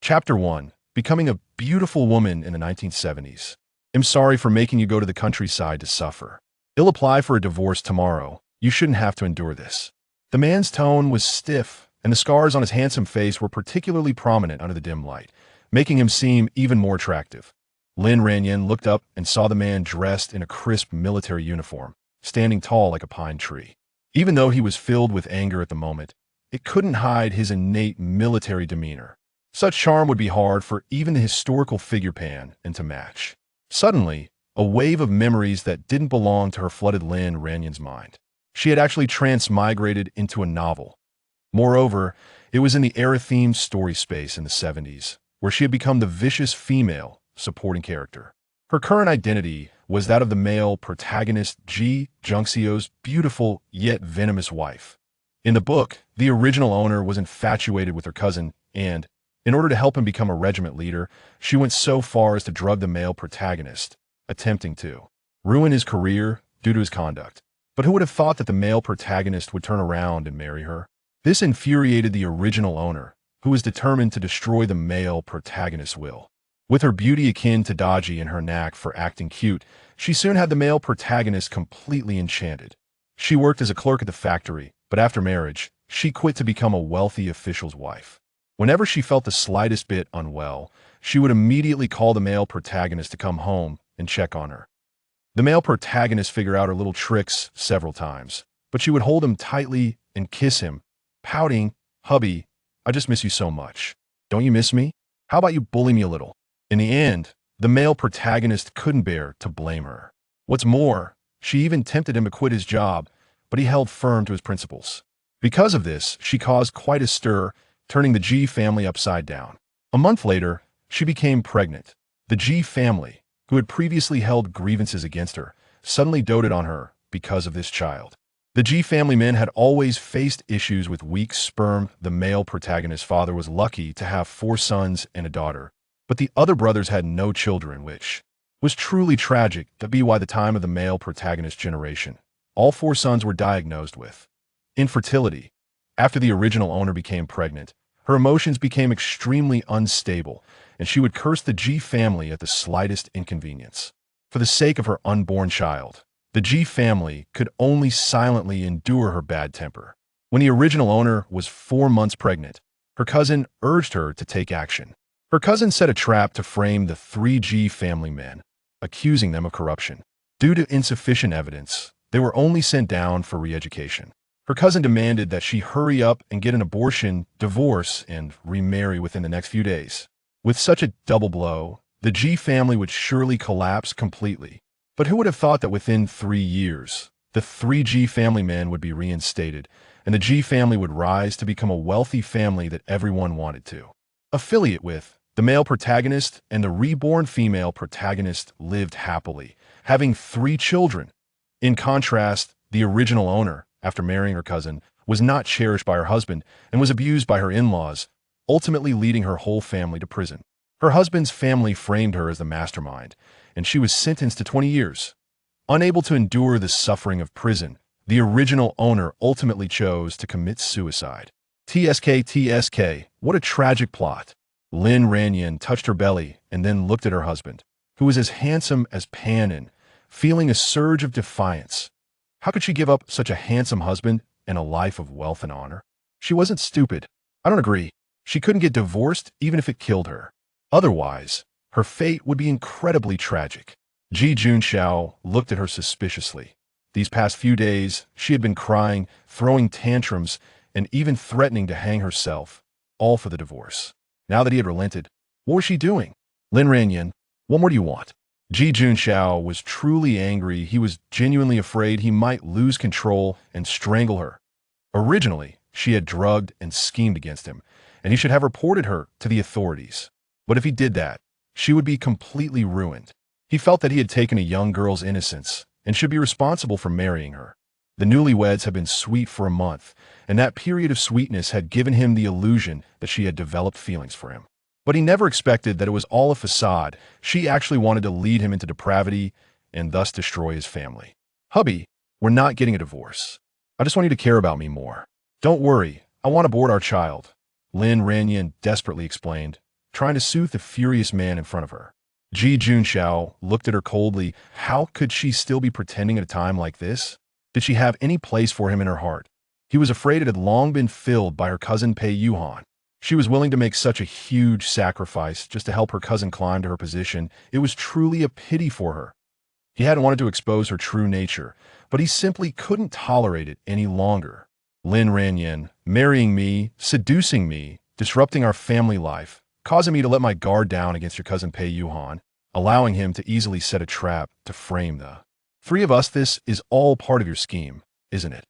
Chapter 1. Becoming a beautiful woman in the 1970s. I'm sorry for making you go to the countryside to suffer. I'll apply for a divorce tomorrow. You shouldn't have to endure this. The man's tone was stiff, and the scars on his handsome face were particularly prominent under the dim light, making him seem even more attractive. Lin Ranjing looked up and saw the man dressed in a crisp military uniform, standing tall like a pine tree. Even though he was filled with anger at the moment, it couldn't hide his innate military demeanor. Such charm would be hard for even the historical figure pan and to match. Suddenly, a wave of memories that didn't belong to her flooded Lin Ranjing's mind. She had actually transmigrated into a novel. Moreover, it was in the era-themed story space in the 70s, where she had become the vicious female supporting character. Her current identity was that of the male protagonist Ji Jungseo's beautiful yet venomous wife. In the book, the original owner was infatuated with her cousin and, in order to help him become a regiment leader, she went so far as to drug the male protagonist, attempting to ruin his career due to his conduct. But who would have thought that the male protagonist would turn around and marry her? This infuriated the original owner, who was determined to destroy the male protagonist's will. With her beauty akin to Daji and her knack for acting cute, she soon had the male protagonist completely enchanted. She worked as a clerk at the factory, but after marriage, she quit to become a wealthy official's wife. Whenever she felt the slightest bit unwell, she would immediately call the male protagonist to come home and check on her. The male protagonist figured out her little tricks several times, but she would hold him tightly and kiss him, pouting, "Hubby, I just miss you so much. Don't you miss me? How about you bully me a little?" In the end, the male protagonist couldn't bear to blame her. What's more, she even tempted him to quit his job, but he held firm to his principles. Because of this, she caused quite a stir, turning the Ji family upside down. A month later, she became pregnant. The Ji family, who had previously held grievances against her, suddenly doted on her because of this child. The Ji family men had always faced issues with weak sperm. The male protagonist's father was lucky to have 4 sons and a daughter, but the other brothers had no children, which was truly tragic to be by the time of the male protagonist generation. All 4 sons were diagnosed with infertility. After the original owner became pregnant, her emotions became extremely unstable, and she would curse the Ji family at the slightest inconvenience. For the sake of her unborn child, the Ji family could only silently endure her bad temper. When the original owner was 4 months pregnant, her cousin urged her to take action. Her cousin set a trap to frame the 3 Ji family men, accusing them of corruption. Due to insufficient evidence, they were only sent down for re-education. Her cousin demanded that she hurry up and get an abortion, divorce, and remarry within the next few days. With such a double blow, the Ji family would surely collapse completely. But who would have thought that within 3 years, the 3 Ji family men would be reinstated, and the Ji family would rise to become a wealthy family that everyone wanted to affiliate with. The male protagonist and the reborn female protagonist lived happily, having 3 children. In contrast, the original owner, after marrying her cousin, was not cherished by her husband and was abused by her in-laws, ultimately leading her whole family to prison. Her husband's family framed her as the mastermind, and she was sentenced to 20 years. Unable to endure the suffering of prison, the original owner ultimately chose to commit suicide. TSK, what a tragic plot. Lin Ranjing touched her belly and then looked at her husband, who was as handsome as Panin, feeling a surge of defiance. How could she give up such a handsome husband and a life of wealth and honor? She wasn't stupid. I don't agree. She couldn't get divorced even if it killed her. Otherwise, her fate would be incredibly tragic. Ji Junxiao looked at her suspiciously. These past few days, she had been crying, throwing tantrums, and even threatening to hang herself, all for the divorce. Now that he had relented, what was she doing? Lin Ranjing, what more do you want? Ji Junxiao was truly angry. He was genuinely afraid he might lose control and strangle her. Originally, she had drugged and schemed against him, and he should have reported her to the authorities. But if he did that, she would be completely ruined. He felt that he had taken a young girl's innocence and should be responsible for marrying her. The newlyweds had been sweet for a month, and that period of sweetness had given him the illusion that she had developed feelings for him. But he never expected that it was all a facade. She actually wanted to lead him into depravity and thus destroy his family. Hubby, we're not getting a divorce. I just want you to care about me more. Don't worry, I want to abort our child, Lin Ranjing desperately explained, trying to soothe the furious man in front of her. Ji Junxiao looked at her coldly. How could she still be pretending at a time like this? Did she have any place for him in her heart? He was afraid it had long been filled by her cousin Pei Yuhan. She was willing to make such a huge sacrifice just to help her cousin climb to her position. It was truly a pity for her. He hadn't wanted to expose her true nature, but he simply couldn't tolerate it any longer. Lin Ranjing, marrying me, seducing me, disrupting our family life, causing me to let my guard down against your cousin Pei Yuhan, allowing him to easily set a trap to frame the three of us. This is all part of your scheme, isn't it?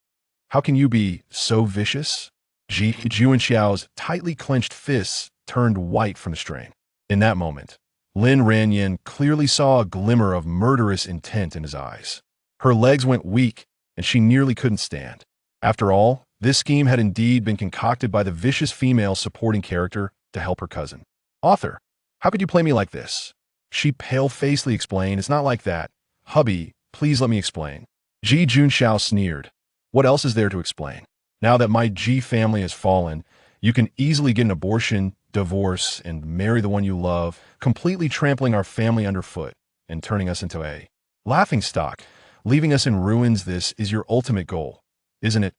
How can you be so vicious? Ji Junxiao's tightly clenched fists turned white from the strain. In that moment, Lin Ranjing clearly saw a glimmer of murderous intent in his eyes. Her legs went weak, and she nearly couldn't stand. After all, this scheme had indeed been concocted by the vicious female supporting character to help her cousin. Author, how could you play me like this? She pale-facedly explained, it's not like that. Hubby, please let me explain. Ji Junxiao sneered. What else is there to explain? Now that my Ji family has fallen, you can easily get an abortion, divorce, and marry the one you love, completely trampling our family underfoot and turning us into a laughingstock, leaving us in ruins. This is your ultimate goal, isn't it?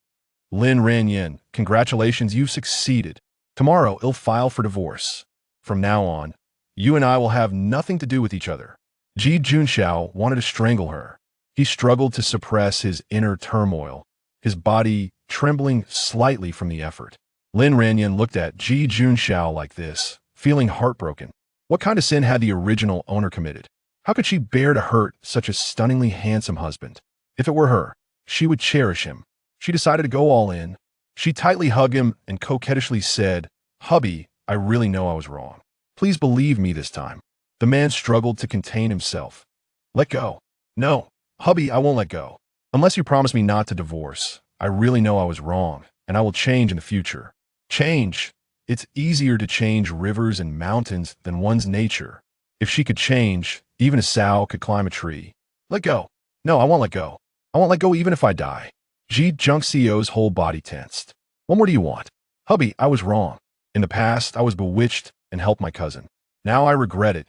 Lin Ranjing, congratulations, you've succeeded. Tomorrow, I'll file for divorce. From now on, you and I will have nothing to do with each other. Ji Junxiao wanted to strangle her. He struggled to suppress his inner turmoil, his body trembling slightly from the effort. Lin Ranjing looked at Ji Junxiao like this, feeling heartbroken. What kind of sin had the original owner committed? How could she bear to hurt such a stunningly handsome husband? If it were her, she would cherish him. She decided to go all in. She tightly hugged him and coquettishly said, Hubby, I really know I was wrong. Please believe me this time. The man struggled to contain himself. Let go. No, hubby, I won't let go. Unless you promise me not to divorce. I really know I was wrong, and I will change in the future. Change. It's easier to change rivers and mountains than one's nature. If she could change, even a sow could climb a tree. Let go. No, I won't let go. I won't let go even if I die. Ji Junxiao's whole body tensed. What more do you want? Hubby, I was wrong. In the past, I was bewitched and helped my cousin. Now I regret it.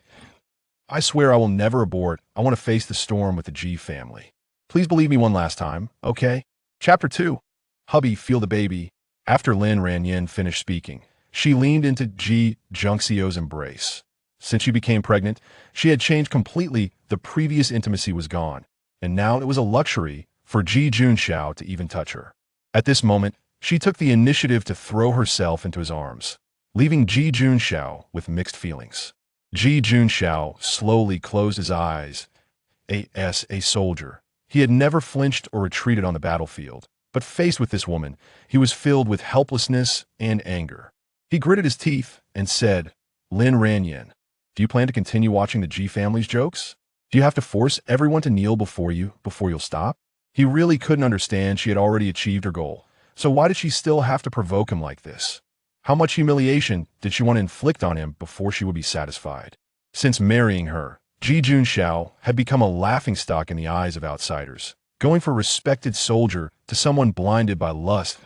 I swear I will never abort. I want to face the storm with the Ji family. Please believe me one last time, okay? Chapter 2. Hubby, feel the baby. After Lin Ranjing finished speaking, she leaned into Ji Junxiao's embrace. Since she became pregnant, she had changed completely. The previous intimacy was gone, and now it was a luxury for Ji Junxiao to even touch her. At this moment, she took the initiative to throw herself into his arms, leaving Ji Junxiao with mixed feelings. Ji Junxiao slowly closed his eyes. As a soldier, he had never flinched or retreated on the battlefield, but faced with this woman, he was filled with helplessness and anger. He gritted his teeth and said, Lin Ranjing, do you plan to continue watching the Ji family's jokes? Do you have to force everyone to kneel before you'll stop? He really couldn't understand. She had already achieved her goal, so why did she still have to provoke him like this? How much humiliation did she want to inflict on him before she would be satisfied? Since marrying her, Ji Junxiao had become a laughingstock in the eyes of outsiders, going from a respected soldier to someone blinded by lust.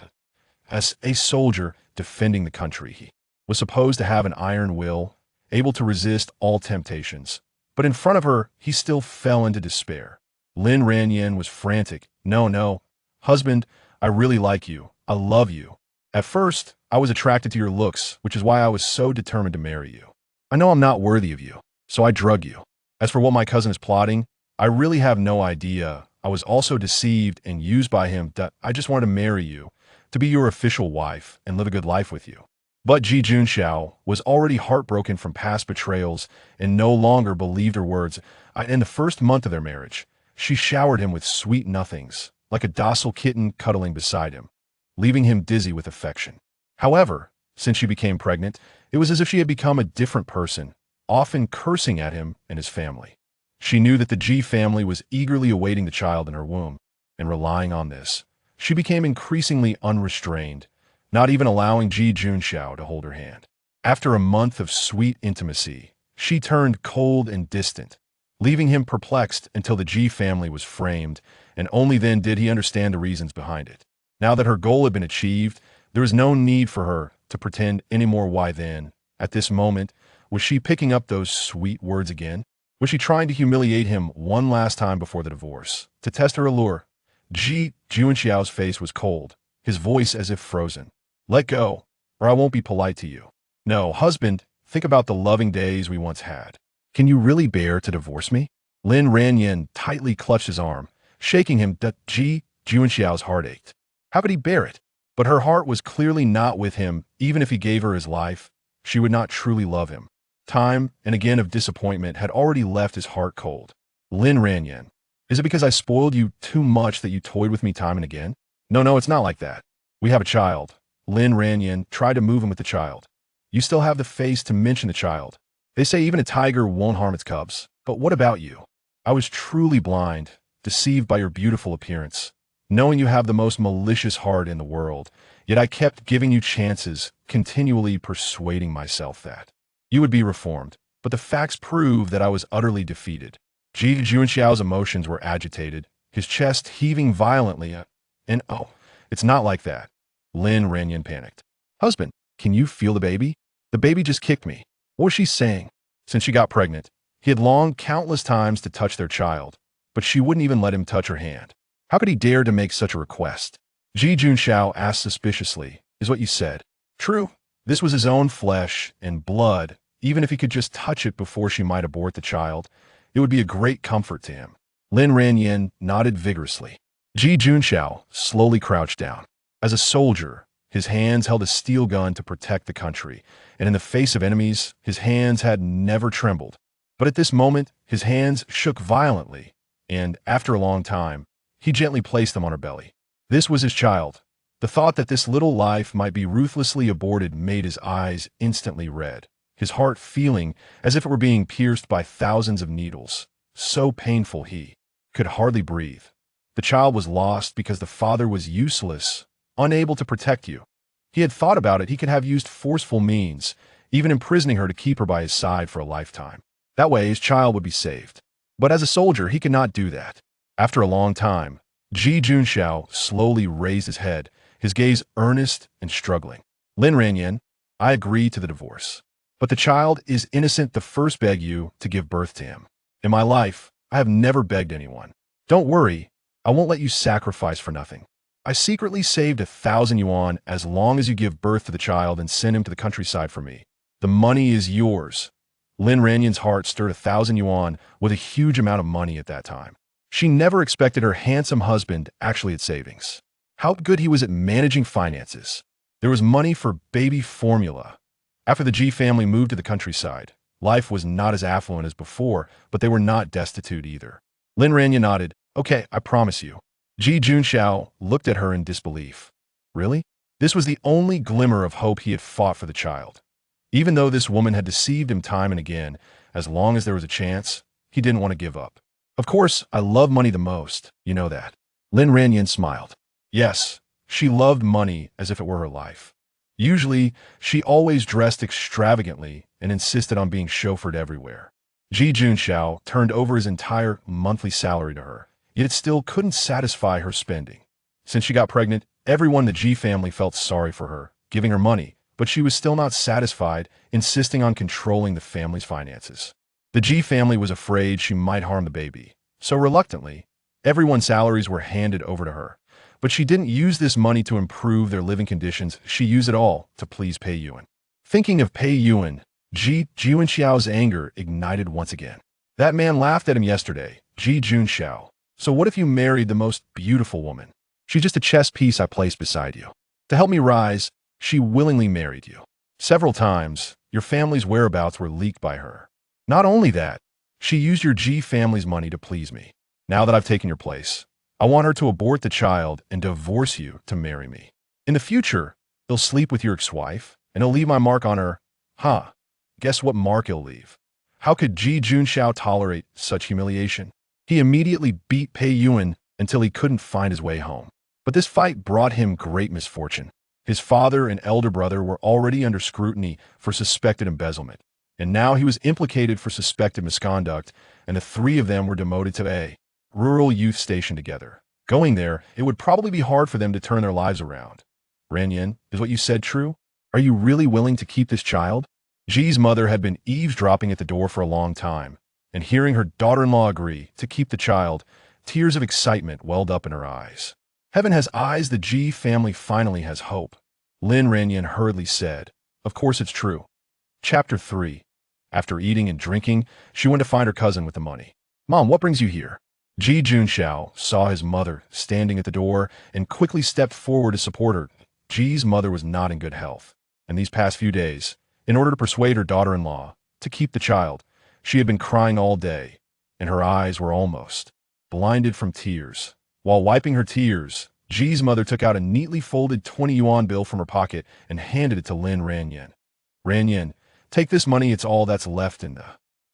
As a soldier defending the country, he was supposed to have an iron will, able to resist all temptations. But in front of her, he still fell into despair. Lin Ranjing was frantic. No, husband, I really like you. I love you. At first, I was attracted to your looks, which is why I was so determined to marry you. I know I'm not worthy of you, so I drug you. As for what my cousin is plotting, I really have no idea. I was also deceived and used by him. I just wanted to marry you, to be your official wife and live a good life with you. But Ji Junxiao was already heartbroken from past betrayals and no longer believed her words. In the first month of their marriage, she showered him with sweet nothings, like a docile kitten cuddling beside him, leaving him dizzy with affection. However, since she became pregnant, it was as if she had become a different person, often cursing at him and his family. She knew that the Ji family was eagerly awaiting the child in her womb, and relying on this, she became increasingly unrestrained, not even allowing Ji Junxiao to hold her hand. After a month of sweet intimacy, she turned cold and distant, leaving him perplexed until the Ji family was framed, and only then did he understand the reasons behind it. Now that her goal had been achieved, there was no need for her to pretend anymore. Why then, at this moment, Was she picking up those sweet words again? Was she trying to humiliate him one last time before the divorce, to test her allure? Juanxiao's face was cold, his voice as if frozen. Let go, or I won't be polite to you. No, husband, think about the loving days we once had. Can you really bear to divorce me? Lin Ranjing tightly clutched his arm, shaking him. Juanxiao's heart ached. How could he bear it? But her heart was clearly not with him. Even if he gave her his life, she would not truly love him. Time and again of disappointment had already left his heart cold. Lin Ranjing, is it because I spoiled you too much that you toyed with me time and again? No, it's not like that. We have a child. Lin Ranjing tried to move him with the child. You still have the face to mention the child. They say even a tiger won't harm its cubs. But what about you? I was truly blind, deceived by your beautiful appearance, knowing you have the most malicious heart in the world, yet I kept giving you chances, continually persuading myself that you would be reformed. But the facts prove that I was utterly defeated. Juanxiao's emotions were agitated, his chest heaving violently, and oh, it's not like that. Lin Ranjing panicked. Husband, can you feel the baby? The baby just kicked me. What was she saying? Since she got pregnant, he had longed countless times to touch their child, but she wouldn't even let him touch her hand. How could he dare to make such a request? Juanxiao asked suspiciously, is what you said true? This was his own flesh and blood. Even if he could just touch it before she might abort the child, it would be a great comfort to him. Lin Ranjing nodded vigorously. Juanxiao slowly crouched down. As a soldier, his hands held a steel gun to protect the country, and in the face of enemies, his hands had never trembled. But at this moment, his hands shook violently, and after a long time, he gently placed them on her belly. This was his child. The thought that this little life might be ruthlessly aborted made his eyes instantly red, his heart feeling as if it were being pierced by thousands of needles. So painful he could hardly breathe. The child was lost because the father was useless, unable to protect you. He had thought about it. He could have used forceful means, even imprisoning her to keep her by his side for a lifetime. That way, his child would be saved. But as a soldier, he could not do that. After a long time, Juanxiao slowly raised his head, his gaze earnest and struggling. Lin Ranjing, I agree to the divorce. But the child is innocent. The first beg you to give birth to him. In my life, I have never begged anyone. Don't worry, I won't let you sacrifice for nothing. I secretly saved 1,000 yuan as long as you give birth to the child and send him to the countryside for me. The money is yours. Lin Ranjing's heart stirred. 1,000 yuan with a huge amount of money at that time. She never expected her handsome husband actually had savings. How good he was at managing finances. There was money for baby formula. After the Ji family moved to the countryside, life was not as affluent as before, but they were not destitute either. Lin Ranjing nodded. Okay, I promise you. Juanxiao looked at her in disbelief. Really? This was the only glimmer of hope he had fought for the child. Even though this woman had deceived him time and again, as long as there was a chance, he didn't want to give up. Of course, I love money the most, you know that. Lin Ranjing smiled. Yes, she loved money as if it were her life. Usually, she always dressed extravagantly and insisted on being chauffeured everywhere. Juanxiao turned over his entire monthly salary to her, yet it still couldn't satisfy her spending. Since she got pregnant, everyone in the Ji family felt sorry for her, giving her money, but she was still not satisfied, insisting on controlling the family's finances. The Ji family was afraid she might harm the baby, so reluctantly, everyone's salaries were handed over to her. But she didn't use this money to improve their living conditions. She used it all to please Pei Yuan. Thinking of Pei Yuan, Juanxiao's anger ignited once again. That man laughed at him yesterday, Juanxiao. So what if you married the most beautiful woman? She's just a chess piece I placed beside you. To help me rise, she willingly married you. Several times, your family's whereabouts were leaked by her. Not only that, she used your Ji family's money to please me. Now that I've taken your place, I want her to abort the child and divorce you to marry me. In the future, he'll sleep with your ex-wife, and he'll leave my mark on her. Huh. Guess what mark he'll leave? How could Juanxiao tolerate such humiliation? He immediately beat Pei Yuan until he couldn't find his way home. But this fight brought him great misfortune. His father and elder brother were already under scrutiny for suspected embezzlement, and now he was implicated for suspected misconduct, and the three of them were demoted to a rural youth station together. Going there, it would probably be hard for them to turn their lives around. Ranjing, is what you said true? Are you really willing to keep this child? Ji's mother had been eavesdropping at the door for a long time, and hearing her daughter-in-law agree to keep the child, tears of excitement welled up in her eyes. Heaven has eyes, the Ji family finally has hope, Lin Ranjing hurriedly said. Of course it's true. Chapter 3. After eating and drinking, she went to find her cousin with the money. Mom, what brings you here? Ji Junxiao saw his mother standing at the door and quickly stepped forward to support her. Ji's mother was not in good health, and these past few days, in order to persuade her daughter-in-law to keep the child, she had been crying all day, and her eyes were almost blinded from tears. While wiping her tears, Ji's mother took out a neatly folded 20 yuan bill from her pocket and handed it to Lin Ranjing. Ranjing, take this money, it's all that's left in the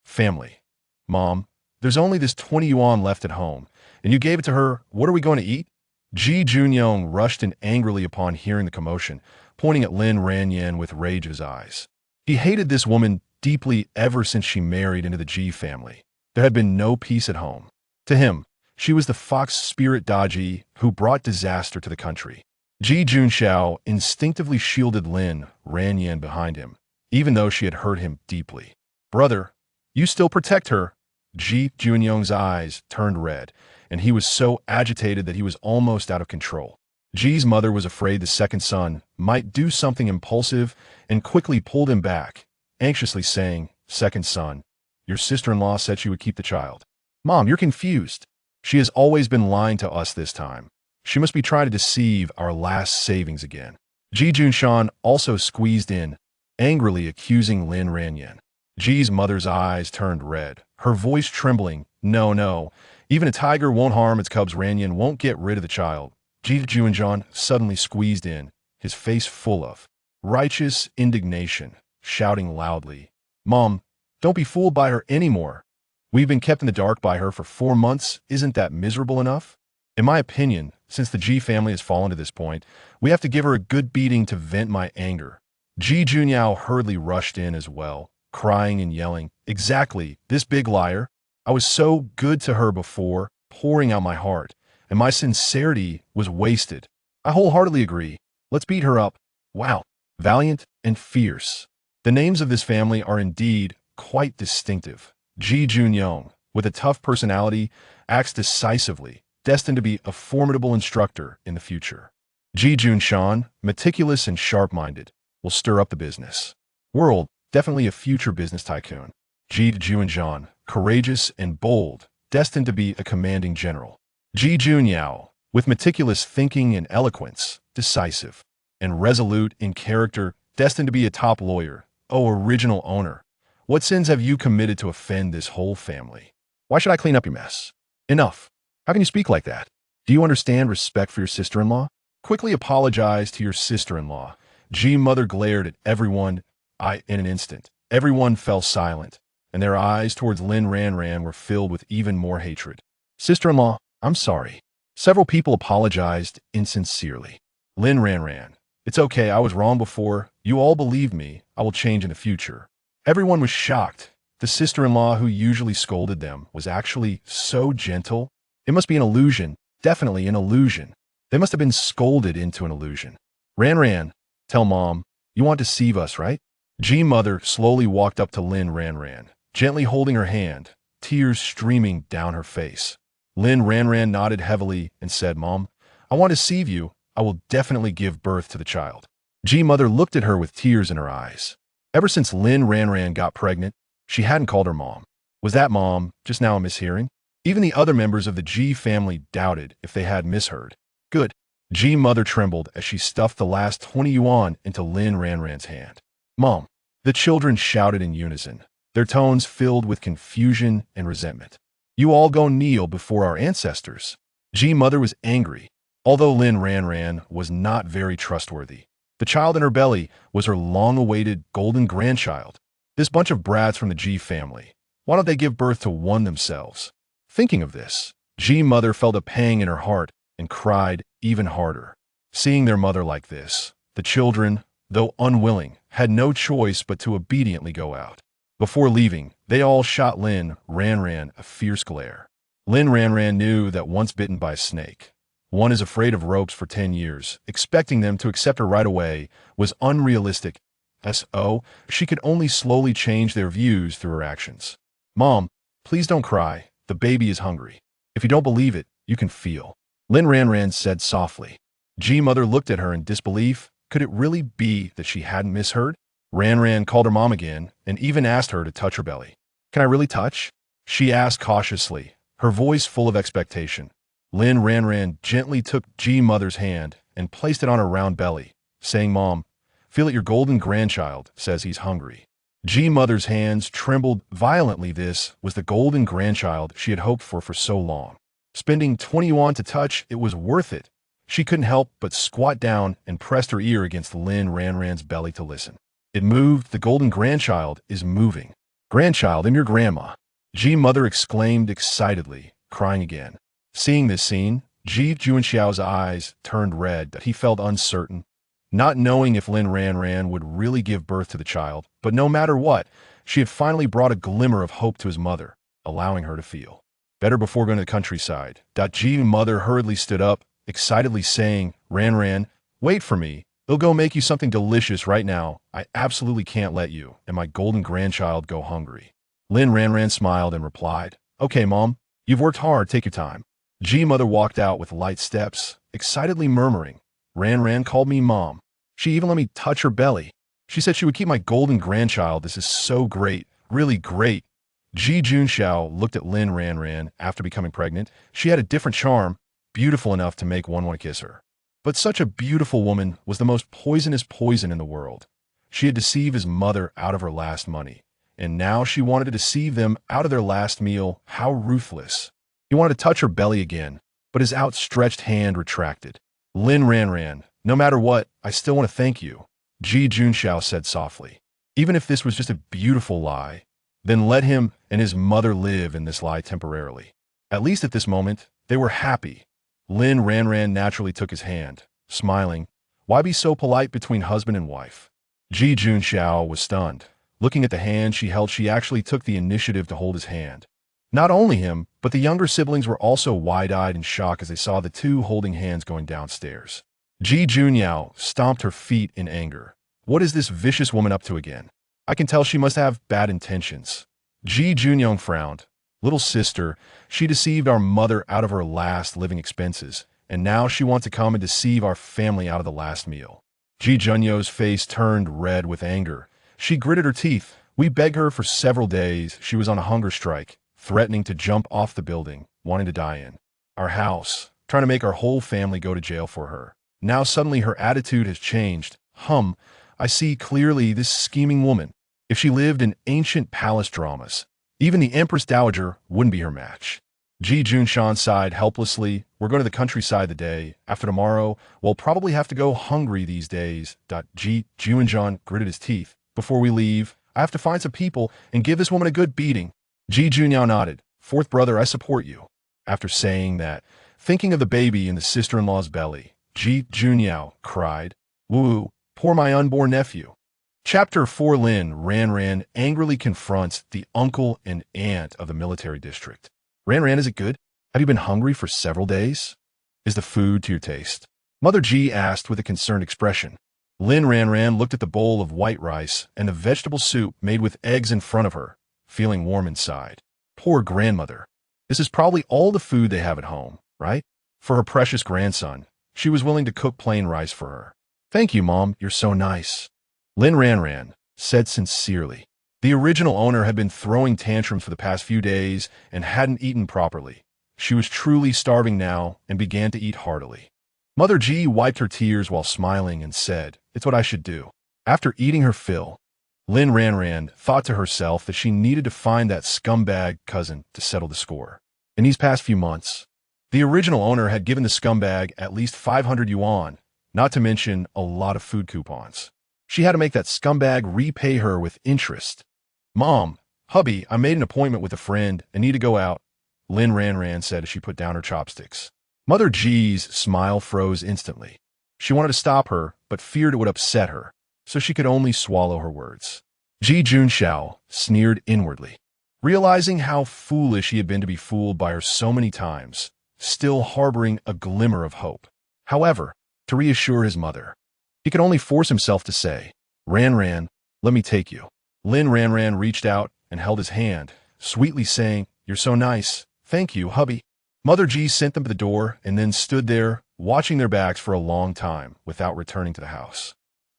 family. Mom, there's only this 20 yuan left at home, and you gave it to her. What are we going to eat? Ji Junyong rushed in angrily upon hearing the commotion, pointing at Lin Ranjing with rage in his eyes. He hated this woman deeply ever since she married into the Ji family. There had been no peace at home. To him, she was the fox spirit Daji who brought disaster to the country. Ji Junxiao instinctively shielded Lin Ranjing behind him, even though she had hurt him deeply. Brother, you still protect her? Ji Junyong's eyes turned red, and he was so agitated that he was almost out of control. Ji's mother was afraid the second son might do something impulsive and quickly pulled him back, anxiously saying, Second son, your sister-in-law said she would keep the child. Mom, you're confused. She has always been lying to us this time. She must be trying to deceive our last savings again. Ji Junshan also squeezed in, angrily accusing Lin Ranjing. Ji's mother's eyes turned red, her voice trembling. No, even a tiger won't harm its cubs. Ranjing won't get rid of the child. Ji Junshan suddenly squeezed in, his face full of righteous indignation, shouting loudly, Mom, don't be fooled by her anymore. We've been kept in the dark by her for 4 months. Isn't that miserable enough? In my opinion, since the Ji family has fallen to this point, we have to give her a good beating to vent my anger. Ji Junyao hurriedly rushed in as well, crying and yelling, Exactly, this big liar. I was so good to her before, pouring out my heart, and my sincerity was wasted. I wholeheartedly agree. Let's beat her up. Wow, valiant and fierce. The names of this family are indeed quite distinctive. Ji Junyong, with a tough personality, acts decisively, destined to be a formidable instructor in the future. Ji Junshan, meticulous and sharp-minded, will stir up the business world, definitely a future business tycoon. Ji Junshan, courageous and bold, destined to be a commanding general. Ji Junyao, with meticulous thinking and eloquence, decisive and resolute in character, destined to be a top lawyer. Oh, original owner, what sins have you committed to offend this whole family? Why should I clean up your mess? Enough. How can you speak like that? Do you understand respect for your sister-in-law? Quickly apologize to your sister-in-law. Ji mother glared at everyone. In an instant, everyone fell silent, and their eyes towards Lin Ranjing were filled with even more hatred. Sister-in-law, I'm sorry. Several people apologized insincerely. Lin Ranjing, it's okay, I was wrong before. You all believed me. I will change in the future. Everyone was shocked. The sister-in-law who usually scolded them was actually so gentle. It must be an illusion. Definitely an illusion. They must have been scolded into an illusion. Ranjing, tell Mom, you want to deceive us, right? Ji mother slowly walked up to Lin Ranjing, gently holding her hand, tears streaming down her face. Lin Ranjing nodded heavily and said, Mom, I want to deceive you. I will definitely give birth to the child. Ji mother looked at her with tears in her eyes. Ever since Lin Ranjing got pregnant, she hadn't called her Mom. Was that Mom just now a mishearing? Even the other members of the Ji family doubted if they had misheard. Good. Ji mother trembled as she stuffed the last 20 yuan into Lin Ranjing's hand. Mom. The children shouted in unison, their tones filled with confusion and resentment. You all go kneel before our ancestors. Ji mother was angry. Although Lin Ranjing was not very trustworthy, the child in her belly was her long-awaited golden grandchild. This bunch of brats from the Ji family, why don't they give birth to one themselves? Thinking of this, Ji mother felt a pang in her heart and cried even harder. Seeing their mother like this, the children, though unwilling, had no choice but to obediently go out. Before leaving, they all shot Lin Ranjing a fierce glare. Lin Ranjing knew that once bitten by a snake, one is afraid of ropes for 10 years. Expecting them to accept her right away was unrealistic. S.O., she could only slowly change their views through her actions. Mom, please don't cry. The baby is hungry. If you don't believe it, you can feel. Lin Ranjing said softly. G-Mother looked at her in disbelief. Could it really be that she hadn't misheard? Ranjing called her mom again and even asked her to touch her belly. Can I really touch? She asked cautiously, her voice full of expectation. Lin Ranjing gently took G-Mother's hand and placed it on her round belly, saying, Mom, feel that your golden grandchild says he's hungry. G-Mother's hands trembled violently. This was the golden grandchild she had hoped for so long. Spending 20 yuan to touch, it was worth it. She couldn't help but squat down and pressed her ear against Lin Ranjing's belly to listen. It moved. The golden grandchild is moving. Grandchild, I'm your grandma. G-Mother exclaimed excitedly, crying again. Seeing this scene, Ji Junxiao's eyes turned red. He felt uncertain, not knowing if Lin Ranjing would really give birth to the child, but no matter what, she had finally brought a glimmer of hope to his mother, allowing her to feel better before going to the countryside. G-Mother hurriedly stood up, excitedly saying, Ranjing, wait for me. They'll go make you something delicious right now. I absolutely can't let you and my golden grandchild go hungry. Lin Ranjing smiled and replied, Okay, Mom, you've worked hard. Take your time. G-Mother walked out with light steps, excitedly murmuring, Ranjing called me Mom. She even let me touch her belly. She said she would keep my golden grandchild. This is so great, really great. Ji Junxiao looked at Lin Ranjing after becoming pregnant. She had a different charm, beautiful enough to make one want to kiss her. But such a beautiful woman was the most poisonous poison in the world. She had deceived his mother out of her last money, and now she wanted to deceive them out of their last meal. How ruthless. He wanted to touch her belly again, but his outstretched hand retracted. Lin Ranjing, no matter what, I still want to thank you, Ji Junxiao said softly. Even if this was just a beautiful lie, then let him and his mother live in this lie temporarily. At least at this moment, they were happy. Lin Ranjing naturally took his hand, smiling. Why be so polite between husband and wife? Ji Junxiao was stunned. Looking at the hand she held, she actually took the initiative to hold his hand. Not only him, but the younger siblings were also wide-eyed in shock as they saw the two holding hands going downstairs. Ji Junxiao stomped her feet in anger. What is this vicious woman up to again? I can tell she must have bad intentions. Ji Junxiao frowned. Little sister, she deceived our mother out of her last living expenses, and now she wants to come and deceive our family out of the last meal. Ji Junxiao's face turned red with anger. She gritted her teeth. We begged her for several days. She was on a hunger strike, threatening to jump off the building, wanting to die in our house, trying to make our whole family go to jail for her. Now suddenly her attitude has changed. I see clearly this scheming woman. If she lived in ancient palace dramas, even the Empress Dowager wouldn't be her match. Ji Junxiao sighed helplessly. We're going to the countryside the day after tomorrow. We'll probably have to go hungry these days. Ji Junxiao gritted his teeth. Before we leave, I have to find some people and give this woman a good beating. Ji Junxiao nodded. Fourth brother, I support you. After saying that, thinking of the baby in the sister-in-law's belly, Ji Junxiao cried, Woo, poor my unborn nephew. Chapter 4. Lin Ranjing angrily confronts the uncle and aunt of the military district. Ranjing, is it good? Have you been hungry for several days? Is the food to your taste? Mother Ji asked with a concerned expression. Lin Ranjing looked at the bowl of white rice and the vegetable soup made with eggs in front of her, feeling warm inside. Poor grandmother. This is probably all the food they have at home, right? For her precious grandson, she was willing to cook plain rice for her. Thank you, Mom. You're so nice. Lin Ranjing said sincerely. The original owner had been throwing tantrums for the past few days and hadn't eaten properly. She was truly starving now and began to eat heartily. Mother Ji wiped her tears while smiling and said, It's what I should do. After eating her fill, Lin Ranjing thought to herself that she needed to find that scumbag cousin to settle the score. In these past few months, the original owner had given the scumbag at least 500 yuan, not to mention a lot of food coupons. She had to make that scumbag repay her with interest. Mom, hubby, I made an appointment with a friend and need to go out, Lin Ranjing said as she put down her chopsticks. Mother Ji's smile froze instantly. She wanted to stop her, but feared it would upset her, so she could only swallow her words. Ji Junxiao sneered inwardly, realizing how foolish he had been to be fooled by her so many times, still harboring a glimmer of hope. However, to reassure his mother, he could only force himself to say, Ranran, let me take you. Lin Ranran reached out and held his hand, sweetly saying, "You're so nice. Thank you, hubby." Mother G sent them to the door and then stood there, watching their backs for a long time without returning to the house.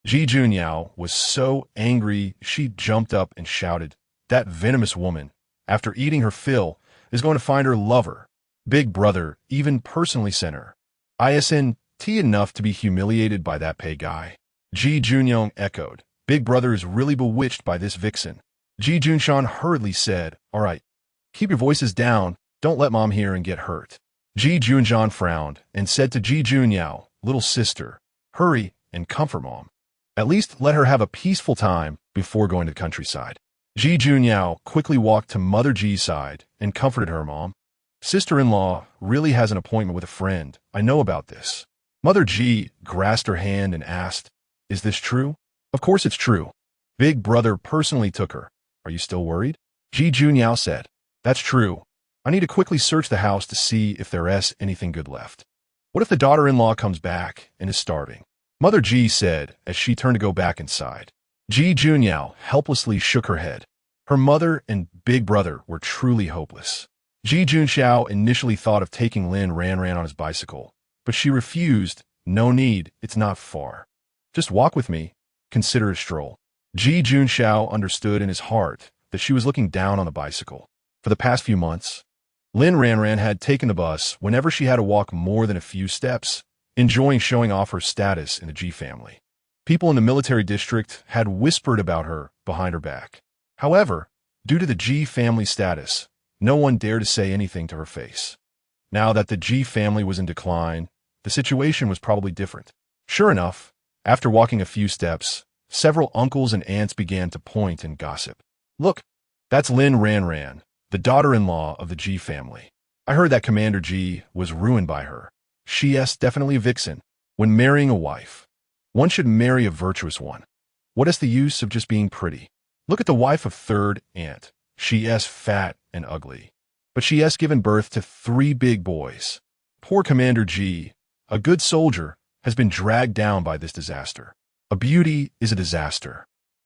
Ji Junyao was so angry she jumped up and shouted, "That venomous woman, after eating her fill, is going to find her lover. Big brother even personally sent her. Isn't enough to be humiliated by that pay guy." Ji Junyong echoed, "Big brother is really bewitched by this vixen." Ji Junshan hurriedly said, "All right, keep your voices down. Don't let mom hear and get hurt." Ji Junjan frowned and said to Ji Junyao, "Little sister, hurry and comfort mom. At least let her have a peaceful time before going to the countryside." Ji Junyao quickly walked to Mother Ji's side and comforted her. "Mom, sister-in-law really has an appointment with a friend. I know about this." Mother Ji grasped her hand and asked, "Is this true?" "Of course it's true. Big brother personally took her. Are you still worried?" Ji Junyao said, "That's true. I need to quickly search the house to see if there's anything good left. What if the daughter-in-law comes back and is starving?" Mother Ji said as she turned to go back inside. Ji Junyao helplessly shook her head. Her mother and big brother were truly hopeless. Ji Junxiao initially thought of taking Lin Ranran on his bicycle, but she refused. "No need, it's not far. Just walk with me. Consider a stroll." Ji Junxiao understood in his heart that she was looking down on the bicycle. For the past few months, Lin Ranran had taken the bus whenever she had to walk more than a few steps, enjoying showing off her status in the Ji family. People in the military district had whispered about her behind her back. However, due to the Ji family status, no one dared to say anything to her face. Now that the Ji family was in decline, the situation was probably different. Sure enough, after walking a few steps, several uncles and aunts began to point and gossip. "Look, that's Lin Ranran, the daughter-in-law of the Ji family. I heard that Commander Ji was ruined by her. She's definitely a vixen. When marrying a wife, one should marry a virtuous one. What is the use of just being pretty? Look at the wife of third aunt. She's fat and ugly, but she has given birth to 3 big boys. Poor Commander Ji, a good soldier, has been dragged down by this disaster. A beauty is a disaster.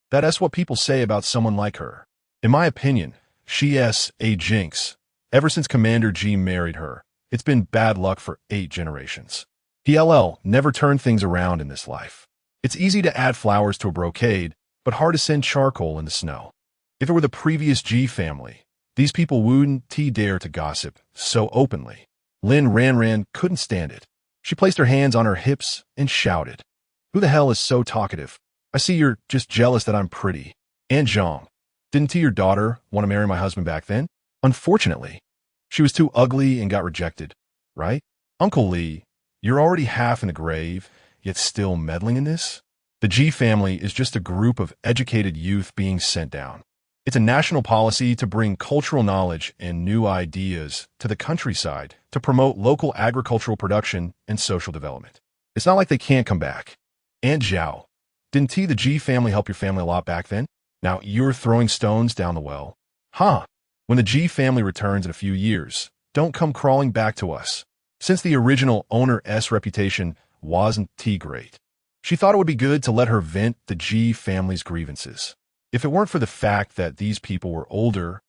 That's what people say about someone like her. In my opinion, she's a jinx. Ever since Commander Ji married her, it's been bad luck for 8 generations. PLL never turned things around in this life. It's easy to add flowers to a brocade, but hard to send charcoal in the snow. If it were the previous Ji family, these people wouldn't dare to gossip so openly." Lin Ranran couldn't stand it. She placed her hands on her hips and shouted, "Who the hell is so talkative? I see you're just jealous that I'm pretty. Aunt Zhang, didn't your daughter want to marry my husband back then? Unfortunately, she was too ugly and got rejected, right? Uncle Li, you're already half in the grave, yet still meddling in this? The Ji family is just a group of educated youth being sent down. It's a national policy to bring cultural knowledge and new ideas to the countryside to promote local agricultural production and social development. It's not like they can't come back. Aunt Zhao, didn't the Ji family help your family a lot back then? Now you're throwing stones down the well. Huh? When the Ji family returns in a few years, don't come crawling back to us. Since the original owner's reputation wasn't great, she thought it would be good to let her vent the Ji family's grievances. If it weren't for the fact that these people were older,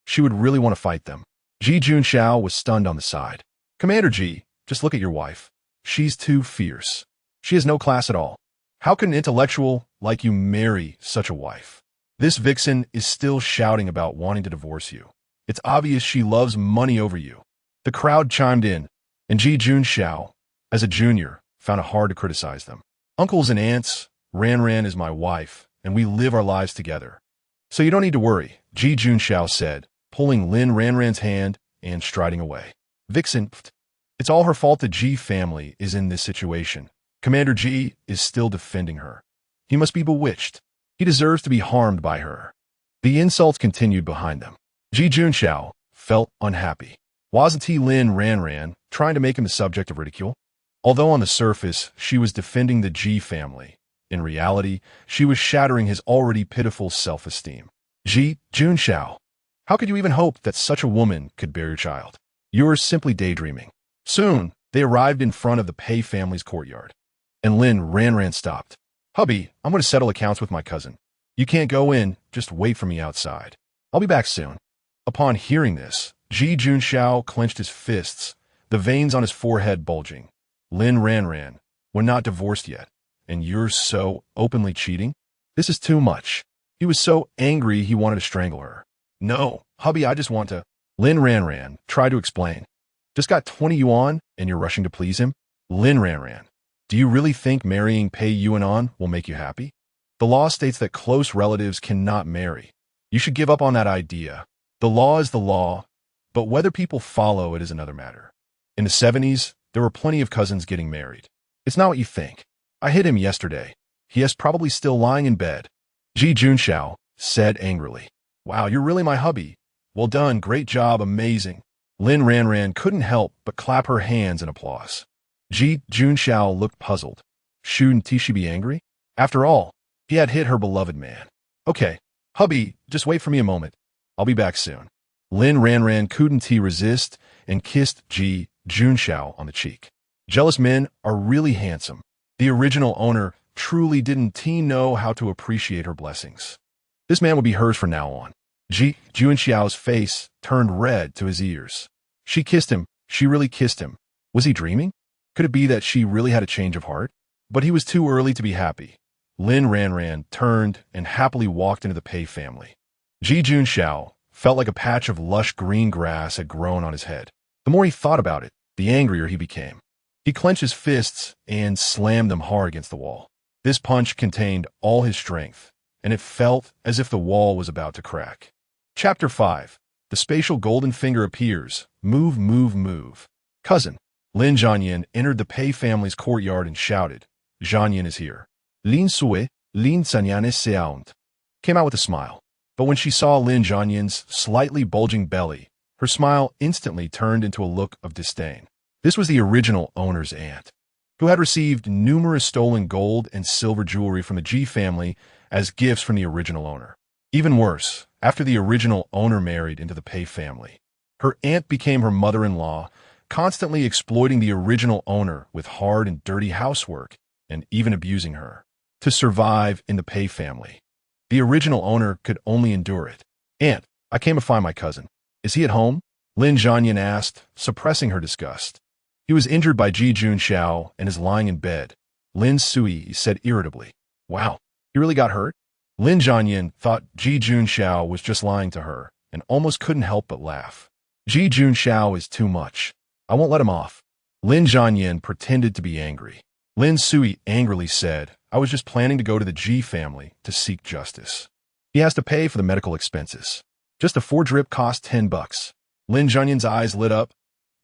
she would really want to fight them." Ji Junxiao was stunned on the side. "Commander Ji, just look at your wife. She's too fierce. She has no class at all. How can an intellectual like you marry such a wife? This vixen is still shouting about wanting to divorce you. It's obvious she loves money over you." The crowd chimed in, and Ji Junxiao, as a junior, found it hard to criticize them. "Uncles and aunts, Ranran is my wife, and we live our lives together. So you don't need to worry," Ji Junxiao said, pulling Lin Ranran's hand and striding away. "Vixen, it's all her fault the Ji family is in this situation. Commander Ji is still defending her. He must be bewitched. He deserves to be harmed by her." The insults continued behind them. Ji Junxiao felt unhappy. Wasn't Lin Ranran trying to make him the subject of ridicule? Although on the surface she was defending the Ji family, in reality, she was shattering his already pitiful self-esteem. "Ji Junxiao, how could you even hope that such a woman could bear your child? You're simply daydreaming." Soon, they arrived in front of the Pei family's courtyard, and Lin Ranran stopped. Hubby, I'm going to settle accounts with my cousin. You can't go in, just wait for me outside. I'll be back soon. Upon hearing this, Ji Junxiao clenched his fists, the veins on his forehead bulging. Lin Ranjing, we're not divorced yet, and you're so openly cheating? This is too much. He was so angry he wanted to strangle her. No, hubby, I just want to. Lin Ranjing tried to explain. Just got 20 yuan and you're rushing to please him? Lin Ranjing, do you really think marrying Pei Yuanon will make you happy? The law states that close relatives cannot marry. You should give up on that idea. The law is the law, but whether people follow it is another matter. In the 70s, there were plenty of cousins getting married. It's not what you think. I hit him yesterday. He is probably still lying in bed. Ji Junxiao said angrily. Wow, you're really my hubby. Well done, great job, amazing. Lin Ranjing couldn't help but clap her hands in applause. Ji Junxiao looked puzzled. Shouldn't she be angry? After all, he had hit her beloved man. Okay, hubby, just wait for me a moment. I'll be back soon. Lin Ranjing couldn't resist and kissed Ji Junxiao on the cheek. Jealous men are really handsome. The original owner truly didn't know how to appreciate her blessings. This man would be hers from now on. Ji Junxiao's face turned red to his ears. She kissed him. She really kissed him. Was he dreaming? Could it be that she really had a change of heart? But he was too early to be happy. Lin Ranjing turned and happily walked into the Pei family. Ji Junxiao felt like a patch of lush green grass had grown on his head. The more he thought about it, the angrier he became. He clenched his fists and slammed them hard against the wall. This punch contained all his strength, and it felt as if the wall was about to crack. Chapter 5. The spatial golden finger appears. Move, move, move. Cousin. Lin Jianyan entered the Pei family's courtyard and shouted, Jianyan is here. Lin Sui, Lin Sanyan is sound. Came out with a smile. But when she saw Lin Jianyan's slightly bulging belly, her smile instantly turned into a look of disdain. This was the original owner's aunt, who had received numerous stolen gold and silver jewelry from the Ji family as gifts from the original owner. Even worse, after the original owner married into the Pei family, her aunt became her mother-in-law, constantly exploiting the original owner with hard and dirty housework and even abusing her. To survive in the Pei family, the original owner could only endure it. Aunt, I came to find my cousin. Is he at home? Lin Jianyan asked, suppressing her disgust. He was injured by Ji Junxiao and is lying in bed. Lin Sui said irritably. Wow, he really got hurt? Lin Jianyan thought Ji Junxiao was just lying to her and almost couldn't help but laugh. Ji Junxiao is too much. I won't let him off. Lin Jianyan pretended to be angry. Lin Sui angrily said, I was just planning to go to the Ji family to seek justice. He has to pay for the medical expenses. Just a 4-drip cost $10. Lin Jianyan's eyes lit up.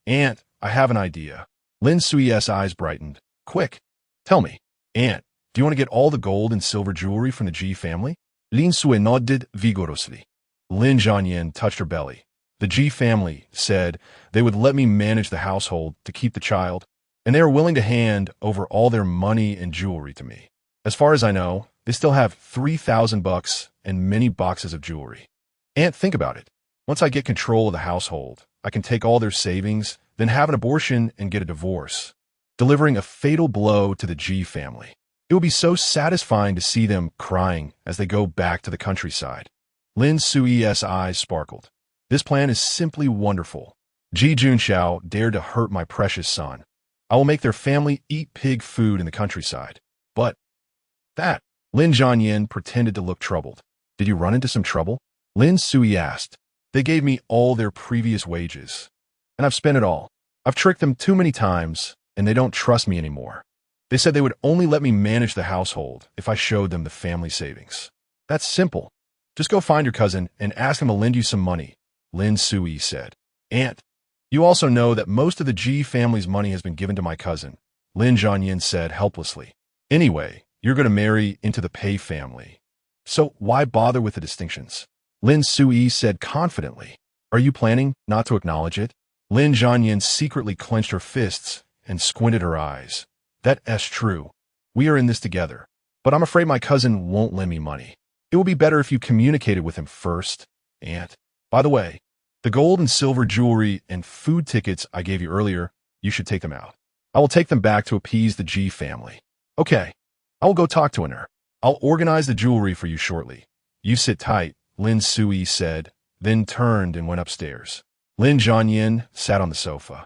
Aunt, I have an idea. Lin Sui's eyes brightened. Quick, tell me. Aunt, do you want to get all the gold and silver jewelry from the Ji family? Lin Sui nodded vigorously. Lin Jianyan touched her belly. The Ji family said they would let me manage the household to keep the child, and they are willing to hand over all their money and jewelry to me. As far as I know, they still have $3,000 and many boxes of jewelry. Aunt, think about it. Once I get control of the household, I can take all their savings, then have an abortion and get a divorce, delivering a fatal blow to the Ji family. It will be so satisfying to see them crying as they go back to the countryside. Lin Sui's eyes sparkled. This plan is simply wonderful. Ji Junxiao dared to hurt my precious son. I will make their family eat pig food in the countryside. But that, Lin Jianyan pretended to look troubled. Did you run into some trouble? Lin Sui asked. They gave me all their previous wages, and I've spent it all. I've tricked them too many times, and they don't trust me anymore. They said they would only let me manage the household if I showed them the family savings. That's simple. Just go find your cousin and ask him to lend you some money, Lin Sui said. Aunt, you also know that most of the Ji family's money has been given to my cousin, Lin Jianyan said helplessly. Anyway, you're going to marry into the Pei family. So why bother with the distinctions? Lin Sui said confidently. Are you planning not to acknowledge it? Lin Jianyan secretly clenched her fists and squinted her eyes. That's true. We are in this together. But I'm afraid my cousin won't lend me money. It will be better if you communicated with him first, Aunt. By the way, the gold and silver jewelry and food tickets I gave you earlier, you should take them out. I will take them back to appease the Ji family. Okay, I will go talk to her. I'll organize the jewelry for you shortly. You sit tight, Lin Sui said, then turned and went upstairs. Lin Jianyin sat on the sofa,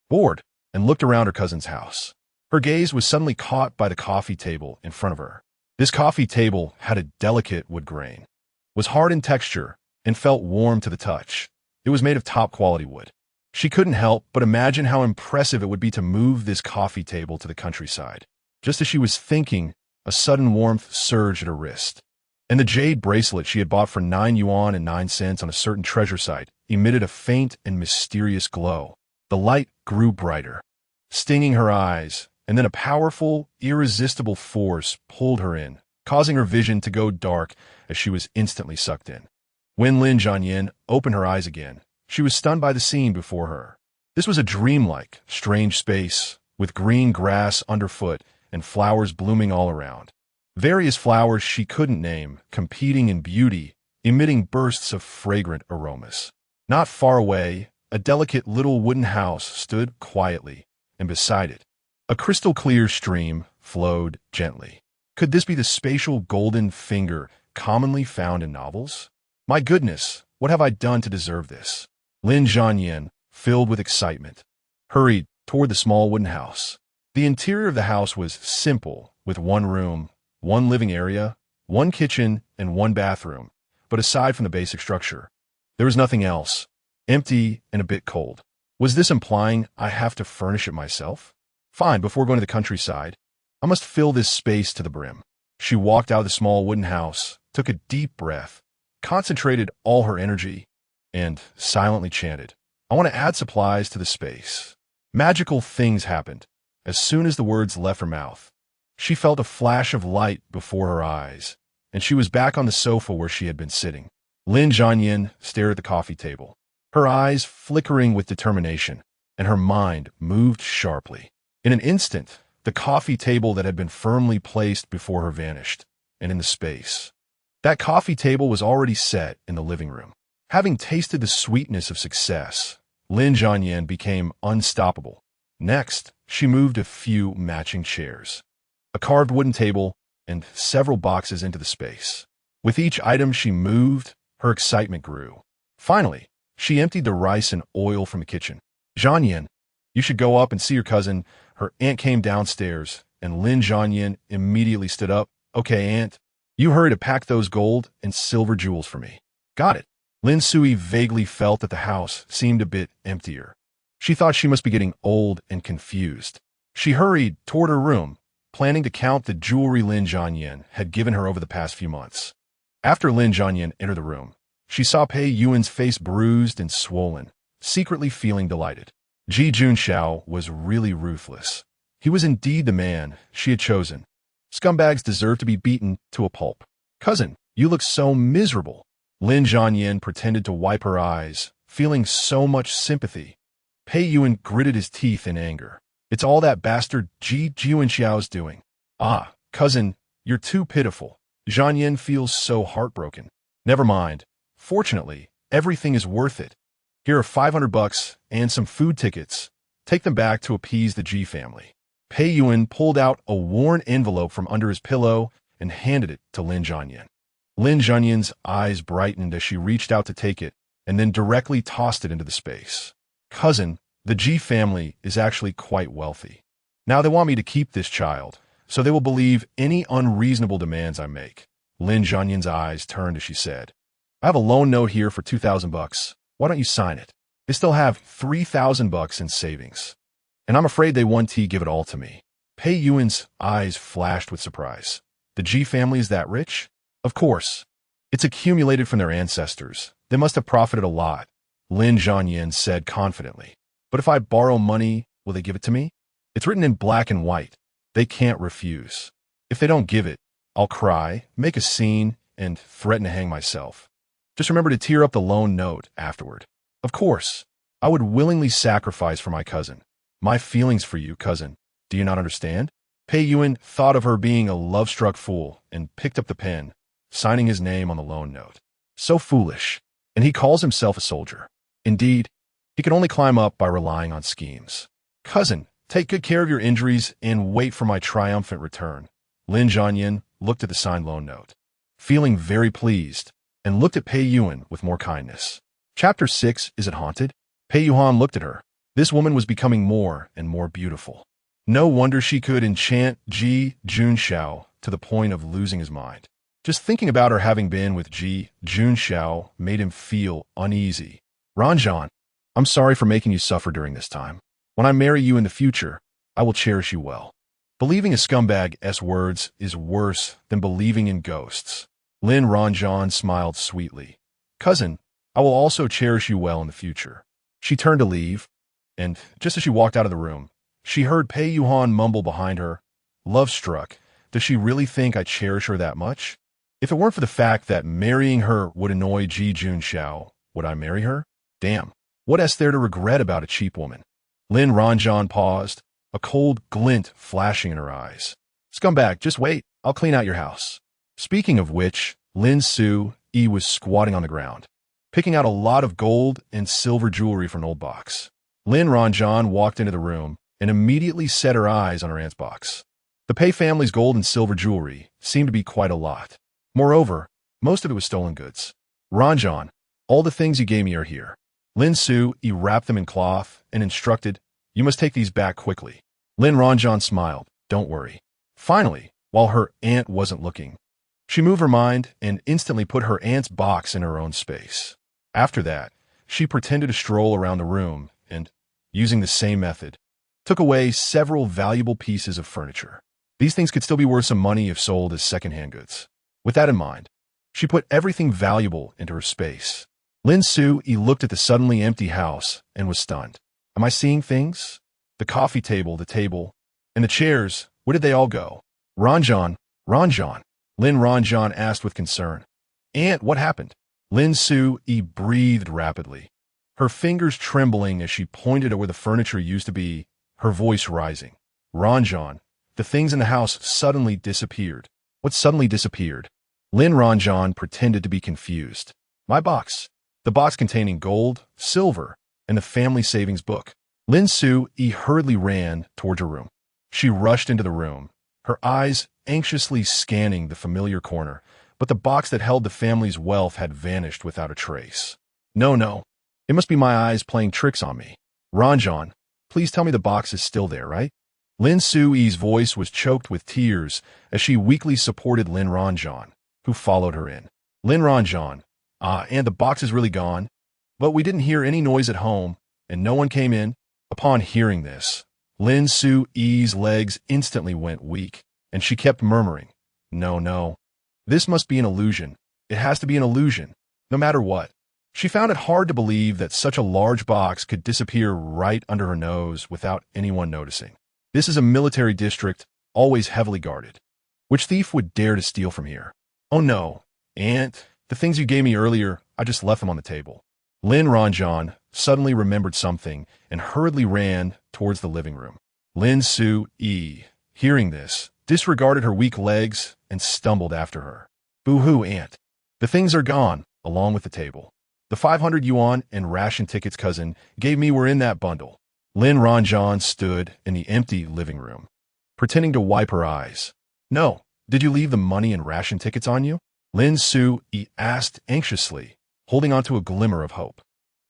bored, and looked around her cousin's house. Her gaze was suddenly caught by the coffee table in front of her. This coffee table had a delicate wood grain, was hard in texture, and felt warm to the touch. It was made of top-quality wood. She couldn't help but imagine how impressive it would be to move this coffee table to the countryside. Just as she was thinking, a sudden warmth surged at her wrist, and the jade bracelet she had bought for 9 yuan and 9 cents on a certain treasure site emitted a faint and mysterious glow. The light grew brighter, stinging her eyes, and then a powerful, irresistible force pulled her in, causing her vision to go dark as she was instantly sucked in. When Lin Jianyin opened her eyes again, she was stunned by the scene before her. This was a dreamlike, strange space, with green grass underfoot and flowers blooming all around. Various flowers she couldn't name, competing in beauty, emitting bursts of fragrant aromas. Not far away, a delicate little wooden house stood quietly, and beside it, a crystal-clear stream flowed gently. Could this be the spatial golden finger commonly found in novels? My goodness, what have I done to deserve this? Lin Jianyin, filled with excitement, hurried toward the small wooden house. The interior of the house was simple, with 1 room, 1 living area, 1 kitchen, and 1 bathroom. But aside from the basic structure, there was nothing else. Empty and a bit cold. Was this implying I have to furnish it myself? Fine, before going to the countryside, I must fill this space to the brim. She walked out of the small wooden house, took a deep breath, concentrated all her energy, and silently chanted, I want to add supplies to the space. Magical things happened. As soon as the words left her mouth, she felt a flash of light before her eyes, and she was back on the sofa where she had been sitting. Lin Jianyin stared at the coffee table, her eyes flickering with determination, and her mind moved sharply. In an instant, the coffee table that had been firmly placed before her vanished, and in the space. That coffee table was already set in the living room. Having tasted the sweetness of success, Lin Jianyin became unstoppable. Next, she moved a few matching chairs, a carved wooden table, and several boxes into the space. With each item she moved, her excitement grew. Finally, she emptied the rice and oil from the kitchen. Jianyin, you should go up and see your cousin. Her aunt came downstairs, and Lin Jianyin immediately stood up. Okay, aunt, you hurry to pack those gold and silver jewels for me. Got it. Lin Sui vaguely felt that the house seemed a bit emptier. She thought she must be getting old and confused. She hurried toward her room, planning to count the jewelry Lin Jianyin had given her over the past few months. After Lin Jianyin entered the room, she saw Pei Yuan's face bruised and swollen, secretly feeling delighted. Ji Junxiao was really ruthless. He was indeed the man she had chosen. Scumbags deserve to be beaten to a pulp. Cousin, you look so miserable. Lin Jianyin pretended to wipe her eyes, feeling so much sympathy. Pei Yuan gritted his teeth in anger. It's all that bastard Ji Junxiao's doing. Ah, cousin, you're too pitiful. Jianyin feels so heartbroken. Never mind. Fortunately, everything is worth it. Here are $500 and some food tickets. Take them back to appease the Ji family. Pei Yuan pulled out a worn envelope from under his pillow and handed it to Lin Jianyin. Lin Jianyin's eyes brightened as she reached out to take it and then directly tossed it into the space. Cousin, the Ji family is actually quite wealthy. Now they want me to keep this child, so they will believe any unreasonable demands I make. Lin Jianyin's eyes turned as she said, I have a loan note here for $2,000. Why don't you sign it? They still have $3,000 in savings. And I'm afraid they want to give it all to me. Pei Yuan's eyes flashed with surprise. The Ji family is that rich? Of course. It's accumulated from their ancestors. They must have profited a lot, Lin Jianyin said confidently. But if I borrow money, will they give it to me? It's written in black and white. They can't refuse. If they don't give it, I'll cry, make a scene, and threaten to hang myself. Just remember to tear up the loan note afterward. Of course, I would willingly sacrifice for my cousin. My feelings for you, cousin. Do you not understand? Pei Yuan thought of her being a love-struck fool and picked up the pen, signing his name on the loan note. So foolish. And he calls himself a soldier. Indeed, he can only climb up by relying on schemes. Cousin, take good care of your injuries and wait for my triumphant return. Lin Ranjing looked at the signed loan note, feeling very pleased, and looked at Pei Yuan with more kindness. Chapter 6, Is It Haunted? Pei Yuan looked at her. This woman was becoming more and more beautiful. No wonder she could enchant Ji Junxiao to the point of losing his mind. Just thinking about her having been with Ji Junxiao made him feel uneasy. Ranjing, I'm sorry for making you suffer during this time. When I marry you in the future, I will cherish you well. Believing a scumbag's words is worse than believing in ghosts. Lin Ranjing smiled sweetly. Cousin, I will also cherish you well in the future. She turned to leave, and just as she walked out of the room, she heard Pei Yuan mumble behind her, Love struck. Does she really think I cherish her that much? If it weren't for the fact that marrying her would annoy Ji Junxiao, would I marry her? Damn, what is there to regret about a cheap woman? Lin Ranjing paused, a cold glint flashing in her eyes. Scumbag, just wait, I'll clean out your house. Speaking of which, Lin Su-yi was squatting on the ground, picking out a lot of gold and silver jewelry from an old box. Lin Ranjing walked into the room and immediately set her eyes on her aunt's box. The Pei family's gold and silver jewelry seemed to be quite a lot. Moreover, most of it was stolen goods. Ranjing, all the things you gave me are here. Lin Su-yi wrapped them in cloth and instructed, You must take these back quickly. Lin Ranjing smiled, Don't worry. Finally, while her aunt wasn't looking, she moved her mind and instantly put her aunt's box in her own space. After that, she pretended to stroll around the room and, using the same method, took away several valuable pieces of furniture. These things could still be worth some money if sold as second-hand goods. With that in mind, she put everything valuable into her space. Lin Su-yi looked at the suddenly empty house and was stunned. Am I seeing things? The coffee table, the table, and the chairs, where did they all go? Ranjing, Lin Ranjing asked with concern. Aunt, what happened? Lin Su-yi breathed rapidly, her fingers trembling as she pointed at where the furniture used to be, her voice rising. Ranjing, the things in the house suddenly disappeared. What suddenly disappeared? Lin Ranjing pretended to be confused. My box. The box containing gold, silver, and the family savings book. Lin Su-yi hurriedly ran towards her room. She rushed into the room, her eyes anxiously scanning the familiar corner, but the box that held the family's wealth had vanished without a trace. No. It must be my eyes playing tricks on me. Ranjing, please tell me the box is still there, right? Lin Su-yi's voice was choked with tears as she weakly supported Lin Ranjing, who followed her in. Lin Ranjing, and the box is really gone, but we didn't hear any noise at home, and no one came in. Upon hearing this, Lin Su-yi's legs instantly went weak, and she kept murmuring, No. This must be an illusion. It has to be an illusion, no matter what. She found it hard to believe that such a large box could disappear right under her nose without anyone noticing. This is a military district, always heavily guarded. Which thief would dare to steal from here? Oh no, Aunt, the things you gave me earlier, I just left them on the table. Lin Ranjing suddenly remembered something and hurriedly ran towards the living room. Lin Su-yi, hearing this, disregarded her weak legs and stumbled after her. Boo-hoo, Aunt. The things are gone, along with the table. The 500 yuan and ration tickets cousin gave me were in that bundle. Lin Ranjing stood in the empty living room, pretending to wipe her eyes. No, did you leave the money and ration tickets on you? Lin Su-yi asked anxiously, holding on to a glimmer of hope.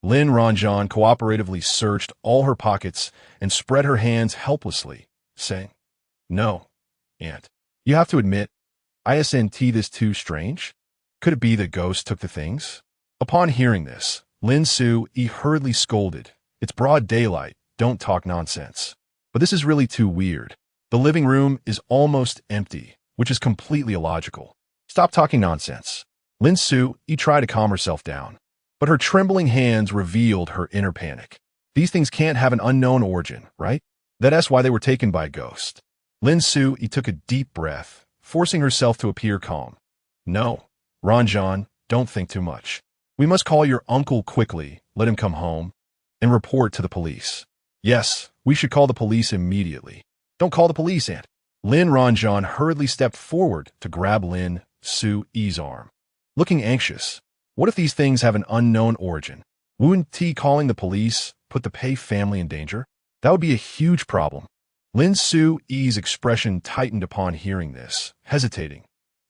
Lin Ranjing cooperatively searched all her pockets and spread her hands helplessly, saying, No, Aunt. You have to admit, isn't this too strange? Could it be the ghost took the things? Upon hearing this, Lin Su-yi hurriedly scolded. It's broad daylight. Don't talk nonsense. But this is really too weird. The living room is almost empty, which is completely illogical. Stop talking nonsense. Lin Su-yi tried to calm herself down, but her trembling hands revealed her inner panic. These things can't have an unknown origin, right? That's why they were taken by a ghost. Lin Su-yi took a deep breath, forcing herself to appear calm. No, Ranjing, don't think too much. We must call your uncle quickly, let him come home, and report to the police. Yes, we should call the police immediately. Don't call the police, Aunt. Lin Ranjing hurriedly stepped forward to grab Lin Su-yi's arm. Looking anxious, what if these things have an unknown origin? Wouldn't calling the police put the Pei family in danger? That would be a huge problem. Lin Su-Yi's expression tightened upon hearing this, hesitating.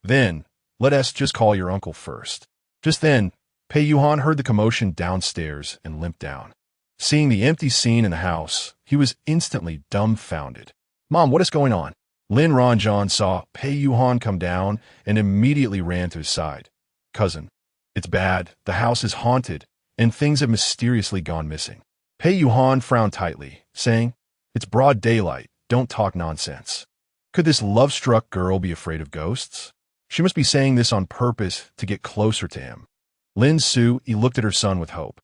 Then, let us just call your uncle first. Just then, Pei Yuhan heard the commotion downstairs and limped down. Seeing the empty scene in the house, he was instantly dumbfounded. Mom, what is going on? Lin Ranjing saw Pei Yuhan come down and immediately ran to his side. Cousin, it's bad. The house is haunted, and things have mysteriously gone missing. Pei Yuhan frowned tightly, saying, It's broad daylight. Don't talk nonsense. Could this love-struck girl be afraid of ghosts? She must be saying this on purpose to get closer to him. Lin Su-Yi looked at her son with hope.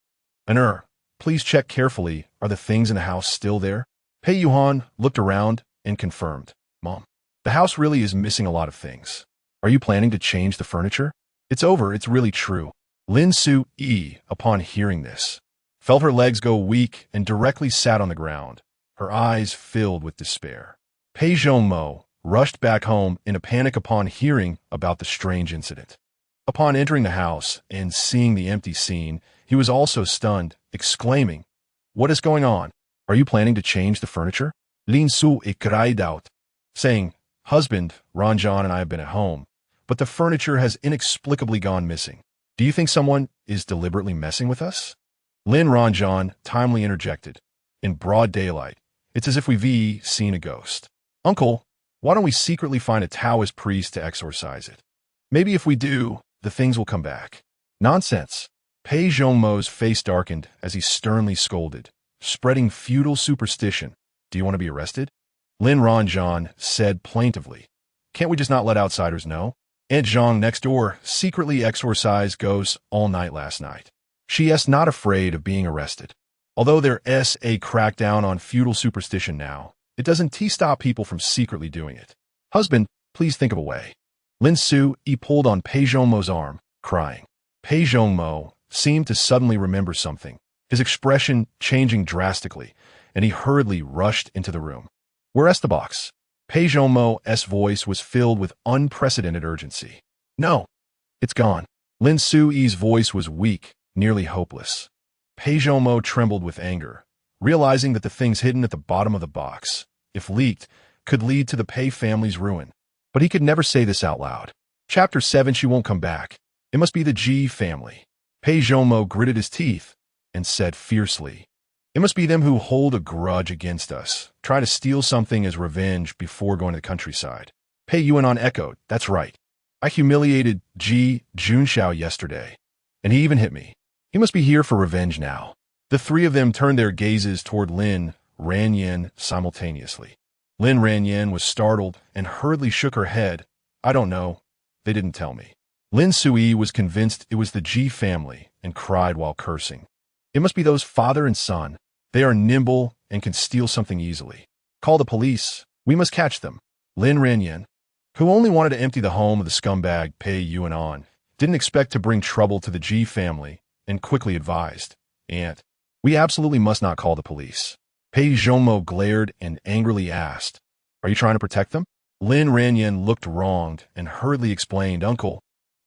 Please check carefully. Are the things in the house still there? Pei Yuhan looked around and confirmed. Mom, the house really is missing a lot of things. Are you planning to change the furniture? It's over. It's really true. Lin Su-Yi, upon hearing this, felt her legs go weak and directly sat on the ground, her eyes filled with despair. Pei Zhongmo rushed back home in a panic upon hearing about the strange incident. Upon entering the house and seeing the empty scene, he was also stunned, exclaiming, What is going on? Are you planning to change the furniture? Lin Su-Yi cried out, saying, Husband, Ranjing and I have been at home, but the furniture has inexplicably gone missing. Do you think someone is deliberately messing with us? Lin Ranjing timely interjected. In broad daylight, it's as if we've seen a ghost. Uncle, why don't we secretly find a Taoist priest to exorcise it? Maybe if we do, the things will come back. Nonsense. Pei Zhongmo's face darkened as he sternly scolded, spreading feudal superstition. Do you want to be arrested? Lin Ranjing said plaintively. Can't we just not let outsiders know? Aunt Zhang next door secretly exorcised ghosts all night last night. She is not afraid of being arrested. Although there is a crackdown on feudal superstition now, it doesn't stop people from secretly doing it. Husband, please think of a way. Lin Su-Yi pulled on Pei Zhongmo's arm, crying. Pei Zhongmo seemed to suddenly remember something, his expression changing drastically, and he hurriedly rushed into the room. Where's the box? Pei Zhongmo's voice was filled with unprecedented urgency. No, it's gone. Lin Su-Yi's voice was weak, nearly hopeless. Pei Zhongmo trembled with anger, realizing that the things hidden at the bottom of the box, if leaked, could lead to the Pei family's ruin. But he could never say this out loud. Chapter 7 She won't come back. It must be the Ji family. Pei Zhongmo gritted his teeth and said fiercely, It must be them who hold a grudge against us, try to steal something as revenge before going to the countryside. Pei Yuan echoed, That's right. I humiliated Ji Junxiao yesterday, and he even hit me. He must be here for revenge now. The three of them turned their gazes toward Lin Ranjing simultaneously. Lin Ranjing was startled and hurriedly shook her head. I don't know. They didn't tell me. Lin Su-Yi was convinced it was the Ji family and cried while cursing. It must be those father and son. They are nimble and can steal something easily. Call the police. We must catch them. Lin Ranjing, who only wanted to empty the home of the scumbag Pei Yuan, didn't expect to bring trouble to the Ji family and quickly advised, Aunt, we absolutely must not call the police. Pei Zhongmo glared and angrily asked, Are you trying to protect them? Lin Ranjing looked wronged and hurriedly explained, Uncle,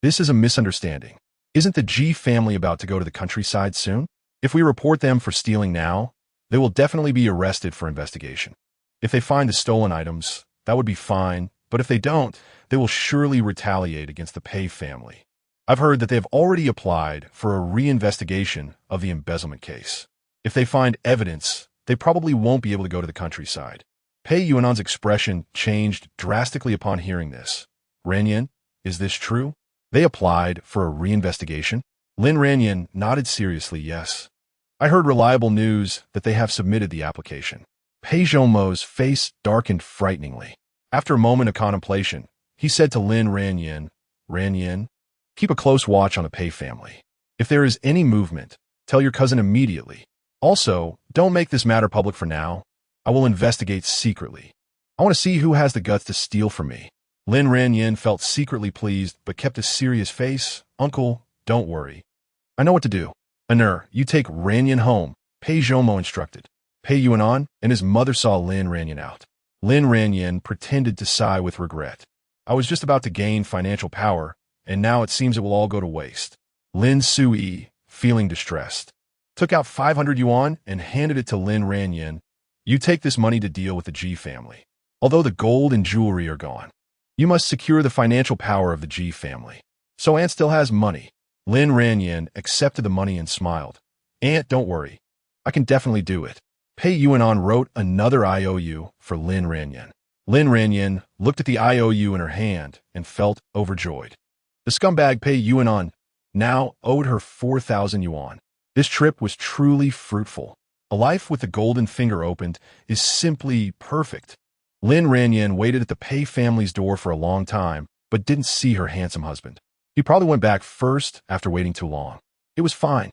this is a misunderstanding. Isn't the Ji family about to go to the countryside soon? If we report them for stealing now, they will definitely be arrested for investigation. If they find the stolen items, that would be fine, but if they don't, they will surely retaliate against the Pei family. I've heard that they have already applied for a reinvestigation of the embezzlement case. If they find evidence, they probably won't be able to go to the countryside. Pei Yuan's expression changed drastically upon hearing this. Ranjing, is this true? They applied for a reinvestigation? Lin Ranjing nodded seriously, yes. I heard reliable news that they have submitted the application. Pei Zhongmo's face darkened frighteningly. After a moment of contemplation, he said to Lin Ranjing, Ranjing, keep a close watch on the Pei family. If there is any movement, tell your cousin immediately. Also, don't make this matter public for now. I will investigate secretly. I want to see who has the guts to steal from me. Lin Ranjing felt secretly pleased but kept a serious face. Uncle, don't worry. I know what to do. You take Ranjing home, Pei Zhongmo instructed. Pei Yuan and his mother saw Lin Ranjing out. Lin Ranjing pretended to sigh with regret. I was just about to gain financial power, and now it seems it will all go to waste. Lin Su-Yi, feeling distressed, took out 500 yuan and handed it to Lin Ranjing, You take this money to deal with the G family. Although the gold and jewelry are gone, you must secure the financial power of the G family. So Aunt still has money. Lin Ranjing accepted the money and smiled. Aunt, don't worry. I can definitely do it. Pei Yuanan wrote another IOU for Lin Ranjing. Lin Ranjing looked at the IOU in her hand and felt overjoyed. The scumbag Pei Yuanan now owed her 4,000 yuan. This trip was truly fruitful. A life with the golden finger opened is simply perfect. Lin Ranjing waited at the Pei family's door for a long time, but didn't see her handsome husband. He probably went back first after waiting too long. It was fine.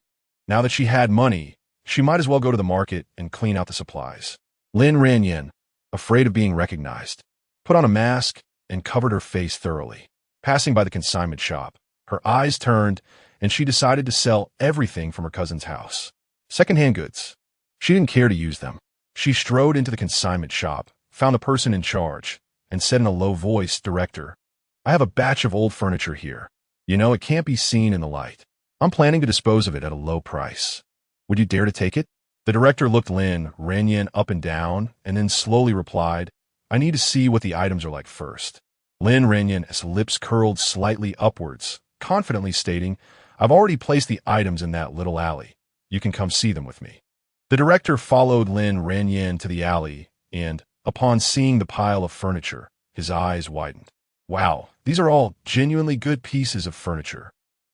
Now that she had money, she might as well go to the market and clean out the supplies. Lin Ranjing, afraid of being recognized, put on a mask and covered her face thoroughly. Passing by the consignment shop, her eyes turned and she decided to sell everything from her cousin's house. Second-hand goods. She didn't care to use them. She strode into the consignment shop, found the person in charge, and said in a low voice, "Director, I have a batch of old furniture here. You know, it can't be seen in the light. I'm planning to dispose of it at a low price. Would you dare to take it?" The director looked Lin Ranjing up and down and then slowly replied, "I need to see what the items are like first." Lin Ranjing's lips curled slightly upwards, confidently stating, "I've already placed the items in that little alley. You can come see them with me." The director followed Lin Ranjing to the alley and, upon seeing the pile of furniture, his eyes widened. Wow, these are all genuinely good pieces of furniture.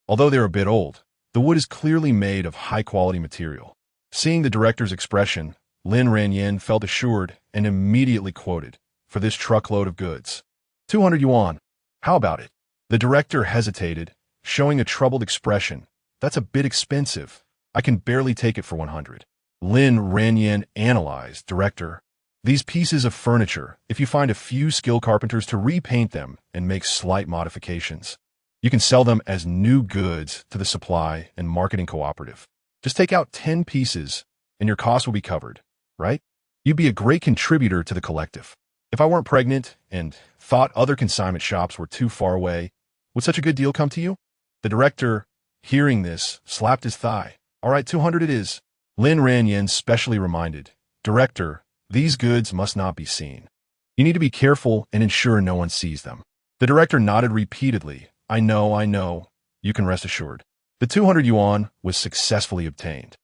Although they're a bit old, the wood is clearly made of high-quality material. Seeing the director's expression, Lin Ranjing felt assured and immediately quoted, "For this truckload of goods, 200 yuan. How about it?" The director hesitated, showing a troubled expression. "That's a bit expensive. I can barely take it for 100. Lin Ranjing analyzed, "Director, these pieces of furniture, if you find a few skilled carpenters to repaint them and make slight modifications, you can sell them as new goods to the supply and marketing cooperative. Just take out 10 pieces and your costs will be covered, right? You'd be a great contributor to the collective. If I weren't pregnant and thought other consignment shops were too far away, would such a good deal come to you?" The director, hearing this, slapped his thigh. "All right, 200 it is." Lin Ranjing specially reminded, "Director, these goods must not be seen. You need to be careful and ensure no one sees them." The director nodded repeatedly. I know. You can rest assured." The 200 yuan was successfully obtained,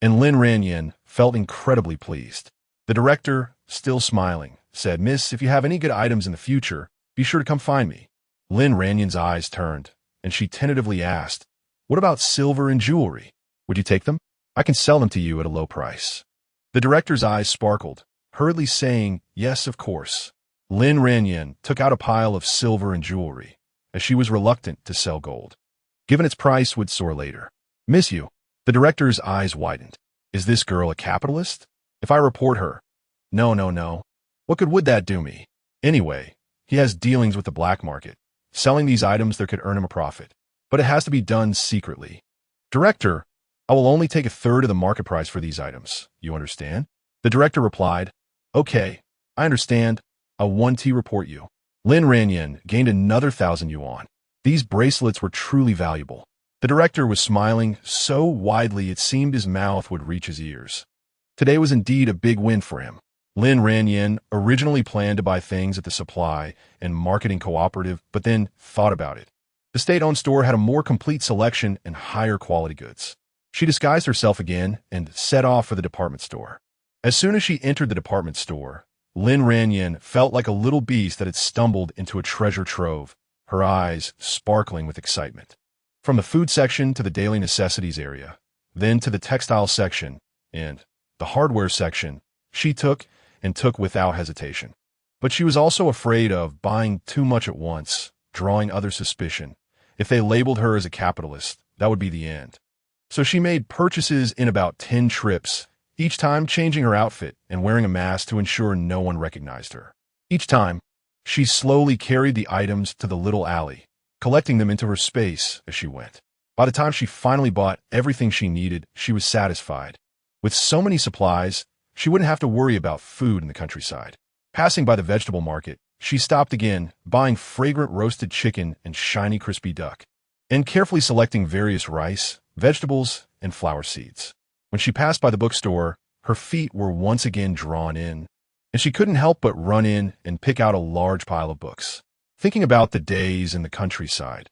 and Lin Ranjing felt incredibly pleased. The director, still smiling, said, "Miss, if you have any good items in the future, be sure to come find me." Lin Ranjing's eyes turned, and she tentatively asked, "What about silver and jewelry? Would you take them? I can sell them to you at a low price." The director's eyes sparkled, hurriedly saying, "Yes, of course." Lin Ranjing took out a pile of silver and jewelry, as she was reluctant to sell gold, given its price would soar later. "Miss you." The director's eyes widened. "Is this girl a capitalist? If I report her—" No. What good would that do me? Anyway, he has dealings with the black market. Selling these items there could earn him a profit. But it has to be done secretly. "Director, I will only take a third of the market price for these items. You understand?" The director replied, "Okay, I understand. I'll 1T report you." Lin Ranjing gained another 1,000 yuan. These bracelets were truly valuable. The director was smiling so widely it seemed his mouth would reach his ears. Today was indeed a big win for him. Lin Ranjing originally planned to buy things at the supply and marketing cooperative, but then thought about it. The state-owned store had a more complete selection and higher quality goods. She disguised herself again and set off for the department store. As soon as she entered the department store, Lin Ranjing felt like a little beast that had stumbled into a treasure trove, her eyes sparkling with excitement. From the food section to the daily necessities area, then to the textile section and the hardware section, she took without hesitation. But she was also afraid of buying too much at once, drawing other suspicion. If they labeled her as a capitalist, that would be the end. So she made purchases in about 10 trips, each time changing her outfit and wearing a mask to ensure no one recognized her. Each time, she slowly carried the items to the little alley, collecting them into her space as she went. By the time she finally bought everything she needed, she was satisfied. With so many supplies, she wouldn't have to worry about food in the countryside. Passing by the vegetable market, she stopped again, buying fragrant roasted chicken and shiny crispy duck, and carefully selecting various rice, vegetables, and flower seeds. When she passed by the bookstore, her feet were once again drawn in, and she couldn't help but run in and pick out a large pile of books. Thinking about the days in the countryside,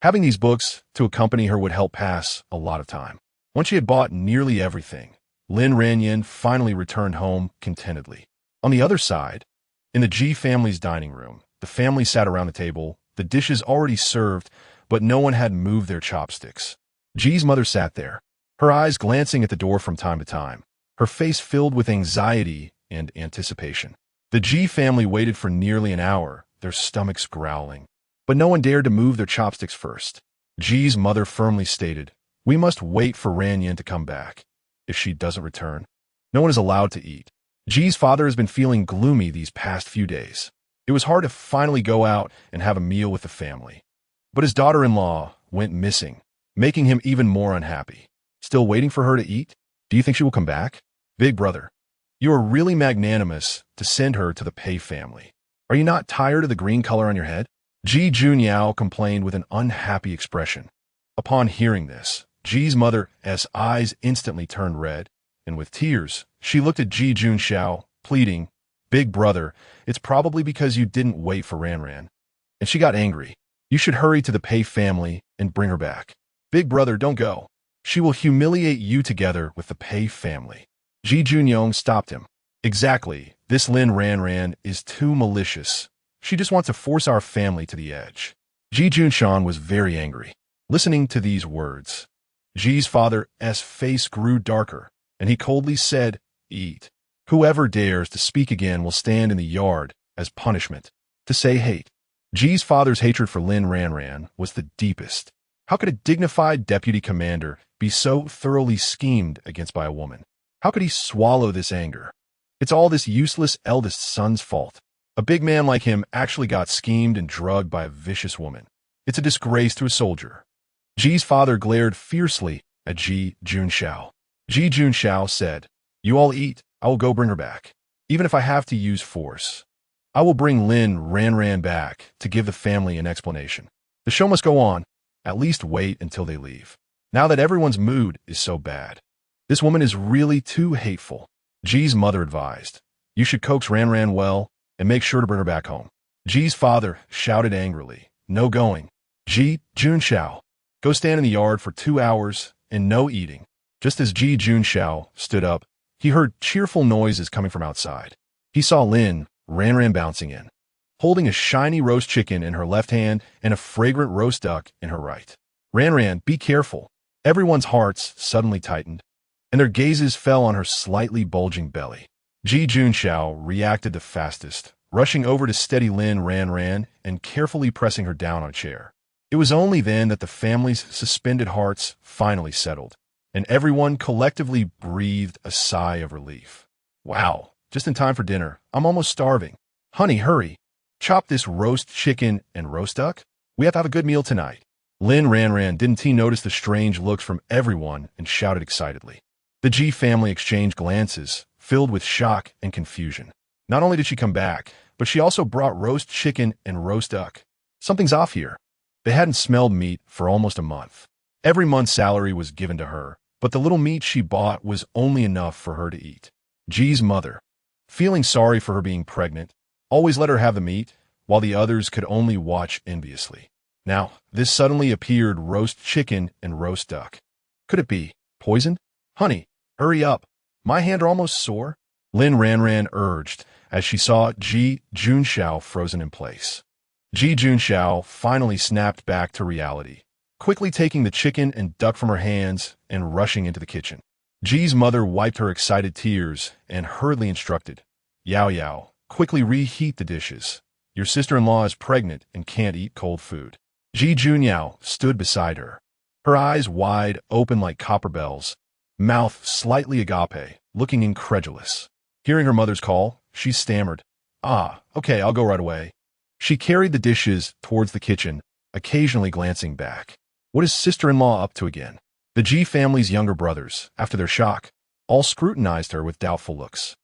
having these books to accompany her would help pass a lot of time. Once she had bought nearly everything, Lin Ranjing finally returned home contentedly. On the other side, in the G family's dining room, the family sat around the table, the dishes already served, but no one had moved their chopsticks. G's mother sat there, her eyes glancing at the door from time to time, her face filled with anxiety and anticipation. The G family waited for nearly an hour, their stomachs growling. But no one dared to move their chopsticks first. G's mother firmly stated, "We must wait for Ranjing to come back. If she doesn't return, no one is allowed to eat." G's father has been feeling gloomy these past few days. It was hard to finally go out and have a meal with the family. But his daughter-in-law went missing, making him even more unhappy. Still waiting for her to eat? Do you think she will come back? Big brother, you are really magnanimous to send her to the Pei family. Are you not tired of the green color on your head? Ji Junyao complained with an unhappy expression. Upon hearing this, Ji's mother's eyes instantly turned red, and with tears, she looked at Ji Junxiao, pleading, "Big brother, it's probably because you didn't wait for Ranran." And she got angry. "You should hurry to the Pei family and bring her back. Big brother, don't go. She will humiliate you together with the Pei family." Ji Junyong stopped him. "Exactly, this Lin Ranran is too malicious. She just wants to force our family to the edge." Ji Junshan was very angry. Listening to these words, Ji's father's face grew darker, and he coldly said, "Eat. Whoever dares to speak again will stand in the yard as punishment." To say hate. Ji's father's hatred for Lin Ranran was the deepest. How could a dignified deputy commander be so thoroughly schemed against by a woman? How could he swallow this anger? It's all this useless eldest son's fault. A big man like him actually got schemed and drugged by a vicious woman. It's a disgrace to a soldier. Ji's father glared fiercely at Ji Junxiao. Ji Junxiao said, "You all eat, I will go bring her back. Even if I have to use force. I will bring Lin Ranran back to give the family an explanation. The show must go on. At least wait until they leave. Now that everyone's mood is so bad. This woman is really too hateful." Ji's mother advised, "You should coax Ranran well and make sure to bring her back home." Ji's father shouted angrily, "No going. Ji Junxiao, go stand in the yard for 2 hours and no eating." Just as Ji Junxiao stood up, he heard cheerful noises coming from outside. He saw Lin Ranran bouncing in, holding a shiny roast chicken in her left hand and a fragrant roast duck in her right. "Ranran, be careful." Everyone's hearts suddenly tightened, and their gazes fell on her slightly bulging belly. Ji Junxiao reacted the fastest, rushing over to steady Lin Ranran and carefully pressing her down on a chair. It was only then that the family's suspended hearts finally settled, and everyone collectively breathed a sigh of relief. "Wow, just in time for dinner. I'm almost starving. Honey, hurry. Chop this roast chicken and roast duck. We have to have a good meal tonight." Lin Ranran didn't he notice the strange looks from everyone and shouted excitedly. The Ji family exchanged glances, filled with shock and confusion. Not only did she come back, but she also brought roast chicken and roast duck. Something's off here. They hadn't smelled meat for almost a month. Every month's salary was given to her, but the little meat she bought was only enough for her to eat. Ji's mother, feeling sorry for her being pregnant, always let her have the meat, while the others could only watch enviously. Now, this suddenly appeared roast chicken and roast duck. Could it be poisoned? "Honey, hurry up. My hands are almost sore," Lin Ranran urged as she saw Ji Junxiao frozen in place. Ji Junxiao finally snapped back to reality, quickly taking the chicken and duck from her hands and rushing into the kitchen. Ji's mother wiped her excited tears and hurriedly instructed, "Yao Yao, quickly reheat the dishes. Your sister-in-law is pregnant and can't eat cold food." Ji Junyao stood beside her, her eyes wide open like copper bells, mouth slightly agape, looking incredulous. Hearing her mother's call, she stammered, Okay, I'll go right away." She carried the dishes towards the kitchen, occasionally glancing back. What is sister-in-law up to again? The Ji family's younger brothers, after their shock, all scrutinized her with doubtful looks.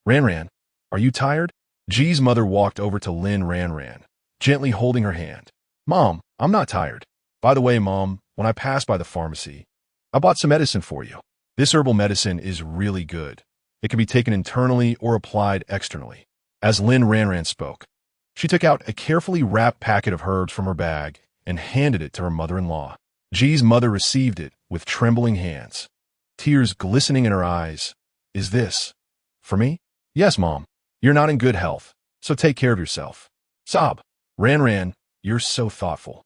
"Ranran, are you tired?" Ji's mother walked over to Lin Ranran, gently holding her hand. "Mom, I'm not tired. By the way, Mom, when I passed by the pharmacy, I bought some medicine for you. This herbal medicine is really good. It can be taken internally or applied externally. As Lin Ranjing spoke, she took out a carefully wrapped packet of herbs from her bag and handed it to her mother-in-law. Ji's mother received it with trembling hands, tears glistening in her eyes. Is this for me? Yes, Mom. You're not in good health, so take care of yourself. Sob. Ranjing, you're so thoughtful.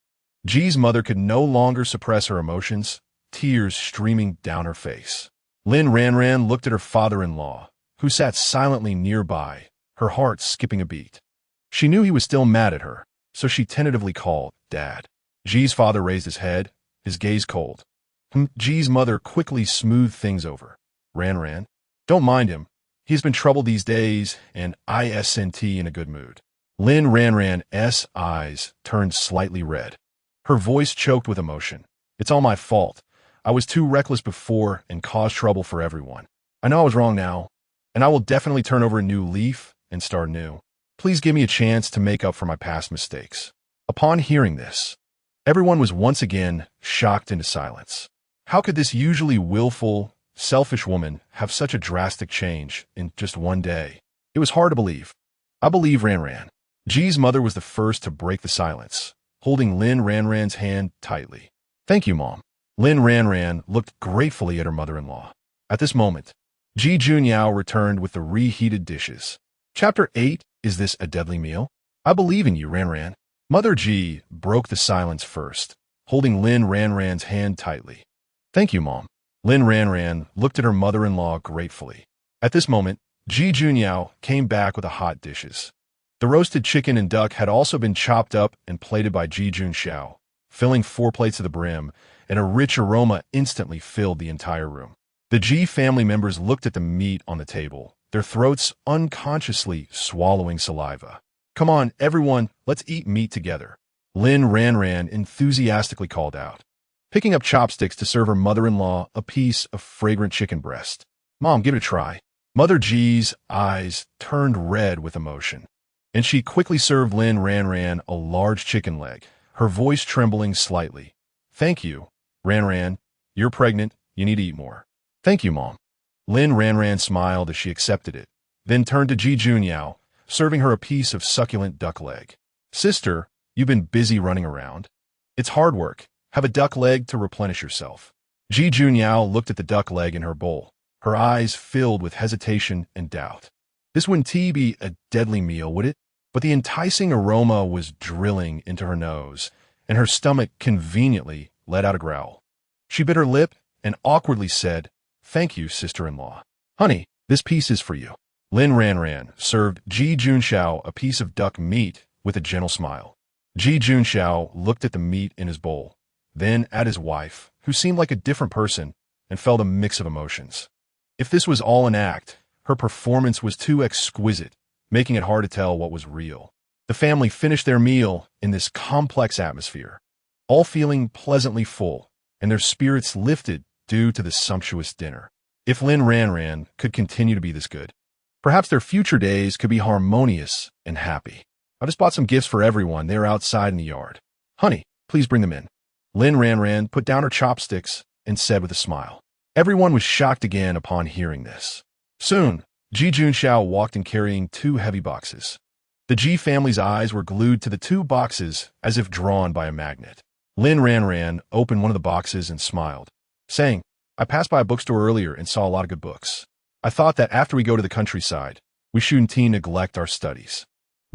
Ji's mother could no longer suppress her emotions, tears streaming down her face. Lin Ranjing looked at her father-in-law, who sat silently nearby, her heart skipping a beat. She knew he was still mad at her, so she tentatively called, Dad. Ji's father raised his head, his gaze cold. Ji's mother quickly smoothed things over. Ranjing, don't mind him. He's been troubled these days, and isn't in a good mood. Lin Ranjing's eyes turned slightly red. Her voice choked with emotion. It's all my fault. I was too reckless before and caused trouble for everyone. I know I was wrong now, and I will definitely turn over a new leaf and start new. Please give me a chance to make up for my past mistakes. Upon hearing this, everyone was once again shocked into silence. How could this usually willful, selfish woman have such a drastic change in just one day? It was hard to believe. I believe Ranjing. Ji's mother was the first to break the silence, holding Lin Ranjing's hand tightly. Thank you, Mom. Lin Ranjing looked gratefully at her mother-in-law. At this moment, Ji Junyao returned with the reheated dishes. Chapter 8, Is This a Deadly Meal? I believe in you, Ranjing. Mother Ji broke the silence first, holding Lin Ranjing's hand tightly. Thank you, Mom. Lin Ranjing looked at her mother-in-law gratefully. At this moment, Ji Junyao came back with the hot dishes. The roasted chicken and duck had also been chopped up and plated by Ji Junxiao, filling 4 plates to the brim, and a rich aroma instantly filled the entire room. The Ji family members looked at the meat on the table, their throats unconsciously swallowing saliva. Come on, everyone, let's eat meat together. Lin Ranjing enthusiastically called out, picking up chopsticks to serve her mother-in-law a piece of fragrant chicken breast. Mom, give it a try. Mother Ji's eyes turned red with emotion, and she quickly served Lin Ranjing a large chicken leg, her voice trembling slightly. Thank you, Ranjing. You're pregnant. You need to eat more. Thank you, Mom. Lin Ranjing smiled as she accepted it, then turned to Ji Junyao, serving her a piece of succulent duck leg. Sister, you've been busy running around. It's hard work. Have a duck leg to replenish yourself. Ji Junyao looked at the duck leg in her bowl, her eyes filled with hesitation and doubt. This wouldn't be a deadly meal, would it? But the enticing aroma was drilling into her nose, and her stomach conveniently let out a growl. She bit her lip and awkwardly said, Thank you, sister-in-law. Honey, this piece is for you. Lin Ranjing served Ji Junxiao a piece of duck meat with a gentle smile. Ji Junxiao looked at the meat in his bowl, then at his wife, who seemed like a different person, and felt a mix of emotions. If this was all an act, her performance was too exquisite, making it hard to tell what was real. The family finished their meal in this complex atmosphere, all feeling pleasantly full, and their spirits lifted due to the sumptuous dinner. If Lin Ranjing could continue to be this good, perhaps their future days could be harmonious and happy. I just bought some gifts for everyone. They're outside in the yard. Honey, please bring them in. Lin Ranjing put down her chopsticks and said with a smile. Everyone was shocked again upon hearing this. Soon, Ji Junxiao walked in carrying 2 heavy boxes. The Ji family's eyes were glued to the 2 boxes as if drawn by a magnet. Lin Ranjing opened one of the boxes and smiled, saying, I passed by a bookstore earlier and saw a lot of good books. I thought that after we go to the countryside, we shouldn't neglect our studies.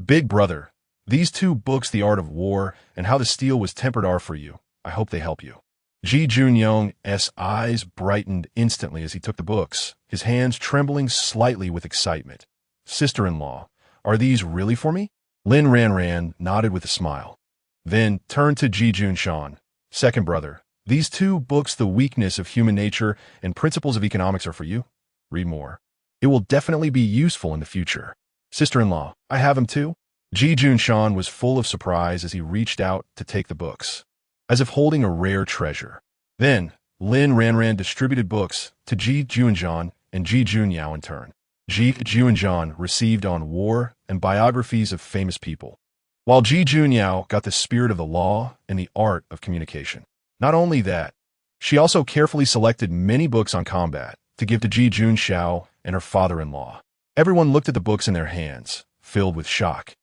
Big brother, these 2 books, The Art of War and How the Steel Was Tempered, are for you. I hope they help you. Ji Junyong's eyes brightened instantly as he took the books, his hands trembling slightly with excitement. Sister-in-law, are these really for me? Lin Ranjing nodded with a smile, then turned to Ji Junxiao. Second brother, these 2 books, The Weakness of Human Nature and Principles of Economics, are for you. Read more. It will definitely be useful in the future. Sister-in-law, I have them too. Ji Junxiao was full of surprise as he reached out to take the books, as if holding a rare treasure. Then, Lin Ranjing distributed books to Ji Junxiao and Ji Junyao in turn. Ji Junxiao received on war and biographies of famous people, while Ji Junyao got the spirit of the law and the art of communication. Not only that, she also carefully selected many books on combat to give to Ji Junxiao and her father-in-law. Everyone looked at the books in their hands, filled with shock.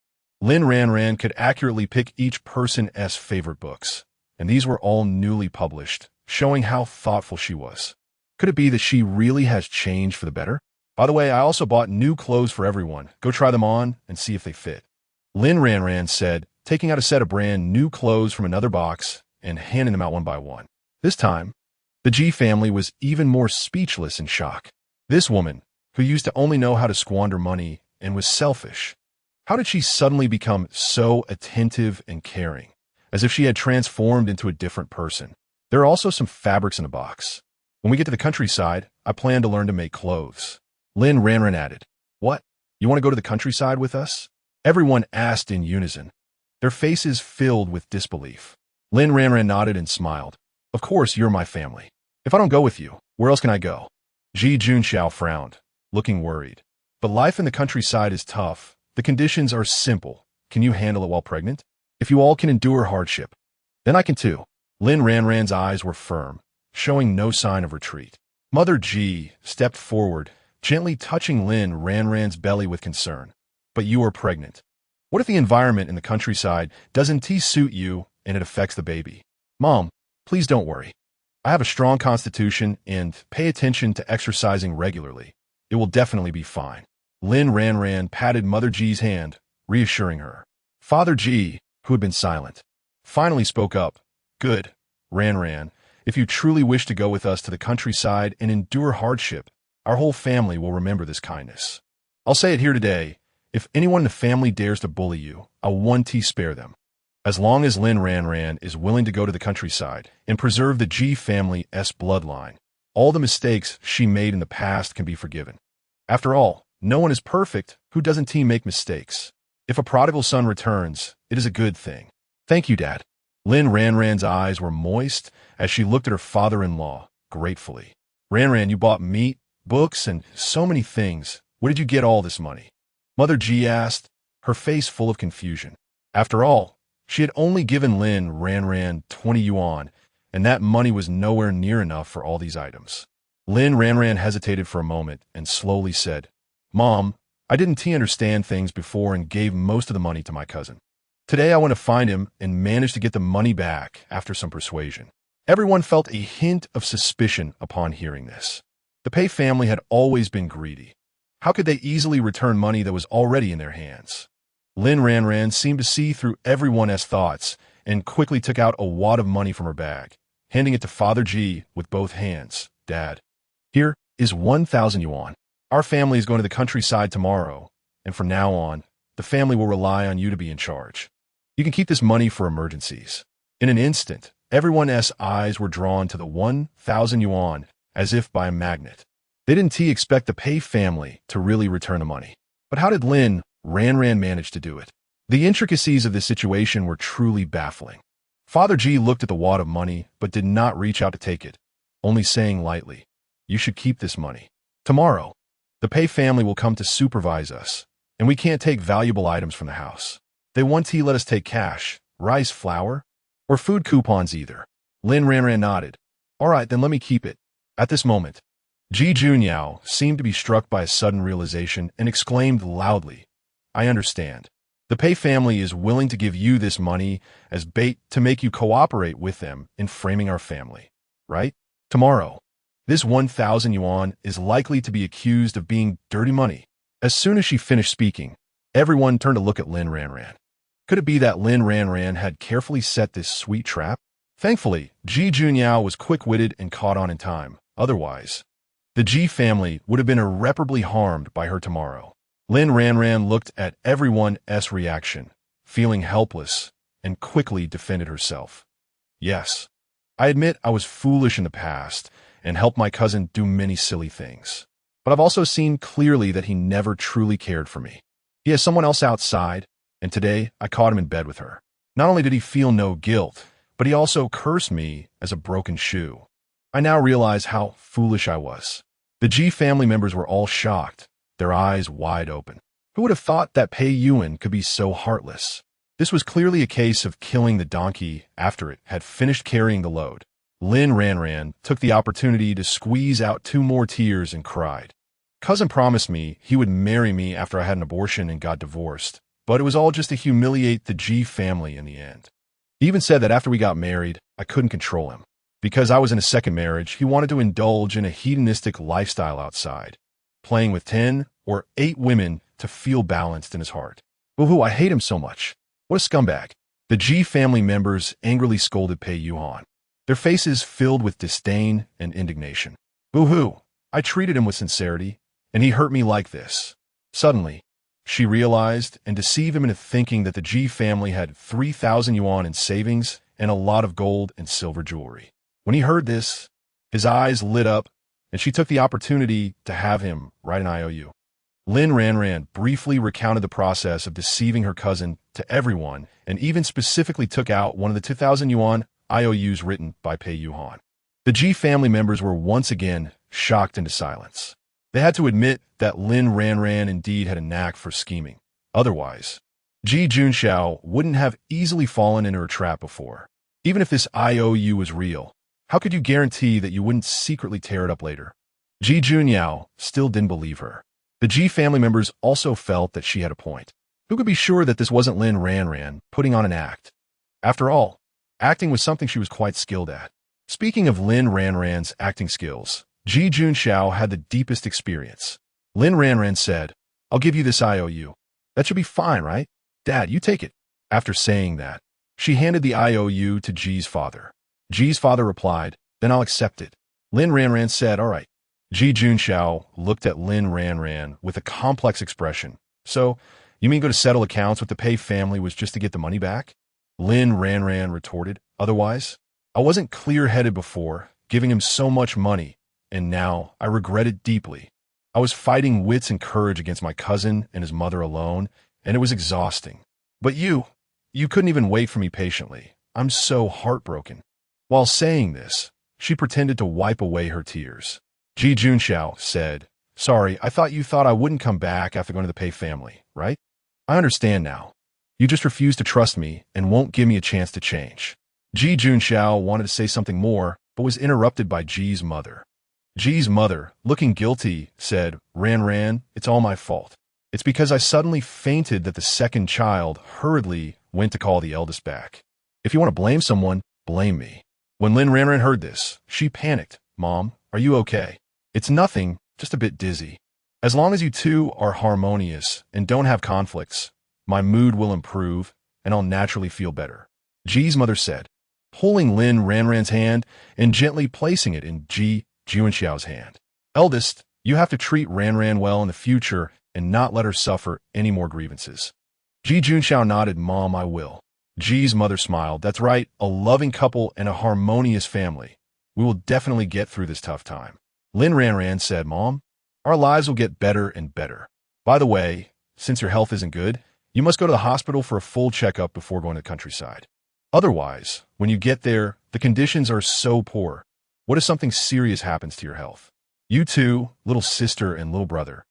Lin Ranjing could accurately pick each person's favorite books, and these were all newly published, showing how thoughtful she was. Could it be that she really has changed for the better? By the way, I also bought new clothes for everyone. Go try them on and see if they fit. Lin Ranjing said, taking out a set of brand new clothes from another box and handing them out one by one. This time, the G family was even more speechless in shock. This woman, who used to only know how to squander money and was selfish, how did she suddenly become so attentive and caring, as if she had transformed into a different person? There are also some fabrics in the box. When we get to the countryside, I plan to learn to make clothes. Lin Ranjing added, "What? You want to go to the countryside with us?" Everyone asked in unison, their faces filled with disbelief. Lin Ranjing nodded and smiled. "Of course, you're my family. If I don't go with you, where else can I go?" Ji Junxiao frowned, looking worried. "But life in the countryside is tough. The conditions are simple. Can you handle it while pregnant? If you all can endure hardship, then I can too." Lin Ranjing's eyes were firm, showing no sign of retreat. Mother Ji stepped forward, gently touching Lin Ranjing's belly with concern. "But you are pregnant. What if the environment in the countryside doesn't suit you and it affects the baby?" "Mom, please don't worry. I have a strong constitution and pay attention to exercising regularly. It will definitely be fine." Lin Ranjing patted Mother Ji's hand, reassuring her. Father Ji, who had been silent, finally spoke up. "Good, Ranjing. If you truly wish to go with us to the countryside and endure hardship, our whole family will remember this kindness. I'll say it here today. If anyone in the family dares to bully you, I'll spare them." As long as Lin Ranjing is willing to go to the countryside and preserve the Ji family's bloodline, all the mistakes she made in the past can be forgiven. After all, no one is perfect who doesn't make mistakes. If a prodigal son returns, it is a good thing. "Thank you, Dad." Lin Ranjing's eyes were moist as she looked at her father-in-law gratefully. "Ranjing, you bought meat, books, and so many things. Where did you get all this money?" Mother Ji asked, her face full of confusion. After all, she had only given Lin Ranjing 20 yuan, and that money was nowhere near enough for all these items. Lin Ranjing hesitated for a moment and slowly said, "Mom, I didn't understand things before and gave most of the money to my cousin. Today I went to find him and managed to get the money back after some persuasion." Everyone felt a hint of suspicion upon hearing this. The Pei family had always been greedy. How could they easily return money that was already in their hands? Lin Ranjing seemed to see through everyone's thoughts and quickly took out a wad of money from her bag, handing it to Father Ji with both hands. "Dad, here is 1,000 yuan. Our family is going to the countryside tomorrow, and from now on, the family will rely on you to be in charge. You can keep this money for emergencies." In an instant, everyone's eyes were drawn to the 1,000 yuan, as if by a magnet. They didn't expect the Pei family to really return the money. But how did Lin Ranjing manage to do it? The intricacies of this situation were truly baffling. Father Ji looked at the wad of money, but did not reach out to take it, only saying lightly, "You should keep this money. Tomorrow, the Pei family will come to supervise us, and we can't take valuable items from the house. They won't let us take cash, rice, flour, or food coupons either." Lin Ranjing nodded. "All right, then let me keep it." At this moment, Ji Junxiao seemed to be struck by a sudden realization and exclaimed loudly, "I understand. The Pei family is willing to give you this money as bait to make you cooperate with them in framing our family, right? Tomorrow, this 1,000 yuan is likely to be accused of being dirty money." As soon as she finished speaking, everyone turned to look at Lin Ranjing. Could it be that Lin Ranjing had carefully set this sweet trap? Thankfully, Ji Junxiao was quick-witted and caught on in time. Otherwise, the Ji family would have been irreparably harmed by her tomorrow. Lin Ranjing looked at everyone's reaction, feeling helpless, and quickly defended herself. "Yes, I admit I was foolish in the past and helped my cousin do many silly things. But I've also seen clearly that he never truly cared for me. He has someone else outside, and today I caught him in bed with her. Not only did he feel no guilt, but he also cursed me as a broken shoe. I now realize how foolish I was." The Ji family members were all shocked, their eyes wide open. Who would have thought that Pei Yuan could be so heartless? This was clearly a case of killing the donkey after it had finished carrying the load. Lin Ranjing took the opportunity to squeeze out 2 more tears and cried. Cousin promised me he would marry me after I had an abortion and got divorced, but it was all just to humiliate the G family in the end. He even said that after we got married, I couldn't control him. Because I was in a second marriage, he wanted to indulge in a hedonistic lifestyle outside, playing with 10 or 8 women to feel balanced in his heart. Boo-hoo, I hate him so much. What a scumbag. The G family members angrily scolded Pei Yuhan, their faces filled with disdain and indignation. Boo-hoo, I treated him with sincerity, and he hurt me like this. Suddenly, she realized and deceived him into thinking that the G family had 3,000 yuan in savings and a lot of gold and silver jewelry. When he heard this, his eyes lit up, and she took the opportunity to have him write an IOU. Lin Ranjing briefly recounted the process of deceiving her cousin to everyone and even specifically took out one of the 2,000 yuan IOUs written by Pei Yuhan. The G family members were once again shocked into silence. They had to admit that Lin Ranjing indeed had a knack for scheming. Otherwise, Ji Junxiao wouldn't have easily fallen into her trap before. Even if this IOU was real, how could you guarantee that you wouldn't secretly tear it up later? Ji Junyao still didn't believe her. The G family members also felt that she had a point. Who could be sure that this wasn't Lin Ranjing putting on an act? After all, acting was something she was quite skilled at. Speaking of Lin Ranjing's acting skills, Ji Junxiao had the deepest experience. Lin Ranjing said, I'll give you this IOU. That should be fine, right? Dad, you take it. After saying that, she handed the IOU to Ji's father. Ji's father replied, then I'll accept it. Lin Ranjing said, all right. Ji Junxiao looked at Lin Ranjing with a complex expression. So, you mean go to settle accounts with the Pei family was just to get the money back? Lin Ranjing retorted, otherwise, I wasn't clear-headed before, giving him so much money, and now I regret it deeply. I was fighting wits and courage against my cousin and his mother alone, and it was exhausting. But you couldn't even wait for me patiently. I'm so heartbroken. While saying this, she pretended to wipe away her tears. Ji Junxiao said, sorry, I thought you thought I wouldn't come back after going to the Pei family, right? I understand now. You just refuse to trust me and won't give me a chance to change. Ji Junxiao wanted to say something more, but was interrupted by Ji's mother. Ji's mother, looking guilty, said, Ran, it's all my fault. It's because I suddenly fainted that the second child hurriedly went to call the eldest back. If you want to blame someone, blame me. When Lin Ranjing heard this, she panicked. Mom, are you okay? It's nothing, just a bit dizzy. As long as you two are harmonious and don't have conflicts, my mood will improve and I'll naturally feel better. Ji's mother said, pulling Lin Ranjing's hand and gently placing it in Ji Junxiao's hand. Eldest, you have to treat Ranjing well in the future and not let her suffer any more grievances. Ji Junxiao nodded, Mom, I will. Ji's mother smiled. That's right, a loving couple and a harmonious family. We will definitely get through this tough time. Lin Ranjing said, Mom, our lives will get better and better. By the way, since your health isn't good, you must go to the hospital for a full checkup before going to the countryside. Otherwise, when you get there, the conditions are so poor. What if something serious happens to your health? You two, little sister and little brother,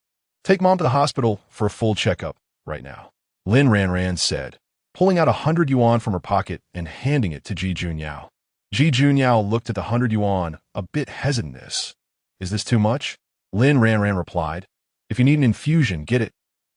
take Mom to the hospital for a full checkup right now. Lin Ranjing said, pulling out 100 yuan from her pocket and handing it to Ji Junyao. Ji Junyao looked at the 100 yuan, a bit hesitant. Is this too much? Lin Ranjing replied, if you need an infusion, get it.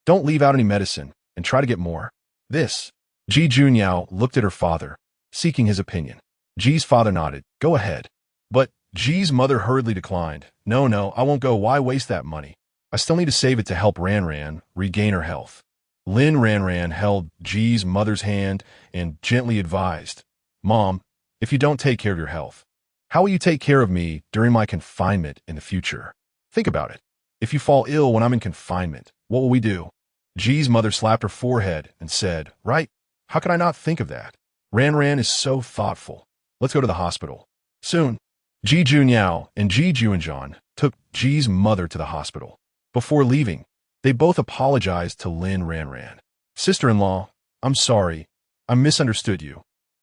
Don't leave out any medicine, and try to get more. This. Ji Junyao looked at her father, seeking his opinion. Ji's father nodded, go ahead. But Ji's mother hurriedly declined. No, I won't go. Why waste that money? I still need to save it to help Ranjing regain her health. Lin Ranjing held Ji's mother's hand and gently advised, Mom, if you don't take care of your health, how will you take care of me during my confinement in the future? Think about it. If you fall ill when I'm in confinement, what will we do? Ji's mother slapped her forehead and said, right, how could I not think of that? Ranjing is so thoughtful. Let's go to the hospital. Soon, Ji Junyao and Ji Juanzhan took Ji's mother to the hospital. Before leaving, they both apologized to Lin Ranjing. Sister-in-law, I'm sorry. I misunderstood you.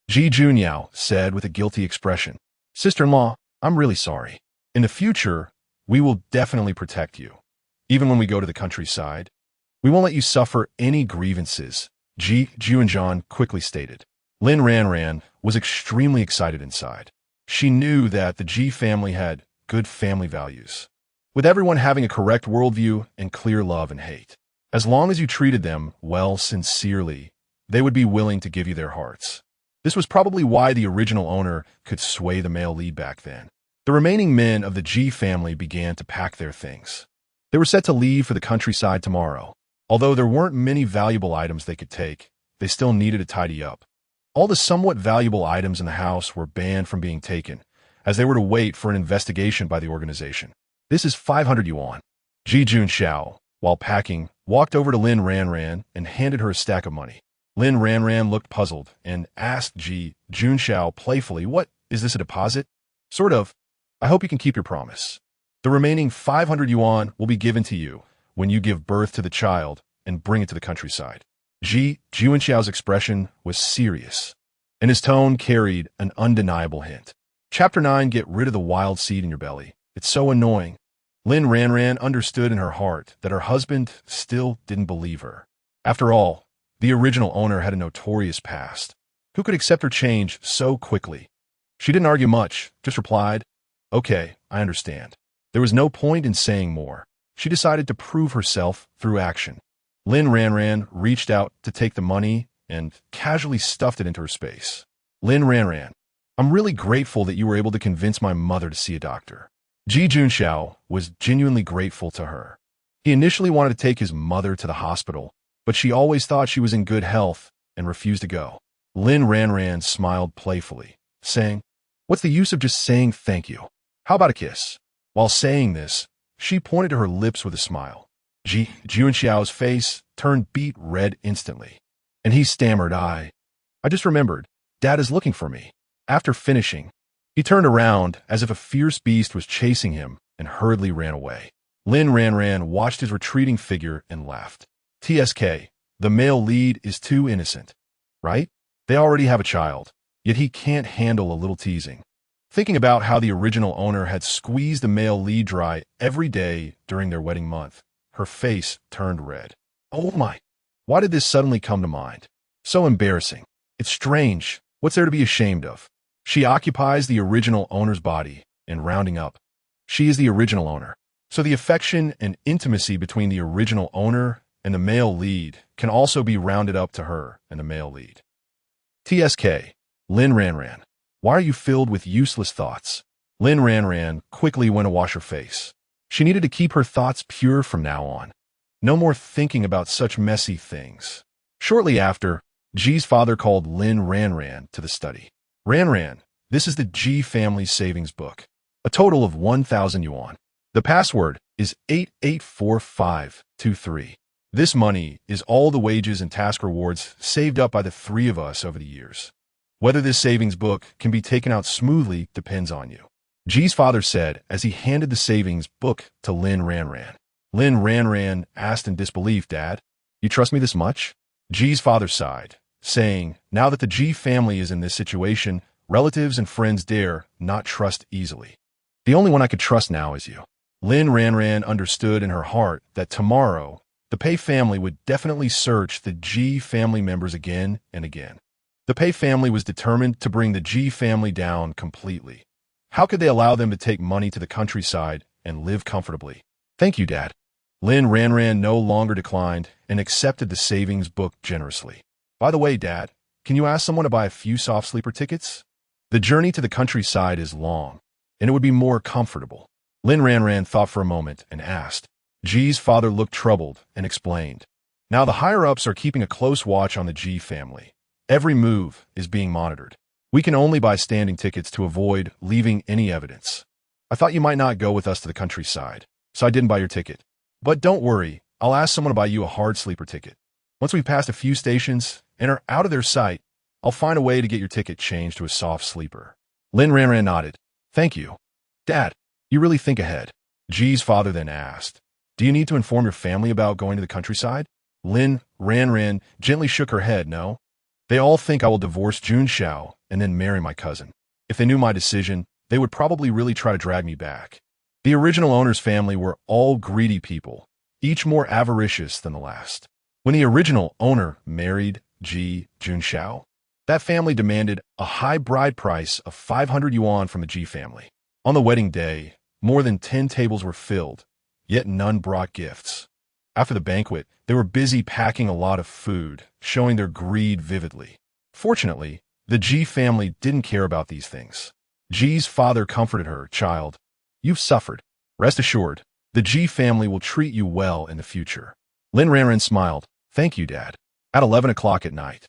Ji Junyao said with a guilty expression. Sister-in-law, I'm really sorry. In the future, we will definitely protect you. Even when we go to the countryside, we won't let you suffer any grievances, Ji Juanzhan quickly stated. Lin Ranjing was extremely excited inside. She knew that the Ji family had good family values. with everyone having a correct worldview and clear love and hate. As long as you treated them well sincerely, they would be willing to give you their hearts. This was probably why the original owner could sway the male lead back then. The remaining men of the G family began to pack their things. They were set to leave for the countryside tomorrow. Although there weren't many valuable items they could take, they still needed to tidy up. All the somewhat valuable items in the house were banned from being taken, as they were to wait for an investigation by the organization. This is 500 yuan. Ji Junxiao, while packing, walked over to Lin Ranran and handed her a stack of money. Lin Ranran looked puzzled and asked Ji Junxiao playfully, "What, is this a deposit?" "Sort of. I hope you can keep your promise. The remaining 500 yuan will be given to you when you give birth to the child and bring it to the countryside." Ji Junxiao's expression was serious, and his tone carried an undeniable hint. Chapter 9. Get rid of the wild seed in your belly. It's so annoying. Lin Ranran understood in her heart that her husband still didn't believe her. After all, the original owner had a notorious past. Who could accept her change so quickly? She didn't argue much, just replied, "Okay, I understand." There was no point in saying more. She decided to prove herself through action. Lin Ranran reached out to take the money and casually stuffed it into her space. "Lin Ranran, I'm really grateful that you were able to convince my mother to see a doctor." Ji Junxiao was genuinely grateful to her. He initially wanted to take his mother to the hospital, but she always thought she was in good health and refused to go. Lin Ranran smiled playfully, saying, "What's the use of just saying thank you? How about a kiss?" While saying this, she pointed to her lips with a smile. Ji Junxiao's face turned beet red instantly, and he stammered, I just remembered, Dad is looking for me." After finishing, he turned around as if a fierce beast was chasing him and hurriedly ran away. Lin Ranran watched his retreating figure and laughed. TSK, the male lead is too innocent, right? They already have a child, yet he can't handle a little teasing. Thinking about how the original owner had squeezed the male lead dry every day during their wedding month, her face turned red. Oh my, why did this suddenly come to mind? So embarrassing. It's strange. What's there to be ashamed of? She occupies the original owner's body, and rounding up, she is the original owner. So the affection and intimacy between the original owner and the male lead can also be rounded up to her and the male lead. TSK, Lin Ranran, why are you filled with useless thoughts? Lin Ranran quickly went to wash her face. She needed to keep her thoughts pure from now on. No more thinking about such messy things. Shortly after, Ji's father called Lin Ranran to the study. Ranran, this is the Ji family savings book. A total of 1,000 yuan. The password is 884523. This money is all the wages and task rewards saved up by the three of us over the years. Whether this savings book can be taken out smoothly depends on you. Ji's father said as he handed the savings book to Lin Ranran. Lin Ranran asked in disbelief, Dad, you trust me this much? Ji's father sighed, saying, now that the Ji family is in this situation, relatives and friends dare not trust easily. The only one I could trust now is you. Lin Ranran understood in her heart that tomorrow, the Pei family would definitely search the Ji family members again and again. The Pei family was determined to bring the Ji family down completely. How could they allow them to take money to the countryside and live comfortably? Thank you, Dad. Lin Ranran no longer declined and accepted the savings book generously. By the way, Dad, can you ask someone to buy a few soft sleeper tickets? The journey to the countryside is long, and it would be more comfortable. Lin Ranran thought for a moment and asked. Ji's father looked troubled and explained. Now the higher-ups are keeping a close watch on the Ji family. Every move is being monitored. We can only buy standing tickets to avoid leaving any evidence. I thought you might not go with us to the countryside, so I didn't buy your ticket. But don't worry, I'll ask someone to buy you a hard sleeper ticket. Once we've passed a few stations and are out of their sight, I'll find a way to get your ticket changed to a soft sleeper. Lin Ranran nodded. Thank you. Dad, you really think ahead. Ji's father then asked, do you need to inform your family about going to the countryside? Lin Ranran gently shook her head, no. They all think I will divorce Junxiao and then marry my cousin. If they knew my decision, they would probably really try to drag me back. The original owner's family were all greedy people, each more avaricious than the last. When the original owner married Ji Junxiao, that family demanded a high bride price of 500 yuan from the Ji family. On the wedding day, More than 10 tables were filled, yet none brought gifts. After the banquet, they were busy packing a lot of food, showing their greed vividly. Fortunately, the Ji family didn't care about these things. Ji's father comforted her, "Child, you've suffered. Rest assured, the Ji family will treat you well in the future." Lin Ranjing smiled. "Thank you, Dad." At 11 o'clock at night,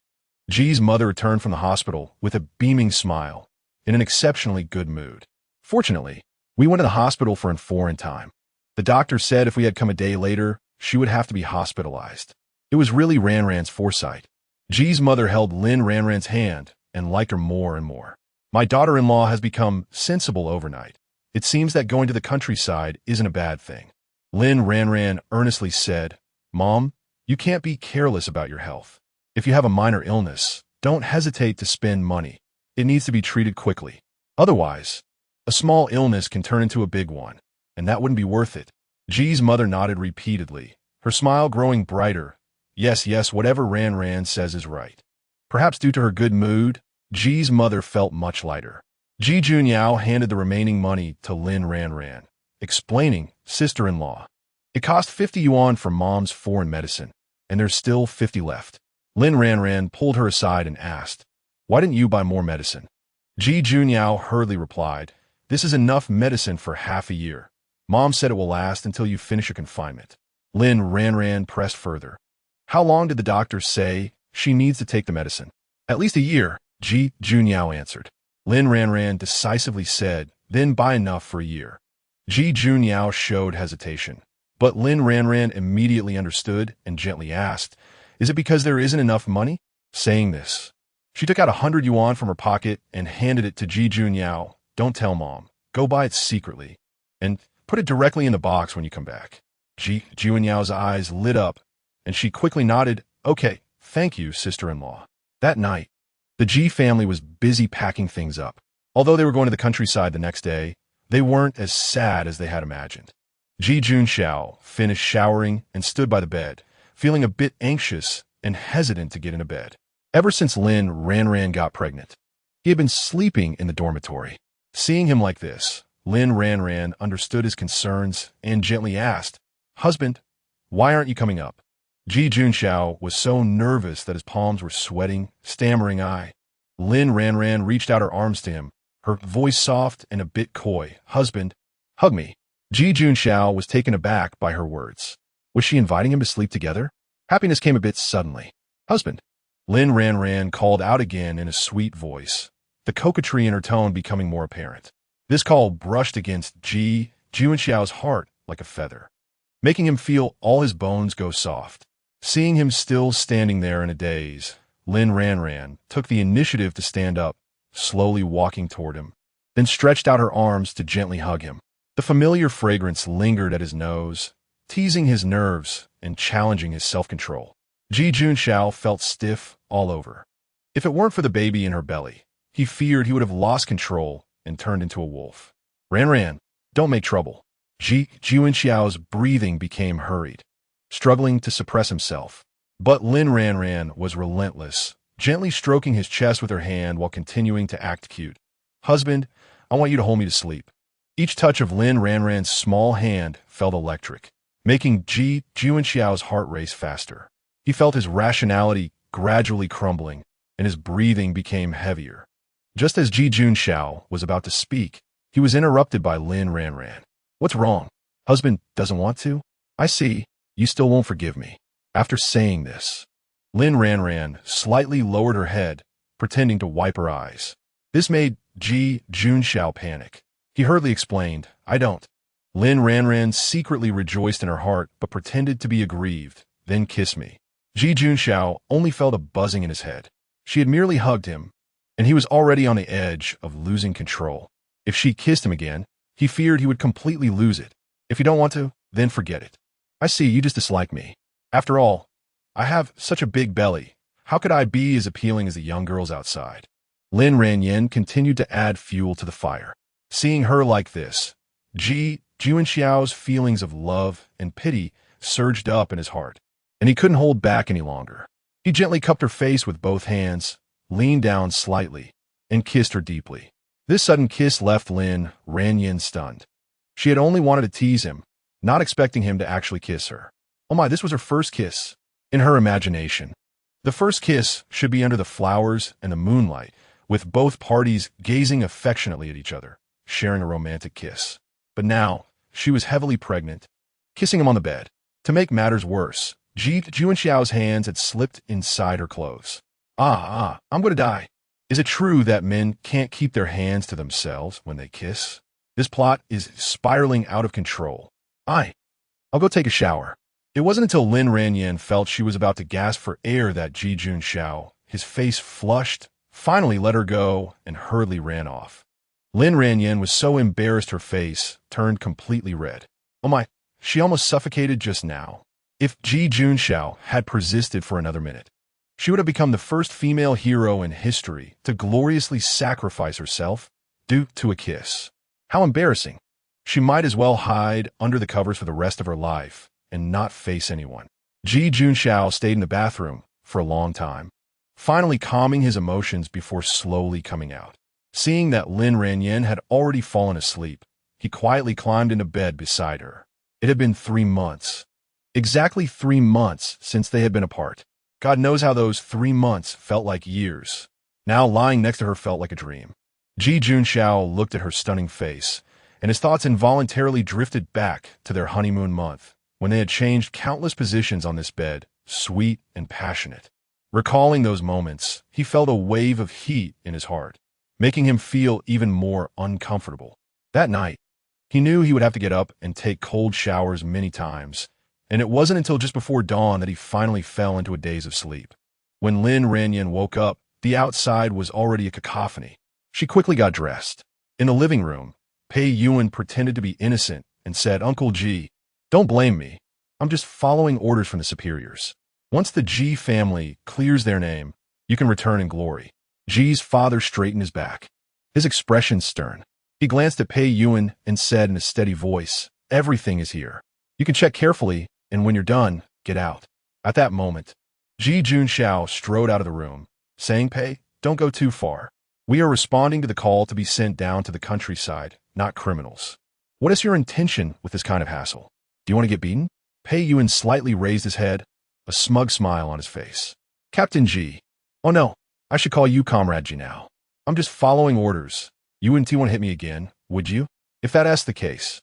Ji's mother returned from the hospital with a beaming smile, in an exceptionally good mood. "Fortunately, we went to the hospital for foreign time. The doctor said if we had come a day later, she would have to be hospitalized." It was really Ranjing's foresight. Ji's mother held Lin Ranjing's hand and liked her more and more. "My daughter-in-law has become sensible overnight. It seems that going to the countryside isn't a bad thing." Lin Ranjing earnestly said, "Mom, you can't be careless about your health. If you have a minor illness, don't hesitate to spend money. It needs to be treated quickly. Otherwise, a small illness can turn into a big one, and that wouldn't be worth it." Ji's mother nodded repeatedly, her smile growing brighter. Yes, whatever Ranjing says is right. Perhaps due to her good mood, Ji's mother felt much lighter. Ji Junyao handed the remaining money to Lin Ranjing, explaining, "Sister-in-law, it cost 50 yuan for Mom's foreign medicine, and there's still 50 left." Lin Ranjing pulled her aside and asked, "Why didn't you buy more medicine?" Ji Junyao hurriedly replied, "This is enough medicine for half a year. Mom said it will last until you finish your confinement." Lin Ranjing pressed further. "How long did the doctor say she needs to take the medicine?" "At least a year," Ji Junyao answered. Lin Ranjing decisively said, "Then buy enough for a year." Ji Junyao showed hesitation, but Lin Ranjing immediately understood and gently asked, "Is it because there isn't enough money?" Saying this, she took out 100 yuan from her pocket and handed it to Ji Junyao. "Don't tell Mom. Go buy it secretly, and put it directly in the box when you come back." Ji Junyao's eyes lit up, and she quickly nodded, "Okay, thank you, sister-in-law." That night, the Ji family was busy packing things up. Although they were going to the countryside the next day, they weren't as sad as they had imagined. Ji Junxiao finished showering and stood by the bed, feeling a bit anxious and hesitant to get into bed. Ever since Lin Ranjing got pregnant, he had been sleeping in the dormitory. Seeing him like this, Lin Ranjing understood his concerns and gently asked, "Husband, why aren't you coming up?" Ji Junxiao was so nervous that his palms were sweating, stammering Lin Ranjing reached out her arms to him, her voice soft and a bit coy. "Husband, hug me." Ji Junxiao was taken aback by her words. Was she inviting him to sleep together? Happiness came a bit suddenly. "Husband," Lin Ranjing called out again in a sweet voice, the coquetry in her tone becoming more apparent. This call brushed against Ji Junxiao's heart like a feather, making him feel all his bones go soft. Seeing him still standing there in a daze, Lin Ranjing took the initiative to stand up, slowly walking toward him, then stretched out her arms to gently hug him. The familiar fragrance lingered at his nose, teasing his nerves and challenging his self-control. Ji Junxiao felt stiff all over. If it weren't for the baby in her belly, he feared he would have lost control and turned into a wolf. "Ranjing, don't make trouble." Ji Junxiao's breathing became hurried, struggling to suppress himself. But Lin Ranjing was relentless, gently stroking his chest with her hand while continuing to act cute. "Husband, I want you to hold me to sleep." Each touch of Lin Ranjing's small hand felt electric, making Ji Junxiao's heart race faster. He felt his rationality gradually crumbling, and his breathing became heavier. Just as Ji Junxiao was about to speak, he was interrupted by Lin Ranjing. "What's wrong? Husband doesn't want to? I see. You still won't forgive me." After saying this, Lin Ranjing slightly lowered her head, pretending to wipe her eyes. This made Ji Junxiao panic. He hurriedly explained, "I don't." Lin Ranjing secretly rejoiced in her heart but pretended to be aggrieved, "Then kiss me." Ji Junxiao only felt a buzzing in his head. She had merely hugged him, and he was already on the edge of losing control. If she kissed him again, he feared he would completely lose it. "If you don't want to, then forget it. I see you just dislike me. After all, I have such a big belly. How could I be as appealing as the young girls outside?" Lin Ranjing continued to add fuel to the fire. Seeing her like this, Ji Junxiao's feelings of love and pity surged up in his heart, and he couldn't hold back any longer. He gently cupped her face with both hands, leaned down slightly, and kissed her deeply. This sudden kiss left Lin Ranjing stunned. She had only wanted to tease him, not expecting him to actually kiss her. Oh my, this was her first kiss. In her imagination, the first kiss should be under the flowers and the moonlight, with both parties gazing affectionately at each other, sharing a romantic kiss. But now, she was heavily pregnant, kissing him on the bed. To make matters worse, Ji Junxiao's hands had slipped inside her clothes. I'm going to die. Is it true that men can't keep their hands to themselves when they kiss? This plot is spiraling out of control. I'll go take a shower. It wasn't until Lin Ranjing felt she was about to gasp for air that Ji Junxiao, his face flushed, finally let her go and hurriedly ran off. Lin Ranjing was so embarrassed her face turned completely red. Oh my, she almost suffocated just now. If Ji Junxiao had persisted for another minute, she would have become the first female hero in history to gloriously sacrifice herself due to a kiss. How embarrassing. She might as well hide under the covers for the rest of her life and not face anyone. Ji Junxiao stayed in the bathroom for a long time, finally calming his emotions before slowly coming out. Seeing that Lin Ranjing had already fallen asleep, he quietly climbed into bed beside her. It had been 3 months. Exactly 3 months since they had been apart. God knows how those 3 months felt like years. Now lying next to her felt like a dream. Ji Junxiao looked at her stunning face, and his thoughts involuntarily drifted back to their honeymoon month, when they had changed countless positions on this bed, sweet and passionate. Recalling those moments, he felt a wave of heat in his heart, making him feel even more uncomfortable. That night, he knew he would have to get up and take cold showers many times, and it wasn't until just before dawn that he finally fell into a daze of sleep. When Lin Ranjing woke up, the outside was already a cacophony. She quickly got dressed. In the living room, Pei Yuan pretended to be innocent and said, "Uncle Ji, don't blame me. I'm just following orders from the superiors. Once the Ji family clears their name, you can return in glory." Ji's father straightened his back, his expression stern. He glanced at Pei Yuan and said in a steady voice, "Everything is here. You can check carefully, and when you're done, get out." At that moment, Ji Junxiao strode out of the room, saying, "Pei, don't go too far. We are responding to the call to be sent down to the countryside, not criminals. What is your intention with this kind of hassle? Do you want to get beaten?" Pei Yuan slightly raised his head, a smug smile on his face. "Captain Ji. Oh no, I should call you Comrade Ji now. I'm just following orders. You wouldn't want to hit me again, would you? If that's the case,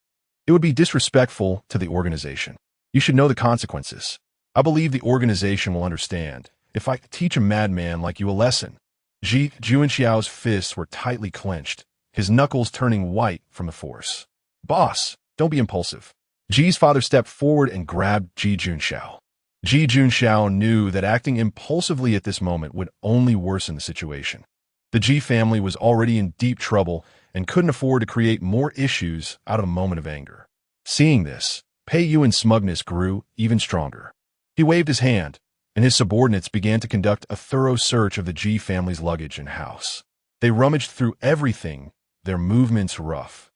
it would be disrespectful to the organization. You should know the consequences. I believe the organization will understand if I teach a madman like you a lesson." Ji Junxiao's fists were tightly clenched, his knuckles turning white from the force. "Boss, don't be impulsive." Ji's father stepped forward and grabbed Ji Junxiao. Ji Junxiao knew that acting impulsively at this moment would only worsen the situation. The Ji family was already in deep trouble and couldn't afford to create more issues out of a moment of anger. Seeing this, Pei Yuan's smugness grew even stronger. He waved his hand, and his subordinates began to conduct a thorough search of the Ji family's luggage and house. They rummaged through everything, their movements rough,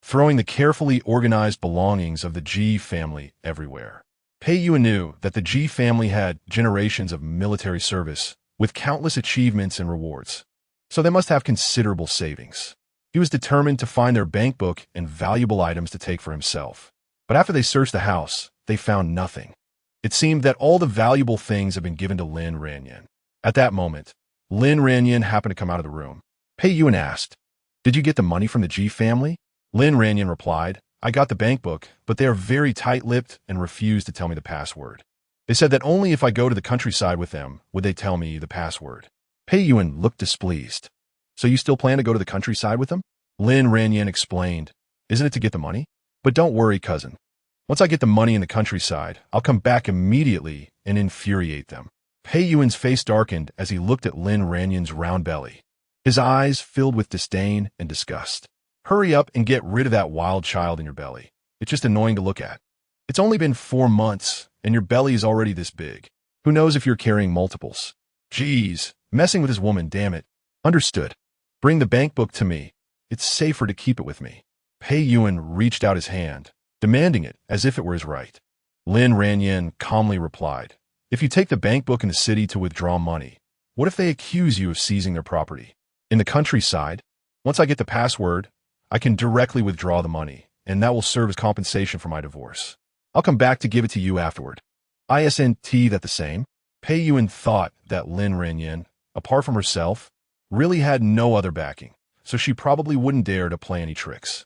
throwing the carefully organized belongings of the Ji family everywhere. Pei Yuan knew that the Ji family had generations of military service, with countless achievements and rewards, so they must have considerable savings. He was determined to find their bank book and valuable items to take for himself. But after they searched the house, they found nothing. It seemed that all the valuable things had been given to Lin Ranjing. At that moment, Lin Ranjing happened to come out of the room. Pei Yuan asked, "Did you get the money from the Ji family?" Lin Ranjing replied, "I got the bank book, but they are very tight-lipped and refuse to tell me the password. They said that only if I go to the countryside with them would they tell me the password." Pei Yuan looked displeased. "So you still plan to go to the countryside with them?" Lin Ranjing explained, "Isn't it to get the money? But don't worry, cousin. Once I get the money in the countryside, I'll come back immediately and infuriate them." Pei Yuan's face darkened as he looked at Lin Ranjing's round belly. His eyes filled with disdain and disgust. "Hurry up and get rid of that wild child in your belly. It's just annoying to look at. It's only been 4 months, and your belly is already this big. Who knows if you're carrying multiples? Geez, messing with this woman, damn it." "Understood. Bring the bank book to me. It's safer to keep it with me." Pei Yuan reached out his hand, demanding it as if it were his right. Lin Ranjing calmly replied, "If you take the bank book in the city to withdraw money, what if they accuse you of seizing their property? In the countryside, once I get the password, I can directly withdraw the money, and that will serve as compensation for my divorce. I'll come back to give it to you afterward. Isn't that the same? Pei Yuan thought that Lin Ranjing, apart from herself, really had no other backing, so she probably wouldn't dare to play any tricks.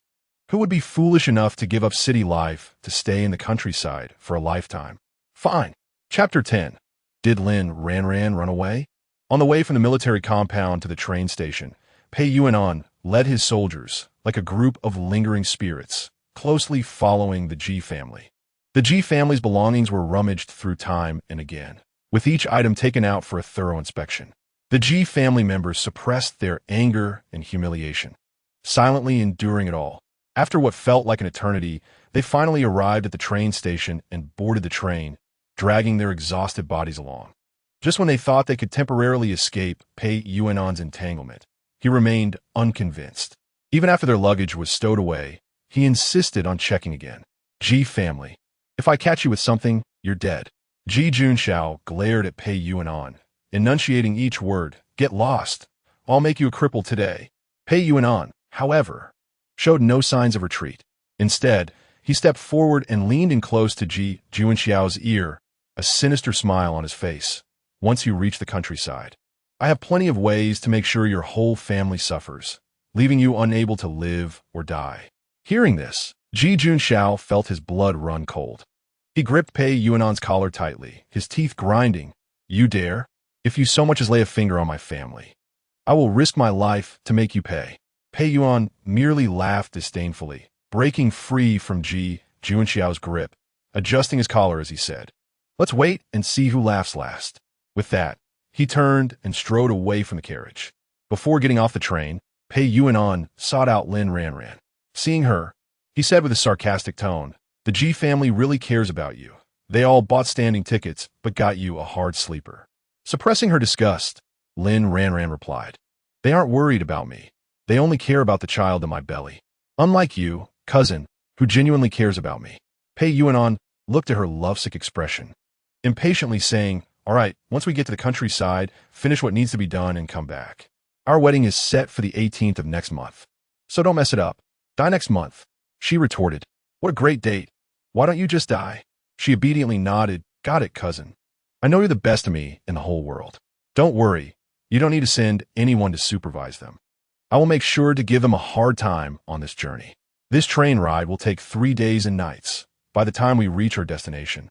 Who would be foolish enough to give up city life to stay in the countryside for a lifetime? Fine. Chapter 10. Did Lin Ranjing run away? On the way from the military compound to the train station, Pei Yuan led his soldiers, like a group of lingering spirits, closely following the Ji family. The Ji family's belongings were rummaged through time and again, with each item taken out for a thorough inspection. The Ji family members suppressed their anger and humiliation, silently enduring it all. After what felt like an eternity, they finally arrived at the train station and boarded the train, dragging their exhausted bodies along. Just when they thought they could temporarily escape Pei Yuan's entanglement, he remained unconvinced. Even after their luggage was stowed away, he insisted on checking again. Ji family, if I catch you with something, you're dead. Ji Junxiao glared at Pei Yuan, enunciating each word. Get lost. I'll make you a cripple today. Pei Yuan, however, showed no signs of retreat. Instead, he stepped forward and leaned in close to Ji Junxiao's ear, a sinister smile on his face. Once you reach the countryside, I have plenty of ways to make sure your whole family suffers, leaving you unable to live or die. Hearing this, Ji Junxiao felt his blood run cold. He gripped Pei Yuan's collar tightly, his teeth grinding. You dare? If you so much as lay a finger on my family, I will risk my life to make you pay. Pei Yuan merely laughed disdainfully, breaking free from Ji Junxiao's grip, adjusting his collar as he said, Let's wait and see who laughs last. With that, he turned and strode away from the carriage. Before getting off the train, Pei Yuan sought out Lin Ranjing. Seeing her, he said with a sarcastic tone, The Ji family really cares about you. They all bought standing tickets, but got you a hard sleeper. Suppressing her disgust, Lin Ranjing replied, They aren't worried about me. They only care about the child in my belly. Unlike you, cousin, who genuinely cares about me. Pei Yuan looked at her lovesick expression, impatiently saying, All right, once we get to the countryside, finish what needs to be done and come back. Our wedding is set for the 18th of next month, so don't mess it up. Die next month. She retorted, What a great date. Why don't you just die? She obediently nodded. Got it, cousin. I know you're the best of me in the whole world. Don't worry. You don't need to send anyone to supervise them. I will make sure to give them a hard time on this journey. This train ride will take 3 days and nights. By the time we reach our destination,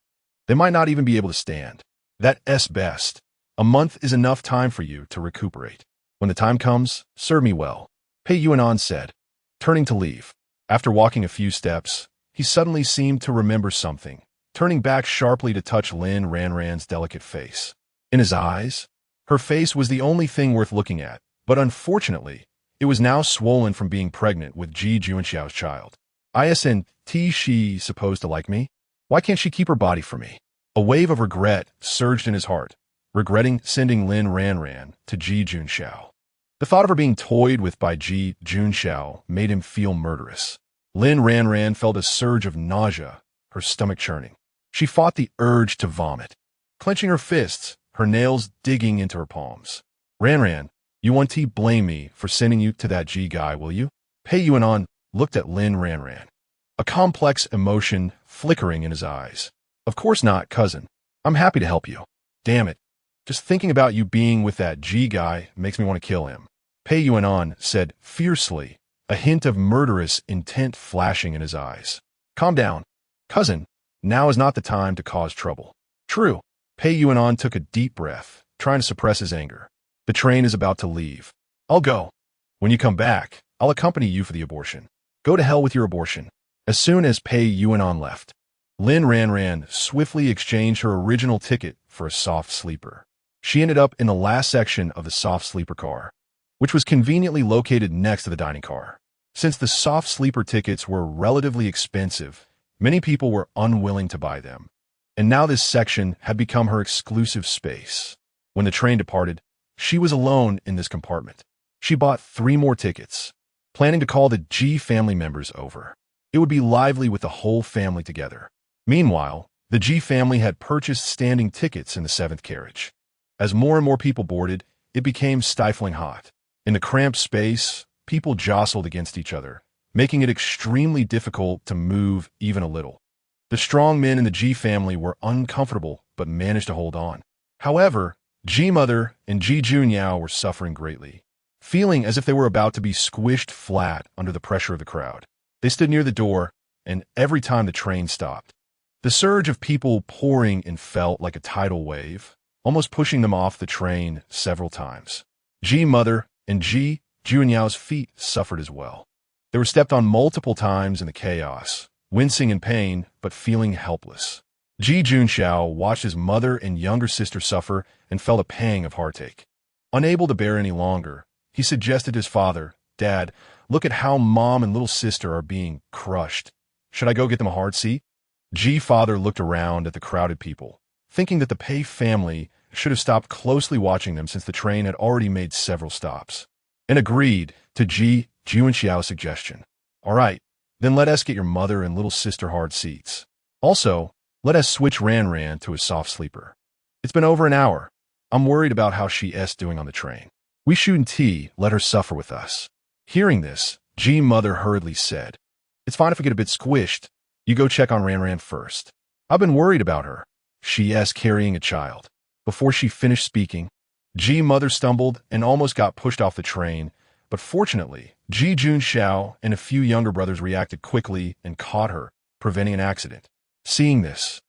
they might not even be able to stand. That's best. A month is enough time for you to recuperate. When the time comes, serve me well, Pei Yuan said, turning to leave. After walking a few steps, he suddenly seemed to remember something, turning back sharply to touch Lin Ranjing's delicate face. In his eyes, her face was the only thing worth looking at, but unfortunately, it was now swollen from being pregnant with Ji Junxiao's child. Isn't she supposed to like me? Why can't she keep her body for me? A wave of regret surged in his heart, regretting sending Lin Ranjing to Ji Junxiao. The thought of her being toyed with by Ji Junxiao made him feel murderous. Lin Ranjing felt a surge of nausea, her stomach churning. She fought the urge to vomit, clenching her fists, her nails digging into her palms. Ranjing, you won't blame me for sending you to that Ji guy, will you? Pei Yuan looked at Lin Ranjing, a complex emotion flickering in his eyes. Of course not, cousin. I'm happy to help you. Damn it. Just thinking about you being with that Ji guy makes me want to kill him. Pei Yuan said fiercely, a hint of murderous intent flashing in his eyes. Calm down. Cousin, now is not the time to cause trouble. True. Pei Yuan took a deep breath, trying to suppress his anger. The train is about to leave. I'll go. When you come back, I'll accompany you for the abortion. Go to hell with your abortion. As soon as Pei Yuan left, Lin Ranjing swiftly exchanged her original ticket for a soft sleeper. She ended up in the last section of the soft sleeper car, which was conveniently located next to the dining car. Since the soft sleeper tickets were relatively expensive, many people were unwilling to buy them, and now this section had become her exclusive space. When the train departed, she was alone in this compartment. She bought 3 more tickets, planning to call the Ji family members over. It would be lively with the whole family together. Meanwhile, the Ji family had purchased standing tickets in the 7th carriage. As more and more people boarded, it became stifling hot. In the cramped space, people jostled against each other, making it extremely difficult to move even a little. The strong men in the Ji family were uncomfortable but managed to hold on. However, Ji mother and Ji Junyao were suffering greatly, feeling as if they were about to be squished flat under the pressure of the crowd. They stood near the door, and every time the train stopped, the surge of people pouring in felt like a tidal wave, almost pushing them off the train several times. Ji mother and Ji Junyao's feet suffered as well. They were stepped on multiple times in the chaos, wincing in pain but feeling helpless. Ji Junxiao watched his mother and younger sister suffer and felt a pang of heartache. Unable to bear any longer, he suggested to his father, "Dad, look at how Mom and little sister are being crushed. Should I go get them a hard seat?" Ji father looked around at the crowded people, thinking that the Pei family should have stopped closely watching them since the train had already made several stops, and agreed to Ji Junxiao's suggestion. "All right, then let us get your mother and little sister hard seats. Also, let us switch Ran to a soft sleeper. It's been over an hour. I'm worried about how she's doing on the train. We shouldn't let her suffer with us." Hearing this, Ji mother hurriedly said, "It's fine if we get a bit squished. You go check on Ran first. I've been worried about her. She's carrying a child." Before she finished speaking, Ji mother stumbled and almost got pushed off the train, but fortunately, Ji Junxiao and a few younger brothers reacted quickly and caught her, preventing an accident. Seeing this,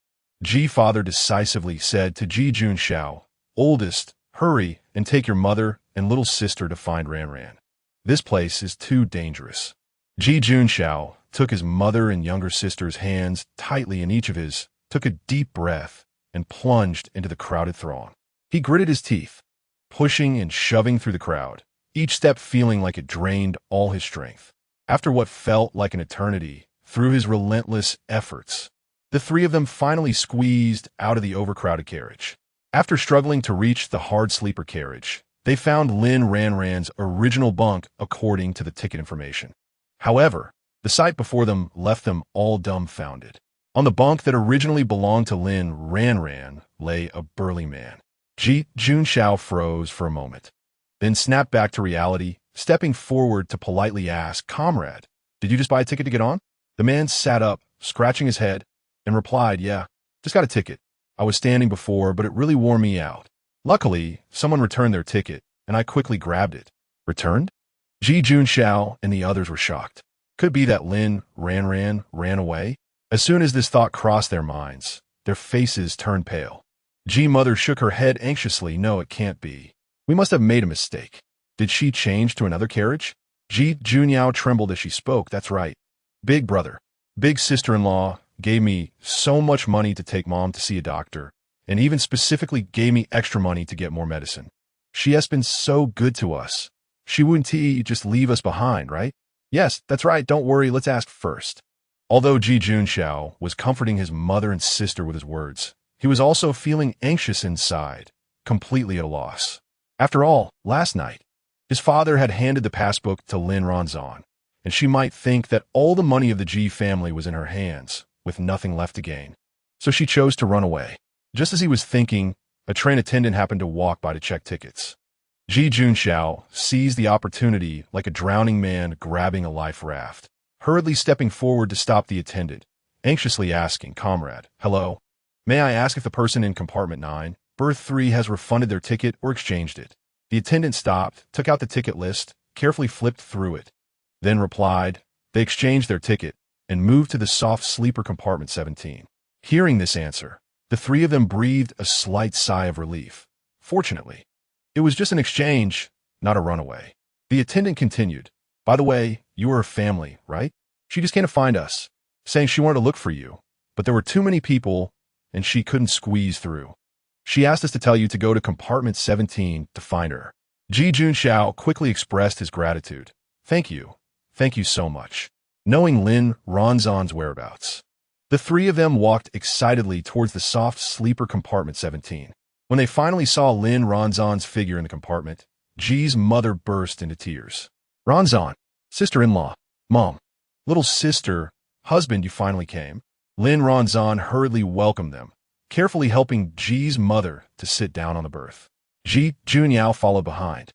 Ji father decisively said to Ji Junxiao, "Oldest, hurry and take your mother and little sister to find Ran. This place is too dangerous." Ji Junxiao took his mother and younger sister's hands tightly in each of his, took a deep breath, and plunged into the crowded throng. He gritted his teeth, pushing and shoving through the crowd, each step feeling like it drained all his strength. After what felt like an eternity, through his relentless efforts, the three of them finally squeezed out of the overcrowded carriage. After struggling to reach the hard sleeper carriage, they found Lin Ranjing's original bunk according to the ticket information. However, the sight before them left them all dumbfounded. On the bunk that originally belonged to Lin Ranjing lay a burly man. Ji Junxiao froze for a moment, then snapped back to reality, stepping forward to politely ask, "Comrade, did you just buy a ticket to get on?" The man sat up, scratching his head, and replied, "Yeah, just got a ticket. I was standing before, but it really wore me out. Luckily, someone returned their ticket, and I quickly grabbed it." "Returned?" Ji Junxiao and the others were shocked. Could be that Lin Ranjing ran away? As soon as this thought crossed their minds, their faces turned pale. Ji mother shook her head anxiously. "No, it can't be. We must have made a mistake. Did she change to another carriage?" Ji Junyao trembled as she spoke. "That's right. Big brother, big sister-in-law gave me so much money to take Mom to see a doctor, and even specifically gave me extra money to get more medicine. She has been so good to us. She wouldn't just leave us behind, right?" "Yes, that's right. Don't worry. Let's ask first." Although Ji Junxiao was comforting his mother and sister with his words, he was also feeling anxious inside, completely at a loss. After all, last night, his father had handed the passbook to Lin Ranjing, and she might think that all the money of the Ji family was in her hands, with nothing left to gain. So she chose to run away. Just as he was thinking, a train attendant happened to walk by to check tickets. Ji Junxiao seized the opportunity like a drowning man grabbing a life raft, hurriedly stepping forward to stop the attendant, anxiously asking, "Comrade, hello? May I ask if the person in compartment 9, berth 3 has refunded their ticket or exchanged it?" The attendant stopped, took out the ticket list, carefully flipped through it, then replied, "They exchanged their ticket and moved to the soft sleeper compartment 17. Hearing this answer, the three of them breathed a slight sigh of relief. Fortunately, it was just an exchange, not a runaway. The attendant continued, "By the way, you are her family, right? She just came to find us, saying she wanted to look for you, but there were too many people and she couldn't squeeze through. She asked us to tell you to go to compartment 17 to find her." Ji Junxiao quickly expressed his gratitude. Thank you so much," knowing Lin Ranjing's whereabouts. The three of them walked excitedly towards the soft sleeper compartment 17. When they finally saw Lin Ranjing's figure in the compartment, Ji's mother burst into tears. "Ranjing, sister-in-law, Mom, little sister, husband, you finally came." Lin Ranjing hurriedly welcomed them, carefully helping Ji's mother to sit down on the berth. Ji Junyao followed behind.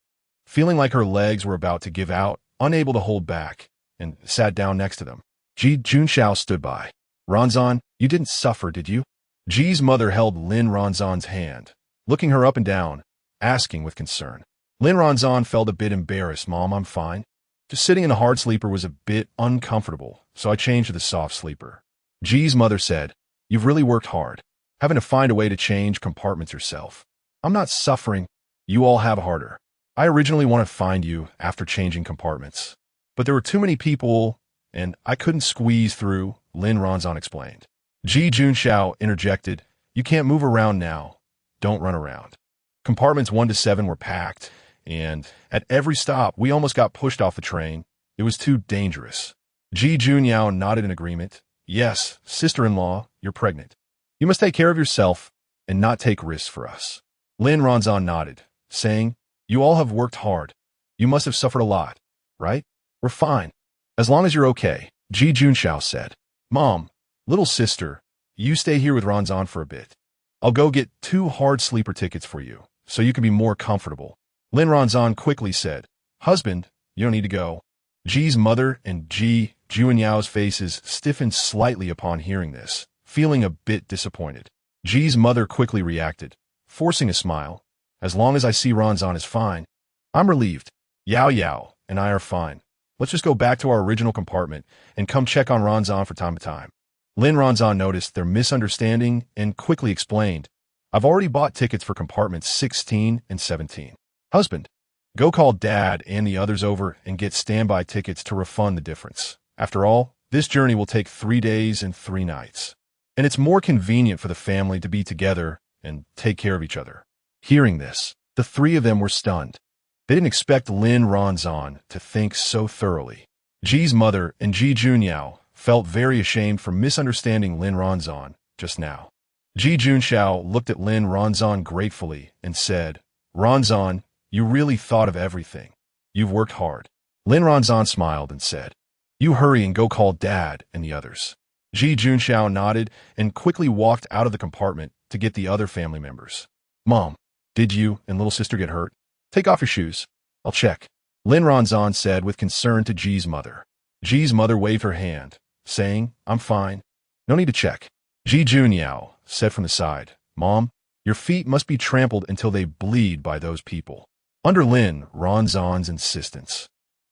Feeling like her legs were about to give out, unable to hold back, and sat down next to them. Ji Junxiao stood by. Ranzan, you didn't suffer, did you? Ji's mother held Lin Ranzan's hand, looking her up and down, asking with concern. Lin Ranzan felt a bit embarrassed. Mom, I'm fine. Just sitting in a hard sleeper was a bit uncomfortable, so I changed to the soft sleeper. Ji's mother said, You've really worked hard, having to find a way to change compartments yourself. I'm not suffering. You all have harder. I originally wanted to find you after changing compartments, but there were too many people, and I couldn't squeeze through, Lin Ranzan explained. Ji Junxiao interjected, You can't move around now. Don't run around. Compartments 1 to 7 were packed, and at every stop, we almost got pushed off the train. It was too dangerous. Ji Junyao nodded in agreement. Yes, sister-in-law, you're pregnant. You must take care of yourself and not take risks for us. Lin Ranzan nodded, saying, You all have worked hard. You must have suffered a lot, right? We're fine. As long as you're okay, Ji Junxiao said. Mom, little sister, you stay here with Ranzan for a bit. I'll go get 2 hard sleeper tickets for you, so you can be more comfortable. Lin Ranzan quickly said, Husband, you don't need to go. Ji's mother and Ji Junyao's faces stiffened slightly upon hearing this, feeling a bit disappointed. Ji's mother quickly reacted, forcing a smile. As long as I see Ranzan is fine, I'm relieved. Yao Yao and I are fine. Let's just go back to our original compartment and come check on Ranzan from time to time. Lin Ranzan noticed their misunderstanding and quickly explained, I've already bought tickets for compartments 16 and 17. Husband, go call Dad and the others over and get standby tickets to refund the difference. After all, this journey will take 3 days and 3 nights. And it's more convenient for the family to be together and take care of each other. Hearing this, the 3 of them were stunned. They didn't expect Lin Ranzan to think so thoroughly. Ji's mother and Ji Junyao felt very ashamed for misunderstanding Lin Ranzan just now. Ji Junxiao looked at Lin Ranzan gratefully and said, Ranzan, you really thought of everything. You've worked hard. Lin Ranzan smiled and said, You hurry and go call Dad and the others. Ji Junxiao nodded and quickly walked out of the compartment to get the other family members. Mom, did you and little sister get hurt? Take off your shoes. I'll check. Lin Ranzan said with concern to Ji's mother. Ji's mother waved her hand, saying, I'm fine. No need to check. Ji Junyao said from the side, Mom, your feet must be trampled until they bleed by those people. Under Lin Ranzan's insistence,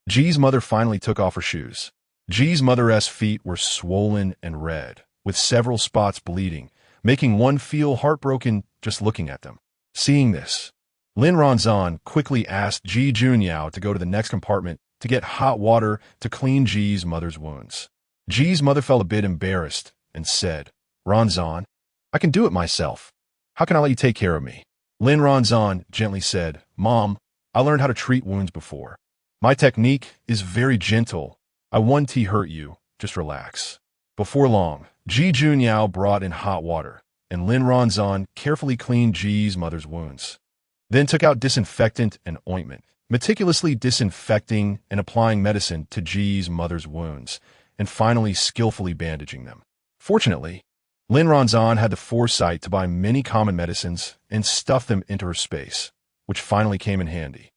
Ji's mother finally took off her shoes. Ji's mother's feet were swollen and red, with several spots bleeding, making one feel heartbroken just looking at them. Seeing this, Lin Ranzan quickly asked Ji Junyao to go to the next compartment to get hot water to clean Ji's mother's wounds. Ji's mother felt a bit embarrassed and said, Ranzan, I can do it myself. How can I let you take care of me? Lin Ranzan gently said, Mom, I learned how to treat wounds before. My technique is very gentle. I won't hurt you. Just relax. Before long, Ji Junyao brought in hot water, and Lin Ranzan carefully cleaned Ji's mother's wounds. Then took out disinfectant and ointment, meticulously disinfecting and applying medicine to Ji's mother's wounds, and finally skillfully bandaging them. Fortunately, Lin Ranzan had the foresight to buy many common medicines and stuff them into her space, which finally came in handy.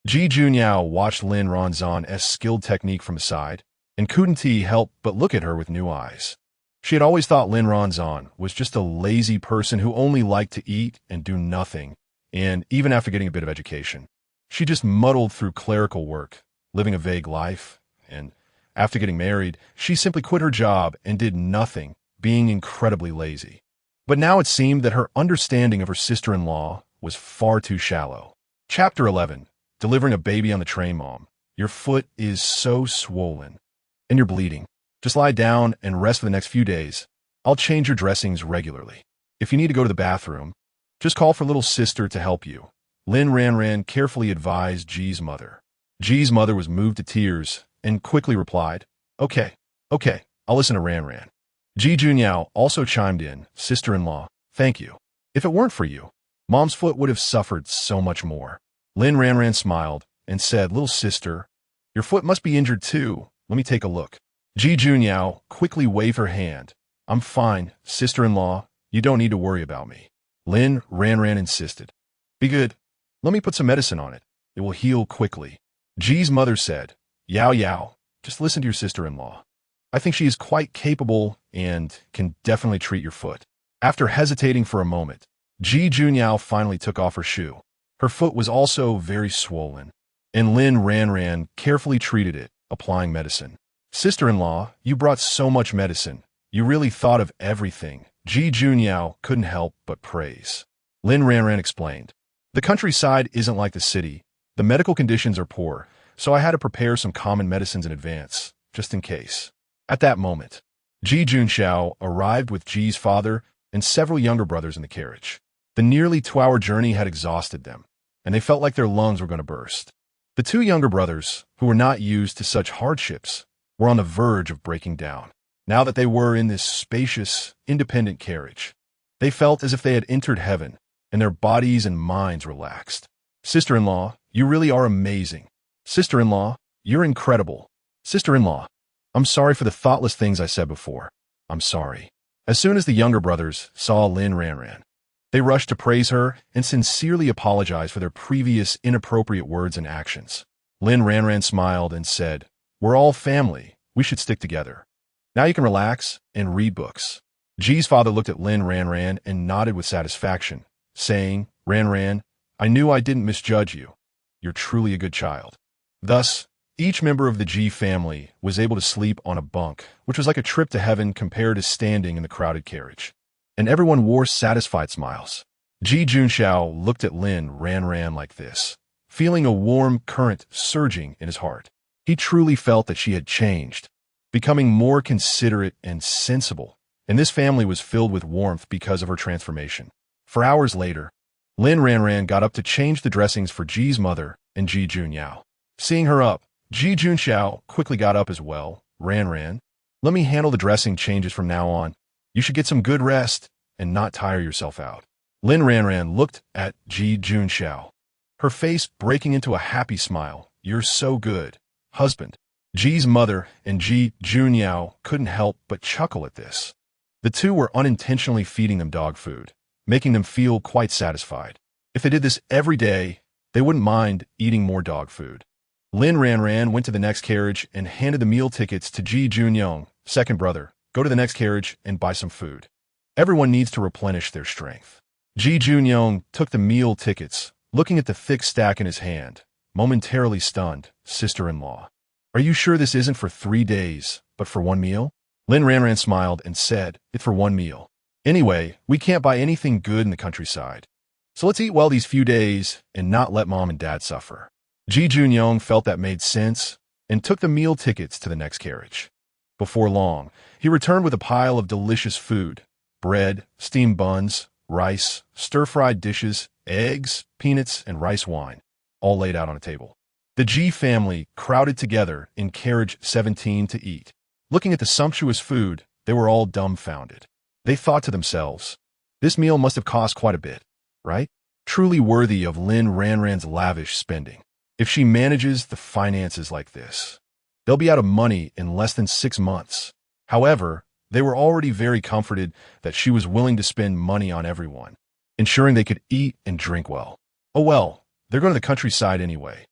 Ji Junyao watched Lin Ranzan's skilled technique from the side, and couldn't help but look at her with new eyes. She had always thought Lin Ranzan was just a lazy person who only liked to eat and do nothing, and even after getting a bit of education, she just muddled through clerical work, living a vague life, and after getting married, she simply quit her job and did nothing, being incredibly lazy. But now it seemed that her understanding of her sister-in-law was far too shallow. Chapter 11. Delivering a baby on the train. Mom, your foot is so swollen, and you're bleeding. Just lie down and rest for the next few days. I'll change your dressings regularly. If you need to go to the bathroom, just call for little sister to help you. Lin Ranran carefully advised Ji's mother. Ji's mother was moved to tears and quickly replied, Okay, I'll listen to Ranran. Ji Junyao also chimed in, Sister-in-law, thank you. If it weren't for you, Mom's foot would have suffered so much more. Lin Ranran smiled and said, Little sister, your foot must be injured too. Let me take a look. Ji Junyao quickly waved her hand. I'm fine, sister-in-law. You don't need to worry about me. Lin Ranran insisted. Be good. Let me put some medicine on it. It will heal quickly. Ji's mother said, Yao Yao, Just listen to your sister-in-law. I think she is quite capable and can definitely treat your foot." After hesitating for a moment, Ji Junyao finally took off her shoe. Her foot was also very swollen, and Lin Ranran carefully treated it, applying medicine. "Sister-in-law, you brought so much medicine. You really thought of everything," Ji Junyao couldn't help but praise. Lin Ranran explained. "The countryside isn't like the city. The medical conditions are poor, so I had to prepare some common medicines in advance, just in case." At that moment, Ji Junxiao arrived with Ji's father and several younger brothers in the carriage. The nearly 2-hour journey had exhausted them, and they felt like their lungs were going to burst. The 2 younger brothers, who were not used to such hardships, were on the verge of breaking down. Now that they were in this spacious, independent carriage, they felt as if they had entered heaven, and their bodies and minds relaxed. "Sister-in-law, you really are amazing. Sister-in-law, you're incredible. Sister-in-law, I'm sorry for the thoughtless things I said before. I'm sorry." As soon as the younger brothers saw Lin Ranran, they rushed to praise her and sincerely apologize for their previous inappropriate words and actions. Lin Ranran smiled and said, "We're all family. We should stick together. Now you can relax and read books." Ji's father looked at Lin Ranran and nodded with satisfaction, saying, "Ranran, I knew I didn't misjudge you. You're truly a good child." Thus, each member of the Ji family was able to sleep on a bunk, which was like a trip to heaven compared to standing in the crowded carriage. And everyone wore satisfied smiles. Ji Junxiao looked at Lin Ranran like this, feeling a warm current surging in his heart. He truly felt that she had changed, becoming more considerate and sensible, and this family was filled with warmth because of her transformation. For hours later, Lin Ranran got up to change the dressings for Ji's mother and Ji Junyao. Seeing her up, Ji Junxiao quickly got up as well. "Ranran, let me handle the dressing changes from now on. You should get some good rest and not tire yourself out." Lin Ranran looked at Ji Junxiao, her face breaking into a happy smile. "You're so good, husband." Ji's mother and Ji Junyao couldn't help but chuckle at this. The two were unintentionally feeding them dog food, making them feel quite satisfied. If they did this every day, they wouldn't mind eating more dog food. Lin Ranran went to the next carriage and handed the meal tickets to Ji Junyong, second brother. "Go to the next carriage and buy some food. Everyone needs to replenish their strength." Ji Junyong took the meal tickets, looking at the thick stack in his hand, momentarily stunned. "Sister-in-law, are you sure this isn't for 3 days, but for 1 meal?" Lin Ranran smiled and said, "It's for 1 meal. Anyway, we can't buy anything good in the countryside, so let's eat well these few days and not let mom and dad suffer." Ji Junyong felt that made sense and took the meal tickets to the next carriage. Before long, he returned with a pile of delicious food: bread, steamed buns, rice, stir-fried dishes, eggs, peanuts, and rice wine, all laid out on a table. The Ji family crowded together in carriage 17 to eat. Looking at the sumptuous food, they were all dumbfounded. They thought to themselves, "This meal must have cost quite a bit, right? Truly worthy of Lin Ranran's lavish spending. If she manages the finances like this, they'll be out of money in less than 6 months." However, they were already very comforted that she was willing to spend money on everyone, ensuring they could eat and drink well. Oh well, they're going to the countryside anyway.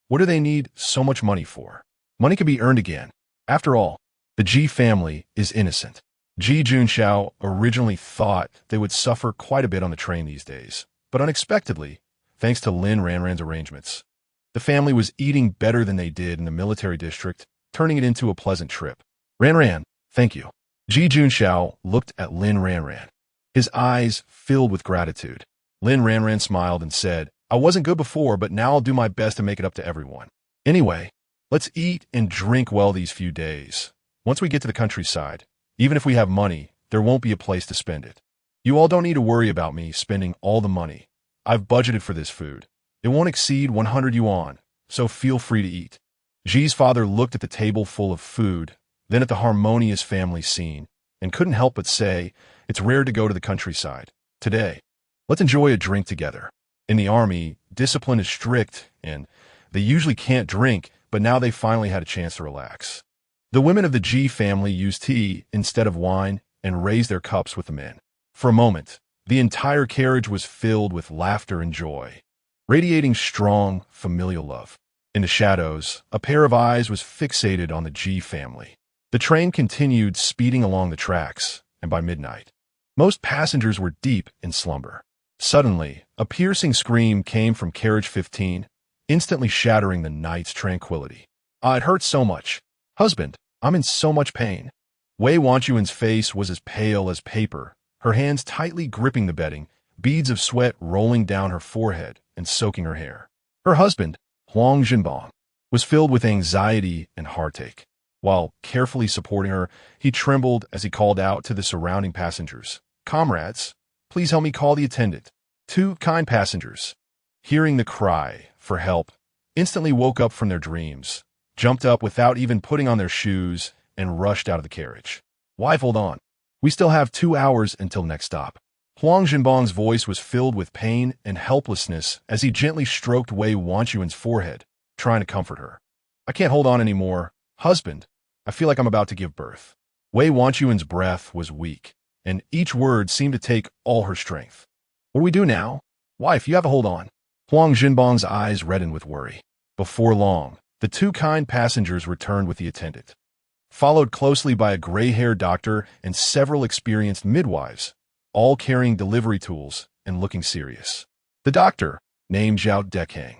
What do they need so much money for? Money can be earned again. After all, the Ji family is innocent. Ji Junxiao originally thought they would suffer quite a bit on the train these days, but unexpectedly, thanks to Lin Ranran's arrangements, the family was eating better than they did in the military district, turning it into a pleasant trip. "Ranran, thank you." Ji Junxiao looked at Lin Ranran, his eyes filled with gratitude. Lin Ranran smiled and said, "I wasn't good before, but now I'll do my best to make it up to everyone. Anyway, let's eat and drink well these few days. Once we get to the countryside, even if we have money, there won't be a place to spend it. You all don't need to worry about me spending all the money. I've budgeted for this food. It won't exceed 100 yuan, so feel free to eat." Ji's father looked at the table full of food, then at the harmonious family scene, and couldn't help but say, "It's rare to go to the countryside. Today, let's enjoy a drink together." In the army, discipline is strict, and they usually can't drink, but now they finally had a chance to relax. The women of the Ji family used tea instead of wine and raised their cups with the men. For a moment, the entire carriage was filled with laughter and joy, radiating strong, familial love. In the shadows, a pair of eyes was fixated on the G family. The train continued speeding along the tracks, and by midnight, most passengers were deep in slumber. Suddenly, a piercing scream came from carriage 15, instantly shattering the night's tranquility. It hurts so much. Husband, I'm in so much pain. Wei Wanchuan's face was as pale as paper, her hands tightly gripping the bedding, beads of sweat rolling down her forehead and soaking her hair. Her husband, Huang Jinbang, was filled with anxiety and heartache. While carefully supporting her, he trembled as he called out to the surrounding passengers. Comrades, please help me call the attendant. Two kind passengers, hearing the cry for help, instantly woke up from their dreams, jumped up without even putting on their shoes, and rushed out of the carriage. Wife, hold on. We still have 2 hours until next stop. Huang Jinbang's voice was filled with pain and helplessness as he gently stroked Wei Wanchuan's forehead, trying to comfort her. I can't hold on anymore. Husband, I feel like I'm about to give birth. Wei Wanchuan's breath was weak, and each word seemed to take all her strength. What do we do now? Wife, you have to hold on. Huang Jinbang's eyes reddened with worry. Before long, the two kind passengers returned with the attendant, followed closely by a gray-haired doctor and several experienced midwives, all carrying delivery tools and looking serious. The doctor, named Zhao Dekang,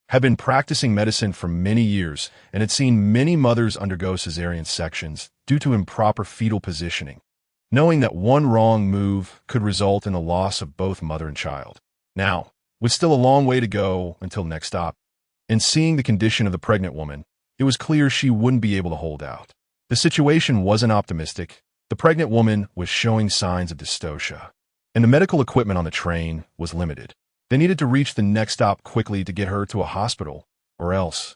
had been practicing medicine for many years and had seen many mothers undergo cesarean sections due to improper fetal positioning, knowing that one wrong move could result in the loss of both mother and child. Now, with still a long way to go until next stop, and seeing the condition of the pregnant woman, it was clear she wouldn't be able to hold out. The situation wasn't optimistic. The pregnant woman was showing signs of dystocia, and the medical equipment on the train was limited. They needed to reach the next stop quickly to get her to a hospital, or else.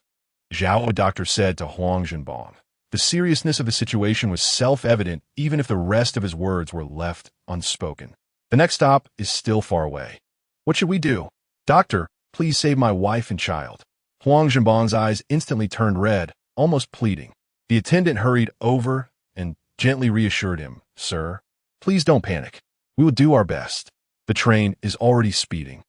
Zhao, the doctor, said to Huang Jinbang. The seriousness of the situation was self-evident even if the rest of his words were left unspoken. The next stop is still far away. What should we do? Doctor, please save my wife and child. Huang Jinbang's eyes instantly turned red, almost pleading. The attendant hurried over and gently reassured him. Sir, please don't panic. We will do our best. The train is already speeding,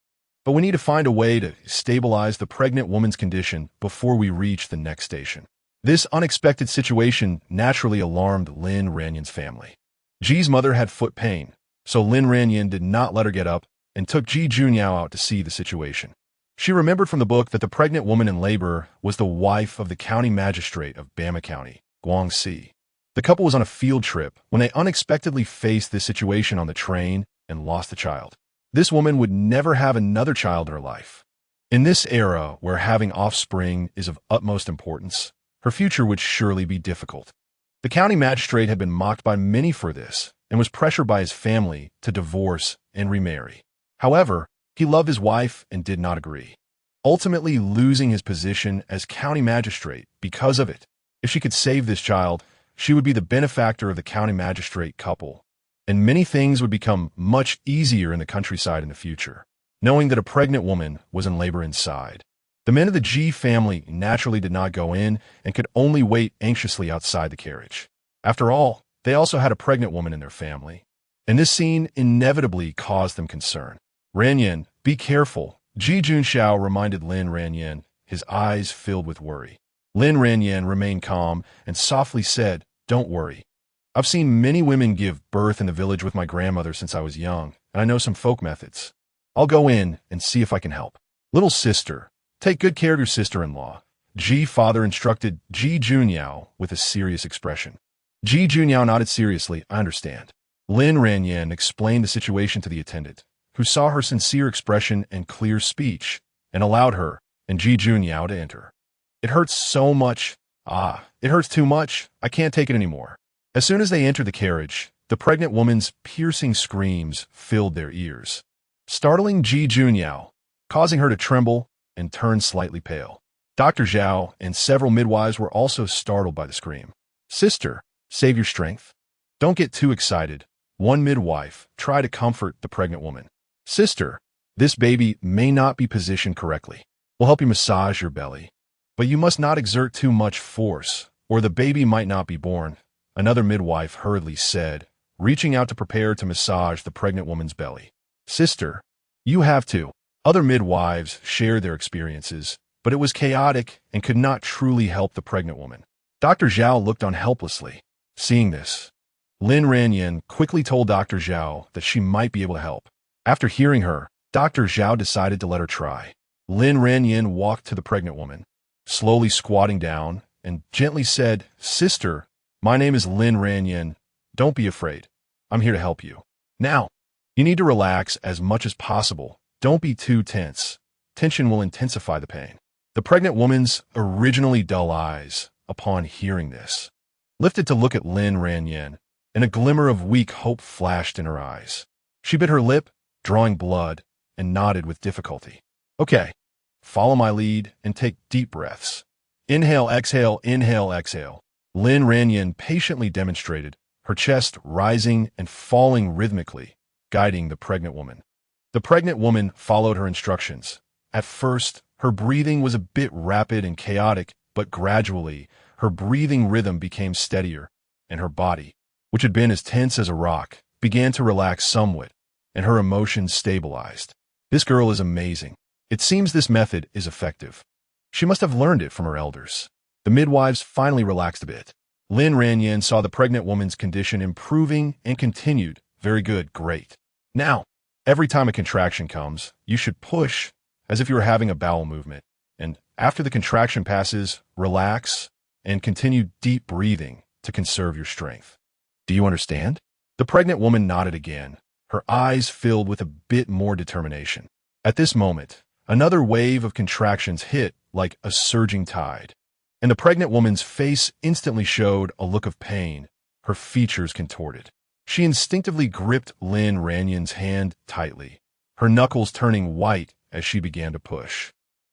but we need to find a way to stabilize the pregnant woman's condition before we reach the next station. This unexpected situation naturally alarmed Lin Ranjing's family. Ji's mother had foot pain, so Lin Ranjing did not let her get up and took Ji Junyao out to see the situation. She remembered from the book that the pregnant woman in labor was the wife of the county magistrate of Bama County, Guangxi. The couple was on a field trip when they unexpectedly faced this situation on the train and lost the child. This woman would never have another child in her life. In this era where having offspring is of utmost importance, her future would surely be difficult. The county magistrate had been mocked by many for this and was pressured by his family to divorce and remarry. However, he loved his wife and did not agree, ultimately losing his position as county magistrate because of it. If she could save this child, she would be the benefactor of the county magistrate couple, and many things would become much easier in the countryside in the future, knowing that a pregnant woman was in labor inside. The men of the G family naturally did not go in and could only wait anxiously outside the carriage. After all, they also had a pregnant woman in their family, and this scene inevitably caused them concern. Ranyin, be careful, Ji Junxiao reminded Lin Ranyin, his eyes filled with worry. Lin Ranyin remained calm and softly said, Don't worry. I've seen many women give birth in the village with my grandmother since I was young, and I know some folk methods. I'll go in and see if I can help. Little sister, take good care of your sister-in-law, Ji father instructed Ji Junyao with a serious expression. Ji Junyao nodded seriously, I understand. Lin Ranyin explained the situation to the attendant, who saw her sincere expression and clear speech, and allowed her and Ji Junyao to enter. It hurts so much. It hurts too much. I can't take it anymore. As soon as they entered the carriage, the pregnant woman's piercing screams filled their ears, startling Ji Junyao, causing her to tremble and turn slightly pale. Dr. Zhao and several midwives were also startled by the scream. Sister, save your strength. Don't get too excited. One midwife tried to comfort the pregnant woman. Sister, this baby may not be positioned correctly. We'll help you massage your belly, but you must not exert too much force, or the baby might not be born, another midwife hurriedly said, reaching out to prepare to massage the pregnant woman's belly. Sister, you have to. Other midwives shared their experiences, but it was chaotic and could not truly help the pregnant woman. Dr. Zhao looked on helplessly. Seeing this, Lin Ranjing quickly told Dr. Zhao that she might be able to help. After hearing her, Dr. Zhao decided to let her try. Lin Ranjing walked to the pregnant woman, slowly squatting down, and gently said, "Sister, my name is Lin Ranjing. Don't be afraid. I'm here to help you. Now, you need to relax as much as possible. Don't be too tense. Tension will intensify the pain." The pregnant woman's originally dull eyes, upon hearing this, lifted to look at Lin Ranjing, and a glimmer of weak hope flashed in her eyes. She bit her lip, drawing blood, and nodded with difficulty. "Okay, follow my lead and take deep breaths. Inhale, exhale, inhale, exhale." Lin Ranjing patiently demonstrated, her chest rising and falling rhythmically, guiding the pregnant woman. The pregnant woman followed her instructions. At first, her breathing was a bit rapid and chaotic, but gradually, her breathing rhythm became steadier, and her body, which had been as tense as a rock, began to relax somewhat, and her emotions stabilized. This girl is amazing. It seems this method is effective. She must have learned it from her elders. The midwives finally relaxed a bit. Lin Ranjing saw the pregnant woman's condition improving and continued, "Very good, great. Now, every time a contraction comes, you should push as if you were having a bowel movement. And after the contraction passes, relax and continue deep breathing to conserve your strength. Do you understand?" The pregnant woman nodded again, her eyes filled with a bit more determination. At this moment, another wave of contractions hit like a surging tide, and the pregnant woman's face instantly showed a look of pain, her features contorted. She instinctively gripped Lin Ranjing's hand tightly, her knuckles turning white as she began to push.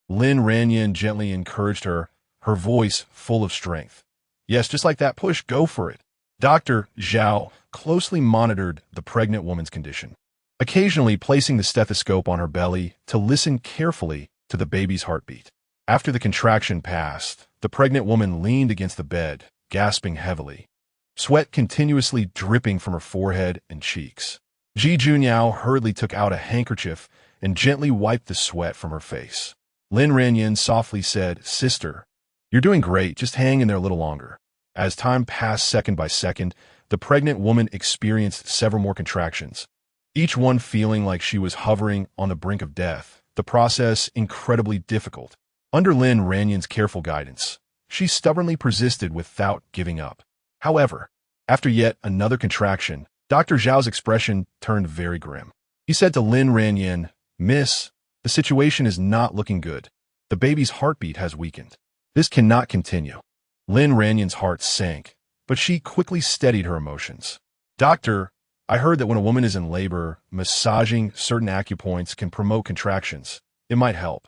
Lin Ranjing gently encouraged her, her voice full of strength. "Yes, just like that, push, go for it." Dr. Zhao closely monitored the pregnant woman's condition, occasionally placing the stethoscope on her belly to listen carefully to the baby's heartbeat. After the contraction passed, the pregnant woman leaned against the bed, gasping heavily, sweat continuously dripping from her forehead and cheeks. Ji Junyao hurriedly took out a handkerchief and gently wiped the sweat from her face. Lin Ranjing softly said, "Sister, you're doing great, just hang in there a little longer." As time passed second by second, the pregnant woman experienced several more contractions, each one feeling like she was hovering on the brink of death, the process incredibly difficult. Under Lin Ranjing's careful guidance, she stubbornly persisted without giving up. However, after yet another contraction, Dr. Zhao's expression turned very grim. He said to Lin Ranjing, "Miss, the situation is not looking good. The baby's heartbeat has weakened. This cannot continue." Lin Ranjing's heart sank, but she quickly steadied her emotions. "Doctor, I heard that when a woman is in labor, massaging certain acupoints can promote contractions. It might help.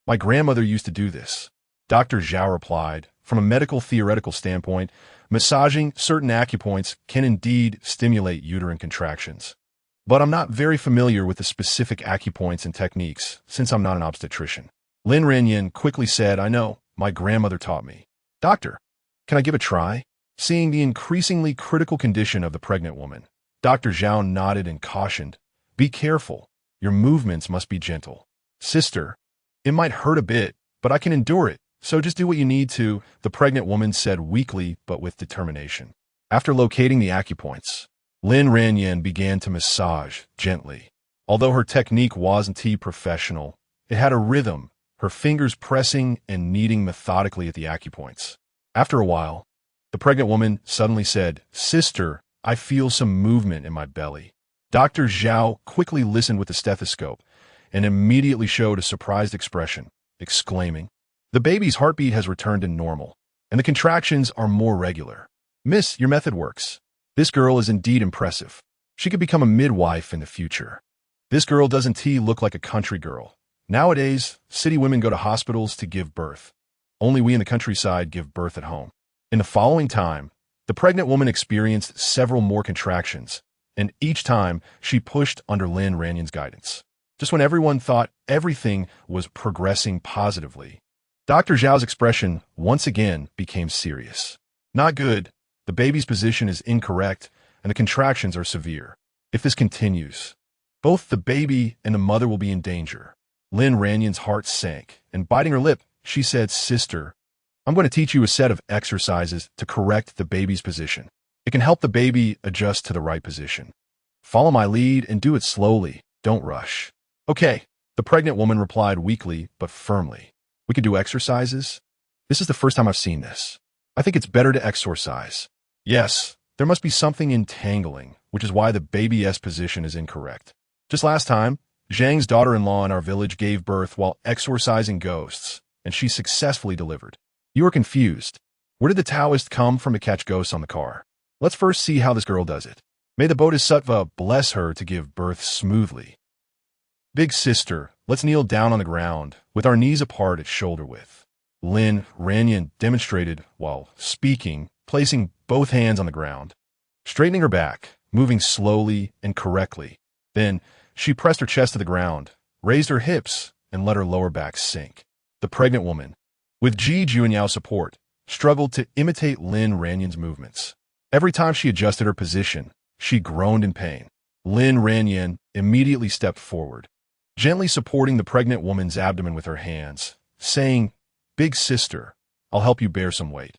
My grandmother used to do this." Dr. Zhao replied, "From a medical theoretical standpoint, massaging certain acupoints can indeed stimulate uterine contractions. But I'm not very familiar with the specific acupoints and techniques, since I'm not an obstetrician." Lin Ranjing quickly said, "I know, my grandmother taught me." "Doctor, can I give a try?" Seeing the increasingly critical condition of the pregnant woman, Dr. Zhao nodded and cautioned, "Be careful. Your movements must be gentle." "Sister, it might hurt a bit, but I can endure it, so just do what you need to," the pregnant woman said weakly but with determination. After locating the acupoints, Lin Ranjing began to massage gently. Although her technique wasn't professional, it had a rhythm, her fingers pressing and kneading methodically at the acupoints. After a while, the pregnant woman suddenly said, "Sister, I feel some movement in my belly." Dr. Zhao quickly listened with the stethoscope and immediately showed a surprised expression, exclaiming, "The baby's heartbeat has returned to normal, and the contractions are more regular. Miss, your method works. This girl is indeed impressive. She could become a midwife in the future." This girl doesn't look like a country girl. Nowadays, city women go to hospitals to give birth. Only we in the countryside give birth at home. In the following time, the pregnant woman experienced several more contractions, and each time she pushed under Lin Ranjing's guidance. Just when everyone thought everything was progressing positively, Dr. Zhao's expression once again became serious. "Not good. The baby's position is incorrect, and the contractions are severe. If this continues, both the baby and the mother will be in danger." Lin Ranjing's heart sank, and biting her lip, she said, "Sister, I'm going to teach you a set of exercises to correct the baby's position. It can help the baby adjust to the right position. Follow my lead and do it slowly. Don't rush." "Okay," the pregnant woman replied weakly but firmly. "We can do exercises? This is the first time I've seen this. I think it's better to exorcise." "Yes, there must be something entangling, which is why the baby's position is incorrect. Just last time, Zhang's daughter-in-law in our village gave birth while exorcising ghosts, and she successfully delivered. You are confused. Where did the Taoist come from to catch ghosts on the car? Let's first see how this girl does it. May the Bodhisattva bless her to give birth smoothly." "Big sister, let's kneel down on the ground, with our knees apart at shoulder width." Lin Ranjing demonstrated while speaking, placing both hands on the ground, straightening her back, moving slowly and correctly. Then she pressed her chest to the ground, raised her hips, and let her lower back sink. The pregnant woman, with Ji Junyao support, struggled to imitate Lin Ranjing's movements. Every time she adjusted her position, she groaned in pain. Lin Ranjing immediately stepped forward, gently supporting the pregnant woman's abdomen with her hands, saying, "Big sister, I'll help you bear some weight.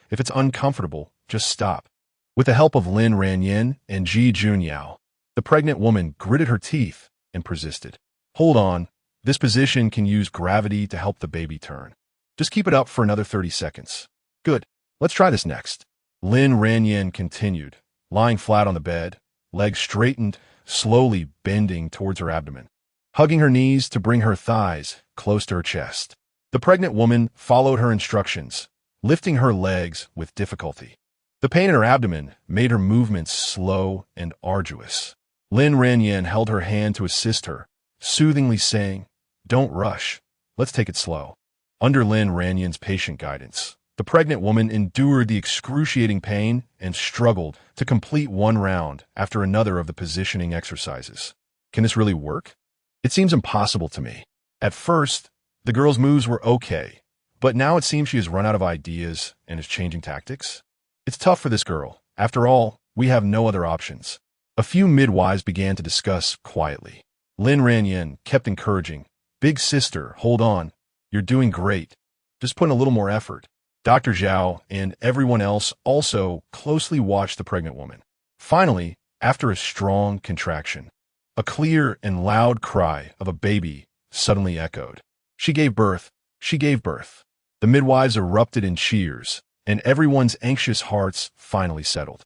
If it's uncomfortable, just stop." With the help of Lin Ranjing and Ji Junyao, the pregnant woman gritted her teeth and persisted. "Hold on, this position can use gravity to help the baby turn. Just keep it up for another 30 seconds. Good, let's try this next." Lin Ranjing continued, lying flat on the bed, legs straightened, slowly bending towards her abdomen, hugging her knees to bring her thighs close to her chest. The pregnant woman followed her instructions, lifting her legs with difficulty. The pain in her abdomen made her movements slow and arduous. Lin Ranjing held her hand to assist her, soothingly saying, "Don't rush. Let's take it slow." Under Lin Ranjing's patient guidance, the pregnant woman endured the excruciating pain and struggled to complete one round after another of the positioning exercises. Can this really work? It seems impossible to me. At first, the girl's moves were okay, but now it seems she has run out of ideas and is changing tactics. It's tough for this girl. After all, we have no other options. A few midwives began to discuss quietly. Lin Ranjing kept encouraging, "Big sister, hold on. You're doing great. Just put in a little more effort." Dr. Zhao and everyone else also closely watched the pregnant woman. Finally, after a strong contraction, a clear and loud cry of a baby suddenly echoed. "She gave birth. She gave birth." The midwives erupted in cheers, and everyone's anxious hearts finally settled.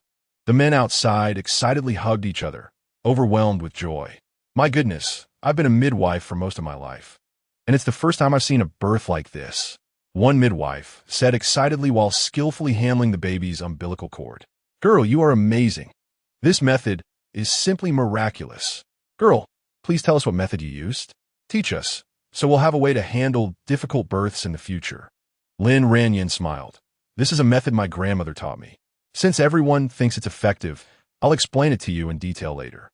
The men outside excitedly hugged each other, overwhelmed with joy. "My goodness, I've been a midwife for most of my life, and it's the first time I've seen a birth like this," one midwife said excitedly while skillfully handling the baby's umbilical cord. "Girl, you are amazing. This method is simply miraculous. Girl, please tell us what method you used. Teach us, so we'll have a way to handle difficult births in the future." Lin Ranjing smiled. "This is a method my grandmother taught me. Since everyone thinks it's effective, I'll explain it to you in detail later."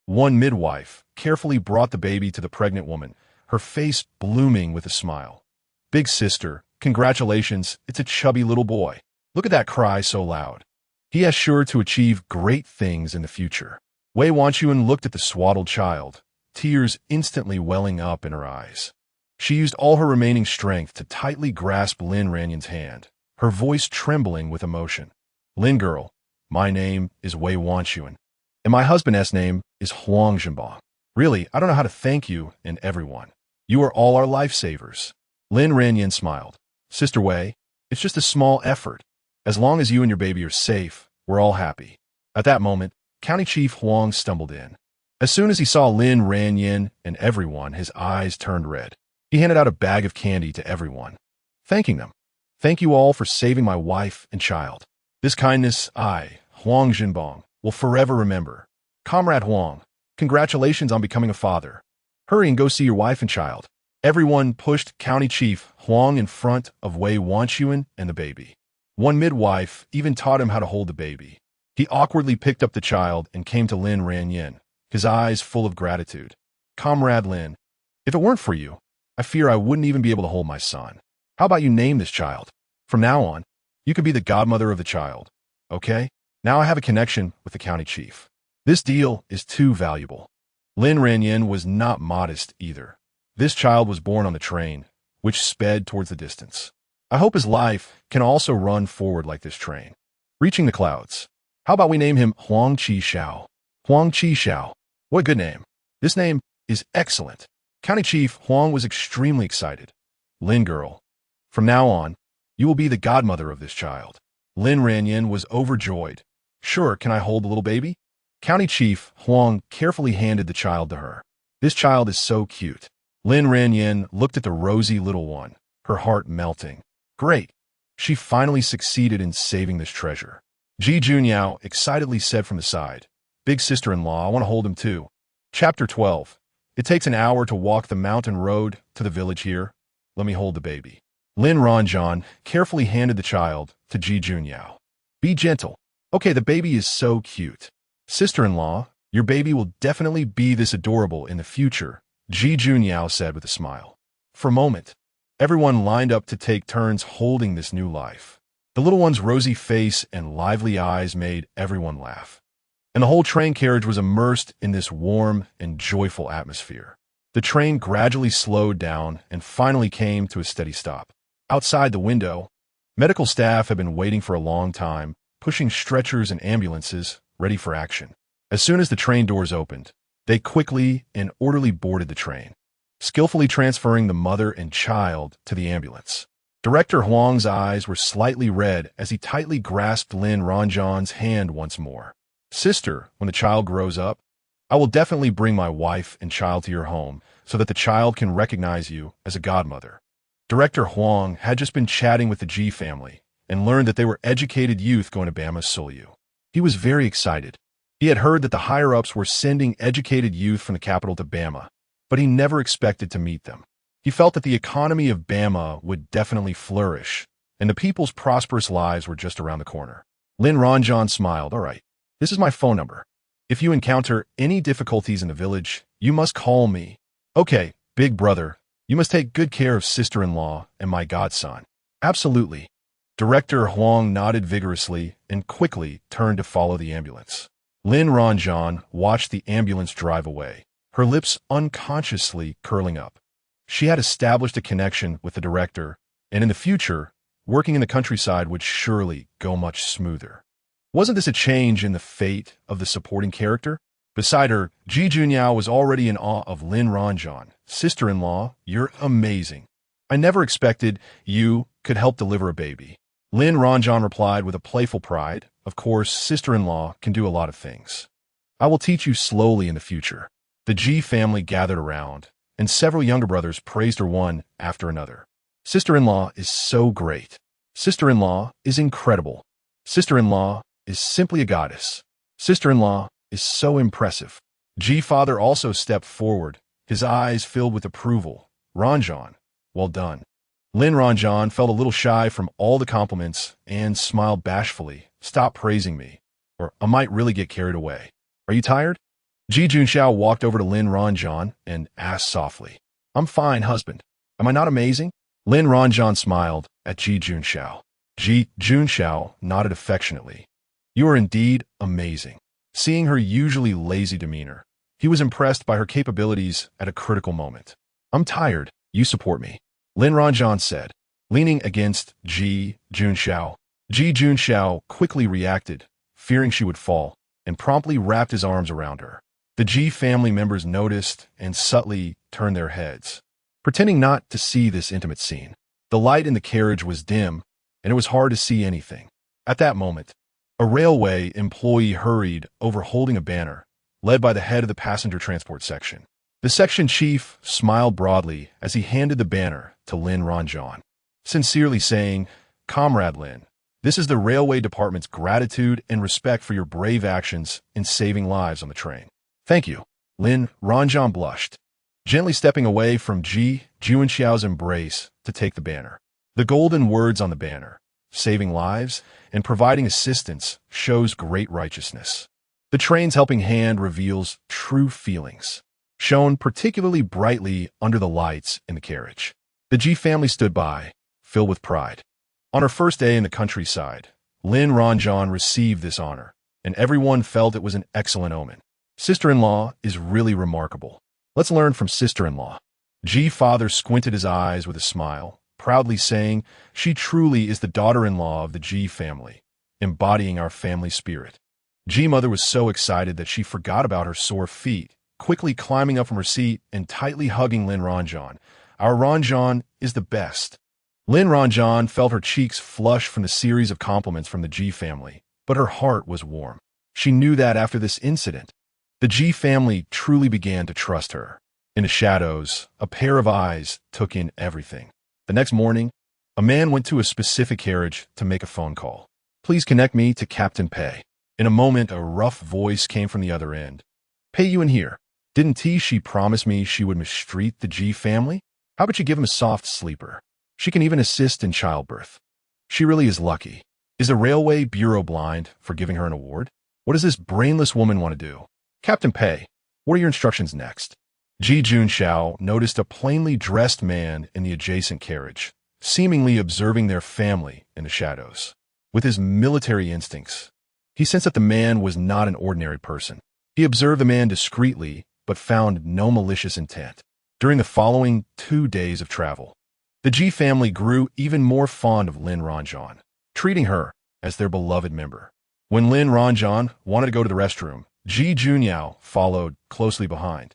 One midwife carefully brought the baby to the pregnant woman, her face blooming with a smile. "Big sister, congratulations, it's a chubby little boy. Look at that cry so loud. He is sure to achieve great things in the future." Wei Wanchuan looked at the swaddled child, tears instantly welling up in her eyes. She used all her remaining strength to tightly grasp Lin Ranjing's hand, her voice trembling with emotion. "Lin girl, my name is Wei Wanchuan, and my husband's name is Huang Zhenbang. Really, I don't know how to thank you and everyone. You are all our lifesavers." Lin Ranjing smiled. "Sister Wei, it's just a small effort. As long as you and your baby are safe, we're all happy." At that moment, County Chief Huang stumbled in. As soon as he saw Lin Ranjing and everyone, his eyes turned red. He handed out a bag of candy to everyone, thanking them. "Thank you all for saving my wife and child. This kindness I, Huang Zhenbang, will forever remember. Comrade Huang, congratulations on becoming a father. Hurry and go see your wife and child." Everyone pushed County Chief Huang in front of Wei Wanchuan and the baby. One midwife even taught him how to hold the baby. He awkwardly picked up the child and came to Lin Ranjing, his eyes full of gratitude. "Comrade Lin, if it weren't for you, I fear I wouldn't even be able to hold my son. How about you name this child? From now on, you could be the godmother of the child. Okay? Now I have a connection with the county chief. This deal is too valuable." Lin Ranjing was not modest either. This child was born on the train, which sped towards the distance. I hope his life can also run forward like this train. Reaching the clouds. How about we name him Huang Qi Xiao? Huang Qi Xiao. What a good name. This name is excellent. County Chief Huang was extremely excited. Lin girl, from now on, you will be the godmother of this child. Lin Ranjing was overjoyed. Sure, can I hold the little baby? County Chief Huang carefully handed the child to her. This child is so cute. Lin Ranjing looked at the rosy little one, her heart melting. Great. She finally succeeded in saving this treasure. Ji Junyao excitedly said from the side, Big sister-in-law, I want to hold him too. Chapter 12. It takes an hour to walk the mountain road to the village here. Let me hold the baby. Lin Ranjing carefully handed the child to Ji Junyao. Be gentle. Okay, the baby is so cute. Sister-in-law, your baby will definitely be this adorable in the future, Ji Junyao said with a smile. For a moment, everyone lined up to take turns holding this new life. The little one's rosy face and lively eyes made everyone laugh. And the whole train carriage was immersed in this warm and joyful atmosphere. The train gradually slowed down and finally came to a steady stop. Outside the window, medical staff had been waiting for a long time, pushing stretchers and ambulances, ready for action. As soon as the train doors opened, they quickly and orderly boarded the train, skillfully transferring the mother and child to the ambulance. Director Huang's eyes were slightly red as he tightly grasped Lin Ranjing's hand once more. Sister, when the child grows up, I will definitely bring my wife and child to your home so that the child can recognize you as a godmother. Director Huang had just been chatting with the Ji family and learned that they were educated youth going to Bama Sulyu. He was very excited. He had heard that the higher-ups were sending educated youth from the capital to Bama, but he never expected to meet them. He felt that the economy of Bama would definitely flourish, and the people's prosperous lives were just around the corner. Lin Ranjing smiled. All right. This is my phone number. If you encounter any difficulties in the village, you must call me. Okay, big brother, you must take good care of sister-in-law and my godson. Absolutely. Director Huang nodded vigorously and quickly turned to follow the ambulance. Lin Ranjing watched the ambulance drive away, her lips unconsciously curling up. She had established a connection with the director, and in the future, working in the countryside would surely go much smoother. Wasn't this a change in the fate of the supporting character? Beside her, Ji Junyao was already in awe of Lin Ranjing. Sister-in-law, you're amazing. I never expected you could help deliver a baby. Lin Ranjing replied with a playful pride. Of course, sister-in-law can do a lot of things. I will teach you slowly in the future. The Ji family gathered around, and several younger brothers praised her one after another. Sister-in-law is so great. Sister-in-law is incredible. Sister-in-law is simply a goddess. Sister-in-law is so impressive. Ji father also stepped forward, his eyes filled with approval. Ranjing, well done. Lin Ranjing felt a little shy from all the compliments and smiled bashfully. Stop praising me, or I might really get carried away. Are you tired? Ji Junyao walked over to Lin Ranjing and asked softly. I'm fine, husband. Am I not amazing? Lin Ranjing smiled at Ji Junyao. Ji Junyao nodded affectionately. You are indeed amazing. Seeing her usually lazy demeanor, he was impressed by her capabilities at a critical moment. I'm tired. You support me. Lin Ranjing said, leaning against Ji Junyao. Ji Junyao quickly reacted, fearing she would fall, and promptly wrapped his arms around her. The Ji family members noticed and subtly turned their heads, pretending not to see this intimate scene. The light in the carriage was dim, and it was hard to see anything. At that moment, a railway employee hurried over holding a banner, led by the head of the passenger transport section. The section chief smiled broadly as he handed the banner to Lin Ranjing, sincerely saying, Comrade Lin, this is the railway department's gratitude and respect for your brave actions in saving lives on the train. Thank you. Lin Ranjing blushed, gently stepping away from Ji Junyao's embrace to take the banner. The golden words on the banner, saving lives and providing assistance, shows great righteousness. The train's helping hand reveals true feelings, shone particularly brightly under the lights in the carriage. The Ji family stood by, filled with pride. On her first day in the countryside, Lin Ranjing received this honor, and everyone felt it was an excellent omen. Sister-in-law is really remarkable. Let's learn from sister-in-law. Ji father squinted his eyes with a smile, proudly saying, "She truly is the daughter-in-law of the Ji family, embodying our family spirit." Ji mother was so excited that she forgot about her sore feet, quickly climbing up from her seat and tightly hugging Lin Ranjing. "Our Ranjing is the best." Lin Ranjing felt her cheeks flush from the series of compliments from the Ji family, but her heart was warm. She knew that after this incident, the Ji family truly began to trust her. In the shadows, a pair of eyes took in everything. The next morning, a man went to a specific carriage to make a phone call. "Please connect me to Captain Pei." In a moment, a rough voice came from the other end. "Pei you in here. Didn't she promise me she would mistreat the Ji family? How about you give him a soft sleeper? She can even assist in childbirth. She really is lucky. Is the Railway Bureau blind for giving her an award? What does this brainless woman want to do? Captain Pei, what are your instructions next?" Ji Junxiao noticed a plainly dressed man in the adjacent carriage, seemingly observing their family in the shadows. With his military instincts, he sensed that the man was not an ordinary person. He observed the man discreetly, but found no malicious intent. During the following 2 days of travel, the Ji family grew even more fond of Lin Ranjing, treating her as their beloved member. When Lin Ranjing wanted to go to the restroom, Ji Junyao followed closely behind,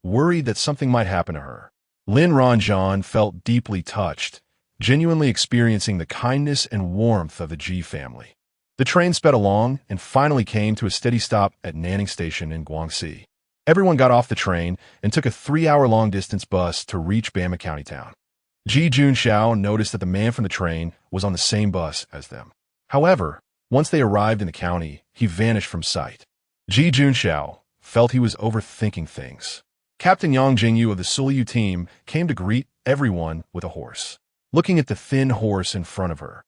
worried that something might happen to her. Lin Ranjing felt deeply touched, genuinely experiencing the kindness and warmth of the Ji family. The train sped along and finally came to a steady stop at Nanning Station in Guangxi. Everyone got off the train and took a 3-hour-long distance bus to reach Bama County town. Ji Junxiao noticed that the man from the train was on the same bus as them. However, once they arrived in the county, he vanished from sight. Ji Junxiao felt he was overthinking things. Captain Yang Jingyu of the Sulyu team came to greet everyone with a horse. Looking at the thin horse in front of her,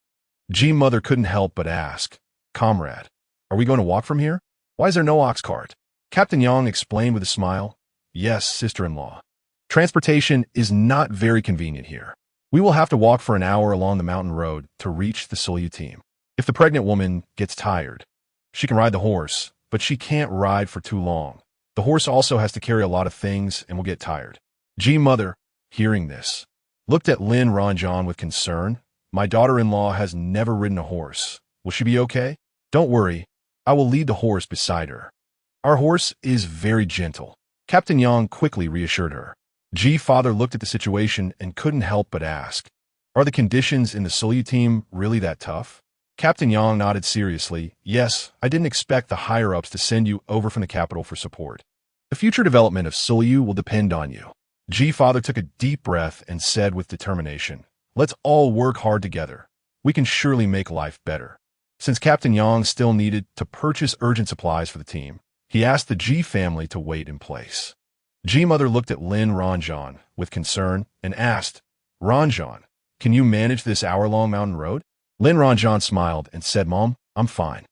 Ji mother couldn't help but ask, "Comrade, are we going to walk from here? Why is there no ox cart?" Captain Yang explained with a smile, "Yes, sister-in-law. Transportation is not very convenient here. We will have to walk for an hour along the mountain road to reach the Sulyu team. If the pregnant woman gets tired, she can ride the horse, but she can't ride for too long. The horse also has to carry a lot of things and will get tired." Ji mother, hearing this, looked at Lin Ranjing with concern. "My daughter-in-law has never ridden a horse. Will she be okay?" "Don't worry, I will lead the horse beside her. Our horse is very gentle." Captain Yang quickly reassured her. Ji father looked at the situation and couldn't help but ask, "Are the conditions in the Sulyu team really that tough?" Captain Yang nodded seriously. "Yes, I didn't expect the higher-ups to send you over from the capital for support. The future development of Sulyu will depend on you." Ji father took a deep breath and said with determination, "Let's all work hard together. We can surely make life better." Since Captain Yang still needed to purchase urgent supplies for the team, he asked the Ji family to wait in place. Ji mother looked at Lin Ranjing with concern and asked, "Ranjing, can you manage this hour-long mountain road?" Lin Ranjing smiled and said, "Mom, I'm fine.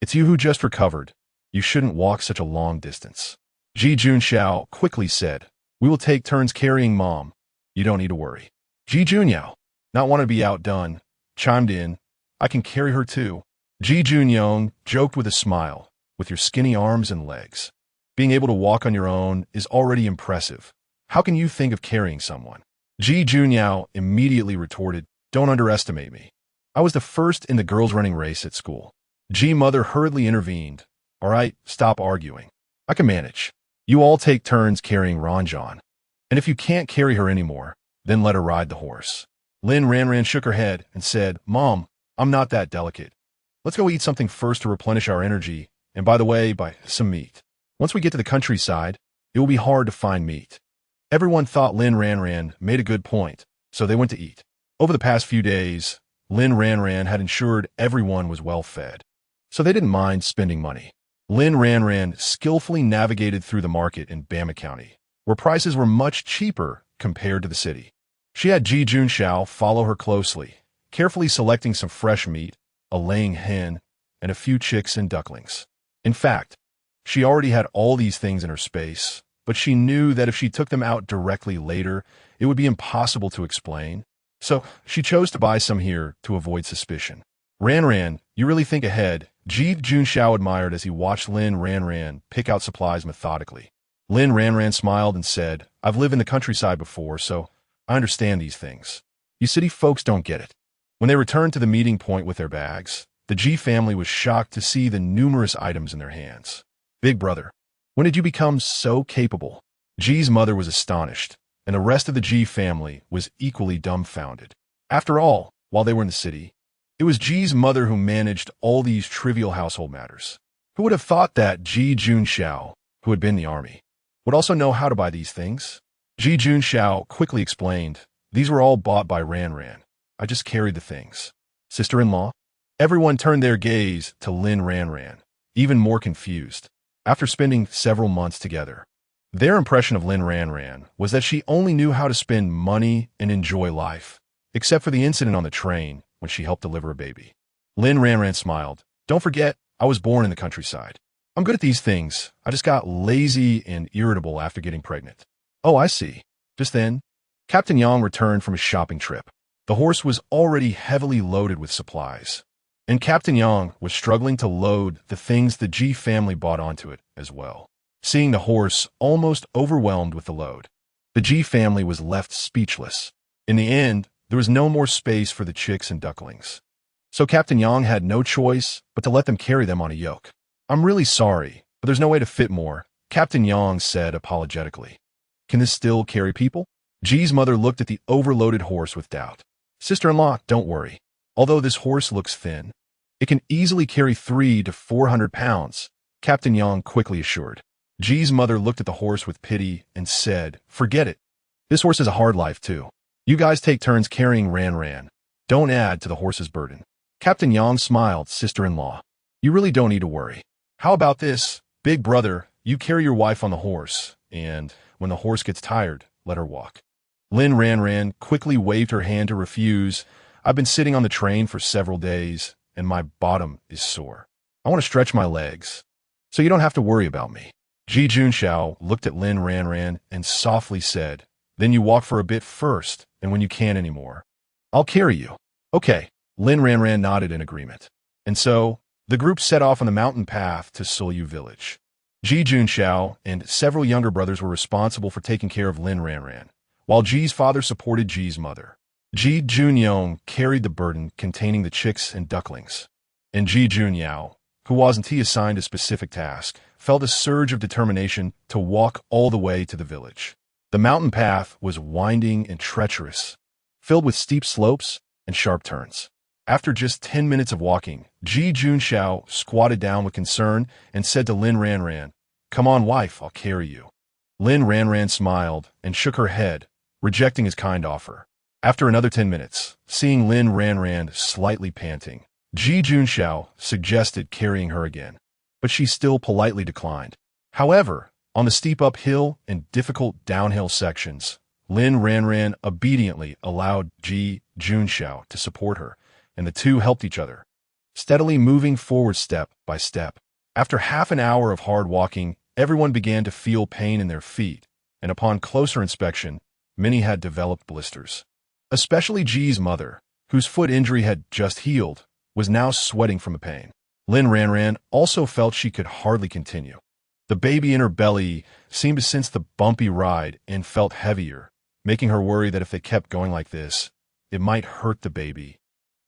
It's you who just recovered. You shouldn't walk such a long distance." Ji Junxiao quickly said, "We will take turns carrying Mom. You don't need to worry." Ji Junyao, not want to be outdone, chimed in, "I can carry her too." Ji Junyong joked with a smile, "With your skinny arms and legs, being able to walk on your own is already impressive. How can you think of carrying someone?" Ji Junyao immediately retorted, "Don't underestimate me. I was the first in the girls' running race at school." Ji mother hurriedly intervened. "All right, stop arguing. I can manage. You all take turns carrying Ranjing. And if you can't carry her anymore, then let her ride the horse." Lin Ranran shook her head and said, "Mom, I'm not that delicate. Let's go eat something first to replenish our energy, and by the way, buy some meat. Once we get to the countryside, it will be hard to find meat." Everyone thought Lin Ranran made a good point, so they went to eat. Over the past few days, Lin Ranran had ensured everyone was well fed, so they didn't mind spending money. Lin Ranran skillfully navigated through the market in Bama County, where prices were much cheaper compared to the city. She had Ji Junxiao follow her closely, carefully selecting some fresh meat, a laying hen, and a few chicks and ducklings. In fact, she already had all these things in her space, but she knew that if she took them out directly later, it would be impossible to explain. So she chose to buy some here to avoid suspicion. "Ranran, you really think ahead," Ji Junxiao admired as he watched Lin Ranran pick out supplies methodically. Lin Ranran smiled and said, I've lived in the countryside before, so I understand these things. You city folks don't get it. When they returned to the meeting point with their bags, the G family was shocked to see the numerous items in their hands. Big brother, when did you become so capable? G's mother was astonished, and the rest of the G family was equally dumbfounded. After all, while they were in the city, it was G's mother who managed all these trivial household matters. Who would have thought that Ji Junxiao, who had been in the army, would also know how to buy these things? Ji Junxiao quickly explained, these were all bought by Ran. I just carried the things. Sister-in-law? Everyone turned their gaze to Lin Ranjing, even more confused. After spending several months together, their impression of Lin Ranjing was that she only knew how to spend money and enjoy life, except for the incident on the train when she helped deliver a baby. Lin Ranjing smiled. Don't forget, I was born in the countryside. I'm good at these things. I just got lazy and irritable after getting pregnant. Oh, I see. Just then, Captain Yang returned from his shopping trip. The horse was already heavily loaded with supplies, and Captain Yang was struggling to load the things the G family bought onto it as well. Seeing the horse almost overwhelmed with the load, the G family was left speechless. In the end, there was no more space for the chicks and ducklings. So Captain Yang had no choice but to let them carry them on a yoke. I'm really sorry, but there's no way to fit more, Captain Yang said apologetically. Can this still carry people? G's mother looked at the overloaded horse with doubt. Sister-in-law, don't worry. Although this horse looks thin, it can easily carry 300 to 400 pounds, Captain Yang quickly assured. G's mother looked at the horse with pity and said, forget it. This horse has a hard life too. You guys take turns carrying Ran. Don't add to the horse's burden. Captain Yang smiled, sister-in-law. You really don't need to worry. How about this? Big brother, you carry your wife on the horse, and when the horse gets tired, let her walk. Lin Ranjing quickly waved her hand to refuse. I've been sitting on the train for several days, and my bottom is sore. I want to stretch my legs, so you don't have to worry about me. Ji Junxiao looked at Lin Ranjing and softly said, then you walk for a bit first, and when you can't anymore, I'll carry you. Okay, Lin Ranjing nodded in agreement. And so, the group set off on the mountain path to Sulyu village. Ji Junxiao and several younger brothers were responsible for taking care of Lin Ranjing, while Ji's father supported Ji's mother. Ji Junyong carried the burden containing the chicks and ducklings. And Ji Junyao, who wasn't assigned a specific task, felt a surge of determination to walk all the way to the village. The mountain path was winding and treacherous, filled with steep slopes and sharp turns. After just 10 minutes of walking, Ji Junxiao squatted down with concern and said to Lin Ranjing, come on, wife, I'll carry you. Lin Ranjing smiled and shook her head, rejecting his kind offer. After another 10 minutes, seeing Lin Ranjing slightly panting, Ji Junxiao suggested carrying her again, but she still politely declined. However, on the steep uphill and difficult downhill sections, Lin Ranjing obediently allowed Ji Junxiao to support her, and the two helped each other, steadily moving forward step by step. After half an hour of hard walking, everyone began to feel pain in their feet, and upon closer inspection, many had developed blisters. Especially Ji's mother, whose foot injury had just healed, was now sweating from the pain. Lin Ranjing also felt she could hardly continue. The baby in her belly seemed to sense the bumpy ride and felt heavier, making her worry that if they kept going like this, it might hurt the baby.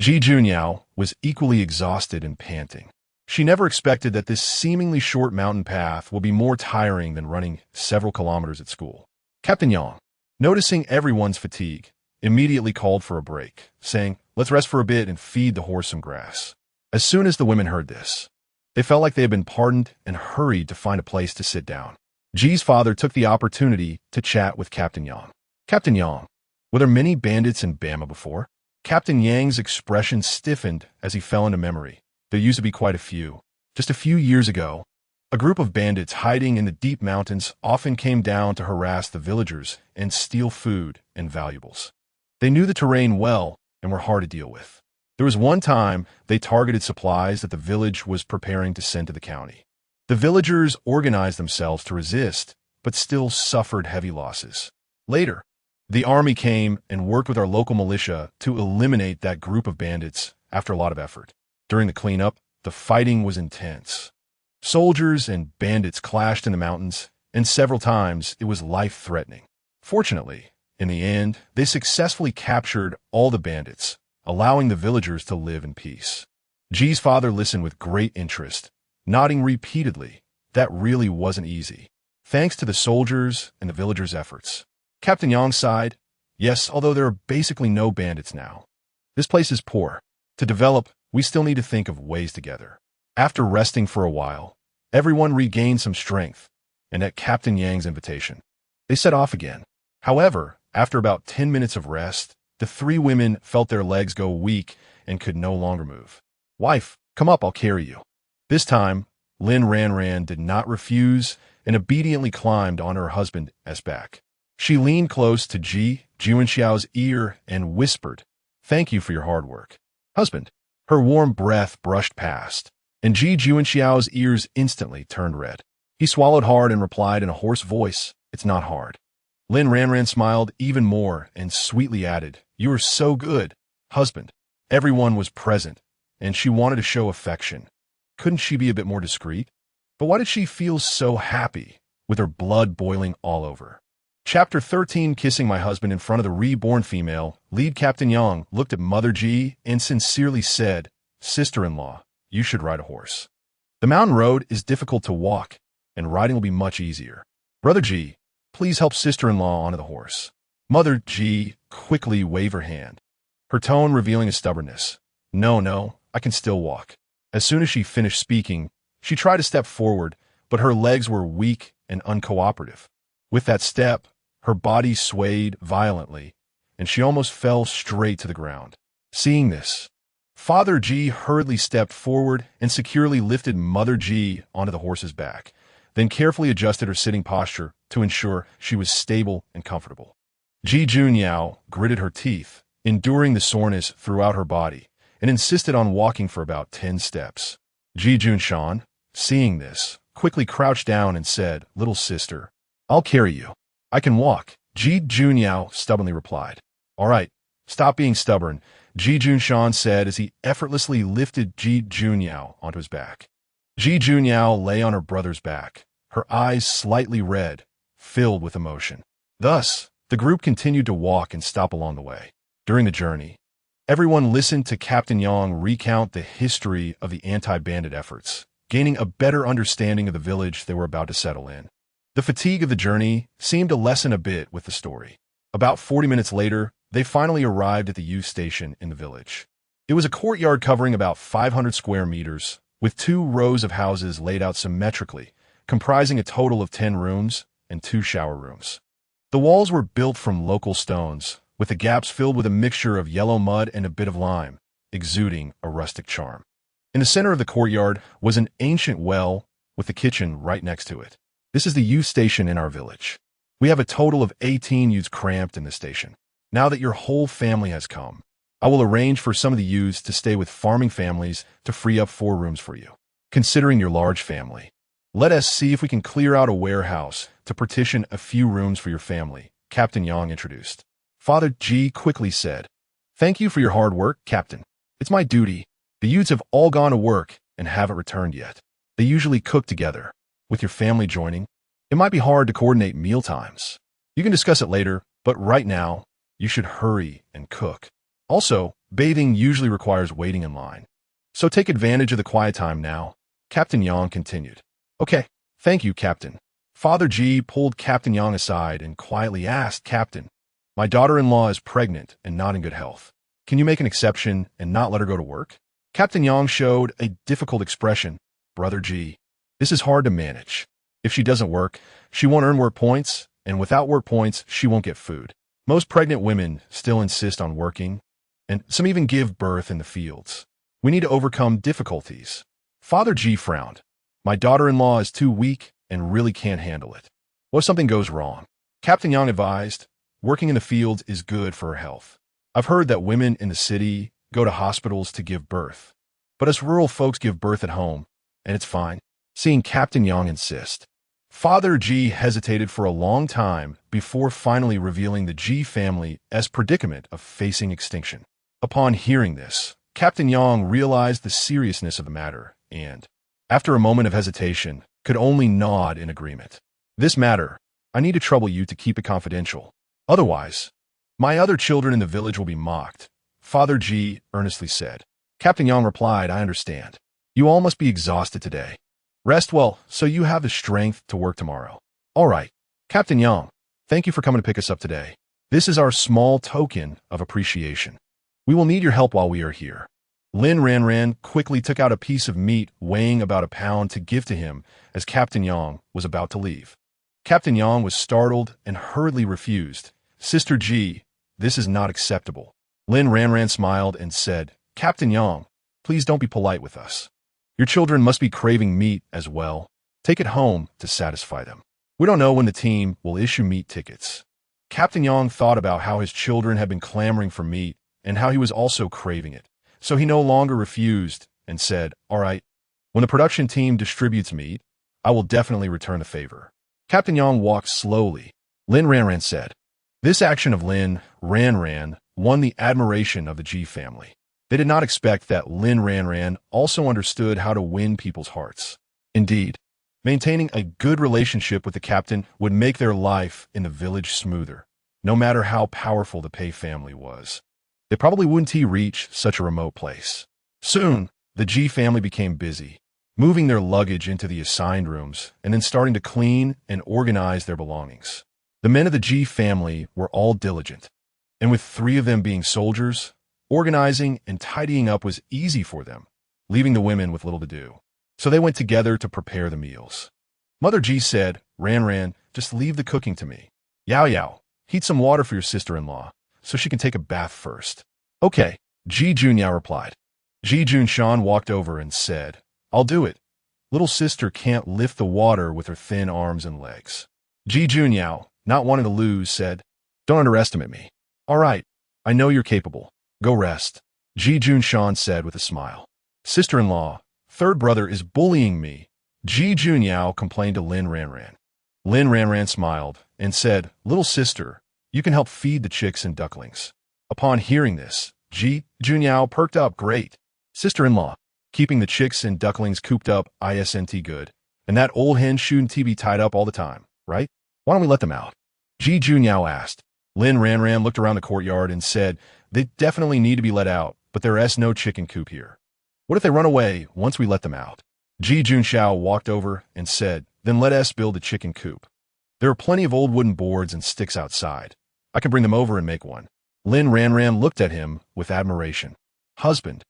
Ji Junyao was equally exhausted and panting. She never expected that this seemingly short mountain path would be more tiring than running several kilometers at school. Captain Yang, noticing everyone's fatigue, immediately called for a break, saying, let's rest for a bit and feed the horse some grass. As soon as the women heard this, they felt like they had been pardoned and hurried to find a place to sit down. Ji's father took the opportunity to chat with Captain Yang. Captain Yang, were there many bandits in Bama before? Captain Yang's expression stiffened as he fell into memory. There used to be quite a few. Just a few years ago, a group of bandits hiding in the deep mountains often came down to harass the villagers and steal food and valuables. They knew the terrain well and were hard to deal with. There was one time they targeted supplies that the village was preparing to send to the county. The villagers organized themselves to resist, but still suffered heavy losses. Later, the army came and worked with our local militia to eliminate that group of bandits after a lot of effort. During the cleanup, the fighting was intense. Soldiers and bandits clashed in the mountains, and several times it was life-threatening. Fortunately, in the end, they successfully captured all the bandits, allowing the villagers to live in peace. Ji's father listened with great interest, nodding repeatedly. That really wasn't easy. Thanks to the soldiers and the villagers' efforts. Captain Yang sighed. Yes, although there are basically no bandits now. This place is poor. To develop, we still need to think of ways together. After resting for a while, everyone regained some strength, and at Captain Yang's invitation, they set off again. However, after about 10 minutes of rest, the three women felt their legs go weak and could no longer move. Wife, come up, I'll carry you. This time, Lin Ranjing did not refuse and obediently climbed on her husband's back. She leaned close to Ji Juanxiao's ear and whispered, "Thank you for your hard work, husband." Her warm breath brushed past, and Ji Juanxiao's ears instantly turned red. He swallowed hard and replied in a hoarse voice, "It's not hard." Lin Ranjing smiled even more and sweetly added, "You are so good, husband." Everyone was present, and she wanted to show affection. Couldn't she be a bit more discreet? But why did she feel so happy, with her blood boiling all over? Chapter 13, Kissing My Husband in Front of the Reborn Female, lead Captain Yang looked at Mother Ji and sincerely said, "Sister-in-law, you should ride a horse. The mountain road is difficult to walk, and riding will be much easier. Brother Ji, please help sister-in-law onto the horse." Mother Ji quickly waved her hand, her tone revealing a stubbornness. No, I can still walk." As soon as she finished speaking, she tried to step forward, but her legs were weak and uncooperative. With that step, her body swayed violently, and she almost fell straight to the ground. Seeing this, Father Ji hurriedly stepped forward and securely lifted Mother Ji onto the horse's back, then carefully adjusted her sitting posture to ensure she was stable and comfortable. Ji Junyao gritted her teeth, enduring the soreness throughout her body, and insisted on walking for about 10 steps. Ji Junshan, seeing this, quickly crouched down and said, "Little sister, I'll carry you. I can walk." Ji Junyao stubbornly replied. "All right, stop being stubborn," Ji Junshan said as he effortlessly lifted Ji Junyao onto his back. Ji Junyao lay on her brother's back, her eyes slightly red, filled with emotion. Thus, the group continued to walk and stop along the way. During the journey, everyone listened to Captain Yang recount the history of the anti-bandit efforts, gaining a better understanding of the village they were about to settle in. The fatigue of the journey seemed to lessen a bit with the story. About 40 minutes later, they finally arrived at the youth station in the village. It was a courtyard covering about 500 square meters, with 2 rows of houses laid out symmetrically, comprising a total of 10 rooms and 2 shower rooms. The walls were built from local stones, with the gaps filled with a mixture of yellow mud and a bit of lime, exuding a rustic charm. In the center of the courtyard was an ancient well with the kitchen right next to it. This is the youth station in our village. We have a total of 18 youths cramped in the station. Now that your whole family has come, I will arrange for some of the youths to stay with farming families to free up 4 rooms for you. Considering your large family, let us see if we can clear out a warehouse to partition a few rooms for your family, Captain Yang introduced. Father Ji quickly said, "Thank you for your hard work, Captain. It's my duty. The youths have all gone to work and haven't returned yet. They usually cook together. With your family joining, it might be hard to coordinate meal times. You can discuss it later, but right now, you should hurry and cook. Also, bathing usually requires waiting in line. So take advantage of the quiet time now," Captain Yang continued. "Okay, thank you, Captain." Father Ji pulled Captain Yang aside and quietly asked, "Captain, my daughter-in-law is pregnant and not in good health. Can you make an exception and not let her go to work?" Captain Yang showed a difficult expression. "Brother Ji, this is hard to manage. If she doesn't work, she won't earn work points, and without work points, she won't get food. Most pregnant women still insist on working, and some even give birth in the fields. We need to overcome difficulties." Father Ji frowned. "My daughter-in-law is too weak and really can't handle it. What if something goes wrong?" Captain Yang advised, "Working in the fields is good for her health. I've heard that women in the city go to hospitals to give birth, but us rural folks give birth at home, and it's fine." Seeing Captain Yang insist, Father Ji hesitated for a long time before finally revealing the Ji family's predicament of facing extinction. Upon hearing this, Captain Yang realized the seriousness of the matter and, after a moment of hesitation, could only nod in agreement. "This matter, I need to trouble you to keep it confidential," Otherwise, my other children in the village will be mocked, Father Ji earnestly said. Captain Yang replied, I understand. You all must be exhausted today. Rest well, so you have the strength to work tomorrow. All right, Captain Yang, thank you for coming to pick us up today. This is our small token of appreciation. We will need your help while we are here. Lin Ranjing quickly took out a piece of meat weighing about a pound to give to him as Captain Yang was about to leave. Captain Yang was startled and hurriedly refused. Sister Ji, this is not acceptable. Lin Ranjing smiled and said, Captain Yang, please don't be polite with us. Your children must be craving meat as well. Take it home to satisfy them. We don't know when the team will issue meat tickets. Captain Yang thought about how his children had been clamoring for meat and how he was also craving it. So he no longer refused and said, all right, when the production team distributes meat, I will definitely return the favor. Captain Yang walked slowly. Lin Ranjing said. This action of Lin Ranjing won the admiration of the Ji family. They did not expect that Lin Ranjing also understood how to win people's hearts. Indeed, maintaining a good relationship with the captain would make their life in the village smoother, no matter how powerful the Pei family was. They probably wouldn't reach such a remote place. Soon, the Ji family became busy, moving their luggage into the assigned rooms and then starting to clean and organize their belongings. The men of the Ji family were all diligent, and with 3 of them being soldiers, organizing and tidying up was easy for them, leaving the women with little to do. So they went together to prepare the meals. Mother Ji said, Ran, just leave the cooking to me. Yao, heat some water for your sister-in-law, so she can take a bath first. Okay, Ji Junyao replied. Ji Junshan walked over and said, I'll do it. Little sister can't lift the water with her thin arms and legs. Ji Junyao, not wanting to lose, said, Don't underestimate me. All right, I know you're capable. Go rest. Ji Junshan said with a smile. Sister-in-law, 3rd brother is bullying me. Ji Junyao complained to Lin Ranjing. Lin Ranjing smiled and said, Little sister, you can help feed the chicks and ducklings. Upon hearing this, Ji Junyao perked up. Great. Sister-in-law, keeping the chicks and ducklings cooped up isn't good, and that old hen shouldn't be tied up all the time, right? Why don't we let them out? Ji Junyao asked. Lin Ranjing looked around the courtyard and said, They definitely need to be let out, but there's no chicken coop here. What if they run away once we let them out? Ji Junshao walked over and said, Then let us build a chicken coop. There are plenty of old wooden boards and sticks outside. I can bring them over and make one. Lin Ranjing looked at him with admiration. Husband,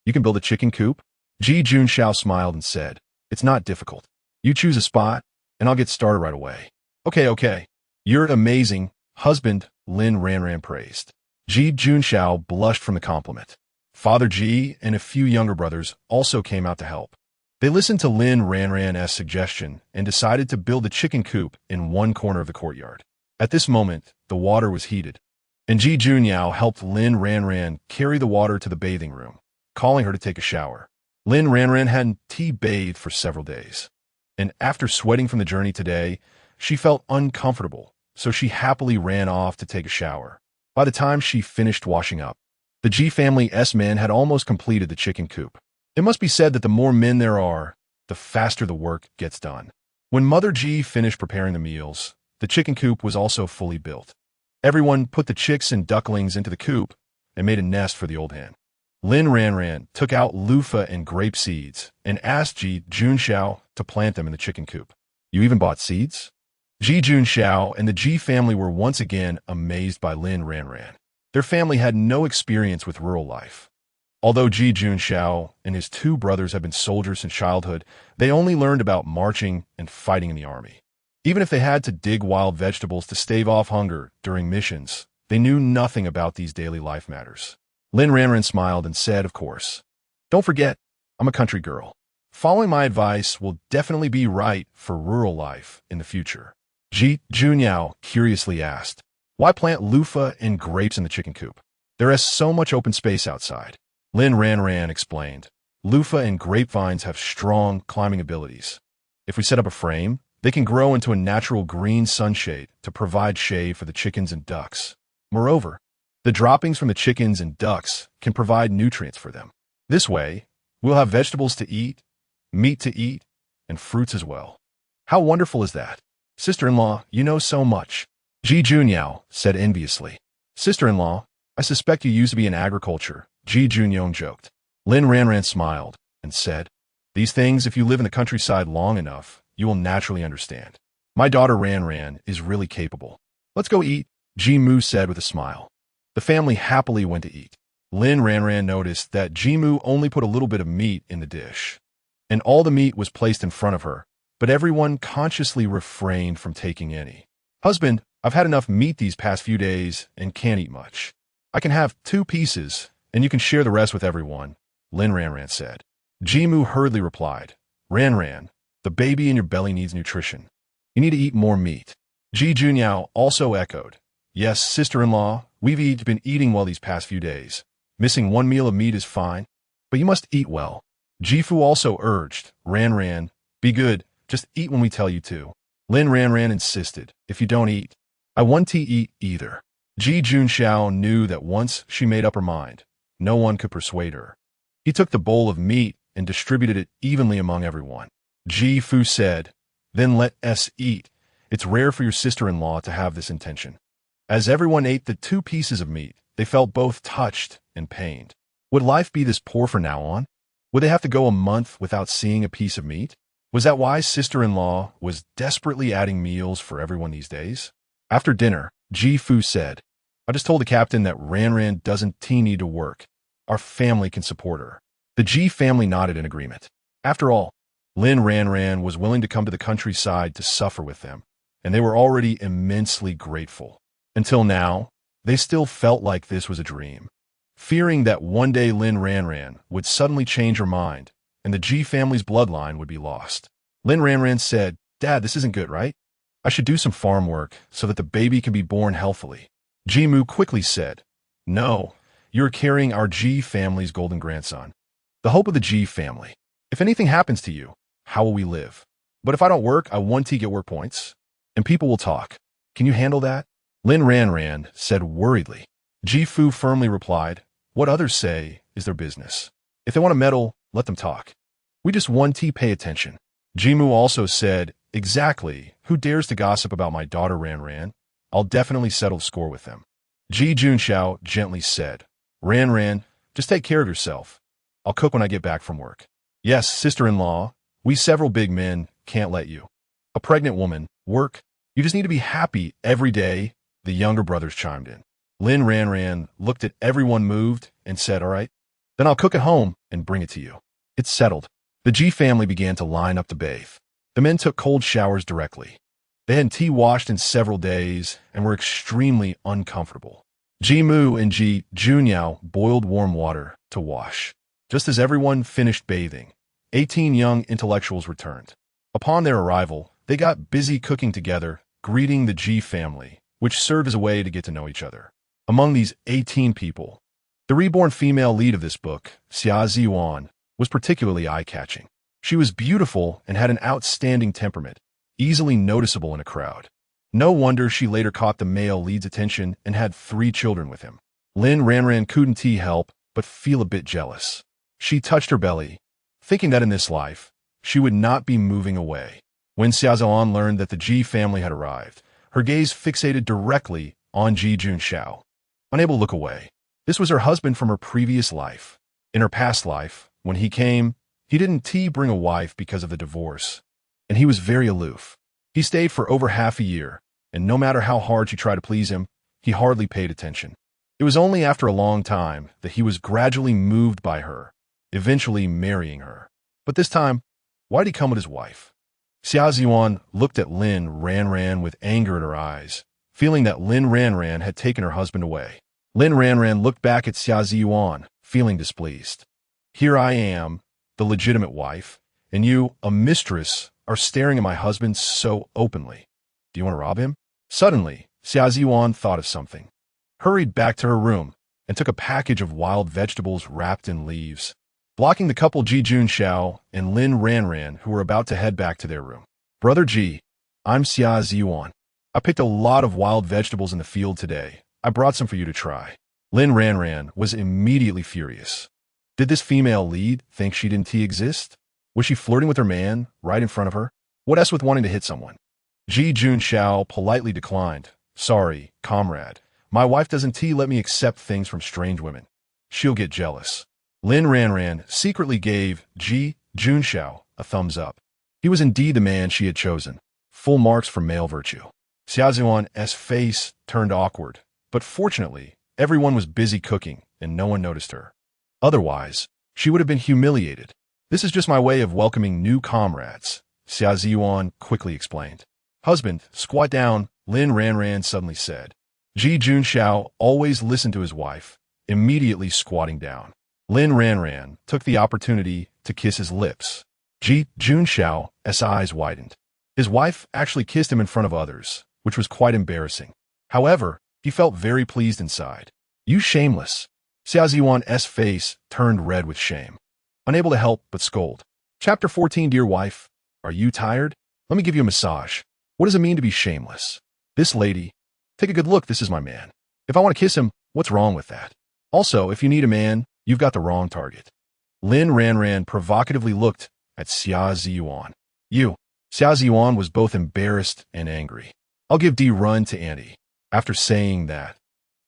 you can build a chicken coop? Ji Junshao smiled and said, It's not difficult. You choose a spot, and I'll get started right away. Okay. You're amazing, husband, Lin Ranjing praised. Ji Junshao blushed from the compliment. Father Ji and a few younger brothers also came out to help. They listened to Lin Ranjing's suggestion and decided to build a chicken coop in one corner of the courtyard. At this moment, the water was heated, and Ji Junyao helped Lin Ranjing carry the water to the bathing room, calling her to take a shower. Lin Ranjing hadn't bathed for several days, and after sweating from the journey today, she felt uncomfortable, so she happily ran off to take a shower. By the time she finished washing up, the Ji family's men had almost completed the chicken coop. It must be said that the more men there are, the faster the work gets done. When Mother Ji finished preparing the meals, the chicken coop was also fully built. Everyone put the chicks and ducklings into the coop and made a nest for the old hen. Lin Ranjing took out loofah and grape seeds and asked Ji Junshao to plant them in the chicken coop. You even bought seeds? Ji Junshao and the Ji family were once again amazed by Lin Ranjing. Their family had no experience with rural life. Although Ji Junshao and his 2 brothers had been soldiers since childhood, they only learned about marching and fighting in the army. Even if they had to dig wild vegetables to stave off hunger during missions, they knew nothing about these daily life matters. Lin Ranjing smiled and said, Of course. Don't forget, I'm a country girl. Following my advice will definitely be right for rural life in the future. Ji Junyao curiously asked, Why plant loofah and grapes in the chicken coop? There is so much open space outside. Lin Ranjing explained, Loofah and grapevines have strong climbing abilities. If we set up a frame, they can grow into a natural green sunshade to provide shade for the chickens and ducks. Moreover, the droppings from the chickens and ducks can provide nutrients for them. This way, we'll have vegetables to eat, meat to eat, and fruits as well. How wonderful is that? Sister-in-law, you know so much. Ji Junyao said enviously. Sister-in-law, I suspect you used to be in agriculture, Ji Junyong joked. Lin Ranran smiled and said, these things, if you live in the countryside long enough, you will naturally understand. My daughter Ranran is really capable. Let's go eat, Ji Mu said with a smile. The family happily went to eat. Lin Ranran noticed that Ji Mu only put a little bit of meat in the dish, and all the meat was placed in front of her, but everyone consciously refrained from taking any. Husband, I've had enough meat these past few days and can't eat much. I can have 2 pieces, and you can share the rest with everyone, Lin Ranran said. Ji Mu hurriedly replied, Ranran, the baby in your belly needs nutrition. You need to eat more meat. Ji Junyao also echoed, yes, sister-in-law, we've been eating well these past few days. Missing 1 meal of meat is fine, but you must eat well. Ji Fu also urged, Ranran, be good, just eat when we tell you to. Lin Ranran insisted, if you don't eat, I won't eat either. Ji Junxiao knew that once she made up her mind, no one could persuade her. He took the bowl of meat and distributed it evenly among everyone. Ji Fu said, then let us eat. It's rare for your sister-in-law to have this intention. As everyone ate the 2 pieces of meat, they felt both touched and pained. Would life be this poor from now on? Would they have to go a month without seeing a piece of meat? Was that why sister-in-law was desperately adding meals for everyone these days? After dinner, Ji Fu said, I just told the captain that Ranran doesn't need to work. Our family can support her. The Ji family nodded in agreement. After all, Lin Ranran was willing to come to the countryside to suffer with them, and they were already immensely grateful. Until now, they still felt like this was a dream. Fearing that one day Lin Ranran would suddenly change her mind, and the Ji family's bloodline would be lost. Lin Ranran said, Dad, this isn't good, right? I should do some farm work so that the baby can be born healthily. Ji Mu quickly said, no, you're carrying our Ji family's golden grandson. The hope of the Ji family. If anything happens to you, how will we live? But if I don't work, I want to get work points, and people will talk. Can you handle that? Lin Ranran said worriedly. Ji Fu firmly replied, what others say is their business. If they want to meddle, let them talk. We just want to pay attention. Ji Mu also said, exactly, who dares to gossip about my daughter Ranran? I'll definitely settle the score with them. Ji Junxiao gently said, Ranran, just take care of yourself. I'll cook when I get back from work. Yes, sister-in-law, we several big men can't let you. A pregnant woman, work. You just need to be happy every day, the younger brothers chimed in. Lin Ranran looked at everyone moved and said, all right, then I'll cook at home and bring it to you. It's settled. The Ji family began to line up to bathe. The men took cold showers directly. They hadn't tea washed in several days and were extremely uncomfortable. Ji Mu and Ji Junyao boiled warm water to wash. Just as everyone finished bathing, 18 young intellectuals returned. Upon their arrival, they got busy cooking together, greeting the Ji family, which served as a way to get to know each other. Among these 18 people, the reborn female lead of this book, Xia Ziyuan, was particularly eye-catching. She was beautiful and had an outstanding temperament, easily noticeable in a crowd. No wonder she later caught the male lead's attention and had 3 children with him. Lin Ranran couldn't help but feel a bit jealous. She touched her belly, thinking that in this life, she would not be moving away. When Xia Ziyuan learned that the Ji family had arrived, her gaze fixated directly on Ji Junxiao. Unable to look away, this was her husband from her previous life. In her past life, when he came, he didn't bring a wife because of the divorce, and he was very aloof. He stayed for over half a year, and no matter how hard she tried to please him, he hardly paid attention. It was only after a long time that he was gradually moved by her, eventually marrying her. But this time, why did he come with his wife? Xia Ziyuan looked at Lin Ranran with anger in her eyes, feeling that Lin Ranran had taken her husband away. Lin Ranran looked back at Xia Ziyuan, feeling displeased. Here I am, the legitimate wife, and you, a mistress, are staring at my husband so openly. Do you want to rob him? Suddenly, Xia Ziyuan thought of something, hurried back to her room, and took a package of wild vegetables wrapped in leaves, blocking the couple Ji Junxiao and Lin Ranran who were about to head back to their room. Brother Ji, I'm Xia Ziyuan. I picked a lot of wild vegetables in the field today. I brought some for you to try. Lin Ranran was immediately furious. Did this female lead think she didn't exist? Was she flirting with her man right in front of her? What else with wanting to hit someone? Ji Junxiao politely declined, Sorry, comrade. My wife doesn't let me accept things from strange women. She'll get jealous. Lin Ranran secretly gave Ji Junxiao a thumbs up. He was indeed the man she had chosen. Full marks for male virtue. Xia Ziyuan's face turned awkward, but fortunately, everyone was busy cooking and no one noticed her. Otherwise, she would have been humiliated. This is just my way of welcoming new comrades, Xia Ziyuan quickly explained. Husband, squat down, Lin Ranran suddenly said. Ji Junxiao always listened to his wife, immediately squatting down. Lin Ranran took the opportunity to kiss his lips. Ji Junxiao's eyes widened. His wife actually kissed him in front of others, which was quite embarrassing. However, he felt very pleased inside. You shameless. Xia Ziyuan's face turned red with shame. Unable to help but scold. Chapter 14. Dear wife, are you tired? Let me give you a massage. What does it mean to be shameless? This lady. Take a good look, this is my man. If I want to kiss him, what's wrong with that? Also, if you need a man, you've got the wrong target. Lin Ranran provocatively looked at Xia Ziyuan. You. Xia Ziyuan was both embarrassed and angry. I'll give D run to Auntie. After saying that,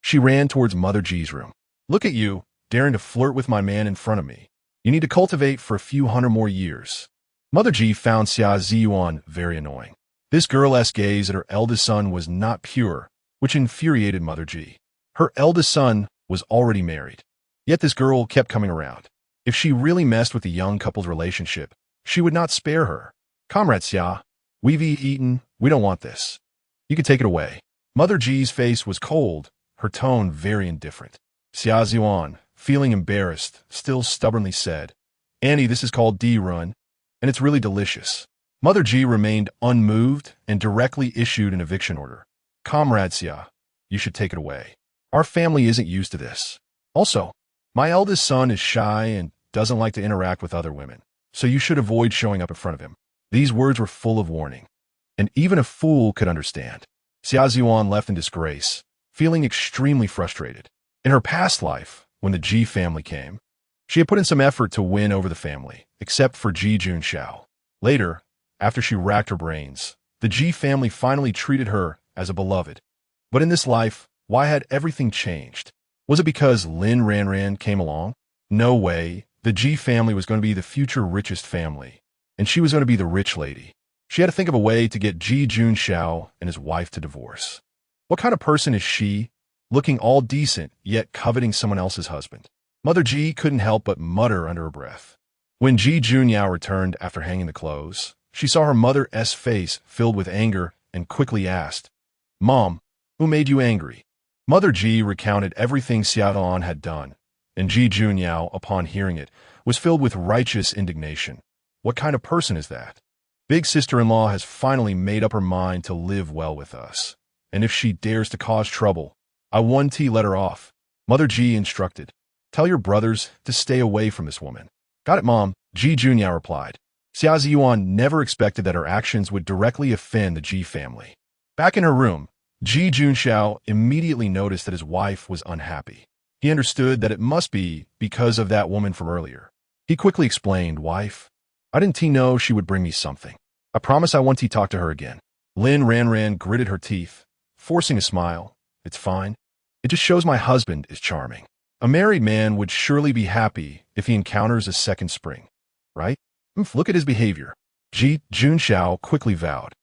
she ran towards Mother G's room. Look at you, daring to flirt with my man in front of me. You need to cultivate for a few hundred more years. Mother G found Xia Ziyuan very annoying. This girl's gaze at her eldest son was not pure, which infuriated Mother G. Her eldest son was already married. Yet this girl kept coming around. If she really messed with the young couple's relationship, she would not spare her. Comrade Xia, we've eaten, we don't want this. You can take it away. Mother G's face was cold, her tone very indifferent. Xia Ziyuan, feeling embarrassed, still stubbornly said, Annie, this is called D-Run, and it's really delicious. Mother G remained unmoved and directly issued an eviction order. Comrade Xia, you should take it away. Our family isn't used to this. Also, my eldest son is shy and doesn't like to interact with other women, so you should avoid showing up in front of him. These words were full of warning, and even a fool could understand. Xia Ziyuan left in disgrace, feeling extremely frustrated. In her past life, when the Ji family came, she had put in some effort to win over the family, except for Ji Junxiao. Later, after she racked her brains, the Ji family finally treated her as a beloved. But in this life, why had everything changed? Was it because Lin Ranran came along? No way. The Ji family was going to be the future richest family, and she was going to be the rich lady. She had to think of a way to get Ji Junxiao and his wife to divorce. What kind of person is she, looking all decent, yet coveting someone else's husband? Mother Ji couldn't help but mutter under her breath. When Ji Junyao returned after hanging the clothes, she saw her mother's face filled with anger and quickly asked, Mom, who made you angry? Mother Ji recounted everything Xiaolan had done, and Ji Junyao, upon hearing it, was filled with righteous indignation. What kind of person is that? Big sister-in-law has finally made up her mind to live well with us, and if she dares to cause trouble, I won't let her off. Mother Ji instructed, Tell your brothers to stay away from this woman. Got it, Mom, Ji Junyao replied. Xia Ziyuan never expected that her actions would directly offend the Ji family. Back in her room, Ji Junxiao immediately noticed that his wife was unhappy. He understood that it must be because of that woman from earlier. He quickly explained, Wife, I didn't know she would bring me something. I promise I won't talk to her again. Lin Ranran gritted her teeth, forcing a smile. It's fine. It just shows my husband is charming. A married man would surely be happy if he encounters a second spring, right? Look at his behavior. Ji Junxiao quickly vowed.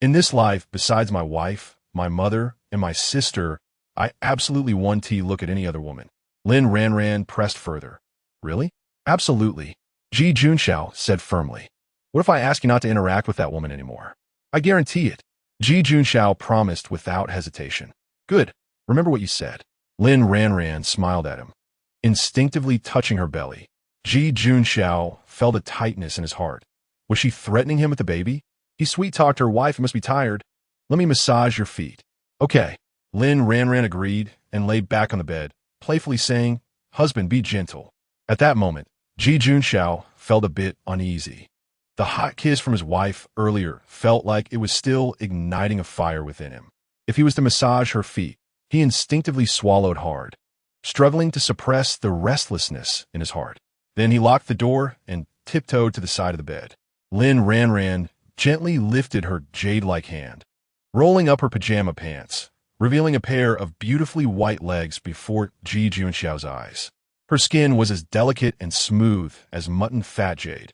In this life, besides my wife, my mother, and my sister, I absolutely won't look at any other woman. Lin Ranran pressed further. Really? Absolutely. Ji Junxiao said firmly. What if I ask you not to interact with that woman anymore? I guarantee it. Ji Junxiao promised without hesitation. Good. Remember what you said. Lin Ranran smiled at him, instinctively touching her belly. Ji Junxiao felt a tightness in his heart. Was she threatening him with the baby? He sweet-talked her wife and must be tired. Let me massage your feet. Okay. Lin Ranran agreed and lay back on the bed, playfully saying, Husband, be gentle. At that moment, Ji Junxiao felt a bit uneasy. The hot kiss from his wife earlier felt like it was still igniting a fire within him. If he was to massage her feet, he instinctively swallowed hard, struggling to suppress the restlessness in his heart. Then he locked the door and tiptoed to the side of the bed. Lin Ranran gently lifted her jade-like hand, rolling up her pajama pants, revealing a pair of beautifully white legs before Ji Junxiao's eyes. Her skin was as delicate and smooth as mutton fat jade,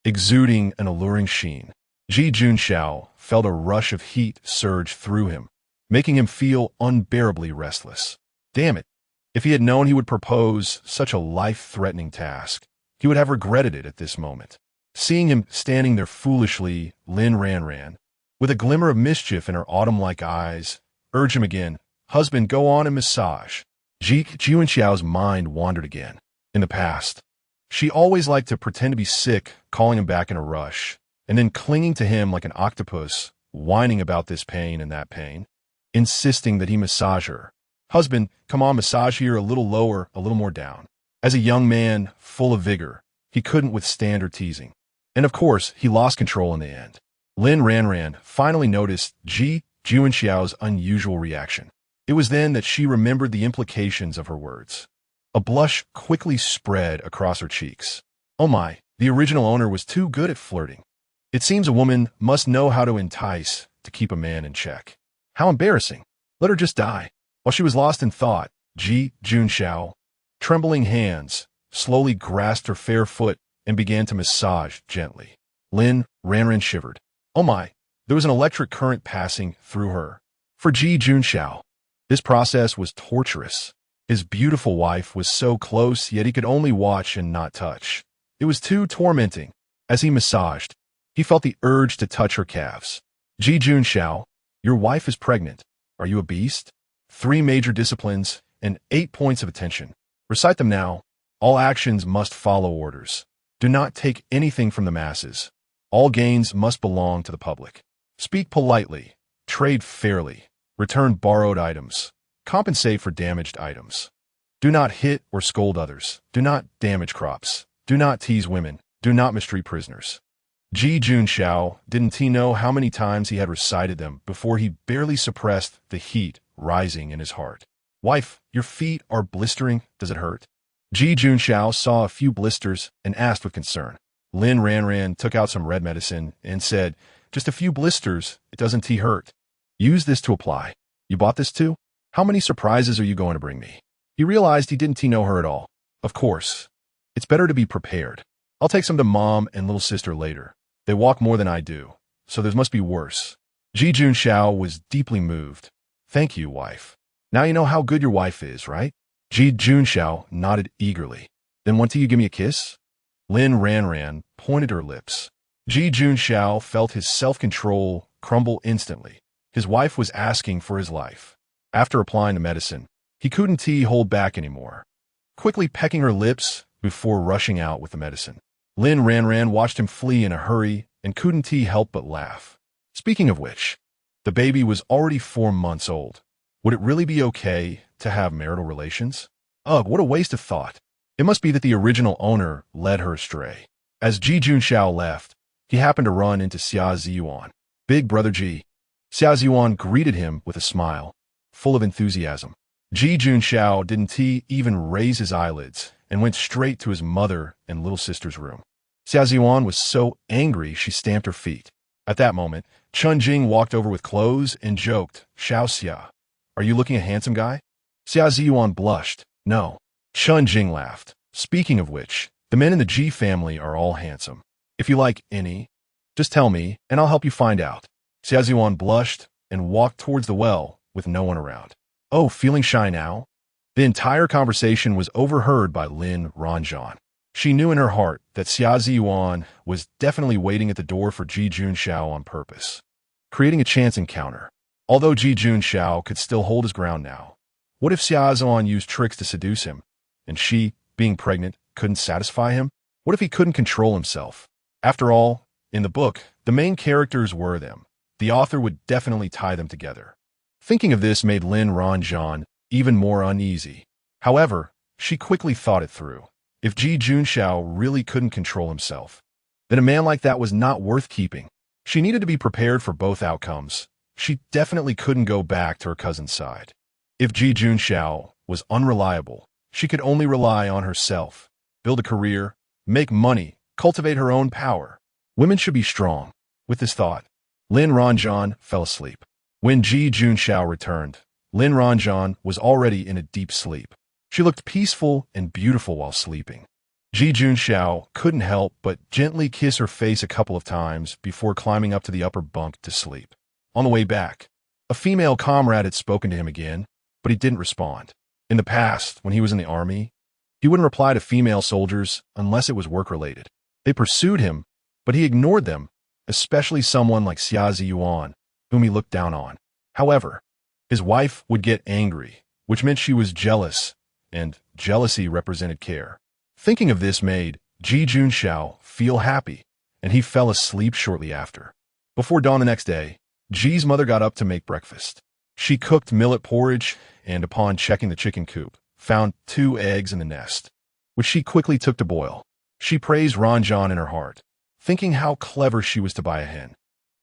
exuding an alluring sheen. Ji Junxiao felt a rush of heat surge through him, making him feel unbearably restless. Damn it! If he had known he would propose such a life-threatening task, he would have regretted it at this moment. Seeing him standing there foolishly, Lin Ranjing, with a glimmer of mischief in her autumn-like eyes, urged him again, "Husband, go on and massage." Ji Junxiao's mind wandered again. In the past, she always liked to pretend to be sick, calling him back in a rush, and then clinging to him like an octopus, whining about this pain and that pain, insisting that he massage her. "Husband, come on, massage here, a little lower, a little more down." As a young man, full of vigor, he couldn't withstand her teasing. And of course, he lost control in the end. Lin Ranjing finally noticed Ji Junxiao's unusual reaction. It was then that she remembered the implications of her words. A blush quickly spread across her cheeks. Oh my, the original owner was too good at flirting. It seems a woman must know how to entice to keep a man in check. How embarrassing. Let her just die. While she was lost in thought, Ji Junxiao, trembling hands, slowly grasped her fair foot and began to massage gently. Lin Ranjing shivered. Oh my, there was an electric current passing through her. For Ji Junxiao, this process was torturous. His beautiful wife was so close, yet he could only watch and not touch. It was too tormenting. As he massaged, he felt the urge to touch her calves. Ji Junxiao, your wife is pregnant. Are you a beast? 3 major disciplines and 8 points of attention. Recite them now. All actions must follow orders. Do not take anything from the masses. All gains must belong to the public. Speak politely. Trade fairly. Return borrowed items. Compensate for damaged items. Do not hit or scold others. Do not damage crops. Do not tease women. Do not mistreat prisoners. Ji Junxiao didn't he know how many times he had recited them before he barely suppressed the heat rising in his heart. Wife, your feet are blistering. Does it hurt? Ji Junxiao saw a few blisters and asked with concern. Lin Ranjing took out some red medicine and said, just a few blisters. It doesn't hurt. Use this to apply. You bought this too? How many surprises are you going to bring me? He realized he didn't know her at all. Of course. It's better to be prepared. I'll take some to mom and little sister later. They walk more than I do, so theirs must be worse. Ji Junxiao was deeply moved. Thank you, wife. Now you know how good your wife is, right? Ji Junxiao nodded eagerly. Then won't you give me a kiss? Lin Ranjing pointed her lips. Ji Junxiao felt his self-control crumble instantly. His wife was asking for his life. After applying the medicine, he couldn't hold back anymore, quickly pecking her lips before rushing out with the medicine. Lin Ranjing watched him flee in a hurry and couldn't help but laugh. Speaking of which, the baby was already 4 months old. Would it really be okay to have marital relations? Ugh, what a waste of thought. It must be that the original owner led her astray. As Ji Junxiao left, he happened to run into Xia Ziyuan. Big brother Ji. Xia Ziyuan greeted him with a smile, full of enthusiasm. Ji Junxiao didn't even raise his eyelids and went straight to his mother and little sister's room. Xia Ziyuan was so angry she stamped her feet. At that moment, Chun Jing walked over with clothes and joked, Xiao Xia, are you looking a handsome guy? Xia Ziyuan blushed. No. Chun Jing laughed. Speaking of which, the men in the Ji family are all handsome. If you like any, just tell me and I'll help you find out. Xia Ziyuan blushed and walked towards the well with no one around. Oh, feeling shy now? The entire conversation was overheard by Lin Ranjing. She knew in her heart that Xia Ziyuan was definitely waiting at the door for Ji Junxiao on purpose, creating a chance encounter. Although Ji Junxiao could still hold his ground now, what if Xia Ziyuan used tricks to seduce him, and she, being pregnant, couldn't satisfy him? What if he couldn't control himself? After all, in the book, the main characters were them. The author would definitely tie them together. Thinking of this made Lin Ranjing even more uneasy. However, she quickly thought it through. If Ji Junxiao really couldn't control himself, then a man like that was not worth keeping. She needed to be prepared for both outcomes. She definitely couldn't go back to her cousin's side. If Ji Junxiao was unreliable, she could only rely on herself, build a career, make money, cultivate her own power. Women should be strong. With this thought, Lin Ranjing fell asleep. When Ji Junxiao returned, Lin Ranjing was already in a deep sleep. She looked peaceful and beautiful while sleeping. Ji Junxiao couldn't help but gently kiss her face a couple of times before climbing up to the upper bunk to sleep. On the way back, a female comrade had spoken to him again, but he didn't respond. In the past, when he was in the army, he wouldn't reply to female soldiers unless it was work-related. They pursued him, but he ignored them, especially someone like Xia Ziyuan, whom he looked down on. However, his wife would get angry, which meant she was jealous, and jealousy represented care. Thinking of this made Ji Junxiao feel happy, and he fell asleep shortly after. Before dawn the next day, Ji's mother got up to make breakfast. She cooked millet porridge, and upon checking the chicken coop, found 2 eggs in the nest, which she quickly took to boil. She praised Ranjing in her heart, thinking how clever she was to buy a hen.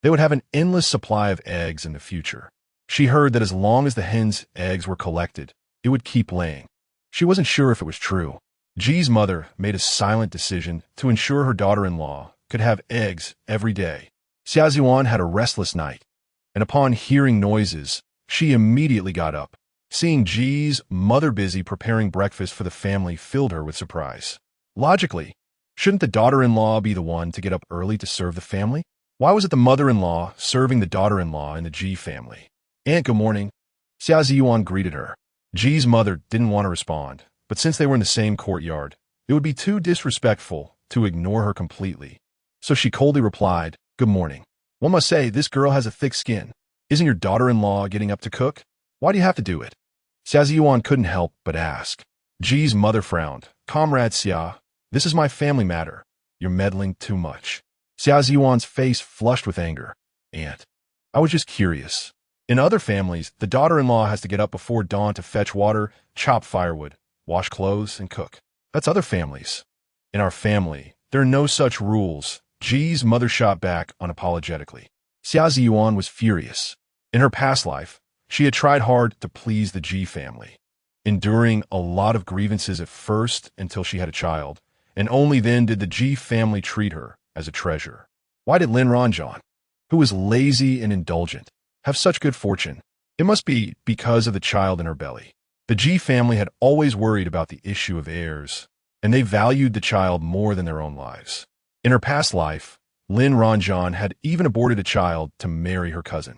They would have an endless supply of eggs in the future. She heard that as long as the hen's eggs were collected, it would keep laying. She wasn't sure if it was true. Ji's mother made a silent decision to ensure her daughter-in-law could have eggs every day. Xia Ziyuan had a restless night, and upon hearing noises, she immediately got up. Seeing Ji's mother busy preparing breakfast for the family filled her with surprise. Logically, shouldn't the daughter-in-law be the one to get up early to serve the family? Why was it the mother-in-law serving the daughter-in-law in the Ji family? "Aunt, good morning." Xia Ziyuan greeted her. Ji's mother didn't want to respond, but since they were in the same courtyard, it would be too disrespectful to ignore her completely. So she coldly replied, "Good morning. One must say this girl has a thick skin. Isn't your daughter-in-law getting up to cook? Why do you have to do it?" Xia Ziyuan couldn't help but ask. Ji's mother frowned. "Comrade Xia, this is my family matter. You're meddling too much." Xia Ziyuan's face flushed with anger. "Aunt, I was just curious. In other families, the daughter-in-law has to get up before dawn to fetch water, chop firewood, wash clothes, and cook. That's other families. In our family, there are no such rules." Ji's mother shot back unapologetically. Xia Ziyuan was furious. In her past life, she had tried hard to please the Ji family, enduring a lot of grievances at first until she had a child, and only then did the Ji family treat her as a treasure. Why did Lin Ranjing, who was lazy and indulgent, have such good fortune? It must be because of the child in her belly. The Ji family had always worried about the issue of heirs, and they valued the child more than their own lives. In her past life, Lin Ranjing had even aborted a child to marry her cousin.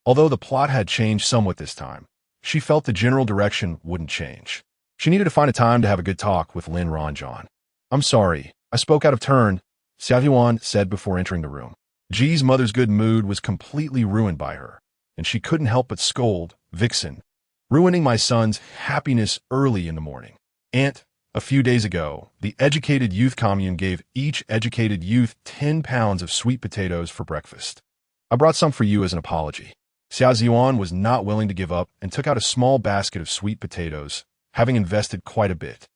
Although the plot had changed somewhat this time, she felt the general direction wouldn't change. She needed to find a time to have a good talk with Lin Ranjing. "I'm sorry, I spoke out of turn," Xia Ziyuan said before entering the room. Ji's mother's good mood was completely ruined by her, and she couldn't help but scold, "Vixen, ruining my son's happiness early in the morning." "Aunt, a few days ago, the educated youth commune gave each educated youth 10 pounds of sweet potatoes for breakfast. I brought some for you as an apology." Xia Ziyuan was not willing to give up and took out a small basket of sweet potatoes, having invested quite a bit.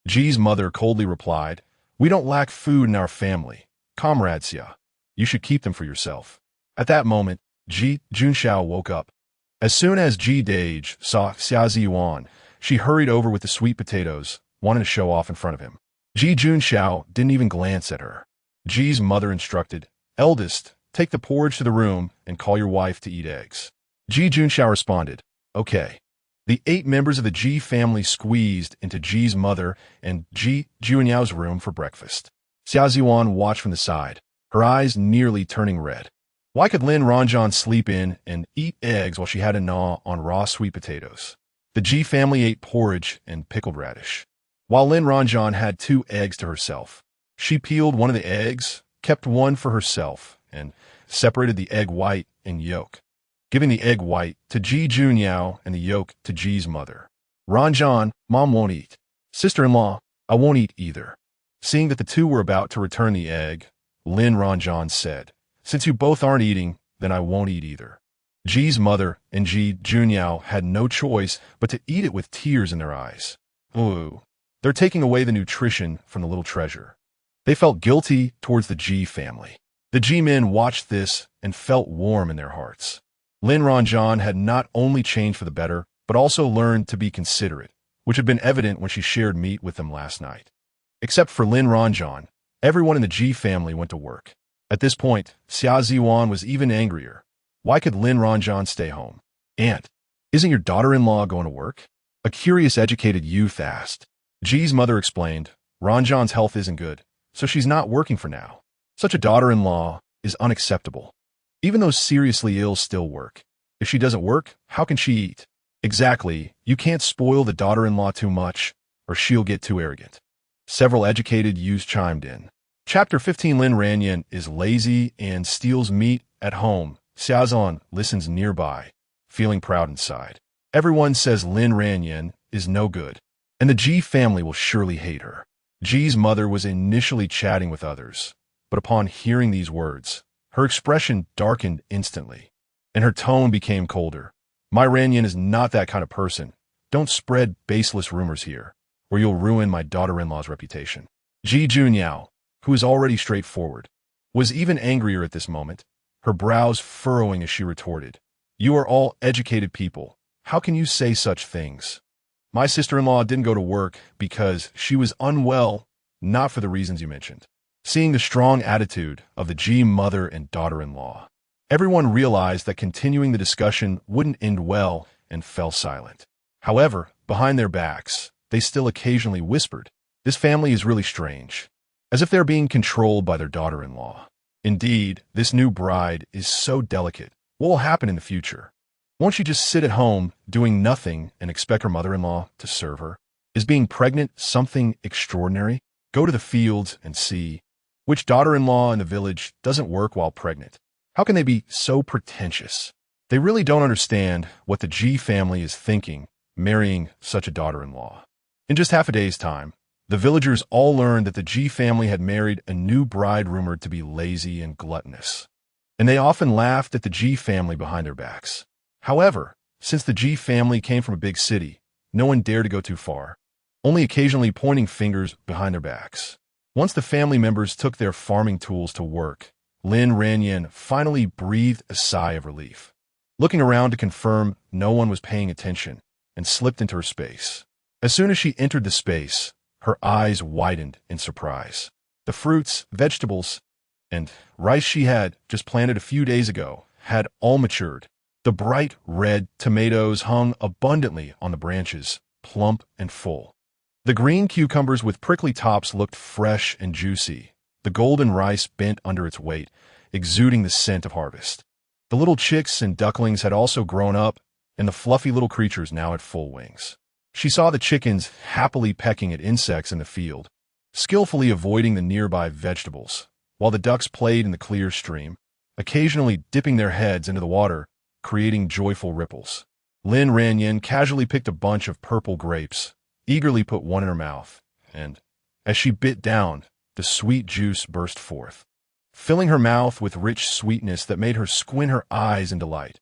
Ji's mother coldly replied, "We don't lack food in our family. Comrade Xia, you should keep them for yourself." At that moment, Ji Junxiao woke up. As soon as Ji Dage saw Xia Ziyuan, she hurried over with the sweet potatoes, wanting to show off in front of him. Ji Junxiao didn't even glance at her. Ji's mother instructed, "Eldest, take the porridge to the room and call your wife to eat eggs." Ji Junxiao responded, "Okay." The 8 members of the Ji family squeezed into Ji's mother and Ji Junyao's room for breakfast. Xia Ziyuan watched from the side, her eyes nearly turning red. Why could Lin Ranjing sleep in and eat eggs while she had to gnaw on raw sweet potatoes? The Ji family ate porridge and pickled radish, while Lin Ranjing had 2 eggs to herself. She peeled one of the eggs, kept one for herself, and separated the egg white and yolk, giving the egg white to Ji Junyao and the yolk to Ji's mother. "Ranjing, Mom won't eat." "Sister-in-law, I won't eat either." Seeing that the 2 were about to return the egg, Lin Ranjing said, "Since you both aren't eating, then I won't eat either." Ji's mother and Ji Junyao had no choice but to eat it with tears in their eyes. Ooh, they're taking away the nutrition from the little treasure. They felt guilty towards the Ji family. The Ji men watched this and felt warm in their hearts. Lin Ranjing had not only changed for the better, but also learned to be considerate, which had been evident when she shared meat with them last night. Except for Lin Ranjing, everyone in the Ji family went to work. At this point, Xia Ziyuan was even angrier. Why could Lin Ranjing stay home? "Aunt, Isn't your daughter-in-law going to work? A curious educated youth asked. Ji's mother explained, Ranjan's health isn't good, so she's not working for now. Such a daughter-in-law is unacceptable. Even those seriously ill still work. If she doesn't work, how can she eat? Exactly, you can't spoil the daughter-in-law too much, or she'll get too arrogant. Several educated youths chimed in. Chapter 15 Lin Ranjing is lazy and steals meat at home. Xiaozan listens nearby, feeling proud inside. Everyone says Lin Ranjing is no good, and the Ji family will surely hate her. Ji's mother was initially chatting with others, but upon hearing these words, her expression darkened instantly, and her tone became colder. My Ranjing is not that kind of person. Don't spread baseless rumors here, or you'll ruin my daughter-in-law's reputation. Ji Junyao, who is already straightforward, was even angrier at this moment, her brows furrowing as she retorted, You are all educated people. How can you say such things? My sister-in-law didn't go to work because she was unwell, not for the reasons you mentioned. Seeing the strong attitude of the Ji mother and daughter-in-law, everyone realized that continuing the discussion wouldn't end well and fell silent. However, behind their backs, they still occasionally whispered, This family is really strange, as if they're being controlled by their daughter-in-law. Indeed, this new bride is so delicate. What will happen in the future? Won't she just sit at home, doing nothing, and expect her mother-in-law to serve her? Is being pregnant something extraordinary? Go to the fields and see. Which daughter-in-law in the village doesn't work while pregnant? How can they be so pretentious? They really don't understand what the Ji family is thinking, marrying such a daughter-in-law. In just half a day's time, the villagers all learned that the Ji family had married a new bride rumored to be lazy and gluttonous, and they often laughed at the Ji family behind their backs. However, since the Ji family came from a big city, no one dared to go too far, only occasionally pointing fingers behind their backs. Once the family members took their farming tools to work, Lin Ranjing finally breathed a sigh of relief. Looking around to confirm no one was paying attention, and slipped into her space. As soon as she entered the space, her eyes widened in surprise. The fruits, vegetables, and rice she had just planted a few days ago had all matured. The bright red tomatoes hung abundantly on the branches, plump and full. The green cucumbers with prickly tops looked fresh and juicy. The golden rice bent under its weight, exuding the scent of harvest. The little chicks and ducklings had also grown up, and the fluffy little creatures now had full wings. She saw the chickens happily pecking at insects in the field, skillfully avoiding the nearby vegetables, while the ducks played in the clear stream, occasionally dipping their heads into the water, creating joyful ripples. Lin Ranjing casually picked a bunch of purple grapes, eagerly put one in her mouth, and, as she bit down, the sweet juice burst forth, filling her mouth with rich sweetness that made her squint her eyes in delight.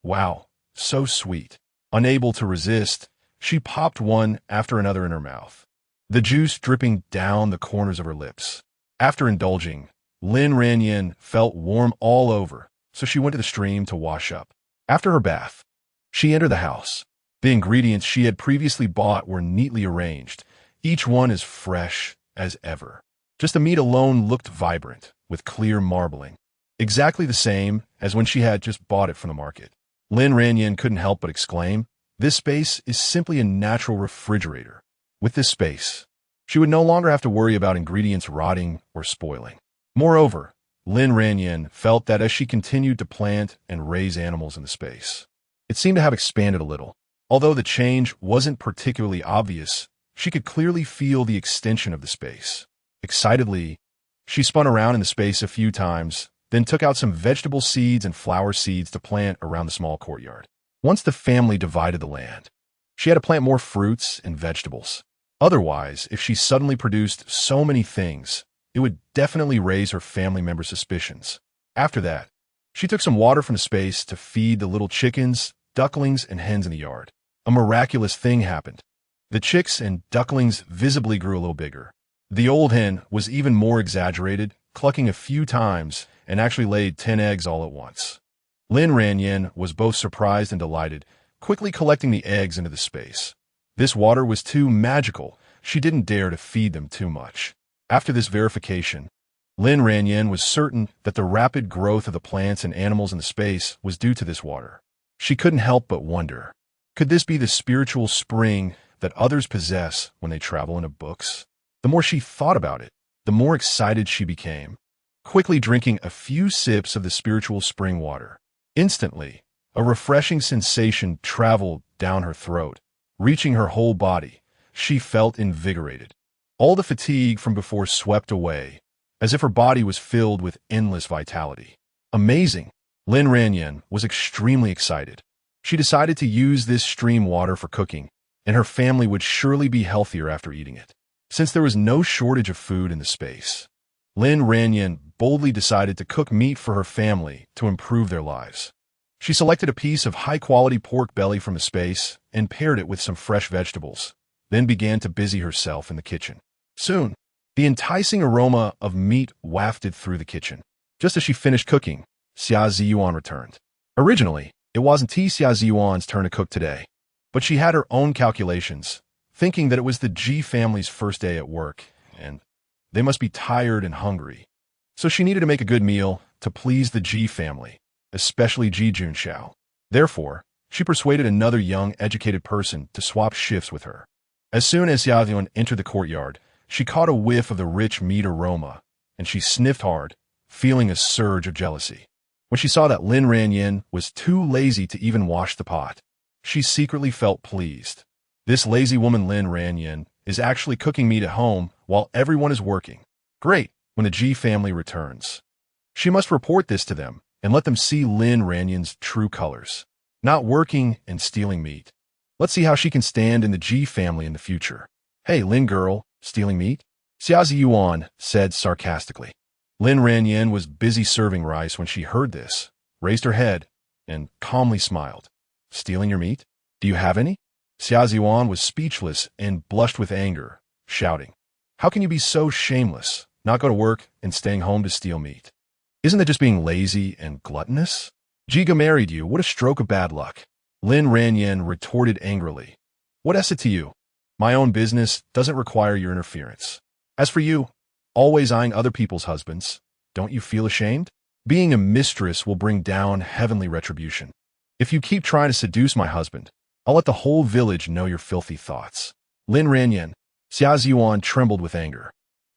Wow, so sweet. Unable to resist, she popped one after another in her mouth, the juice dripping down the corners of her lips. After indulging, Lin Ranjing felt warm all over, so she went to the stream to wash up. After her bath, she entered the house. The ingredients she had previously bought were neatly arranged, each one as fresh as ever. Just the meat alone looked vibrant, with clear marbling, exactly the same as when she had just bought it from the market. Lin Ranjing couldn't help but exclaim, This space is simply a natural refrigerator. With this space, she would no longer have to worry about ingredients rotting or spoiling. Moreover, Lin Ranjing felt that as she continued to plant and raise animals in the space, it seemed to have expanded a little. Although the change wasn't particularly obvious, she could clearly feel the extension of the space. Excitedly, she spun around in the space a few times, then took out some vegetable seeds and flower seeds to plant around the small courtyard. Once the family divided the land, she had to plant more fruits and vegetables. Otherwise, if she suddenly produced so many things, it would definitely raise her family members' suspicions. After that, she took some water from the space to feed the little chickens, ducklings, and hens in the yard. A miraculous thing happened. The chicks and ducklings visibly grew a little bigger. The old hen was even more exaggerated, clucking a few times, and actually laid 10 eggs all at once. Lin Ranjing was both surprised and delighted, quickly collecting the eggs into the space. This water was too magical. She didn't dare to feed them too much. After this verification, Lin Ranjing was certain that the rapid growth of the plants and animals in the space was due to this water. She couldn't help but wonder, Could this be the spiritual spring that others possess when they travel into books? The more she thought about it, the more excited she became, quickly drinking a few sips of the spiritual spring water. Instantly, a refreshing sensation traveled down her throat, reaching her whole body. She felt invigorated. All the fatigue from before swept away, as if her body was filled with endless vitality. Amazing! Lin Ranjing was extremely excited. She decided to use this stream water for cooking, and her family would surely be healthier after eating it. Since there was no shortage of food in the space, Lin Ranjing boldly decided to cook meat for her family to improve their lives. She selected a piece of high-quality pork belly from the space and paired it with some fresh vegetables, then began to busy herself in the kitchen. Soon, the enticing aroma of meat wafted through the kitchen. Just as she finished cooking, Xia Ziyuan returned. Originally, it wasn't Xia Ziyuan's turn to cook today, but she had her own calculations, thinking that it was the Ji family's first day at work, and they must be tired and hungry. So she needed to make a good meal to please the Ji family, especially Ji Junxiao. Therefore, she persuaded another young, educated person to swap shifts with her. As soon as Xia Ziyuan entered the courtyard, she caught a whiff of the rich meat aroma, and she sniffed hard, feeling a surge of jealousy. When she saw that Lin Ranjing was too lazy to even wash the pot, she secretly felt pleased. This lazy woman Lin Ranjing is actually cooking meat at home while everyone is working. Great, when the Ji family returns. She must report this to them and let them see Lin Ranjing's true colors. Not working and stealing meat. Let's see how she can stand in the Ji family in the future. Hey, Lin girl, stealing meat? Xia Ziyuan said sarcastically. Lin Ranjing was busy serving rice when she heard this, raised her head, and calmly smiled. Stealing your meat? Do you have any? Xia Ziyuan was speechless and blushed with anger, shouting, "How can you be so shameless, not go to work and staying home to steal meat? Isn't that just being lazy and gluttonous? Jiga married you, what a stroke of bad luck." Lin Ranjing retorted angrily. "What is it to you? My own business doesn't require your interference. As for you, always eyeing other people's husbands, don't you feel ashamed? Being a mistress will bring down heavenly retribution. If you keep trying to seduce my husband, I'll let the whole village know your filthy thoughts." Lin Ranjing, Xia Ziyuan trembled with anger.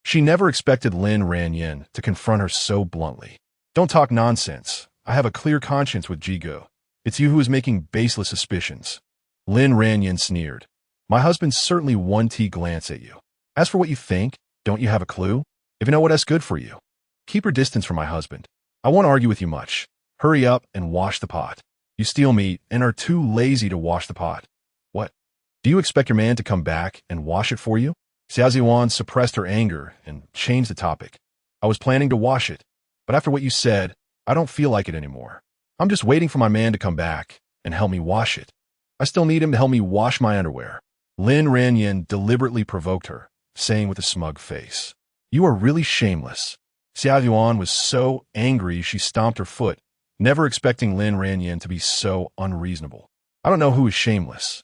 She never expected Lin Ranjing to confront her so bluntly. "Don't talk nonsense. I have a clear conscience with Jigo. It's you who is making baseless suspicions." Lin Ranjing sneered. "My husband certainly won't glance at you. As for what you think, don't you have a clue? If you know what's good for you, keep your distance from my husband. I won't argue with you much. Hurry up and wash the pot. You steal meat and are too lazy to wash the pot. What? Do you expect your man to come back and wash it for you?" Xia Ziyuan suppressed her anger and changed the topic. "I was planning to wash it, but after what you said, I don't feel like it anymore. I'm just waiting for my man to come back and help me wash it. I still need him to help me wash my underwear." Lin Ranjing deliberately provoked her, saying with a smug face, "You are really shameless." Xia Ziyuan was so angry she stomped her foot, never expecting Lin Ranjing to be so unreasonable. "I don't know who is shameless.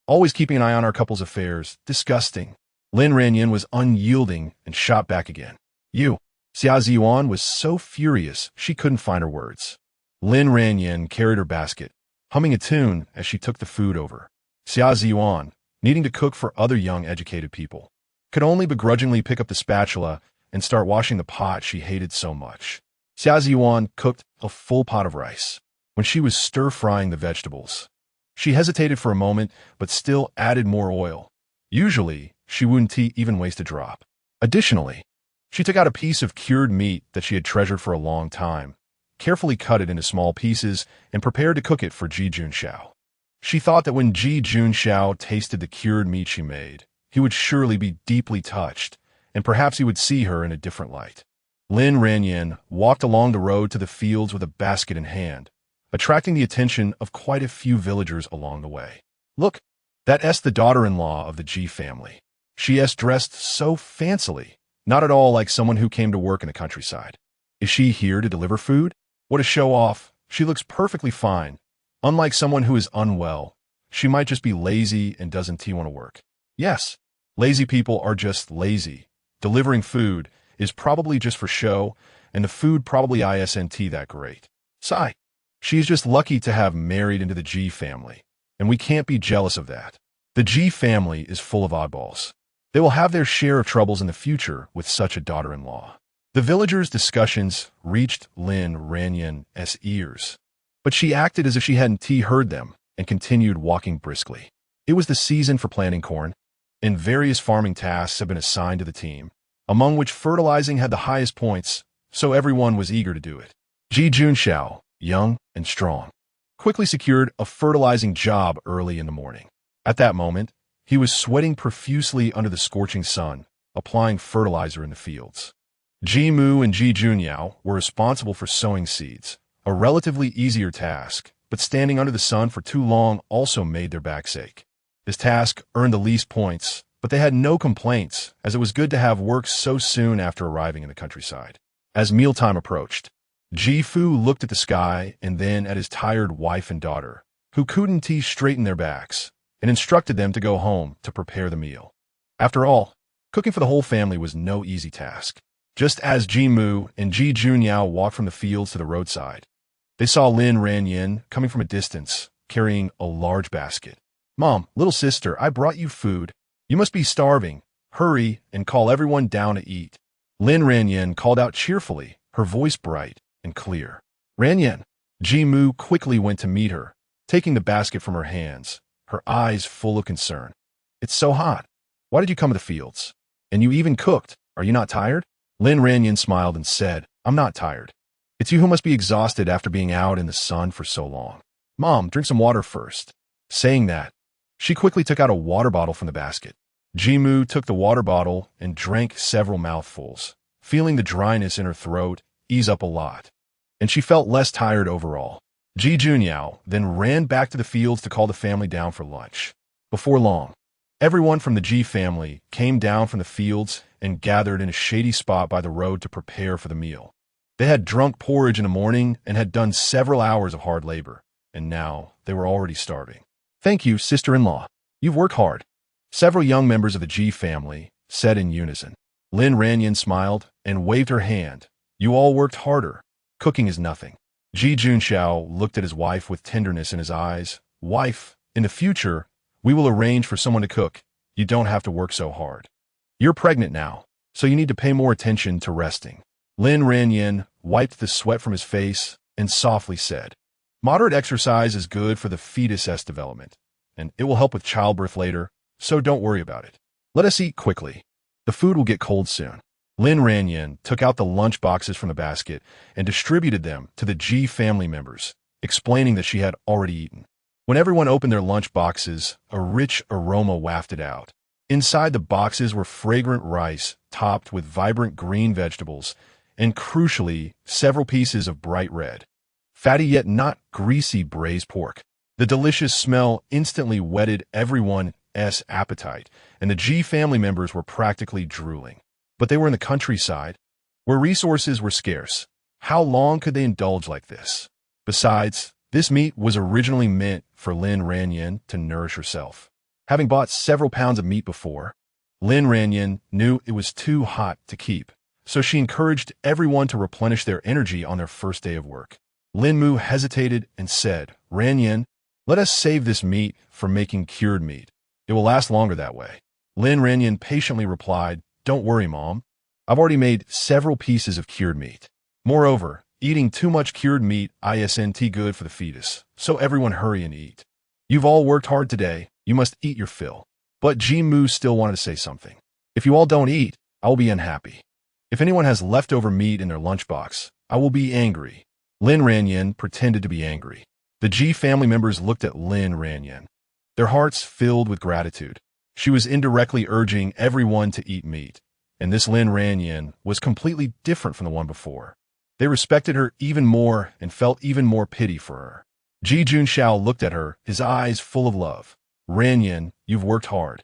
Always keeping an eye on our couple's affairs. Disgusting." Lin Ranjing was unyielding and shot back again. "You." Xia Ziyuan was so furious she couldn't find her words. Lin Ranjing carried her basket, humming a tune as she took the food over. Xia Ziyuan, needing to cook for other young educated people, could only begrudgingly pick up the spatula and start washing the pot she hated so much. Xia Ziyuan cooked a full pot of rice. When she was stir-frying the vegetables, she hesitated for a moment but still added more oil. Usually, she wouldn't even waste a drop. Additionally, she took out a piece of cured meat that she had treasured for a long time, carefully cut it into small pieces, and prepared to cook it for Ji Junxiao. She thought that when Ji Junxiao tasted the cured meat she made, he would surely be deeply touched, and perhaps he would see her in a different light. Lin Ranjing walked along the road to the fields with a basket in hand, attracting the attention of quite a few villagers along the way. "Look, that's the daughter-in-law of the Ji family. She is dressed so fancily, not at all like someone who came to work in the countryside. Is she here to deliver food? What a show-off. She looks perfectly fine. Unlike someone who is unwell, she might just be lazy and doesn't want to work." Yes, lazy people are just lazy. Delivering food is probably just for show, and the food probably isn't that great. Sigh. She's just lucky to have married into the Ji family. and we can't be jealous of that. The Ji family is full of oddballs. They will have their share of troubles in the future with such a daughter-in-law. The villagers' discussions reached Lin Ranjing's ears, but she acted as if she hadn't heard them and continued walking briskly. It was the season for planting corn, and various farming tasks had been assigned to the team, among which fertilizing had the highest points, so everyone was eager to do it. Ji Junxiao, young and strong, quickly secured a fertilizing job early in the morning. At that moment, he was sweating profusely under the scorching sun, applying fertilizer in the fields. Ji Mu and Ji Junyao were responsible for sowing seeds, a relatively easier task, but standing under the sun for too long also made their backs ache. This task earned the least points, but they had no complaints, as it was good to have work so soon after arriving in the countryside. As mealtime approached, Ji Fu looked at the sky and then at his tired wife and daughter, who couldn't straighten their backs, and instructed them to go home to prepare the meal. After all, cooking for the whole family was no easy task. Just as Ji Mu and Ji Junyao walked from the fields to the roadside, they saw Lin Ranjing coming from a distance, carrying a large basket. "Mom, little sister, I brought you food. You must be starving. Hurry and call everyone down to eat." Lin Ranjing called out cheerfully, her voice bright and clear. "Ranjing." Ji Mu quickly went to meet her, taking the basket from her hands, her eyes full of concern. "It's so hot. Why did you come to the fields? And you even cooked. Are you not tired?" Lin Ranjing smiled and said, "I'm not tired. It's you who must be exhausted after being out in the sun for so long. Mom, drink some water first." Saying that, she quickly took out a water bottle from the basket. Ji Mu took the water bottle and drank several mouthfuls, feeling the dryness in her throat ease up a lot, and she felt less tired overall. Ji Junyao then ran back to the fields to call the family down for lunch. Before long, everyone from the Ji family came down from the fields and gathered in a shady spot by the road to prepare for the meal. They had drunk porridge in the morning and had done several hours of hard labor, and now they were already starving. "Thank you, sister-in-law. You've worked hard," several young members of the Ji family said in unison. Lin Ranjing smiled and waved her hand. "You all worked harder. Cooking is nothing." Ji Junxiao looked at his wife with tenderness in his eyes. "Wife, in the future, we will arrange for someone to cook. You don't have to work so hard. You're pregnant now, so you need to pay more attention to resting." Lin Ranjing wiped the sweat from his face and softly said, "Moderate exercise is good for the fetus's development, and it will help with childbirth later, so don't worry about it. Let us eat quickly. The food will get cold soon." Lin Ranjing took out the lunch boxes from the basket and distributed them to the Ji family members, explaining that she had already eaten. When everyone opened their lunch boxes, a rich aroma wafted out. Inside the boxes were fragrant rice topped with vibrant green vegetables, and crucially, several pieces of bright red, fatty yet not greasy braised pork. The delicious smell instantly whetted everyone's appetite, and the Ji family members were practically drooling. But they were in the countryside, where resources were scarce. How long could they indulge like this? Besides, this meat was originally meant for Lin Ranjing to nourish herself. Having bought several pounds of meat before, Lin Ranjing knew it was too hot to keep, so she encouraged everyone to replenish their energy on their first day of work. Lin Mu hesitated and said, "Ranjing, let us save this meat for making cured meat. It will last longer that way." Lin Ranjing patiently replied, "Don't worry, Mom. I've already made several pieces of cured meat. Moreover, eating too much cured meat isn't good for the fetus, so everyone hurry and eat. You've all worked hard today. You must eat your fill." But Ji Mu still wanted to say something. "If you all don't eat, I will be unhappy. If anyone has leftover meat in their lunchbox, I will be angry." Lin Ranjing pretended to be angry. The Ji family members looked at Lin Ranjing, their hearts filled with gratitude. She was indirectly urging everyone to eat meat, and this Lin Ranjing was completely different from the one before. They respected her even more and felt even more pity for her. Ji Junxiao looked at her, his eyes full of love. "Ranjing, you've worked hard.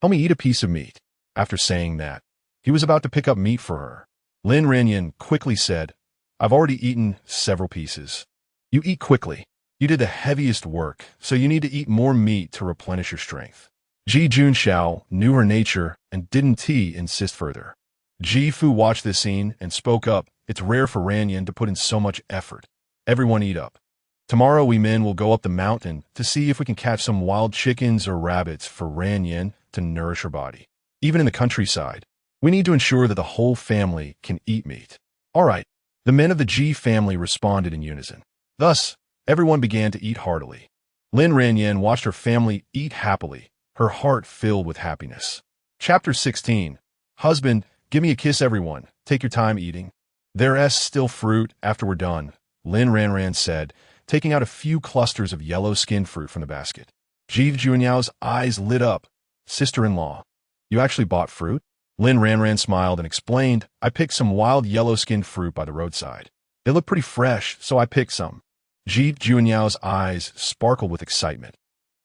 Help me eat a piece of meat." After saying that, he was about to pick up meat for her. Lin Ranjing quickly said, "I've already eaten several pieces. You eat quickly. You did the heaviest work, so you need to eat more meat to replenish your strength." Ji Junxiao knew her nature and didn't insist further. Ji Fu watched this scene and spoke up, "It's rare for Ranjing to put in so much effort. Everyone eat up." Tomorrow we men will go up the mountain to see if we can catch some wild chickens or rabbits for Ranyin to nourish her body. Even in the countryside, we need to ensure that the whole family can eat meat. All right, the men of the G family responded in unison. Thus, everyone began to eat heartily. Lin Ranjing watched her family eat happily, her heart filled with happiness. Chapter 16. Husband, give me a kiss, everyone. Take your time eating. There's still fruit after we're done, Lin Ranjing said, taking out a few clusters of yellow-skinned fruit from the basket. Ji Junyao's eyes lit up. Sister-in-law, you actually bought fruit? Lin Ranjing smiled and explained, I picked some wild yellow-skinned fruit by the roadside. They look pretty fresh, so I picked some. Ji Junyao's eyes sparkled with excitement.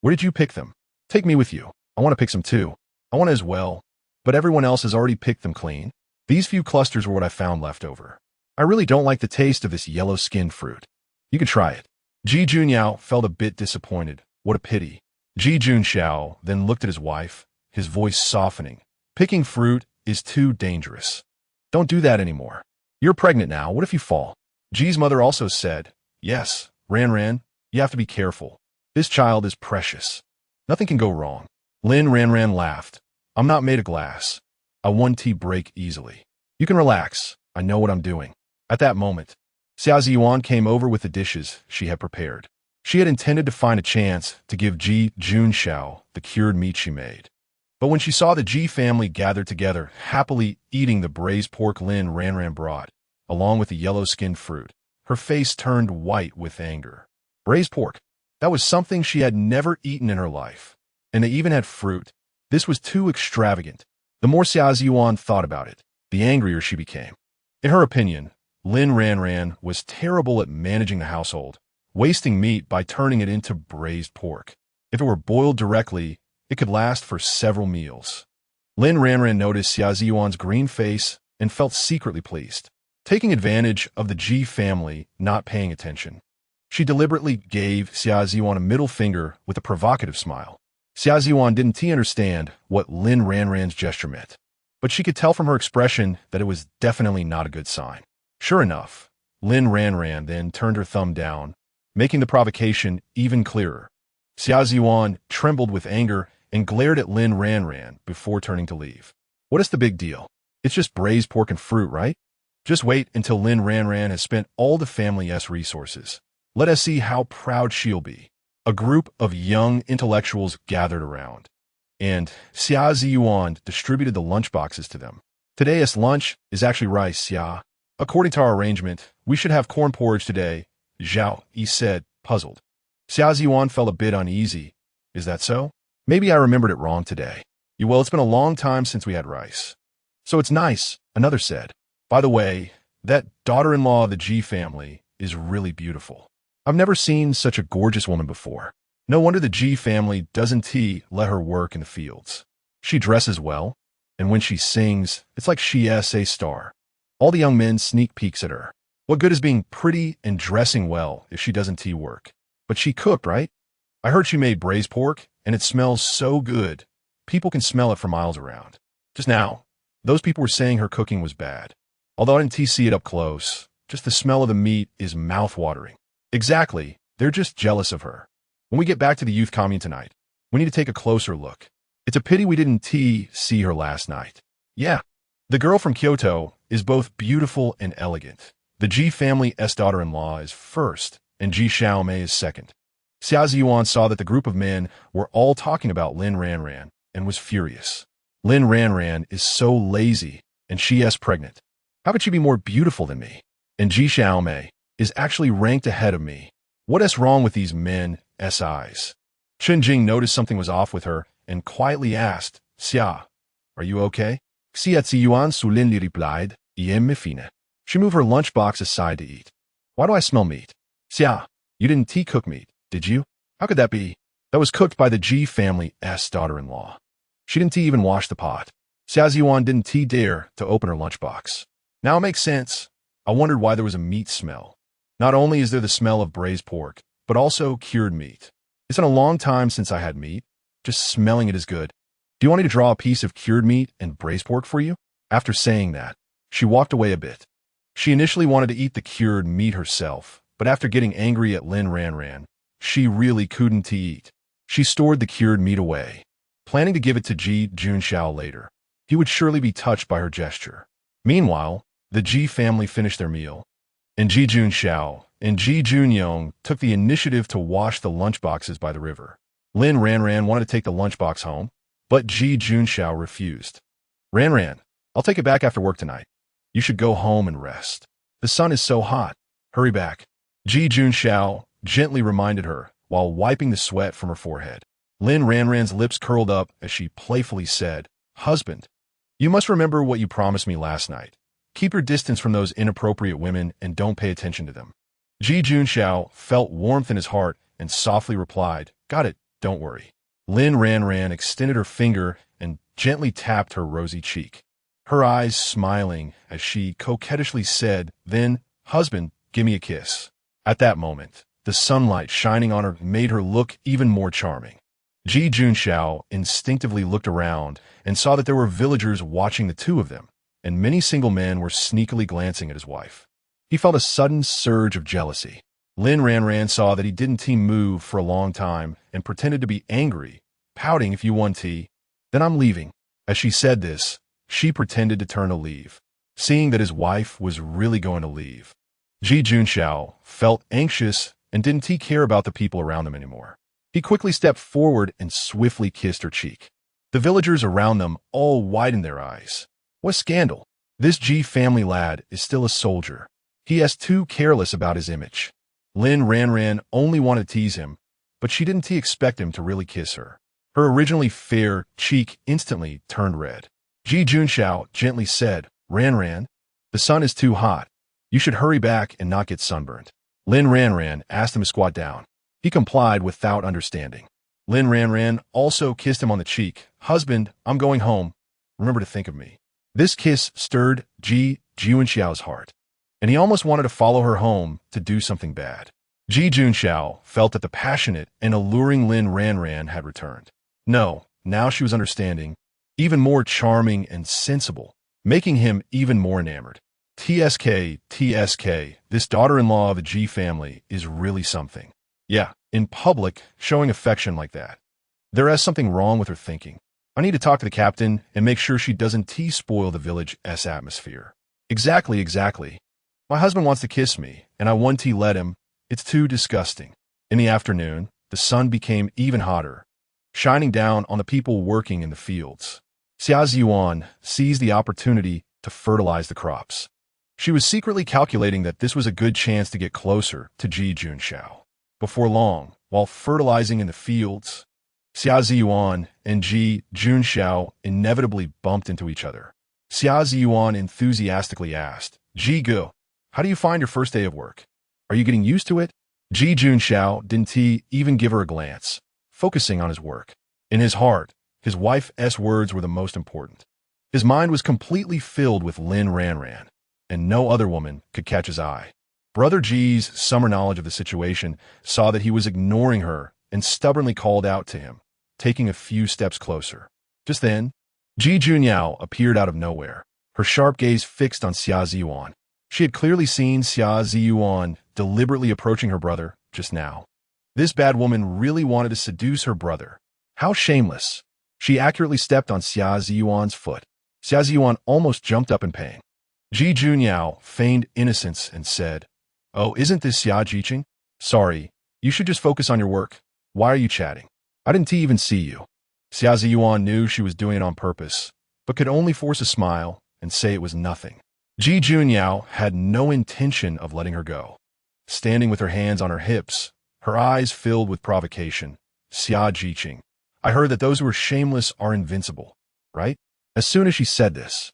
Where did you pick them? Take me with you. I want to pick some too. I want to as well. But everyone else has already picked them clean. These few clusters were what I found left over. I really don't like the taste of this yellow-skinned fruit. You can try it. Ji Junyao felt a bit disappointed. What a pity. Ji Junxiao then looked at his wife, his voice softening. Picking fruit is too dangerous. Don't do that anymore. You're pregnant now. What if you fall? Ji's mother also said, yes, Ran, you have to be careful. This child is precious. Nothing can go wrong. Lin Ran laughed. I'm not made of glass. I won't break easily. You can relax. I know what I'm doing. At that moment, Xia Ziyuan came over with the dishes she had prepared. She had intended to find a chance to give Ji Junxiao the cured meat she made. But when she saw the Ji family gathered together, happily eating the braised pork Lin Ran brought, along with the yellow-skinned fruit, her face turned white with anger. Braised pork. That was something she had never eaten in her life. And they even had fruit. This was too extravagant. The more Xia Ziyuan thought about it, the angrier she became. In her opinion, Lin Ran was terrible at managing the household, wasting meat by turning it into braised pork. If it were boiled directly, it could last for several meals. Lin Ran noticed Xia Ziyuan's green face and felt secretly pleased. Taking advantage of the Ji family not paying attention, she deliberately gave Xia Ziyuan a middle finger with a provocative smile. Xia Ziyuan didn't understand what Lin Ran's gesture meant, but she could tell from her expression that it was definitely not a good sign. Sure enough, Lin Ran then turned her thumb down, making the provocation even clearer. Xia Ziyuan trembled with anger and glared at Lin Ran before turning to leave. What is the big deal? It's just braised pork and fruit, right? Just wait until Lin Ran has spent all the family's resources. Let us see how proud she'll be. A group of young intellectuals gathered around, and Xia Ziyuan distributed the lunchboxes to them. Today's lunch is actually rice, Xia. According to our arrangement, we should have corn porridge today, Zhao Yi said, puzzled. Xia Ziyuan felt a bit uneasy. Is that so? Maybe I remembered it wrong today. Well, it's been a long time since we had rice. So it's nice, another said. By the way, that daughter-in-law of the Ji family is really beautiful. I've never seen such a gorgeous woman before. No wonder the Ji family doesn't let her work in the fields. She dresses well, and when she sings, it's like she's a star. All the young men sneak peeks at her. What good is being pretty and dressing well if she doesn't work? But she cooked, right? I heard she made braised pork, and it smells so good. People can smell it for miles around. Just now, those people were saying her cooking was bad. Although I didn't see it up close, just the smell of the meat is mouth-watering. Exactly, they're just jealous of her. When we get back to the youth commune tonight, we need to take a closer look. It's a pity we didn't see her last night. Yeah, the girl from Kyoto is both beautiful and elegant. The Ji family's daughter-in-law is first, and Ji Xiaomei is second. Xia Ziyuan saw that the group of men were all talking about Lin Ran and was furious. Lin Ran is so lazy, and she is pregnant. How could she be more beautiful than me? And Ji Xiaomei is actually ranked ahead of me. What is wrong with these men's eyes? Chen Jing noticed something was off with her and quietly asked, Xia, are you okay? Xia Ziyuan Sulinli replied, Iem me fine. She moved her lunchbox aside to eat. Why do I smell meat? Xia, you didn't cook meat, did you? How could that be? That was cooked by the Ji family's daughter-in-law. She didn't even wash the pot. Xia Ziyuan didn't dare to open her lunchbox. Now it makes sense. I wondered why there was a meat smell. Not only is there the smell of braised pork, but also cured meat. It's been a long time since I had meat. Just smelling it is good. Do you want me to draw a piece of cured meat and braised pork for you? After saying that, she walked away a bit. She initially wanted to eat the cured meat herself, But after getting angry at Lin Ranjing, she really couldn't eat. She stored the cured meat away, planning to give it to Ji Junxiao later. He would surely be touched by her gesture. Meanwhile, the Ji family finished their meal, and Ji Junxiao and Ji Junyong took the initiative to wash the lunchboxes by the river. Lin Ranjing wanted to take the lunchbox home, but Ji Junxiao refused. Ranjing, I'll take it back after work tonight. You should go home and rest. The sun is so hot. Hurry back. Ji Junxiao gently reminded her while wiping the sweat from her forehead. Lin Ranjing's lips curled up as she playfully said, "Husband, you must remember what you promised me last night. Keep your distance from those inappropriate women and don't pay attention to them." Ji Junxiao felt warmth in his heart and softly replied, "Got it, don't worry." Lin Ranjing extended her finger and gently tapped her rosy cheek, her eyes smiling as she coquettishly said, "Then, husband, give me a kiss." At that moment, the sunlight shining on her made her look even more charming. Ji Junxiao instinctively looked around and saw that there were villagers watching the two of them, and many single men were sneakily glancing at his wife. He felt a sudden surge of jealousy. Lin Ranjing saw that he didn't move for a long time and pretended to be angry, pouting, "If you want tea, then I'm leaving." As she said this, she pretended to turn to leave, seeing that his wife was really going to leave. Ji Junxiao felt anxious and didn't care about the people around him anymore. He quickly stepped forward and swiftly kissed her cheek. The villagers around them all widened their eyes. What scandal! This Ji family lad is still a soldier. He is too careless about his image. Lin Ranjing only wanted to tease him, but she didn't expect him to really kiss her. Her originally fair cheek instantly turned red. Ji Junxiao gently said, "Ranjing, the sun is too hot. You should hurry back and not get sunburned." Lin Ranjing asked him to squat down. He complied without understanding. Lin Ranjing also kissed him on the cheek. "Husband, I'm going home. Remember to think of me." This kiss stirred Ji Junxiao's heart, and he almost wanted to follow her home to do something bad. Ji Junxiao felt that the passionate and alluring Lin Ranjing had returned. No, now she was understanding, even more charming and sensible, making him even more enamored. TSK, this daughter-in-law of the Ji family is really something. Yeah, in public, showing affection like that. There is something wrong with her thinking. I need to talk to the captain and make sure she doesn't spoil the village's atmosphere. Exactly. My husband wants to kiss me, and I want to let him. It's too disgusting. In the afternoon, the sun became even hotter, shining down on the people working in the fields. Xia Ziyuan seized the opportunity to fertilize the crops. She was secretly calculating that this was a good chance to get closer to Ji Junxiao. Before long, while fertilizing in the fields, Xia Ziyuan and Ji Junxiao inevitably bumped into each other. Xia Ziyuan enthusiastically asked, "Ji Gu, how do you find your first day of work? Are you getting used to it?" Ji Junxiao didn't even give her a glance, focusing on his work. In his heart, his wife's words were the most important. His mind was completely filled with Lin Ranjing, and no other woman could catch his eye. Brother Ji's summer knowledge of the situation saw that he was ignoring her and stubbornly called out to him, taking a few steps closer. Just then, Ji Junyao appeared out of nowhere, her sharp gaze fixed on Xia Ziyuan. She had clearly seen Xia Ziyuan deliberately approaching her brother just now. This bad woman really wanted to seduce her brother. How shameless! She accurately stepped on Xia Ziyuan's foot. Xia Ziyuan almost jumped up in pain. Ji Junyao feigned innocence and said, "Oh, isn't this Xia Jiqing? Sorry, you should just focus on your work. Why are you chatting? I didn't even see you." Xia Ziyuan knew she was doing it on purpose, but could only force a smile and say it was nothing. Ji Junyao had no intention of letting her go. Standing with her hands on her hips, her eyes filled with provocation, "Xia Jiqing, I heard that those who are shameless are invincible, right?" As soon as she said this,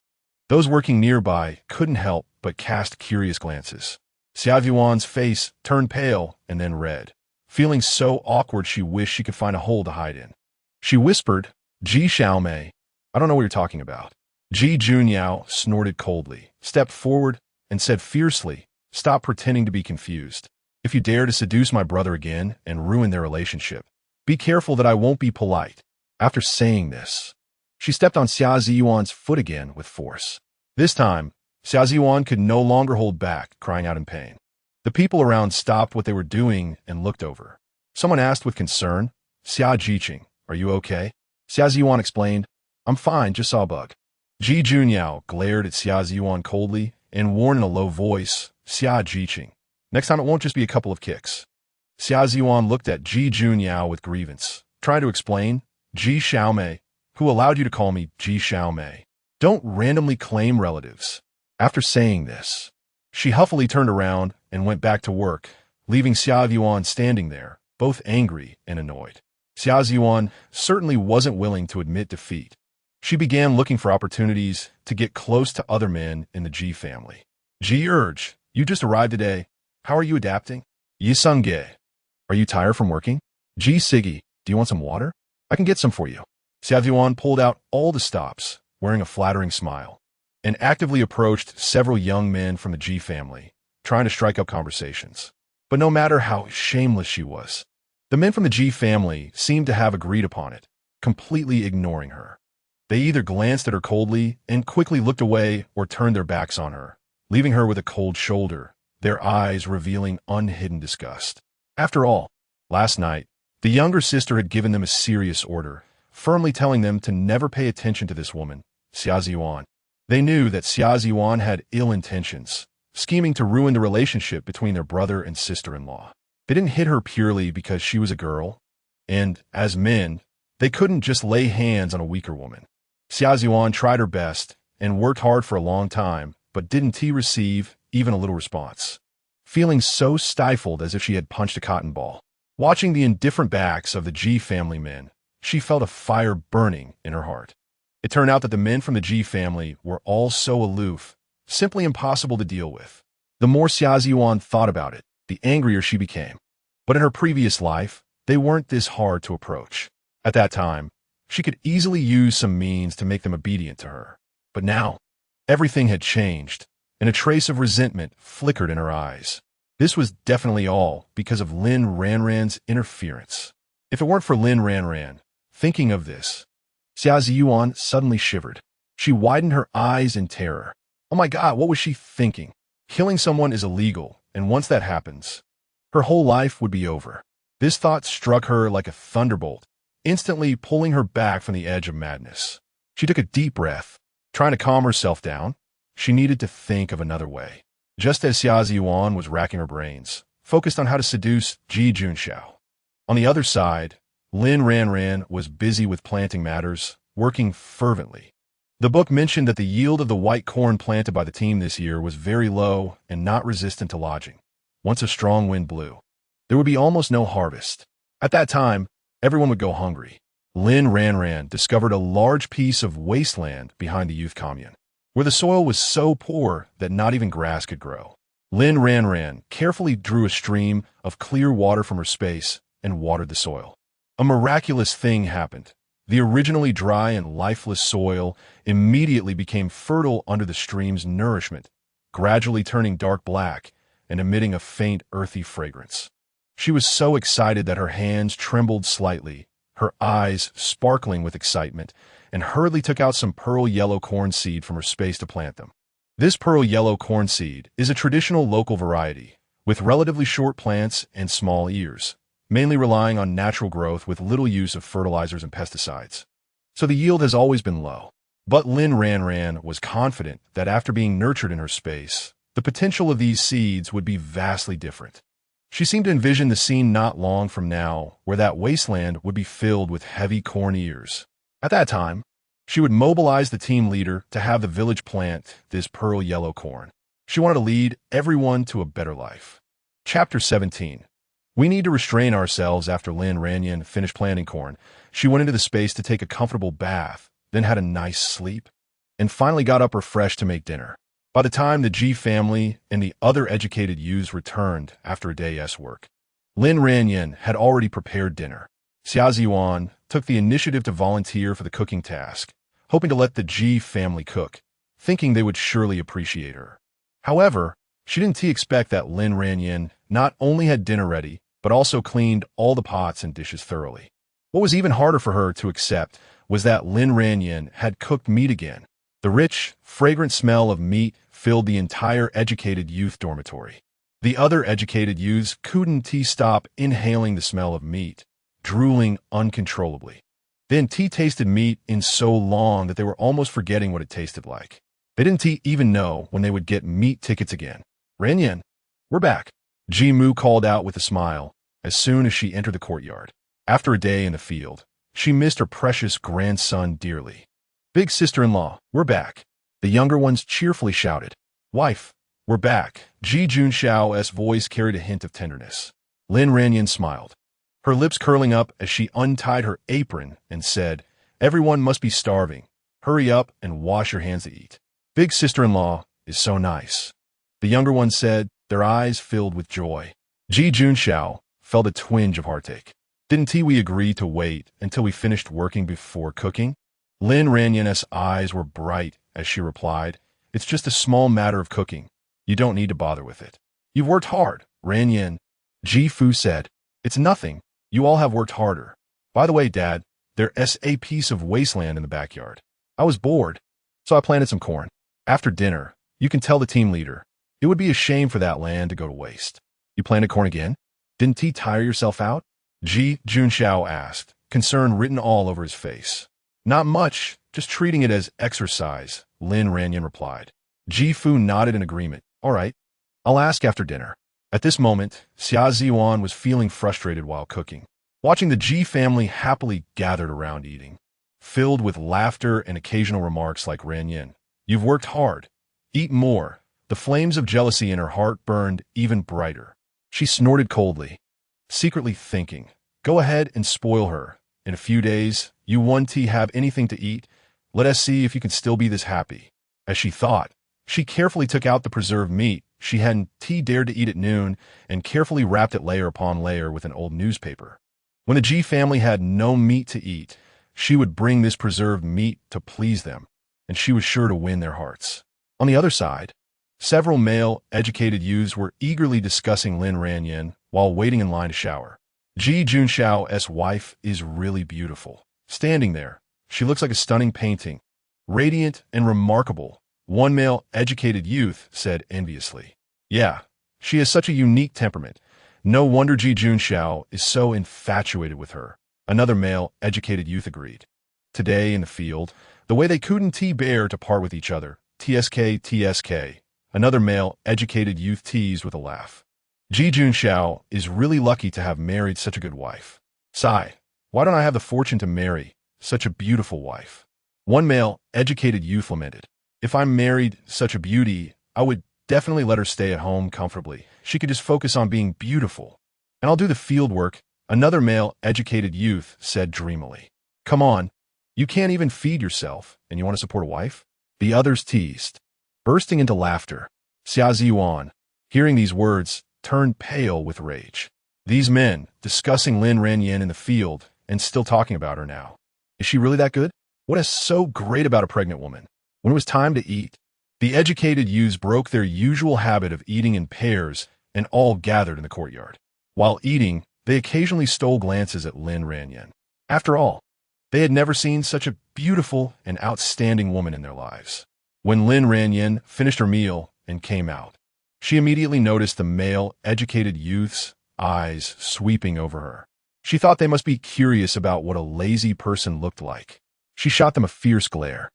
those working nearby couldn't help but cast curious glances. Xia Ziyuan's face turned pale and then red, feeling so awkward she wished she could find a hole to hide in. She whispered, "Ji Xiaomei, I don't know what you're talking about." Ji Junyao snorted coldly, stepped forward, and said fiercely, "Stop pretending to be confused. If you dare to seduce my brother again and ruin their relationship, be careful that I won't be polite." After saying this, she stepped on Xia Ziyuan's foot again with force. This time, Xia Ziyuan could no longer hold back, crying out in pain. The people around stopped what they were doing and looked over. Someone asked with concern, "Xia Jiqing, are you okay?" Xia Ziyuan explained, "I'm fine, just saw a bug." Ji Junyao glared at Xia Ziyuan coldly and warned in a low voice, "Xia Jiqing, next time it won't just be a couple of kicks." Xia Ziyuan looked at Ji Junyao with grievance, trying to explain, "Ji Xiaomei, who allowed you to call me Ji Xiaomei? Don't randomly claim relatives." After saying this, she huffily turned around and went back to work, leaving Xia Ziyuan standing there, both angry and annoyed. Xia Ziyuan certainly wasn't willing to admit defeat. She began looking for opportunities to get close to other men in the Ji family. "Ji Urge, you just arrived today. How are you adapting?" "Yi Sung-ge, are you tired from working?" "Ji Siggy, do you want some water? I can get some for you." Xia Ziyuan pulled out all the stops, wearing a flattering smile, and actively approached several young men from the Ji family, trying to strike up conversations. But no matter how shameless she was, the men from the Ji family seemed to have agreed upon it, completely ignoring her. They either glanced at her coldly and quickly looked away or turned their backs on her, leaving her with a cold shoulder, their eyes revealing unhidden disgust. After all, last night, the younger sister had given them a serious order, firmly telling them to never pay attention to this woman, Xia Ziyuan. They knew that Xia Ziyuan had ill intentions, scheming to ruin the relationship between their brother and sister-in-law. They didn't hit her purely because she was a girl, and, as men, they couldn't just lay hands on a weaker woman. Xia Ziyuan tried her best and worked hard for a long time, but didn't receive even a little response. Feeling so stifled as if she had punched a cotton ball. Watching the indifferent backs of the Ji family men, she felt a fire burning in her heart. It turned out that the men from the Ji family were all so aloof, simply impossible to deal with. The more Xia Ziyuan thought about it, the angrier she became. But in her previous life, they weren't this hard to approach. At that time, she could easily use some means to make them obedient to her. But now, everything had changed, and a trace of resentment flickered in her eyes. This was definitely all because of Lin Ranran's interference. If it weren't for Lin Ranran, thinking of this, Xia Ziyuan suddenly shivered. She widened her eyes in terror. Oh my God, what was she thinking? Killing someone is illegal, and once that happens, her whole life would be over. This thought struck her like a thunderbolt, instantly pulling her back from the edge of madness. She took a deep breath. Trying to calm herself down, she needed to think of another way. Just as Xia Ziyuan was racking her brains, focused on how to seduce Ji Junxiao. On the other side, Lin Ranran was busy with planting matters, working fervently. The book mentioned that the yield of the white corn planted by the team this year was very low and not resistant to lodging. Once a strong wind blew, there would be almost no harvest. At that time, everyone would go hungry. Lin Ranran discovered a large piece of wasteland behind the youth commune, where the soil was so poor that not even grass could grow. Lin Ranran carefully drew a stream of clear water from her space and watered the soil. A miraculous thing happened. The originally dry and lifeless soil immediately became fertile under the stream's nourishment, gradually turning dark black and emitting a faint earthy fragrance. She was so excited that her hands trembled slightly, her eyes sparkling with excitement, and hurriedly took out some pearl yellow corn seed from her space to plant them. This pearl yellow corn seed is a traditional local variety, with relatively short plants and small ears, mainly relying on natural growth with little use of fertilizers and pesticides. So the yield has always been low. But Lin Ranran was confident that after being nurtured in her space, the potential of these seeds would be vastly different. She seemed to envision the scene not long from now where that wasteland would be filled with heavy corn ears. At that time, she would mobilize the team leader to have the village plant this pearl yellow corn. She wanted to lead everyone to a better life. Chapter 17. We need to restrain ourselves. After Lin Ranyan finished planting corn, she went into the space to take a comfortable bath, then had a nice sleep, and finally got up refreshed to make dinner. By the time the Ji family and the other educated youths returned after a day's work, Lin Ranyan had already prepared dinner. Xia Ziyuan took the initiative to volunteer for the cooking task, hoping to let the Ji family cook, thinking they would surely appreciate her. However, she didn't expect that Lin Ranyan not only had dinner ready, but also cleaned all the pots and dishes thoroughly. What was even harder for her to accept was that Lin Ranyan had cooked meat again. The rich, fragrant smell of meat filled the entire educated youth dormitory. The other educated youths couldn't stop inhaling the smell of meat, drooling uncontrollably. Then tasted meat in so long that they were almost forgetting what it tasted like. They didn't even know when they would get meat tickets again. Ranyin, we're back, Ji-mu called out with a smile as soon as she entered the courtyard. After a day in the field, she missed her precious grandson dearly. Big sister-in-law, we're back, the younger ones cheerfully shouted. Wife, we're back. Ji Junxiao's voice carried a hint of tenderness. Lin Ranjing smiled, her lips curling up as she untied her apron and said, everyone must be starving. Hurry up and wash your hands to eat. Big sister-in-law is so nice, the younger one said, their eyes filled with joy. Ji Junxiao felt a twinge of heartache. Didn't we agree to wait until we finished working before cooking? Lin Ranjing's eyes were bright as she replied, it's just a small matter of cooking. You don't need to bother with it. You've worked hard, Ranyin. Ji Fu said, it's nothing. You all have worked harder. By the way, Dad, there's a piece of wasteland in the backyard. I was bored, so I planted some corn. After dinner, you can tell the team leader. It would be a shame for that land to go to waste. You planted corn again? Didn't he tire yourself out? Ji Junxiao asked, concern written all over his face. Not much, just treating it as exercise, Lin Ranjing replied. Ji Fu nodded in agreement. All right, I'll ask after dinner. At this moment, Xia Ziwan was feeling frustrated while cooking, watching the Ji family happily gathered around eating, filled with laughter and occasional remarks like Ranyin. You've worked hard. Eat more. The flames of jealousy in her heart burned even brighter. She snorted coldly, secretly thinking, go ahead and spoil her. In a few days, you won't have anything to eat. Let us see if you can still be this happy. As she thought, she carefully took out the preserved meat she hadn't dared to eat at noon and carefully wrapped it layer upon layer with an old newspaper. When the Ji family had no meat to eat, she would bring this preserved meat to please them, and she was sure to win their hearts. On the other side, several male, educated youths were eagerly discussing Lin Ranjing while waiting in line to shower. Ji Junxiao's wife is really beautiful. Standing there, she looks like a stunning painting, radiant and remarkable, one male, educated youth said enviously. Yeah, she has such a unique temperament. No wonder Ji Junxiao is so infatuated with her, another male, educated youth agreed. Today in the field, the way they couldn't bear to part with each other, TSK, another male, educated youth teased with a laugh. Ji Junxiao is really lucky to have married such a good wife. Sigh, why don't I have the fortune to marry such a beautiful wife? One male, educated youth lamented. If I married such a beauty, I would definitely let her stay at home comfortably. She could just focus on being beautiful. And I'll do the field work, another male, educated youth said dreamily. Come on, you can't even feed yourself, and you want to support a wife? The others teased, bursting into laughter. Xia Ziwan, hearing these words, turned pale with rage. These men, discussing Lin Ranjing in the field and still talking about her now. Is she really that good? What is so great about a pregnant woman? When it was time to eat, the educated youths broke their usual habit of eating in pairs and all gathered in the courtyard. While eating, they occasionally stole glances at Lin Ranjing. After all, they had never seen such a beautiful and outstanding woman in their lives. When Lin Ranjing finished her meal and came out, she immediately noticed the male, educated youth's eyes sweeping over her. She thought they must be curious about what a lazy person looked like. She shot them a fierce glare.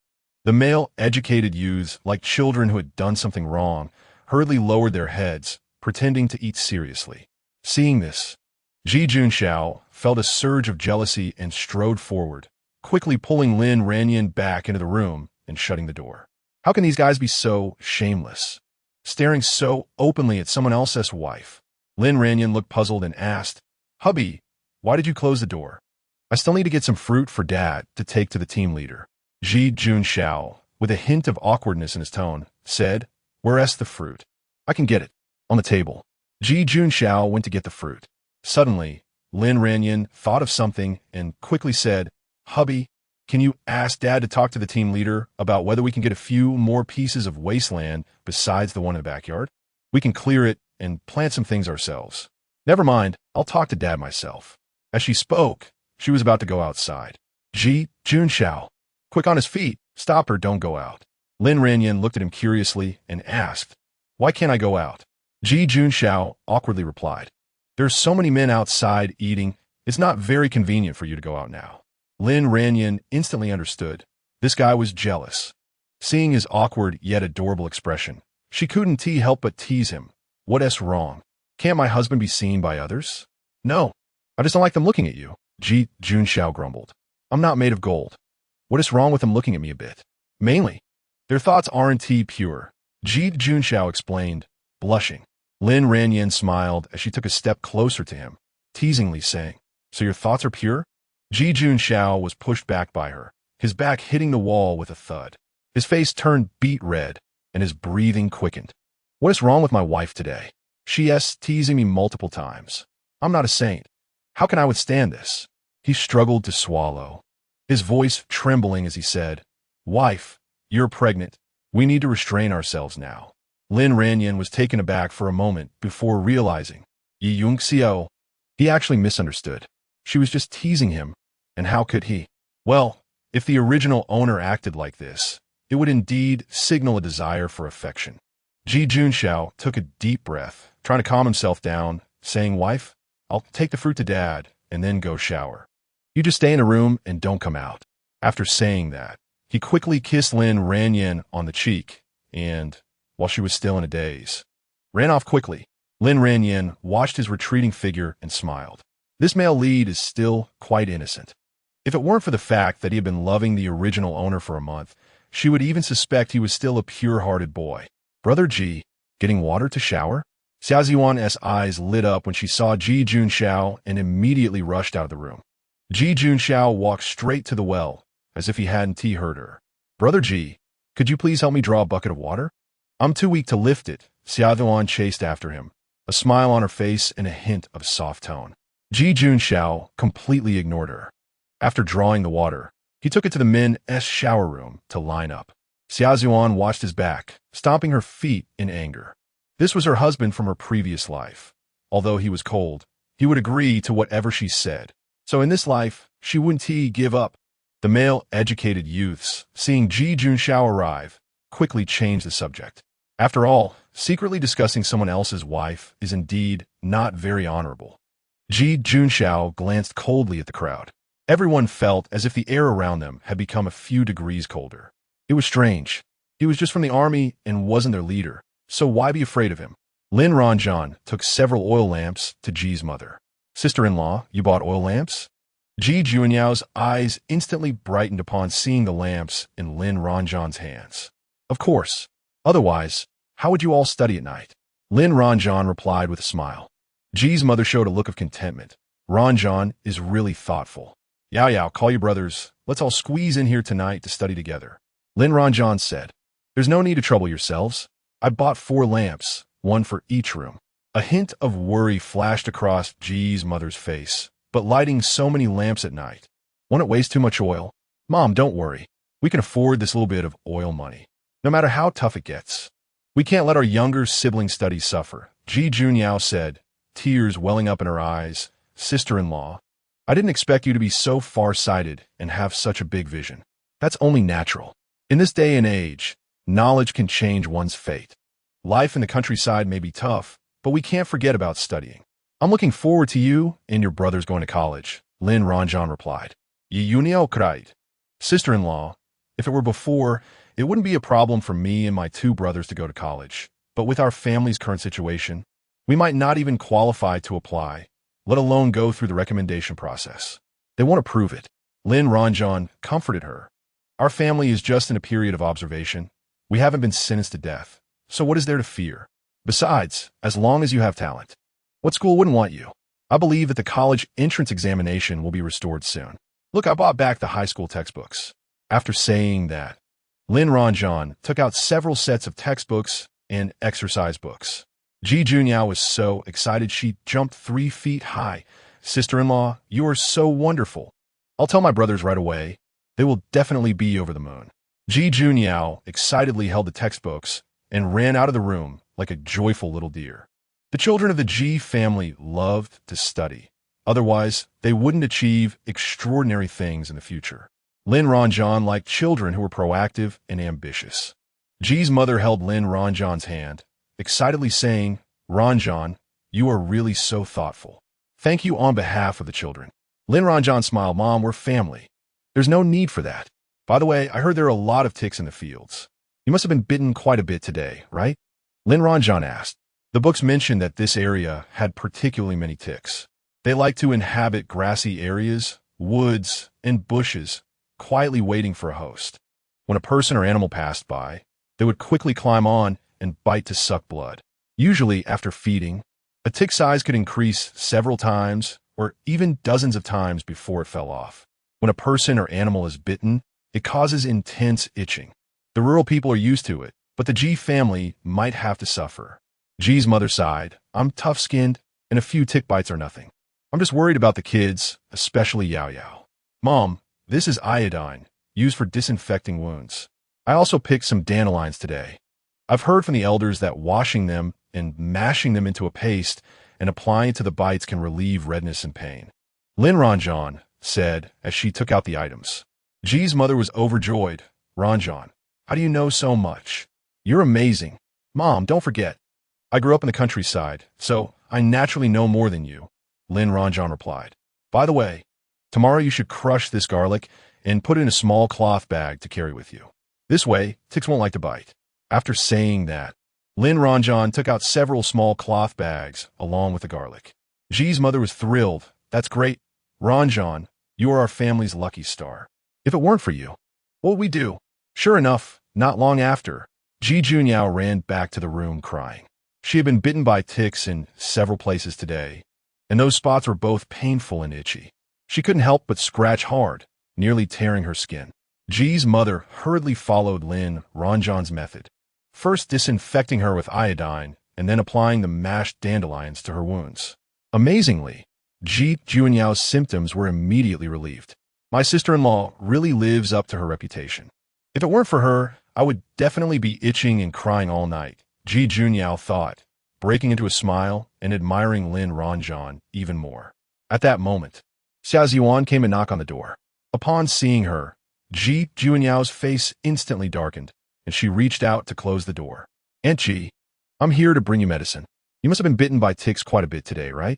The male, educated youths, like children who had done something wrong, hurriedly lowered their heads, pretending to eat seriously. Seeing this, Ji Junxiao felt a surge of jealousy and strode forward, quickly pulling Lin Ranjing back into the room and shutting the door. How can these guys be so shameless, staring so openly at someone else's wife? Lin Ranjing looked puzzled and asked, Hubby, why did you close the door? I still need to get some fruit for Dad to take to the team leader. Ji Junxiao, with a hint of awkwardness in his tone, said, where's the fruit? I can get it. On the table. Ji Junxiao went to get the fruit. Suddenly, Lin Ranjing thought of something and quickly said, Hubby, can you ask Dad to talk to the team leader about whether we can get a few more pieces of wasteland besides the one in the backyard? We can clear it and plant some things ourselves. Never mind, I'll talk to Dad myself. As she spoke, she was about to go outside. Ji Junxiao, quick on his feet, stop her, don't go out. Lin Ranjing looked at him curiously and asked, why can't I go out? Ji Junxiao awkwardly replied. There's so many men outside eating, it's not very convenient for you to go out now. Lin Ranjing instantly understood. This guy was jealous. Seeing his awkward yet adorable expression, she couldn't help but tease him. What's wrong? Can't my husband be seen by others? No, I just don't like them looking at you, Ji Junxiao grumbled. I'm not made of gold. What is wrong with them looking at me a bit? Mainly, their thoughts aren't pure, Ji Junxiao explained, blushing. Lin Ranjing smiled as she took a step closer to him, teasingly saying, So your thoughts are pure? Ji Junxiao was pushed back by her, his back hitting the wall with a thud. His face turned beet red, and his breathing quickened. What is wrong with my wife today? She's teasing me multiple times. I'm not a saint. How can I withstand this? He struggled to swallow, his voice trembling as he said, Wife, you're pregnant. We need to restrain ourselves now. Lin Ranjing was taken aback for a moment before realizing, Yi Yongxiao. He actually misunderstood. She was just teasing him, and how could he? Well, if the original owner acted like this, it would indeed signal a desire for affection. Ji Junxiao took a deep breath, trying to calm himself down, saying, Wife, I'll take the fruit to Dad and then go shower. You just stay in a room and don't come out. After saying that, he quickly kissed Lin Ranjing on the cheek and, while she was still in a daze, ran off quickly. Lin Ranjing watched his retreating figure and smiled. This male lead is still quite innocent. If it weren't for the fact that he had been loving the original owner for a month, she would even suspect he was still a pure-hearted boy. Brother Ji, getting water to shower? Xia Ziyuan's eyes lit up when she saw Ji Junxiao and immediately rushed out of the room. Ji Junxiao walked straight to the well, as if he hadn't heard her. Brother Ji, could you please help me draw a bucket of water? I'm too weak to lift it, Xia Ziyuan chased after him, a smile on her face and a hint of soft tone. Ji Junxiao completely ignored her. After drawing the water, he took it to the men's shower room to line up. Xia Ziyuan watched his back, stomping her feet in anger. This was her husband from her previous life. Although he was cold, he would agree to whatever she said. So in this life, she wouldn't give up. The male educated youths, seeing Ji Junxiao arrive, quickly changed the subject. After all, secretly discussing someone else's wife is indeed not very honorable. Ji Junxiao glanced coldly at the crowd. Everyone felt as if the air around them had become a few degrees colder. It was strange. He was just from the army and wasn't their leader, so why be afraid of him? Lin Ranjing took several oil lamps to Ji's mother. Sister-in-law, you bought oil lamps? Ji Junyao's eyes instantly brightened upon seeing the lamps in Lin Ranjing's hands. Of course. Otherwise, how would you all study at night? Lin Ranjing replied with a smile. Ji's mother showed a look of contentment. Ranjing is really thoughtful. Yao Yao, call your brothers. Let's all squeeze in here tonight to study together. Lin Ranjing said, There's no need to trouble yourselves. I bought 4 lamps, one for each room. A hint of worry flashed across Ji's mother's face. But lighting so many lamps at night, won't it waste too much oil? Mom, don't worry. We can afford this little bit of oil money, no matter how tough it gets. We can't let our younger sibling studies suffer, Ji Junyao said, tears welling up in her eyes. Sister-in-law, I didn't expect you to be so far-sighted and have such a big vision. That's only natural. In this day and age, knowledge can change one's fate. Life in the countryside may be tough, but we can't forget about studying. I'm looking forward to you and your brothers going to college, Lin Ranjing replied. Yunio cried. Sister-in-law, if it were before, it wouldn't be a problem for me and my 2 brothers to go to college. But with our family's current situation, we might not even qualify to apply, let alone go through the recommendation process. They won't approve it. Lin Ranjing comforted her. Our family is just in a period of observation. We haven't been sentenced to death, so what is there to fear? Besides, as long as you have talent, what school wouldn't want you? I believe that the college entrance examination will be restored soon. Look, I bought back the high school textbooks. After saying that, Lin Ranjing took out several sets of textbooks and exercise books. Ji Junyao was so excited she jumped 3 feet high. Sister-in-law, you are so wonderful. I'll tell my brothers right away. They will definitely be over the moon. Ji Junyao excitedly held the textbooks and ran out of the room like a joyful little deer. The children of the Ji family loved to study. Otherwise, they wouldn't achieve extraordinary things in the future. Lin Ranjing liked children who were proactive and ambitious. Ji's mother held Lin Ranjing's hand, excitedly saying, Ranjing, you are really so thoughtful. Thank you on behalf of the children. Lin Ranjing smiled. Mom, we're family. There's no need for that. By the way, I heard there are a lot of ticks in the fields. You must have been bitten quite a bit today, right? Lin Ranjing asked. The books mentioned that this area had particularly many ticks. They like to inhabit grassy areas, woods, and bushes, quietly waiting for a host. When a person or animal passed by, they would quickly climb on and bite to suck blood. Usually, after feeding, a tick size could increase several times or even dozens of times before it fell off. When a person or animal is bitten, it causes intense itching. The rural people are used to it, but the G family might have to suffer. G's mother sighed. I'm tough-skinned, and a few tick bites are nothing. I'm just worried about the kids, especially Yao Yao. Mom, this is iodine, used for disinfecting wounds. I also picked some dandelions today. I've heard from the elders that washing them and mashing them into a paste and applying it to the bites can relieve redness and pain. Lin Ranjing said as she took out the items. G's mother was overjoyed. Ranjing, how do you know so much? You're amazing. Mom, don't forget. I grew up in the countryside, so I naturally know more than you, Lin Ranjing replied. By the way, tomorrow you should crush this garlic and put it in a small cloth bag to carry with you. This way, ticks won't like to bite. After saying that, Lin Ranjing took out several small cloth bags along with the garlic. G's mother was thrilled. That's great. Ranjing, you are our family's lucky star. If it weren't for you, what would we do? Sure enough, not long after, Ji Junyao ran back to the room crying. She had been bitten by ticks in several places today, and those spots were both painful and itchy. She couldn't help but scratch hard, nearly tearing her skin. Ji's mother hurriedly followed Lin Ranjing's method, first disinfecting her with iodine and then applying the mashed dandelions to her wounds. Amazingly, Ji Junyao's symptoms were immediately relieved. My sister-in-law really lives up to her reputation. If it weren't for her, I would definitely be itching and crying all night, Ji Junyao thought, breaking into a smile and admiring Lin Ranjing even more. At that moment, Xia Ziyuan came and knocked on the door. Upon seeing her, Ji Junyao's face instantly darkened, and she reached out to close the door. Aunt Ji, I'm here to bring you medicine. You must have been bitten by ticks quite a bit today, right?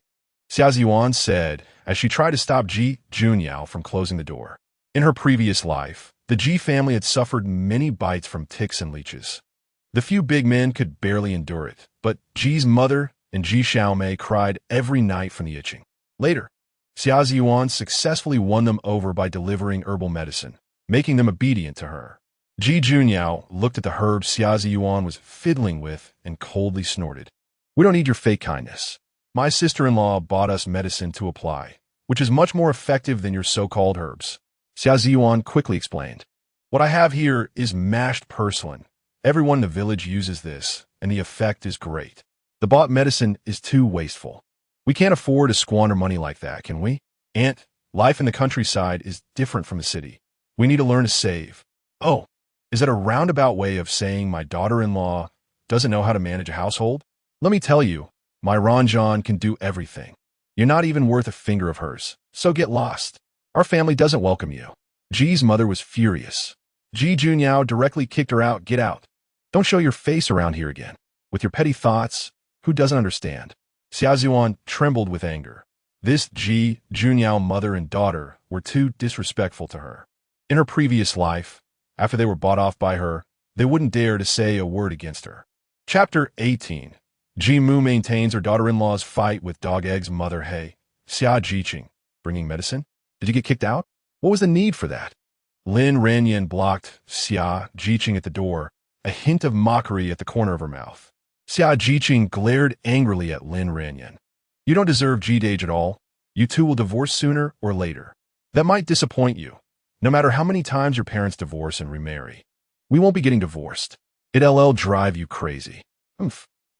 Xia Ziyuan said as she tried to stop Ji Junyao from closing the door. In her previous life, the Ji family had suffered many bites from ticks and leeches. The few big men could barely endure it, but Ji's mother and Ji Xiaomei cried every night from the itching. Later, Xia Ziyuan successfully won them over by delivering herbal medicine, making them obedient to her. Ji Junyao looked at the herbs Xia Ziyuan was fiddling with and coldly snorted. We don't need your fake kindness. My sister-in-law bought us medicine to apply, which is much more effective than your so-called herbs. Xia Ziyuan quickly explained. What I have here is mashed purslane. Everyone in the village uses this, and the effect is great. The bought medicine is too wasteful. We can't afford to squander money like that, can we? Aunt, life in the countryside is different from the city. We need to learn to save. Oh, is that a roundabout way of saying my daughter-in-law doesn't know how to manage a household? Let me tell you, my Ranjing can do everything. You're not even worth a finger of hers, so get lost. Our family doesn't welcome you. Ji's mother was furious. Ji Junyao directly kicked her out. Get out. Don't show your face around here again. With your petty thoughts, who doesn't understand? Xia Ziyuan trembled with anger. This Ji Junyao mother and daughter were too disrespectful to her. In her previous life, after they were bought off by her, they wouldn't dare to say a word against her. Chapter 18. Ji Mu maintains her daughter-in-law's fight with Dog Egg's mother. Hey, Xia Jiqing, bringing medicine? Did you get kicked out? What was the need for that? Lin Ranjing blocked Xia Jiqing at the door, a hint of mockery at the corner of her mouth. Xia Jiqing glared angrily at Lin Ranjing. You don't deserve G-Dage at all. You two will divorce sooner or later. That might disappoint you, no matter how many times your parents divorce and remarry. We won't be getting divorced. It'll drive you crazy.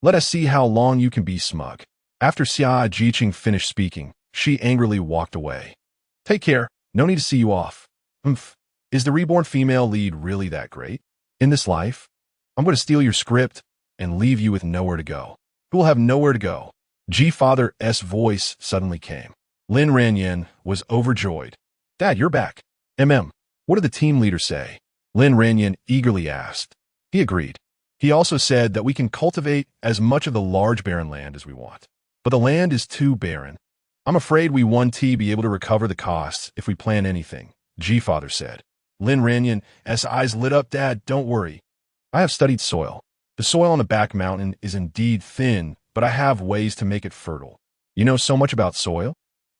Let us see how long you can be smug. After Xia Jiqing finished speaking, she angrily walked away. Take care. No need to see you off. Is the reborn female lead really that great? In this life, I'm going to steal your script and leave you with nowhere to go. Who will have nowhere to go? Ji Father's voice suddenly came. Lin Ranjing was overjoyed. Dad, you're back. What did the team leader say? Lin Ranjing eagerly asked. He agreed. He also said that we can cultivate as much of the large barren land as we want. But the land is too barren. I'm afraid we won't be able to recover the costs if we plant anything, G-Father said. Lin Ranjing's eyes lit up. Dad, don't worry. I have studied soil. The soil on the back mountain is indeed thin, but I have ways to make it fertile. You know so much about soil?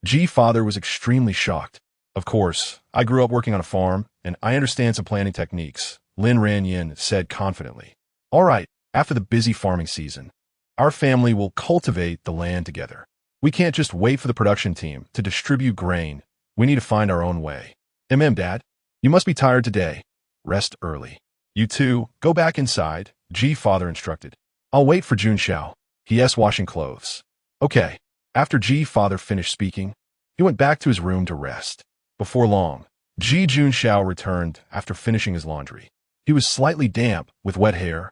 G-Father was extremely shocked. Of course, I grew up working on a farm, and I understand some planting techniques, Lin Ranjing said confidently. All right, after the busy farming season, our family will cultivate the land together. We can't just wait for the production team to distribute grain. We need to find our own way. Dad, you must be tired today. Rest early. You two, go back inside, G-Father instructed. I'll wait for Junxiao. He's washing clothes. Okay. After G-Father finished speaking, he went back to his room to rest. Before long, Junxiao returned after finishing his laundry. He was slightly damp with wet hair,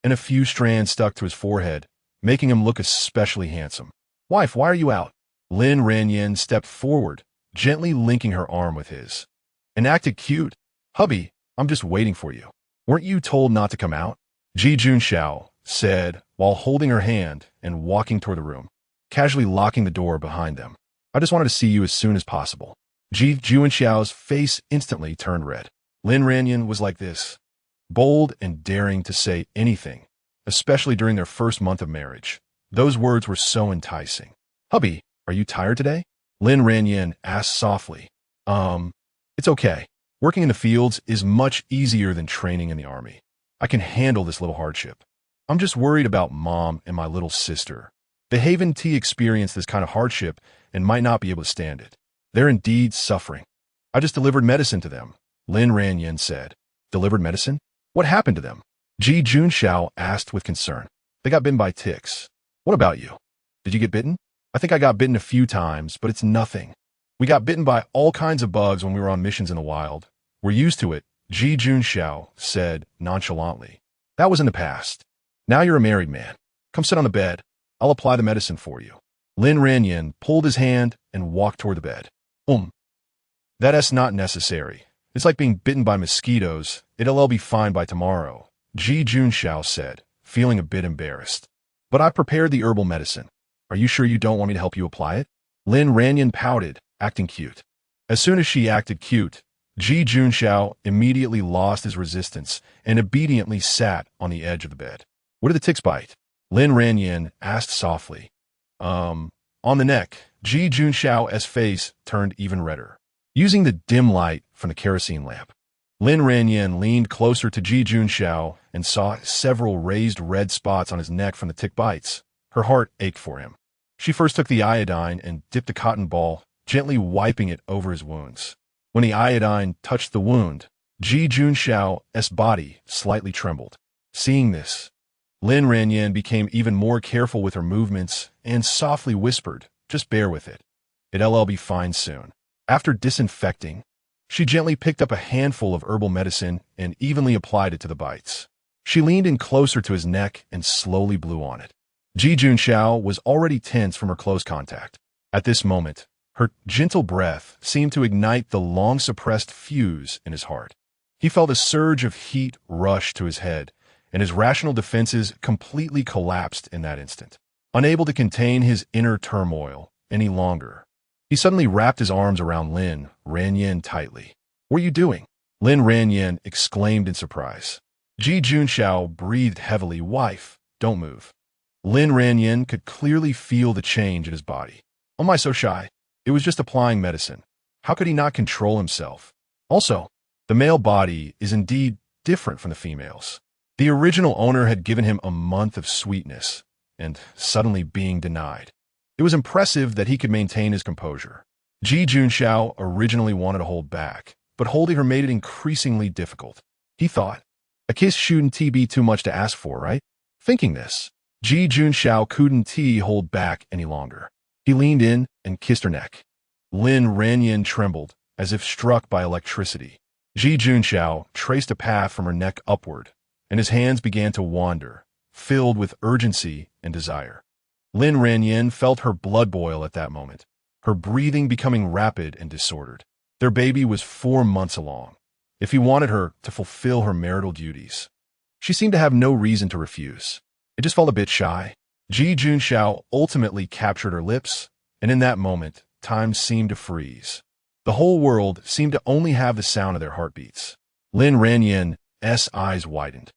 and a few strands stuck to his forehead, making him look especially handsome. Wife, why are you out? Lin Ranjing stepped forward, gently linking her arm with his, and acted cute. Hubby, I'm just waiting for you. Weren't you told not to come out? Junxiao said while holding her hand and walking toward the room, casually locking the door behind them. I just wanted to see you as soon as possible. Junxiao's face instantly turned red. Lin Ranjing was like this, bold and daring to say anything, especially during their first month of marriage. Those words were so enticing. Hubby, are you tired today? Lin Ranjing asked softly. It's okay. Working in the fields is much easier than training in the army. I can handle this little hardship. I'm just worried about Mom and my little sister. The Haven T experienced this kind of hardship and might not be able to stand it. They're indeed suffering. I just delivered medicine to them, Lin Ranjing said. Delivered medicine? What happened to them? Junxiao asked with concern. They got bitten by ticks. What about you? Did you get bitten? I think I got bitten a few times, but it's nothing. We got bitten by all kinds of bugs when we were on missions in the wild. We're used to it, Junxiao said nonchalantly. That was in the past. Now you're a married man. Come sit on the bed. I'll apply the medicine for you. Lin Ranjing pulled his hand and walked toward the bed. That's not necessary. It's like being bitten by mosquitoes. It'll all be fine by tomorrow, Junxiao said, feeling a bit embarrassed. But I prepared the herbal medicine. Are you sure you don't want me to help you apply it? Lin Ranjing pouted, acting cute. As soon as she acted cute, Junxiao immediately lost his resistance and obediently sat on the edge of the bed. What did the ticks bite? Lin Ranjing asked softly. On the neck. Junxiao's face turned even redder. Using the dim light from the kerosene lamp, Lin Ranjing leaned closer to Junxiao and saw several raised red spots on his neck from the tick bites. Her heart ached for him. She first took the iodine and dipped a cotton ball, gently wiping it over his wounds. When the iodine touched the wound, Junxiao's body slightly trembled. Seeing this, Lin Ranjing became even more careful with her movements and softly whispered, just bear with it. It'll all be fine soon. After disinfecting, she gently picked up a handful of herbal medicine and evenly applied it to the bites. She leaned in closer to his neck and slowly blew on it. Junxiao was already tense from her close contact. At this moment, her gentle breath seemed to ignite the long-suppressed fuse in his heart. He felt a surge of heat rush to his head, and his rational defenses completely collapsed in that instant. Unable to contain his inner turmoil any longer, he suddenly wrapped his arms around Lin Ranjing tightly. What are you doing? Lin Ranjing exclaimed in surprise. Junxiao breathed heavily. Wife, don't move. Lin Ranjing could clearly feel the change in his body. Oh my, so shy. It was just applying medicine. How could he not control himself? Also, the male body is indeed different from the female's. The original owner had given him a month of sweetness, and suddenly being denied. It was impressive that he could maintain his composure. Junxiao originally wanted to hold back, but holding her made it increasingly difficult. He thought, a kiss shouldn't be too much to ask for, right? Thinking this, Junxiao couldn't hold back any longer. He leaned in and kissed her neck. Lin Ranjing trembled, as if struck by electricity. Junxiao traced a path from her neck upward, and his hands began to wander, filled with urgency and desire. Lin Ranjing felt her blood boil at that moment, her breathing becoming rapid and disordered. Their baby was 4 months along. If he wanted her to fulfill her marital duties, She seemed to have no reason to refuse. It just felt a bit shy. Ji Junxiao ultimately captured her lips, and in that moment, time seemed to freeze. The whole world seemed to only have the sound of their heartbeats. Lin Ranjing's eyes widened,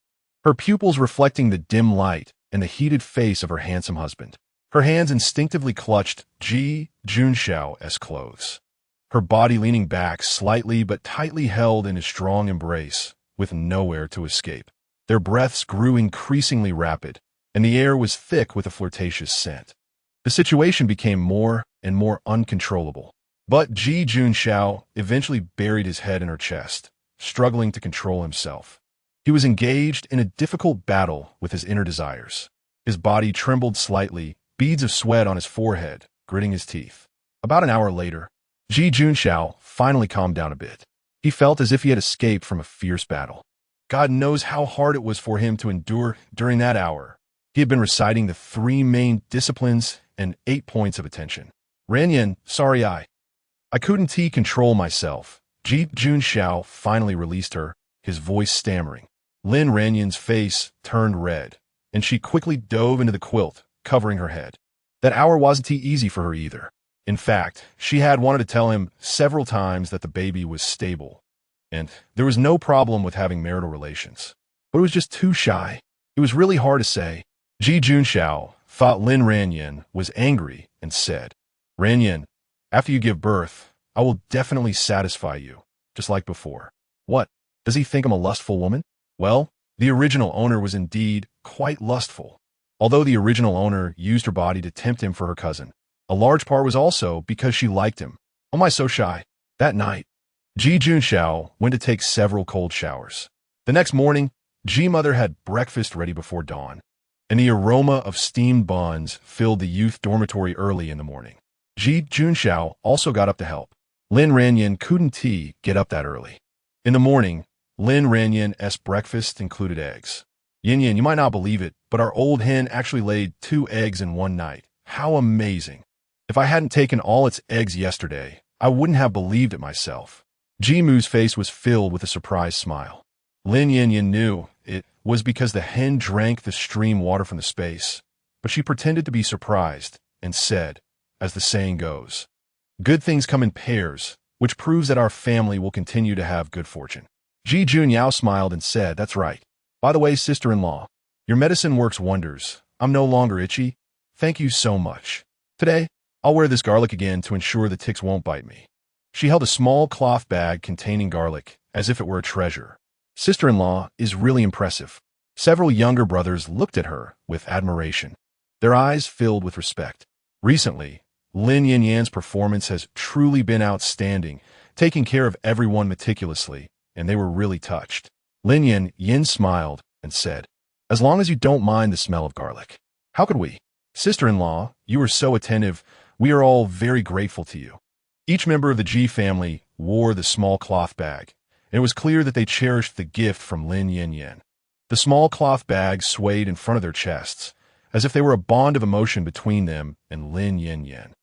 her pupils reflecting the dim light and the heated face of her handsome husband. Her hands instinctively clutched Ji Junxiao's clothes, her body leaning back slightly but tightly held in a strong embrace, with nowhere to escape. Their breaths grew increasingly rapid, and the air was thick with a flirtatious scent. The situation became more and more uncontrollable. But Ji Junxiao eventually buried his head in her chest, struggling to control himself. He was engaged in a difficult battle with his inner desires. His body trembled slightly, beads of sweat on his forehead, gritting his teeth. About an hour later, Ji Junxiao finally calmed down a bit. He felt as if he had escaped from a fierce battle. God knows how hard it was for him to endure during that hour. He had been reciting the 3 main disciplines and 8 points of attention. Ranyin, sorry I couldn't control myself. Ji Junxiao finally released her, his voice stammering. Lin Ranjing's face turned red, and she quickly dove into the quilt, covering her head. That hour wasn't easy for her either. In fact, she had wanted to tell him several times that the baby was stable, and there was no problem with having marital relations. But it was just too shy. It was really hard to say. Ji Junxiao thought Lin Ranjing was angry and said, Ranjing, after you give birth, I will definitely satisfy you, just like before. What? Does he think I'm a lustful woman? Well, the original owner was indeed quite lustful. Although the original owner used her body to tempt him for her cousin, a large part was also because she liked him. Oh my, so shy. That night, Ji Junxiao went to take several cold showers. The next morning, Ji Mother had breakfast ready before dawn, and the aroma of steamed buns filled the youth dormitory early in the morning. Ji Junxiao also got up to help. Lin Ranjing couldn't get up that early. In the morning, Lin Ranjing's breakfast included eggs. Yin Yin, you might not believe it, but our old hen actually laid 2 eggs in one night. How amazing. If I hadn't taken all its eggs yesterday, I wouldn't have believed it myself. Ji Mu's face was filled with a surprised smile. Lin Yin Yin knew it was because the hen drank the stream water from the space, but she pretended to be surprised and said, as the saying goes, good things come in pairs, which proves that our family will continue to have good fortune. Ji Junxiao smiled and said, that's right. By the way, sister-in-law, your medicine works wonders. I'm no longer itchy. Thank you so much. Today, I'll wear this garlic again to ensure the ticks won't bite me. She held a small cloth bag containing garlic, as if it were a treasure. Sister-in-law is really impressive. Several younger brothers looked at her with admiration, their eyes filled with respect. Recently, Lin Yin Yan's performance has truly been outstanding, taking care of everyone meticulously, and they were really touched. Lin Yin Yin smiled and said, as long as you don't mind the smell of garlic. How could we? Sister-in-law, you are so attentive. We are all very grateful to you. Each member of the Ji family wore the small cloth bag, and it was clear that they cherished the gift from Lin Yin Yan. The small cloth bag swayed in front of their chests, as if they were a bond of emotion between them and Lin Yin Yan.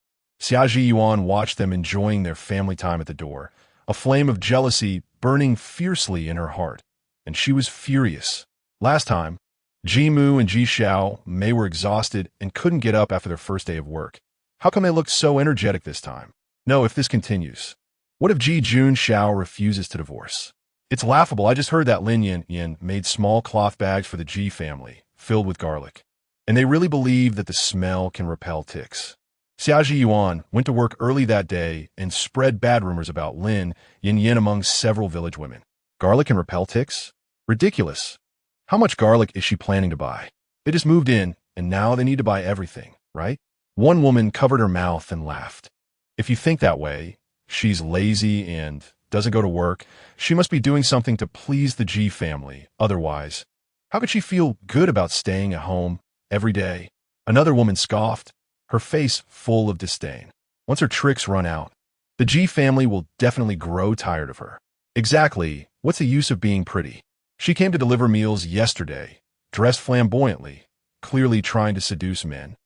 Xiaji Yuan watched them enjoying their family time at the door, a flame of jealousy burning fiercely in her heart, and she was furious. Last time, Ji Mu and Ji Xiao Mei were exhausted and couldn't get up after their first day of work. How come they looked so energetic this time? No, if this continues. What if Ji Junxiao refuses to divorce? It's laughable. I just heard that Lin Yin Yin made small cloth bags for the Ji family, filled with garlic. And they really believe that the smell can repel ticks. Xiaji Yuan went to work early that day and spread bad rumors about Lin Yin Yin among several village women. Garlic can repel ticks? Ridiculous. How much garlic is she planning to buy? They just moved in, and now they need to buy everything, right? One woman covered her mouth and laughed. If you think that way, she's lazy and doesn't go to work. She must be doing something to please the Ji family. Otherwise, how could she feel good about staying at home every day? Another woman scoffed, her face full of disdain. Once her tricks run out, the Ji family will definitely grow tired of her. Exactly, what's the use of being pretty? She came to deliver meals yesterday, dressed flamboyantly, clearly trying to seduce men.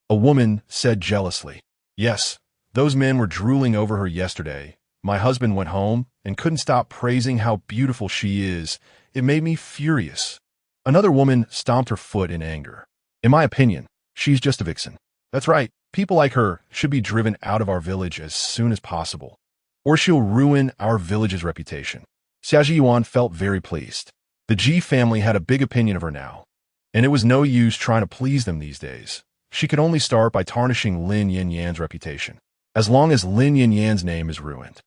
A woman said jealously, yes, those men were drooling over her yesterday. My husband went home and couldn't stop praising how beautiful she is. It made me furious. Another woman stomped her foot in anger. In my opinion, she's just a vixen. That's right, people like her should be driven out of our village as soon as possible, or she'll ruin our village's reputation. Xia Zhiyuan felt very pleased. The Ji family had a big opinion of her now, and it was no use trying to please them these days. She could only start by tarnishing Lin Yan's reputation. As long as Lin Yan's name is ruined,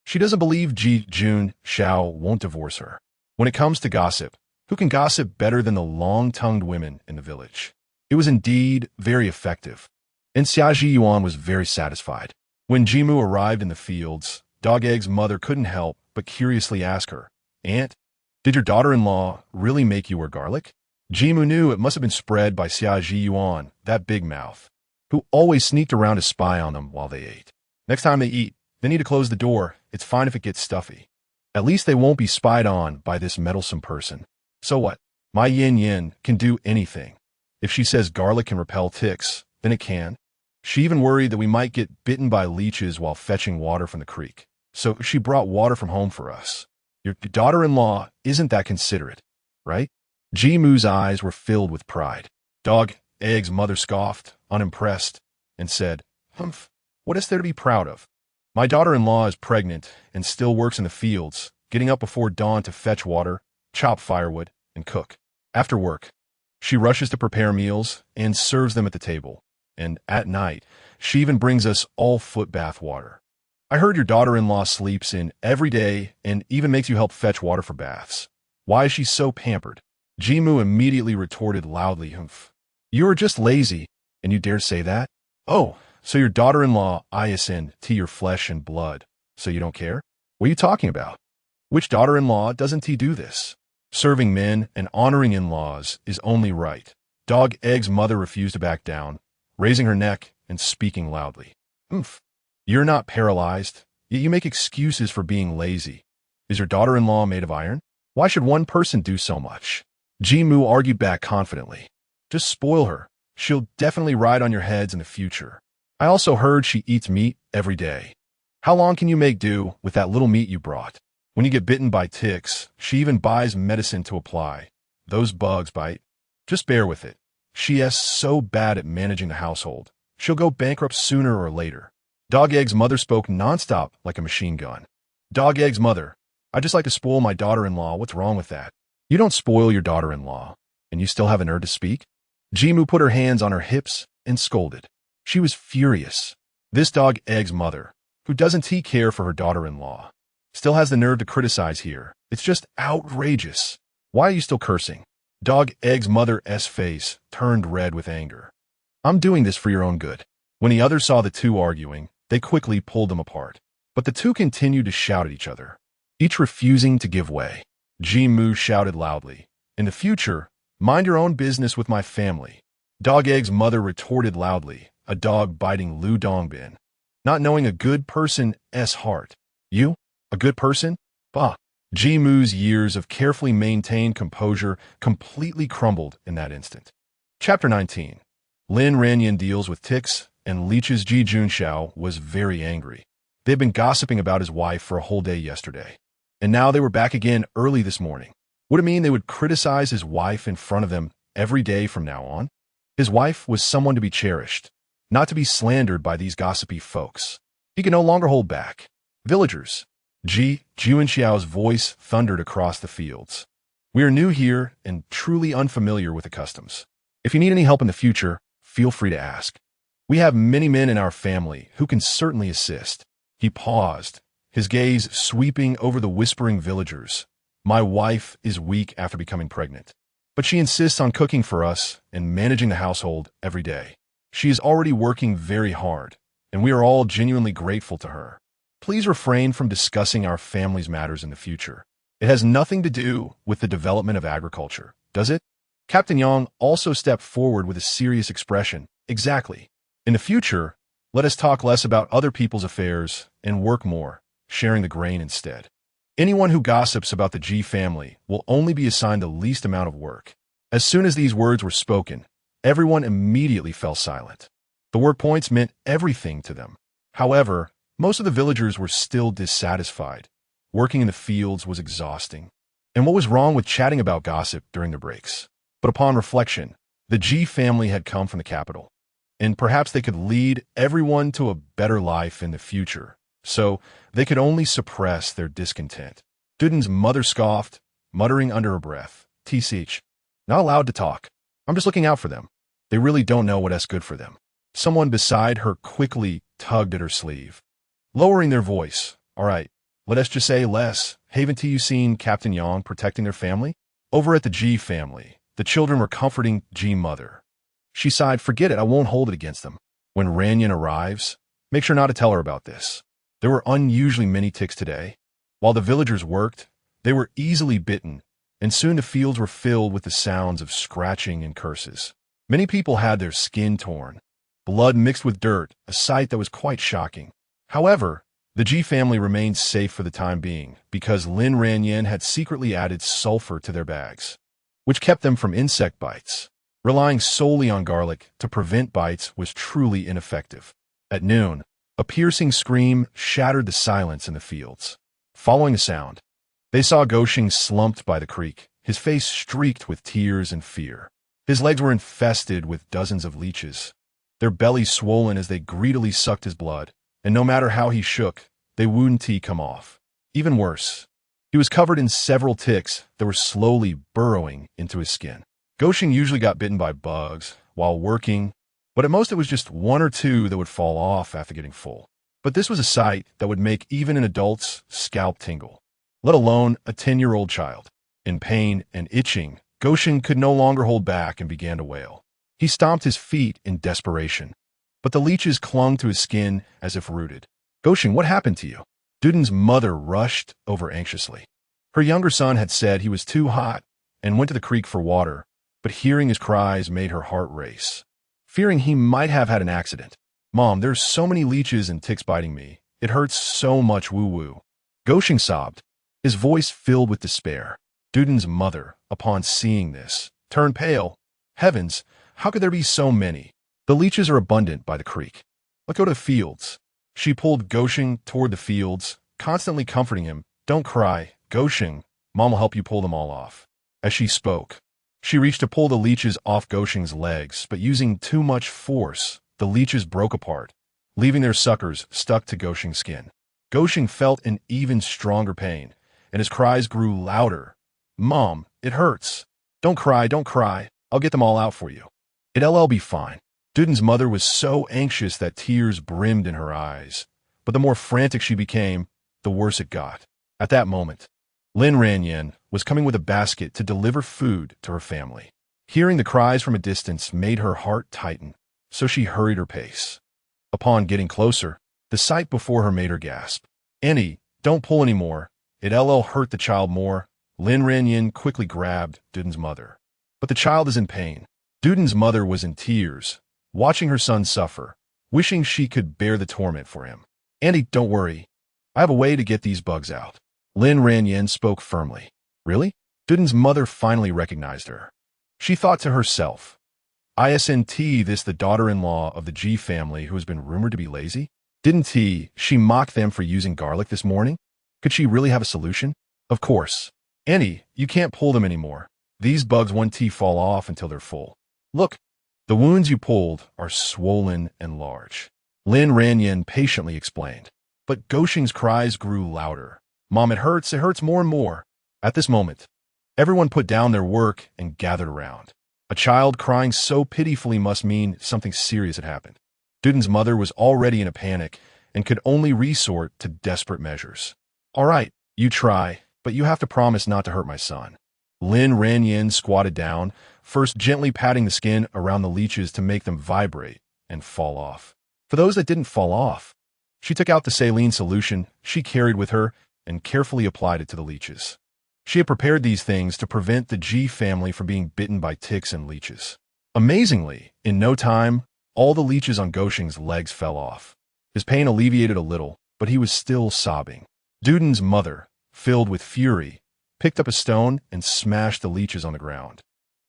she doesn't believe Ji Jun Xiao won't divorce her. When it comes to gossip, who can gossip better than the long-tongued women in the village? It was indeed very effective, and Xia Zhiyuan was very satisfied. When Jimu arrived in the fields, Dog Egg's mother couldn't help but curiously ask her, "Aunt, did your daughter-in-law really make you wear garlic?" Jimu knew it must have been spread by Xia Zhiyuan, that big mouth, who always sneaked around to spy on them while they ate. Next time they eat, they need to close the door. It's fine if it gets stuffy. At least they won't be spied on by this meddlesome person. So what? My Yin can do anything. If she says garlic can repel ticks, then it can. She even worried that we might get bitten by leeches while fetching water from the creek. So she brought water from home for us. Your daughter-in-law isn't that considerate, right? Jimu's eyes were filled with pride. Dog Egg's mother scoffed, unimpressed, and said, "Humph, what is there to be proud of? My daughter-in-law is pregnant and still works in the fields, getting up before dawn to fetch water, chop firewood, and cook. After work, she rushes to prepare meals and serves them at the table. And at night, she even brings us all foot bath water. I heard your daughter-in-law sleeps in every day and even makes you help fetch water for baths. Why is she so pampered?" Jimu immediately retorted loudly, "Humph. You are just lazy, and you dare say that? Oh, so your daughter-in-law ISN to your flesh and blood, so you don't care? What are you talking about? Which daughter-in-law doesn't do this? Serving men and honoring in-laws is only right." Dog Egg's mother refused to back down, raising her neck and speaking loudly. "Humph. You're not paralyzed, yet you make excuses for being lazy. Is your daughter-in-law made of iron? Why should one person do so much?" Jimu argued back confidently. "Just spoil her. She'll definitely ride on your heads in the future. I also heard she eats meat every day. How long can you make do with that little meat you brought? When you get bitten by ticks, she even buys medicine to apply. Those bugs bite. Just bear with it. She is so bad at managing the household. She'll go bankrupt sooner or later." Dog Egg's mother spoke nonstop like a machine gun. "Dog Egg's mother, I just like to spoil my daughter-in-law. What's wrong with that? You don't spoil your daughter-in-law, and you still have a nerve to speak?" Jimu put her hands on her hips and scolded. She was furious. This Dog Egg's mother, who doesn't care for her daughter-in-law, still has the nerve to criticize here. It's just outrageous. Why are you still cursing? Dog Egg's mother's face turned red with anger. "I'm doing this for your own good." When the others saw the two arguing, they quickly pulled them apart. But the two continued to shout at each other, each refusing to give way. Jimu shouted loudly, "In the future, mind your own business with my family." Dog Egg's mother retorted loudly, a dog biting Lu Dongbin. Not knowing a good person's heart. "You? A good person? Bah." Jimu's years of carefully maintained composure completely crumbled in that instant. Chapter 19. Lin Ranjing deals with ticks and leeches. Ji Junxiao was very angry. They had been gossiping about his wife for a whole day yesterday, and now they were back again early this morning. Would it mean they would criticize his wife in front of them every day from now on? His wife was someone to be cherished, not to be slandered by these gossipy folks. He could no longer hold back. "Villagers," Ji Junxiao's voice thundered across the fields. "We are new here and truly unfamiliar with the customs. If you need any help in the future, feel free to ask. We have many men in our family who can certainly assist." He paused, his gaze sweeping over the whispering villagers. "My wife is weak after becoming pregnant, but she insists on cooking for us and managing the household every day. She is already working very hard, and we are all genuinely grateful to her. Please refrain from discussing our family's matters in the future. It has nothing to do with the development of agriculture, does it?" Captain Yang also stepped forward with a serious expression. "Exactly. In the future, let us talk less about other people's affairs and work more, sharing the grain instead. Anyone who gossips about the Ji family will only be assigned the least amount of work." As soon as these words were spoken, everyone immediately fell silent. The work points meant everything to them. However, most of the villagers were still dissatisfied. Working in the fields was exhausting, And what was wrong with chatting about gossip during their breaks? But upon reflection, the G family had come from the capital, and perhaps they could lead everyone to a better life in the future, so they could only suppress their discontent. Duden's mother scoffed, muttering under her breath, "TCH, not allowed to talk. I'm just looking out for them. They really don't know what's good for them." Someone beside her quickly tugged at her sleeve, lowering their voice. "All right, let us just say less. Haven't you seen Captain Yang protecting their family?" Over at the G family, the children were comforting G mother. She sighed, "Forget it, I won't hold it against them. When Ranyan arrives, make sure not to tell her about this." There were unusually many ticks today. While the villagers worked, they were easily bitten, and soon the fields were filled with the sounds of scratching and curses. Many people had their skin torn, blood mixed with dirt, a sight that was quite shocking. However, the G family remained safe for the time being because Lin Ranjing had secretly added sulfur to their bags, which kept them from insect bites. Relying solely on garlic to prevent bites was truly ineffective. At noon, a piercing scream shattered the silence in the fields. Following the sound, they saw Goshing slumped by the creek, his face streaked with tears and fear. His legs were infested with dozens of leeches, their bellies swollen as they greedily sucked his blood, and no matter how he shook, they wouldn't come off. Even worse, he was covered in several ticks that were slowly burrowing into his skin. Goshing usually got bitten by bugs while working, but at most it was just one or two that would fall off after getting full. But this was a sight that would make even an adult's scalp tingle, let alone a 10-year-old child. In pain and itching, Goshing could no longer hold back and began to wail. He stomped his feet in desperation, but the leeches clung to his skin as if rooted. "Goshing, what happened to you?" Duden's mother rushed over anxiously. Her younger son had said he was too hot and went to the creek for water, but hearing his cries made her heart race, fearing he might have had an accident. "Mom, there's so many leeches and ticks biting me. It hurts so much, woo-woo." Goshing sobbed, his voice filled with despair. Duden's mother, upon seeing this, turned pale. Heavens, how could there be so many? "The leeches are abundant by the creek. Let's go to the fields." She pulled Goshing toward the fields, constantly comforting him. "Don't cry, Goshing. Mom will help you pull them all off." As she spoke, she reached to pull the leeches off Goshing's legs, but using too much force, the leeches broke apart, leaving their suckers stuck to Goshing's skin. Goshing felt an even stronger pain, and his cries grew louder. "Mom, it hurts. Don't cry, don't cry. I'll get them all out for you. It'll be fine." Duden's mother was so anxious that tears brimmed in her eyes, but the more frantic she became, the worse it got. At that moment, Lin Ranjing was coming with a basket to deliver food to her family. Hearing the cries from a distance made her heart tighten, so she hurried her pace. Upon getting closer, the sight before her made her gasp. "Annie, don't pull anymore. It'll hurt the child more." Lin Ranjing quickly grabbed Duden's mother. "But the child is in pain." Duden's mother was in tears, watching her son suffer, wishing she could bear the torment for him. "Annie, don't worry. I have a way to get these bugs out." Lin Ranjing spoke firmly. "Really?" Duden's mother finally recognized her. She thought to herself, "Isn't this the daughter-in-law of the G family who has been rumored to be lazy? Didn't she mock them for using garlic this morning? Could she really have a solution?" "Of course. Annie, you can't pull them anymore. These bugs won't fall off until they're full. Look, the wounds you pulled are swollen and large." Lin Ranjing patiently explained. But Goshing's cries grew louder. "Mom, it hurts more and more." At this moment, everyone put down their work and gathered around. A child crying so pitifully must mean something serious had happened. Duden's mother was already in a panic and could only resort to desperate measures. "All right, you try, but you have to promise not to hurt my son." Lin Ranjing squatted down, first gently patting the skin around the leeches to make them vibrate and fall off. For those that didn't fall off, she took out the saline solution she carried with her and carefully applied it to the leeches. She had prepared these things to prevent the G family from being bitten by ticks and leeches. Amazingly, in no time, all the leeches on Goshing's legs fell off. His pain alleviated a little, but he was still sobbing. Duden's mother, filled with fury, picked up a stone and smashed the leeches on the ground.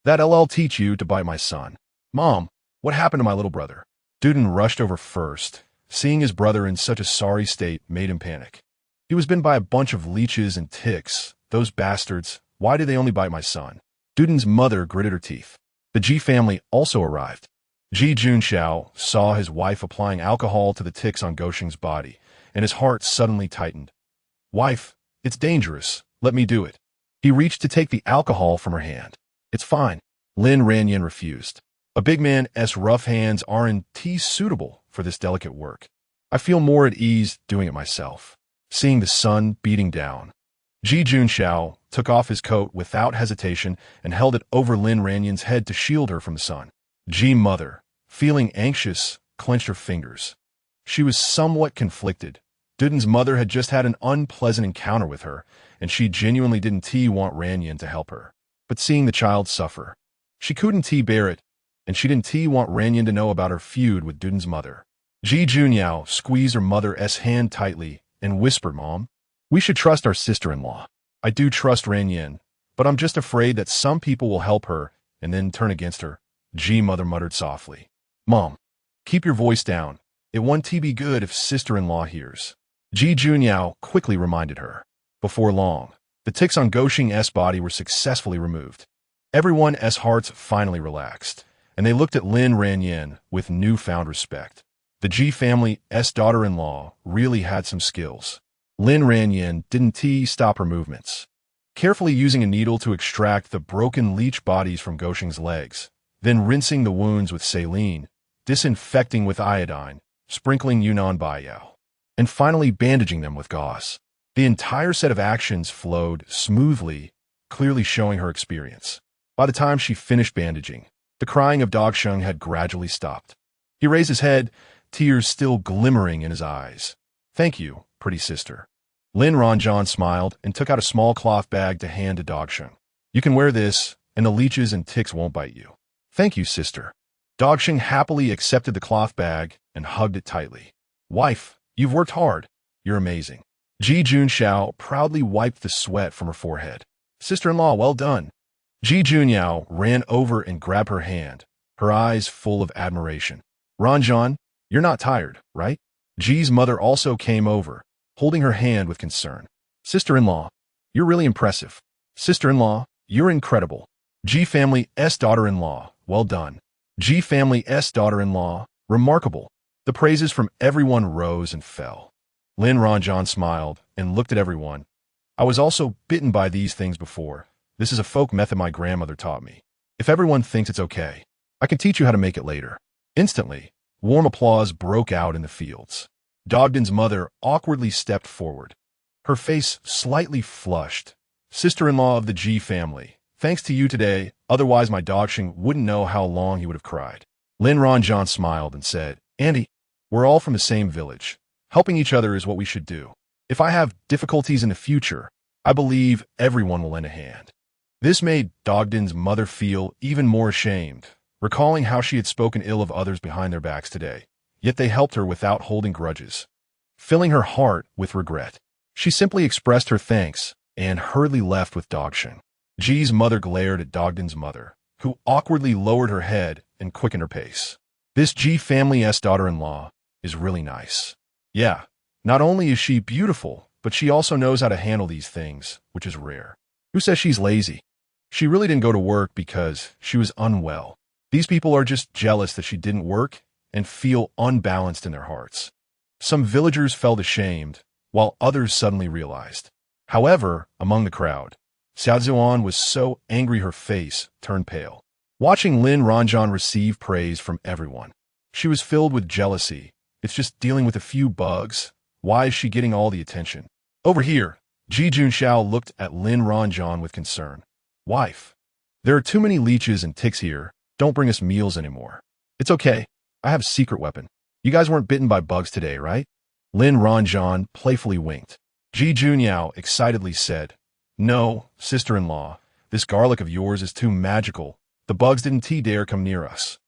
"That'll teach you to bite my son." "Mom, what happened to my little brother?" Duden rushed over first. Seeing his brother in such a sorry state made him panic. He was bitten by a bunch of leeches and ticks, those bastards, Why do they only bite my son? Duden's mother gritted her teeth. The Ji family also arrived. Ji Junxiao saw his wife applying alcohol to the ticks on Gosheng's body, and his heart suddenly tightened. Wife, it's dangerous. Let me do it. He reached to take the alcohol from her hand. It's fine. Lin Ranjing refused. A big man's rough hands aren't suitable for this delicate work. I feel more at ease doing it myself. Seeing the sun beating down, Ji Junxiao took off his coat without hesitation and held it over Lin Ranjing's head to shield her from the sun. Ji mother, feeling anxious, clenched her fingers. She was somewhat conflicted. Duden's mother had just had an unpleasant encounter with her, and she genuinely didn't want Ranjing to help her. But seeing the child suffer, she couldn't bear it, and she didn't want Ranjing to know about her feud with Duden's mother. Ji Junyao squeezed her mother's hand tightly and whispered, Mom, we should trust our sister-in-law. I do trust Ranjing, but I'm just afraid that some people will help her and then turn against her. Ji mother muttered softly. Mom, keep your voice down. It won't be good if sister-in-law hears. Ji Junyao quickly reminded her. Before long, the ticks on Gosheng's body were successfully removed. Everyone's hearts finally relaxed, and they looked at Lin Ranjing with newfound respect. The Ji family's daughter-in-law really had some skills. Lin Ranjing didn't stop her movements, carefully using a needle to extract the broken leech bodies from Gosheng's legs, then rinsing the wounds with saline, disinfecting with iodine, sprinkling Yunnan Baiyao, and finally bandaging them with gauze. The entire set of actions flowed smoothly, clearly showing her experience. By the time she finished bandaging, the crying of Dogsheng had gradually stopped. He raised his head, tears still glimmering in his eyes. Thank you, pretty sister. Lin Ranjing smiled and took out a small cloth bag to hand to Dogsheng. You can wear this, and the leeches and ticks won't bite you. Thank you, sister. Dogsheng happily accepted the cloth bag and hugged it tightly. Wife, you've worked hard. You're amazing. Ji Junxiao proudly wiped the sweat from her forehead. Sister-in-law, well done. Ji Junyao ran over and grabbed her hand, her eyes full of admiration. Ranjing, you're not tired, right? Ji's mother also came over, holding her hand with concern. Sister-in-law, you're really impressive. Sister-in-law, you're incredible. Ji family's daughter-in-law, well done. Ji family's daughter-in-law, remarkable. The praises from everyone rose and fell. Lin Ranjing smiled and looked at everyone. I was also bitten by these things before. This is a folk method my grandmother taught me. If everyone thinks it's okay, I can teach you how to make it later. Instantly, warm applause broke out in the fields. Dogden's mother awkwardly stepped forward, her face slightly flushed. Sister-in-law of the Ji family, thanks to you today, otherwise my Dogsheng wouldn't know how long he would have cried. Lin Ranjing smiled and said, Andy, we're all from the same village. Helping each other is what we should do. If I have difficulties in the future, I believe everyone will lend a hand. This made Dogden's mother feel even more ashamed, recalling how she had spoken ill of others behind their backs today. Yet they helped her without holding grudges. Filling her heart with regret, she simply expressed her thanks and hurriedly left with Dogsheng. Ji's mother glared at Dogden's mother, who awkwardly lowered her head and quickened her pace. This Ji family's daughter-in-law is really nice. Yeah, not only is she beautiful, but she also knows how to handle these things, which is rare. Who says she's lazy? She really didn't go to work because she was unwell. These people are just jealous that she didn't work and feel unbalanced in their hearts. Some villagers felt ashamed, while others suddenly realized. However, among the crowd, Xiao Zuan was so angry her face turned pale. Watching Lin Ranjing receive praise from everyone, she was filled with jealousy. It's just dealing with a few bugs. Why is she getting all the attention? Over here, Ji Junxiao looked at Lin Ranjing with concern. Wife, there are too many leeches and ticks here. Don't bring us meals anymore. It's okay. I have a secret weapon. You guys weren't bitten by bugs today, right? Lin Ranjing playfully winked. Ji Junyao excitedly said, No, sister-in-law, this garlic of yours is too magical. The bugs didn't dare come near us.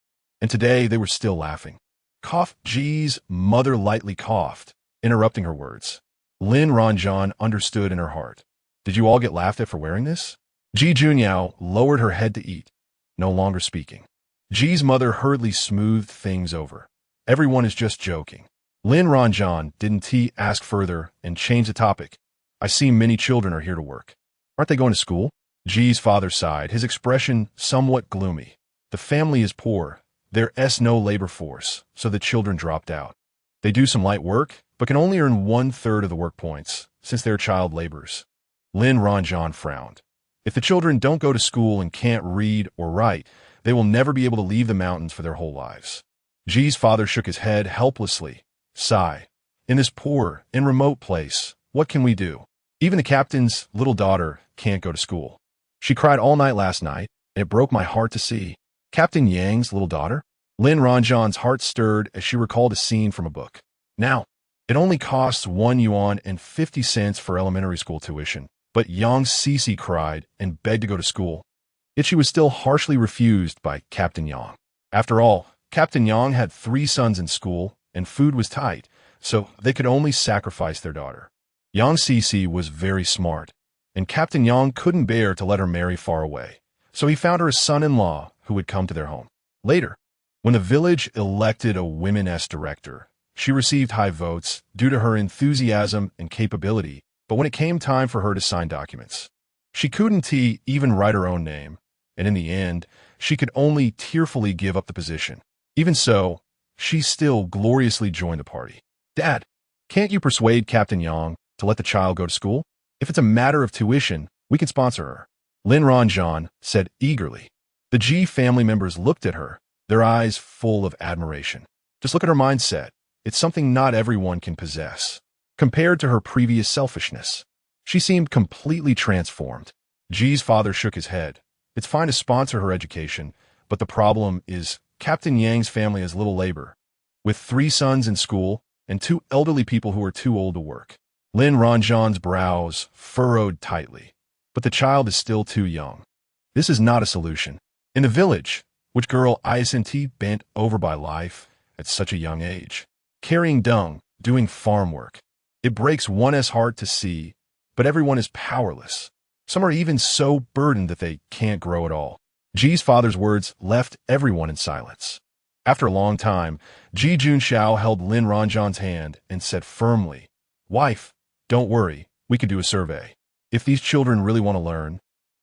And today they were still laughing. Cough. Ji's mother lightly coughed, interrupting her words. Lin Ranjing understood in her heart. Did you all get laughed at for wearing this? Ji Junyao lowered her head to eat, no longer speaking. Ji's mother hurriedly smoothed things over. Everyone is just joking. Lin Ranjing didn't ask further and changed the topic. I see many children are here to work. Aren't they going to school? Ji's father sighed, his expression somewhat gloomy. The family is poor. There's no labor force, so the children dropped out. They do some light work, but can only earn 1/3 of the work points, since they're child laborers. Lin Ranjing frowned. If the children don't go to school and can't read or write, they will never be able to leave the mountains for their whole lives. Ji's father shook his head helplessly. Sigh. In this poor and remote place, what can we do? Even the captain's little daughter can't go to school. She cried all night last night, and it broke my heart to see. Captain Yang's little daughter? Lin Ranjing's heart stirred as she recalled a scene from a book. Now, it only costs 1 yuan and 50 cents for elementary school tuition, but Yang Cece cried and begged to go to school. Yet she was still harshly refused by Captain Yang. After all, Captain Yang had 3 sons in school, and food was tight, so they could only sacrifice their daughter. Yang Cece was very smart, and Captain Yang couldn't bear to let her marry far away, so he found her a son-in-law who would come to their home. Later, when the village elected a women's director, she received high votes due to her enthusiasm and capability, but when it came time for her to sign documents, she couldn't even write her own name, and in the end, she could only tearfully give up the position. Even so, she still gloriously joined the party. Dad, can't you persuade Captain Yang to let the child go to school? If it's a matter of tuition, we can sponsor her. Lin Ranjing said eagerly. The Ji family members looked at her, their eyes full of admiration. Just look at her mindset. It's something not everyone can possess. Compared to her previous selfishness, she seemed completely transformed. Ji's father shook his head. It's fine to sponsor her education, but the problem is Captain Yang's family has little labor, with 3 sons in school and 2 elderly people who are too old to work. Lin Ranjing's brows furrowed tightly, but the child is still too young. This is not a solution. In the village, which girl isn't bent over by life at such a young age? Carrying dung, doing farm work. It breaks one's heart to see, but everyone is powerless. Some are even so burdened that they can't grow at all. Ji's father's words left everyone in silence. After a long time, Ji Junxiao held Lin Ranjing's hand and said firmly, "Wife, don't worry, we could do a survey. If these children really want to learn,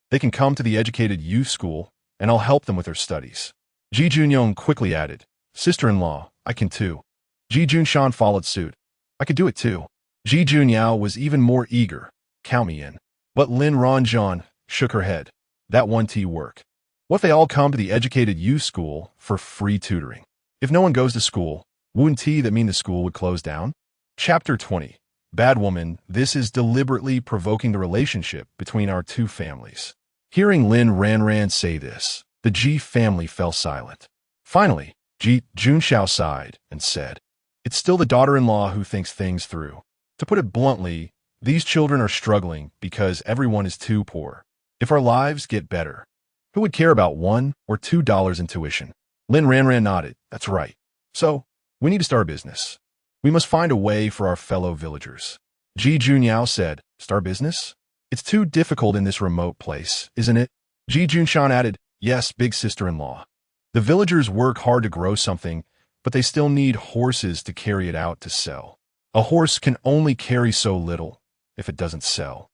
they can come to the educated youth school, and I'll help them with their studies." Ji Junyong quickly added, "Sister-in-law, I can too." Ji Junshan followed suit. "I could do it too." Ji Junyao was even more eager. "Count me in." But Lin Ranjing shook her head. "That won't work. What if they all come to the educated youth school for free tutoring? If no one goes to school, wouldn't that mean the school would close down?" Chapter 20. Bad woman, this is deliberately provoking the relationship between our 2 families. Hearing Lin Ranran say this, the Ji family fell silent. Finally, Ji Junxiao sighed and said, "It's still the daughter-in-law who thinks things through. To put it bluntly, these children are struggling because everyone is too poor. If our lives get better, who would care about $1 or $2 in tuition?" Lin Ranran nodded. "That's right. So, we need to start a business. We must find a way for our fellow villagers." Ji Junyao said, "Start business? It's too difficult in this remote place, isn't it?" Ji Junshan added, "Yes, big sister-in-law. The villagers work hard to grow something, but they still need horses to carry it out to sell. A horse can only carry so little if it doesn't sell.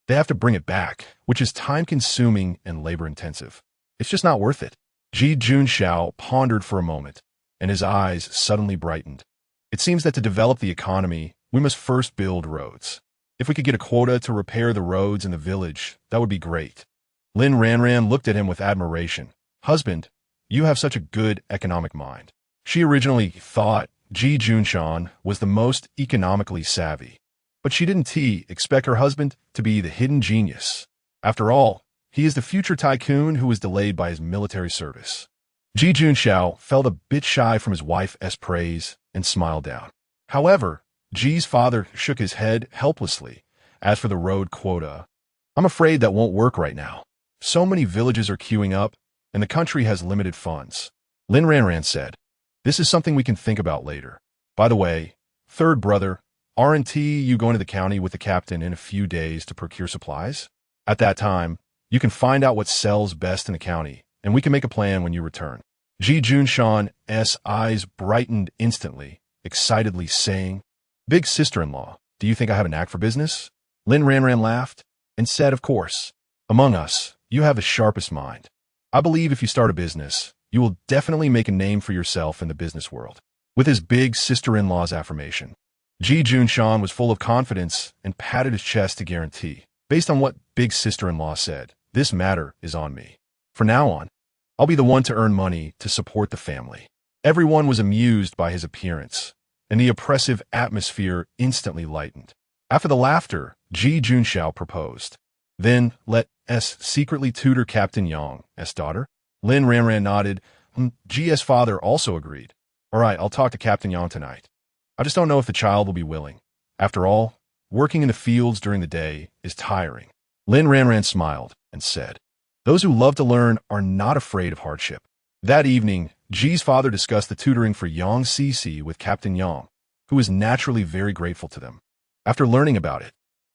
They have to bring it back, which is time-consuming and labor-intensive. It's just not worth it." Ji Junxiao pondered for a moment, and his eyes suddenly brightened. "It seems that to develop the economy, we must first build roads. If we could get a quota to repair the roads in the village, that would be great." Lin Ranran looked at him with admiration. "Husband, you have such a good economic mind." She originally thought Ji Junshan was the most economically savvy, but she didn't expect her husband to be the hidden genius. After all, he is the future tycoon who was delayed by his military service. Ji Junxiao felt a bit shy from his wife's praise and smiled down. However, Ji's father shook his head helplessly. "As for the road quota, I'm afraid that won't work right now. So many villages are queuing up, and the country has limited funds." Lin Ranran said, "This is something we can think about later. By the way, 3rd brother, aren't you going to the county with the captain in a few days to procure supplies? At that time, you can find out what sells best in the county, and we can make a plan when you return." Ji Junshan's eyes brightened instantly, excitedly saying, "Big sister-in-law, do you think I have a knack for business?" Lin Ranran laughed and said, "Of course. Among us, you have the sharpest mind. I believe if you start a business, you will definitely make a name for yourself in the business world. With his big sister-in-law's affirmation, Ji Junshan was full of confidence and patted his chest to guarantee, based on what big sister-in-law said, this matter is on me. From now on, I'll be the one to earn money to support the family. Everyone was amused by his appearance, and the oppressive atmosphere instantly lightened. After the laughter, Ji Junshao proposed. Then let S secretly tutor Captain Yang's daughter. Lin Ranjing nodded. G's father also agreed. All right, I'll talk to Captain Yang tonight. I just don't know if the child will be willing. After all, working in the fields during the day is tiring. Lin Ranjing smiled and said, those who love to learn are not afraid of hardship. That evening, Ji's father discussed the tutoring for Yang Cece with Captain Yang, who was naturally very grateful to them. After learning about it,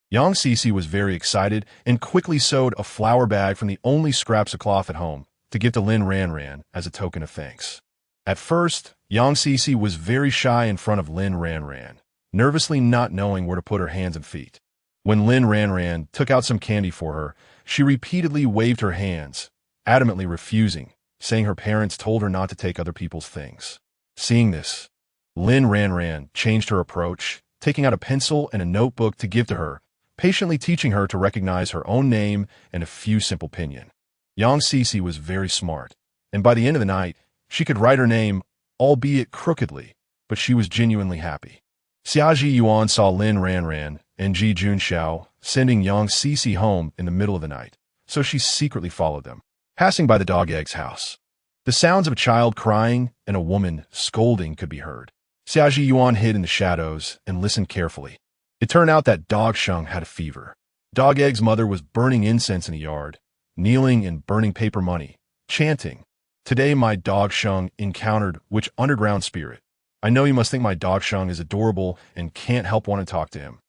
Yang Cece was very excited and quickly sewed a flower bag from the only scraps of cloth at home to give to Lin Ranjing as a token of thanks. At first, Yang Cece was very shy in front of Lin Ranjing, nervously not knowing where to put her hands and feet. When Lin Ranjing took out some candy for her, she repeatedly waved her hands, adamantly refusing, saying her parents told her not to take other people's things. Seeing this, Lin Ranjing changed her approach, taking out a pencil and a notebook to give to her, patiently teaching her to recognize her own name and a few simple pinyin. Yang Cece was very smart, and by the end of the night, she could write her name, albeit crookedly, but she was genuinely happy. Xiaji Yuan saw Lin Ranjing and Ji Junshao sending Yang Cece home in the middle of the night, so she secretly followed them, passing by the dog Egg's house. The sounds of a child crying and a woman scolding could be heard. Xiaji Yuan hid in the shadows and listened carefully. It turned out that Dog Sheng had a fever. Dog Egg's mother was burning incense in the yard, kneeling and burning paper money, chanting, today my Dog Sheng encountered which underground spirit. I know you must think my Dog Sheng is adorable and can't help want to talk to him.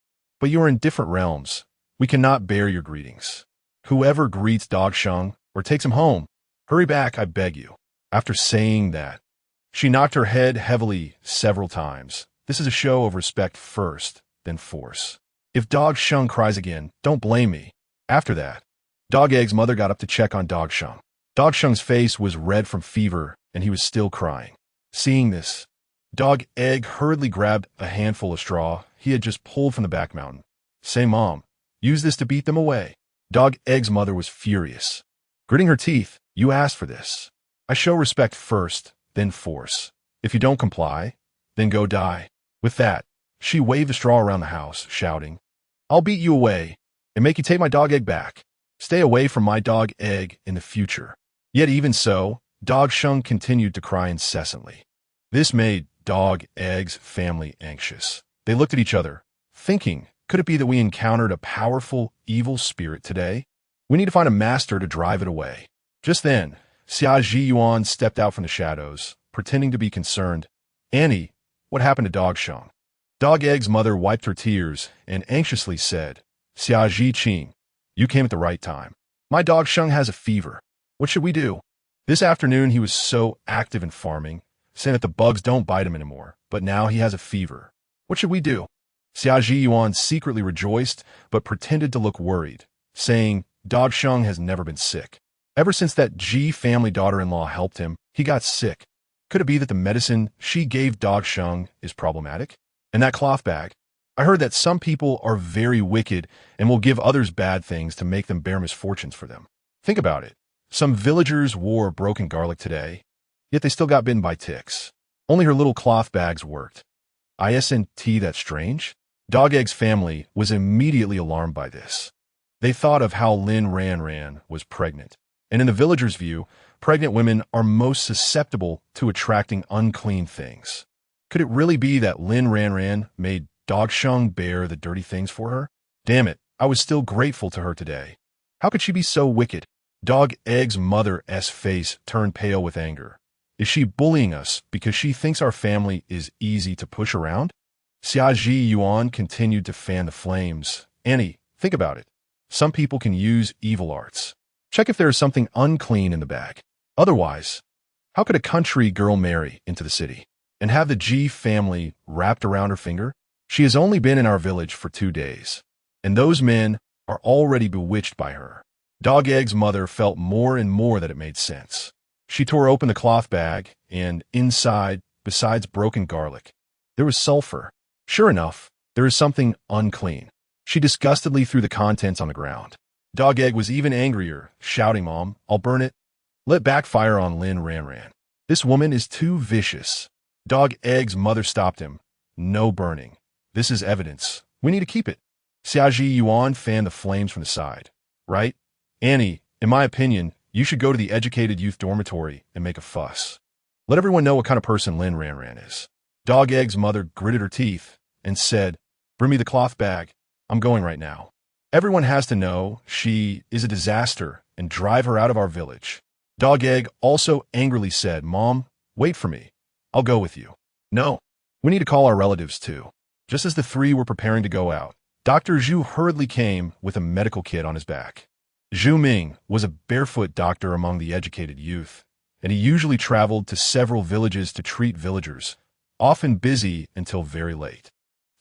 But you are in different realms. We cannot bear your greetings. Whoever greets Dog Sheng or takes him home, hurry back, I beg you. After saying that, she knocked her head heavily several times. This is a show of respect first, then force. If Dog Sheng cries again, don't blame me. After that, Dog Egg's mother got up to check on Dog Sheng. Dog Sheng's face was red from fever, and he was still crying. Seeing this, Dog Egg hurriedly grabbed a handful of straw he had just pulled from the back mountain. Say, Mom, use this to beat them away. Dog Egg's mother was furious. Gritting her teeth, you asked for this. I show respect first, then force. If you don't comply, then go die. With that, she waved the straw around the house, shouting, I'll beat you away and make you take my Dog Egg back. Stay away from my Dog Egg in the future. Yet even so, Dog Sheng continued to cry incessantly. This made Dog Egg's family anxious. They looked at each other, thinking, could it be that we encountered a powerful, evil spirit today? We need to find a master to drive it away. Just then, Xia Ji Yuan stepped out from the shadows, pretending to be concerned. Annie, what happened to Dog Sheng? Dog Egg's mother wiped her tears and anxiously said, Xia Ji Qing, you came at the right time. My Dog Sheng has a fever. What should we do? This afternoon he was so active in farming, saying that the bugs don't bite him anymore, but now he has a fever. What should we do? Xia Ji Yuan secretly rejoiced, but pretended to look worried, saying, Dog Sheng has never been sick. Ever since that Ji family daughter-in-law helped him, he got sick. Could it be that the medicine she gave Dog Sheng is problematic? And that cloth bag? I heard that some people are very wicked and will give others bad things to make them bear misfortunes for them. Think about it. Some villagers wore broken garlic today, yet they still got bitten by ticks. Only her little cloth bags worked. Isn't that strange? Dog Egg's family was immediately alarmed by this. They thought of how Lin Ranjing was pregnant, and in the villagers' view, pregnant women are most susceptible to attracting unclean things. Could it really be that Lin Ranjing made Dog Sheng bear the dirty things for her? Damn it, I was still grateful to her today. How could she be so wicked? Dog Egg's mother's face turned pale with anger. Is she bullying us because she thinks our family is easy to push around? Xia Ji Yuan continued to fan the flames. Annie, think about it. Some people can use evil arts. Check if there is something unclean in the bag. Otherwise, how could a country girl marry into the city and have the Ji family wrapped around her finger? She has only been in our village for 2 days, and those men are already bewitched by her. Dog Egg's mother felt more and more that it made sense. She tore open the cloth bag, and inside, besides broken garlic, there was sulfur. Sure enough, there is something unclean. She disgustedly threw the contents on the ground. Dog Egg was even angrier, shouting, "Mom, I'll burn it." Let backfire on Lin Ranjing. This woman is too vicious. Dog Egg's mother stopped him. No burning. This is evidence. We need to keep it. Xiaoji Yuan fanned the flames from the side. Right? Annie, in my opinion, you should go to the educated youth dormitory and make a fuss. Let everyone know what kind of person Lin Ranjing is. Dog Egg's mother gritted her teeth and said, "Bring me the cloth bag. I'm going right now. Everyone has to know she is a disaster and drive her out of our village." Dog Egg also angrily said, "Mom, wait for me. I'll go with you." "No, we need to call our relatives too." Just as the three were preparing to go out, Dr. Zhu hurriedly came with a medical kit on his back. Zhu Ming was a barefoot doctor among the educated youth, and he usually traveled to several villages to treat villagers, often busy until very late,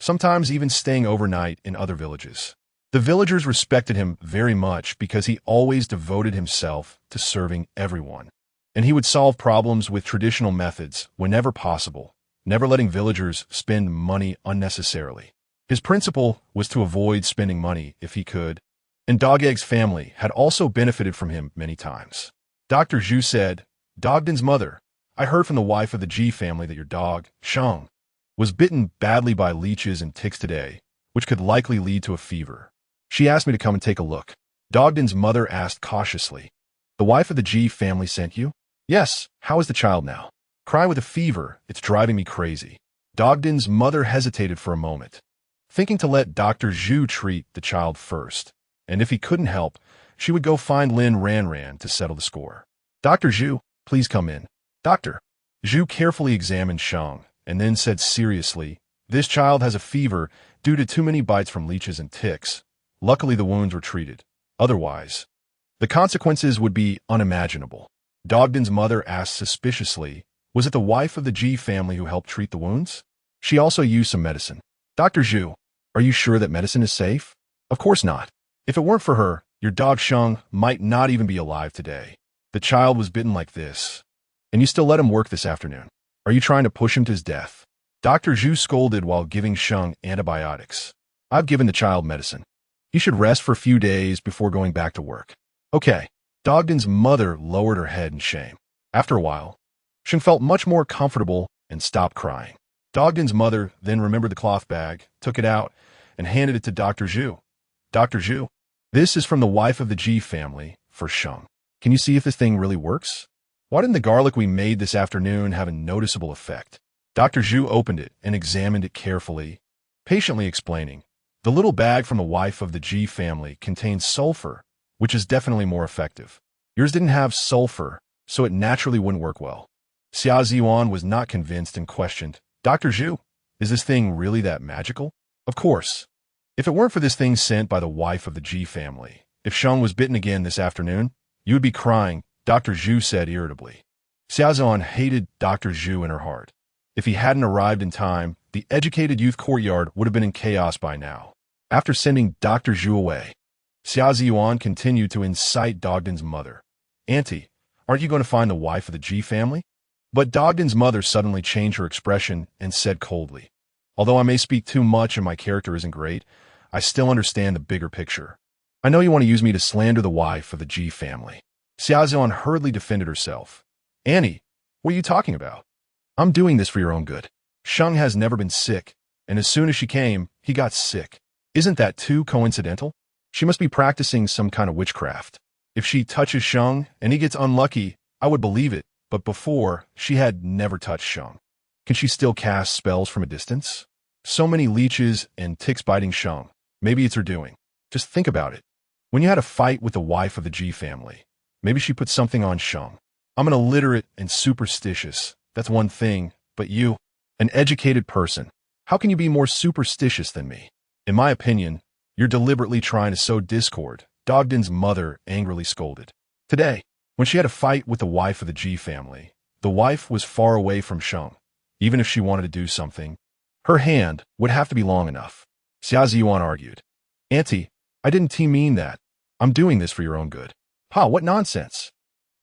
sometimes even staying overnight in other villages. The villagers respected him very much because he always devoted himself to serving everyone, and he would solve problems with traditional methods whenever possible, never letting villagers spend money unnecessarily. His principle was to avoid spending money if he could, and Dog Egg's family had also benefited from him many times. Dr. Zhu said, "Dogden's mother, I heard from the wife of the Ji family that your dog, Shang, was bitten badly by leeches and ticks today, which could likely lead to a fever. She asked me to come and take a look." Dogden's mother asked cautiously, "The wife of the Ji family sent you?" "Yes, how is the child now?" "Crying with a fever, it's driving me crazy." Dogden's mother hesitated for a moment, thinking to let Dr. Zhu treat the child first, and if he couldn't help, she would go find Lin Ranjing to settle the score. "Dr. Zhu, please come in." Dr. Zhu carefully examined Shang and then said seriously, "This child has a fever due to too many bites from leeches and ticks. Luckily, the wounds were treated. Otherwise, the consequences would be unimaginable." Dogden's mother asked suspiciously, "Was it the wife of the Ji family who helped treat the wounds?" "She also used some medicine." "Dr. Zhu, are you sure that medicine is safe?" "Of course not. If it weren't for her, your dog Shang might not even be alive today. The child was bitten like this, and you still let him work this afternoon. Are you trying to push him to his death?" Dr. Zhu scolded while giving Shang antibiotics. "I've given the child medicine. He should rest for a few days before going back to work." "Okay." Dogden's mother lowered her head in shame. After a while, Shang felt much more comfortable and stopped crying. Dogden's mother then remembered the cloth bag, took it out, and handed it to Dr. Zhu. "Dr. Zhu, this is from the wife of the Ji family for Shang. Can you see if this thing really works? Why didn't the garlic we made this afternoon have a noticeable effect?" Dr. Zhu opened it and examined it carefully, patiently explaining, "The little bag from the wife of the Ji family contains sulfur, which is definitely more effective. Yours didn't have sulfur, so it naturally wouldn't work well." Xia Ziyuan was not convinced and questioned, "Dr. Zhu, is this thing really that magical?" "Of course. If it weren't for this thing sent by the wife of the Ji family, if Shang was bitten again this afternoon, you would be crying," Dr. Zhu said irritably. Xia Ziyuan hated Dr. Zhu in her heart. If he hadn't arrived in time, the educated youth courtyard would have been in chaos by now. After sending Dr. Zhu away, Xia Ziyuan continued to incite Dogden's mother. "Auntie, aren't you going to find the wife of the Ji family?" But Dogden's mother suddenly changed her expression and said coldly, "Although I may speak too much and my character isn't great, I still understand the bigger picture. I know you want to use me to slander the wife of the Ji family." Xia Ziyuan hurriedly defended herself. "Annie, what are you talking about? I'm doing this for your own good. Shang has never been sick, and as soon as she came, he got sick. Isn't that too coincidental? She must be practicing some kind of witchcraft. If she touches Shang and he gets unlucky, I would believe it. But before, she had never touched Shang. Can she still cast spells from a distance? So many leeches and ticks biting Shang. Maybe it's her doing. Just think about it. When you had a fight with the wife of the Ji family, maybe she put something on Shang. I'm an illiterate and superstitious. That's one thing. But you, an educated person, how can you be more superstitious than me? In my opinion, you're deliberately trying to sow discord," Dogden's mother angrily scolded. Today, when she had a fight with the wife of the Ji family, the wife was far away from Shang. Even if she wanted to do something, her hand would have to be long enough. Xia Ziyuan argued, "Auntie, I didn't mean that. I'm doing this for your own good. Ha, what nonsense.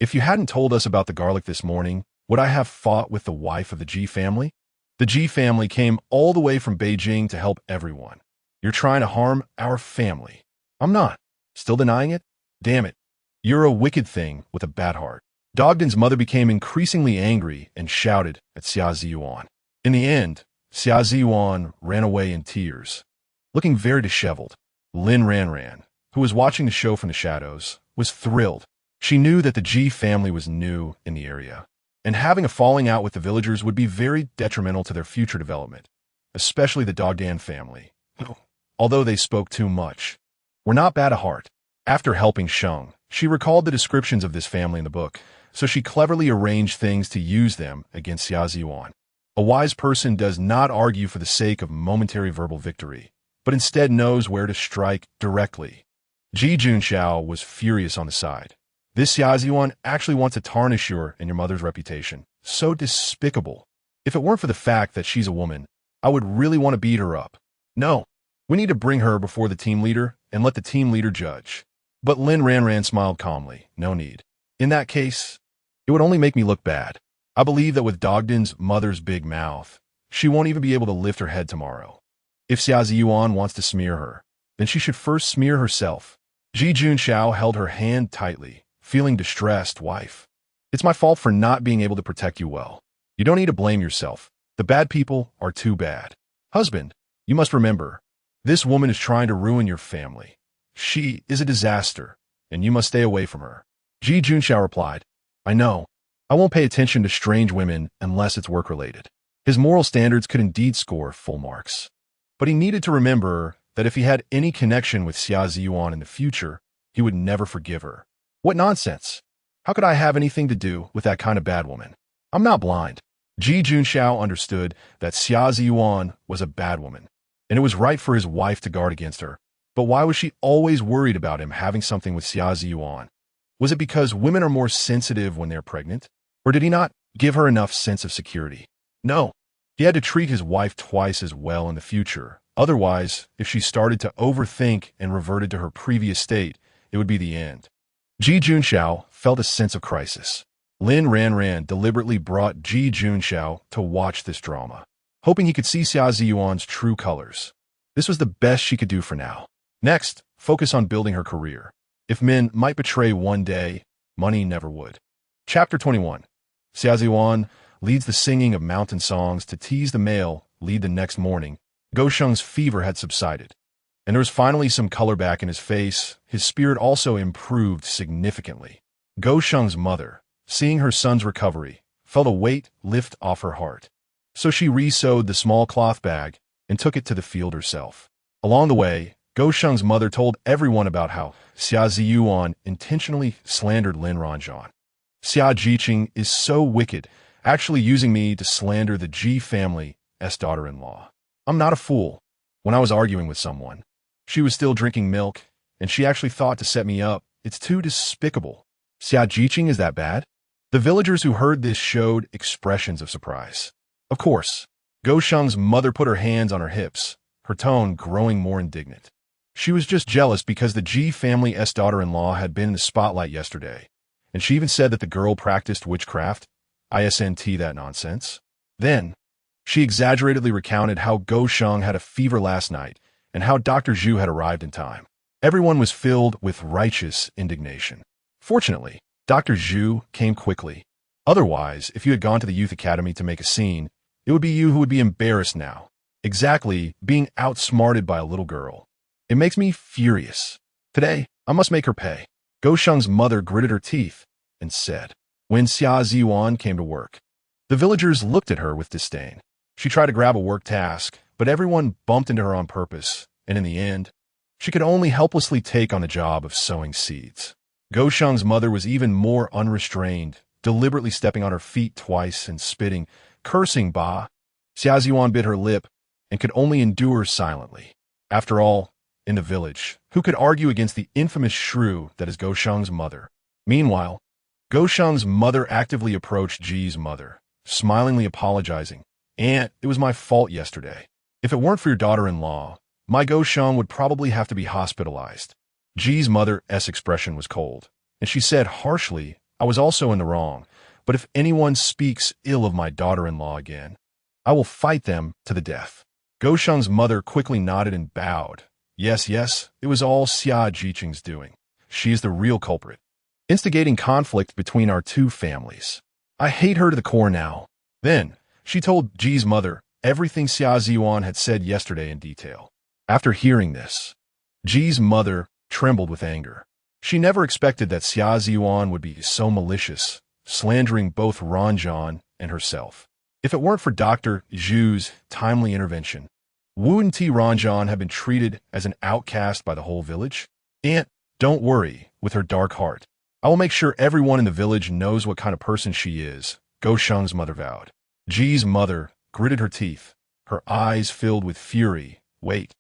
If you hadn't told us about the garlic this morning, would I have fought with the wife of the G family? The G family came all the way from Beijing to help everyone. You're trying to harm our family. I'm not. Still denying it? Damn it. You're a wicked thing with a bad heart. Dogden's mother became increasingly angry and shouted at Xia Ziyuan. In the end, Xia Ziyuan ran away in tears. Looking very disheveled, Lin Ranjing, who was watching the show from the shadows, was thrilled. She knew that the G family was new in the area, and having a falling out with the villagers would be very detrimental to their future development, especially the Dogdan family. Although they spoke too much, were not bad at heart. After helping Sheng, she recalled the descriptions of this family in the book, so she cleverly arranged things to use them against Xia Ziyuan. A wise person does not argue for the sake of momentary verbal victory, but instead knows where to strike directly. Ji Junxiao was furious on the side. This Xia Ziyuan actually wants to tarnish your and your mother's reputation. So despicable. If it weren't for the fact that she's a woman, I would really want to beat her up. No, we need to bring her before the team leader and let the team leader judge. But Lin Ranjing smiled calmly. No need. In that case, it would only make me look bad. I believe that with Dogden's mother's big mouth, she won't even be able to lift her head tomorrow. If Xia Ziyuan wants to smear her, then she should first smear herself. Ji Junxiao held her hand tightly, feeling distressed. Wife, it's my fault for not being able to protect you well. You don't need to blame yourself. The bad people are too bad. Husband, you must remember, this woman is trying to ruin your family. She is a disaster, and you must stay away from her. Ji Junxiao replied, I know. I won't pay attention to strange women unless it's work-related. His moral standards could indeed score full marks. But he needed to remember that if he had any connection with Xia Ziyuan in the future, he would never forgive her. What nonsense! How could I have anything to do with that kind of bad woman? I'm not blind. Ji Junxiao understood that Xia Ziyuan was a bad woman, and it was right for his wife to guard against her. But why was she always worried about him having something with Xia Ziyuan? Was it because women are more sensitive when they're pregnant? Or did he not give her enough sense of security? No, he had to treat his wife twice as well in the future. Otherwise, if she started to overthink and reverted to her previous state, it would be the end. Ji Junxiao felt a sense of crisis. Lin Ranjing deliberately brought Ji Junxiao to watch this drama, hoping he could see Xia Ziyuan's true colors. This was the best she could do for now. Next, focus on building her career. If men might betray one day, money never would. Chapter 21. Xia Ziyuan leads the singing of mountain songs to tease the male lead the next morning. Go Sheng's fever had subsided, and there was finally some color back in his face. His spirit also improved significantly. Go Sheng's mother, seeing her son's recovery, felt a weight lift off her heart. So she re-sewed the small cloth bag and took it to the field herself. Along the way, Go Sheng's mother told everyone about how Xia Ziyuan intentionally slandered Lin Ranjing. Xia Jiqing is so wicked, actually using me to slander the Ji family's daughter-in-law. I'm not a fool. When I was arguing with someone, she was still drinking milk, and she actually thought to set me up. It's too despicable. Xia Jiqing is that bad? The villagers who heard this showed expressions of surprise. Of course, Go Sheng's mother put her hands on her hips, her tone growing more indignant. She was just jealous because the Ji family's daughter-in-law had been in the spotlight yesterday, and she even said that the girl practiced witchcraft. Isn't that nonsense? Then, she exaggeratedly recounted how Go Sheng had a fever last night and how Dr. Zhu had arrived in time. Everyone was filled with righteous indignation. Fortunately, Dr. Zhu came quickly. Otherwise, if you had gone to the youth academy to make a scene, it would be you who would be embarrassed now. Exactly, being outsmarted by a little girl. It makes me furious. Today, I must make her pay. Go Sheng's mother gritted her teeth and said, when Xia Ziyuan came to work. The villagers looked at her with disdain. She tried to grab a work task, but everyone bumped into her on purpose, and in the end, she could only helplessly take on the job of sowing seeds. Go Sheng's mother was even more unrestrained, deliberately stepping on her feet twice and spitting, cursing Ba. Xia Ziyuan bit her lip and could only endure silently. After all, in the village, who could argue against the infamous shrew that is Go Sheng's mother? Meanwhile, Go Sheng's mother actively approached Ji's mother, smilingly apologizing. Aunt, it was my fault yesterday. If it weren't for your daughter-in-law, my Go Sheng would probably have to be hospitalized. Ji's mother's expression was cold, and she said harshly, I was also in the wrong, but if anyone speaks ill of my daughter-in-law again, I will fight them to the death. Go Sheng's mother quickly nodded and bowed. Yes, it was all Xia Jiqing's doing. She is the real culprit, instigating conflict between our two families. I hate her to the core now. Then, she told Ji's mother everything Xia Ziyuan had said yesterday in detail. After hearing this, Ji's mother trembled with anger. She never expected that Xia Ziyuan would be so malicious, slandering both Ranjing and herself. If it weren't for Dr. Zhu's timely intervention, Wu Ti Ranjing had been treated as an outcast by the whole village. Aunt, don't worry, with her dark heart. I will make sure everyone in the village knows what kind of person she is, Go Sheng's mother vowed. Ji's mother gritted her teeth, her eyes filled with fury. Wait,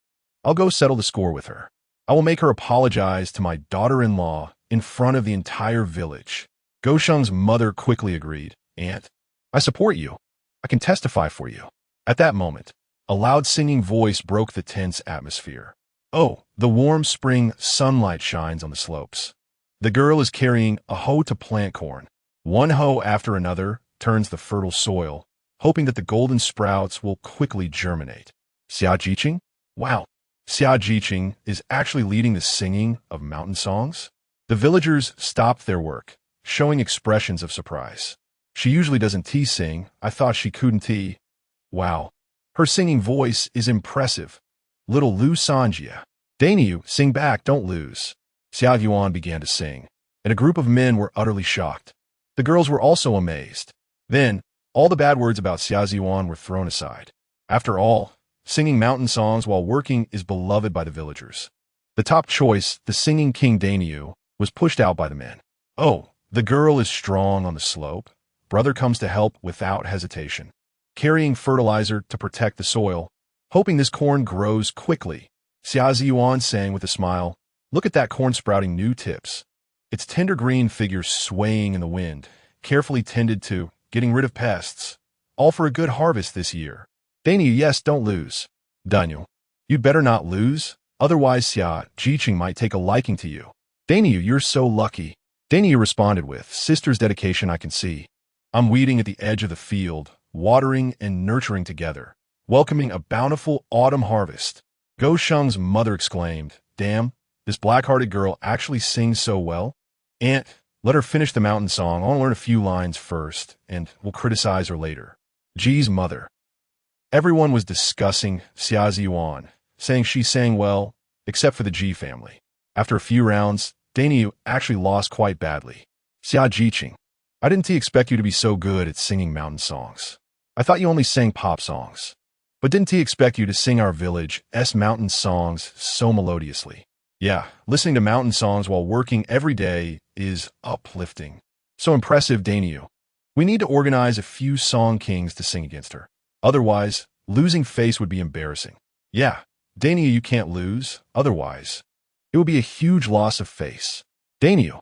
I'll go settle the score with her. I will make her apologize to my daughter-in-law in front of the entire village. Go Sheng's mother quickly agreed. Aunt, I support you. I can testify for you. At that moment, a loud singing voice broke the tense atmosphere. Oh, the warm spring sunlight shines on the slopes. The girl is carrying a hoe to plant corn. One hoe after another turns the fertile soil, hoping that the golden sprouts will quickly germinate. Xia Jiqing? Wow, Xia Jiqing is actually leading the singing of mountain songs? The villagers stopped their work, showing expressions of surprise. She usually doesn't sing. I thought she couldn't. Wow, her singing voice is impressive. Little Lu Sanjia. Dainyu, sing back, don't lose. Xia Yuan began to sing, and a group of men were utterly shocked. The girls were also amazed. Then, all the bad words about Xia Yuan were thrown aside. After all, singing mountain songs while working is beloved by the villagers. The top choice, the singing king Dainyu, was pushed out by the men. Oh, the girl is strong on the slope. Brother comes to help without hesitation, carrying fertilizer to protect the soil, hoping this corn grows quickly. Xia Ziyuan sang with a smile, look at that corn sprouting new tips. Its tender green figure swaying in the wind, carefully tended to, getting rid of pests. All for a good harvest this year. Dainyu, yes, don't lose. Dainyu, you'd better not lose, otherwise Xia Jiqing might take a liking to you. Dainyu, you're so lucky. Dainyu responded with, sister's dedication I can see. I'm weeding at the edge of the field, watering and nurturing together, welcoming a bountiful autumn harvest. Go Sheng's mother exclaimed, damn, this black-hearted girl actually sings so well. Aunt, let her finish the mountain song. I want to learn a few lines first, and we'll criticize her later. Ji's mother. Everyone was discussing Xia Ziyuan, saying she sang well, except for the Ji family. After a few rounds, Dainyu actually lost quite badly. Xia Jiqing, I didn't expect you to be so good at singing mountain songs. I thought you only sang pop songs. But didn't expect you to sing our village's mountain songs so melodiously. Yeah, listening to mountain songs while working every day is uplifting. So impressive, Dainyu. We need to organize a few song kings to sing against her. Otherwise, losing face would be embarrassing. Yeah, Dainyu, you can't lose. Otherwise, it would be a huge loss of face. Dainyu,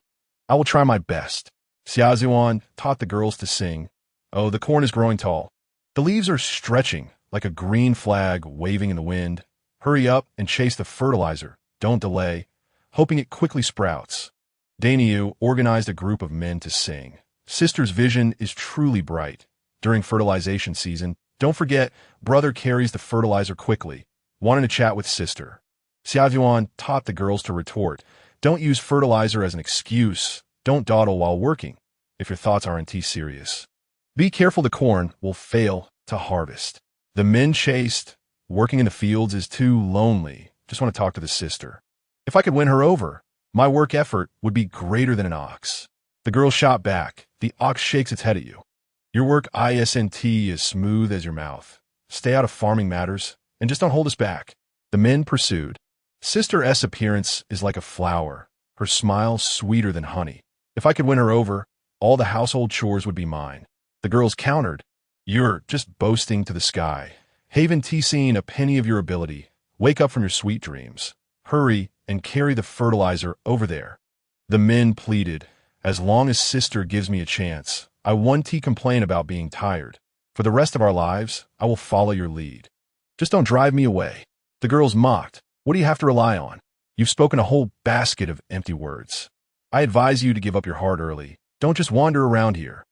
I will try my best. Xia Ziyuan taught the girls to sing. Oh, the corn is growing tall. The leaves are stretching like a green flag waving in the wind. Hurry up and chase the fertilizer. Don't delay, hoping it quickly sprouts. Dainyu organized a group of men to sing. Sister's vision is truly bright. During fertilization season, don't forget, brother carries the fertilizer quickly, wanting to chat with sister. Xia Yuan taught the girls to retort. Don't use fertilizer as an excuse. Don't dawdle while working, if your thoughts aren't serious. Be careful, the corn will fail to harvest. The men chased. Working in the fields is too lonely. Just want to talk to the sister. If I could win her over, my work effort would be greater than an ox. The girl shot back. The ox shakes its head at you. Your work isn't as smooth as your mouth. Stay out of farming matters, and just don't hold us back. The men pursued. Sister's appearance is like a flower, her smile sweeter than honey. If I could win her over, all the household chores would be mine. The girls countered. You're just boasting to the sky. Haven't seen a penny of your ability. Wake up from your sweet dreams. Hurry and carry the fertilizer over there. The men pleaded. As long as sister gives me a chance, I won't complain about being tired. For the rest of our lives, I will follow your lead. Just don't drive me away. The girls mocked. What do you have to rely on? You've spoken a whole basket of empty words. I advise you to give up your heart early. Don't just wander around here.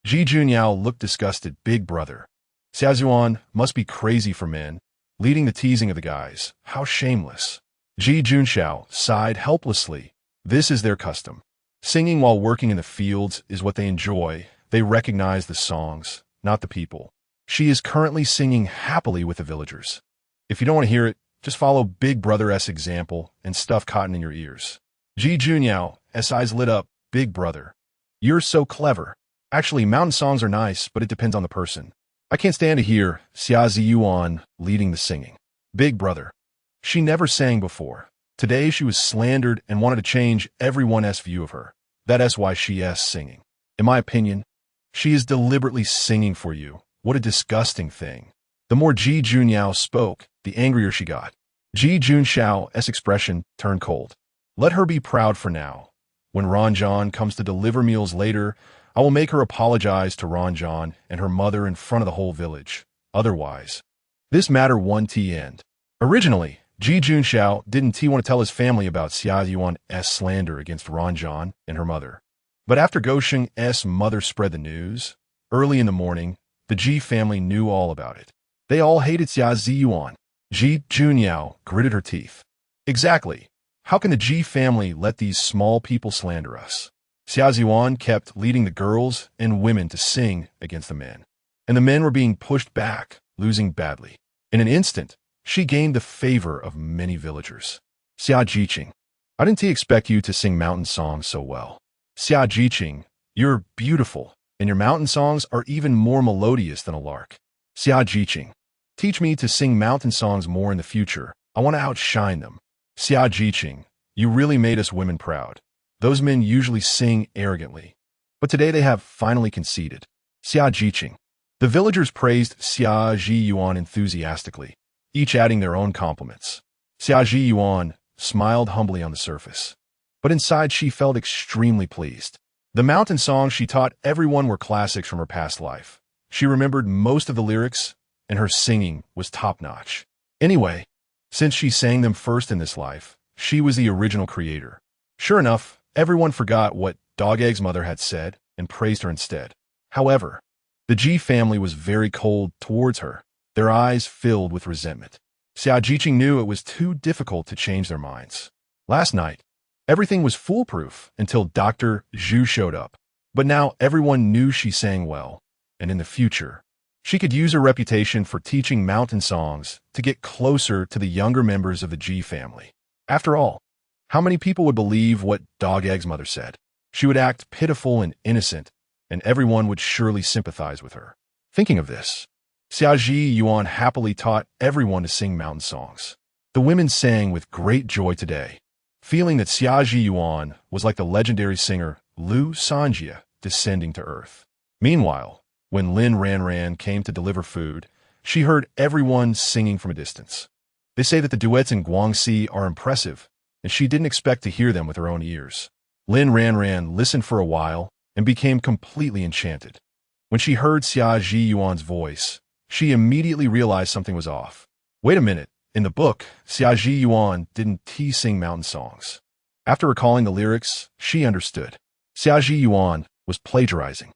Ji Junyao looked disgusted. Big brother. Xiaozuan must be crazy for men, leading the teasing of the guys. How shameless. Ji Junxiao sighed helplessly. This is their custom. Singing while working in the fields is what they enjoy. They recognize the songs, not the people. She is currently singing happily with the villagers. If you don't want to hear it, just follow Big Brother's example and stuff cotton in your ears. Ji Junyao's eyes lit up. Big brother. You're so clever. Actually, mountain songs are nice, but it depends on the person. I can't stand to hear Xia Ziyuan leading the singing. Big brother. She never sang before. Today she was slandered and wanted to change everyone's view of her. That's why she's singing. In my opinion, she is deliberately singing for you. What a disgusting thing. The more Ji Junyao spoke, the angrier she got. Ji Junxiao's expression turned cold. Let her be proud for now. When Ranjan comes to deliver meals later, I will make her apologize to Ranjan and her mother in front of the whole village. Otherwise, this matter won't end. Originally, Ji Junxiao didn't want to tell his family about Xia Yuan's slander against Ranjan and her mother. But after Gosheng's mother spread the news, early in the morning, the Ji family knew all about it. They all hated Xia Ziyuan. Ji Junyao gritted her teeth. Exactly. How can the Ji family let these small people slander us? Xia Ziyuan kept leading the girls and women to sing against the men. And the men were being pushed back, losing badly. In an instant, she gained the favor of many villagers. Xia Jiqing, I didn't expect you to sing mountain songs so well. Xia Jiqing, you're beautiful, and your mountain songs are even more melodious than a lark. Xia Jiqing, teach me to sing mountain songs more in the future. I want to outshine them. Xia Jiqing, you really made us women proud. Those men usually sing arrogantly, but today they have finally conceded. Xia Jiqing. The villagers praised Xia Ziyuan enthusiastically, each adding their own compliments. Xia Ziyuan smiled humbly on the surface, but inside she felt extremely pleased. The mountain songs she taught everyone were classics from her past life. She remembered most of the lyrics, and her singing was top-notch. Anyway, since she sang them first in this life, she was the original creator. Sure enough, everyone forgot what Dog Egg's mother had said and praised her instead. However, the Ji family was very cold towards her, their eyes filled with resentment. Xia Jiqing knew it was too difficult to change their minds. Last night, everything was foolproof until Dr. Zhu showed up. But now everyone knew she sang well, and in the future, she could use her reputation for teaching mountain songs to get closer to the younger members of the Ji family. After all, how many people would believe what Dog Egg's mother said? She would act pitiful and innocent, and everyone would surely sympathize with her. Thinking of this, Xia Ziyuan happily taught everyone to sing mountain songs. The women sang with great joy today, feeling that Xia Ziyuan was like the legendary singer Lu Sanjia descending to earth. Meanwhile, when Lin Ranjing came to deliver food, she heard everyone singing from a distance. They say that the duets in Guangxi are impressive, and she didn't expect to hear them with her own ears. Lin Ranjing listened for a while and became completely enchanted. When she heard Xia Ziyuan's voice, she immediately realized something was off. Wait a minute, in the book, Xia Ziyuan didn't sing mountain songs. After recalling the lyrics, she understood. Xia Ziyuan was plagiarizing.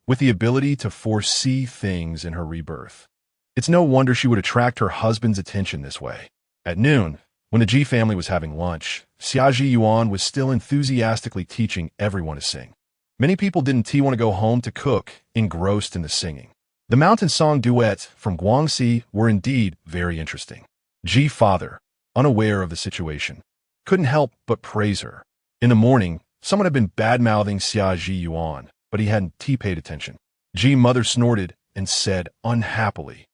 With the ability to foresee things in her rebirth. It's no wonder she would attract her husband's attention this way. At noon, when the Ji family was having lunch, Xia Ziyuan was still enthusiastically teaching everyone to sing. Many people didn't want to go home to cook, engrossed in the singing. The mountain song duets from Guangxi were indeed very interesting. Ji father, unaware of the situation, couldn't help but praise her. In the morning, someone had been bad-mouthing Xia Ziyuan, but he hadn't paid attention. Ji mother snorted and said unhappily,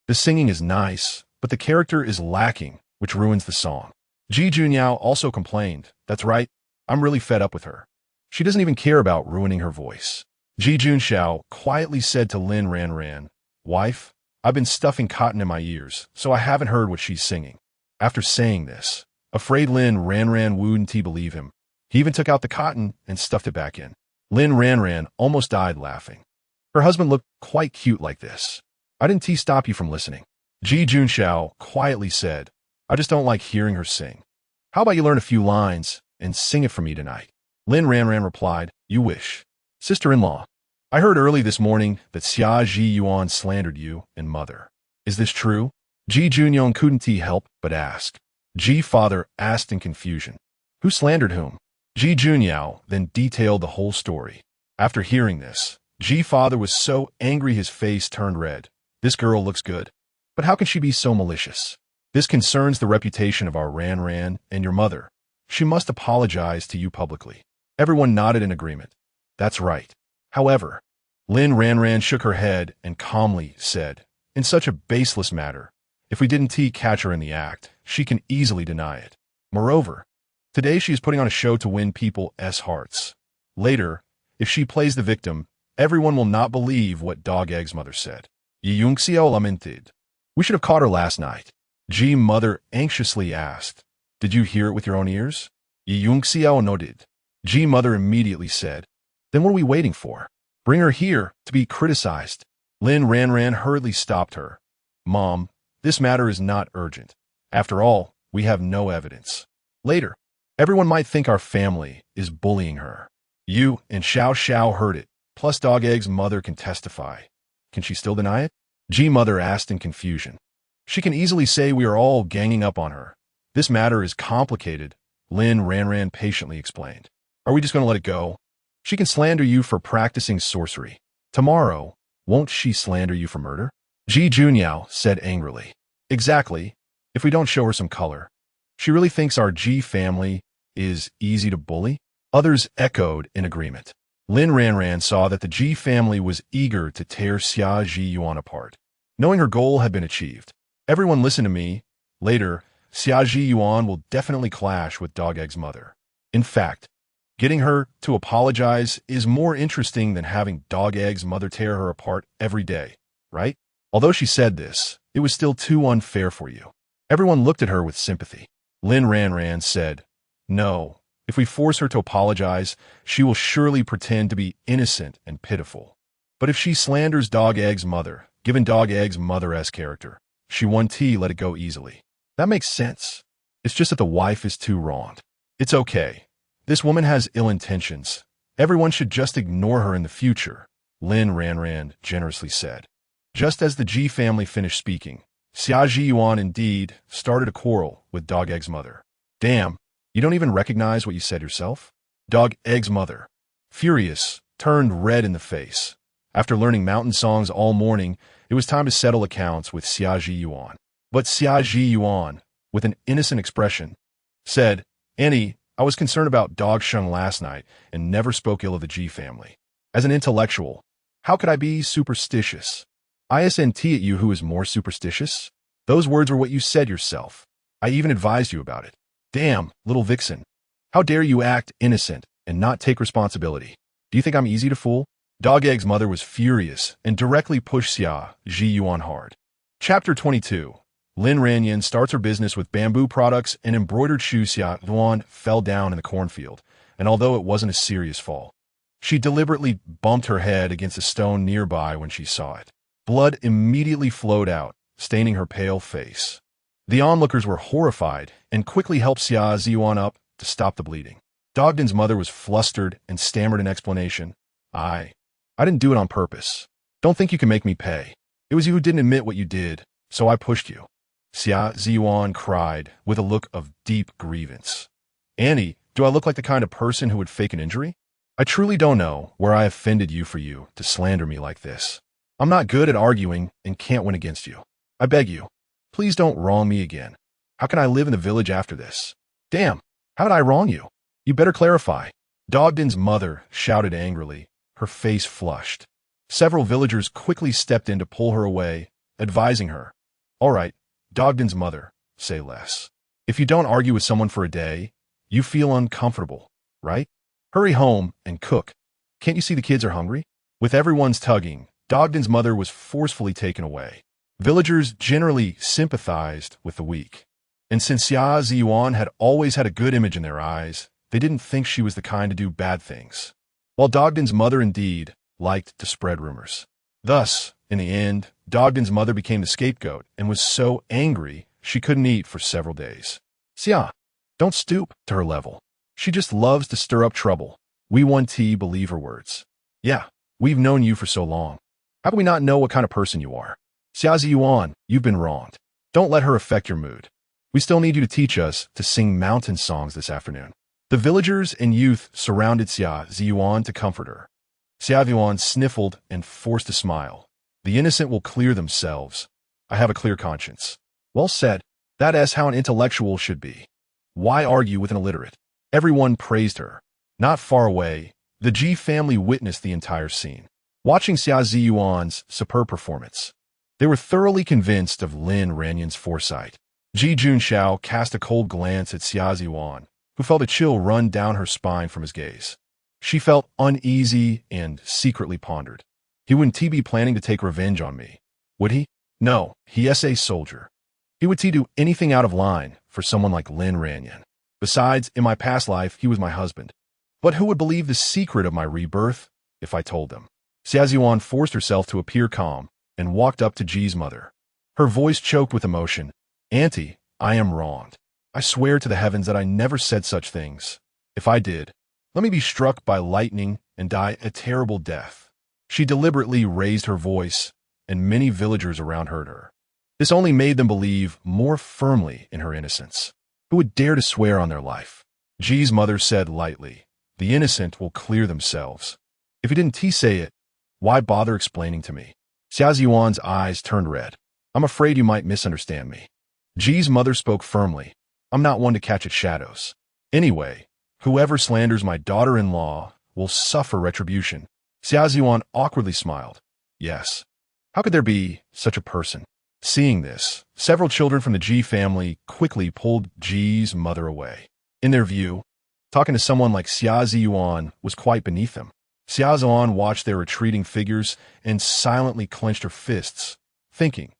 "The singing is nice, but the character is lacking, which ruins the song." Ji Junyao also complained, "That's right, I'm really fed up with her. She doesn't even care about ruining her voice." Ji Junxiao quietly said to Lin Ranjing, "Wife, I've been stuffing cotton in my ears, so I haven't heard what she's singing." After saying this, afraid Lin Ranjing wouldn't believe him. He even took out the cotton and stuffed it back in. Lin Ranjing almost died laughing. Her husband looked quite cute like this. "I didn't stop you from listening." Ji Junxiao quietly said, "I just don't like hearing her sing." How about you learn a few lines and sing it for me tonight? Lin Ranjing replied, you wish. Sister-in-law, I heard early this morning that Xia Ji Yuan slandered you and mother. Is this true? Ji Junyong couldn't help but ask. Ji father asked in confusion. Who slandered whom? Ji Junyao then detailed the whole story. After hearing this, Ji father was so angry his face turned red. This girl looks good. But how can she be so malicious? This concerns the reputation of our Ran and your mother. She must apologize to you publicly. Everyone nodded in agreement. That's right. However, Lin Ranjing shook her head and calmly said, in such a baseless matter, if we didn't catch her in the act, she can easily deny it. Moreover, today she is putting on a show to win people's hearts. Later, if she plays the victim, everyone will not believe what Dog Egg's mother said. Yi Yungxiao lamented. We should have caught her last night. Ji mother anxiously asked. Did you hear it with your own ears? Yi Yungxiao nodded. Ji mother immediately said, then what are we waiting for? Bring her here to be criticized. Lin Ranjing hurriedly stopped her. Mom, this matter is not urgent. After all, we have no evidence. Later, everyone might think our family is bullying her. You and Xiao Xiao heard it, plus Dog Egg's mother can testify. Can she still deny it? Ji mother asked in confusion. She can easily say we are all ganging up on her. This matter is complicated, Lin Ranjing patiently explained. Are we just going to let it go? She can slander you for practicing sorcery. Tomorrow, won't she slander you for murder? Ji Junyao said angrily. Exactly, if we don't show her some color. She really thinks our Ji family is easy to bully? Others echoed in agreement. Lin Ranjing saw that the Ji family was eager to tear Xia Ji Yuan apart. Knowing her goal had been achieved. Everyone listen to me. Later, Xia Ji Yuan will definitely clash with Dog Egg's mother. In fact, getting her to apologize is more interesting than having Dog Egg's mother tear her apart every day, right? Although she said this, it was still too unfair for you. Everyone looked at her with sympathy. Lin Ranjing said, no, if we force her to apologize, she will surely pretend to be innocent and pitiful. But if she slanders Dog Egg's mother, given Dog Egg's mother-esque character, she won't let it go easily. That makes sense. It's just that the wife is too wronged. It's okay. This woman has ill intentions. Everyone should just ignore her in the future, Lin Ranjing generously said. Just as the Ji family finished speaking, Xia Ji Yuan indeed started a quarrel with Dog Egg's mother. Damn, you don't even recognize what you said yourself? Dog Egg's mother, furious, turned red in the face. After learning mountain songs all morning, it was time to settle accounts with Xia Ji Yuan. But Xia Ji Yuan, with an innocent expression, said, Annie, I was concerned about Dog Sheng last night and never spoke ill of the Ji family. As an intellectual, how could I be superstitious? ISNT at you who is more superstitious? Those words were what you said yourself. I even advised you about it. Damn, little vixen. How dare you act innocent and not take responsibility? Do you think I'm easy to fool? Dog Egg's mother was furious and directly pushed Xia Ji Yuan hard. Chapter 22. Lin Ranjing starts her business with bamboo products and embroidered shoes. Xia Yuan fell down in the cornfield, and although it wasn't a serious fall, she deliberately bumped her head against a stone nearby when she saw it. Blood immediately flowed out, staining her pale face. The onlookers were horrified and quickly helped Xia Ji Yuan up to stop the bleeding. Dogden's mother was flustered and stammered an explanation. I didn't do it on purpose. Don't think you can make me pay. It was you who didn't admit what you did, so I pushed you. Xia Ji Yuan cried with a look of deep grievance. Annie, do I look like the kind of person who would fake an injury? I truly don't know where I offended you for you to slander me like this. I'm not good at arguing and can't win against you. I beg you, please don't wrong me again. How can I live in the village after this? Damn, how did I wrong you? You better clarify. Dogden's mother shouted angrily, her face flushed. Several villagers quickly stepped in to pull her away, advising her. All right, Dogden's mother, say less. If you don't argue with someone for a day, you feel uncomfortable, right? Hurry home and cook. Can't you see the kids are hungry? With everyone's tugging, Dogden's mother was forcefully taken away. Villagers generally sympathized with the weak. And since Xia Ji Yuan had always had a good image in their eyes, they didn't think she was the kind to do bad things. While Dogden's mother indeed liked to spread rumors. Thus, in the end, Dogden's mother became the scapegoat and was so angry she couldn't eat for several days. Xia, Don't stoop to her level. She just loves to stir up trouble. We 1T believe her words. Yeah, we've known you for so long. How can we not know what kind of person you are? Xia Ziyuan, you've been wronged. Don't let her affect your mood. We still need you to teach us to sing mountain songs this afternoon. The villagers and youth surrounded Xia Ziyuan to comfort her. Xia Ziyuan sniffled and forced a smile. The innocent will clear themselves. I have a clear conscience. Well said. That is how an intellectual should be. Why argue with an illiterate? Everyone praised her. Not far away, the Ji family witnessed the entire scene, watching Xia Ziyuan's superb performance. They were thoroughly convinced of Lin Ranjing's foresight. Ji Junxiao cast a cold glance at Xia Ziyuan, who felt a chill run down her spine from his gaze. She felt uneasy and secretly pondered. He wouldn't be planning to take revenge on me, would he? No, he is a soldier. He would do anything out of line for someone like Lin Ranjing. Besides, in my past life, he was my husband. But who would believe the secret of my rebirth if I told them? Xia Ziyuan forced herself to appear calm and walked up to Ji's mother. Her voice choked with emotion. Auntie, I am wronged. I swear to the heavens that I never said such things. If I did, let me be struck by lightning and die a terrible death. She deliberately raised her voice, and many villagers around heard her. This only made them believe more firmly in her innocence. Who would dare to swear on their life? Ji's mother said lightly, the innocent will clear themselves. If you didn't say it, why bother explaining to me? Xia Ziyuan's eyes turned red. I'm afraid you might misunderstand me. Ji's mother spoke firmly. I'm not one to catch at shadows. Anyway, whoever slanders my daughter-in-law will suffer retribution. Xia Ziyuan awkwardly smiled. Yes. How could there be such a person? Seeing this, several children from the Ji family quickly pulled Ji's mother away. In their view, talking to someone like Xia Ziyuan was quite beneath them. Xia Ziyuan watched their retreating figures and silently clenched her fists, thinking,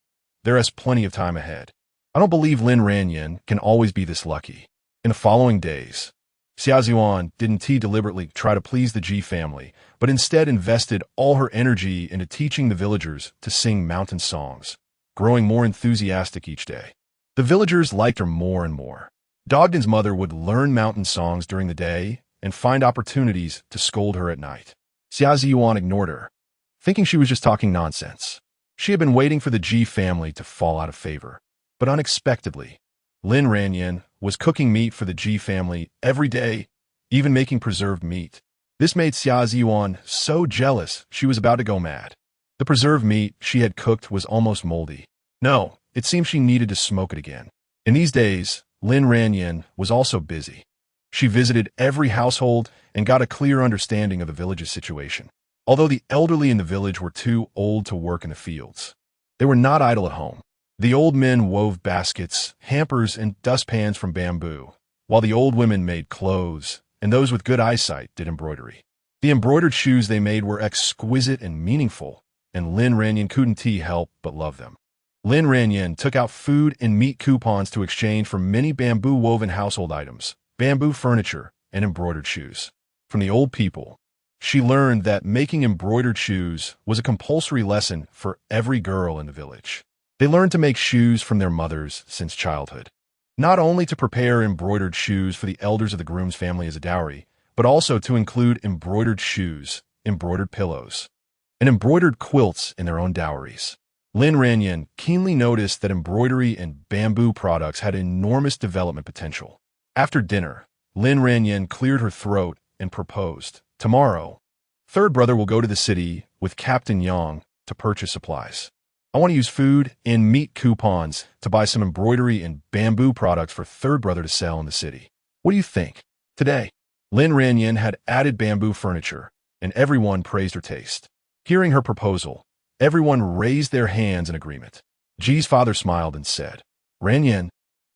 there is plenty of time ahead. I don't believe Lin Ranjing can always be this lucky. In the following days, Xia Ziyuan didn't deliberately try to please the Ji family, but instead invested all her energy into teaching the villagers to sing mountain songs, growing more enthusiastic each day. The villagers liked her more and more. Dogden's mother would learn mountain songs during the day and find opportunities to scold her at night. Xia Ziyuan ignored her, thinking she was just talking nonsense. She had been waiting for the Ji family to fall out of favor, but unexpectedly, Lin Ranjing was cooking meat for the Ji family every day, even making preserved meat. This made Xia Ziyuan so jealous she was about to go mad. The preserved meat she had cooked was almost moldy. No, it seemed she needed to smoke it again. In these days, Lin Ranjing was also busy. She visited every household and got a clear understanding of the village's situation. Although the elderly in the village were too old to work in the fields, they were not idle at home. The old men wove baskets, hampers, and dustpans from bamboo, while the old women made clothes, and those with good eyesight did embroidery. The embroidered shoes they made were exquisite and meaningful, and Lin Ranjing couldn't help but love them. Lin Ranjing took out food and meat coupons to exchange for many bamboo-woven household items, bamboo furniture, and embroidered shoes. From the old people, she learned that making embroidered shoes was a compulsory lesson for every girl in the village. They learned to make shoes from their mothers since childhood, not only to prepare embroidered shoes for the elders of the groom's family as a dowry, but also to include embroidered shoes, embroidered pillows, and embroidered quilts in their own dowries. Lin Ranjing keenly noticed that embroidery and bamboo products had enormous development potential. After dinner, Lin Ranjing cleared her throat and proposed, tomorrow, third brother will go to the city with Captain Yang to purchase supplies. I want to use food and meat coupons to buy some embroidery and bamboo products for third brother to sell in the city. What do you think? Today, Lin Ranjing had added bamboo furniture, and everyone praised her taste. Hearing her proposal, everyone raised their hands in agreement. Ji's father smiled and said, Ranjing,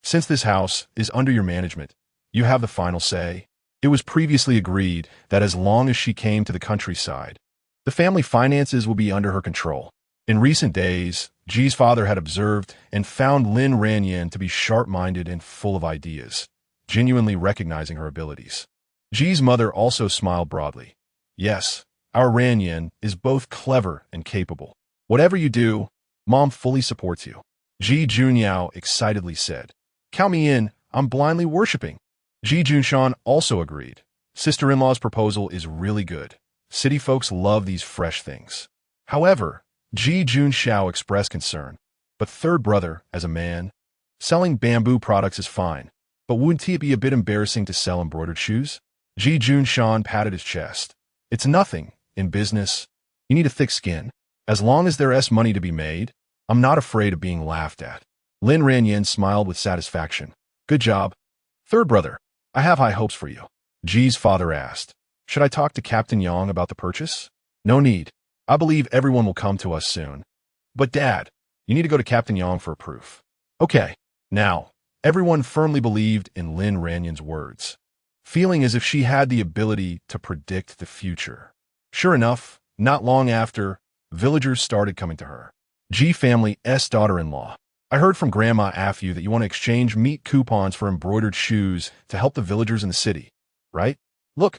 since this house is under your management, you have the final say. It was previously agreed that as long as she came to the countryside, the family finances will be under her control. In recent days, Ji's father had observed and found Lin Ranjing to be sharp-minded and full of ideas, genuinely recognizing her abilities. Ji's mother also smiled broadly. Yes, our Ranjing is both clever and capable. Whatever you do, Mom fully supports you. Ji Junyao excitedly said, Count me in, I'm blindly worshipping. Ji Junshan also agreed. Sister-in-law's proposal is really good. City folks love these fresh things. However, Ji Junxiao expressed concern. But third brother, as a man, selling bamboo products is fine. But wouldn't it be a bit embarrassing to sell embroidered shoes? Ji Junshan patted his chest. It's nothing. In business, you need a thick skin. As long as there's money to be made, I'm not afraid of being laughed at. Lin Ranjing smiled with satisfaction. Good job. Third brother, I have high hopes for you. Ji's father asked. Should I talk to Captain Yang about the purchase? No need. I believe everyone will come to us soon. But Dad, you need to go to Captain Yang for a proof. Okay. Now, everyone firmly believed in Lin Ranjing's words, feeling as if she had the ability to predict the future. Sure enough, not long after, villagers started coming to her. Ji family's daughter-in-law. I heard from Grandma After that you want to exchange meat coupons for embroidered shoes to help the villagers in the city, right? Look,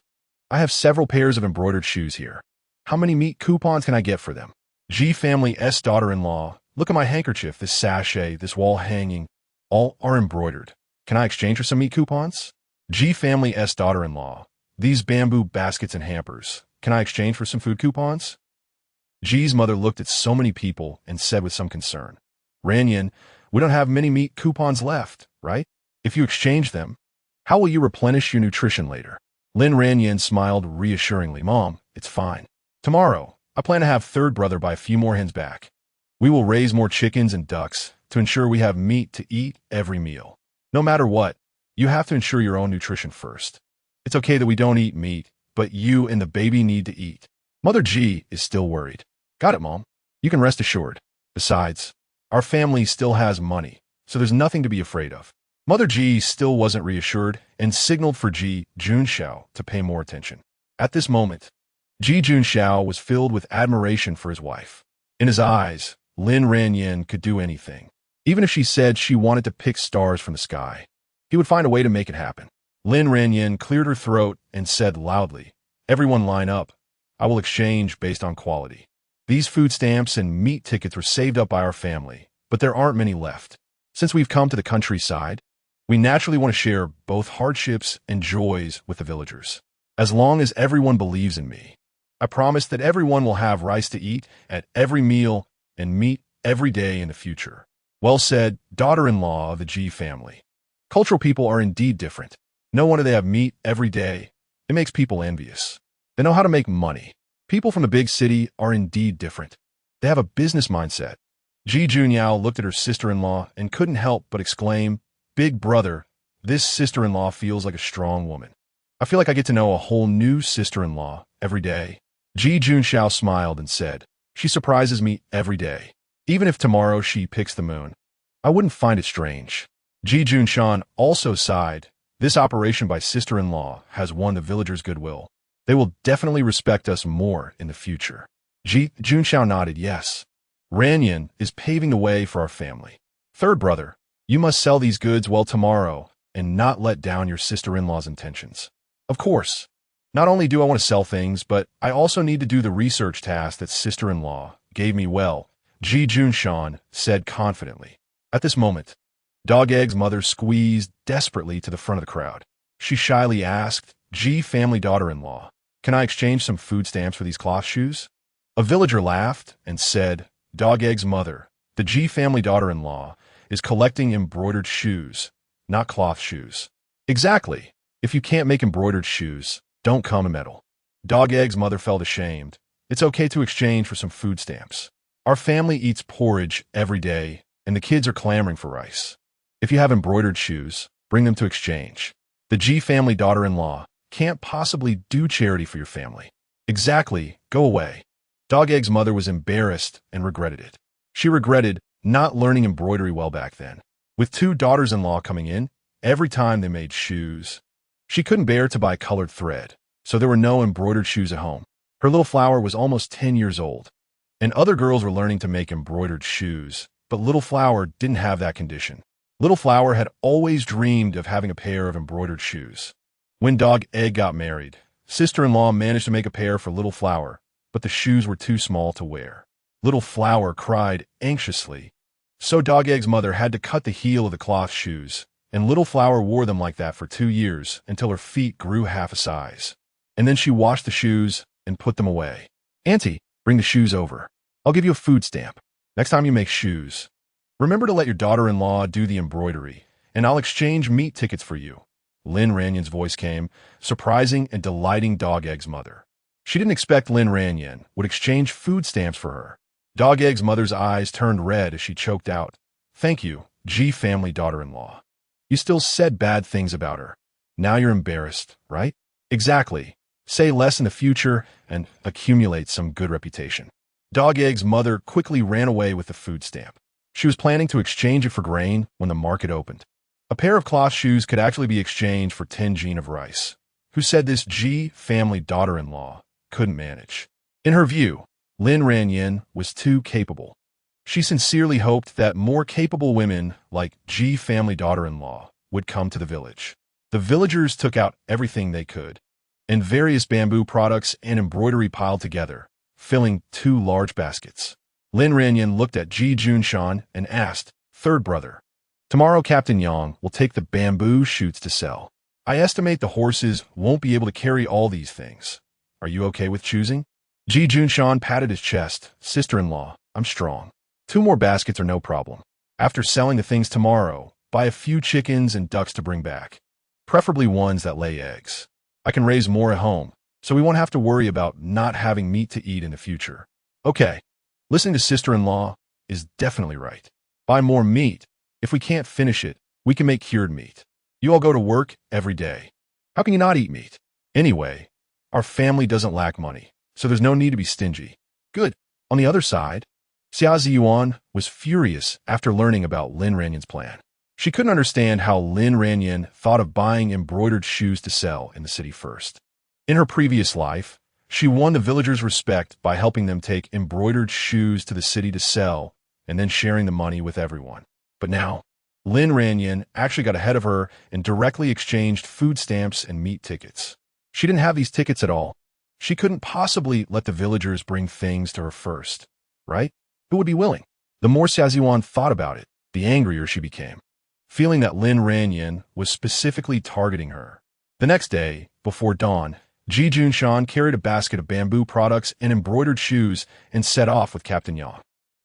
I have several pairs of embroidered shoes here. How many meat coupons can I get for them? Ji family's daughter-in-law. Look at my handkerchief, this sachet, this wall hanging. All are embroidered. Can I exchange for some meat coupons? Ji family's daughter-in-law. These bamboo baskets and hampers. Can I exchange for some food coupons? Ji's mother looked at so many people and said with some concern, Ranjing, we don't have many meat coupons left, right? If you exchange them, how will you replenish your nutrition later? Lin Ranjing smiled reassuringly. Mom, it's fine. Tomorrow, I plan to have third brother buy a few more hens back. We will raise more chickens and ducks to ensure we have meat to eat every meal. No matter what, you have to ensure your own nutrition first. It's okay that we don't eat meat, but you and the baby need to eat. Mother Ji is still worried. Got it, Mom. You can rest assured. Besides, our family still has money, so there's nothing to be afraid of. Mother Ji still wasn't reassured and signaled for Ji Junxiao to pay more attention. At this moment, Ji Junxiao was filled with admiration for his wife. In his eyes, Lin Ranjing could do anything. Even if she said she wanted to pick stars from the sky, he would find a way to make it happen. Lin Ranjing cleared her throat and said loudly, Everyone line up. I will exchange based on quality. These food stamps and meat tickets were saved up by our family, but there aren't many left. Since we've come to the countryside, we naturally want to share both hardships and joys with the villagers. As long as everyone believes in me, I promise that everyone will have rice to eat at every meal and meat every day in the future. Well said, daughter-in-law of the Ji family. Cultural people are indeed different. No wonder they have meat every day. It makes people envious. They know how to make money. People from the big city are indeed different. They have a business mindset. Ji Junyao looked at her sister-in-law and couldn't help but exclaim, Big brother, this sister-in-law feels like a strong woman. I feel like I get to know a whole new sister-in-law every day. Ji Junxiao smiled and said, She surprises me every day. Even if tomorrow she picks the moon, I wouldn't find it strange. Ji Junshan also sighed. This operation by sister-in-law has won the villagers' goodwill. They will definitely respect us more in the future. Ji Junxiao nodded yes. Ranjing is paving the way for our family. Third brother, you must sell these goods well tomorrow and not let down your sister-in-law's intentions. Of course. Not only do I want to sell things, but I also need to do the research task that sister-in-law gave me well, Ji Junshan said confidently. At this moment, Dog Egg's mother squeezed desperately to the front of the crowd. She shyly asked, Ji family daughter-in-law, can I exchange some food stamps for these cloth shoes? A villager laughed and said, Dog Egg's mother, the Ji family daughter-in-law, is collecting embroidered shoes, not cloth shoes. Exactly. If you can't make embroidered shoes, don't come and meddle. Dog Egg's mother felt ashamed. It's okay to exchange for some food stamps. Our family eats porridge every day, and the kids are clamoring for rice. If you have embroidered shoes, bring them to exchange. The Ji family daughter-in-law can't possibly do charity for your family. Exactly. Go away. Dog Egg's mother was embarrassed and regretted it. She regretted not learning embroidery well back then. With two daughters-in-law coming in, every time they made shoes, she couldn't bear to buy colored thread, so there were no embroidered shoes at home. Her little flower was almost 10 years old, and other girls were learning to make embroidered shoes, but Little Flower didn't have that condition. Little Flower had always dreamed of having a pair of embroidered shoes. When Dog Egg got married, sister-in-law managed to make a pair for Little Flower, but the shoes were too small to wear. Little Flower cried anxiously, so Dog Egg's mother had to cut the heel of the cloth shoes and Little Flower wore them like that for 2 years until her feet grew half a size. And then she washed the shoes and put them away. Auntie, bring the shoes over. I'll give you a food stamp. Next time you make shoes, remember to let your daughter-in-law do the embroidery, and I'll exchange meat tickets for you. Lin Ranjing's voice came, surprising and delighting Dog Egg's mother. She didn't expect Lin Ranjing would exchange food stamps for her. Dog Egg's mother's eyes turned red as she choked out, "Thank you, G family daughter-in-law. You still said bad things about her. Now you're embarrassed, right?" "Exactly. Say less in the future and accumulate some good reputation." Dog Egg's mother quickly ran away with the food stamp. She was planning to exchange it for grain when the market opened. A pair of cloth shoes could actually be exchanged for 10 jean of rice. Who said this G family daughter-in-law couldn't manage? In her view, Lin Ranjing was too capable. She sincerely hoped that more capable women like G family daughter-in-law would come to the village. The villagers took out everything they could, and various bamboo products and embroidery piled together, filling 2 large baskets. Lin Ranjing looked at Ji Junshan and asked, "Third brother, tomorrow Captain Yang will take the bamboo shoots to sell. I estimate the horses won't be able to carry all these things. Are you okay with choosing?" Ji Junshan patted his chest. "Sister-in-law, I'm strong. 2 more baskets are no problem. After selling the things tomorrow, buy a few chickens and ducks to bring back. Preferably ones that lay eggs. I can raise more at home, so we won't have to worry about not having meat to eat in the future." "Okay, listening to sister-in-law is definitely right. Buy more meat. If we can't finish it, we can make cured meat. You all go to work every day. How can you not eat meat? Anyway, our family doesn't lack money, so there's no need to be stingy." "Good." On the other side, Xia Ziyuan was furious after learning about Lin Ranjing's plan. She couldn't understand how Lin Ranjing thought of buying embroidered shoes to sell in the city first. In her previous life, she won the villagers' respect by helping them take embroidered shoes to the city to sell and then sharing the money with everyone. But now, Lin Ranjing actually got ahead of her and directly exchanged food stamps and meat tickets. She didn't have these tickets at all. She couldn't possibly let the villagers bring things to her first, right? Who would be willing? The more Xiaoziwan thought about it, the angrier she became, feeling that Lin Ranjing was specifically targeting her. The next day, before dawn, Ji Junshan carried a basket of bamboo products and embroidered shoes and set off with Captain Yang.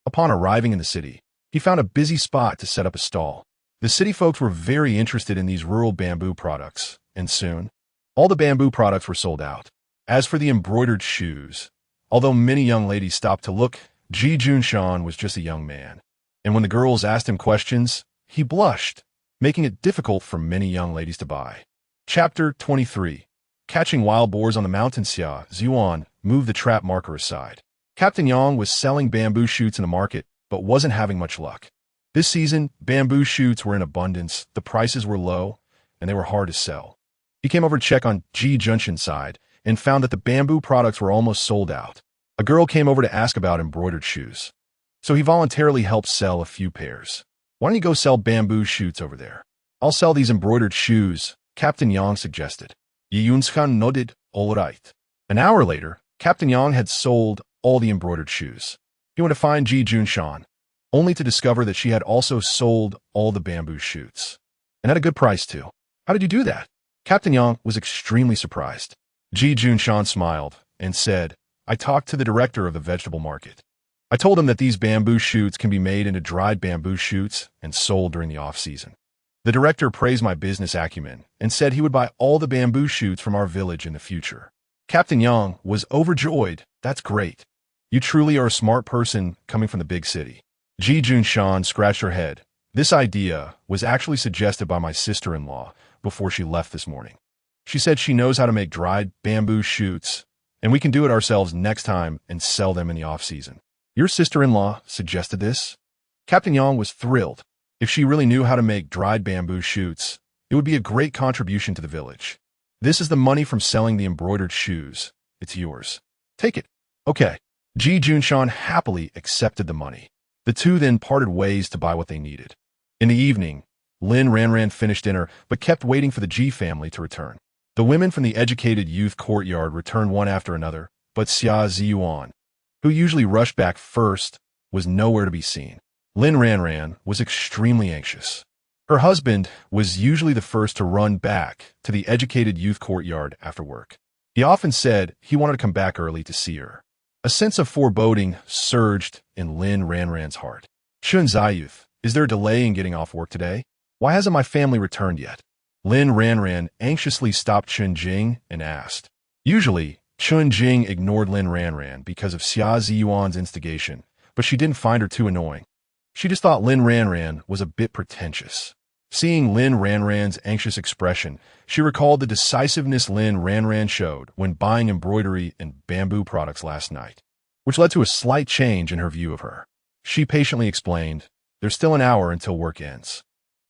Upon arriving in the city, he found a busy spot to set up a stall. The city folks were very interested in these rural bamboo products, and soon, all the bamboo products were sold out. As for the embroidered shoes, although many young ladies stopped to look, Ji Junshan was just a young man, and when the girls asked him questions, he blushed, making it difficult for many young ladies to buy. Chapter 23. Catching wild boars on the mountain. Xia Ziyuan moved the trap marker aside. Captain Yang was selling bamboo shoots in the market, but wasn't having much luck. This season, bamboo shoots were in abundance, the prices were low, and they were hard to sell. He came over to check on Ji Junshan's side and found that the bamboo products were almost sold out. A girl came over to ask about embroidered shoes, so he voluntarily helped sell a few pairs. "Why don't you go sell bamboo shoots over there? I'll sell these embroidered shoes," Captain Yang suggested. Yi Yunshan nodded, "All right." An hour later, Captain Yang had sold all the embroidered shoes. He went to find Ji Junshan, only to discover that she had also sold all the bamboo shoots, and at a good price too. "How did you do that?" Captain Yang was extremely surprised. Ji Junshan smiled and said, "I talked to the director of the vegetable market. I told him that these bamboo shoots can be made into dried bamboo shoots and sold during the off-season. The director praised my business acumen and said he would buy all the bamboo shoots from our village in the future." Captain Yang was overjoyed. "That's great. You truly are a smart person coming from the big city." Ji Junshan scratched her head. "This idea was actually suggested by my sister-in-law before she left this morning. She said she knows how to make dried bamboo shoots, and we can do it ourselves next time and sell them in the off-season." "Your sister-in-law suggested this?" Captain Yang was thrilled. If she really knew how to make dried bamboo shoots, it would be a great contribution to the village. "This is the money from selling the embroidered shoes. It's yours. Take it." "Okay." Ji Junshan happily accepted the money. The two then parted ways to buy what they needed. In the evening, Lin Ranjing finished dinner but kept waiting for the Ji family to return. The women from the educated youth courtyard returned one after another, but Xia Ziyuan, who usually rushed back first, was nowhere to be seen. Lin Ranjing was extremely anxious. Her husband was usually the first to run back to the educated youth courtyard after work. He often said he wanted to come back early to see her. A sense of foreboding surged in Lin Ranjing's heart. Chun Zayuth, is there a delay in getting off work today? Why hasn't my family returned yet? Lin Ranjing anxiously stopped Chun Jing and asked. Usually, Chun Jing ignored Lin Ranjing because of Xia Ziyuan's instigation, but she didn't find her too annoying. She just thought Lin Ranjing was a bit pretentious. Seeing Lin Ranjing's anxious expression, she recalled the decisiveness Lin Ranjing showed when buying embroidery and bamboo products last night, which led to a slight change in her view of her. She patiently explained, "There's still an hour until work ends.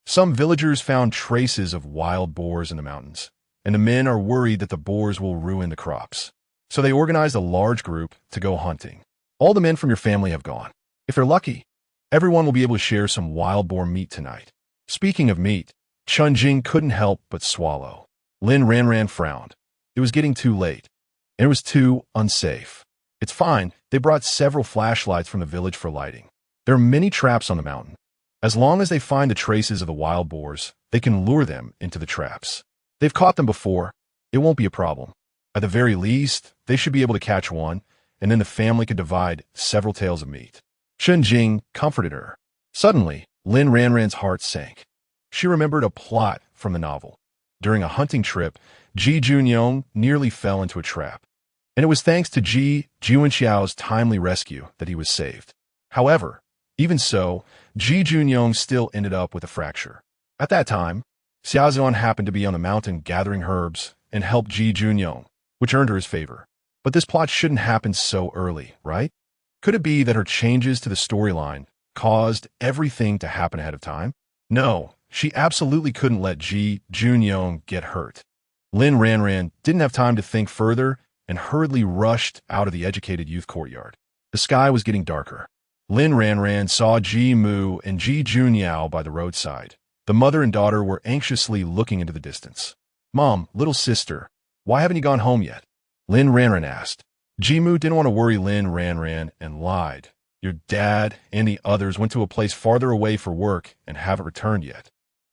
Some villagers found traces of wild boars in the mountains, and the men are worried that the boars will ruin the crops. So they organized a large group to go hunting. All the men from your family have gone. If they're lucky, everyone will be able to share some wild boar meat tonight." Speaking of meat, Chun Jing couldn't help but swallow. Lin Ranjing frowned. It was getting too late, and it was too unsafe. It's fine, they brought several flashlights from the village for lighting. There are many traps on the mountain. As long as they find the traces of the wild boars, they can lure them into the traps. They've caught them before. It won't be a problem. At the very least, they should be able to catch one, and then the family could divide several tails of meat. Chun Jing comforted her. Suddenly, Lin Ranjing's heart sank. She remembered a plot from the novel. During a hunting trip, Ji Junyong nearly fell into a trap, and it was thanks to Ji Juanxiao's timely rescue that he was saved. However, even so, Ji Junyong still ended up with a fracture. At that time, Xiaozuan happened to be on the mountain gathering herbs and helped Ji Junyong, which earned her his favor. But this plot shouldn't happen so early, right? Could it be that her changes to the storyline caused everything to happen ahead of time? No, she absolutely couldn't let Ji Junyong get hurt. Lin Ranjing didn't have time to think further and hurriedly rushed out of the educated youth courtyard. The sky was getting darker. Lin Ranjing saw Ji Mu and Ji Junyao by the roadside. The mother and daughter were anxiously looking into the distance. "Mom, little sister, why haven't you gone home yet?" Lin Ranjing asked. Ji Mu didn't want to worry Lin Ranjing and lied. "Your dad and the others went to a place farther away for work and haven't returned yet.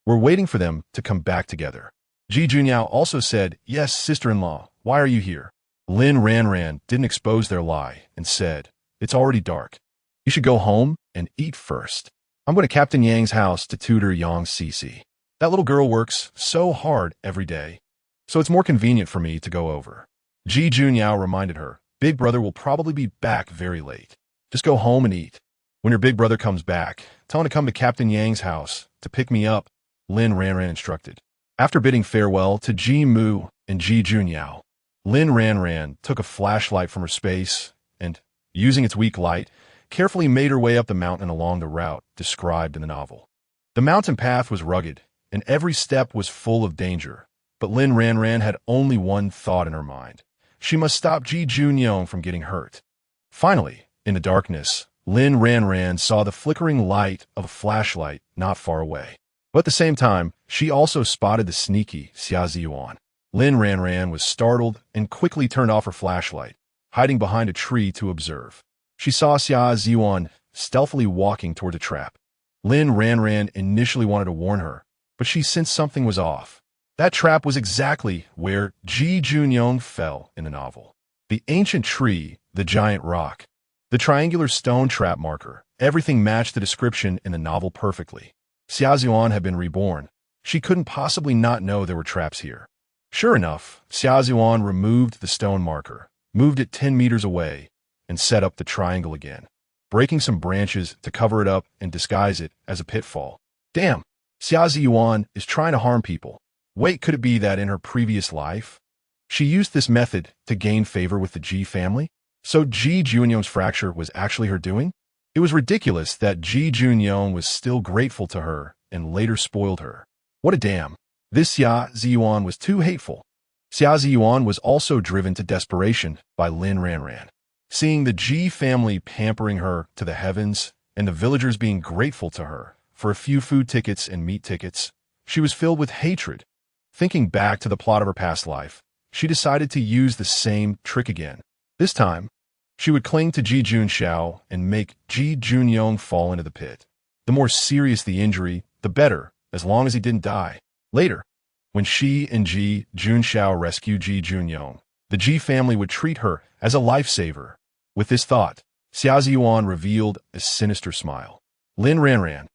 We're waiting for them to come back together." Ji Junyao also said, "Yes, sister-in-law, why are you here?" Lin Ranjing didn't expose their lie and said, "It's already dark. You should go home and eat first. I'm going to Captain Yang's house to tutor Yang Cici. That little girl works so hard every day, so it's more convenient for me to go over." Ji Junyao reminded her, "Big brother will probably be back very late. Just go home and eat. When your big brother comes back, tell him to come to Captain Yang's house to pick me up," Lin Ranjing instructed. After bidding farewell to Ji Mu and Ji Junyao, Lin Ranjing took a flashlight from her space and, using its weak light, carefully made her way up the mountain along the route described in the novel. The mountain path was rugged, and every step was full of danger, but Lin Ranjing had only one thought in her mind. She must stop Ji Junyong from getting hurt. Finally, in the darkness, Lin Ranjing saw the flickering light of a flashlight not far away. But at the same time, she also spotted the sneaky Xia Ziyuan. Lin Ranjing was startled and quickly turned off her flashlight, hiding behind a tree to observe. She saw Xia Ziyuan stealthily walking toward the trap. Lin Ranjing initially wanted to warn her, but she sensed something was off. That trap was exactly where Ji Junyong fell in the novel. The ancient tree, the giant rock, the triangular stone trap marker, everything matched the description in the novel perfectly. Xia Ziyuan had been reborn. She couldn't possibly not know there were traps here. Sure enough, Xia Ziyuan removed the stone marker, moved it 10 meters away, and set up the triangle again, breaking some branches to cover it up and disguise it as a pitfall. Damn, Xia Ziyuan is trying to harm people. Wait, could it be that in her previous life, she used this method to gain favor with the Ji family? So Ji Junyong's fracture was actually her doing? It was ridiculous that Ji Junyong was still grateful to her and later spoiled her. What a damn. This Xia Ziyuan was too hateful. Xia Ziyuan was also driven to desperation by Lin Ranjing. Seeing the Ji family pampering her to the heavens and the villagers being grateful to her for a few food tickets and meat tickets, she was filled with hatred. Thinking back to the plot of her past life, she decided to use the same trick again. This time, she would cling to Ji Junxiao and make Ji Junyong fall into the pit. The more serious the injury, the better, as long as he didn't die. Later, when she and Ji Junxiao rescue Ji Junyong, the Ji family would treat her as a lifesaver. With this thought, Xia Ziyuan revealed a sinister smile. Lin Ranjing,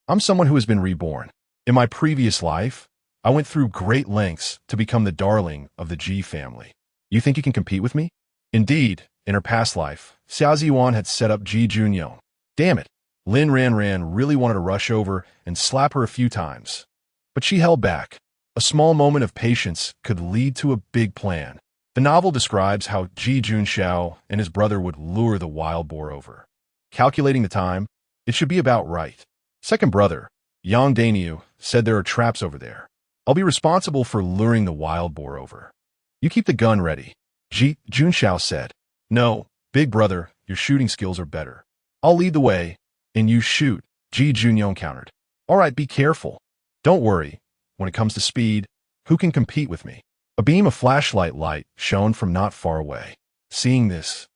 I'm someone who has been reborn. In my previous life, I went through great lengths to become the darling of the Ji family. You think you can compete with me? Indeed, in her past life, Xia Ziyuan had set up Ji Junyong. Damn it, Lin Ranjing really wanted to rush over and slap her a few times. But she held back. A small moment of patience could lead to a big plan. The novel describes how Ji Junxiao and his brother would lure the wild boar over. Calculating the time, it should be about right. Second brother, Yang Daniu, said there are traps over there. I'll be responsible for luring the wild boar over. You keep the gun ready, Ji Junxiao said. No, big brother, your shooting skills are better. I'll lead the way, and you shoot, Ji Junyong countered. All right, be careful. Don't worry. When it comes to speed, who can compete with me? A beam of flashlight light shone from not far away. Seeing this,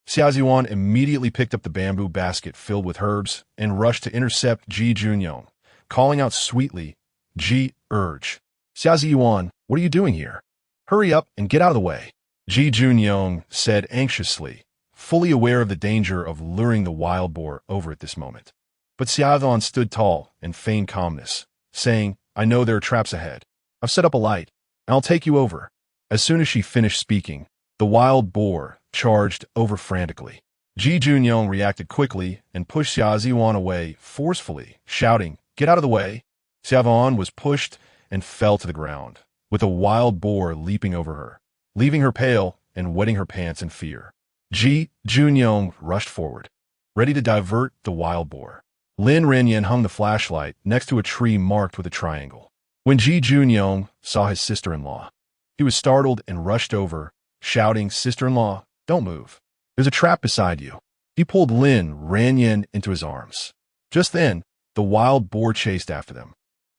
Xia Ziyuan immediately picked up the bamboo basket filled with herbs and rushed to intercept Ji Junyong, calling out sweetly, Ji, urge. Xia Ziyuan, what are you doing here? Hurry up and get out of the way, Ji Junyong said anxiously, fully aware of the danger of luring the wild boar over at this moment. But Xia Ziyuan stood tall and feigned calmness, saying, I know there are traps ahead. I've set up a light, and I'll take you over. As soon as she finished speaking, the wild boar charged over frantically. Ji Junyong reacted quickly and pushed Xia Ziyuan away forcefully, shouting, Get out of the way. Xia Ziyuan was pushed and fell to the ground, with a wild boar leaping over her, leaving her pale and wetting her pants in fear. Ji Junyong rushed forward, ready to divert the wild boar. Lin Ranjing hung the flashlight next to a tree marked with a triangle. When Ji Junyong saw his sister-in-law, he was startled and rushed over, shouting, Sister-in-law, don't move. There's a trap beside you. He pulled Lin Ranjing into his arms. Just then, the wild boar chased after them,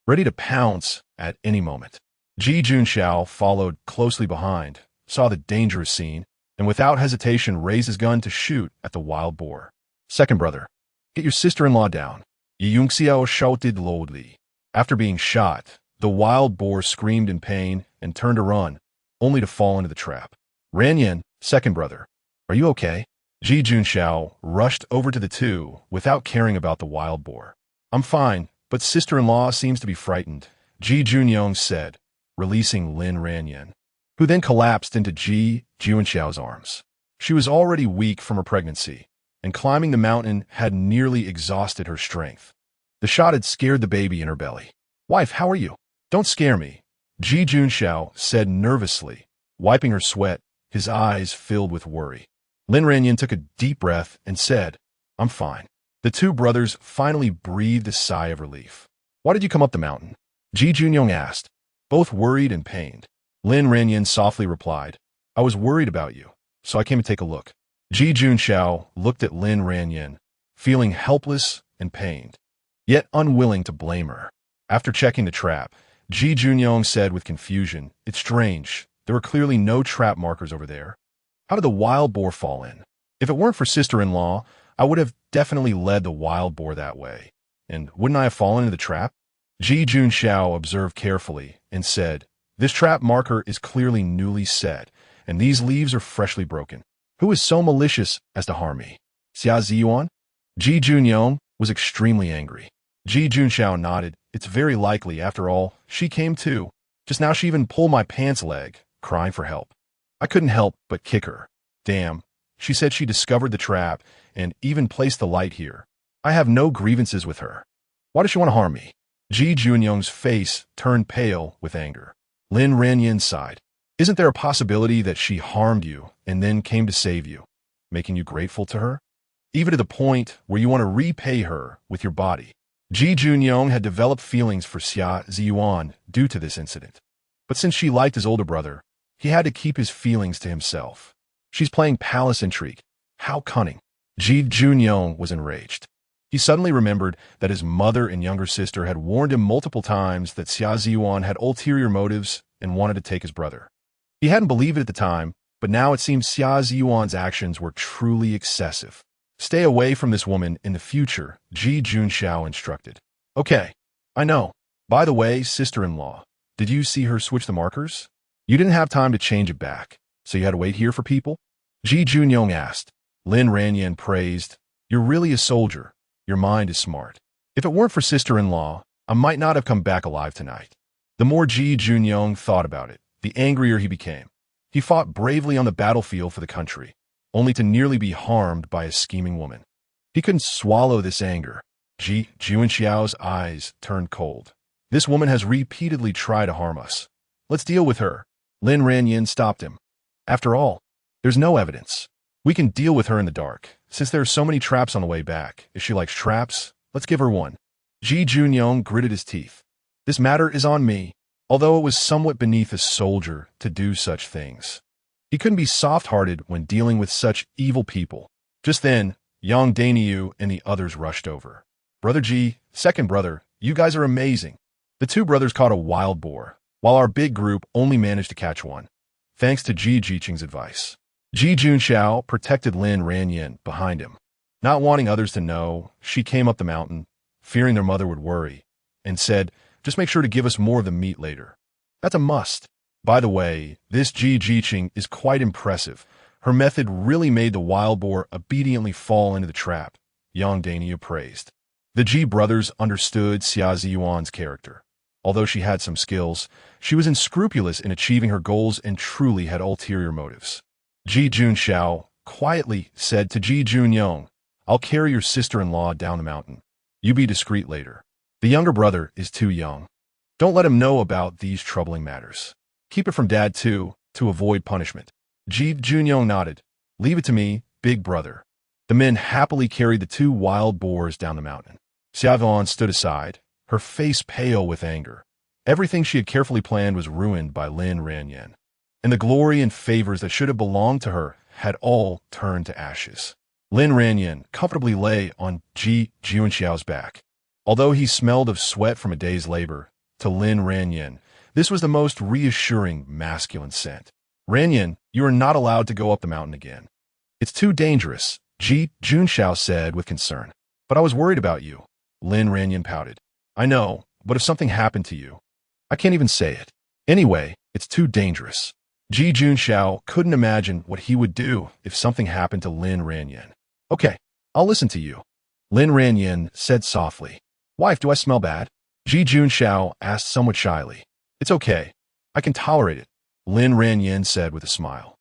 ready to pounce at any moment. Ji Junxiao followed closely behind, saw the dangerous scene, and without hesitation raised his gun to shoot at the wild boar. Second brother, get your sister-in-law down, Yi Yungxiao shouted loudly. After being shot, the wild boar screamed in pain and turned to run, only to fall into the trap. Ranjing, second brother, are you okay? Ji Junxiao rushed over to the two without caring about the wild boar. I'm fine, but sister-in-law seems to be frightened, Ji Junyong said, releasing Lin Ranjing, who then collapsed into Ji Junxiao's arms. She was already weak from her pregnancy, and climbing the mountain had nearly exhausted her strength. The shot had scared the baby in her belly. Wife, how are you? Don't scare me, Ji Junxiao said nervously, wiping her sweat, his eyes filled with worry. Lin Ranjing took a deep breath and said, I'm fine. The two brothers finally breathed a sigh of relief. Why did you come up the mountain? Ji Junyong asked, both worried and pained. Lin Ranjing softly replied, I was worried about you, so I came to take a look. Ji Junxiao looked at Lin Ranjing, feeling helpless and pained, yet unwilling to blame her. After checking the trap, Ji Junyong said with confusion, It's strange. There were clearly no trap markers over there. How did the wild boar fall in? If it weren't for sister-in-law, I would have definitely led the wild boar that way. And wouldn't I have fallen into the trap? Ji Junxiao observed carefully and said, This trap marker is clearly newly set, and these leaves are freshly broken. Who is so malicious as to harm me? Xia Ziyuan? Ji Junyong was extremely angry. Ji Junxiao nodded. It's very likely, after all, she came too. Just now she even pulled my pants leg, crying for help. I couldn't help but kick her. Damn, she said she discovered the trap and even placed the light here. I have no grievances with her. Why does she want to harm me? Ji Junyong's face turned pale with anger. Lin Ranjing sighed. Isn't there a possibility that she harmed you and then came to save you, making you grateful to her? Even to the point where you want to repay her with your body. Ji Junyong had developed feelings for Xia Ziyuan due to this incident. But since she liked his older brother, he had to keep his feelings to himself. She's playing palace intrigue. How cunning. Ji Junyong was enraged. He suddenly remembered that his mother and younger sister had warned him multiple times that Xia Ziyuan had ulterior motives and wanted to take his brother. He hadn't believed it at the time, but now it seemed Xia Ziyuan's actions were truly excessive. Stay away from this woman in the future, Ji Junxiao instructed. Okay, I know. By the way, sister-in-law, did you see her switch the markers? You didn't have time to change it back, so you had to wait here for people? Ji Junyong asked. Lin Ranjing praised. You're really a soldier. Your mind is smart. If it weren't for sister-in-law, I might not have come back alive tonight. The more Ji Junyong thought about it, the angrier he became. He fought bravely on the battlefield for the country, only to nearly be harmed by a scheming woman. He couldn't swallow this anger. Ji Junxiao's eyes turned cold. This woman has repeatedly tried to harm us. Let's deal with her. Lin Ranjing stopped him. After all, there's no evidence. We can deal with her in the dark. Since there are so many traps on the way back, if she likes traps, let's give her one. Ji Junyong gritted his teeth. This matter is on me, although it was somewhat beneath a soldier to do such things. He couldn't be soft-hearted when dealing with such evil people. Just then, Yang Dainiu and the others rushed over. Brother Ji, second brother, you guys are amazing. The two brothers caught a wild boar, while our big group only managed to catch one, thanks to Ji Jiqing's advice. Ji Junxiao protected Lin Ranjing behind him. Not wanting others to know, she came up the mountain, fearing their mother would worry, and said, just make sure to give us more of the meat later. That's a must. By the way, this Ji Jiqing is quite impressive. Her method really made the wild boar obediently fall into the trap, Yang Dainiu praised. The Ji brothers understood Xia Ziyuan's character. Although she had some skills, she was unscrupulous in achieving her goals and truly had ulterior motives. Ji Junxiao quietly said to Ji Junyong, I'll carry your sister-in-law down the mountain. You be discreet later. The younger brother is too young. Don't let him know about these troubling matters. Keep it from Dad, too, to avoid punishment. Ji Junyong nodded. Leave it to me, big brother. The men happily carried the two wild boars down the mountain. Xia Ziyuan stood aside, her face pale with anger. Everything she had carefully planned was ruined by Lin Ranjing, and the glory and favors that should have belonged to her had all turned to ashes. Lin Ranjing comfortably lay on Ji Junxiao's back. Although he smelled of sweat from a day's labor, to Lin Ranjing, this was the most reassuring masculine scent. Ranjing, you are not allowed to go up the mountain again. It's too dangerous, Ji Junxiao said with concern. But I was worried about you. Lin Ranjing pouted. I know, but if something happened to you, I can't even say it. Anyway, it's too dangerous. Ji Junxiao couldn't imagine what he would do if something happened to Lin Ranjing. Okay, I'll listen to you. Lin Ranjing said softly. Wife, do I smell bad? Ji Junxiao asked somewhat shyly. It's okay. I can tolerate it, Lin Ranjing said with a smile.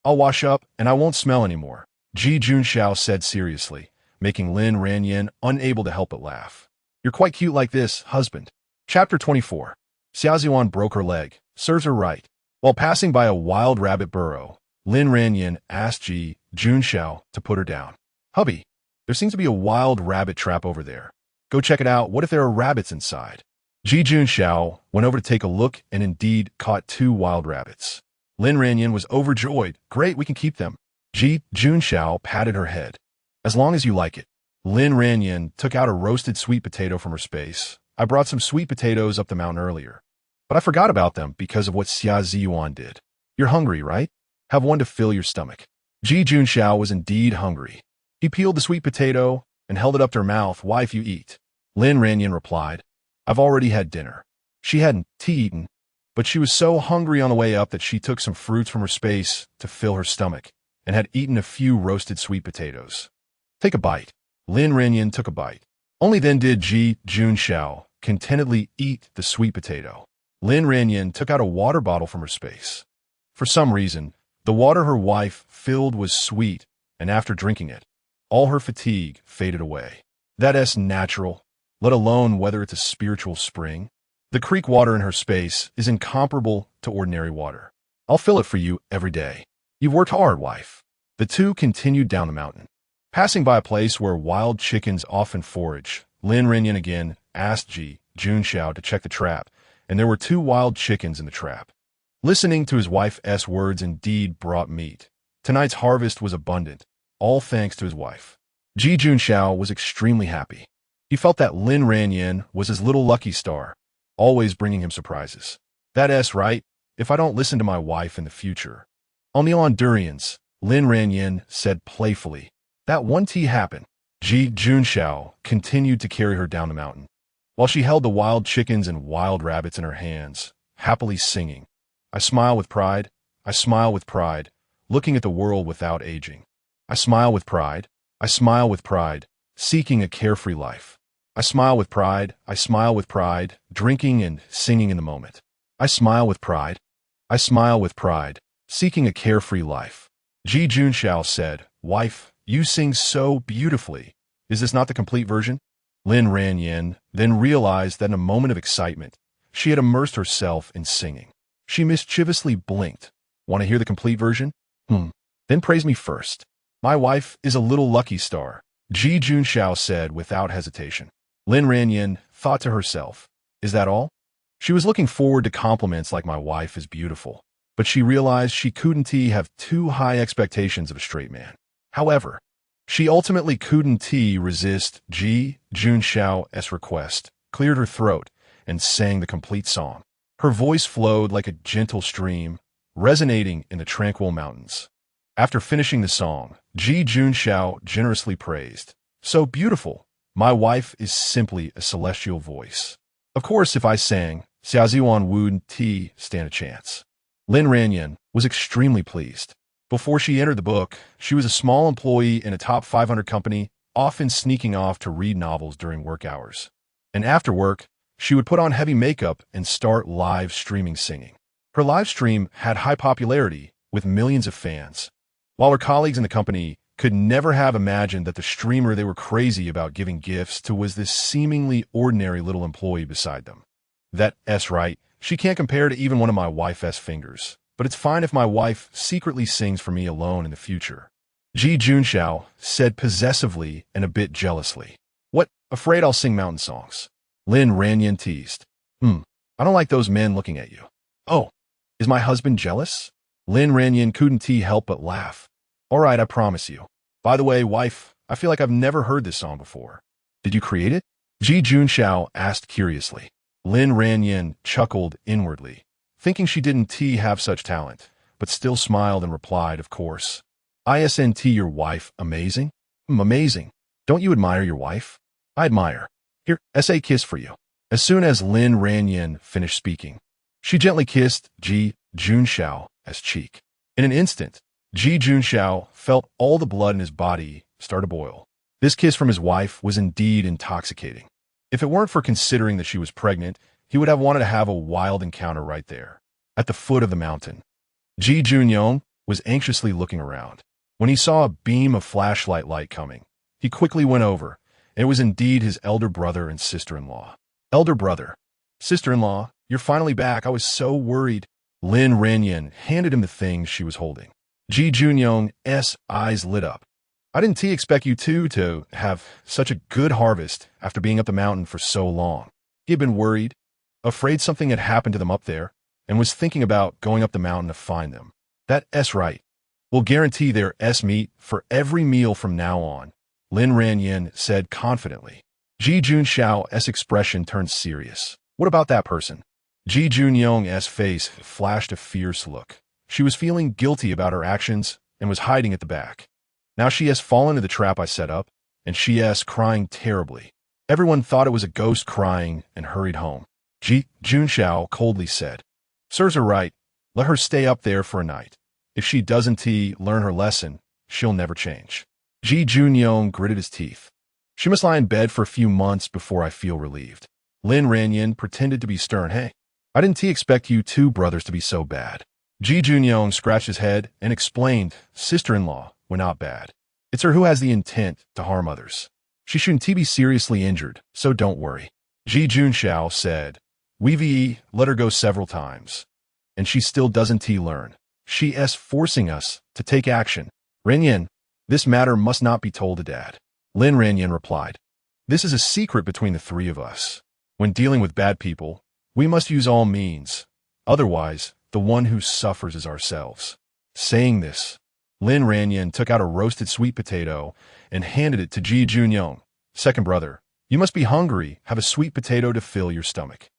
I'll wash up and I won't smell anymore, Ji Junxiao said seriously, making Lin Ranjing unable to help but laugh. You're quite cute like this, husband. Chapter 24. Xia Ziyuan broke her leg. Serves her right. While passing by a wild rabbit burrow, Lin Ranjing asked Ji Junxiao to put her down. Hubby, there seems to be a wild rabbit trap over there. Go check it out. What if there are rabbits inside? Ji Junxiao went over to take a look and indeed caught two wild rabbits. Lin Ranjing was overjoyed. Great, we can keep them. Ji Junxiao patted her head. As long as you like it. Lin Ranjing took out a roasted sweet potato from her space. I brought some sweet potatoes up the mountain earlier, but I forgot about them because of what Xia Ziyuan did. You're hungry, right? Have one to fill your stomach. Ji Junxiao was indeed hungry. He peeled the sweet potato and held it up to her mouth. Wife, you eat. Lin Ranjing replied. I've already had dinner. She hadn't eaten, but she was so hungry on the way up that she took some fruits from her space to fill her stomach and had eaten a few roasted sweet potatoes. Take a bite. Lin Ranjing took a bite. Only then did Ji Junxiao contentedly eat the sweet potato. Lin Ranjing took out a water bottle from her space. For some reason, the water her wife filled was sweet, and after drinking it, all her fatigue faded away. That's natural, let alone whether it's a spiritual spring. The creek water in her space is incomparable to ordinary water. I'll fill it for you every day. You've worked hard, wife. The two continued down the mountain. Passing by a place where wild chickens often forage, Lin Ranjing again asked Ji Junxiao to check the trap, and there were two wild chickens in the trap. Listening to his wife's words indeed brought meat. Tonight's harvest was abundant, all thanks to his wife. Ji Junxiao was extremely happy. He felt that Lin Ranjing was his little lucky star, always bringing him surprises. That's right, if I don't listen to my wife in the future. On the Hondurians, Lin Ranjing said playfully. That one tea happened. Ji Junxiao continued to carry her down the mountain. while she held the wild chickens and wild rabbits in her hands, happily singing. I smile with pride, I smile with pride, looking at the world without aging. I smile with pride, I smile with pride, seeking a carefree life. I smile with pride, drinking and singing in the moment. I smile with pride, seeking a carefree life. Ji Junshao said, "Wife, you sing so beautifully. Is this not the complete version?" Lin Ranjing then realized that in a moment of excitement, she had immersed herself in singing. She mischievously blinked. "Want to hear the complete version? Then praise me first." "My wife is a little lucky star," Ji Junshao said without hesitation. Lin Ranjing thought to herself, "Is that all?" She was looking forward to compliments like "my wife is beautiful," but she realized she couldn't have too high expectations of a straight man. However, she ultimately couldn't resist Ji Junshao's request, cleared her throat, and sang the complete song. Her voice flowed like a gentle stream, resonating in the tranquil mountains. After finishing the song, Ji Junshao generously praised, "So beautiful. My wife is simply a celestial voice. Of course, if I sang, Xiaoziwan wouldn't stand a chance." Lin Ranjing was extremely pleased. Before she entered the book, she was a small employee in a top 500 company, often sneaking off to read novels during work hours. And after work, she would put on heavy makeup and start live streaming singing. Her live stream had high popularity with millions of fans, while her colleagues in the company could never have imagined that the streamer they were crazy about giving gifts to was this seemingly ordinary little employee beside them. "That's right, she can't compare to even one of my wife's fingers, but it's fine if my wife secretly sings for me alone in the future," Ji Junshao said possessively and a bit jealously. "What, afraid I'll sing mountain songs?" Lin Ranjing teased. I don't like those men looking at you." "Oh, is my husband jealous?" Lin Ranjing couldn't help but laugh. "All right, I promise you. By the way, wife, I feel like I've never heard this song before. Did you create it?" Ji Junshao asked curiously. Lin Ranjing chuckled inwardly, thinking she didn't have such talent, but still smiled and replied, "Of course. Isn't your wife amazing?" "Amazing. Don't you admire your wife?" "I admire. Here, a kiss for you." As soon as Lin Ranjing finished speaking, she gently kissed Ji Junshao's cheek. In an instant, Ji Junshao felt all the blood in his body start to boil. This kiss from his wife was indeed intoxicating. If it weren't for considering that she was pregnant, he would have wanted to have a wild encounter right there, at the foot of the mountain. Ji Junyong was anxiously looking around. When he saw a beam of flashlight light coming, he quickly went over, and it was indeed his elder brother and sister-in-law. "Elder brother, sister-in-law, you're finally back. I was so worried." Lin Ranjing handed him the things she was holding. Ji Junyong's eyes lit up. "I didn't expect you two to have such a good harvest after being up the mountain for so long." He had been worried, afraid something had happened to them up there, and was thinking about going up the mountain to find them. "That's right. We'll guarantee their meat for every meal from now on," Lin Ranjing said confidently. Ji Junshao's expression turned serious. "What about that person?" Ji Junyong's face flashed a fierce look. She was feeling guilty about her actions and was hiding at the back. "Now she has fallen into the trap I set up, and she is crying terribly." Everyone thought it was a ghost crying and hurried home. Ji Junshao coldly said, "Serves her right. Let her stay up there for a night. If she doesn't learn her lesson, she'll never change." Ji Junyong gritted his teeth. "She must lie in bed for a few months before I feel relieved." Lin Ranjing pretended to be stern. "Hey, I didn't expect you two brothers to be so bad." Ji Junyong scratched his head and explained, "Sister-in-law, we're not bad. It's her who has the intent to harm others. She shouldn't be seriously injured, so don't worry." Ji Junshao said, "We've let her go several times, and she still doesn't learn. She's forcing us to take action. Ranjing, this matter must not be told to Dad." Lin Ranjing replied, "This is a secret between the three of us. When dealing with bad people, we must use all means. Otherwise, the one who suffers is ourselves." Saying this, Lin Ranjing took out a roasted sweet potato and handed it to Ji Junyong. "Second brother, you must be hungry. Have a sweet potato to fill your stomach."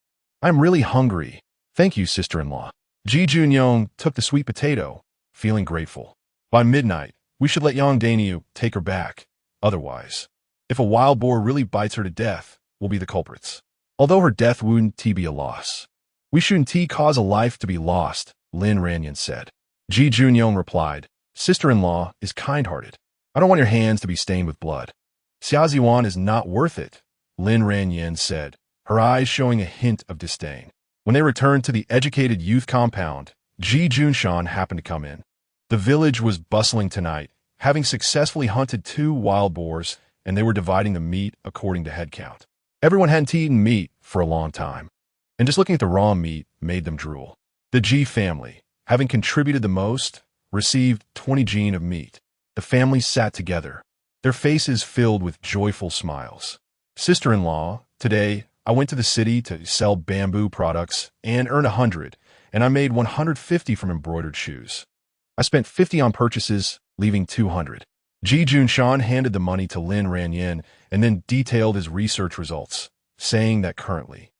"I'm really hungry. Thank you, sister-in-law." Ji Junyong took the sweet potato, feeling grateful. "By midnight, we should let Yang Daniu take her back. Otherwise, if a wild boar really bites her to death, we'll be the culprits." Although her death wouldn't be a loss. We shouldn't cause a life to be lost, Lin Ranjing said. Ji Junyong replied, sister-in-law is kind-hearted. I don't want your hands to be stained with blood. Xia Ziwan is not worth it, Lin Ranjing said, her eyes showing a hint of disdain. When they returned to the educated youth compound, Ji Junshan happened to come in. The village was bustling tonight, having successfully hunted 2 wild boars, and they were dividing the meat according to head count. Everyone hadn't eaten meat for a long time, and just looking at the raw meat made them drool. The Ji family, having contributed the most, received 20 jin of meat. The family sat together, their faces filled with joyful smiles. Sister-in-law, today I went to the city to sell bamboo products and earned 100, and I made 150 from embroidered shoes. I spent 50 on purchases, leaving 200. Ji Junshan handed the money to Lin Ranjing and then detailed his research results, saying that currently,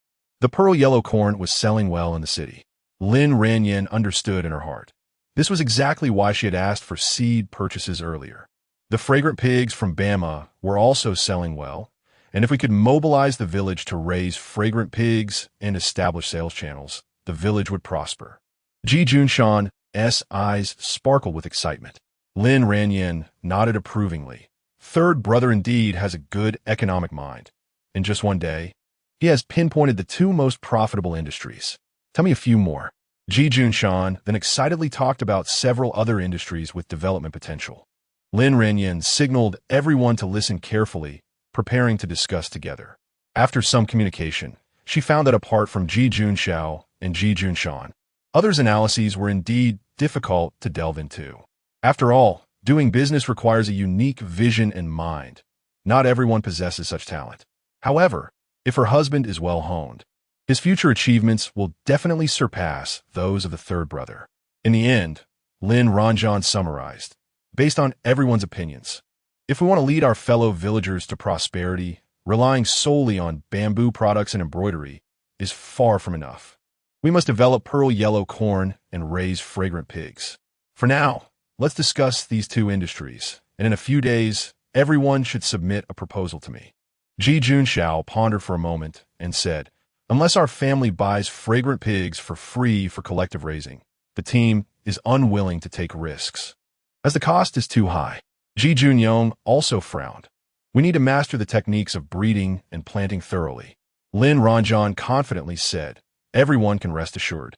the pearl yellow corn was selling well in the city. Lin Ranjing understood in her heart. This was exactly why she had asked for seed purchases earlier. The fragrant pigs from Bama were also selling well, and if we could mobilize the village to raise fragrant pigs and establish sales channels, the village would prosper. Ji Junshan's eyes sparkled with excitement. Lin Ranjing nodded approvingly. Third brother indeed has a good economic mind. In just one day, he has pinpointed the 2 most profitable industries. Tell me a few more. Ji Junshan then excitedly talked about several other industries with development potential. Lin Ranjing signaled everyone to listen carefully, preparing to discuss together. After some communication, she found that apart from Ji Junxiao and Ji Junshan, others' analyses were indeed difficult to delve into. After all, doing business requires a unique vision and mind. Not everyone possesses such talent. However, if her husband is well honed, his future achievements will definitely surpass those of the third brother. In the end, Lin Ranjing summarized, based on everyone's opinions, if we want to lead our fellow villagers to prosperity, relying solely on bamboo products and embroidery is far from enough. We must develop pearl yellow corn and raise fragrant pigs. For now, let's discuss these 2 industries, and in a few days, everyone should submit a proposal to me. Ji Junxiao pondered for a moment and said, unless our family buys fragrant pigs for free for collective raising, the team is unwilling to take risks, as the cost is too high. Ji Junyong also frowned. We need to master the techniques of breeding and planting thoroughly. Lin Ranjing confidently said, everyone can rest assured.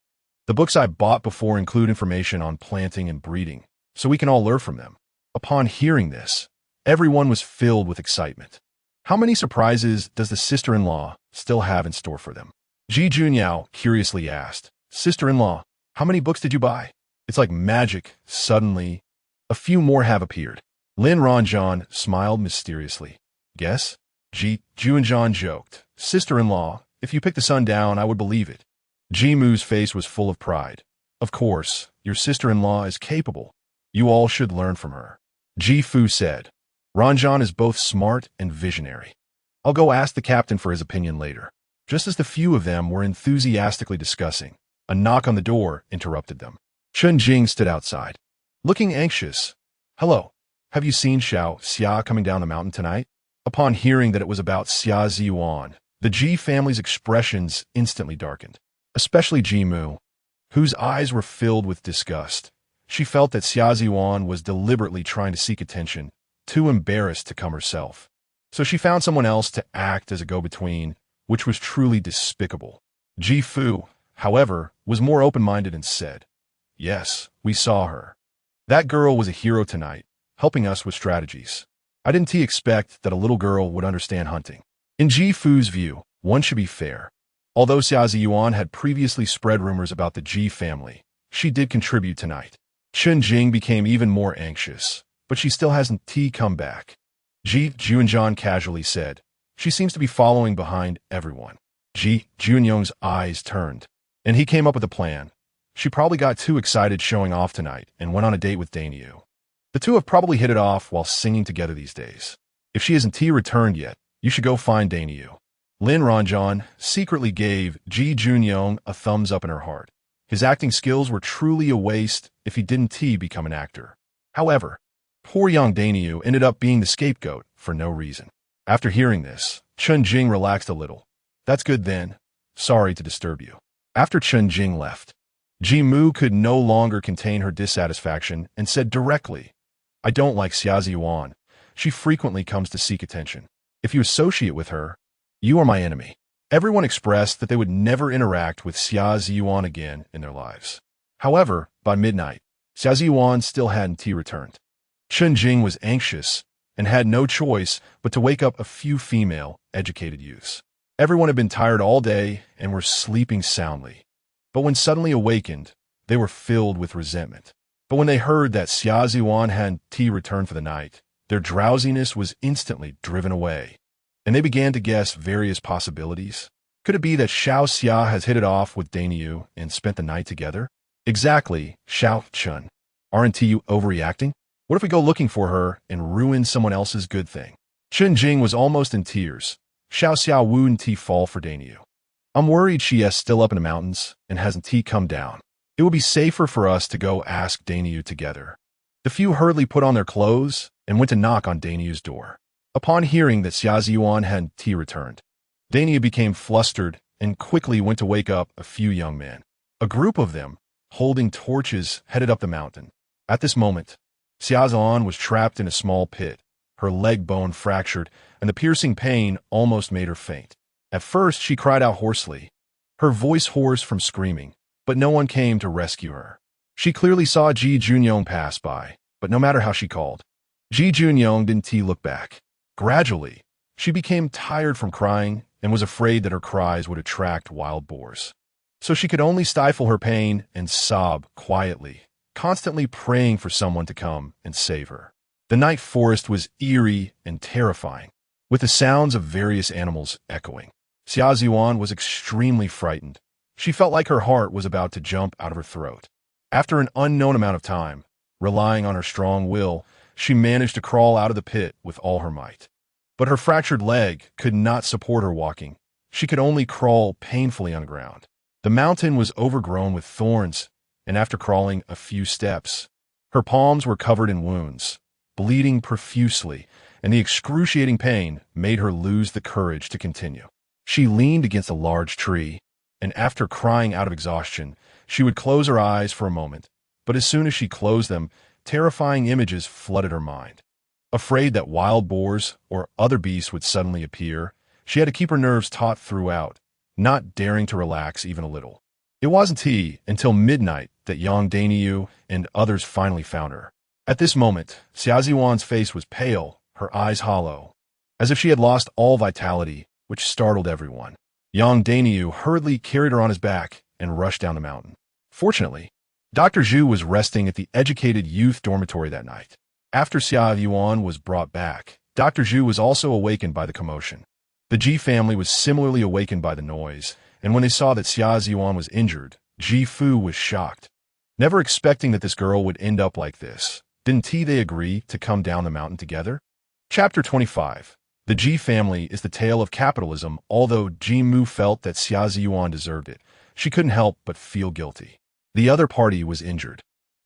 The books I bought before include information on planting and breeding, so we can all learn from them. Upon hearing this, everyone was filled with excitement. How many surprises does the sister-in-law still have in store for them? Ji Junyao curiously asked, sister-in-law, how many books did you buy? It's like magic. Suddenly, a few more have appeared. Lin Ranjing smiled mysteriously. Guess? Ji Junshan joked, sister-in-law, if you pick the sun down, I would believe it. Ji Mu's face was full of pride. Of course, your sister-in-law is capable. You all should learn from her. Ji Fu said, Ranjing is both smart and visionary. I'll go ask the captain for his opinion later. Just as the few of them were enthusiastically discussing, a knock on the door interrupted them. Chen Jing stood outside, looking anxious. Hello, have you seen Xiao Xia coming down the mountain tonight? Upon hearing that it was about Xia Ziwan, the Ji family's expressions instantly darkened, especially Ji Mu, whose eyes were filled with disgust. She felt that Xia Ziwan was deliberately trying to seek attention, too embarrassed to come herself. So she found someone else to act as a go-between, which was truly despicable. Ji Fu, however, was more open-minded and said, yes, we saw her. That girl was a hero tonight, helping us with strategies. I didn't expect that a little girl would understand hunting. In Ji Fu's view, one should be fair. Although Xia Ziyuan had previously spread rumors about the Ji family, she did contribute tonight. Chen Jing became even more anxious, but she still hasn't come back. Ji Junyong casually said, she seems to be following behind everyone. Ji Junyong's eyes turned, and he came up with a plan. She probably got too excited showing off tonight and went on a date with Daniu. The two have probably hit it off while singing together these days. If she hasn't returned yet, you should go find Daniu. Lin Ranjing secretly gave Ji Junyong a thumbs up in her heart. His acting skills were truly a waste if he didn't become an actor. However, poor young Daniu ended up being the scapegoat for no reason. After hearing this, Chen Jing relaxed a little. That's good then. Sorry to disturb you. After Chen Jing left, Ji Mu could no longer contain her dissatisfaction and said directly, I don't like Xia Ziyuan. She frequently comes to seek attention. If you associate with her, you are my enemy. Everyone expressed that they would never interact with Xia Ziyuan again in their lives. However, by midnight, Xia Ziyuan still hadn't returned. Chen Jing was anxious and had no choice but to wake up a few female, educated youths. Everyone had been tired all day and were sleeping soundly. But when suddenly awakened, they were filled with resentment. But when they heard that Xia Ziyuan hadn't returned for the night, their drowsiness was instantly driven away, and they began to guess various possibilities. Could it be that Xiao Xia has hit it off with Daniyu and spent the night together? Exactly, Xiao Chun. Aren't you overreacting? What if we go looking for her and ruin someone else's good thing? Chen Jing was almost in tears. Xiao Xia wouldn't fall for Daniyu. I'm worried she is still up in the mountains and hasn't come down. It would be safer for us to go ask Daniyu together. The few hurriedly put on their clothes and went to knock on Daniyu's door. Upon hearing that Xia Ziyuan hadn't returned, Daniyu became flustered and quickly went to wake up a few young men. A group of them, holding torches, headed up the mountain. At this moment, Xia Ziyuan was trapped in a small pit, her leg bone fractured, and the piercing pain almost made her faint. At first, she cried out hoarsely, her voice hoarse from screaming, but no one came to rescue her. She clearly saw Ji Junyong pass by, but no matter how she called, Ji Junyong didn't look back. Gradually, she became tired from crying and was afraid that her cries would attract wild boars. So she could only stifle her pain and sob quietly, constantly praying for someone to come and save her. The night forest was eerie and terrifying, with the sounds of various animals echoing. Xia Ziyuan was extremely frightened. She felt like her heart was about to jump out of her throat. After an unknown amount of time, relying on her strong will, she managed to crawl out of the pit with all her might. But her fractured leg could not support her walking. She could only crawl painfully on the ground. The mountain was overgrown with thorns, and after crawling a few steps, her palms were covered in wounds, bleeding profusely, and the excruciating pain made her lose the courage to continue. She leaned against a large tree, and after crying out of exhaustion, she would close her eyes for a moment, but as soon as she closed them, terrifying images flooded her mind. Afraid that wild boars or other beasts would suddenly appear, she had to keep her nerves taut throughout, not daring to relax even a little. It wasn't until midnight that Yang Daniyu and others finally found her. At this moment, Xia Ziyuan's face was pale, her eyes hollow, as if she had lost all vitality, which startled everyone. Yang Daniyu hurriedly carried her on his back and rushed down the mountain. Fortunately, Dr. Zhu was resting at the educated youth dormitory that night. After Xia Ziyuan was brought back, Dr. Zhu was also awakened by the commotion. The Ji family was similarly awakened by the noise, and when they saw that Xia Ziyuan was injured, Ji Fu was shocked. Never expecting that this girl would end up like this, didn't they agree to come down the mountain together? Chapter 25. The Ji family is the tale of capitalism. Although Ji Mu felt that Xia Ziyuan deserved it, she couldn't help but feel guilty. The other party was injured.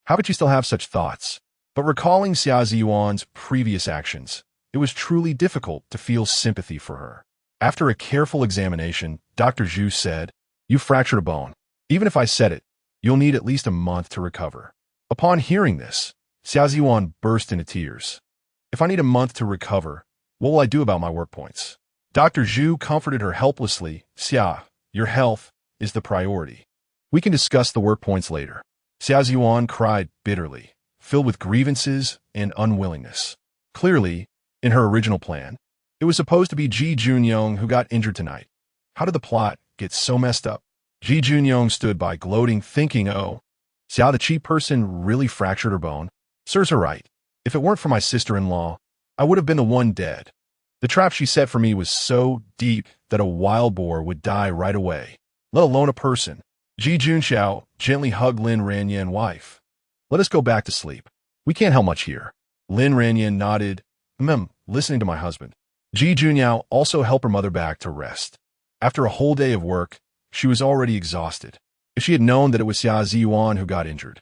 How could she still have such thoughts? But recalling Xia Ziyuan's previous actions, it was truly difficult to feel sympathy for her. After a careful examination, Dr. Zhu said, "You fractured a bone. Even if I said it, you'll need at least a month to recover." Upon hearing this, Xia Ziyuan burst into tears. "If I need a month to recover, what will I do about my work points?" Dr. Zhu comforted her helplessly. "Xia, your health is the priority. We can discuss the work points later." Xia Ziyuan cried bitterly, filled with grievances and unwillingness. Clearly, in her original plan, it was supposed to be Ji Junyong who got injured tonight. How did the plot get so messed up? Ji Junyong stood by gloating, thinking, "Oh, Xia the cheap person really fractured her bone. Serves her right. If it weren't for my sister-in-law, I would have been the one dead. The trap she set for me was so deep that a wild boar would die right away, let alone a person." Ji Junxiao gently hugged Lin Ranjing's wife. "Let us go back to sleep. We can't help much here." Lin Ranjing nodded, listening to my husband. Ji Junyao also helped her mother back to rest. After a whole day of work, she was already exhausted. If she had known that it was Xia Ziyuan who got injured,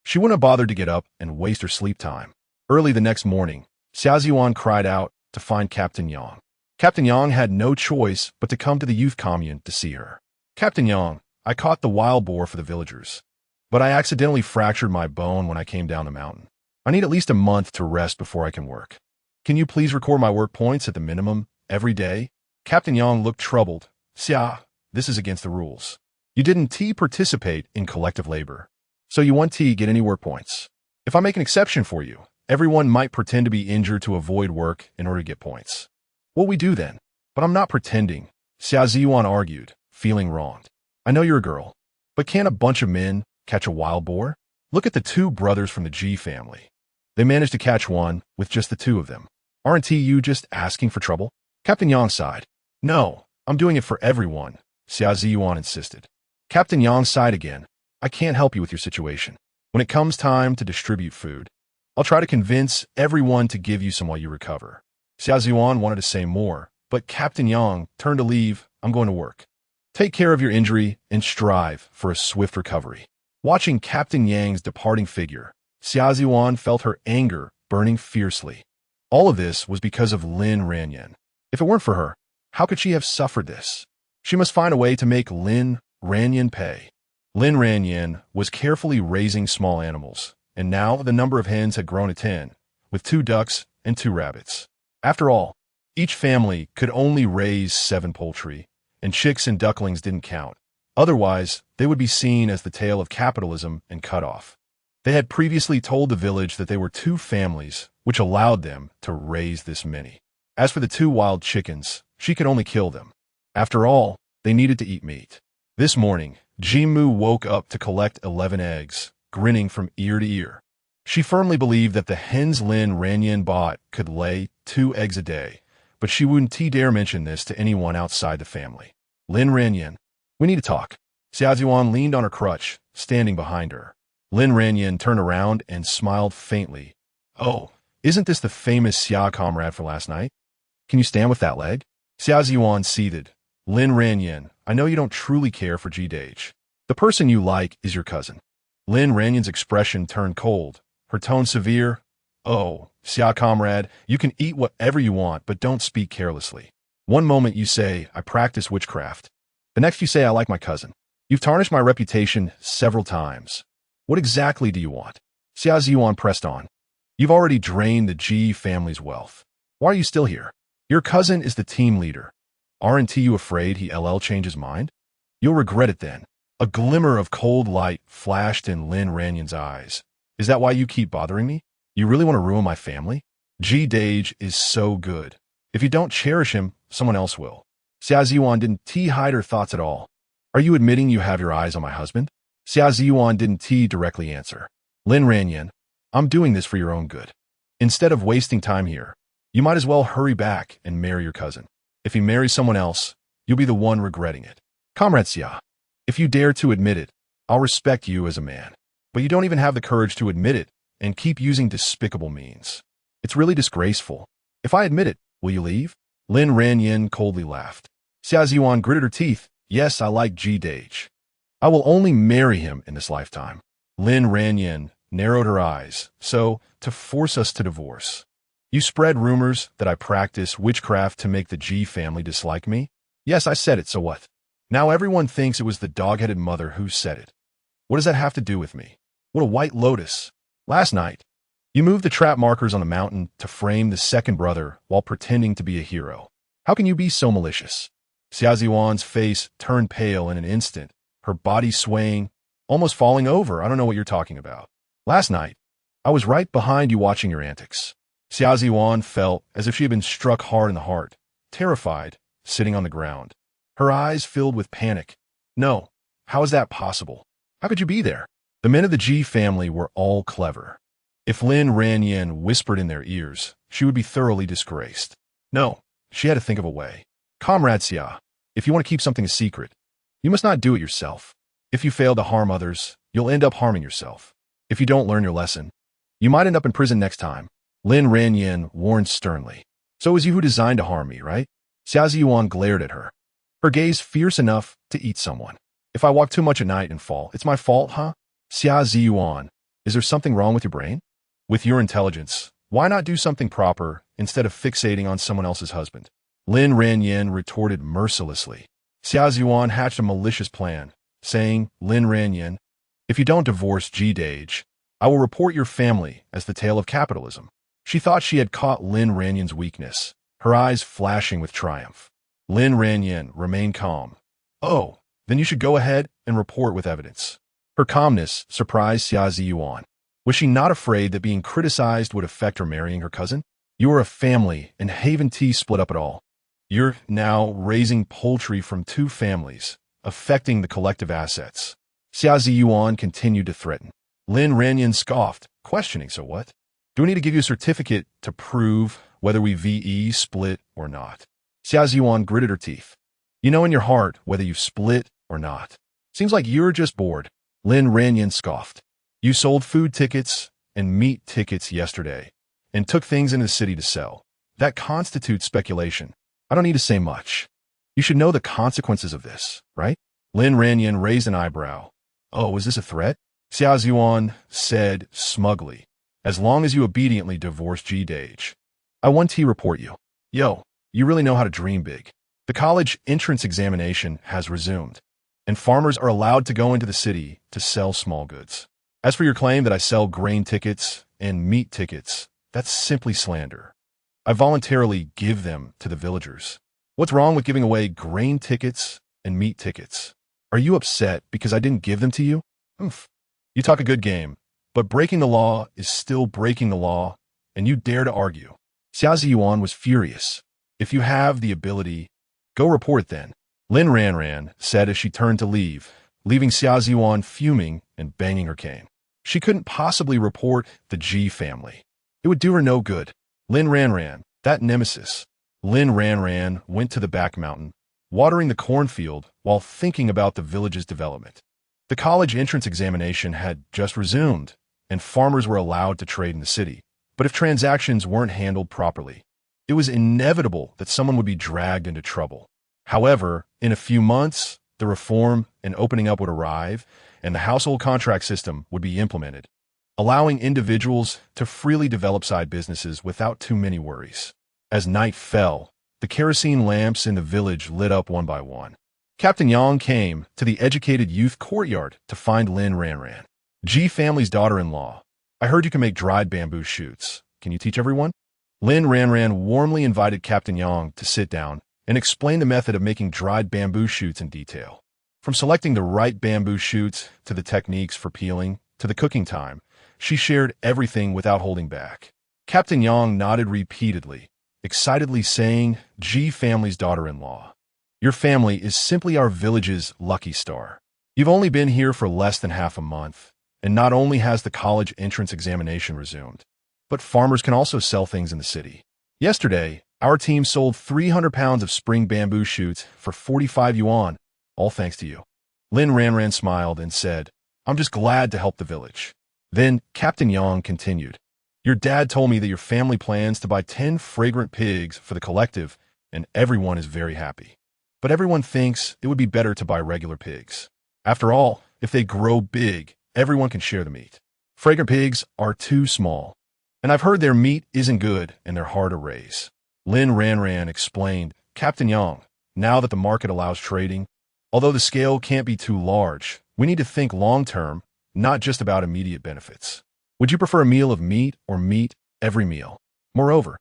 she wouldn't have bothered to get up and waste her sleep time. Early the next morning, Xia Ziyuan cried out to find Captain Yang. Captain Yang had no choice but to come to the youth commune to see her. Captain Yang, I caught the wild boar for the villagers, but I accidentally fractured my bone when I came down the mountain. I need at least a month to rest before I can work. Can you please record my work points at the minimum every day? Captain Yang looked troubled. Xia, this is against the rules. You didn't participate in collective labor, so you won't get any work points. If I make an exception for you, everyone might pretend to be injured to avoid work in order to get points. What we do then? But I'm not pretending, Xia Ziyuan argued, feeling wronged. I know you're a girl, but can't a bunch of men catch a wild boar? Look at the two brothers from the G family. They managed to catch one with just the two of them. Aren't you just asking for trouble? Captain Yang sighed. No, I'm doing it for everyone, Xia Ziyuan insisted. Captain Yang sighed again. I can't help you with your situation. When it comes time to distribute food, I'll try to convince everyone to give you some while you recover. Xia Ziyuan wanted to say more, but Captain Yang turned to leave. I'm going to work. Take care of your injury and strive for a swift recovery. Watching Captain Yang's departing figure, Xia Ziyuan felt her anger burning fiercely. All of this was because of Lin Ranjing. If it weren't for her, how could she have suffered this? She must find a way to make Lin Ranjing pay. Lin Ranjing was carefully raising small animals, and now the number of hens had grown to 10, with 2 ducks and 2 rabbits. After all, each family could only raise 7 poultry, and chicks and ducklings didn't count. Otherwise, they would be seen as the tail of capitalism and cut off. They had previously told the village that they were 2 families, which allowed them to raise this many. As for the 2 wild chickens, she could only kill them. After all, they needed to eat meat. This morning, Jimu woke up to collect 11 eggs, grinning from ear to ear. She firmly believed that the hens Lin Ranjing bought could lay 2 eggs a day, but she wouldn't dare mention this to anyone outside the family. Lin Ranjing, we need to talk. Xia Ziyuan leaned on her crutch, standing behind her. Lin Ranjing turned around and smiled faintly. Oh, isn't this the famous Xia comrade for last night? Can you stand with that leg? Xia Ziyuan seethed. Lin Ranjing, I know you don't truly care for G-Dage. The person you like is your cousin. Lin Ranjing's expression turned cold, her tone severe. Oh, Xia comrade, you can eat whatever you want, but don't speak carelessly. One moment you say, I practice witchcraft. The next you say, I like my cousin. You've tarnished my reputation several times. What exactly do you want? Xia Ziyuan pressed on. You've already drained the G family's wealth. Why are you still here? Your cousin is the team leader. Aren't you afraid he'll change his mind? You'll regret it then. A glimmer of cold light flashed in Lin Ranjing's eyes. Is that why you keep bothering me? You really want to ruin my family? G-Dage is so good. If you don't cherish him, someone else will. Xia Ziyuan didn't hide her thoughts at all. Are you admitting you have your eyes on my husband? Xia Ziyuan didn't directly answer. Lin Ranjing, I'm doing this for your own good. Instead of wasting time here, you might as well hurry back and marry your cousin. If he marries someone else, you'll be the one regretting it. Comrade Xia, if you dare to admit it, I'll respect you as a man. But you don't even have the courage to admit it and keep using despicable means. It's really disgraceful. If I admit it, will you leave? Lin Ranjing coldly laughed. Xia Ziyuan gritted her teeth. Yes, I like G-Dage. I will only marry him in this lifetime. Lin Ranjing narrowed her eyes. So, to force us to divorce. You spread rumors that I practice witchcraft to make the G family dislike me? Yes, I said it, so what? Now everyone thinks it was the dog-headed mother who said it. What does that have to do with me? What a white lotus. Last night, you moved the trap markers on the mountain to frame the second brother while pretending to be a hero. How can you be so malicious? Xia Ziyuan's face turned pale in an instant, her body swaying, almost falling over. I don't know what you're talking about. Last night, I was right behind you watching your antics. Xia Ziyuan felt as if she had been struck hard in the heart, terrified, sitting on the ground. Her eyes filled with panic. No, how is that possible? How could you be there? The men of the G family were all clever. If Lin Ranjing whispered in their ears, she would be thoroughly disgraced. No, she had to think of a way. Comrade Xia, if you want to keep something a secret, you must not do it yourself. If you fail to harm others, you'll end up harming yourself. If you don't learn your lesson, you might end up in prison next time. Lin Ranjing warned sternly. So it was you who designed to harm me, right? Xia Ziyuan glared at her, her gaze fierce enough to eat someone. If I walk too much at night and fall, it's my fault, huh? Xia Ziyuan, is there something wrong with your brain? With your intelligence, why not do something proper instead of fixating on someone else's husband? Lin Ranjing retorted mercilessly. Xia Ziyuan hatched a malicious plan, saying, Lin Ranjing, if you don't divorce G-Dage, I will report your family as the tale of capitalism. She thought she had caught Lin Ranjing's weakness, her eyes flashing with triumph. Lin Ranjing remained calm. Oh, then you should go ahead and report with evidence. Her calmness surprised Xia Ziyuan. Was she not afraid that being criticized would affect her marrying her cousin? You are a family, and Haven Tea split up at all. You're now raising poultry from two families, affecting the collective assets. Xia Ziyuan continued to threaten. Lin Ranjing scoffed, questioning, so what? Do we need to give you a certificate to prove whether we VE split or not? Xia Ziyuan gritted her teeth. You know in your heart whether you've split or not. Seems like you're just bored. Lin Ranjing scoffed. You sold food tickets and meat tickets yesterday and took things into the city to sell. That constitutes speculation. I don't need to say much. You should know the consequences of this, right? Lin Ranjing raised an eyebrow. Oh, is this a threat? Xia Ziyuan said smugly. As long as you obediently divorce G-Dage. I want to report you. Yo, you really know how to dream big. The college entrance examination has resumed, and farmers are allowed to go into the city to sell small goods. As for your claim that I sell grain tickets and meat tickets, that's simply slander. I voluntarily give them to the villagers. What's wrong with giving away grain tickets and meat tickets? Are you upset because I didn't give them to you? Oof. You talk a good game, but breaking the law is still breaking the law, and you dare to argue. Xia Ziyuan was furious. If you have the ability, go report then. Lin Ranjing said as she turned to leave, leaving Xia Ziyuan fuming and banging her cane. She couldn't possibly report the G family. It would do her no good. Lin Ranjing, that nemesis. Lin Ranjing went to the back mountain, watering the cornfield while thinking about the village's development. The college entrance examination had just resumed, and farmers were allowed to trade in the city. But if transactions weren't handled properly, it was inevitable that someone would be dragged into trouble. However, in a few months, the reform and opening up would arrive, and the household contract system would be implemented, allowing individuals to freely develop side businesses without too many worries. As night fell, the kerosene lamps in the village lit up one by one. Captain Yang came to the educated youth courtyard to find Lin Ranjing. G family's daughter-in-law. I heard you can make dried bamboo shoots. Can you teach everyone? Lin Ranjing warmly invited Captain Yang to sit down and explain the method of making dried bamboo shoots in detail. From selecting the right bamboo shoots to the techniques for peeling to the cooking time, she shared everything without holding back. Captain Yang nodded repeatedly, excitedly saying, G family's daughter-in-law. Your family is simply our village's lucky star. You've only been here for less than half a month, and not only has the college entrance examination resumed, but farmers can also sell things in the city. Yesterday, our team sold 300 pounds of spring bamboo shoots for 45 yuan, all thanks to you. Lin Ranjing smiled and said, I'm just glad to help the village. Then Captain Yang continued, your dad told me that your family plans to buy 10 fragrant pigs for the collective, and everyone is very happy. But everyone thinks it would be better to buy regular pigs. After all, if they grow big, everyone can share the meat. Fragrant pigs are too small, and I've heard their meat isn't good and they're hard to raise. Lin Ranjing explained, Captain Yang, now that the market allows trading, although the scale can't be too large, we need to think long-term, not just about immediate benefits. Would you prefer a meal of meat or meat every meal? Moreover,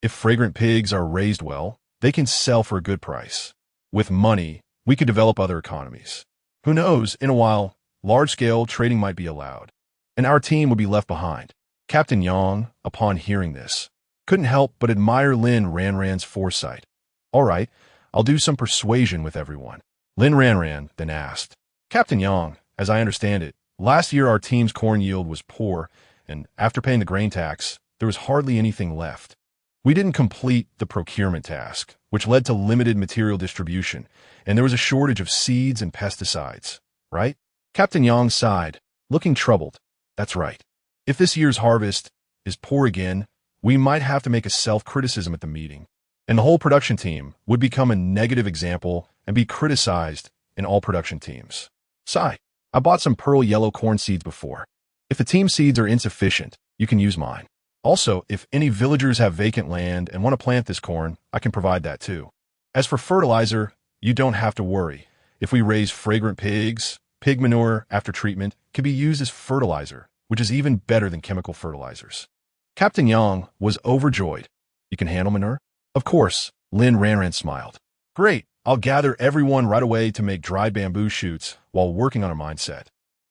if fragrant pigs are raised well, they can sell for a good price. With money, we could develop other economies. Who knows, in a while, large-scale trading might be allowed, and our team would be left behind. Captain Yang, upon hearing this, couldn't help but admire Lin Ranjing's foresight. All right, I'll do some persuasion with everyone. Lin Ranjing then asked, Captain Yang, as I understand it, last year our team's corn yield was poor, and after paying the grain tax, there was hardly anything left. We didn't complete the procurement task, which led to limited material distribution, and there was a shortage of seeds and pesticides, right? Captain Yang sighed, looking troubled. That's right. If this year's harvest is poor again, we might have to make a self-criticism at the meeting, and the whole production team would become a negative example and be criticized in all production teams. Sigh, I bought some pearl yellow corn seeds before. If the team seeds are insufficient, you can use mine. Also, if any villagers have vacant land and want to plant this corn, I can provide that too. As for fertilizer, you don't have to worry. If we raise fragrant pigs, pig manure after treatment can be used as fertilizer, which is even better than chemical fertilizers. Captain Yang was overjoyed. You can handle manure? Of course, Lin Ranjing smiled. Great, I'll gather everyone right away to make dried bamboo shoots while working on a mindset.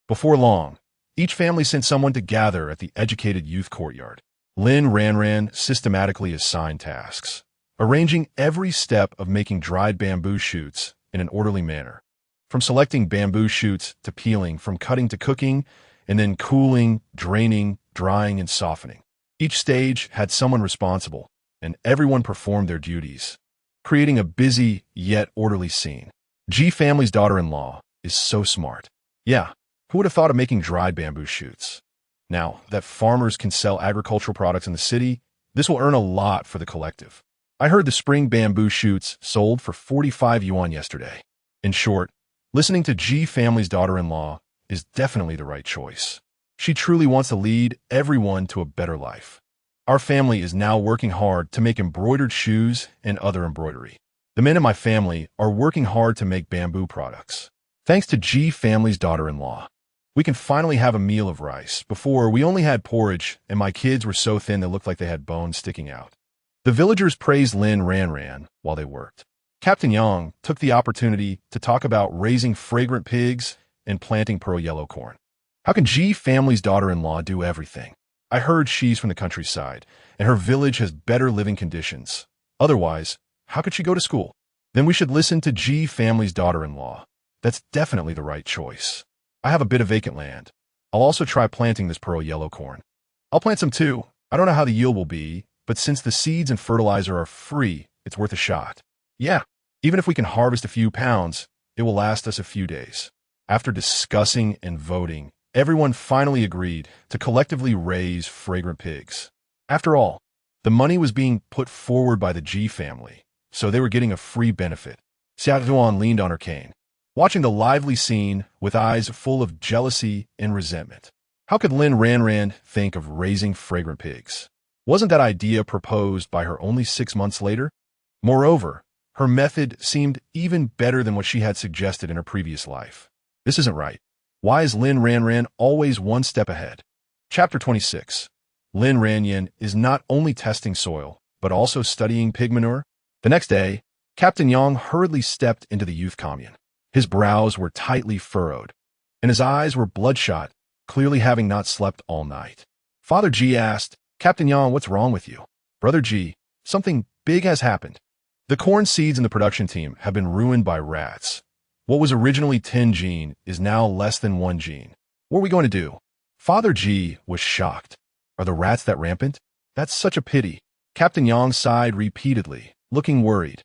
Before long, each family sent someone to gather at the educated youth courtyard. Lin Ranjing systematically assigned tasks, arranging every step of making dried bamboo shoots in an orderly manner. From selecting bamboo shoots to peeling, from cutting to cooking, and then cooling, draining, drying, and softening. Each stage had someone responsible, and everyone performed their duties, creating a busy yet orderly scene. G family's daughter-in-law is so smart. Yeah, who would have thought of making dried bamboo shoots? Now that farmers can sell agricultural products in the city, this will earn a lot for the collective. I heard the spring bamboo shoots sold for 45 yuan yesterday. In short, listening to G family's daughter-in-law is definitely the right choice. She truly wants to lead everyone to a better life. Our family is now working hard to make embroidered shoes and other embroidery. The men in my family are working hard to make bamboo products. Thanks to G family's daughter-in-law, we can finally have a meal of rice. Before, we only had porridge, and my kids were so thin they looked like they had bones sticking out. The villagers praised Lin Ranjing while they worked. Captain Yang took the opportunity to talk about raising fragrant pigs and planting pearl yellow corn. How can G family's daughter-in-law do everything? I heard she's from the countryside, and her village has better living conditions. Otherwise, how could she go to school? Then we should listen to G family's daughter-in-law. That's definitely the right choice. I have a bit of vacant land. I'll also try planting this pearl yellow corn. I'll plant some too. I don't know how the yield will be, but since the seeds and fertilizer are free, it's worth a shot. Yeah, even if we can harvest a few pounds, it will last us a few days. After discussing and voting, everyone finally agreed to collectively raise fragrant pigs. After all, the money was being put forward by the G family, so they were getting a free benefit. Xia Zhuan leaned on her cane, watching the lively scene with eyes full of jealousy and resentment. How could Lin Ranjing think of raising fragrant pigs? Wasn't that idea proposed by her only 6 months later? Moreover, her method seemed even better than what she had suggested in her previous life. This isn't right. Why is Lin Ranjing always one step ahead? Chapter 26. Lin Ranjing is not only testing soil, but also studying pig manure. The next day, Captain Yang hurriedly stepped into the youth commune. His brows were tightly furrowed, and his eyes were bloodshot, clearly having not slept all night. Father G asked, Captain Yang, what's wrong with you? Brother G, something big has happened. The corn seeds in the production team have been ruined by rats. What was originally 10 gene is now less than 1 gene. What are we going to do? Father G was shocked. Are the rats that rampant? That's such a pity. Captain Yang sighed repeatedly, looking worried.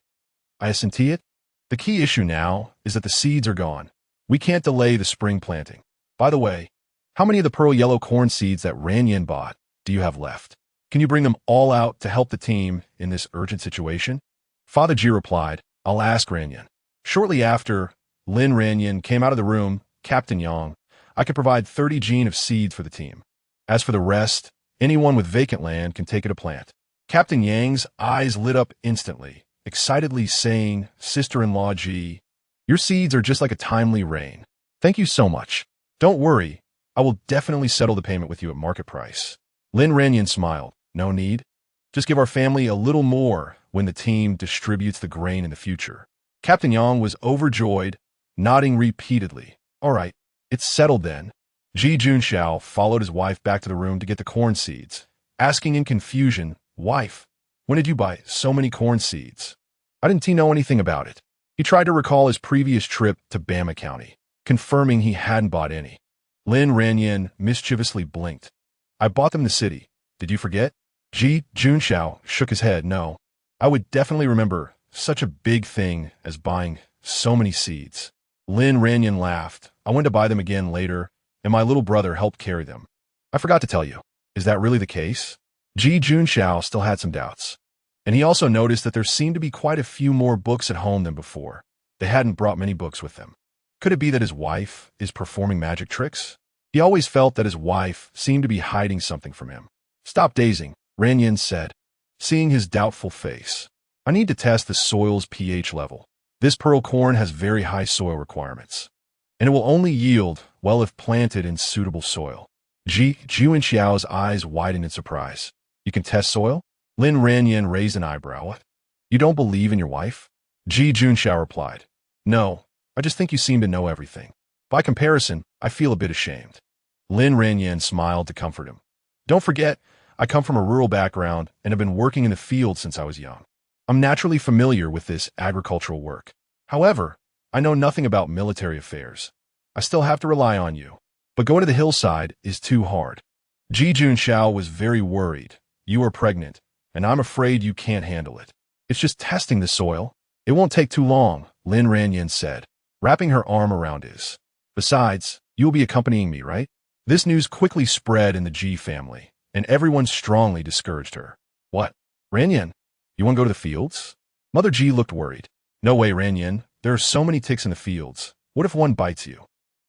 I assenti it. The key issue now is that the seeds are gone. We can't delay the spring planting. By the way, how many of the pearl yellow corn seeds that Ranjing bought do you have left? Can you bring them all out to help the team in this urgent situation? Father G replied, I'll ask Ranjing. Shortly after Lin Ranjing came out of the room, Captain Yang, I could provide 30 gene of seeds for the team. As for the rest, anyone with vacant land can take it to plant. Captain Yang's eyes lit up instantly, excitedly saying, Sister-in-law G, your seeds are just like a timely rain. Thank you so much. Don't worry, I will definitely settle the payment with you at market price. Lin Ranjing smiled. No need. Just give our family a little more when the team distributes the grain in the future. Captain Yang was overjoyed, nodding repeatedly. All right, it's settled then. Ji Junxiao followed his wife back to the room to get the corn seeds, asking in confusion, Wife, when did you buy so many corn seeds? I didn't know anything about it. He tried to recall his previous trip to Bama County, confirming he hadn't bought any. Lin Ranjing mischievously blinked. I bought them in the city. Did you forget? Ji Junxiao shook his head. No, I would definitely remember such a big thing as buying so many seeds. Lin Ranjing laughed. I went to buy them again later, and my little brother helped carry them. I forgot to tell you. Is that really the case? Ji Junxiao still had some doubts. And he also noticed that there seemed to be quite a few more books at home than before. They hadn't brought many books with them. Could it be that his wife is performing magic tricks? He always felt that his wife seemed to be hiding something from him. Stop dazing, Ranjing said, seeing his doubtful face. I need to test the soil's pH level. This pearl corn has very high soil requirements, and it will only yield well if planted in suitable soil. Ji Junxiao's eyes widened in surprise. You can test soil? Lin Ranjing raised an eyebrow. What? You don't believe in your wife? Ji Junxiao replied. No, I just think you seem to know everything. By comparison, I feel a bit ashamed. Lin Ranjing smiled to comfort him. Don't forget, I come from a rural background and have been working in the field since I was young. I'm naturally familiar with this agricultural work. However, I know nothing about military affairs. I still have to rely on you. But going to the hillside is too hard. Ji Junxiao was very worried. You are pregnant, and I'm afraid you can't handle it. It's just testing the soil. It won't take too long, Lin Ranjing said, wrapping her arm around his. Besides, you will be accompanying me, right? This news quickly spread in the Ji family, and everyone strongly discouraged her. What? Ranjing? You want to go to the fields? Mother Ji looked worried. No way, Ranjing. There are so many ticks in the fields. What if one bites you?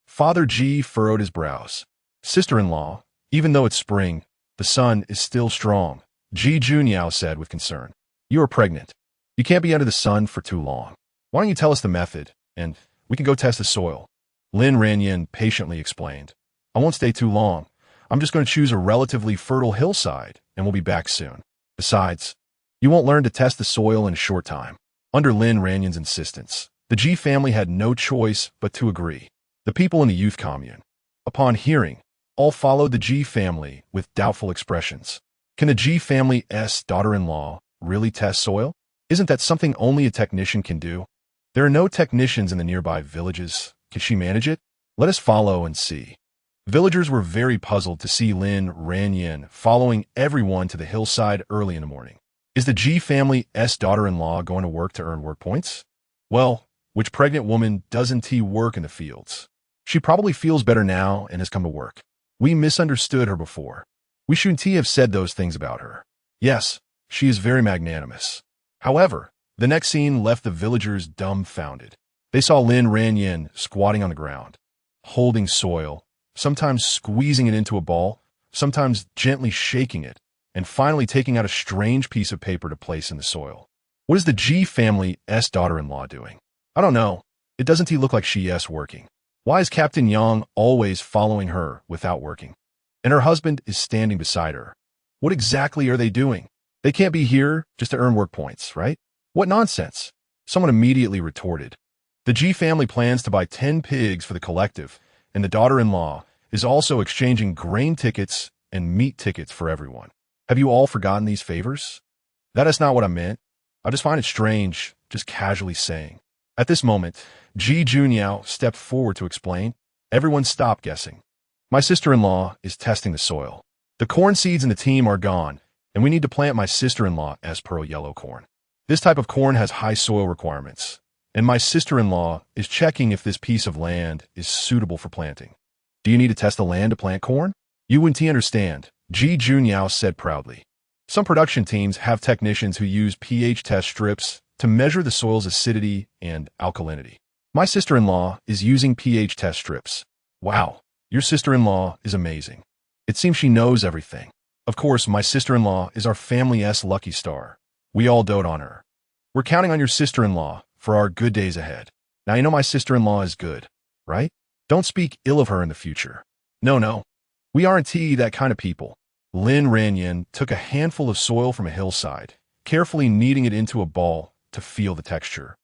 Father Ji furrowed his brows. Sister-in-law, even though it's spring, the sun is still strong, Ji Junxiao said with concern. You are pregnant. You can't be under the sun for too long. Why don't you tell us the method, and we can go test the soil? Lin Ranjing patiently explained. I won't stay too long. I'm just going to choose a relatively fertile hillside, and we'll be back soon. Besides, you won't learn to test the soil in a short time. Under Lin Ranjing's insistence, the Ji family had no choice but to agree. The people in the youth commune, upon hearing, all followed the Ji family with doubtful expressions. Can the Ji family's daughter-in-law really test soil? Isn't that something only a technician can do? There are no technicians in the nearby villages. Can she manage it? Let us follow and see. Villagers were very puzzled to see Lin Ranjing following everyone to the hillside early in the morning. Is the Ji family's daughter-in-law going to work to earn work points? Well, which pregnant woman doesn't work in the fields? She probably feels better now and has come to work. We misunderstood her before. We shouldn't have said those things about her. Yes, she is very magnanimous. However, the next scene left the villagers dumbfounded. They saw Lin Ranjing squatting on the ground, holding soil, sometimes squeezing it into a ball, sometimes gently shaking it, and finally taking out a strange piece of paper to place in the soil. What is the Ji family's daughter-in-law doing? I don't know. It doesn't look like she's working. Why is Captain Yang always following her without working? And her husband is standing beside her. What exactly are they doing? They can't be here just to earn work points, right? What nonsense! Someone immediately retorted. The Ji family plans to buy 10 pigs for the collective, and the daughter-in-law is also exchanging grain tickets and meat tickets for everyone. Have you all forgotten these favors? That is not what I meant. I just find it strange, just casually saying. At this moment, Ji Junxiao stepped forward to explain. Everyone stopped guessing. My sister-in-law is testing the soil. The corn seeds in the team are gone, and we need to plant my sister-in-law's pearl yellow corn. This type of corn has high soil requirements, and my sister-in-law is checking if this piece of land is suitable for planting. Do you need to test the land to plant corn? You wouldn't understand, Ji Junxiao said proudly. Some production teams have technicians who use pH test strips to measure the soil's acidity and alkalinity. My sister-in-law is using pH test strips. Wow, your sister-in-law is amazing. It seems she knows everything. Of course, my sister-in-law is our family's lucky star. We all dote on her. We're counting on your sister-in-law for our good days ahead. Now you know my sister-in-law is good, right? Don't speak ill of her in the future. No. We aren't that kind of people. Lin Ranjing took a handful of soil from a hillside, carefully kneading it into a ball to feel the texture,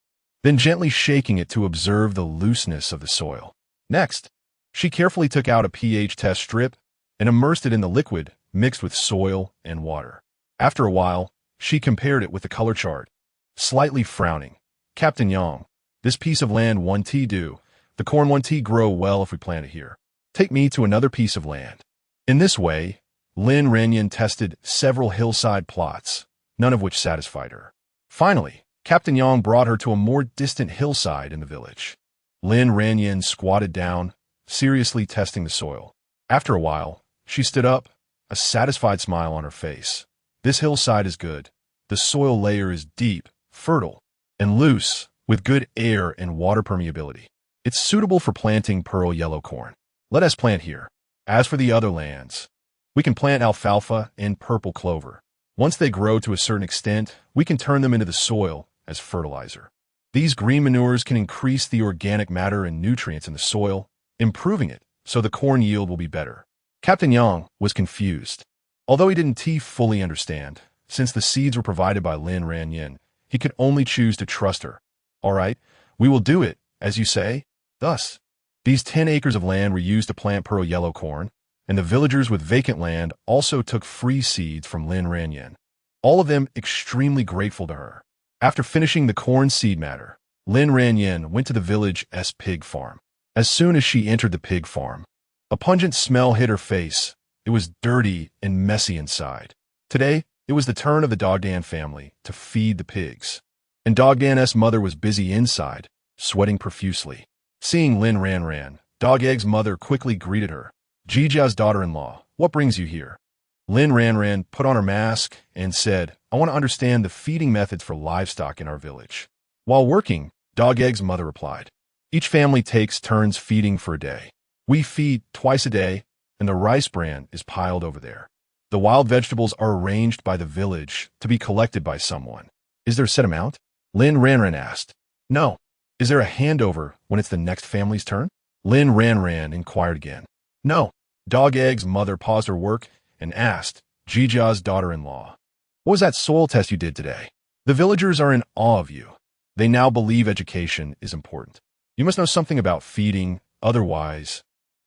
then gently shaking it to observe the looseness of the soil. Next, she carefully took out a pH test strip and immersed it in the liquid mixed with soil and water. After a while, she compared it with the color chart, slightly frowning. Captain Yang, this piece of land won't do. The corn won't grow well if we plant it here. Take me to another piece of land. In this way, Lin Ranjing tested several hillside plots, none of which satisfied her. Finally, Captain Yang brought her to a more distant hillside in the village. Lin Ranjing squatted down, seriously testing the soil. After a while, she stood up, a satisfied smile on her face. This hillside is good. The soil layer is deep, fertile, and loose, with good air and water permeability. It's suitable for planting pearl yellow corn. Let us plant here. As for the other lands, We can plant alfalfa and purple clover. Once they grow to a certain extent, we can turn them into the soil as fertilizer. These green manures can increase the organic matter and nutrients in the soil, improving it so the corn yield will be better. Captain Yang was confused. Although he didn't fully understand, since the seeds were provided by Lin Ranjing, he could only choose to trust her. All right, we will do it, as you say. Thus, these 10 acres of land were used to plant pearl yellow corn, and the villagers with vacant land also took free seeds from Lin Ranjing, all of them extremely grateful to her. After finishing the corn seed matter, Lin Ranjing went to the village's pig farm. As soon as she entered the pig farm, a pungent smell hit her face. It was dirty and messy inside. Today, it was the turn of the Dogdan family to feed the pigs, and Dogdan's mother was busy inside, sweating profusely. Seeing Lin Ranjing, Dog Egg's mother quickly greeted her. Jijia's daughter-in-law, what brings you here? Lin Ranjing put on her mask and said, I want to understand the feeding methods for livestock in our village. While working, Dog Egg's mother replied, each family takes turns feeding for a day. We feed twice a day, and the rice bran is piled over there. The wild vegetables are arranged by the village to be collected by someone. Is there a set amount? Lin Ranjing asked. No. Is there a handover when it's the next family's turn? Lin Ranjing inquired again. No. Dog Egg's mother paused her work and asked Jijia's daughter-in-law, what was that soil test you did today? The villagers are in awe of you. They now believe education is important. You must know something about feeding, otherwise,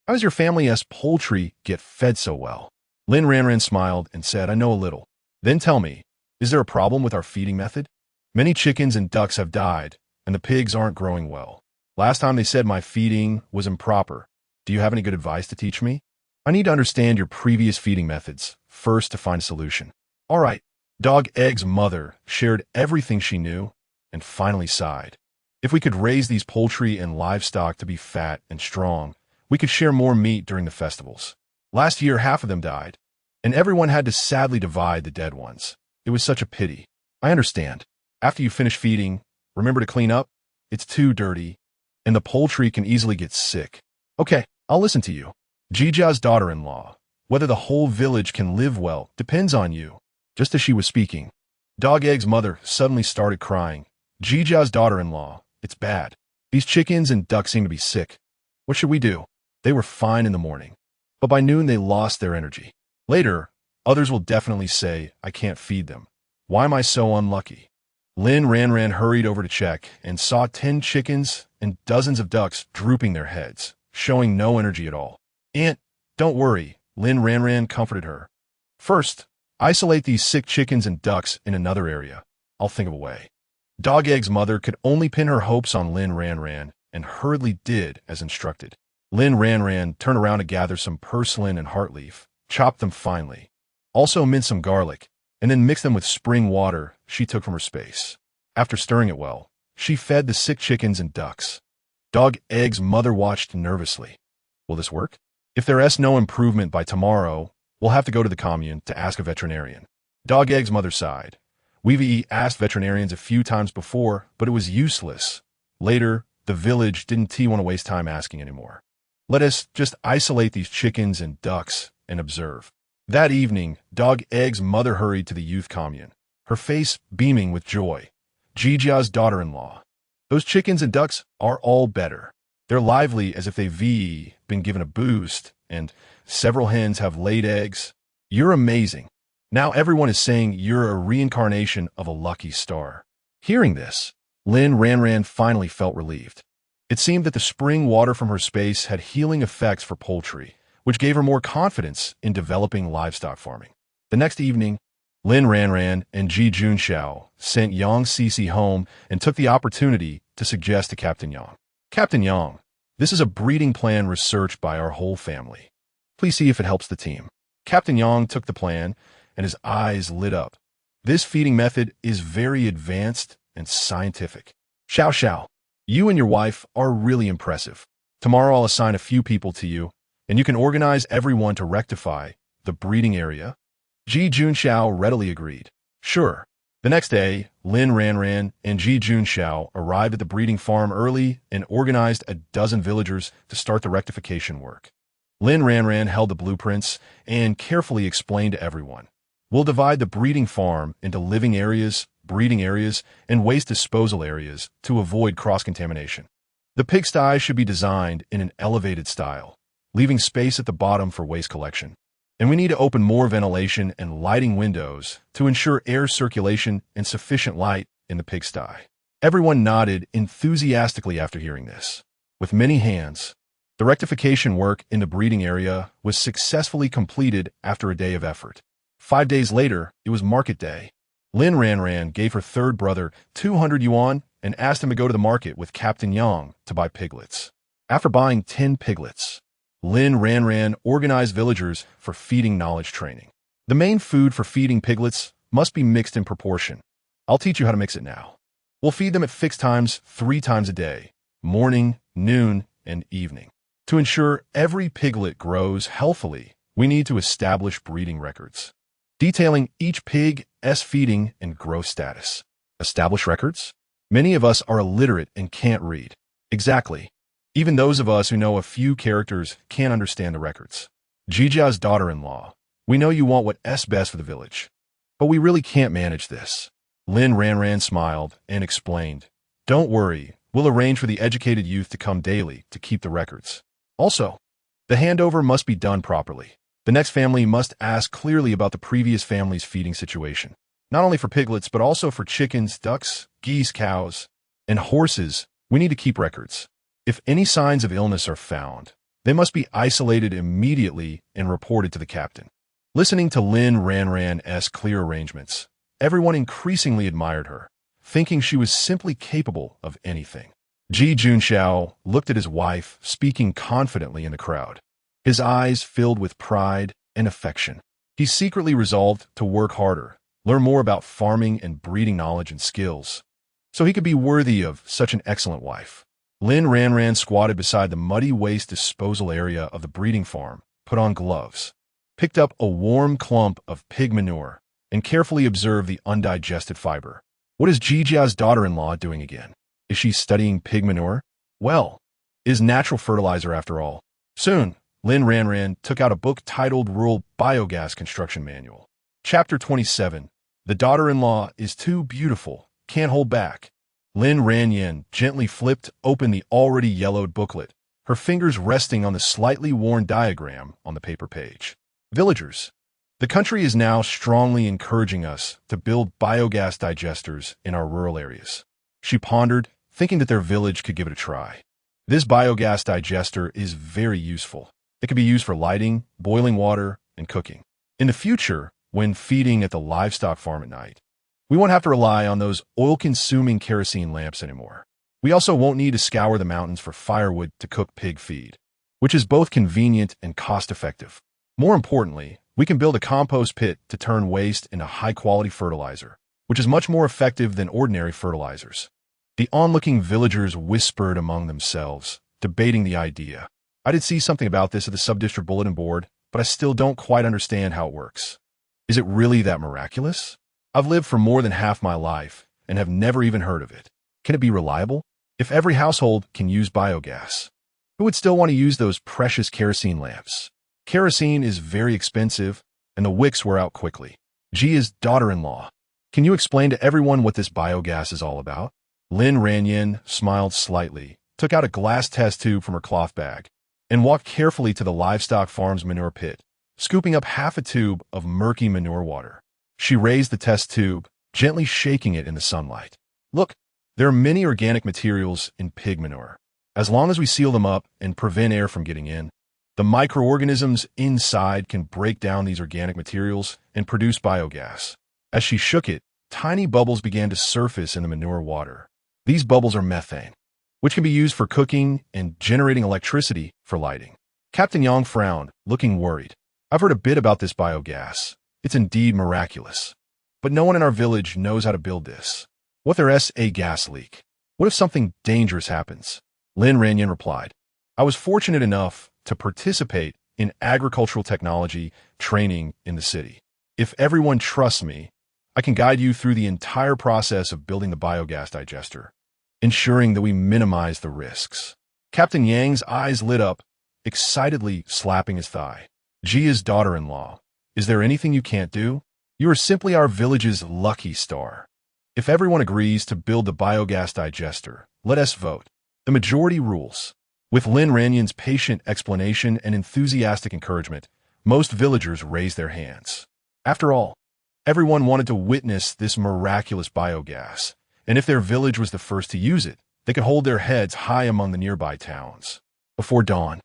how does your family's poultry get fed so well? Lin Ranjing smiled and said, I know a little. Then tell me, is there a problem with our feeding method? Many chickens and ducks have died, and the pigs aren't growing well. Last time they said my feeding was improper. Do you have any good advice to teach me? I need to understand your previous feeding methods first to find a solution. All right. Dog Egg's mother shared everything she knew and finally sighed. If we could raise these poultry and livestock to be fat and strong, we could share more meat during the festivals. Last year, half of them died, and everyone had to sadly divide the dead ones. It was such a pity. I understand. After you finish feeding, remember to clean up. It's too dirty, and the poultry can easily get sick. Okay, I'll listen to you. Jijia's daughter-in-law, whether the whole village can live well depends on you. Just as she was speaking, Dog Egg's mother suddenly started crying. Jijia's daughter-in-law, it's bad. These chickens and ducks seem to be sick. What should we do? They were fine in the morning, but by noon they lost their energy. Later, others will definitely say, I can't feed them. Why am I so unlucky? Lin Ranjing hurried over to check and saw 10 chickens and dozens of ducks drooping their heads, showing no energy at all. Aunt, don't worry, Lin Ranjing comforted her. First, isolate these sick chickens and ducks in another area. I'll think of a way. Dog Egg's mother could only pin her hopes on Lin Ranjing and hurriedly did as instructed. Lin Ranjing turned around to gather some purslane and heartleaf, chopped them finely. Also minced some garlic, and then mixed them with spring water she took from her space. After stirring it well, she fed the sick chickens and ducks. Dog Egg's mother watched nervously. Will this work? If there's no improvement by tomorrow, we'll have to go to the commune to ask a veterinarian. Dog Egg's mother sighed. We've asked veterinarians a few times before, but it was useless. Later, the village didn't want to waste time asking anymore. Let us just isolate these chickens and ducks and observe. That evening, Dog Egg's mother hurried to the youth commune, her face beaming with joy. Jijia's daughter-in-law. Those chickens and ducks are all better. They're lively as if they've been given a boost, and several hens have laid eggs. You're amazing. Now everyone is saying you're a reincarnation of a lucky star. Hearing this, Lin Ranjing finally felt relieved. It seemed that the spring water from her space had healing effects for poultry, which gave her more confidence in developing livestock farming. The next evening, Lin Ranjing and Ji Junxiao sent Yang Cici home and took the opportunity to suggest to Captain Yang. Captain Yang, this is a breeding plan researched by our whole family. Please see if it helps the team. Captain Yang took the plan, and his eyes lit up. This feeding method is very advanced and scientific. Xiao Xiao, you and your wife are really impressive. Tomorrow I'll assign a few people to you, and you can organize everyone to rectify the breeding area. Ji Junxiao readily agreed. Sure. The next day, Lin Ranjing and Ji Junxiao arrived at the breeding farm early and organized a dozen villagers to start the rectification work. Lin Ranjing held the blueprints and carefully explained to everyone. We'll divide the breeding farm into living areas, breeding areas, and waste disposal areas to avoid cross-contamination. The pigsty should be designed in an elevated style, leaving space at the bottom for waste collection. And we need to open more ventilation and lighting windows to ensure air circulation and sufficient light in the pigsty. Everyone nodded enthusiastically after hearing this. With many hands, the rectification work in the breeding area was successfully completed after a day of effort. 5 days later, it was market day. Lin Ranjing gave her third brother 200 yuan and asked him to go to the market with Captain Yang to buy piglets. After buying 10 piglets, Lin Ranjing organized villagers for feeding knowledge training. The main food for feeding piglets must be mixed in proportion. I'll teach you how to mix it now. We'll feed them at fixed times 3 times a day, morning, noon, and evening. To ensure every piglet grows healthily, we need to establish breeding records, detailing each pig's feeding and growth status. Establish records? Many of us are illiterate and can't read. Exactly. Even those of us who know a few characters can't understand the records. Jijia's daughter-in-law, we know you want what's best for the village, but we really can't manage this. Lin Ranjing smiled and explained, don't worry, we'll arrange for the educated youth to come daily to keep the records. Also, the handover must be done properly. The next family must ask clearly about the previous family's feeding situation, not only for piglets, but also for chickens, ducks, geese, cows, and horses. We need to keep records. If any signs of illness are found, they must be isolated immediately and reported to the captain. Listening to Lin Ranjing's clear arrangements, everyone increasingly admired her, thinking she was simply capable of anything. Ji Junxiao looked at his wife, speaking confidently in the crowd. His eyes filled with pride and affection. He secretly resolved to work harder, learn more about farming and breeding knowledge and skills, so he could be worthy of such an excellent wife. Lin Ranjing squatted beside the muddy waste disposal area of the breeding farm, put on gloves, picked up a warm clump of pig manure, and carefully observed the undigested fiber. What is Jijia's daughter-in-law doing again? Is she studying pig manure? Well, it is natural fertilizer after all. Soon, Lin Ranjing took out a book titled Rural Biogas Construction Manual. Chapter 27. The daughter-in-law is too beautiful, can't hold back. Lin Ranjing gently flipped open the already yellowed booklet, her fingers resting on the slightly worn diagram on the paper page. Villagers, the country is now strongly encouraging us to build biogas digesters in our rural areas. She pondered, thinking that their village could give it a try. This biogas digester is very useful. It can be used for lighting, boiling water, and cooking. In the future, when feeding at the livestock farm at night, we won't have to rely on those oil-consuming kerosene lamps anymore. We also won't need to scour the mountains for firewood to cook pig feed, which is both convenient and cost-effective. More importantly, we can build a compost pit to turn waste into high-quality fertilizer, which is much more effective than ordinary fertilizers. The onlooking villagers whispered among themselves, debating the idea. I did see something about this at the sub-district bulletin board, but I still don't quite understand how it works. Is it really that miraculous? I've lived for more than half my life and have never even heard of it. Can it be reliable? If every household can use biogas, who would still want to use those precious kerosene lamps? Kerosene is very expensive, and the wicks wear out quickly. Jia's daughter-in-law, can you explain to everyone what this biogas is all about? Lin Ranjing smiled slightly, took out a glass test tube from her cloth bag, and walked carefully to the livestock farm's manure pit, scooping up half a tube of murky manure water. She raised the test tube, gently shaking it in the sunlight. Look, there are many organic materials in pig manure. As long as we seal them up and prevent air from getting in, the microorganisms inside can break down these organic materials and produce biogas. As she shook it, tiny bubbles began to surface in the manure water. These bubbles are methane, which can be used for cooking and generating electricity for lighting. Captain Yang frowned, looking worried. I've heard a bit about this biogas. It's indeed miraculous. But no one in our village knows how to build this. What if there's a gas leak? What if something dangerous happens? Lin Ranjing replied, I was fortunate enough to participate in agricultural technology training in the city. If everyone trusts me, I can guide you through the entire process of building the biogas digester, ensuring that we minimize the risks. Captain Yang's eyes lit up, excitedly slapping his thigh. Jia's daughter-in-law, is there anything you can't do? You are simply our village's lucky star. If everyone agrees to build the biogas digester, let us vote. The majority rules. With Lin Ranjing's patient explanation and enthusiastic encouragement, most villagers raised their hands. After all, everyone wanted to witness this miraculous biogas, and if their village was the first to use it, they could hold their heads high among the nearby towns. Before dawn,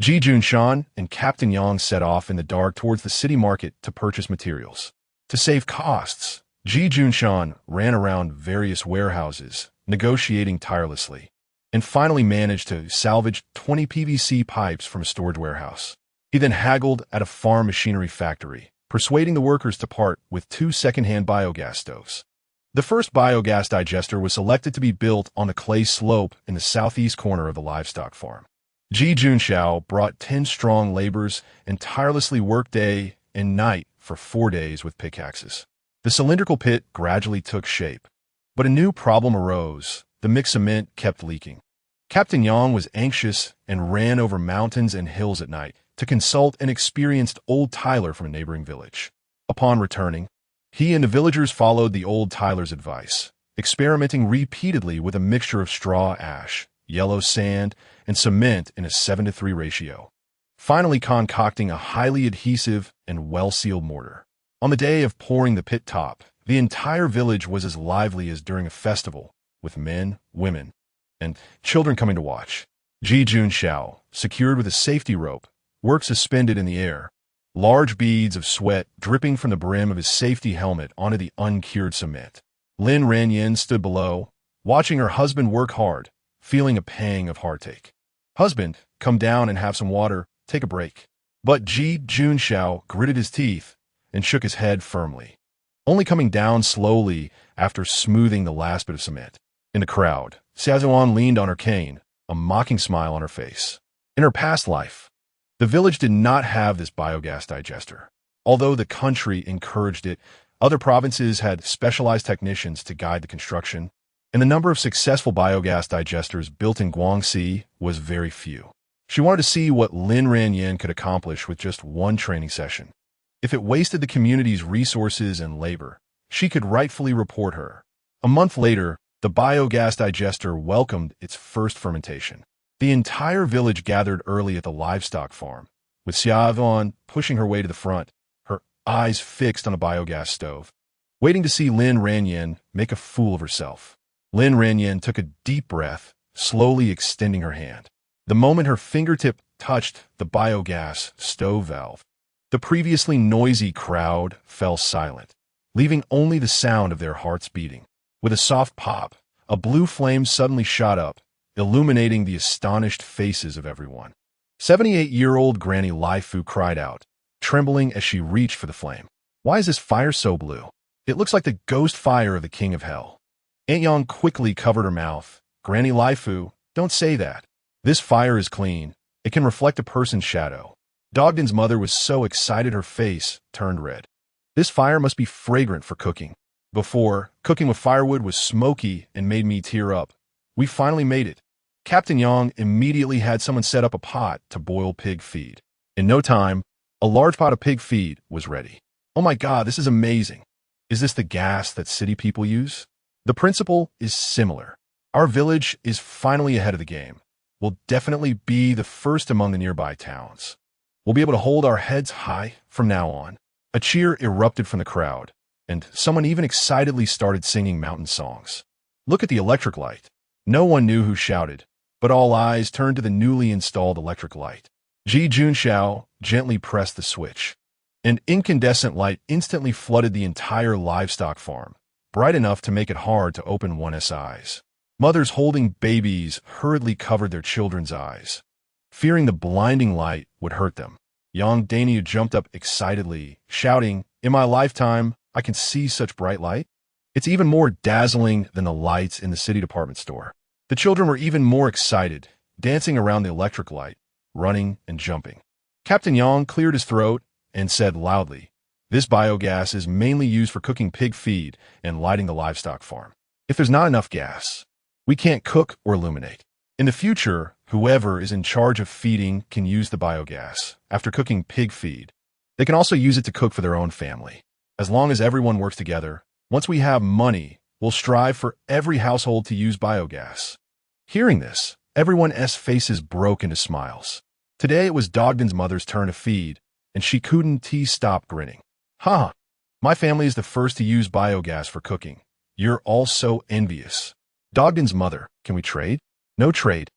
Ji Junshan and Captain Yang set off in the dark towards the city market to purchase materials. To save costs, Ji Junshan ran around various warehouses, negotiating tirelessly, and finally managed to salvage 20 PVC pipes from a storage warehouse. He then haggled at a farm machinery factory, persuading the workers to part with 2 second-hand biogas stoves. The first biogas digester was selected to be built on a clay slope in the southeast corner of the livestock farm. Ji Junxiao brought 10 strong laborers and tirelessly worked day and night for 4 days with pickaxes. The cylindrical pit gradually took shape, but a new problem arose. The mixed cement kept leaking. Captain Yang was anxious and ran over mountains and hills at night to consult an experienced old tiler from a neighboring village. Upon returning, he and the villagers followed the old tiler's advice, experimenting repeatedly with a mixture of straw ash, yellow sand, and cement in a 7-to-3 ratio, finally concocting a highly adhesive and well-sealed mortar. On the day of pouring the pit top, the entire village was as lively as during a festival, with men, women, and children coming to watch. Ji Junxiao, secured with a safety rope, worked suspended in the air, large beads of sweat dripping from the brim of his safety helmet onto the uncured cement. Lin Ranjing stood below, watching her husband work hard, feeling a pang of heartache. "Husband, come down and have some water, take a break." But Ji Junxiao gritted his teeth and shook his head firmly, only coming down slowly after smoothing the last bit of cement. In the crowd, Xiaozuan leaned on her cane, a mocking smile on her face. In her past life, the village did not have this biogas digester. Although the country encouraged it, other provinces had specialized technicians to guide the construction, and the number of successful biogas digesters built in Guangxi was very few. She wanted to see what Lin Ranjing could accomplish with just one training session. If it wasted the community's resources and labor, she could rightfully report her. A month later, the biogas digester welcomed its first fermentation. The entire village gathered early at the livestock farm, with Xiaovan pushing her way to the front, her eyes fixed on a biogas stove, waiting to see Lin Ranjing make a fool of herself. Lin Ranjing took a deep breath, slowly extending her hand. The moment her fingertip touched the biogas stove valve, the previously noisy crowd fell silent, leaving only the sound of their hearts beating. With a soft pop, a blue flame suddenly shot up, illuminating the astonished faces of everyone. 78-year-old Granny Lai Fu cried out, trembling as she reached for the flame. "Why is this fire so blue? It looks like the ghost fire of the King of Hell." Aunt Yang quickly covered her mouth. "Granny Lai Fu, don't say that. This fire is clean. It can reflect a person's shadow." Dogden's mother was so excited her face turned red. "This fire must be fragrant for cooking. Before, cooking with firewood was smoky and made me tear up. We finally made it." Captain Yang immediately had someone set up a pot to boil pig feed. In no time, a large pot of pig feed was ready. "Oh my God, this is amazing. Is this the gas that city people use?" The principle is similar. Our village is finally ahead of the game. We'll definitely be the first among the nearby towns. We'll be able to hold our heads high from now on. A cheer erupted from the crowd, and someone even excitedly started singing mountain songs. Look at the electric light. No one knew who shouted, but all eyes turned to the newly installed electric light. Ji Junxiao gently pressed the switch. An incandescent light instantly flooded the entire livestock farm, bright enough to make it hard to open one's eyes. Mothers holding babies hurriedly covered their children's eyes, fearing the blinding light would hurt them. Young Dania jumped up excitedly, shouting, "In my lifetime, I can see such bright light. It's even more dazzling than the lights in the city department store." The children were even more excited, dancing around the electric light, running and jumping. Captain Yang cleared his throat and said loudly, "This biogas is mainly used for cooking pig feed and lighting the livestock farm. If there's not enough gas, we can't cook or illuminate. In the future, whoever is in charge of feeding can use the biogas after cooking pig feed. They can also use it to cook for their own family. As long as everyone works together, once we have money, we'll strive for every household to use biogas. Hearing this, everyone's faces broke into smiles. Today it was Dogden's mother's turn to feed, and she couldn't stop grinning. Ha! My family is the first to use biogas for cooking. You're all so envious. Dogden's mother, can we trade? No trade.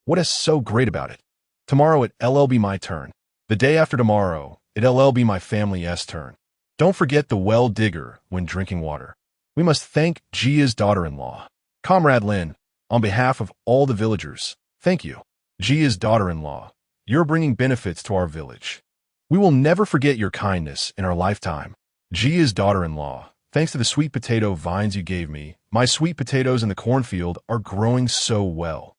What is so great about it? Tomorrow it'll be my turn. The day after tomorrow, it'll be my family's turn. Don't forget the well digger when drinking water. We must thank Jia's daughter-in-law. Comrade Lin, on behalf of all the villagers, thank you. Jia's daughter-in-law, you're bringing benefits to our village. We will never forget your kindness in our lifetime. Jia's daughter-in-law, thanks to the sweet potato vines you gave me, my sweet potatoes in the cornfield are growing so well.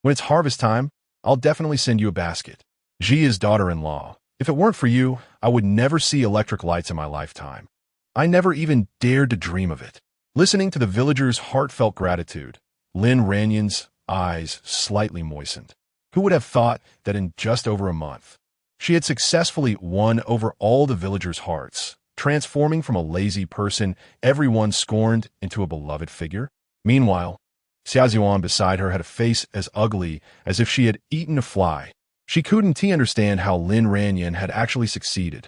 When it's harvest time, I'll definitely send you a basket. Jia's daughter-in-law, if it weren't for you, I would never see electric lights in my lifetime. I never even dared to dream of it. Listening to the villagers' heartfelt gratitude, Lin Ranjing's eyes slightly moistened. Who would have thought that in just over a month, she had successfully won over all the villagers' hearts, transforming from a lazy person everyone scorned into a beloved figure? Meanwhile, Xiaozuan beside her had a face as ugly as if she had eaten a fly. She couldn't understand how Lin Ranjing had actually succeeded.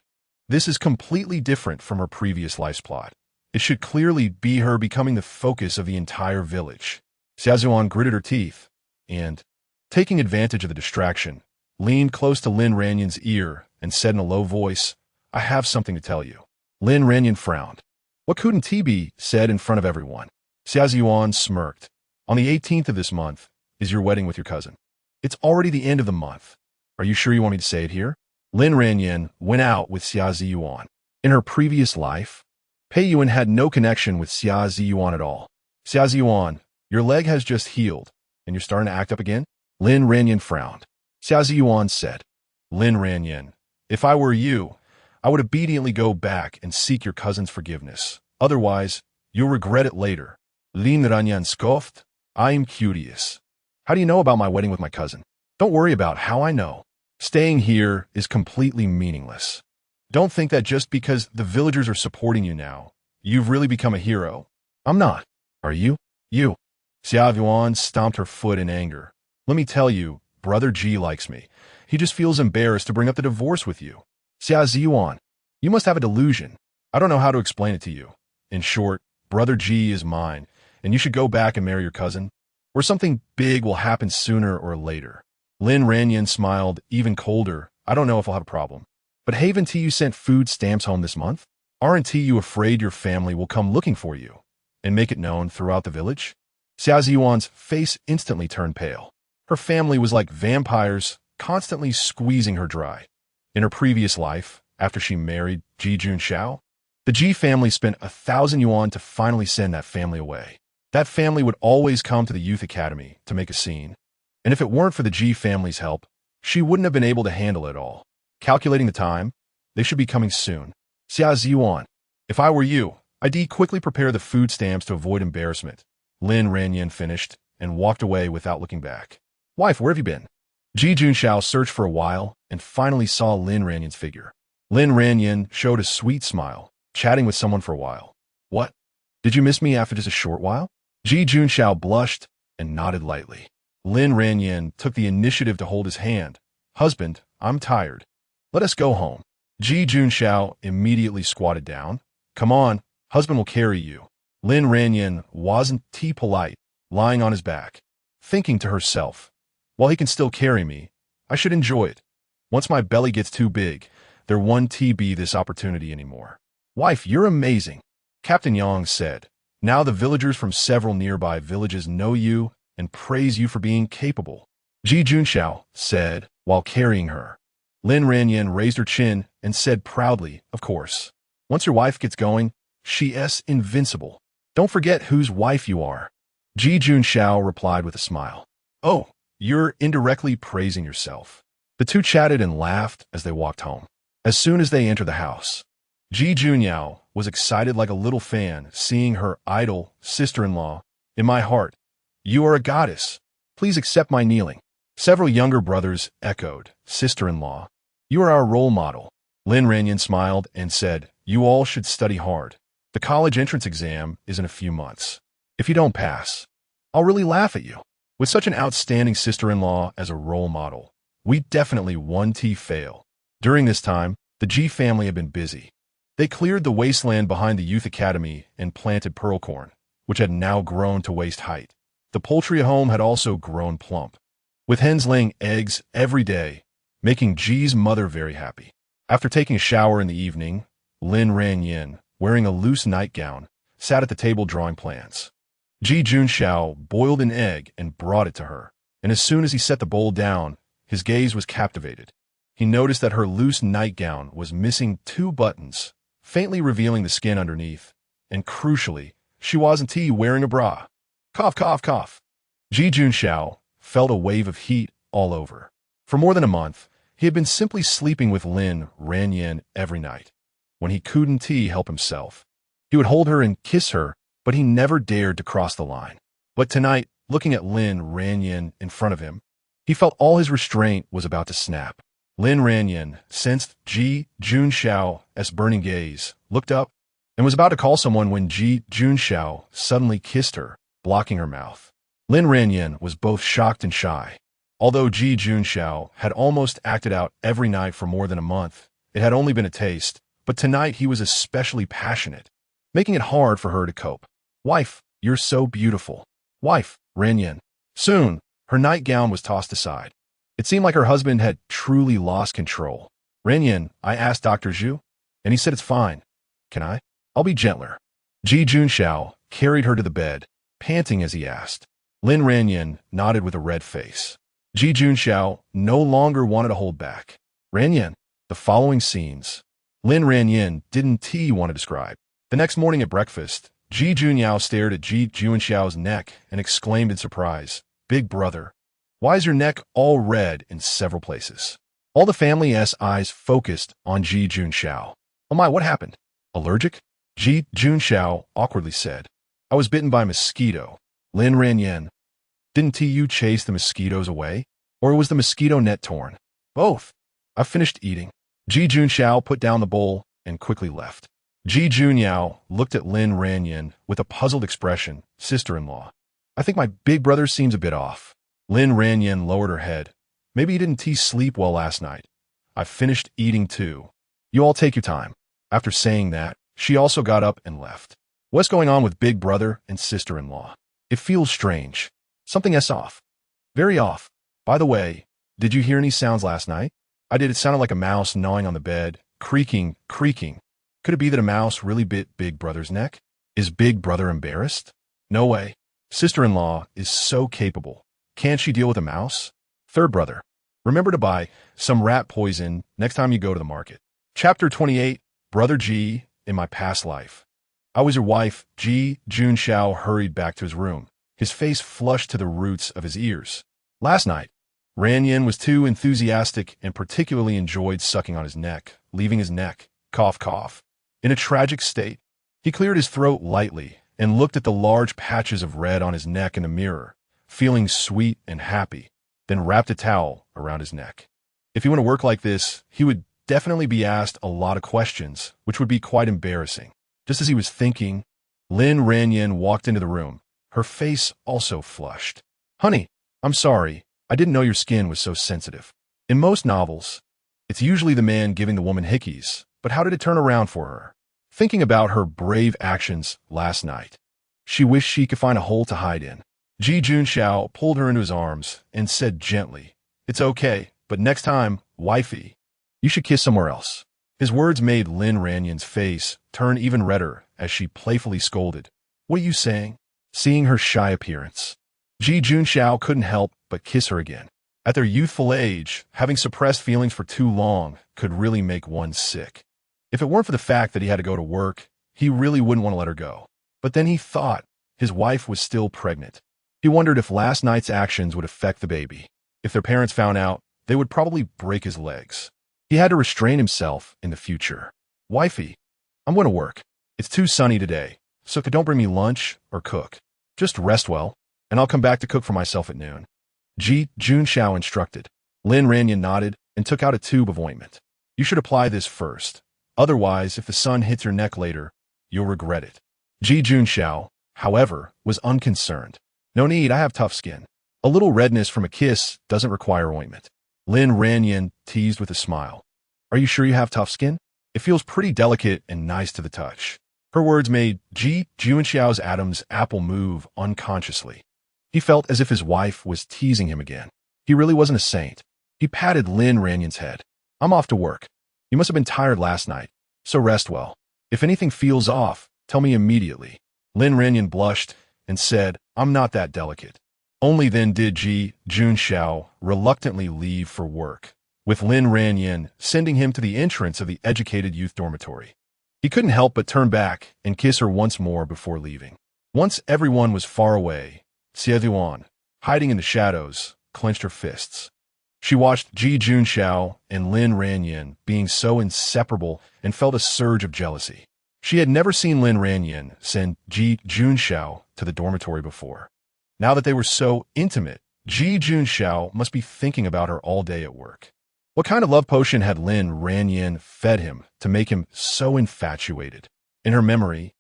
This is completely different from her previous life's plot. It should clearly be her becoming the focus of the entire village. Xiaozuan gritted her teeth and, taking advantage of the distraction, leaned close to Lin Ranjing's ear and said in a low voice, I have something to tell you. Lin Ranjing frowned. What couldn't he be said in front of everyone? Xiaozuan smirked. On the 18th of this month is your wedding with your cousin. It's already the end of the month. Are you sure you want me to say it here? Lin Ranjing went out with Xiaozuan. In her previous life, Pei Yuan had no connection with Xiaozuan at all. Xiaozuan, your leg has just healed, and you're starting to act up again? Lin Ranjing frowned. Xiaozuan said, Lin Ranjing, if I were you, I would obediently go back and seek your cousin's forgiveness. Otherwise, you'll regret it later. Lin Ranjing scoffed. I'm curious. How do you know about my wedding with my cousin? Don't worry about how I know. Staying here is completely meaningless. Don't think that just because the villagers are supporting you now, you've really become a hero. I'm not. Are you? You. Xiaozuan stomped her foot in anger. Let me tell you, Brother Ji likes me. He just feels embarrassed to bring up the divorce with you. Xiaozuan, you must have a delusion. I don't know how to explain it to you. In short, Brother Ji is mine, and you should go back and marry your cousin, or something big will happen sooner or later. Lin Ranjing smiled even colder. I don't know if I'll have a problem. But haven't you sent food stamps home this month? Aren't you afraid your family will come looking for you and make it known throughout the village? Xiaozuan's face instantly turned pale. Her family was like vampires, constantly squeezing her dry. In her previous life, after she married Ji Junxiao, the Ji family spent 1,000 yuan to finally send that family away. That family would always come to the youth academy to make a scene. And if it weren't for the Ji family's help, she wouldn't have been able to handle it all. Calculating the time, they should be coming soon. Xiaozuan, if I were you, I'd quickly prepare the food stamps to avoid embarrassment. Lin Ranjing finished and walked away without looking back. Wife, where have you been? Ji Junxiao searched for a while and finally saw Lin Ranjing's figure. Lin Ranjing showed a sweet smile, chatting with someone for a while. What? Did you miss me after just a short while? Ji Junxiao blushed and nodded lightly. Lin Ranjing took the initiative to hold his hand. Husband, I'm tired. Let us go home. Ji Junxiao immediately squatted down. Come on, husband will carry you. Lin Ranjing wasn't polite, lying on his back, thinking to herself, while he can still carry me, I should enjoy it. Once my belly gets too big, there won't be this opportunity anymore. Wife, you're amazing, Captain Yang said. Now the villagers from several nearby villages know you and praise you for being capable. Ji Junxiao said, while carrying her. Lin Ranjing raised her chin and said proudly, of course. Once your wife gets going, she's invincible. Don't forget whose wife you are. Ji Junxiao replied with a smile. Oh, you're indirectly praising yourself. The two chatted and laughed as they walked home. As soon as they entered the house, Ji Junyao was excited like a little fan seeing her idol sister-in-law. In my heart, you are a goddess. Please accept my kneeling. Several younger brothers echoed, "Sister-in-law, you are our role model." Lin Ranjing smiled and said, "You all should study hard. The college entrance exam is in a few months. If you don't pass, I'll really laugh at you." With such an outstanding sister-in-law as a role model, we definitely won't fail. During this time, the G family had been busy. They cleared the wasteland behind the youth academy and planted pearl corn, which had now grown to waist height. The poultry at home had also grown plump, with hens laying eggs every day, making G's mother very happy. After taking a shower in the evening, Lin Ranjing, wearing a loose nightgown, sat at the table drawing plans. Ji Junxiao boiled an egg and brought it to her, and as soon as he set the bowl down, his gaze was captivated. He noticed that her loose nightgown was missing 2 buttons, faintly revealing the skin underneath, and crucially, she wasn't wearing a bra. Cough, cough, cough. Ji Junxiao felt a wave of heat all over. For more than a month, he had been simply sleeping with Lin Ranjing every night. When he couldn't help himself, he would hold her and kiss her, but he never dared to cross the line. But tonight, looking at Lin Ranjing in front of him, he felt all his restraint was about to snap. Lin Ranjing sensed Ji Junxiao's burning gaze, looked up, and was about to call someone when Ji Junxiao suddenly kissed her, blocking her mouth. Lin Ranjing was both shocked and shy. Although Ji Junxiao had almost acted out every night for more than a month, it had only been a taste, but tonight he was especially passionate, making it hard for her to cope. "Wife, you're so beautiful. Wife, Ranjing." Soon, her nightgown was tossed aside. It seemed like her husband had truly lost control. "Ranjing, I asked Dr. Zhu, and he said it's fine. Can I? I'll be gentler." Ji Junxiao carried her to the bed, panting as he asked. Lin Ranjing nodded with a red face. Ji Junxiao no longer wanted to hold back. "Ranjing, the following scenes." Lin Ranjing didn't want to describe. The next morning at breakfast, Ji Junxiao stared at Ji Junxiao's neck and exclaimed in surprise, "Big brother, why is your neck all red in several places?" All the family's eyes focused on Ji Junxiao. "Oh my, what happened? Allergic?" Ji Junxiao awkwardly said. "I was bitten by a mosquito." Lin Ranjing, didn't you chase the mosquitoes away? Or was the mosquito net torn? "Both." "I've finished eating." Ji Junxiao put down the bowl and quickly left. Ji Junxiao looked at Lin Ranjing with a puzzled expression. "Sister-in-law, I think my big brother seems a bit off." Lin Ranjing lowered her head. "Maybe you didn't sleep well last night. I've finished eating too. You all take your time." After saying that, she also got up and left. What's going on with big brother and sister-in-law? It feels strange. Something's off. Very off. By the way, did you hear any sounds last night? I did. It sounded like a mouse gnawing on the bed, creaking, creaking. Could it be that a mouse really bit Big Brother's neck? Is Big Brother embarrassed? No way. Sister-in-law is so capable. Can't she deal with a mouse? Third brother, remember to buy some rat poison next time you go to the market. Chapter 28, Brother G, in my past life. I was your wife. Ji Junxiao hurried back to his room, his face flushed to the roots of his ears. Last night, Ranjing was too enthusiastic and particularly enjoyed sucking on his neck, leaving his neck, cough, cough, in a tragic state. He cleared his throat lightly and looked at the large patches of red on his neck in the mirror, feeling sweet and happy, then wrapped a towel around his neck. If he went to work like this, he would definitely be asked a lot of questions, which would be quite embarrassing. Just as he was thinking, Lin Ranjing walked into the room, her face also flushed. "Honey, I'm sorry. I didn't know your skin was so sensitive." In most novels, it's usually the man giving the woman hickeys, but how did it turn around for her? Thinking about her brave actions last night, she wished she could find a hole to hide in. Ji Junxiao pulled her into his arms and said gently, "It's okay, but next time, wifey, you should kiss somewhere else." His words made Lin Ranjing's face turn even redder as she playfully scolded, "What are you saying?" Seeing her shy appearance, Ji Junxiao couldn't help but kiss her again. At their youthful age, having suppressed feelings for too long could really make one sick. If it weren't for the fact that he had to go to work, he really wouldn't want to let her go. But then he thought his wife was still pregnant. He wondered if last night's actions would affect the baby. If their parents found out, they would probably break his legs. He had to restrain himself in the future. "Wifey, I'm going to work. It's too sunny today, so don't bring me lunch or cook. Just rest well, and I'll come back to cook for myself at noon." Ji Junxiao instructed. Lin Ranjing nodded and took out a tube of ointment. You should apply this first. Otherwise, if the sun hits your neck later, you'll regret it. Ji Junxiao, however, was unconcerned. No need, I have tough skin. A little redness from a kiss doesn't require ointment. Lin Ranjing teased with a smile. Are you sure you have tough skin? It feels pretty delicate and nice to the touch. Her words made Ji Junxiao's Adam's apple move unconsciously. He felt as if his wife was teasing him again. He really wasn't a saint. He patted Lin Ranjing's head. I'm off to work. You must have been tired last night, so rest well. If anything feels off, tell me immediately. Lin Ranjing blushed and said, I'm not that delicate. Only then did Ji Junxiao reluctantly leave for work, with Lin Ranjing sending him to the entrance of the educated youth dormitory. He couldn't help but turn back and kiss her once more before leaving. Once everyone was far away, Xie Yuan, hiding in the shadows, clenched her fists. She watched Ji Junxiao and Lin Ranjing being so inseparable and felt a surge of jealousy. She had never seen Lin Ranjing send Ji Junxiao to the dormitory before. Now that they were so intimate, Ji Junxiao must be thinking about her all day at work. What kind of love potion had Lin Ranjing fed him to make him so infatuated? In her memory,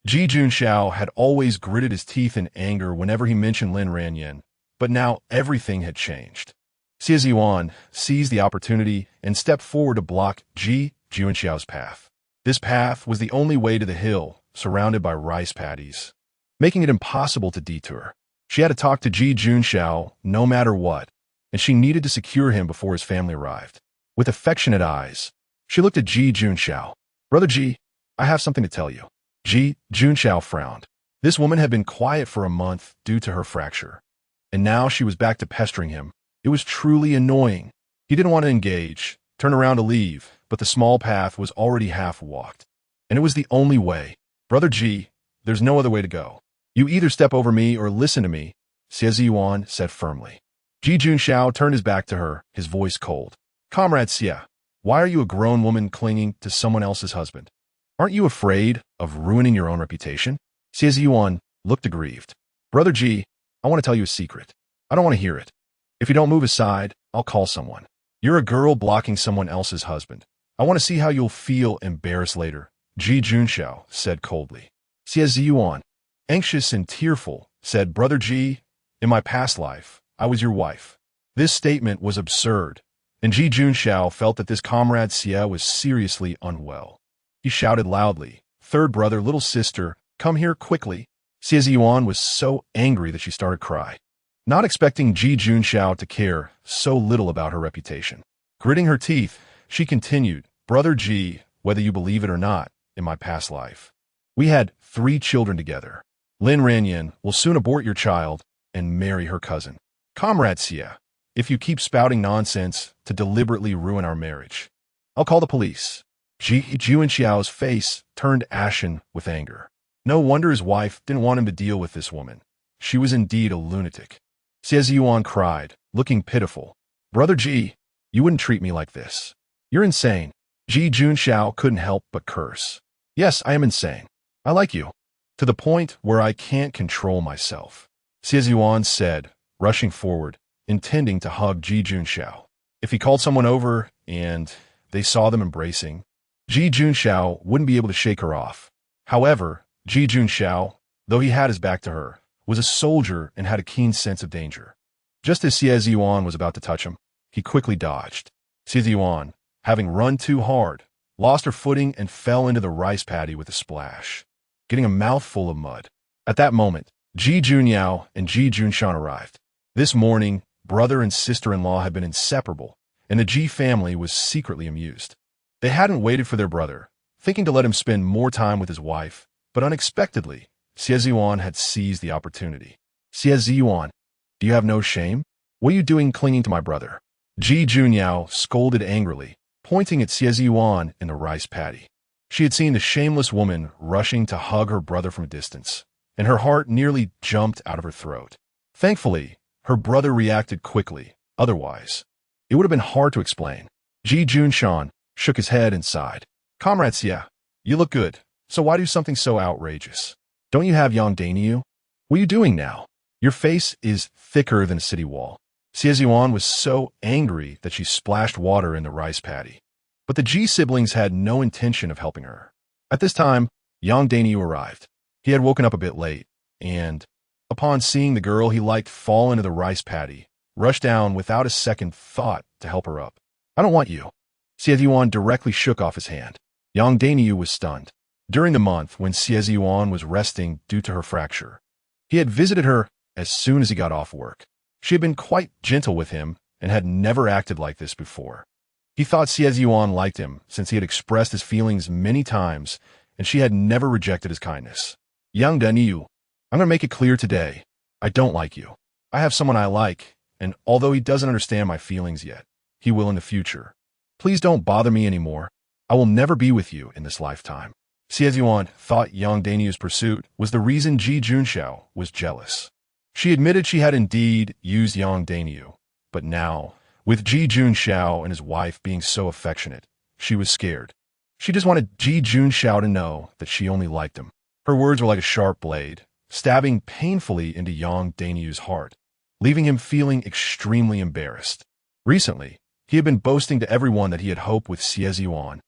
Ji Junxiao had always gritted his teeth in anger whenever he mentioned Lin Ranjing, but now everything had changed. Xie Yuan seized the opportunity and stepped forward to block Ji Junxiao's path. This path was the only way to the hill, surrounded by rice paddies, making it impossible to detour. She had to talk to Ji Junxiao no matter what, and she needed to secure him before his family arrived. With affectionate eyes, she looked at Ji Junxiao. Brother Ji, I have something to tell you. Ji Junxiao frowned. This woman had been quiet for a month due to her fracture, and now she was back to pestering him. It was truly annoying. He didn't want to engage, turn around to leave, but the small path was already half walked, and it was the only way. Brother Ji, there's no other way to go. You either step over me or listen to me, Xie Yuan said firmly. Ji Junxiao turned his back to her, his voice cold. Comrade Xie, why are you a grown woman clinging to someone else's husband? Aren't you afraid of ruining your own reputation? Xie Yuan looked aggrieved. Brother Ji, I want to tell you a secret. I don't want to hear it. If you don't move aside, I'll call someone. You're a girl blocking someone else's husband. I want to see how you'll feel embarrassed later, Ji Junxiao said coldly. Xie Yuan, anxious and tearful, said, Brother Ji, in my past life, I was your wife. This statement was absurd, and Ji Junxiao felt that this comrade Xie was seriously unwell. He shouted loudly, Third brother, little sister, come here quickly. Xie Yuan was so angry that she started crying, not expecting Ji Junxiao to care so little about her reputation. Gritting her teeth, she continued, Brother Ji, whether you believe it or not, in my past life, we had 3 children together. Lin Ranjing will soon abort your child and marry her cousin. Comrade Xie, if you keep spouting nonsense to deliberately ruin our marriage, I'll call the police. Ji Junxiao's face turned ashen with anger. No wonder his wife didn't want him to deal with this woman. She was indeed a lunatic. Xie Yuan cried, looking pitiful. Brother Ji, you wouldn't treat me like this. You're insane. Ji Junxiao couldn't help but curse. Yes, I am insane. I like you. To the point where I can't control myself. Xie Yuan said, rushing forward, intending to hug Ji Junxiao. If he called someone over and they saw them embracing, Ji Junxiao wouldn't be able to shake her off. However, Ji Junxiao, though he had his back to her, was a soldier and had a keen sense of danger. Just as Xie Yuan was about to touch him, he quickly dodged. Xie Yuan, having run too hard, lost her footing and fell into the rice paddy with a splash, getting a mouthful of mud. At that moment, Ji Junyao and Ji Junshan arrived. This morning, brother and sister-in-law had been inseparable, and the Ji family was secretly amused. They hadn't waited for their brother, thinking to let him spend more time with his wife, but unexpectedly, Xie Yuan had seized the opportunity. Xie Yuan, do you have no shame? What are you doing clinging to my brother? Ji Junyao scolded angrily, pointing at Xie Yuan in the rice paddy. She had seen the shameless woman rushing to hug her brother from a distance, and her heart nearly jumped out of her throat. Thankfully, her brother reacted quickly, otherwise, it would have been hard to explain. Ji Junshan shook his head and sighed. Comrade Xie, you look good, so why do something so outrageous? Don't you have Yang Dainyu? What are you doing now? Your face is thicker than a city wall. Xie Ziyuan was so angry that she splashed water in the rice paddy. But the Ji siblings had no intention of helping her. At this time, Yang Daniu arrived. He had woken up a bit late, and, upon seeing the girl he liked fall into the rice paddy, rushed down without a second thought to help her up. "I don't want you." Xie Ziyuan directly shook off his hand. Yang Daniu was stunned. During the month when Xie Ziyuan was resting due to her fracture, he had visited her as soon as he got off work. She had been quite gentle with him and had never acted like this before. He thought Xie Ziyuan liked him since he had expressed his feelings many times and she had never rejected his kindness. "Yang Daniu, I'm going to make it clear today. I don't like you. I have someone I like, and although he doesn't understand my feelings yet, he will in the future. Please don't bother me anymore. I will never be with you in this lifetime." Xie Ziyuan thought Yang Daniu's pursuit was the reason Ji Junxiao was jealous. She admitted she had indeed used Yang Daniu, but now, with Ji Junxiao and his wife being so affectionate, she was scared. She just wanted Ji Junxiao to know that she only liked him. Her words were like a sharp blade, stabbing painfully into Yang Daniu's heart, leaving him feeling extremely embarrassed. Recently, he had been boasting to everyone that he had hope with Xie Ziyuan,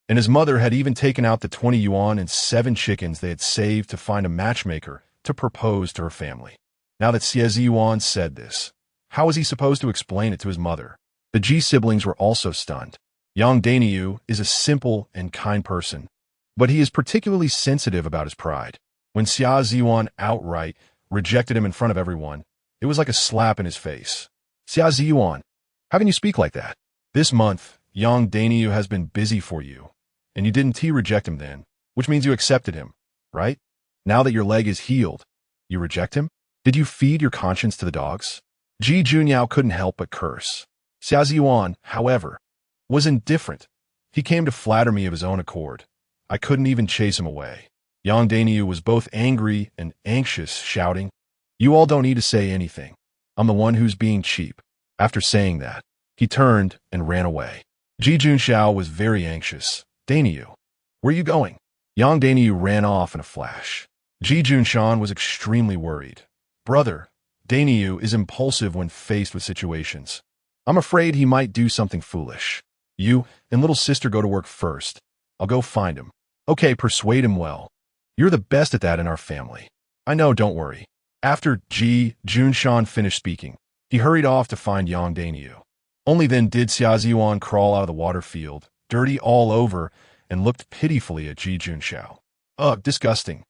and his mother had even taken out the 20 yuan and 7 chickens they had saved to find a matchmaker to propose to her family. Now that Xie Ziyuan said this, how was he supposed to explain it to his mother? The Ji siblings were also stunned. Yang Daniu is a simple and kind person, but he is particularly sensitive about his pride. When Xie Ziyuan outright rejected him in front of everyone, it was like a slap in his face. "Xie Ziyuan, how can you speak like that? This month, Yang Daniu has been busy for you, and you didn't reject him then, which means you accepted him, right? Now that your leg is healed, you reject him? Did you feed your conscience to the dogs?" Ji Junyao couldn't help but curse. Xie Ziyuan, however, was indifferent. "He came to flatter me of his own accord. I couldn't even chase him away." Yang Daniu was both angry and anxious, shouting, "You all don't need to say anything. I'm the one who's being cheap." After saying that, he turned and ran away. Ji Junxiao was very anxious. "Daniu, where are you going?" Yang Daniu ran off in a flash. Ji Junshan was extremely worried. "Brother, Daniu is impulsive when faced with situations. I'm afraid he might do something foolish. You and little sister go to work first. I'll go find him." "Okay, persuade him well. You're the best at that in our family." "I know, don't worry." After Ji Junshan finished speaking, he hurried off to find Yang Daniu. Only then did Xie Ziyuan crawl out of the water field, dirty all over, and looked pitifully at Ji Junxiao. "Ugh, disgusting."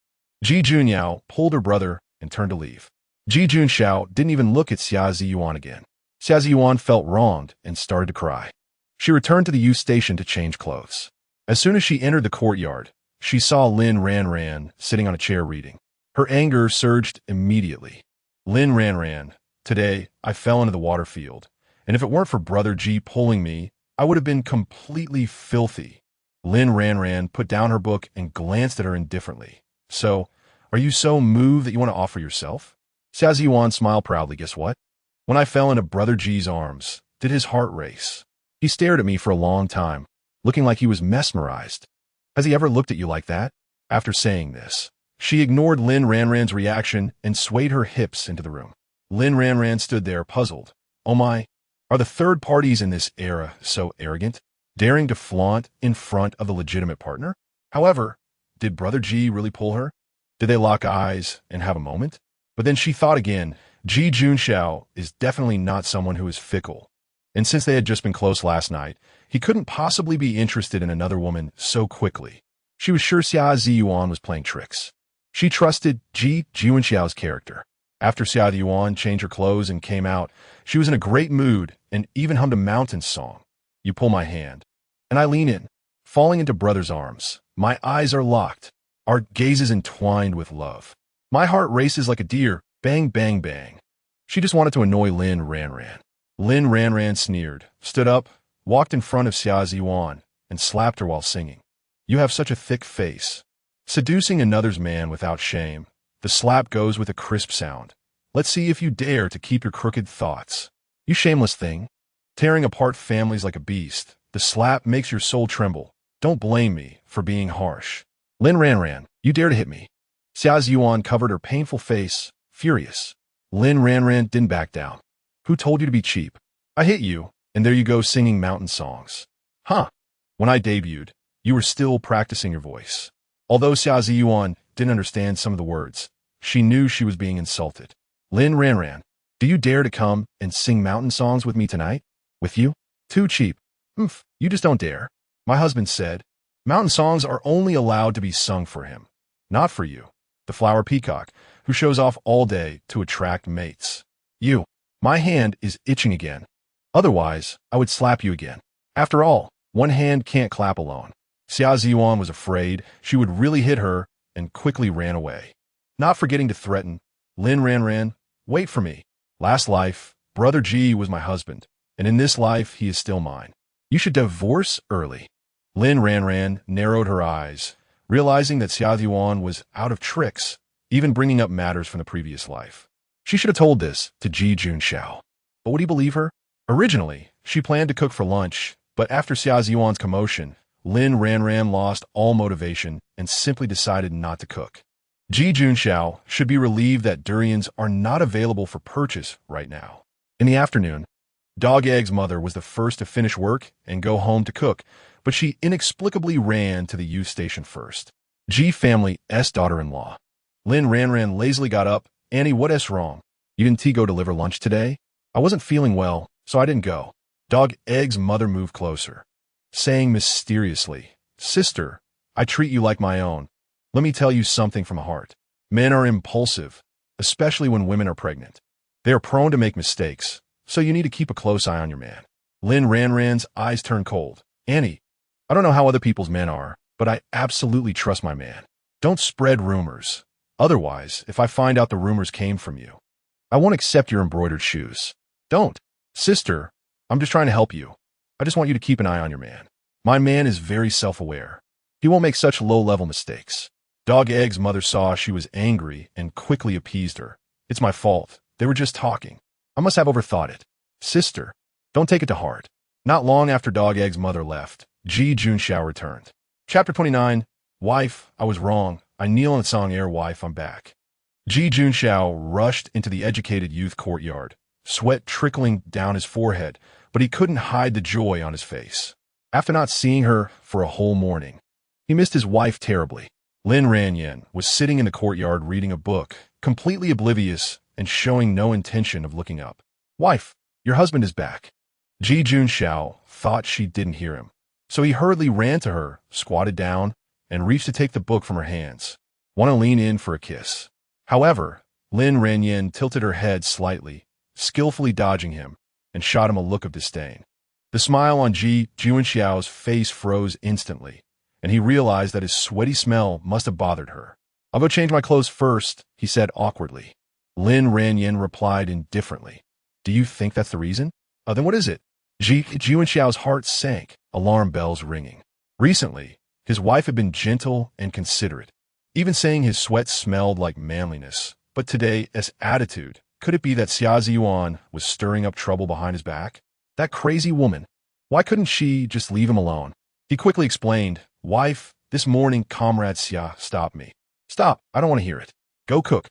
Ji Junyao pulled her brother and turned to leave. Ji Junxiao didn't even look at Xie Ziyuan again. Xie Ziyuan felt wronged and started to cry. She returned to the youth station to change clothes. As soon as she entered the courtyard, she saw Lin Ranjing sitting on a chair reading. Her anger surged immediately. "Lin Ranjing, today I fell into the water field, and if it weren't for Brother Ji pulling me, I would have been completely filthy." Lin Ranjing put down her book and glanced at her indifferently. "So, are you so moved that you want to offer yourself?" Xie Ziyuan smiled proudly. "Guess what? When I fell into Brother Ji's arms, did his heart race? He stared at me for a long time, looking like he was mesmerized. Has he ever looked at you like that?" After saying this, she ignored Lin Ranjing's reaction and swayed her hips into the room. Lin Ranjing stood there, puzzled. "Oh my, are the third parties in this era so arrogant, daring to flaunt in front of the legitimate partner? However, did Brother Ji really pull her? Did they lock eyes and have a moment?" But then she thought again. Ji Junxiao is definitely not someone who is fickle, and since they had just been close last night, he couldn't possibly be interested in another woman so quickly. She was sure Xie Ziyuan was playing tricks. She trusted Ji Junxiao's character. After Xie Ziyuan changed her clothes and came out, she was in a great mood and even hummed a mountain song. "You pull my hand, and I lean in, falling into brother's arms. My eyes are locked, our gazes entwined with love. My heart races like a deer, bang, bang, bang." She just wanted to annoy Lin Ranjing. Lin Ranjing sneered, stood up, walked in front of Xie Ziyuan, and slapped her while singing. "You have such a thick face." Seducing another's man without shame, the slap goes with a crisp sound. "Let's see if you dare to keep your crooked thoughts. You shameless thing. Tearing apart families like a beast, the slap makes your soul tremble. Don't blame me for being harsh. Lin Ranjing, you dare to hit me." Xie Ziyuan covered her painful face, furious. Lin Ranjing didn't back down. Who told you to be cheap? I hit you, and there you go singing mountain songs. Huh. When I debuted, you were still practicing your voice. Although Xia Ziyuan didn't understand some of the words, she knew she was being insulted. Lin Ranran, do you dare to come and sing mountain songs with me tonight? With you? Too cheap. You just don't dare. My husband said, mountain songs are only allowed to be sung for him, not for you, the flower peacock, who shows off all day to attract mates. You. My hand is itching again. Otherwise, I would slap you again. After all, one hand can't clap alone. Xia Ziyuan was afraid she would really hit her and quickly ran away. Not forgetting to threaten, Lin Ranran, wait for me. Last life, Brother Ji was my husband, and in this life he is still mine. You should divorce early. Lin Ranran narrowed her eyes, realizing that Xia Ziyuan was out of tricks, even bringing up matters from the previous life. She should have told this to Ji Junxiao. But would he believe her? Originally, she planned to cook for lunch, but after Xia Ziyuan's commotion, Lin Ranran lost all motivation and simply decided not to cook. Ji Junxiao should be relieved that durians are not available for purchase right now. In the afternoon, Dog Egg's mother was the first to finish work and go home to cook, but she inexplicably ran to the youth station first. Ji family's daughter-in-law. Lin Ranran lazily got up. Annie, what's wrong? You didn't go deliver lunch today? I wasn't feeling well, so I didn't go. Dog Egg's mother moved closer, saying mysteriously, Sister, I treat you like my own. Let me tell you something from the heart. Men are impulsive, especially when women are pregnant. They are prone to make mistakes, so you need to keep a close eye on your man. Lin Ranran's eyes turned cold. Annie, I don't know how other people's men are, but I absolutely trust my man. Don't spread rumors. Otherwise, if I find out the rumors came from you, I won't accept your embroidered shoes. Don't. Sister, I'm just trying to help you. I just want you to keep an eye on your man. My man is very self-aware. He won't make such low-level mistakes. Dog Egg's mother saw she was angry and quickly appeased her. It's my fault. They were just talking. I must have overthought it. Sister, don't take it to heart. Not long after Dog Egg's mother left, Ji Junxiao returned. Chapter 29, Wife, I was wrong. I kneel and song air wife, I'm back. Ji Junxiao rushed into the educated youth courtyard, sweat trickling down his forehead, but he couldn't hide the joy on his face. After not seeing her for a whole morning, he missed his wife terribly. Lin Ranjing was sitting in the courtyard reading a book, completely oblivious and showing no intention of looking up. Wife, your husband is back. Ji Junxiao thought she didn't hear him, so he hurriedly ran to her, squatted down, and reached to take the book from her hands. Want to lean in for a kiss. However, Lin Ranjing tilted her head slightly, skillfully dodging him, and shot him a look of disdain. The smile on Ji Junxiao's face froze instantly, and he realized that his sweaty smell must have bothered her. I'll go change my clothes first, he said awkwardly. Lin Ranjing replied indifferently. Do you think that's the reason? Then what is it? Ji Junxiao's heart sank, alarm bells ringing. Recently, his wife had been gentle and considerate, even saying his sweat smelled like manliness. But today, as attitude, could it be that Xia Ziyuan was stirring up trouble behind his back? That crazy woman. Why couldn't she just leave him alone? He quickly explained, Wife, this morning Comrade Xia stopped me. Stop, I don't want to hear it. Go cook.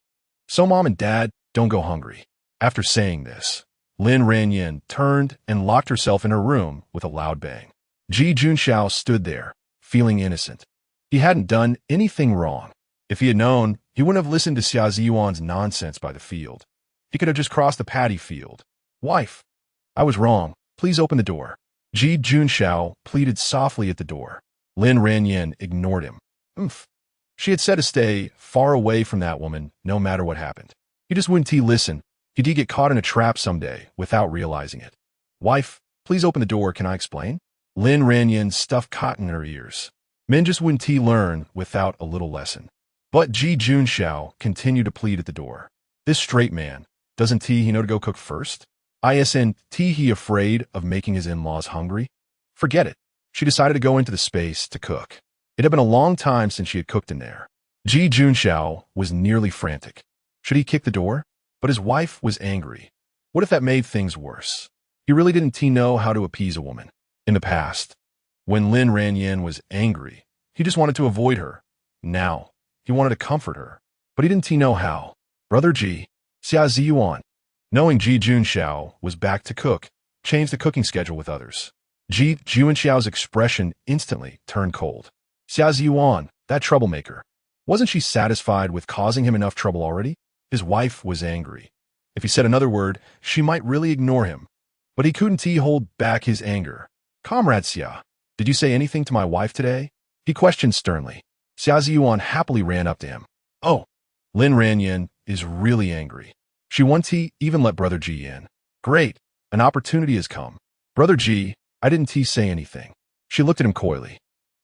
So Mom and Dad don't go hungry. After saying this, Lin Ranjing turned and locked herself in her room with a loud bang. Ji Junxiao stood there, feeling innocent. He hadn't done anything wrong. If he had known, he wouldn't have listened to Xia Ziyuan's nonsense by the field. He could have just crossed the paddy field. Wife, I was wrong. Please open the door. Ji Junxiao pleaded softly at the door. Lin Ranjing ignored him. She had said to stay far away from that woman no matter what happened. He just wouldn't listen. He'd get caught in a trap someday without realizing it. Wife, please open the door, can I explain? Lin Ranjing stuffed cotton in her ears. Men just wouldn't learn without a little lesson. But Ji Junxiao continued to plead at the door. This straight man, doesn't he know to go cook first? Isn't he afraid of making his in-laws hungry? Forget it. She decided to go into the space to cook. It had been a long time since she had cooked in there. Ji Junxiao was nearly frantic. Should he kick the door? But his wife was angry. What if that made things worse? He really didn't know how to appease a woman. In the past, when Lin Ranjing was angry, he just wanted to avoid her. Now, he wanted to comfort her. But he didn't know how. Brother Ji, Xia Ziyuan. Knowing Ji Junxiao was back to cook, changed the cooking schedule with others. Ji Junxiao's expression instantly turned cold. Xia Ziyuan, that troublemaker. Wasn't she satisfied with causing him enough trouble already? His wife was angry. If he said another word, she might really ignore him. But he couldn't hold back his anger. Comrade Xia, did you say anything to my wife today? He questioned sternly. Xia Ziyuan happily ran up to him. Oh, Lin Ranjing is really angry. She won't even let Brother Ji in. Great, an opportunity has come. Brother Ji, I didn't say anything. She looked at him coyly.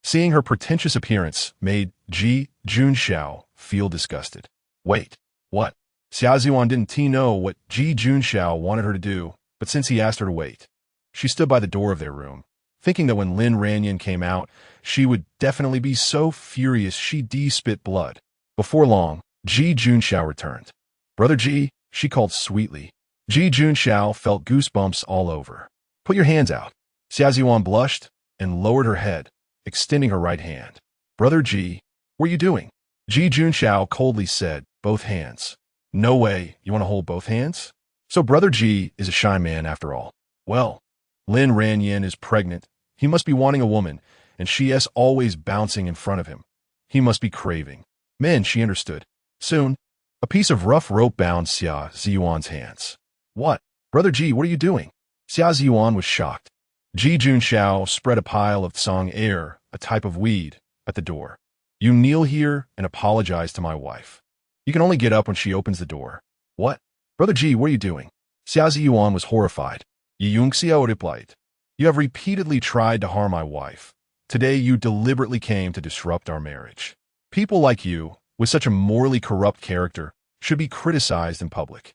Seeing her pretentious appearance made Ji Junxiao feel disgusted. Wait, what? Xia Ziyuan didn't know what Ji Junxiao wanted her to do, but since he asked her to wait, she stood by the door of their room, thinking that when Lin Ranjing came out, she would definitely be so furious she'd spit blood. Before long, Ji Junxiao returned. Brother Ji, she called sweetly. Ji Junxiao felt goosebumps all over. Put your hands out. Xia Ziyuan blushed and lowered her head, extending her right hand. Brother Ji, what are you doing? Ji Junxiao coldly said, both hands. No way, you want to hold both hands? So Brother Ji is a shy man after all. Well, Lin Ranjing is pregnant. He must be wanting a woman, and she is always bouncing in front of him. He must be craving. Men, she understood. Soon, a piece of rough rope bound Xia Ziyuan's hands. What? Brother Ji, what are you doing? Xia Ziyuan was shocked. Ji Junxiao spread a pile of tsang air, a type of weed, at the door. You kneel here and apologize to my wife. You can only get up when she opens the door. What? Brother Ji, what are you doing? Xia Ziyuan was horrified. Yi Yungxiao replied. You have repeatedly tried to harm my wife. Today you deliberately came to disrupt our marriage. People like you, with such a morally corrupt character, should be criticized in public.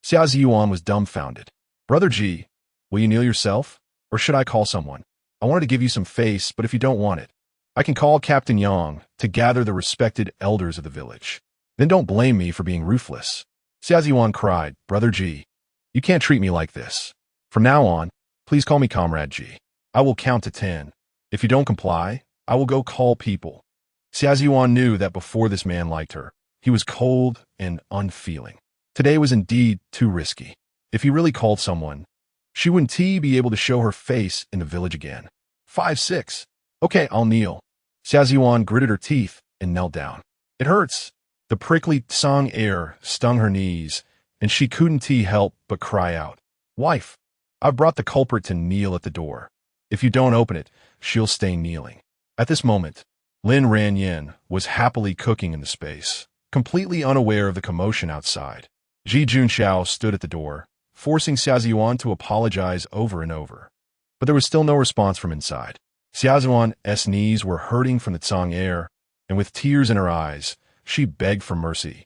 Xia Ziyuan was dumbfounded. Brother Ji, will you kneel yourself? Or should I call someone? I wanted to give you some face, but if you don't want it, I can call Captain Yang to gather the respected elders of the village. Then don't blame me for being ruthless. Xia Ziyuan cried, Brother Ji, you can't treat me like this. From now on, please call me Comrade Ji. I will count to 10. If you don't comply, I will go call people. Xia Ziyuan knew that before this man liked her, he was cold and unfeeling. Today was indeed too risky. If he really called someone, she wouldn't be able to show her face in the village again. 5-6. Okay, I'll kneel. Xia Ziyuan gritted her teeth and knelt down. It hurts. The prickly tsang air stung her knees, and she couldn't help but cry out. Wife, I've brought the culprit to kneel at the door. If you don't open it, she'll stay kneeling. At this moment, Lin Ranjing was happily cooking in the space, completely unaware of the commotion outside. Ji Junxiao stood at the door, forcing Xia Ziyuan to apologize over and over. But there was still no response from inside. Xia Ziyuan's knees were hurting from the tsang air, and with tears in her eyes, she begged for mercy.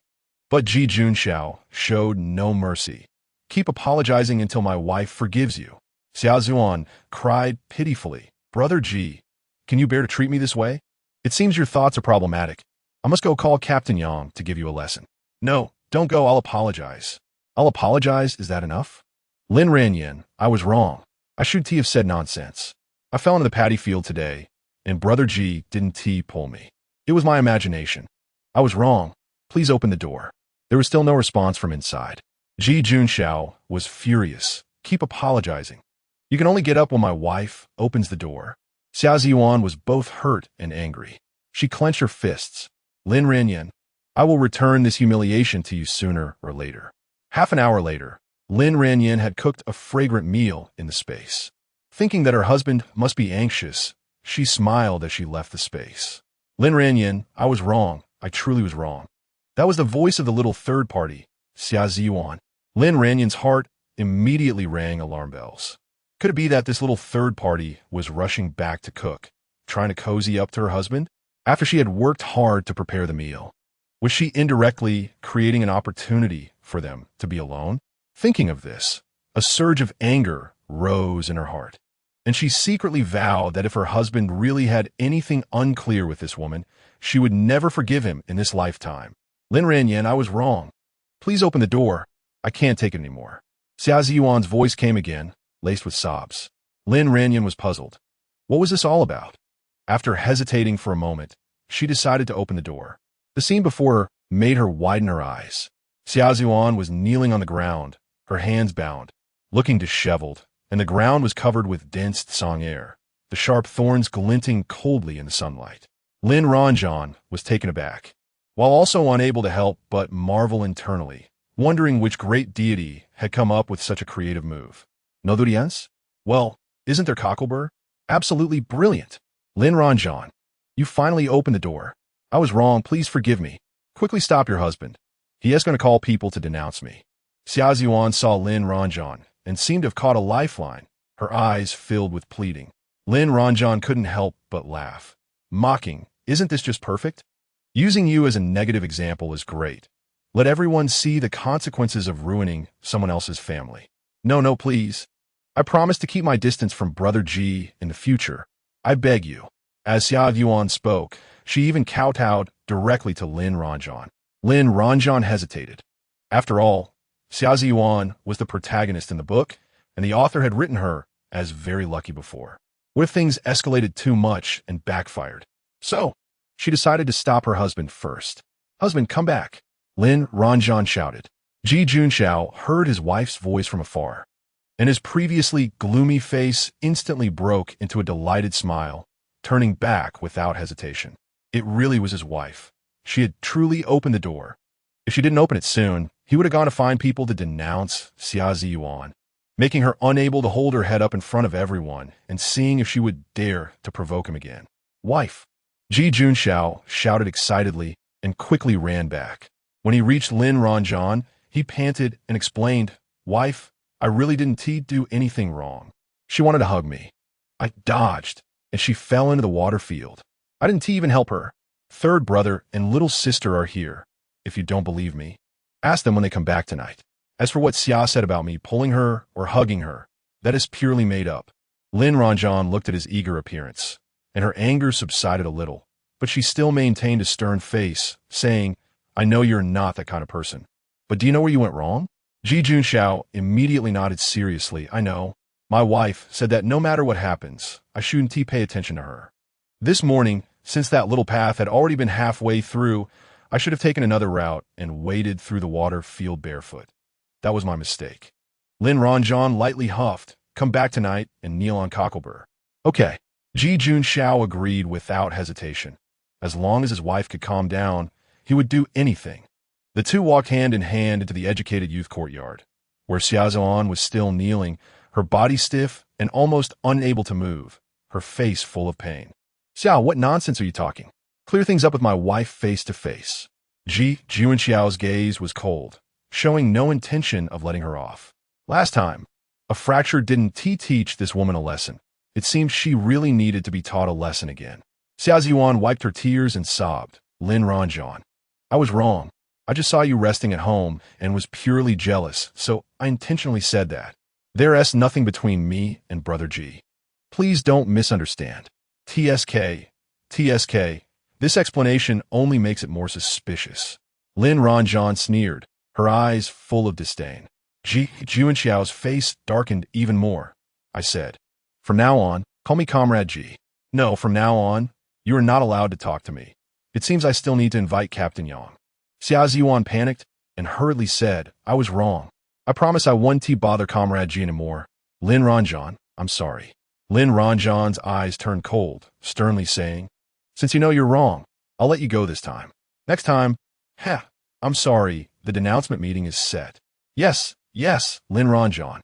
But Ji Junxiao showed no mercy. Keep apologizing until my wife forgives you. Xia Ziyuan cried pitifully. Brother Ji, can you bear to treat me this way? It seems your thoughts are problematic. I must go call Captain Yang to give you a lesson. No, don't go, I'll apologize. I'll apologize, is that enough? Lin Ranjing, I was wrong. I should have said nonsense. I fell into the paddy field today, and Brother Ji didn't pull me. It was my imagination. I was wrong. Please open the door. There was still no response from inside. Ji Junxiao was furious. Keep apologizing. You can only get up when my wife opens the door. Xia Ziyuan was both hurt and angry. She clenched her fists. Lin Ranjing, I will return this humiliation to you sooner or later. Half an hour later, Lin Ranjing had cooked a fragrant meal in the space. Thinking that her husband must be anxious, she smiled as she left the space. Lin Ranjing, I was wrong. I truly was wrong. That was the voice of the little third party, Xia Ziyuan. Lin Ranjing's heart immediately rang alarm bells. Could it be that this little third party was rushing back to cook, trying to cozy up to her husband? After she had worked hard to prepare the meal, was she indirectly creating an opportunity for them to be alone? Thinking of this, a surge of anger rose in her heart, and she secretly vowed that if her husband really had anything unclear with this woman, she would never forgive him in this lifetime. Lin Ranjing, I was wrong. Please open the door. I can't take it anymore. Xia Ziyuan's voice came again, laced with sobs. Lin Ranjing was puzzled. What was this all about? After hesitating for a moment, she decided to open the door. The scene before her made her widen her eyes. Xia Ziyuan was kneeling on the ground, her hands bound, looking disheveled, and the ground was covered with dense tsang air, the sharp thorns glinting coldly in the sunlight. Lin Ranjing was taken aback, while also unable to help but marvel internally, wondering which great deity had come up with such a creative move. No durians? Well, isn't there cockleburr? Absolutely brilliant. Lin Ranjing, you finally opened the door. I was wrong, please forgive me. Quickly stop your husband. He is going to call people to denounce me. Xia Ziyuan saw Lin Ranjing and seemed to have caught a lifeline, her eyes filled with pleading. Lin Ranjing couldn't help but laugh, mocking, isn't this just perfect? Using you as a negative example is great. Let everyone see the consequences of ruining someone else's family. No, please. I promise to keep my distance from Brother Ji in the future. I beg you. As Xia Yuan spoke, she even kowtowed directly to Lin Ranjing. Lin Ranjing hesitated. After all, Xia Ziyuan was the protagonist in the book, and the author had written her as very lucky before. What if things escalated too much and backfired? So, she decided to stop her husband first. Husband, come back. Lin Ranjing shouted. Ji Junxiao heard his wife's voice from afar, and his previously gloomy face instantly broke into a delighted smile, turning back without hesitation. It really was his wife. She had truly opened the door. If she didn't open it soon, he would have gone to find people to denounce Xia Ziyuan, making her unable to hold her head up in front of everyone and seeing if she would dare to provoke him again. Wife! Ji Junxiao shouted excitedly and quickly ran back. When he reached Lin Ranjing, he panted and explained, Wife, I really didn't do anything wrong. She wanted to hug me. I dodged, and she fell into the water field. I didn't even help her. Third brother and little sister are here. If you don't believe me, ask them when they come back tonight. As for what Xia said about me pulling her or hugging her, that is purely made up. Lin Ranjing looked at his eager appearance, and her anger subsided a little, but she still maintained a stern face, saying, I know you're not that kind of person. But do you know where you went wrong? Ji Junxiao immediately nodded seriously. I know. My wife said that no matter what happens, I shouldn't pay attention to her. This morning, since that little path had already been halfway through, I should have taken another route and waded through the water field barefoot. That was my mistake. Lin Ranjing lightly huffed, come back tonight and kneel on cockleburr. Okay. Ji Junxiao agreed without hesitation. As long as his wife could calm down, he would do anything. The two walked hand in hand into the educated youth courtyard, where Xia Ziyuan was still kneeling, her body stiff and almost unable to move, her face full of pain. Xia, what nonsense are you talking? Clear things up with my wife face to face. Ji Junxiao's gaze was cold, showing no intention of letting her off. Last time, a fracture didn't teach this woman a lesson. It seemed she really needed to be taught a lesson again. Xia Ziyuan wiped her tears and sobbed. Lin Ranjing, I was wrong. I just saw you resting at home and was purely jealous, so I intentionally said that. There's nothing between me and Brother Ji. Please don't misunderstand. TSK. This explanation only makes it more suspicious. Lin Ranjing sneered, her eyes full of disdain. Ji Junxiao's face darkened even more. I said, from now on, call me Comrade Ji. No, from now on, you are not allowed to talk to me. It seems I still need to invite Captain Yang. Xia Ziyuan panicked and hurriedly said, I was wrong. I promise I won't bother Comrade Ji anymore. Lin Ranjing, I'm sorry. Lin Ranjing's eyes turned cold, sternly saying, since you know you're wrong, I'll let you go this time. Next time, I'm sorry, the denouncement meeting is set. Yes, Lin Ranjing.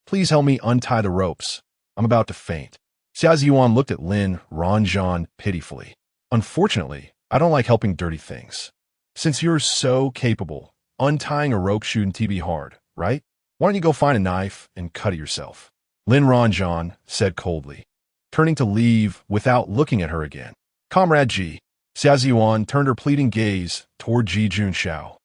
Please help me untie the ropes. I'm about to faint. Xia Ziyuan looked at Lin Ranjing pitifully. Unfortunately, I don't like helping dirty things. Since you're so capable, untying a rope shouldn't be hard, right? Why don't you go find a knife and cut it yourself? Lin Ranjing said coldly, turning to leave without looking at her again. Comrade Ji. Xia Ziyuan turned her pleading gaze toward Ji Junxiao,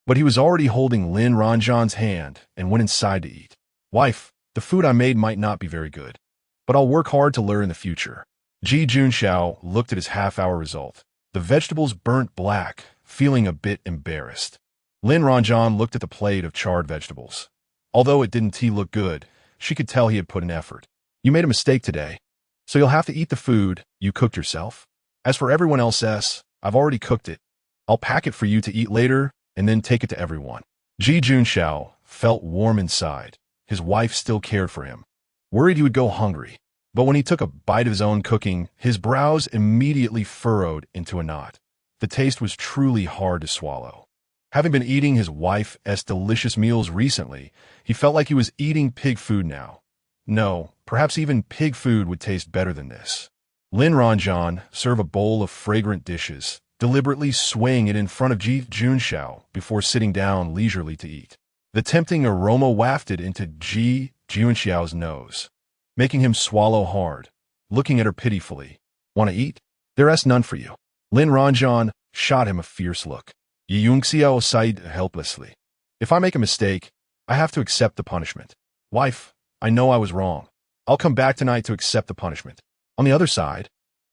but he was already holding Lin Ranjing's hand and went inside to eat. Wife, the food I made might not be very good, but I'll work hard to learn in the future. Ji Junxiao looked at his half-hour result. The vegetables burnt black, feeling a bit embarrassed. Lin Ranjing looked at the plate of charred vegetables. Although it didn't look good, she could tell he had put in effort. You made a mistake today, so you'll have to eat the food you cooked yourself. As for everyone else's, I've already cooked it. I'll pack it for you to eat later and then take it to everyone. Ji Junxiao felt warm inside. His wife still cared for him. Worried he would go hungry. But when he took a bite of his own cooking, his brows immediately furrowed into a knot. The taste was truly hard to swallow. Having been eating his wife's delicious meals recently, he felt like he was eating pig food now. No, perhaps even pig food would taste better than this. Lin Ranjing served a bowl of fragrant dishes, deliberately swaying it in front of Ji Junxiao before sitting down leisurely to eat. The tempting aroma wafted into Ji Junxiao's nose, making him swallow hard, looking at her pitifully. "Want to eat? There's none for you." Lin Ranjing shot him a fierce look. Yi Yungxiao sighed helplessly. "If I make a mistake, I have to accept the punishment. Wife, I know I was wrong. I'll come back tonight to accept the punishment." On the other side,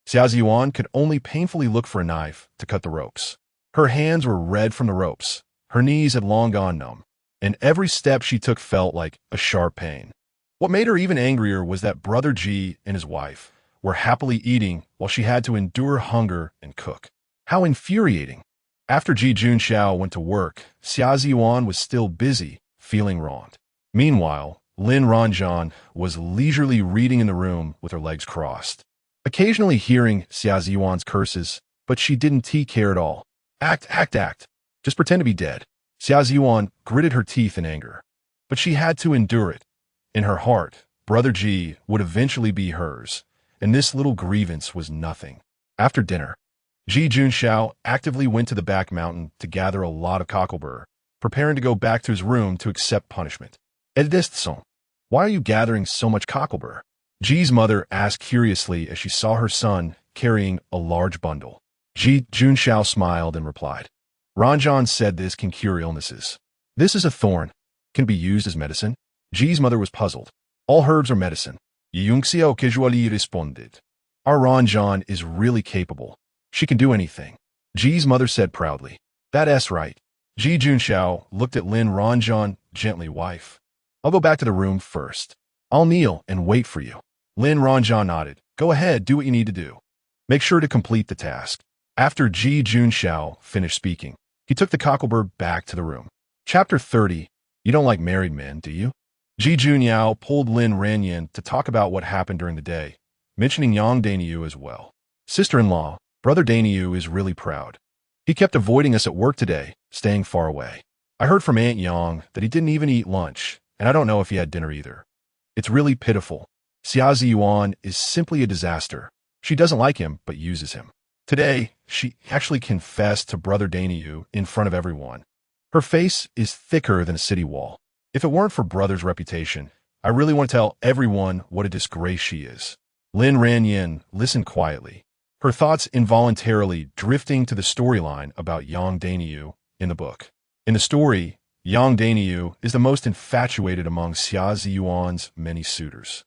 Xia Ziyuan could only painfully look for a knife to cut the ropes. Her hands were red from the ropes. Her knees had long gone numb, and every step she took felt like a sharp pain. What made her even angrier was that Brother Ji and his wife were happily eating while she had to endure hunger and cook. How infuriating! After Ji Junxiao went to work, Xia Ziyuan was still busy, feeling wronged. Meanwhile, Lin Ranjing was leisurely reading in the room with her legs crossed, occasionally hearing Xia Ziyuan's curses, but she didn't care at all. Act. Just pretend to be dead. Xia Ziyuan gritted her teeth in anger, but she had to endure it. In her heart, Brother Ji would eventually be hers, and this little grievance was nothing. After dinner, Ji Junxiao actively went to the back mountain to gather a lot of cockleburr, preparing to go back to his room to accept punishment. "Edesson, why are you gathering so much cockleburr?" Ji's mother asked curiously as she saw her son carrying a large bundle. Ji Junxiao smiled and replied, "Ranjing said this can cure illnesses. This is a thorn. Can be used as medicine." Ji's mother was puzzled. "All herbs are medicine." Yi Yungxiao casually responded. "Our Ranjing is really capable. She can do anything." Ji's mother said proudly, "That's right." Ji Junxiao looked at Lin Ranjing gently. "Wife, I'll go back to the room first. I'll kneel and wait for you." Lin Ranjing nodded. "Go ahead, do what you need to do. Make sure to complete the task." After Ji Junxiao finished speaking, he took the cockleburr back to the room. Chapter 30. You don't like married men, do you? Ji Junxiao pulled Lin Ranjing to talk about what happened during the day, mentioning Yang Dainyu as well. "Sister-in-law, Brother Dainyu is really proud. He kept avoiding us at work today, staying far away. I heard from Aunt Yang that he didn't even eat lunch, and I don't know if he had dinner either. It's really pitiful. Xia Ziyuan is simply a disaster. She doesn't like him, but uses him. Today, she actually confessed to Brother Dainyu in front of everyone. Her face is thicker than a city wall. If it weren't for Brother's reputation, I really want to tell everyone what a disgrace she is." Lin Ranjing listened quietly, her thoughts involuntarily drifting to the storyline about Yang Dainyu in the book. In the story, Yang Dainyu is the most infatuated among Xia Ziyuan's many suitors.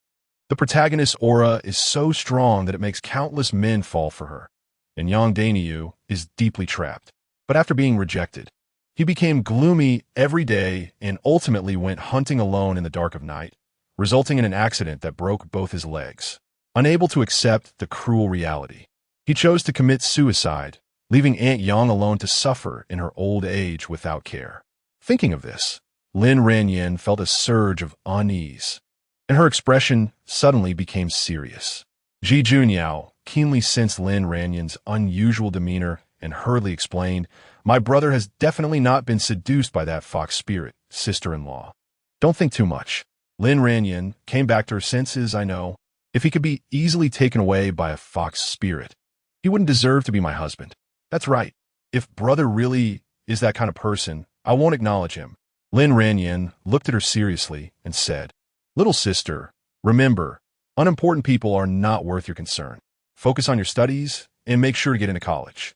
The protagonist's aura is so strong that it makes countless men fall for her, and Yang Dainyu is deeply trapped. But after being rejected, he became gloomy every day and ultimately went hunting alone in the dark of night, resulting in an accident that broke both his legs. Unable to accept the cruel reality, he chose to commit suicide, leaving Aunt Yang alone to suffer in her old age without care. Thinking of this, Lin Ranjing felt a surge of unease, and her expression suddenly became serious. Ji Junxiao keenly sensed Lin Ranjing's unusual demeanor and hurriedly explained, "My brother has definitely not been seduced by that fox spirit, sister-in-law. Don't think too much." Lin Ranjing came back to her senses. "I know. If he could be easily taken away by a fox spirit, he wouldn't deserve to be my husband. That's right. If brother really is that kind of person, I won't acknowledge him." Lin Ranjing looked at her seriously and said, "Little sister, remember, unimportant people are not worth your concern. Focus on your studies and make sure to get into college.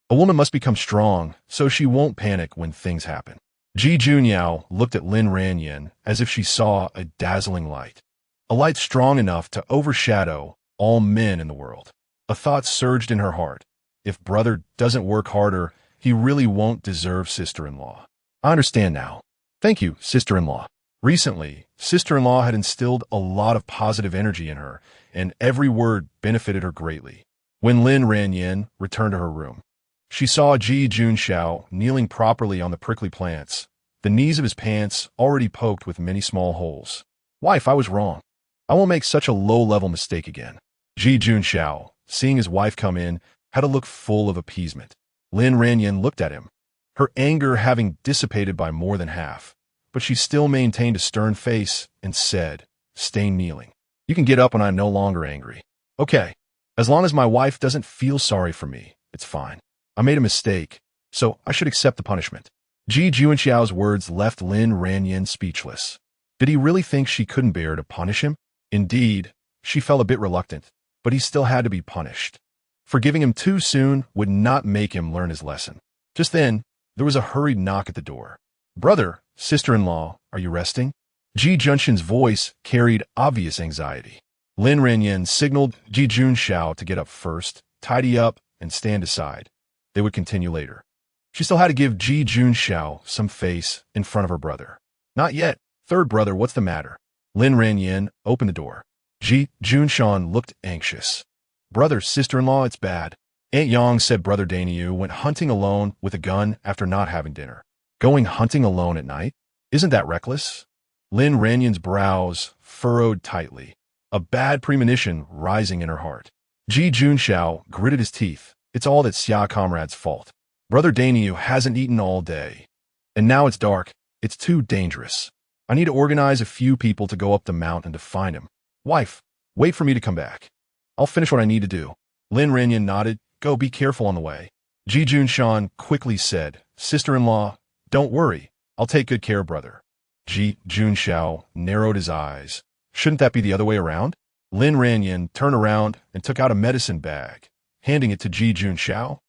A woman must become strong so she won't panic when things happen." Ji Junxiao looked at Lin Ranjing as if she saw a dazzling light, a light strong enough to overshadow all men in the world. A thought surged in her heart. If brother doesn't work harder, he really won't deserve sister-in-law. "I understand now. Thank you, sister-in-law." Recently, sister-in-law had instilled a lot of positive energy in her, and every word benefited her greatly. When Lin Ranjing returned to her room, she saw Ji Junxiao kneeling properly on the prickly plants, the knees of his pants already poked with many small holes. Wife, I was wrong. I won't make such a low-level mistake again. Ji Junxiao, seeing his wife come in, had a look full of appeasement. Lin Ranjing looked at him, her anger having dissipated by more than half, but she still maintained a stern face and said, staying kneeling, "You can get up when I'm no longer angry. Okay, as long as my wife doesn't feel sorry for me, it's fine. I made a mistake, so I should accept the punishment." Ji Junxiao's words left Lin Ranjing speechless. Did he really think she couldn't bear to punish him? Indeed, she felt a bit reluctant, but he still had to be punished. Forgiving him too soon would not make him learn his lesson. Just then, there was a hurried knock at the door. "Brother, sister-in-law, are you resting?" Ji Junxian's voice carried obvious anxiety. Lin Ranjing signaled Ji Junxiao to get up first, tidy up, and stand aside. They would continue later. She still had to give Ji Junxiao some face in front of her brother. "Not yet. Third brother, what's the matter?" Lin Ranjing opened the door. Ji Junxian looked anxious. "Brother, sister-in-law, it's bad. Aunt Yang said Brother Daniu went hunting alone with a gun after not having dinner." "Going hunting alone at night? Isn't that reckless?" Lin Ranjing's brows furrowed tightly, a bad premonition rising in her heart. Ji Junxiao gritted his teeth. "It's all that Xia comrade's fault. Brother Daniu hasn't eaten all day. And now it's dark. It's too dangerous. I need to organize a few people to go up the mountain to find him. Wife, wait for me to come back. I'll finish what I need to do." Lin Ranjing nodded. "Go, be careful on the way." Ji Junxian quickly said, "Sister-in-law, don't worry. I'll take good care, brother." Ji Junxiao narrowed his eyes. Shouldn't that be the other way around? Lin Ranjing turned around and took out a medicine bag, handing it to Ji Junxiao.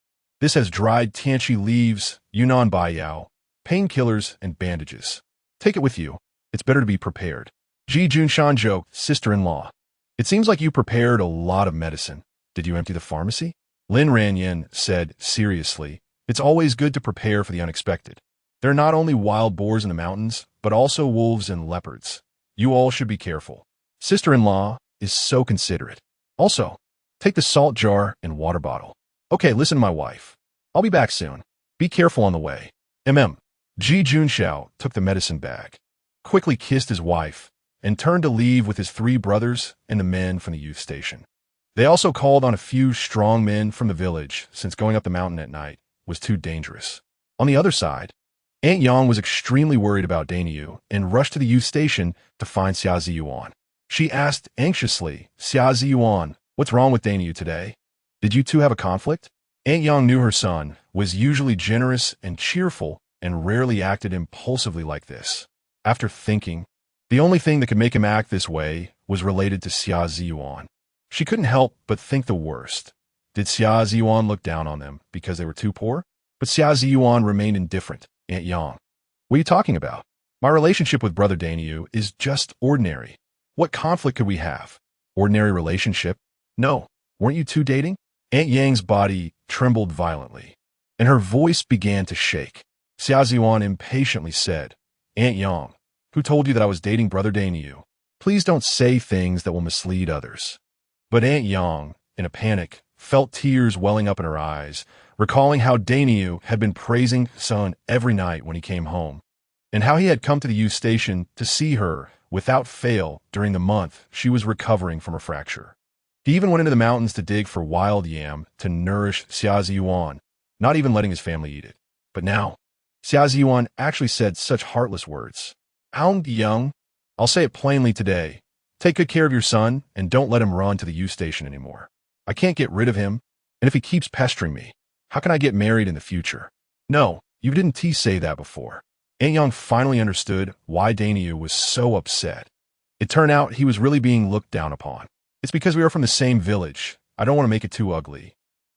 "This has dried tianchi leaves, Yunnan baiyao, painkillers, and bandages. Take it with you. It's better to be prepared." Ji Junxian joked, "Sister-in-law, it seems like you prepared a lot of medicine. Did you empty the pharmacy?" Lin Ranjing said seriously, "It's always good to prepare for the unexpected. There are not only wild boars in the mountains, but also wolves and leopards. You all should be careful. Sister-in-law is so considerate. Also, take the salt jar and water bottle. Okay, listen to my wife. I'll be back soon. Be careful on the way." Ji Junxiao took the medicine bag, quickly kissed his wife, and turned to leave with his 3 brothers and the men from the youth station. They also called on a few strong men from the village, since going up the mountain at night was too dangerous. On the other side, Aunt Yang was extremely worried about Daniu and rushed to the youth station to find Xia Ziyuan. She asked anxiously, "Xia Ziyuan, what's wrong with Daniu today? Did you two have a conflict?" Aunt Yang knew her son was usually generous and cheerful and rarely acted impulsively like this. After thinking, the only thing that could make him act this way was related to Xia Ziyuan. She couldn't help but think the worst. Did Xia Ziyuan look down on them because they were too poor? But Xia Ziyuan remained indifferent. "Aunt Yang, what are you talking about? My relationship with Brother Daniu is just ordinary. What conflict could we have? Ordinary relationship? No, weren't you two dating?" Aunt Yang's body trembled violently, and her voice began to shake. Xia Ziyuan impatiently said, "Aunt Yang, who told you that I was dating Brother Daniu? Please don't say things that will mislead others." But Aunt Yang, in a panic, felt tears welling up in her eyes, recalling how Daniu had been praising son every night when he came home, and how he had come to the youth station to see her without fail during the month she was recovering from her fracture. He even went into the mountains to dig for wild yam to nourish Xia Ziyuan, not even letting his family eat it. But now, Xia Ziyuan actually said such heartless words. "Aunt Yang, I'll say it plainly today. Take good care of your son and don't let him run to the youth station anymore. I can't get rid of him, and if he keeps pestering me, how can I get married in the future?" "No, you didn't say that before." Aunt Yang finally understood why Daniu was so upset. It turned out he was really being looked down upon. "It's because we are from the same village. I don't want to make it too ugly.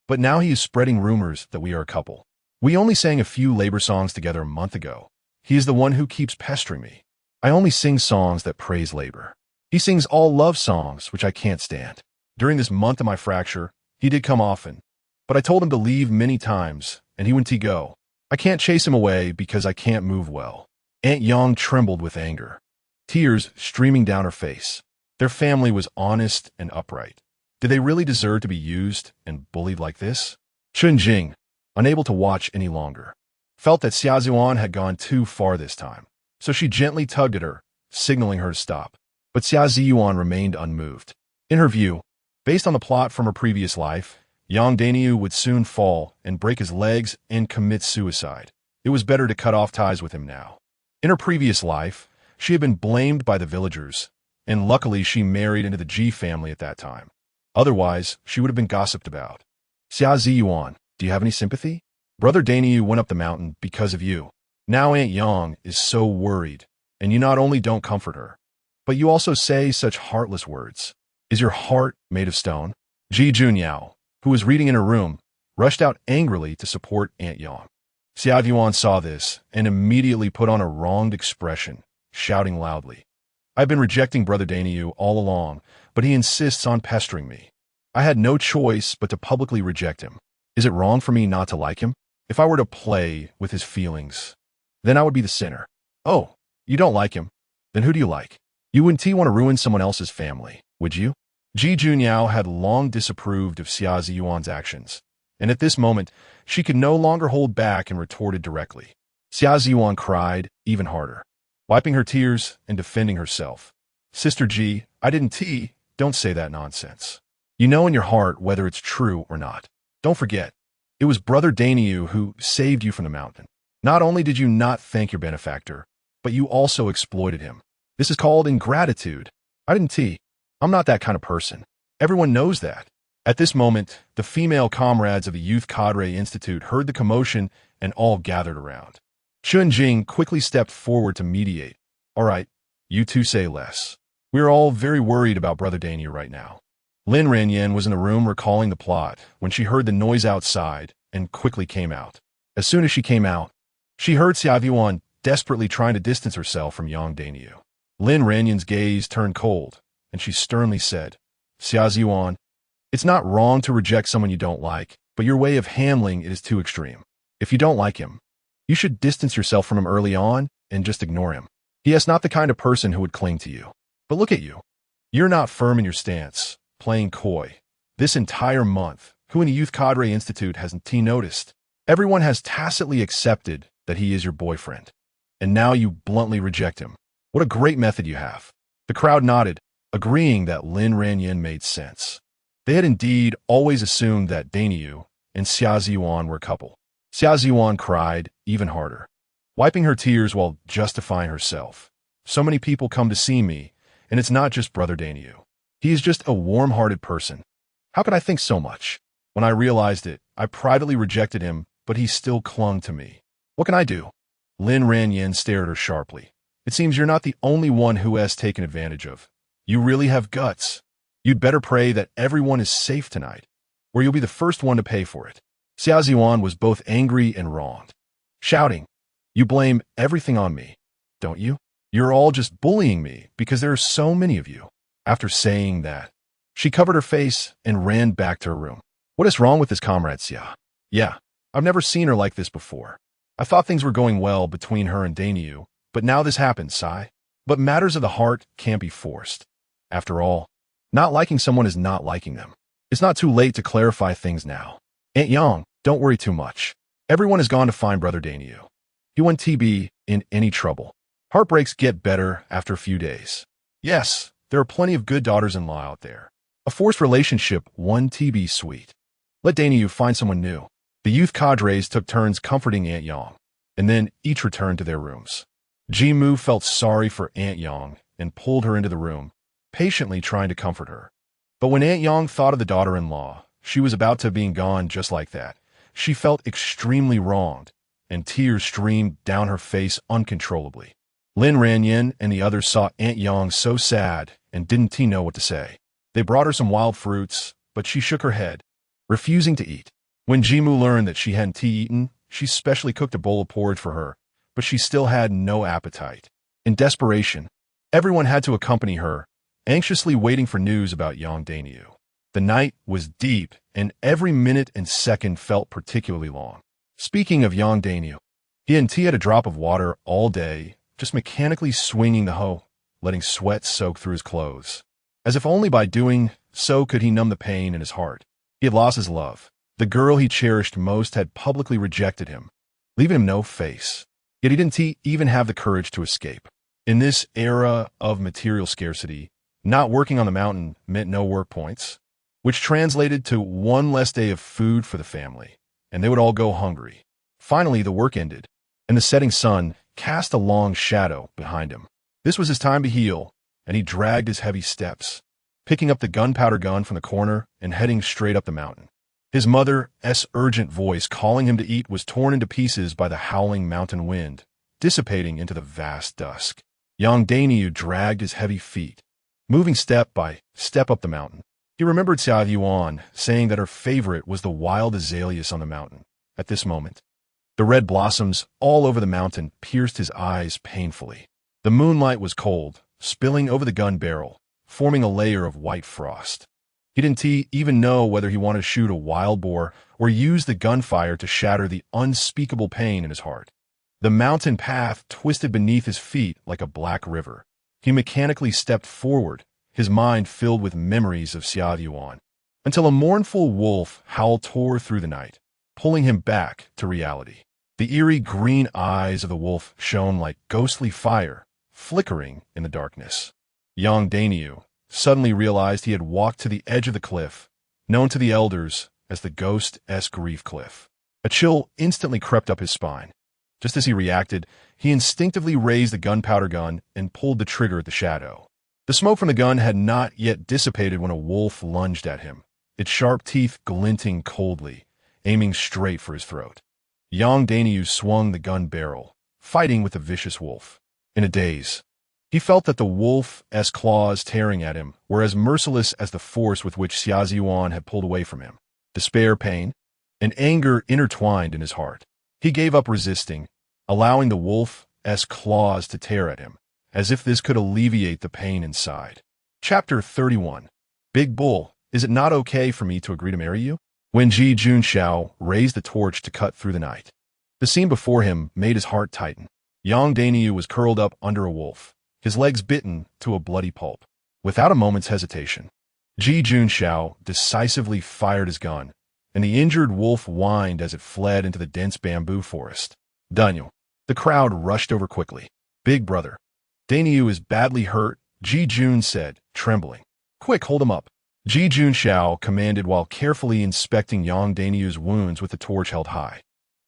But now he is spreading rumors that we are a couple. We only sang a few labor songs together a month ago. He is the one who keeps pestering me. I only sing songs that praise labor. He sings all love songs, which I can't stand. During this month of my fracture, he did come often, but I told him to leave many times, and he wouldn't go. I can't chase him away because I can't move well." Aunt Yang trembled with anger, tears streaming down her face. Their family was honest and upright. Did they really deserve to be used and bullied like this? Chun Jing, unable to watch any longer, felt that Xia Zhuan had gone too far this time, so she gently tugged at her, signaling her to stop. But Xia Ziyuan remained unmoved. In her view, based on the plot from her previous life, Yang Dainyu would soon fall and break his legs and commit suicide. It was better to cut off ties with him now. In her previous life, she had been blamed by the villagers, and luckily she married into the Ji family at that time. Otherwise, she would have been gossiped about. Xia Ziyuan, do you have any sympathy? Brother Dainyu went up the mountain because of you. Now Aunt Yang is so worried, and you not only don't comfort her, but you also say such heartless words. Is your heart made of stone? Ji Junyao, who was reading in her room, rushed out angrily to support Aunt Yang. Xia Yuan saw this and immediately put on a wronged expression, shouting loudly, I've been rejecting Brother Dainyu all along, but he insists on pestering me. I had no choice but to publicly reject him. Is it wrong for me not to like him? If I were to play with his feelings, then I would be the sinner. Oh, you don't like him? Then who do you like? You wouldn't want to ruin someone else's family, would you? Ji Junyao had long disapproved of Xia Ziyuan's actions, and at this moment, she could no longer hold back and retorted directly. Xia Ziyuan cried even harder, wiping her tears and defending herself. Sister Ji, I didn't don't say that nonsense. You know in your heart whether it's true or not. Don't forget, it was Brother Dainyu who saved you from the mountain. Not only did you not thank your benefactor, but you also exploited him. This is called ingratitude. I didn't I'm not that kind of person. Everyone knows that. At this moment, the female comrades of the Youth Cadre Institute heard the commotion and all gathered around. Chun-Jing quickly stepped forward to mediate. All right, you two say less. We're all very worried about Brother Dainyu right now. Lin Ranjing was in the room recalling the plot when she heard the noise outside and quickly came out. As soon as she came out, she heard Xia Yuan desperately trying to distance herself from Yang Dainyu. Lin Ranjing's gaze turned cold, and she sternly said, Xia Ziyuan, it's not wrong to reject someone you don't like, but your way of handling it is too extreme. If you don't like him, you should distance yourself from him early on and just ignore him. He is not the kind of person who would cling to you. But look at you. You're not firm in your stance, playing coy. This entire month, who in the Youth Cadre Institute hasn't noticed? Everyone has tacitly accepted that he is your boyfriend. And now you bluntly reject him. What a great method you have. The crowd nodded, agreeing that Lin Ranjing made sense. They had indeed always assumed that Dainyu and Xia Ziyuan were a couple. Xia Ziyuan cried even harder, wiping her tears while justifying herself. So many people come to see me, and it's not just Brother Dainyu. He is just a warm-hearted person. How could I think so much? When I realized it, I privately rejected him, but he still clung to me. What can I do? Lin Ranjing stared at her sharply. It seems you're not the only one who has taken advantage of. You really have guts. You'd better pray that everyone is safe tonight, or you'll be the first one to pay for it. Xia Ziyuan was both angry and wronged, shouting, You blame everything on me, don't you? You're all just bullying me because there are so many of you. After saying that, she covered her face and ran back to her room. What is wrong with this comrade, Xia? Yeah, I've never seen her like this before. I thought things were going well between her and Dainyu, but now this happens, Sai. But matters of the heart can't be forced. After all, not liking someone is not liking them. It's not too late to clarify things now. Aunt Yang, don't worry too much. Everyone has gone to find Brother Dainyu. He won't be in any trouble. Heartbreaks get better after a few days. Yes, there are plenty of good daughters-in-law out there. A forced relationship won't be sweet. Let Dainyu find someone new. The youth cadres took turns comforting Aunt Yang, and then each returned to their rooms. Jimu felt sorry for Aunt Yang and pulled her into the room, patiently trying to comfort her. But when Aunt Yang thought of the daughter-in-law, she was about to being gone just like that. She felt extremely wronged, and tears streamed down her face uncontrollably. Lin Ranjing and the others saw Aunt Yang so sad and didn't know what to say. They brought her some wild fruits, but she shook her head, refusing to eat. When Jimu learned that she hadn't eaten, she specially cooked a bowl of porridge for her, but she still had no appetite. In desperation, everyone had to accompany her, anxiously waiting for news about Yang Dainyu. The night was deep, and every minute and second felt particularly long. Speaking of Yang Dainyu, he hadn't had a drop of water all day, just mechanically swinging the hoe, letting sweat soak through his clothes. As if only by doing so could he numb the pain in his heart. He had lost his love. The girl he cherished most had publicly rejected him, leaving him no face. Yet he didn't even have the courage to escape. In this era of material scarcity, not working on the mountain meant no work points, which translated to one less day of food for the family, and they would all go hungry. Finally, the work ended, and the setting sun cast a long shadow behind him. This was his time to heal, and he dragged his heavy steps, picking up the gunpowder gun from the corner and heading straight up the mountain. His mother's urgent voice calling him to eat was torn into pieces by the howling mountain wind, dissipating into the vast dusk. Young Daniel dragged his heavy feet, moving step by step up the mountain. He remembered Xia Yuan saying that her favorite was the wild azaleas on the mountain. At this moment, the red blossoms all over the mountain pierced his eyes painfully. The moonlight was cold, spilling over the gun barrel, forming a layer of white frost. He didn't even know whether he wanted to shoot a wild boar or use the gunfire to shatter the unspeakable pain in his heart. The mountain path twisted beneath his feet like a black river. He mechanically stepped forward, his mind filled with memories of Xia Yuan, until a mournful wolf howl tore through the night, pulling him back to reality. The eerie green eyes of the wolf shone like ghostly fire, flickering in the darkness. Young Daniel suddenly realized he had walked to the edge of the cliff, known to the elders as the Ghost-esque Grief Cliff. A chill instantly crept up his spine. Just as he reacted, he instinctively raised the gunpowder gun and pulled the trigger at the shadow. The smoke from the gun had not yet dissipated when a wolf lunged at him, its sharp teeth glinting coldly, aiming straight for his throat. Young Daniel swung the gun barrel, fighting with the vicious wolf. In a daze, he felt that the wolf's claws tearing at him were as merciless as the force with which Xia Yuan had pulled away from him. Despair, pain, and anger intertwined in his heart. He gave up resisting, allowing the wolf's claws to tear at him, as if this could alleviate the pain inside. Chapter 31. Big Bull, is it not okay for me to agree to marry you? When Ji Junxiao raised the torch to cut through the night, the scene before him made his heart tighten. Yang Daniel was curled up under a wolf, his legs bitten to a bloody pulp. Without a moment's hesitation, Ji Junxiao decisively fired his gun, and the injured wolf whined as it fled into the dense bamboo forest. Daniel. The crowd rushed over quickly. Big brother. Daniel is badly hurt, Ji Jun said, trembling. Quick, hold him up. Ji Junxiao commanded while carefully inspecting Yang Daniel's wounds with the torch held high.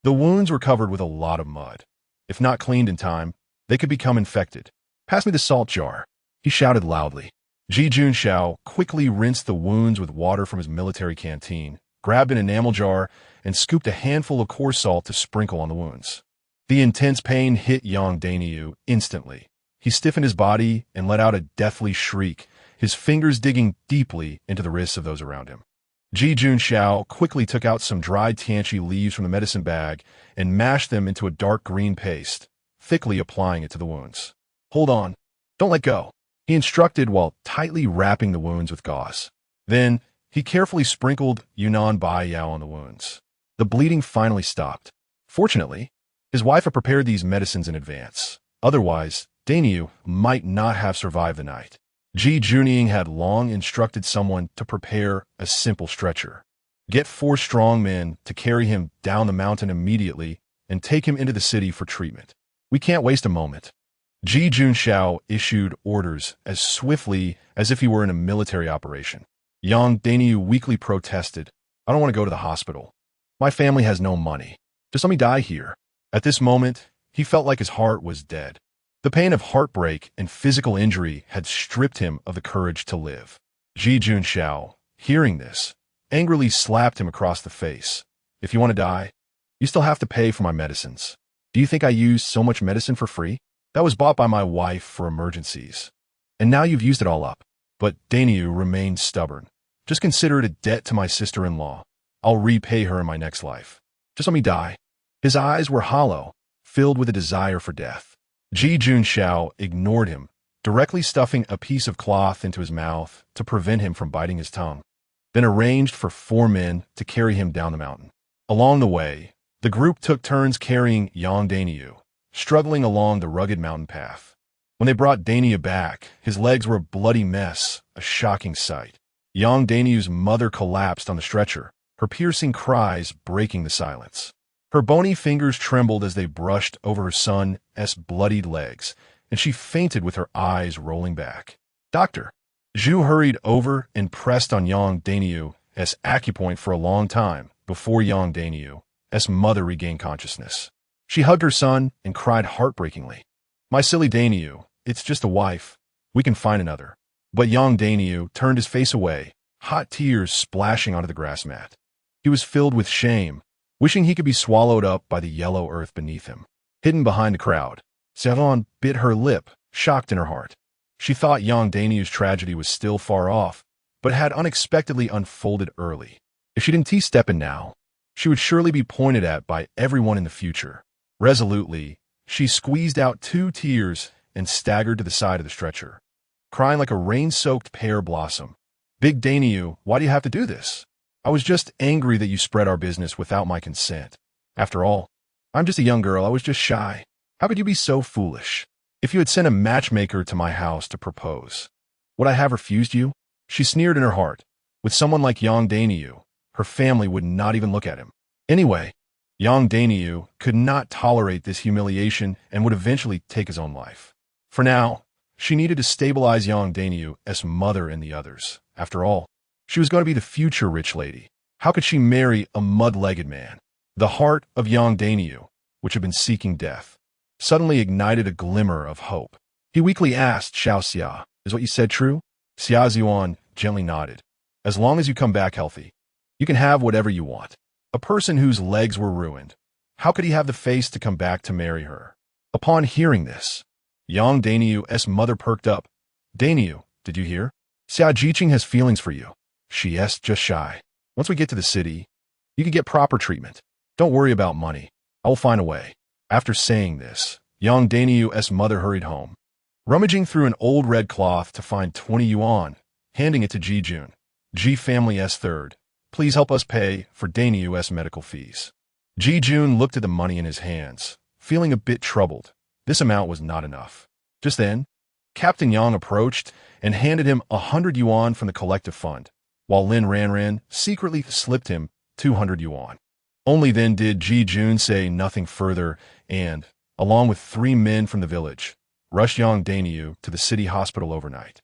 The wounds were covered with a lot of mud. If not cleaned in time, they could become infected. Pass me the salt jar, he shouted loudly. Ji Junxiao quickly rinsed the wounds with water from his military canteen, grabbed an enamel jar, and scooped a handful of coarse salt to sprinkle on the wounds. The intense pain hit Yang Daniel instantly. He stiffened his body and let out a deathly shriek, his fingers digging deeply into the wrists of those around him. Ji Junxiao quickly took out some dried tianchi leaves from the medicine bag and mashed them into a dark green paste, thickly applying it to the wounds. Hold on. Don't let go, he instructed while tightly wrapping the wounds with gauze. Then, he carefully sprinkled Yunnan Bai Yao on the wounds. The bleeding finally stopped. Fortunately, his wife had prepared these medicines in advance. Otherwise, Daniel might not have survived the night. Ji Junying had long instructed someone to prepare a simple stretcher. Get 4 strong men to carry him down the mountain immediately and take him into the city for treatment. We can't waste a moment. Ji Junxiao issued orders as swiftly as if he were in a military operation. Yang Daniel weakly protested, I don't want to go to the hospital. My family has no money. Just let me die here. At this moment, he felt like his heart was dead. The pain of heartbreak and physical injury had stripped him of the courage to live. Ji Junxiao, hearing this, angrily slapped him across the face. If you want to die, you still have to pay for my medicines. Do you think I used so much medicine for free? That was bought by my wife for emergencies. And now you've used it all up. But Daniel remained stubborn. Just consider it a debt to my sister-in-law. I'll repay her in my next life. Just let me die. His eyes were hollow, filled with a desire for death. Ji Junxiao ignored him, directly stuffing a piece of cloth into his mouth to prevent him from biting his tongue, then arranged for 4 men to carry him down the mountain. Along the way, the group took turns carrying Yang Daniel, struggling along the rugged mountain path. When they brought Daniel back, his legs were a bloody mess, a shocking sight. Yang Daniel's mother collapsed on the stretcher, her piercing cries breaking the silence. Her bony fingers trembled as they brushed over her son's bloodied legs, and she fainted with her eyes rolling back. Doctor. Zhu hurried over and pressed on Yang Daniu's acupoint for a long time before Yang Daniu's mother regained consciousness. She hugged her son and cried heartbreakingly, "My silly Daniu, it's just a wife. We can find another." But Yang Daniu turned his face away, hot tears splashing onto the grass mat. He was filled with shame, wishing he could be swallowed up by the yellow earth beneath him. Hidden behind the crowd, Savon bit her lip, shocked in her heart. She thought Yang Daniu's tragedy was still far off, but had unexpectedly unfolded early. If she didn't step in now, she would surely be pointed at by everyone in the future. Resolutely, she squeezed out 2 tears and staggered to the side of the stretcher, crying like a rain-soaked pear blossom. "Big Daniu, why do you have to do this? I was just angry that you spread our business without my consent. After all, I'm just a young girl. I was just shy. How could you be so foolish? If you had sent a matchmaker to my house to propose, would I have refused you?" She sneered in her heart. With someone like Yang Daniu, her family would not even look at him. Anyway, Yang Daniu could not tolerate this humiliation and would eventually take his own life. For now, she needed to stabilize Yang Daniu's mother and the others. After all, she was going to be the future rich lady. How could she marry a mud-legged man? The heart of Yang Daniu, which had been seeking death, suddenly ignited a glimmer of hope. He weakly asked Xiao Xia, "Is what you said true?" Xia Ziyuan gently nodded. "As long as you come back healthy, you can have whatever you want." A person whose legs were ruined, how could he have the face to come back to marry her? Upon hearing this, Yang Daniu's mother perked up. "Daniu, did you hear? Xia Jiqing has feelings for you. She is just shy. Once we get to the city, you can get proper treatment. Don't worry about money. I will find a way." After saying this, Yang Daniu's mother hurried home, rummaging through an old red cloth to find 20 yuan, handing it to Ji Jun. "Ji family's third. Please help us pay for Daniu's medical fees." Ji Jun looked at the money in his hands, feeling a bit troubled. This amount was not enough. Just then, Captain Yang approached and handed him 100 yuan from the collective fund, while Lin Ranjing secretly slipped him 200 yuan. Only then did Ji Jun say nothing further and, along with 3 men from the village, rushed Yang Daniu to the city hospital overnight.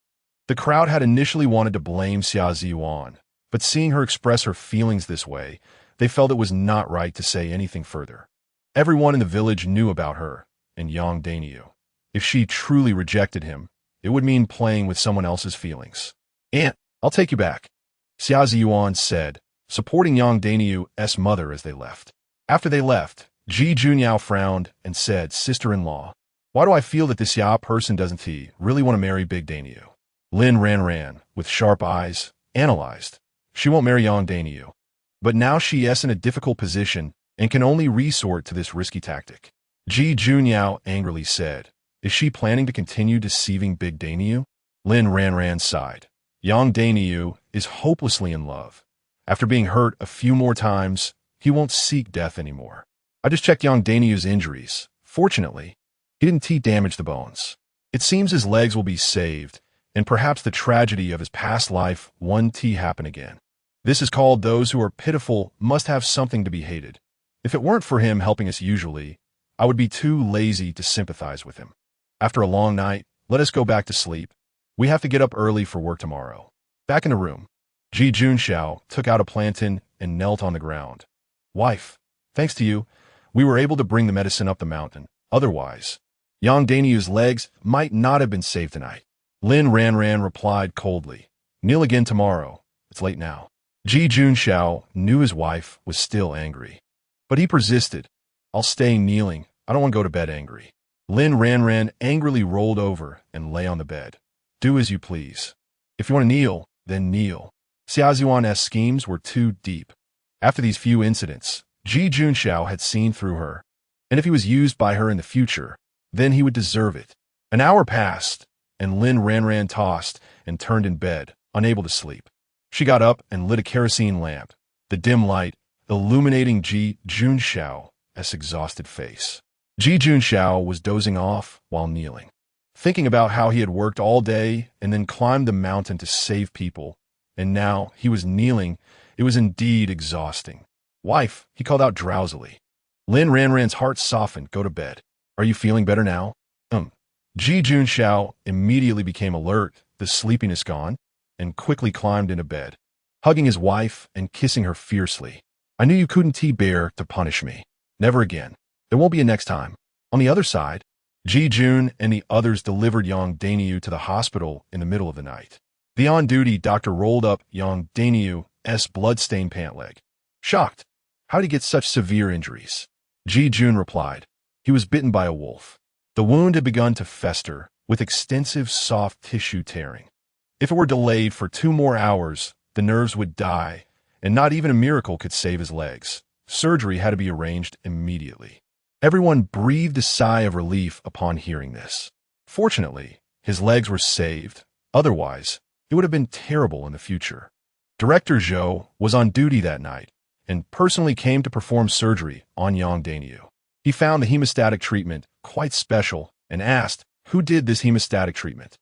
The crowd had initially wanted to blame Xia Ziyuan, but seeing her express her feelings this way, they felt it was not right to say anything further. Everyone in the village knew about her and Yang Daniu. If she truly rejected him, it would mean playing with someone else's feelings. "Aunt, I'll take you back," Xia Ziyuan said, supporting Yang Daniu's mother as they left. After they left, Ji Junyao frowned and said, "Sister-in-law, why do I feel that this Ya person doesn't really want to marry Big Daniu?" Lin Ranjing, with sharp eyes, analyzed. She won't marry Yang Daniu. But now she is in a difficult position and can only resort to this risky tactic. Ji Junyao angrily said, "Is she planning to continue deceiving Big Daniu?" Lin Ranjing sighed. Yang Daniu is hopelessly in love. After being hurt a few more times, he won't seek death anymore. I just checked Yang Daniu's injuries. Fortunately, he didn't damage the bones. It seems his legs will be saved, and perhaps the tragedy of his past life won't happen again. This is called those who are pitiful must have something to be hated. If it weren't for him helping us usually, I would be too lazy to sympathize with him. After a long night, let us go back to sleep. We have to get up early for work tomorrow. Back in the room, Ji Junxiao took out a plantain and knelt on the ground. "Wife, thanks to you, we were able to bring the medicine up the mountain. Otherwise, Yang Daniu's legs might not have been saved tonight." Lin Ranjing replied coldly, "Kneel again tomorrow. It's late now." Ji Junxiao knew his wife was still angry, but he persisted. "I'll stay kneeling. I don't want to go to bed angry." Lin Ranjing angrily rolled over and lay on the bed. "Do as you please. If you want to kneel, then kneel." Xia Ziyuan's schemes were too deep. After these few incidents, Ji Junxiao had seen through her, and if he was used by her in the future, then he would deserve it. An hour passed, and Lin Ranjing tossed and turned in bed, unable to sleep. She got up and lit a kerosene lamp, the dim light illuminating Ji Junxiao's exhausted face. Ji Junxiao was dozing off while kneeling, thinking about how he had worked all day and then climbed the mountain to save people, and now he was kneeling. It was indeed exhausting. "Wife," he called out drowsily, Lin Ranjing's heart softened. Go to bed. Are you feeling better now? Ji Junxiao immediately became alert, the sleepiness gone, and quickly climbed into bed, hugging his wife and kissing her fiercely. I knew you couldn't bear to punish me. Never again. There won't be a next time. On the other side, Ji Jun and the others delivered Yang Dainiu to the hospital in the middle of the night. The on-duty doctor rolled up Yang Dainiu's blood-stained pant leg. Shocked. How did he get such severe injuries? Ji Jun replied. He was bitten by a wolf. The wound had begun to fester, with extensive soft tissue tearing. If it were delayed for 2 more hours, the nerves would die, and not even a miracle could save his legs. Surgery had to be arranged immediately. Everyone breathed a sigh of relief upon hearing this. Fortunately, his legs were saved. Otherwise, it would have been terrible in the future. Director Zhou was on duty that night and personally came to perform surgery on Yang Dainiu. He found the hemostatic treatment quite special and asked, who did this hemostatic treatment?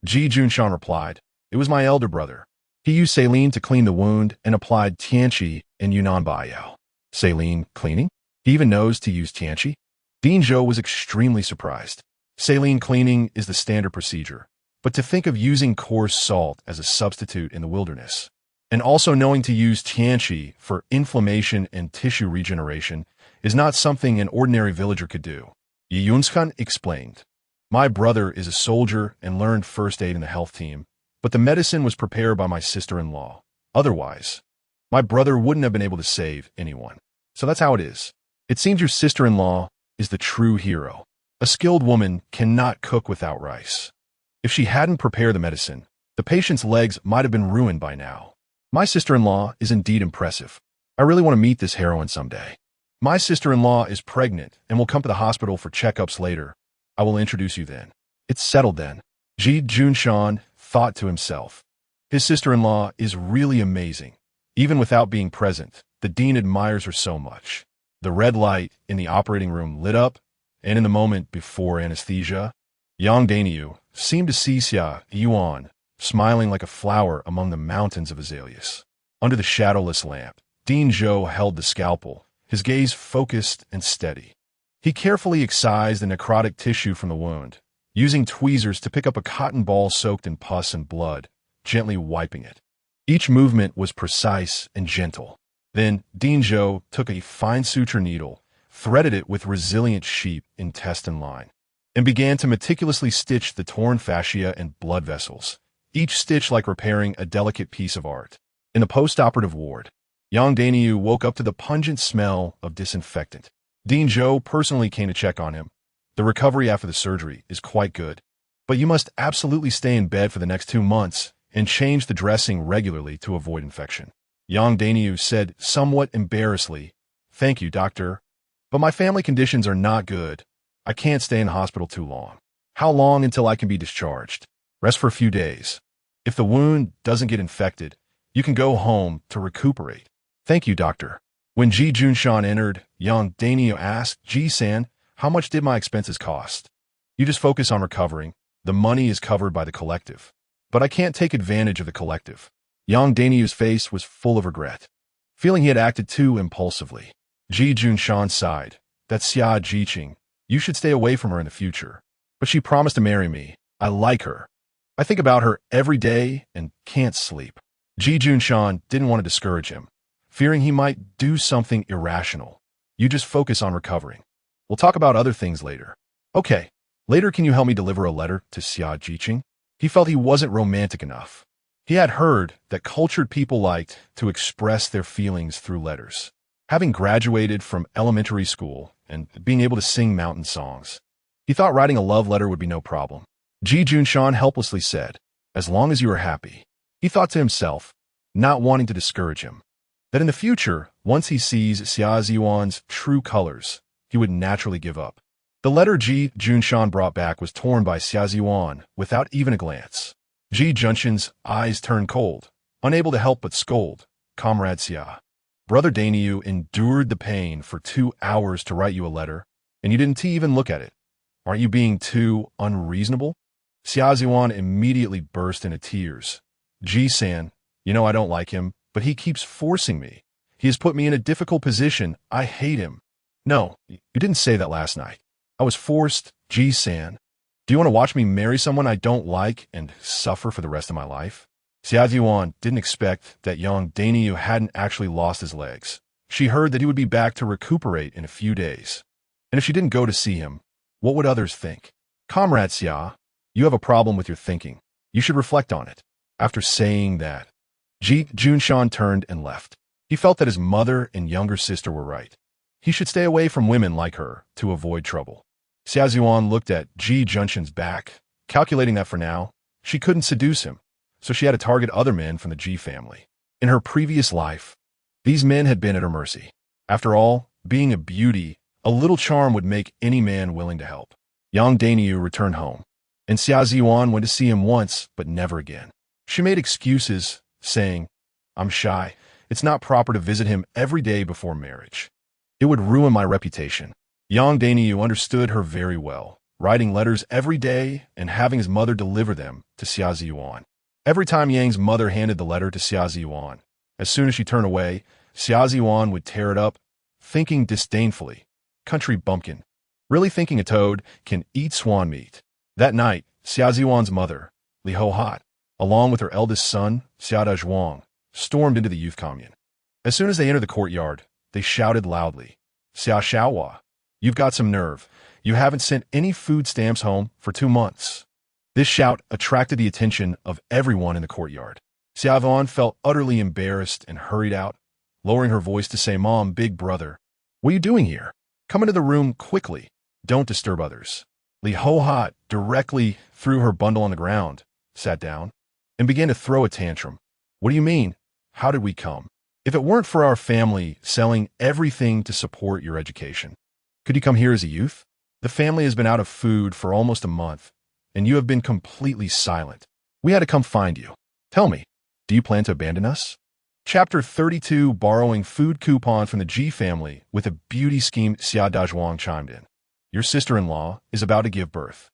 Ji Junshan replied, it was my elder brother. He used saline to clean the wound and applied tianqi and Yunnan Baiyao. Saline cleaning? He even knows to use tianqi? Dean Zhou was extremely surprised. Saline cleaning is the standard procedure, but to think of using coarse salt as a substitute in the wilderness, and also knowing to use tianqi for inflammation and tissue regeneration is not something an ordinary villager could do. Yi Yunshan explained. My brother is a soldier and learned first aid in the health team, but the medicine was prepared by my sister-in-law. Otherwise, my brother wouldn't have been able to save anyone. So that's how it is. It seems your sister-in-law is the true hero. A skilled woman cannot cook without rice. If she hadn't prepared the medicine, the patient's legs might have been ruined by now. My sister-in-law is indeed impressive. I really want to meet this heroine someday. My sister-in-law is pregnant and will come to the hospital for checkups later. I will introduce you then. It's settled then. Ji Junshan thought to himself. His sister-in-law is really amazing. Even without being present, the dean admires her so much. The red light in the operating room lit up, and in the moment before anesthesia, Yang Dainiu seemed to see Xia Yuan smiling like a flower among the mountains of azaleas. Under the shadowless lamp, Dean Zhou held the scalpel, his gaze focused and steady. He carefully excised the necrotic tissue from the wound, using tweezers to pick up a cotton ball soaked in pus and blood, gently wiping it. Each movement was precise and gentle. Then, Dean Zhou took a fine suture needle, threaded it with resilient sheep intestine line, and began to meticulously stitch the torn fascia and blood vessels, each stitch like repairing a delicate piece of art. In the post-operative ward, Yang Dainiu woke up to the pungent smell of disinfectant. Dean Zhou personally came to check on him. The recovery after the surgery is quite good, but you must absolutely stay in bed for the next 2 months and change the dressing regularly to avoid infection. Yang Dainiu said somewhat embarrassedly, Thank you, doctor, but my family conditions are not good. I can't stay in the hospital too long. How long until I can be discharged? Rest for a few days. If the wound doesn't get infected, you can go home to recuperate. Thank you, doctor. When Ji Junshan entered, Yang Dainiu asked, Ji-san, how much did my expenses cost? You just focus on recovering. The money is covered by the collective. But I can't take advantage of the collective. Yang Dainiu's face was full of regret, feeling he had acted too impulsively. Ji Junshan sighed. That's Xia Jiqing. You should stay away from her in the future. But she promised to marry me. I like her. I think about her every day and can't sleep. Ji Junshan didn't want to discourage him, fearing he might do something irrational. You just focus on recovering. We'll talk about other things later. Okay. Later, can you help me deliver a letter to Xia Jiqing? He felt he wasn't romantic enough. He had heard that cultured people liked to express their feelings through letters. Having graduated from elementary school and being able to sing mountain songs, he thought writing a love letter would be no problem. Ji Junshan helplessly said, as long as you are happy. He thought to himself, not wanting to discourage him, that in the future, once he sees Xia Yuan's true colors, he would naturally give up. The letter Ji Junshan brought back was torn by Xia Yuan without even a glance. Ji Junshan's eyes turned cold, unable to help but scold. Comrade Xia, Brother Dainiu endured the pain for 2 hours to write you a letter, and you didn't even look at it. Aren't you being too unreasonable? Xia Yuan immediately burst into tears. Ji-san, you know I don't like him, but he keeps forcing me. He has put me in a difficult position. I hate him. No, you didn't say that last night. I was forced, Ji-san. Do you want to watch me marry someone I don't like and suffer for the rest of my life? Xia Yuan didn't expect that young Dainyu hadn't actually lost his legs. She heard that he would be back to recuperate in a few days. And if she didn't go to see him, what would others think? Comrade Xia, you have a problem with your thinking. You should reflect on it. After saying that, Ji Junshan turned and left. He felt that his mother and younger sister were right. He should stay away from women like her to avoid trouble. Xia Yuan looked at Ji Junshan's back, calculating that for now, she couldn't seduce him, so she had to target other men from the Ji family. In her previous life, these men had been at her mercy. After all, being a beauty, a little charm would make any man willing to help. Yang Dainyu returned home, and Xia Yuan went to see him once, but never again. She made excuses, saying, "I'm shy. It's not proper to visit him every day before marriage. It would ruin my reputation." Yang Dainyu understood her very well, writing letters every day and having his mother deliver them to Xia Yuan. Every time Yang's mother handed the letter to Xia Yuan, as soon as she turned away, Xia Yuan would tear it up, thinking disdainfully, "Country bumpkin. Really thinking a toad can eat swan meat." That night, Xia Yuan's mother, Li Ho-hat, along with her eldest son, Xia Dazhuang, stormed into the youth commune. As soon as they entered the courtyard, they shouted loudly, "Xia Xiaohua, you've got some nerve. You haven't sent any food stamps home for 2 months." This shout attracted the attention of everyone in the courtyard. Xia Yuan felt utterly embarrassed and hurried out, lowering her voice to say, "Mom, big brother, what are you doing here? Come into the room quickly. Don't disturb others." Li Ho-hat directly threw her bundle on the ground, sat down, and began to throw a tantrum. "What do you mean? How did we come? If it weren't for our family selling everything to support your education, could you come here as a youth? The family has been out of food for almost a month, and you have been completely silent. We had to come find you. Tell me, do you plan to abandon us?" Chapter 32, borrowing food coupons from the Ji family with a beauty scheme. Xia Dazhuang chimed in. "Your sister-in-law is about to give birth.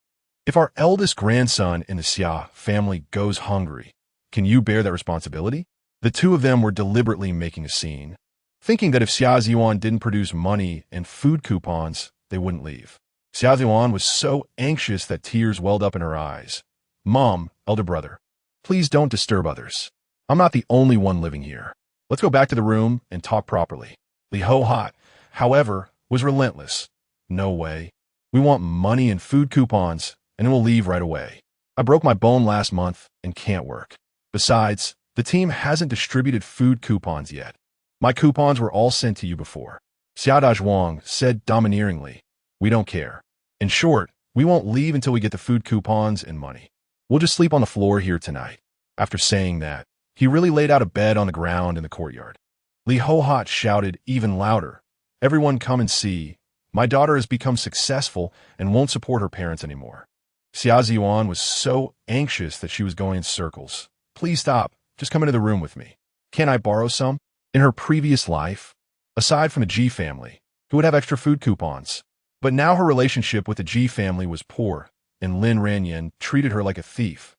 If our eldest grandson in the Xia family goes hungry, can you bear that responsibility?" The two of them were deliberately making a scene, thinking that if Xia Yuan didn't produce money and food coupons, they wouldn't leave. Xia Yuan was so anxious that tears welled up in her eyes. "Mom, elder brother, please don't disturb others. I'm not the only one living here. Let's go back to the room and talk properly." Li Ho-hat, however, was relentless. "No way. We want money and food coupons, and then we'll leave right away. I broke my bone last month and can't work. Besides, the team hasn't distributed food coupons yet. My coupons were all sent to you before." Xia Dazhuang said domineeringly, "We don't care. In short, we won't leave until we get the food coupons and money. We'll just sleep on the floor here tonight." After saying that, he really laid out a bed on the ground in the courtyard. Li Ho-hat shouted even louder, "Everyone come and see. My daughter has become successful and won't support her parents anymore." Xia Yuan was so anxious that she was going in circles. "Please stop. Just come into the room with me. Can I borrow some?" In her previous life, aside from the Ji family, who would have extra food coupons, but now her relationship with the Ji family was poor, and Lin Ranjing treated her like a thief.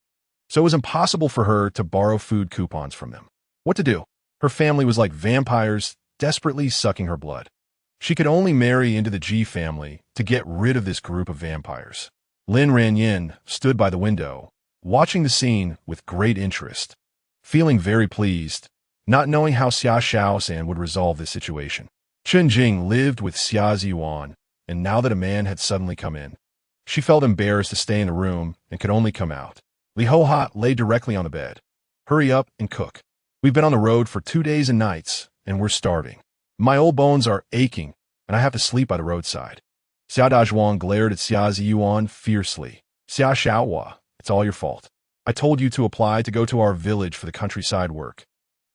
So it was impossible for her to borrow food coupons from them. What to do? Her family was like vampires, desperately sucking her blood. She could only marry into the Ji family to get rid of this group of vampires. Lin Ranjing stood by the window, watching the scene with great interest, feeling very pleased, not knowing how Xia Xiaosan would resolve this situation. Chen Jing lived with Xia Yuan, and now that a man had suddenly come in, she felt embarrassed to stay in the room and could only come out. Li Ho-hat lay directly on the bed. "Hurry up and cook. We've been on the road for 2 days and nights, and we're starving. My old bones are aching, and I have to sleep by the roadside." Xia Dazhuang glared at Xia Yuan fiercely. "Xia Xiaohua, it's all your fault. I told you to apply to go to our village for the countryside work,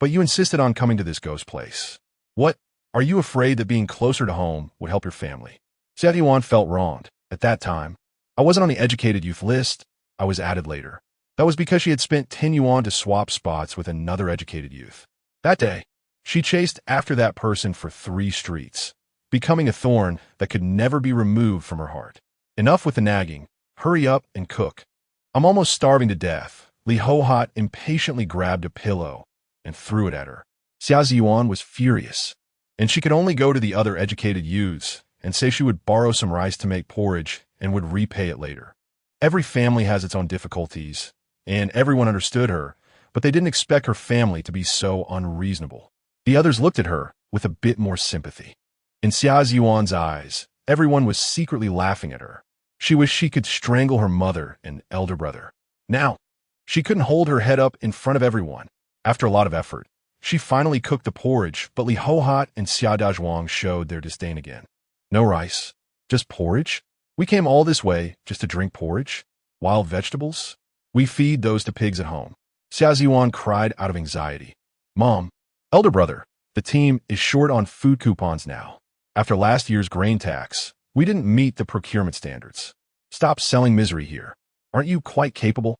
but you insisted on coming to this ghost place. What? Are you afraid that being closer to home would help your family?" Xia Yuan felt wronged. At that time, I wasn't on the educated youth list. I was added later. That was because she had spent 10 yuan to swap spots with another educated youth. That day, she chased after that person for 3 streets, becoming a thorn that could never be removed from her heart. Enough with the nagging. Hurry up and cook. I'm almost starving to death. Li Ho-hat impatiently grabbed a pillow and threw it at her. Xia Yuan was furious, and she could only go to the other educated youths and say she would borrow some rice to make porridge and would repay it later. Every family has its own difficulties, and everyone understood her, but they didn't expect her family to be so unreasonable. The others looked at her with a bit more sympathy. In Xia Ziyuan's eyes, everyone was secretly laughing at her. She wished she could strangle her mother and elder brother. Now, she couldn't hold her head up in front of everyone. After a lot of effort, she finally cooked the porridge, but Li Hohat and Xia Dazhuang showed their disdain again. No rice, just porridge? We came all this way just to drink porridge? Wild vegetables? We feed those to pigs at home. Xia Ziyuan cried out of anxiety. Mom, elder brother, the team is short on food coupons now. After last year's grain tax, we didn't meet the procurement standards. Stop selling misery here. Aren't you quite capable?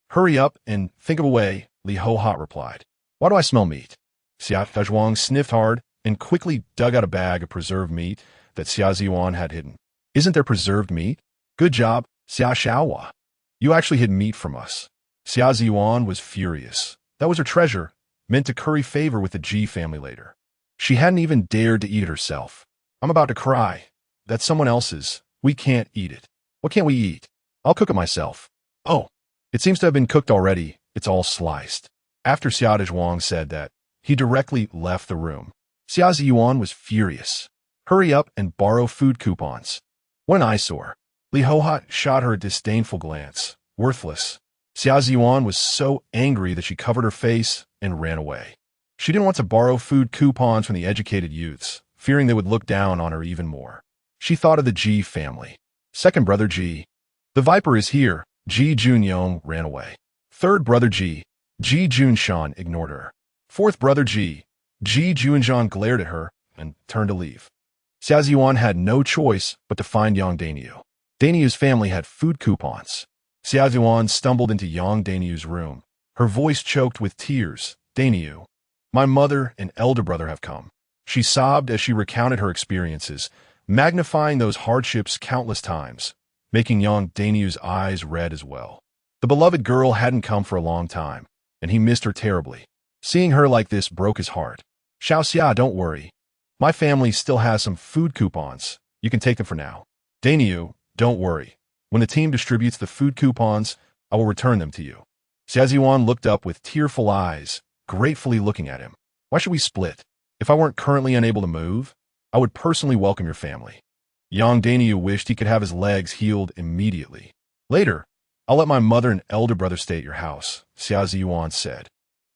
Hurry up and think of a way, Li Hohat replied. Why do I smell meat? Xia Dazhuang sniffed hard and quickly dug out a bag of preserved meat that Xia Ziyuan had hidden. Isn't there preserved meat? Good job, Xia Xiaohua. You actually hid meat from us. Xia Ziyuan was furious. That was her treasure, meant to curry favor with the Ji family later. She hadn't even dared to eat it herself. I'm about to cry. That's someone else's. We can't eat it. What can't we eat? I'll cook it myself. Oh, it seems to have been cooked already. It's all sliced. After Xia Dazhuang said that, he directly left the room. Xia Ziyuan was furious. Hurry up and borrow food coupons. What an eyesore. Li Hohat shot her a disdainful glance. Worthless. Xia Ziyuan was so angry that she covered her face and ran away. She didn't want to borrow food coupons from the educated youths, fearing they would look down on her even more. She thought of the Ji family. Second brother Ji. The Viper is here. Ji Junyong ran away. Third brother Ji. Ji Junshan ignored her. Fourth brother Ji. Ji Junshan glared at her and turned to leave. Xia Ziyuan had no choice but to find Yang Dainyu. Dainyu's family had food coupons. Xia Ziyuan stumbled into Yang Dainyu's room. Her voice choked with tears. Dainyu, my mother and elder brother have come. She sobbed as she recounted her experiences, magnifying those hardships countless times, making Yang Dainyu's eyes red as well. The beloved girl hadn't come for a long time, and he missed her terribly. Seeing her like this broke his heart. Xiao Xia, don't worry. My family still has some food coupons. You can take them for now. Dainyu, don't worry. When the team distributes the food coupons, I will return them to you. Xia Ziyuan looked up with tearful eyes, gratefully looking at him. Why should we split? If I weren't currently unable to move, I would personally welcome your family. Yang Dainyu wished he could have his legs healed immediately. Later, I'll let my mother and elder brother stay at your house, Xia Ziyuan said.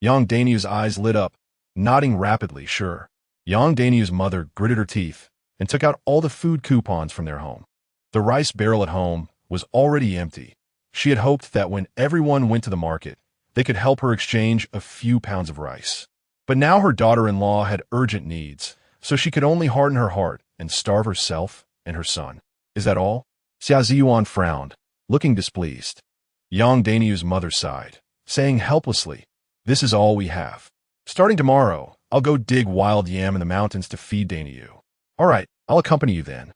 Yang Dainyu's eyes lit up, nodding rapidly, sure. Yang Dainyu's mother gritted her teeth and took out all the food coupons from their home. The rice barrel at home was already empty. She had hoped that when everyone went to the market, they could help her exchange a few pounds of rice. But now her daughter-in-law had urgent needs, so she could only harden her heart and starve herself and her son. Is that all? Xia Ziyuan frowned, looking displeased. Yang Dainyu's mother sighed, saying helplessly, this is all we have. Starting tomorrow, I'll go dig wild yam in the mountains to feed Dainyu. All right, I'll accompany you then.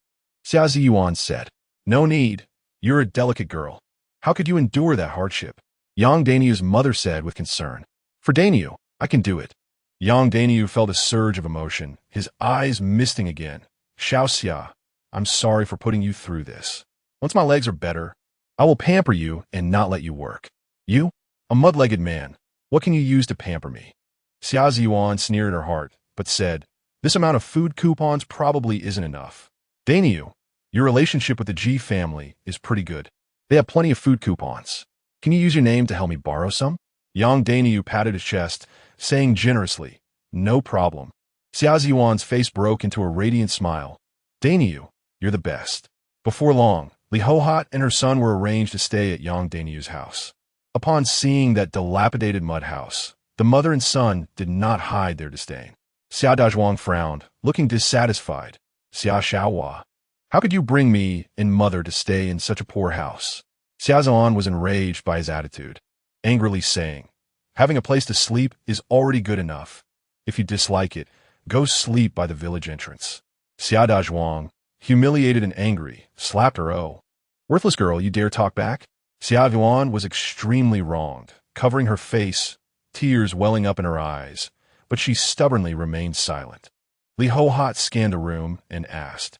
Xia Ziyuan said. No need. You're a delicate girl. How could you endure that hardship? Yang Dainyu's mother said with concern. For Dainyu, I can do it. Yang Dainyu felt a surge of emotion, his eyes misting again. Xiao Xia, I'm sorry for putting you through this. Once my legs are better, I will pamper you and not let you work. You? A mud-legged man. What can you use to pamper me? Xia Ziyuan sneered in her heart, but said, this amount of food coupons probably isn't enough. Dainyu, your relationship with the Ji family is pretty good. They have plenty of food coupons. Can you use your name to help me borrow some? Yang Dainyu patted his chest, saying generously, no problem. Xia Ziyuan's face broke into a radiant smile. Dainyu, you're the best. Before long, Li Hohat and her son were arranged to stay at Yang Dainyu's house. Upon seeing that dilapidated mud house, the mother and son did not hide their disdain. Xia Dazhuang frowned, looking dissatisfied. Xia Xiaohua, how could you bring me and mother to stay in such a poor house? Xia Ziyuan was enraged by his attitude, angrily saying, having a place to sleep is already good enough. If you dislike it, go sleep by the village entrance. Xia Dazhuang, humiliated and angry, slapped her. Oh, worthless girl, you dare talk back? Xia Ziyuan was extremely wronged, covering her face, tears welling up in her eyes, but she stubbornly remained silent. Li Hohat scanned the room and asked,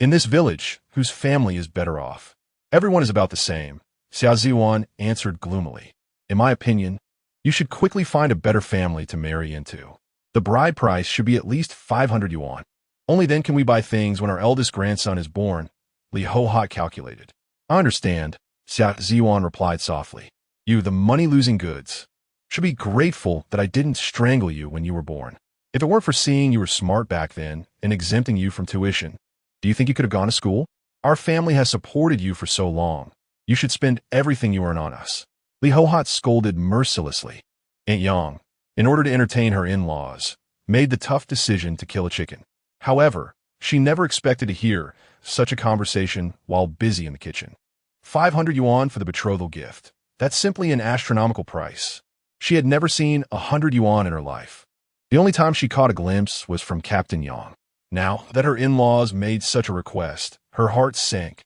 In this village, whose family is better off? Everyone is about the same, Xia Ziwan answered gloomily. In my opinion, you should quickly find a better family to marry into. The bride price should be at least 500 yuan. Only then can we buy things when our eldest grandson is born, Li Ho-hot calculated. I understand, Xia Ziwan replied softly. You, the money-losing goods, should be grateful that I didn't strangle you when you were born. If it weren't for seeing you were smart back then and exempting you from tuition, do you think you could have gone to school? Our family has supported you for so long. You should spend everything you earn on us. Li Ho-hot scolded mercilessly. Aunt Yang, in order to entertain her in-laws, made the tough decision to kill a chicken. However, she never expected to hear such a conversation while busy in the kitchen. 500 yuan for the betrothal gift. That's simply an astronomical price. She had never seen 100 yuan in her life. The only time she caught a glimpse was from Captain Yang. Now that her in-laws made such a request, her heart sank,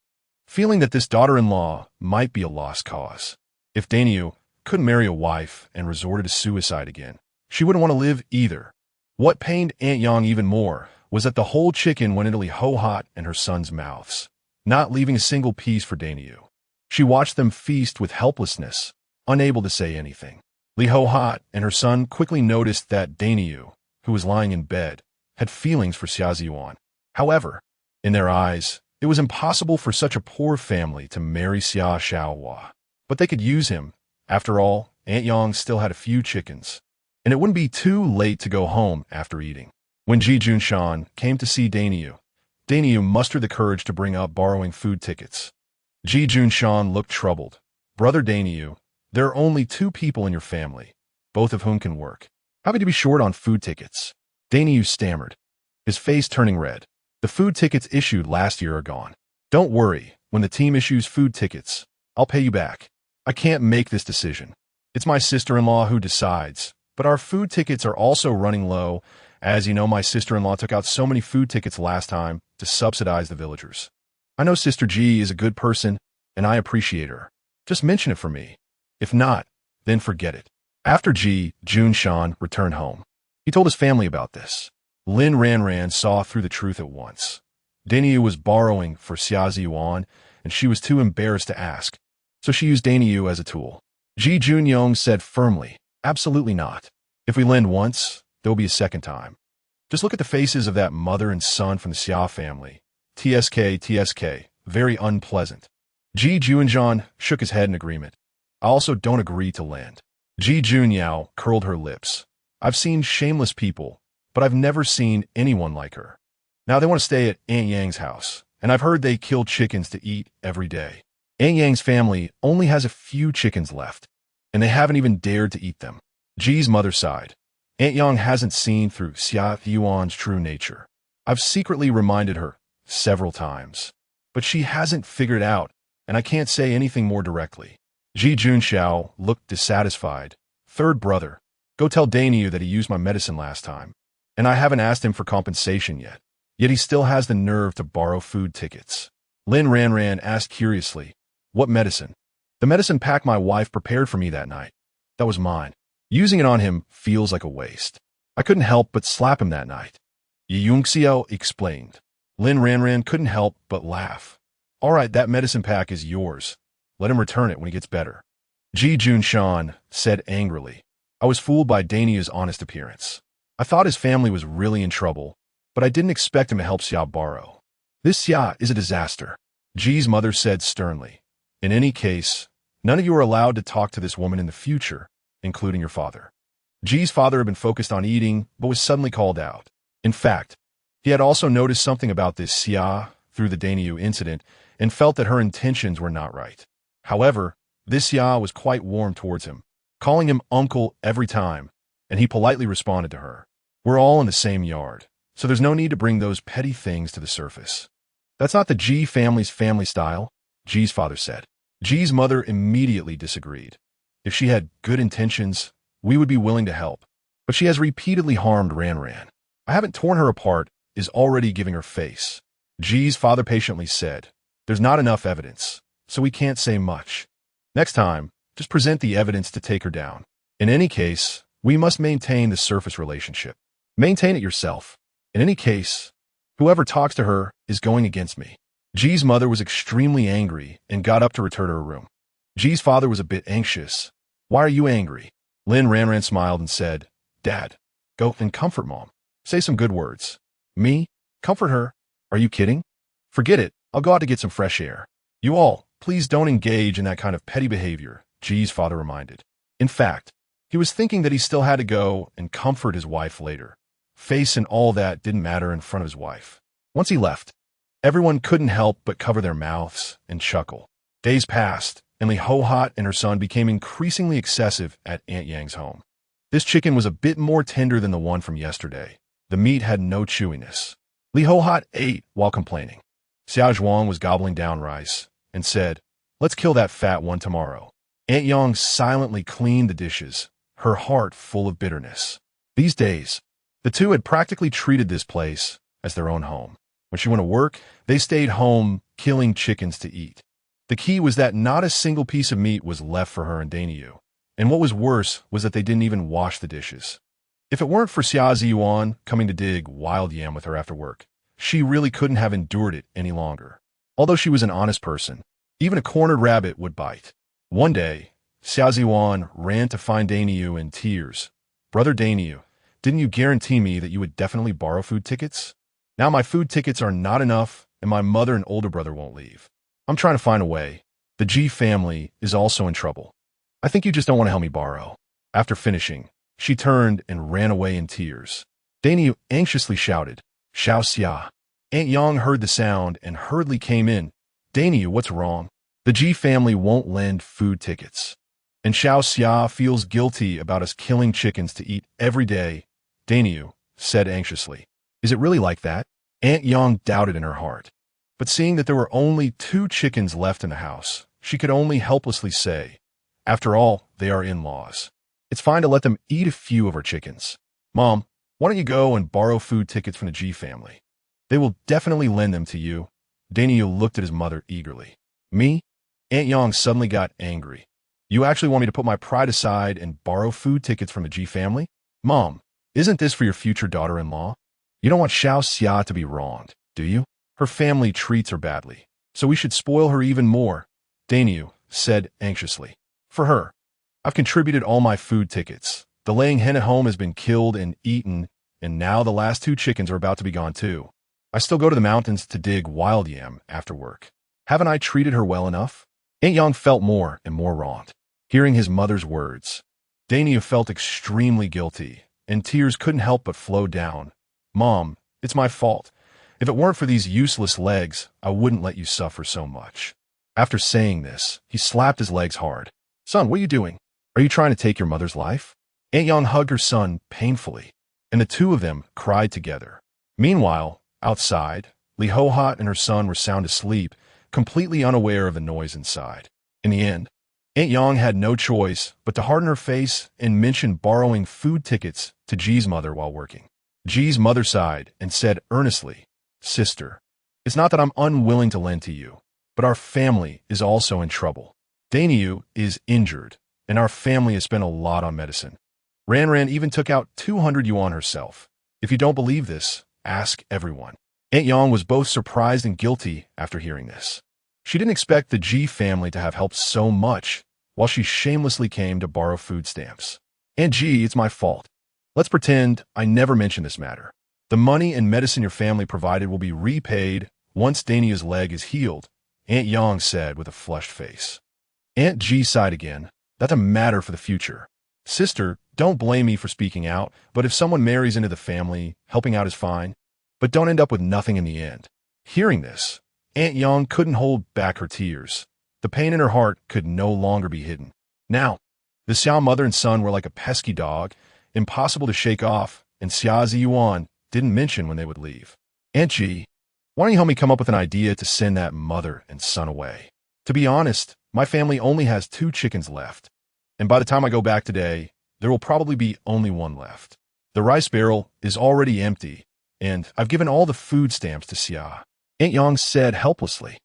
feeling that this daughter-in-law might be a lost cause. If Dainyu couldn't marry a wife and resorted to suicide again, she wouldn't want to live either. What pained Aunt Yang even more was that the whole chicken went into Li Ho-hot and her son's mouths, not leaving a single piece for Dainyu. She watched them feast with helplessness, unable to say anything. Li Ho-hot and her son quickly noticed that Dainyu, who was lying in bed, had feelings for Xia Ziwan. However, in their eyes, it was impossible for such a poor family to marry Xia Xiaohua. But they could use him. After all, Aunt Yang still had a few chickens, and it wouldn't be too late to go home after eating. When Ji Junshan came to see Dainyu, Dainyu mustered the courage to bring up borrowing food tickets. Ji Junshan looked troubled. Brother Dainyu, there are only 2 people in your family, both of whom can work. How could you be short on food tickets? Dainyu stammered, his face turning red. The food tickets issued last year are gone. Don't worry, when the team issues food tickets, I'll pay you back. I can't make this decision. It's my sister-in-law who decides, but our food tickets are also running low. As you know, my sister-in-law took out so many food tickets last time to subsidize the villagers. I know Sister Ji is a good person, and I appreciate her. Just mention it for me. If not, then forget it. After Ji Junshan returned home, he told his family about this. Lin Ranjing saw through the truth at once. Dainyu was borrowing for Xia Ziwan, and she was too embarrassed to ask, so she used Dainyu as a tool. Ji Junyong said firmly, absolutely not. If we lend once, there will be a second time. Just look at the faces of that mother and son from the Xia family. TSK, very unpleasant. Ji Junyang shook his head in agreement. I also don't agree to lend. Ji Junyao curled her lips. I've seen shameless people, but I've never seen anyone like her. Now they want to stay at Aunt Yang's house, and I've heard they kill chickens to eat every day. Aunt Yang's family only has a few chickens left, and they haven't even dared to eat them. Ji's mother sighed. Aunt Yang hasn't seen through Xia Yuan's true nature. I've secretly reminded her several times, but she hasn't figured it out, and I can't say anything more directly. Ji Junxiao looked dissatisfied. Third brother, go tell Dainyu that he used my medicine last time, and I haven't asked him for compensation yet. Yet he still has the nerve to borrow food tickets. Lin Ranjing asked curiously, what medicine? The medicine pack my wife prepared for me that night. That was mine. Using it on him feels like a waste. I couldn't help but slap him that night. Yi Yungxiao explained. Lin Ranjing couldn't help but laugh. All right, that medicine pack is yours. Let him return it when he gets better. Ji Junshan said angrily. I was fooled by Dainyu's honest appearance. I thought his family was really in trouble, but I didn't expect him to help Xia borrow. This Xia is a disaster, Ji's mother said sternly. In any case, none of you are allowed to talk to this woman in the future, including your father. Ji's father had been focused on eating, but was suddenly called out. In fact, he had also noticed something about this Xia through the Dainyu incident and felt that her intentions were not right. However, this Xia was quite warm towards him, calling him uncle every time, and he politely responded to her. We're all in the same yard, so there's no need to bring those petty things to the surface. That's not the Ji family's family style, Ji's father said. Ji's mother immediately disagreed. If she had good intentions, we would be willing to help. But she has repeatedly harmed Ranran. I haven't torn her apart, is already giving her face. Ji's father patiently said, there's not enough evidence, so we can't say much. Next time, just present the evidence to take her down. In any case, we must maintain the surface relationship. Maintain it yourself. In any case, Whoever talks to her is going against me. Ji's mother was extremely angry and got up to return to her room. Ji's father was a bit anxious. Why are you angry? Lin Ranjing smiled and said, Dad, go and comfort Mom. Say some good words. Me? Comfort her? Are you kidding? Forget it. I'll go out to get some fresh air. You all, please don't engage in that kind of petty behavior, Ji's father reminded. In fact, he was thinking that he still had to go and comfort his wife later. Face and all that didn't matter in front of his wife. Once he left, everyone couldn't help but cover their mouths and chuckle. Days passed, and Li Ho-Hot and her son became increasingly excessive at Aunt Yang's home. This chicken was a bit more tender than the one from yesterday. The meat had no chewiness. Li Ho-Hot ate while complaining. Xiao Zhuang was gobbling down rice and said, Let's kill that fat one tomorrow. Aunt Yang silently cleaned the dishes, her heart full of bitterness. These days, the two had practically treated this place as their own home. When she went to work, they stayed home, killing chickens to eat. The key was that not a single piece of meat was left for her and Daniel. And what was worse was that they didn't even wash the dishes. If it weren't for Xia Ziyuan coming to dig wild yam with her after work, she really couldn't have endured it any longer. Although she was an honest person, even a cornered rabbit would bite. One day, Xia Ziyuan ran to find Daniel in tears. Brother Daniel, didn't you guarantee me that you would definitely borrow food tickets? Now my food tickets are not enough, and my mother and older brother won't leave. I'm trying to find a way. The Ji family is also in trouble. I think you just don't want to help me borrow. After finishing, she turned and ran away in tears. Daniel anxiously shouted, Xiao Xia. Aunt Yang heard the sound and hurriedly came in. Daniel, what's wrong? The Ji family won't lend food tickets. And Xiao Xia feels guilty about us killing chickens to eat every day, Daniel said anxiously. Is it really like that? Aunt Yang doubted in her heart. But seeing that there were only 2 chickens left in the house, she could only helplessly say, After all, they are in-laws. It's fine to let them eat a few of our chickens. Mom, why don't you go and borrow food tickets from the Ji family? They will definitely lend them to you. Daniel looked at his mother eagerly. Me? Aunt Yang suddenly got angry. You actually want me to put my pride aside and borrow food tickets from the Ji family? Mom, isn't this for your future daughter-in-law? You don't want Xiao Xia to be wronged, do you? Her family treats her badly, so we should spoil her even more, Daniel said anxiously. For her, I've contributed all my food tickets. The laying hen at home has been killed and eaten, and now the last 2 chickens are about to be gone too. I still go to the mountains to dig wild yam after work. Haven't I treated her well enough? Aunt Yang felt more and more wronged. Hearing his mother's words, Daniel felt extremely guilty, and tears couldn't help but flow down. Mom, it's my fault. If it weren't for these useless legs, I wouldn't let you suffer so much. After saying this, he slapped his legs hard. Son, what are you doing? Are you trying to take your mother's life? Aunt Yang hugged her son painfully, and the 2 of them cried together. Meanwhile, outside, Li Ho-Hot and her son were sound asleep, completely unaware of the noise inside. In the end, Aunt Yang had no choice but to harden her face and mention borrowing food tickets to Ji's mother while working. Ji's mother sighed and said earnestly, Sister, it's not that I'm unwilling to lend to you, but our family is also in trouble. Daniel is injured, and our family has spent a lot on medicine. Ran even took out 200 yuan herself. If you don't believe this, ask everyone. Aunt Yang was both surprised and guilty after hearing this. She didn't expect the Ji family to have helped so much, while she shamelessly came to borrow food stamps. Aunt Ji, it's my fault. Let's pretend I never mentioned this matter. The money and medicine your family provided will be repaid once Daniel's leg is healed, Aunt Yang said with a flushed face. Aunt Ji sighed again. That's a matter for the future. Sister, don't blame me for speaking out, but if someone marries into the family, helping out is fine. But don't end up with nothing in the end. Hearing this, Aunt Yang couldn't hold back her tears. The pain in her heart could no longer be hidden. Now, the Xiao mother and son were like a pesky dog, impossible to shake off, and Xia Ziyuan didn't mention when they would leave. Aunt Ji, why don't you help me come up with an idea to send that mother and son away? To be honest, my family only has 2 chickens left, and by the time I go back today, there will probably be only 1 left. The rice barrel is already empty, and I've given all the food stamps to Xia. Aunt Yang said helplessly.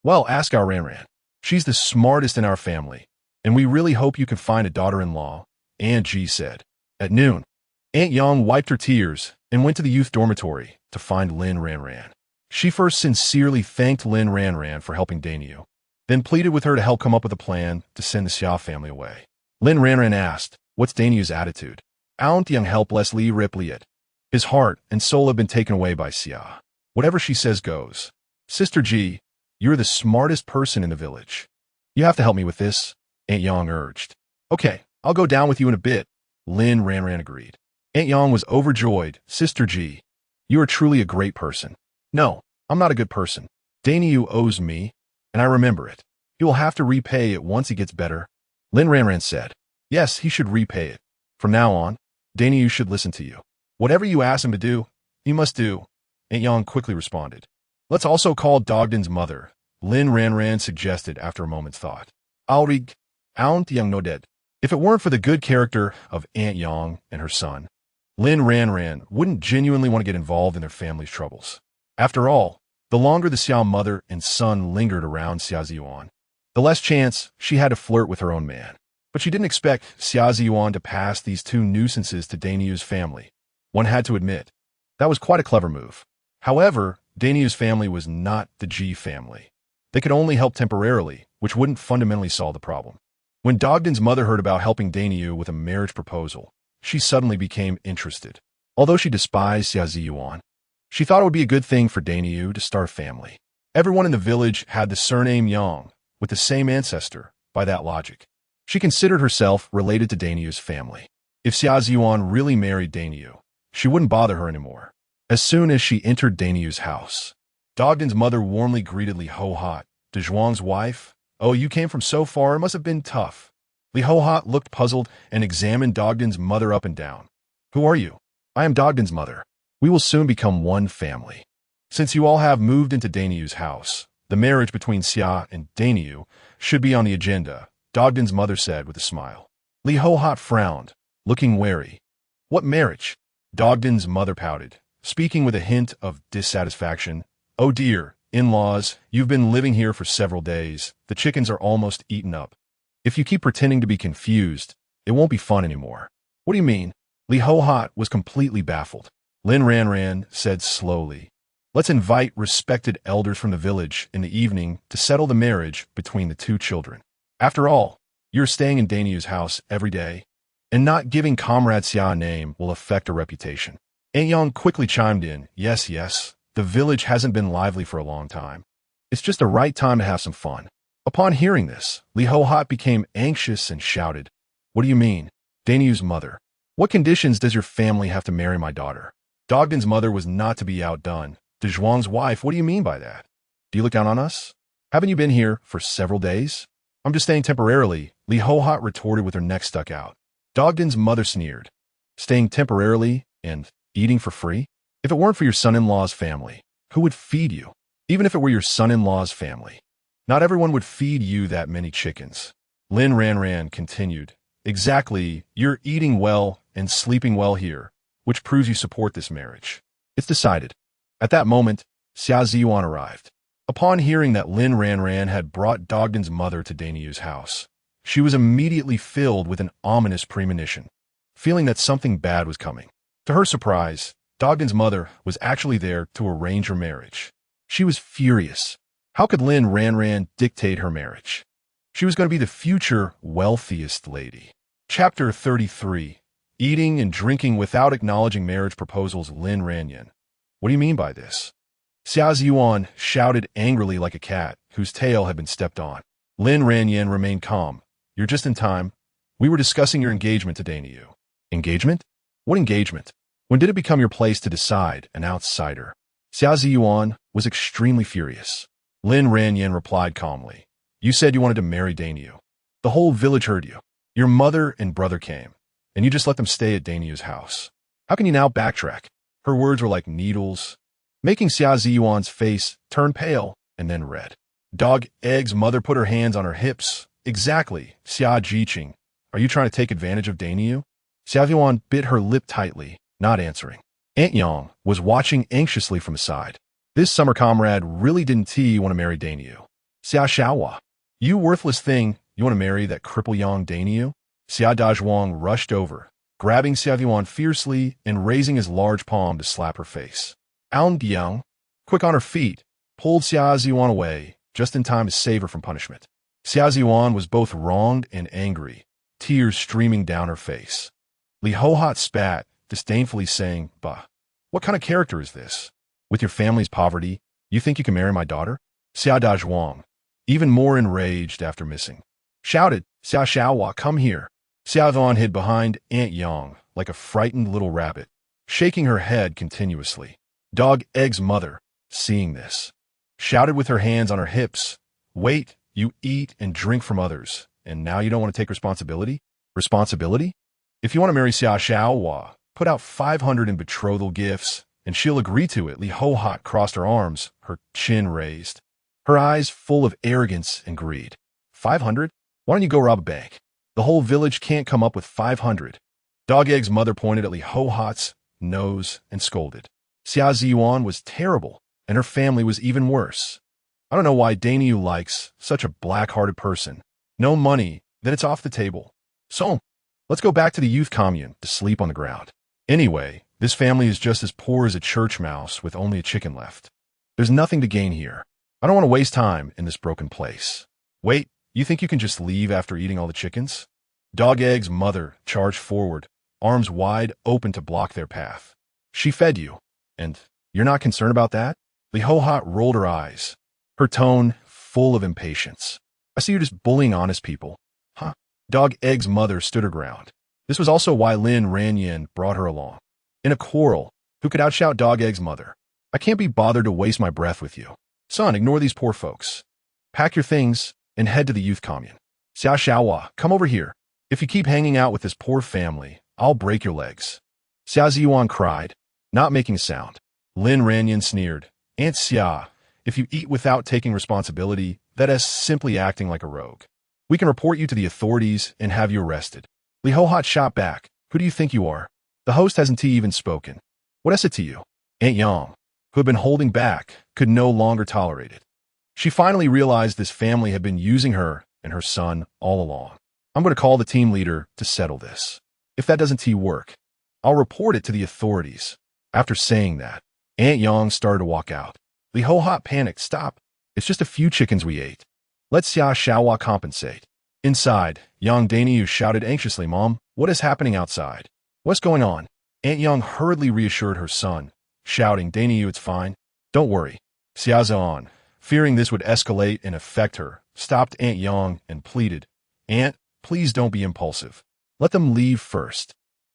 Well, ask our Ran. She's the smartest in our family, and we really hope you can find a daughter-in-law, Aunt Ji said. At noon, Aunt Yang wiped her tears and went to the youth dormitory to find Lin Ranran. She first sincerely thanked Lin Ranran for helping Dainyu, then pleaded with her to help come up with a plan to send the Xia family away. Lin Ranran asked, "What's Dainyu's attitude?" Aunt Yang helplessly replied, "His heart and soul have been taken away by Xia. Whatever she says goes." "Sister Ji, you're the smartest person in the village. You have to help me with this," Aunt Yang urged. "Okay, I'll go down with you in a bit," Lin Ranran agreed. Aunt Yang was overjoyed. "Sister Ji, you are truly a great person." "No, I'm not a good person. Dainyu owes me, and I remember it. He will have to repay it once he gets better," Lin Ranran said. "Yes, he should repay it. From now on, Dainyu should listen to you. Whatever you ask him to do, he must do," Aunt Yang quickly responded. "Let's also call Dogden's mother," Lin Ranran suggested after a moment's thought. "Aunt Yang nodded. If it weren't for the good character of Aunt Yang and her son, Lin Ranran wouldn't genuinely want to get involved in their family's troubles. After all, the longer the Xiao mother and son lingered around Xia Ziyuan, the less chance she had to flirt with her own man. But she didn't expect Xia Ziyuan to pass these two nuisances to Dainyu's family. One had to admit, that was quite a clever move. However, Dainyu's family was not the Ji family. They could only help temporarily, which wouldn't fundamentally solve the problem. When Dogden's mother heard about helping Dainyu with a marriage proposal, she suddenly became interested. Although she despised Xia Ziyuan, she thought it would be a good thing for Dainyu to start a family. Everyone in the village had the surname Yang, with the same ancestor, by that logic. She considered herself related to Dainyu's family. If Xia Ziyuan really married Dainyu, she wouldn't bother her anymore. As soon as she entered Dainyu's house, Dogden's mother warmly greeted Li Hohat, Zhuang's wife. "Oh, you came from so far, it must have been tough." Li Hohat looked puzzled and examined Dogden's mother up and down. "Who are you?" "I am Dogden's mother. We will soon become one family. Since you all have moved into Dainyu's house, the marriage between Xia and Dainyu should be on the agenda," Dogden's mother said with a smile. Li Hohat frowned, looking wary. "What marriage?" Dogden's mother pouted, speaking with a hint of dissatisfaction. "Oh dear, in-laws, you've been living here for several days. The chickens are almost eaten up. If you keep pretending to be confused, it won't be fun anymore." "What do you mean?" Li Hohat was completely baffled. Lin Ranran said slowly, "Let's invite respected elders from the village in the evening to settle the marriage between the two children. After all, you're staying in Dainyu's house every day, and not giving Comrade Xia a name will affect her reputation." Aunt Yang quickly chimed in, Yes, the village hasn't been lively for a long time. It's just the right time to have some fun." Upon hearing this, Li Hohat became anxious and shouted, "What do you mean? Dainyu's mother. What conditions does your family have to marry my daughter?" Dogden's mother was not to be outdone. Zhuang's wife, "What do you mean by that? Do you look down on us? Haven't you been here for several days?" "I'm just staying temporarily," Li Hohat retorted with her neck stuck out. Dogden's mother sneered, "Staying temporarily and eating for free? If it weren't for your son-in-law's family, who would feed you? Even if it were your son-in-law's family, not everyone would feed you that many chickens." Lin Ranran continued, "Exactly, you're eating well and sleeping well here, which proves you support this marriage. It's decided." At that moment, Xia Ziyuan arrived. Upon hearing that Lin Ranran had brought Dogden's mother to Dainyu's house, she was immediately filled with an ominous premonition, feeling that something bad was coming. To her surprise, Dogden's mother was actually there to arrange her marriage. She was furious. How could Lin Ranran dictate her marriage? She was going to be the future wealthiest lady. Chapter 33. Eating and drinking without acknowledging marriage proposals. Lin Ranyan. "What do you mean by this?" Xia Ziyuan shouted angrily like a cat whose tail had been stepped on. Lin Ranyan remained calm. "You're just in time. We were discussing your engagement to Dainyu." "Engagement? What engagement? When did it become your place to decide, an outsider?" Xia Ziyuan was extremely furious. Lin Ranyan replied calmly, "You said you wanted to marry Dainyu. The whole village heard you. Your mother and brother came, and you just let them stay at Dainyu's house. How can you now backtrack?" Her words were like needles, making Xia Ziyuan's face turn pale and then red. Dog Egg's mother put her hands on her hips. "Exactly, Xia Jiqing. Are you trying to take advantage of Dainyu?" Xia Ziyuan bit her lip tightly, not answering. Aunt Yang was watching anxiously from the side. This summer comrade really didn't want to marry Dainyu. "Xia Xiaohua, you worthless thing, you want to marry that cripple Yang Dainyu?" Xia Dazhuang rushed over, grabbing Xia Yuan fiercely and raising his large palm to slap her face. Aun Yang, quick on her feet, pulled Xia Yuan away, just in time to save her from punishment. Xia Yuan was both wronged and angry, tears streaming down her face. Li Hohat spat, disdainfully saying, "Bah, what kind of character is this? With your family's poverty, you think you can marry my daughter?" Xia Dazhuang, even more enraged after missing, shouted, "Xia Xiaohua, come here." Xia Yuan hid behind Aunt Yang like a frightened little rabbit, shaking her head continuously. Dog Egg's mother, seeing this, shouted with her hands on her hips, "Wait, you eat and drink from others, and now you don't want to take responsibility? Responsibility? If you want to marry Xia Xiaohua, put out 500 in betrothal gifts, and she'll agree to it." Li Hohat crossed her arms, her chin raised, her eyes full of arrogance and greed. 500? Why don't you go rob a bank? The whole village can't come up with 500. Dog Egg's mother pointed at Li Hohat's nose and scolded. Xia Ziyuan was terrible, and her family was even worse. I don't know why Dainyu likes such a black-hearted person. No money, then it's off the table. So, let's go back to the youth commune to sleep on the ground. Anyway, this family is just as poor as a church mouse with only a chicken left. There's nothing to gain here. I don't want to waste time in this broken place. Wait, you think you can just leave after eating all the chickens? Dog Egg's mother charged forward, arms wide open to block their path. She fed you, and you're not concerned about that? Li Hohat rolled her eyes, her tone full of impatience. I see you're just bullying honest people. Huh? Dog Egg's mother stood her ground. This was also why Lin Ranjing brought her along. In a quarrel, who could outshout Dog Egg's mother? I can't be bothered to waste my breath with you. Son, ignore these poor folks. Pack your things and head to the youth commune. Xia Xiaohua, come over here. If you keep hanging out with this poor family, I'll break your legs. Xia Ziyuan cried, not making a sound. Lin Ranjing sneered, Aunt Xia, if you eat without taking responsibility, that is simply acting like a rogue. We can report you to the authorities and have you arrested. Li Hohat shot back, who do you think you are? The host hasn't even spoken. What is it to you? Aunt Yang, who had been holding back, could no longer tolerate it. She finally realized this family had been using her and her son all along. I'm going to call the team leader to settle this. If that doesn't work, I'll report it to the authorities. After saying that, Aunt Yang started to walk out. Li Hohat panicked. Stop. It's just a few chickens we ate. Let Xia Xiaohua compensate. Inside, Yang Dainyu shouted anxiously, Mom, what is happening outside? What's going on? Aunt Yang hurriedly reassured her son, shouting, Dainyu, it's fine. Don't worry. Xia Zhan, fearing this would escalate and affect her, stopped Aunt Yang and pleaded, Aunt, please don't be impulsive. Let them leave first.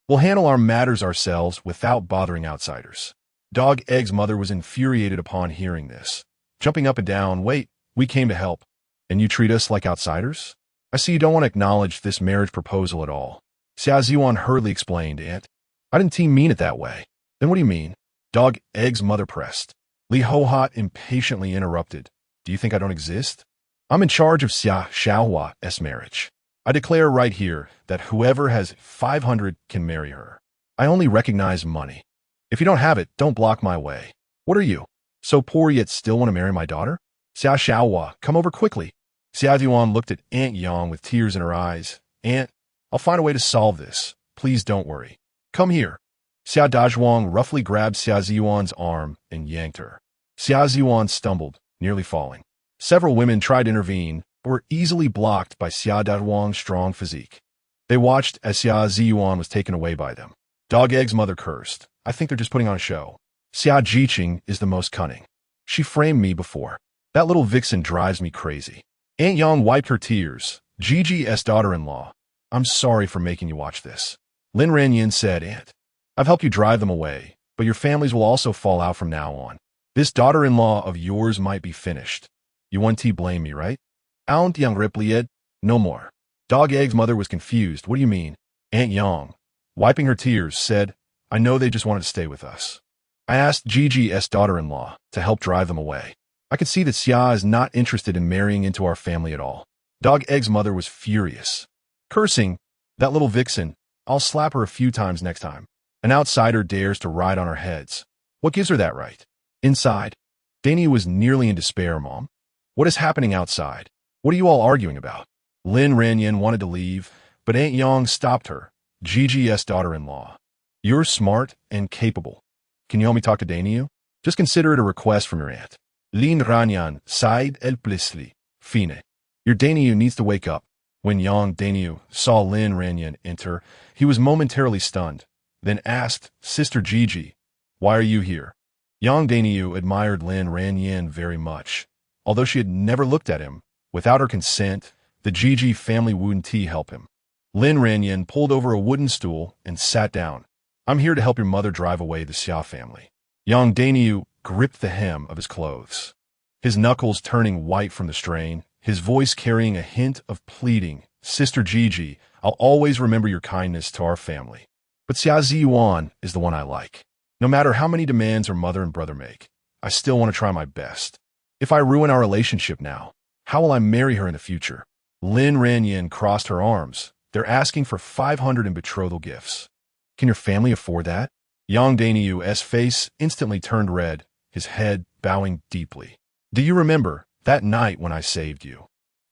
We'll handle our matters ourselves without bothering outsiders. Dog Egg's mother was infuriated upon hearing this, jumping up and down. Wait, we came to help, and you treat us like outsiders? I see you don't want to acknowledge this marriage proposal at all. Xia Ziyuan hurriedly explained, Aunt. I didn't mean it that way. Then what do you mean? Dog Egg's mother pressed. Li Hohat impatiently interrupted. Do you think I don't exist? I'm in charge of Xia Xiaohua's marriage. I declare right here that whoever has 500 can marry her. I only recognize money. If you don't have it, don't block my way. What are you? So poor yet still want to marry my daughter? Xia Xiaohua, come over quickly. Xia Yuan looked at Aunt Yang with tears in her eyes. Aunt, I'll find a way to solve this. Please don't worry. Come here. Xia Dazhuang roughly grabbed Xia Ziyuan's arm and yanked her. Xia Ziyuan stumbled, nearly falling. Several women tried to intervene, but were easily blocked by Xia Dazhuang's strong physique. They watched as Xia Ziyuan was taken away by them. Dog Egg's mother cursed. I think they're just putting on a show. Xia Jiqing is the most cunning. She framed me before. That little vixen drives me crazy. Aunt Yang wiped her tears. Gigi's daughter-in-law. I'm sorry for making you watch this. Lin Ranjing said, Aunt, I've helped you drive them away, but your families will also fall out from now on. This daughter-in-law of yours might be finished. You won't blame me, right? Aunt Yang replied, no more. Dog Egg's mother was confused. What do you mean? Aunt Yang, wiping her tears, said, I know they just wanted to stay with us. I asked Gigi's daughter-in-law to help drive them away. I could see that Xia is not interested in marrying into our family at all. Dog Egg's mother was furious. Cursing, that little vixen, I'll slap her a few times next time. An outsider dares to ride on our heads. What gives her that right? Inside, Dainyu was nearly in despair, Mom. What is happening outside? What are you all arguing about? Lin Ranjing wanted to leave, but Aunt Yang stopped her. Gigi's daughter-in-law. You're smart and capable. Can you help me talk to Daniu? Just consider it a request from your aunt. Lin Ranjing sighed helplessly. Fine. Your Daniu needs to wake up. When young Daniu saw Lin Ranjing enter, he was momentarily stunned, then asked Sister Gigi, "Why are you here?" Young Daniu admired Lin Ranjing very much. Although she had never looked at him, without her consent, the Gigi family wouldn't help him. Lin Ranjing pulled over a wooden stool and sat down. "I'm here to help your mother drive away the Xia family." Young Daniu gripped the hem of his clothes, his knuckles turning white from the strain, his voice carrying a hint of pleading. "Sister Gigi, I'll always remember your kindness to our family. But Xia Ziyuan is the one I like. No matter how many demands her mother and brother make, I still want to try my best. If I ruin our relationship now, how will I marry her in the future?" Lin Ranjing crossed her arms. "They're asking for 500 in betrothal gifts. Can your family afford that?" Yang Daniu's face instantly turned red, his head bowing deeply. "Do you remember that night when I saved you?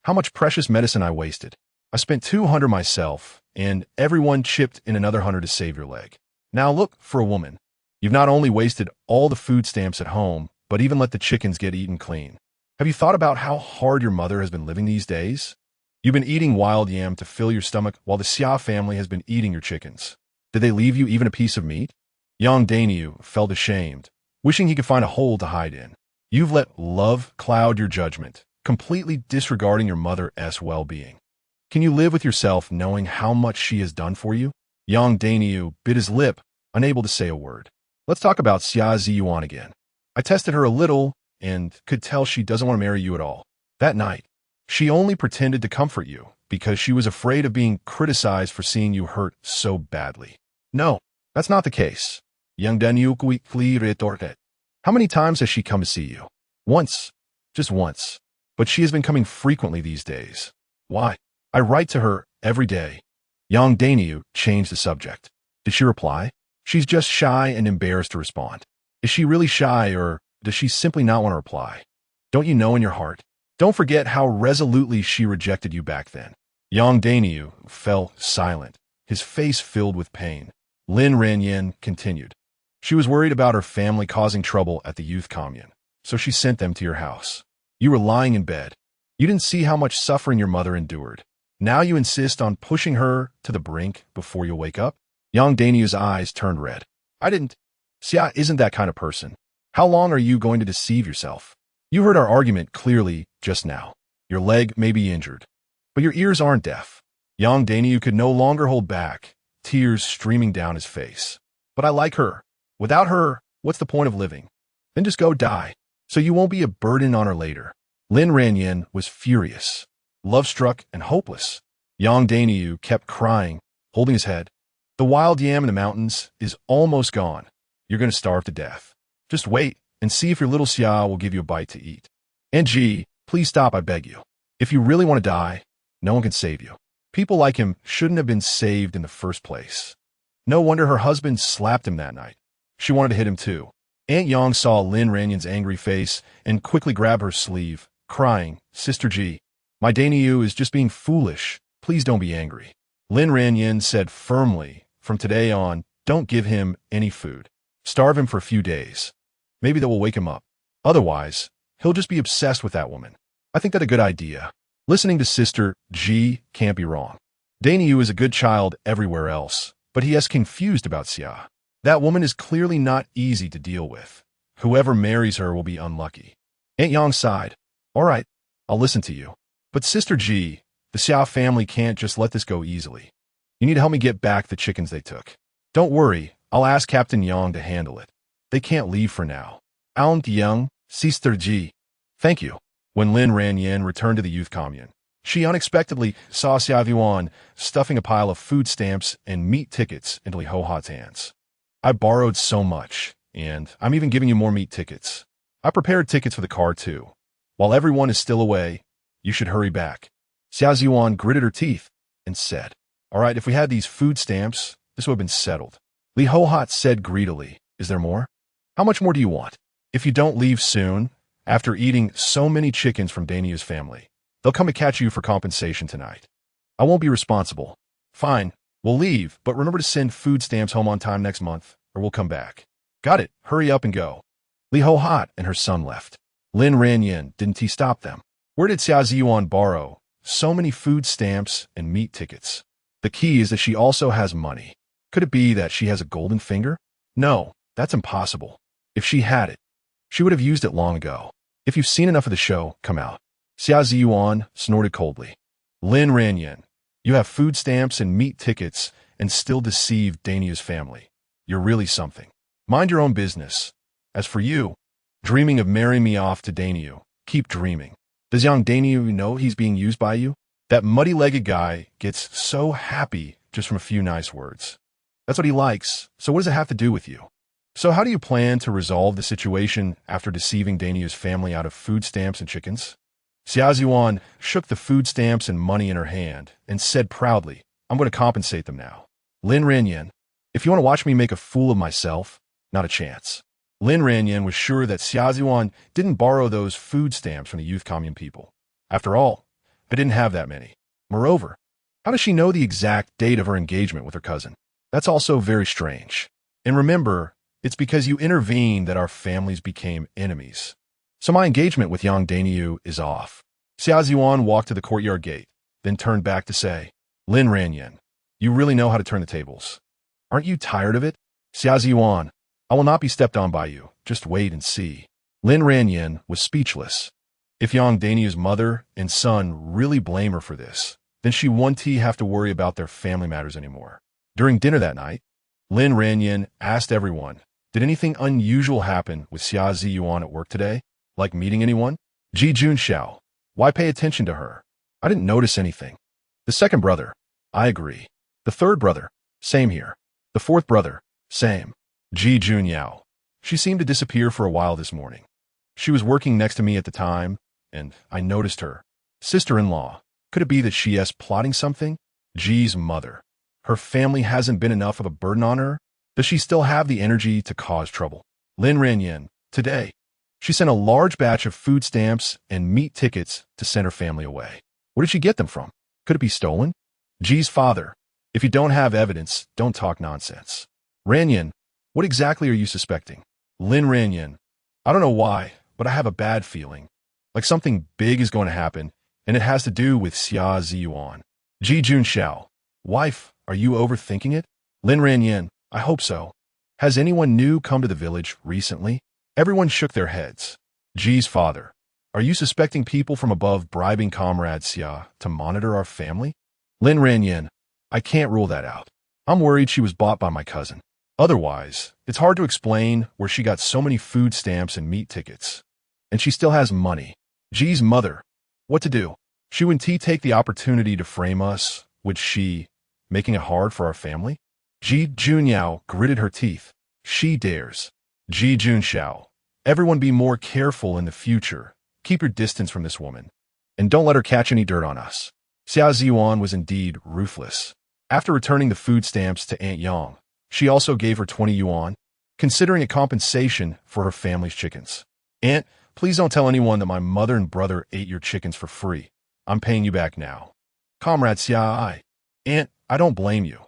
How much precious medicine I wasted? I spent 200 myself, and everyone chipped in another 100 to save your leg. Now look, for a woman, you've not only wasted all the food stamps at home, but even let the chickens get eaten clean. Have you thought about how hard your mother has been living these days? You've been eating wild yam to fill your stomach while the Xia family has been eating your chickens. Did they leave you even a piece of meat?" Yang Daniu felt ashamed, wishing he could find a hole to hide in. "You've let love cloud your judgment, completely disregarding your mother's well-being. Can you live with yourself knowing how much she has done for you?" Yang Daniu bit his lip, unable to say a word. "Let's talk about Xia Ziyuan again. I tested her a little and could tell she doesn't want to marry you at all. That night, she only pretended to comfort you because she was afraid of being criticized for seeing you hurt so badly." "No, that's not the case." Yang Daniu quickly retorted. "How many times has she come to see you?" "Once. Just once. But she has been coming frequently these days." "Why?" "I write to her every day." Yang Daniu changed the subject. "Did she reply?" "She's just shy and embarrassed to respond." "Is she really shy, or does she simply not want to reply? Don't you know in your heart? Don't forget how resolutely she rejected you back then." Yang Daniu fell silent, his face filled with pain. Lin Ranjing continued. "She was worried about her family causing trouble at the youth commune, so she sent them to your house. You were lying in bed. You didn't see how much suffering your mother endured. Now you insist on pushing her to the brink before you wake up?" Yang Daniu's eyes turned red. "I didn't. Xia isn't that kind of person. How long are you going to deceive yourself? You heard our argument clearly just now. Your leg may be injured, but your ears aren't deaf." Yang Daniu could no longer hold back, tears streaming down his face. "But I like her. Without her, what's the point of living? Then just go die, so you won't be a burden on her later." Lin Ranjing was furious, love-struck and hopeless. Yang Daniu kept crying, holding his head. "The wild yam in the mountains is almost gone. You're going to starve to death. Just wait and see if your little Xia will give you a bite to eat. And gee, please stop, I beg you. If you really want to die, no one can save you. People like him shouldn't have been saved in the first place." No wonder her husband slapped him that night. She wanted to hit him too. Aunt Yang saw Lin Ranjing's angry face and quickly grabbed her sleeve, crying, "Sister G, my Daniu is just being foolish. Please don't be angry." Lin Ranjing said firmly, "From today on, don't give him any food. Starve him for a few days. Maybe that will wake him up. Otherwise, he'll just be obsessed with that woman. I think that's a good idea. Listening to Sister G can't be wrong. Daniu is a good child everywhere else, but he is confused about Xia. That woman is clearly not easy to deal with. Whoever marries her will be unlucky." Aunt Yang sighed. "All right, I'll listen to you. But Sister G, the Xia family can't just let this go easily. You need to help me get back the chickens they took. Don't worry, I'll ask Captain Yang to handle it. They can't leave for now." Aunt Yang, Sister G. "Thank you." When Lin Ranjing returned to the youth commune, she unexpectedly saw Xia Yuan stuffing a pile of food stamps and meat tickets into Li Hohat's hands. "I borrowed so much, and I'm even giving you more meat tickets. I prepared tickets for the car too. While everyone is still away, you should hurry back." Xia Yuan gritted her teeth and said, "All right, if we had these food stamps, this would have been settled." Li Hohat said greedily, "Is there more? How much more do you want? If you don't leave soon, after eating so many chickens from Daniu's family, they'll come to catch you for compensation tonight. I won't be responsible." "Fine, We'll leave, but remember to send food stamps home on time next month, or we'll come back. Got it. Hurry up and go. Li Ho Hot and her son left. Lin Ranjing didn't he stop them. Where did Xia Ziyuan borrow so many food stamps and meat tickets? The key is that she also has money. Could it be that she has a golden finger? No, that's impossible. If she had it, she would have used it long ago. If you've seen enough of the show, come out. Xia Ziyuan snorted coldly. Lin Ranjing, you have food stamps and meat tickets and still deceive Dania's family. You're really something. Mind your own business. As for you, dreaming of marrying me off to Daniu, keep dreaming. Does young Daniu know he's being used by you? That muddy-legged guy gets so happy just from a few nice words. That's what he likes, so what does it have to do with you? So how do you plan to resolve the situation after deceiving Daniu's family out of food stamps and chickens? Xia Ziyuan shook the food stamps and money in her hand and said proudly, I'm going to compensate them now. Lin Ranjing, if you want to watch me make a fool of myself, not a chance. Lin Ranjing was sure that Xia Ziyuan didn't borrow those food stamps from the youth commune people. After all, they didn't have that many. Moreover, how does she know the exact date of her engagement with her cousin? That's also very strange. And remember, it's because you intervened that our families became enemies. So my engagement with Yang Daniu is off. Xia Ziyuan walked to the courtyard gate, then turned back to say, Lin Ranjing, you really know how to turn the tables. Aren't you tired of it? Xia Ziyuan, I will not be stepped on by you. Just wait and see. Lin Ranjing was speechless. If Yang Daniu's mother and son really blame her for this, then she won't have to worry about their family matters anymore. During dinner that night, Lin Ranjing asked everyone, did anything unusual happen with Xia Ziyuan at work today? Like meeting anyone? Ji Junxiao, why pay attention to her? I didn't notice anything. The second brother, I agree. The third brother, same here. The fourth brother, same. Ji Junyao, she seemed to disappear for a while this morning. She was working next to me at the time, and I noticed her. Sister-in-law, could it be that she is plotting something? Ji's mother, her family hasn't been enough of a burden on her? Does she still have the energy to cause trouble? Lin Ranjing, today, she sent a large batch of food stamps and meat tickets to send her family away. Where did she get them from? Could it be stolen? Ji's father, if you don't have evidence, don't talk nonsense. Ranjing, what exactly are you suspecting? Lin Ranjing, I don't know why, but I have a bad feeling. Like something big is going to happen, and it has to do with Xia Ziyuan. Ji Junxiao, wife, are you overthinking it? Lin Ranjing, I hope so. Has anyone new come to the village recently? Everyone shook their heads. Ji's father, are you suspecting people from above bribing comrade Xia to monitor our family? Lin Ranjing, I can't rule that out. I'm worried she was bought by my cousin. Otherwise, it's hard to explain where she got so many food stamps and meat tickets. And she still has money. Ji's mother, what to do? She wouldn't take the opportunity to frame us, would she, making it hard for our family? Ji Junyao gritted her teeth. She dares. Ji Junxiao, everyone be more careful in the future. Keep your distance from this woman. And don't let her catch any dirt on us. Xia Ziyuan was indeed ruthless. After returning the food stamps to Aunt Yang, she also gave her 20 yuan, considering a compensation for her family's chickens. Aunt, please don't tell anyone that my mother and brother ate your chickens for free. I'm paying you back now. Comrade Xia, Aunt, I don't blame you.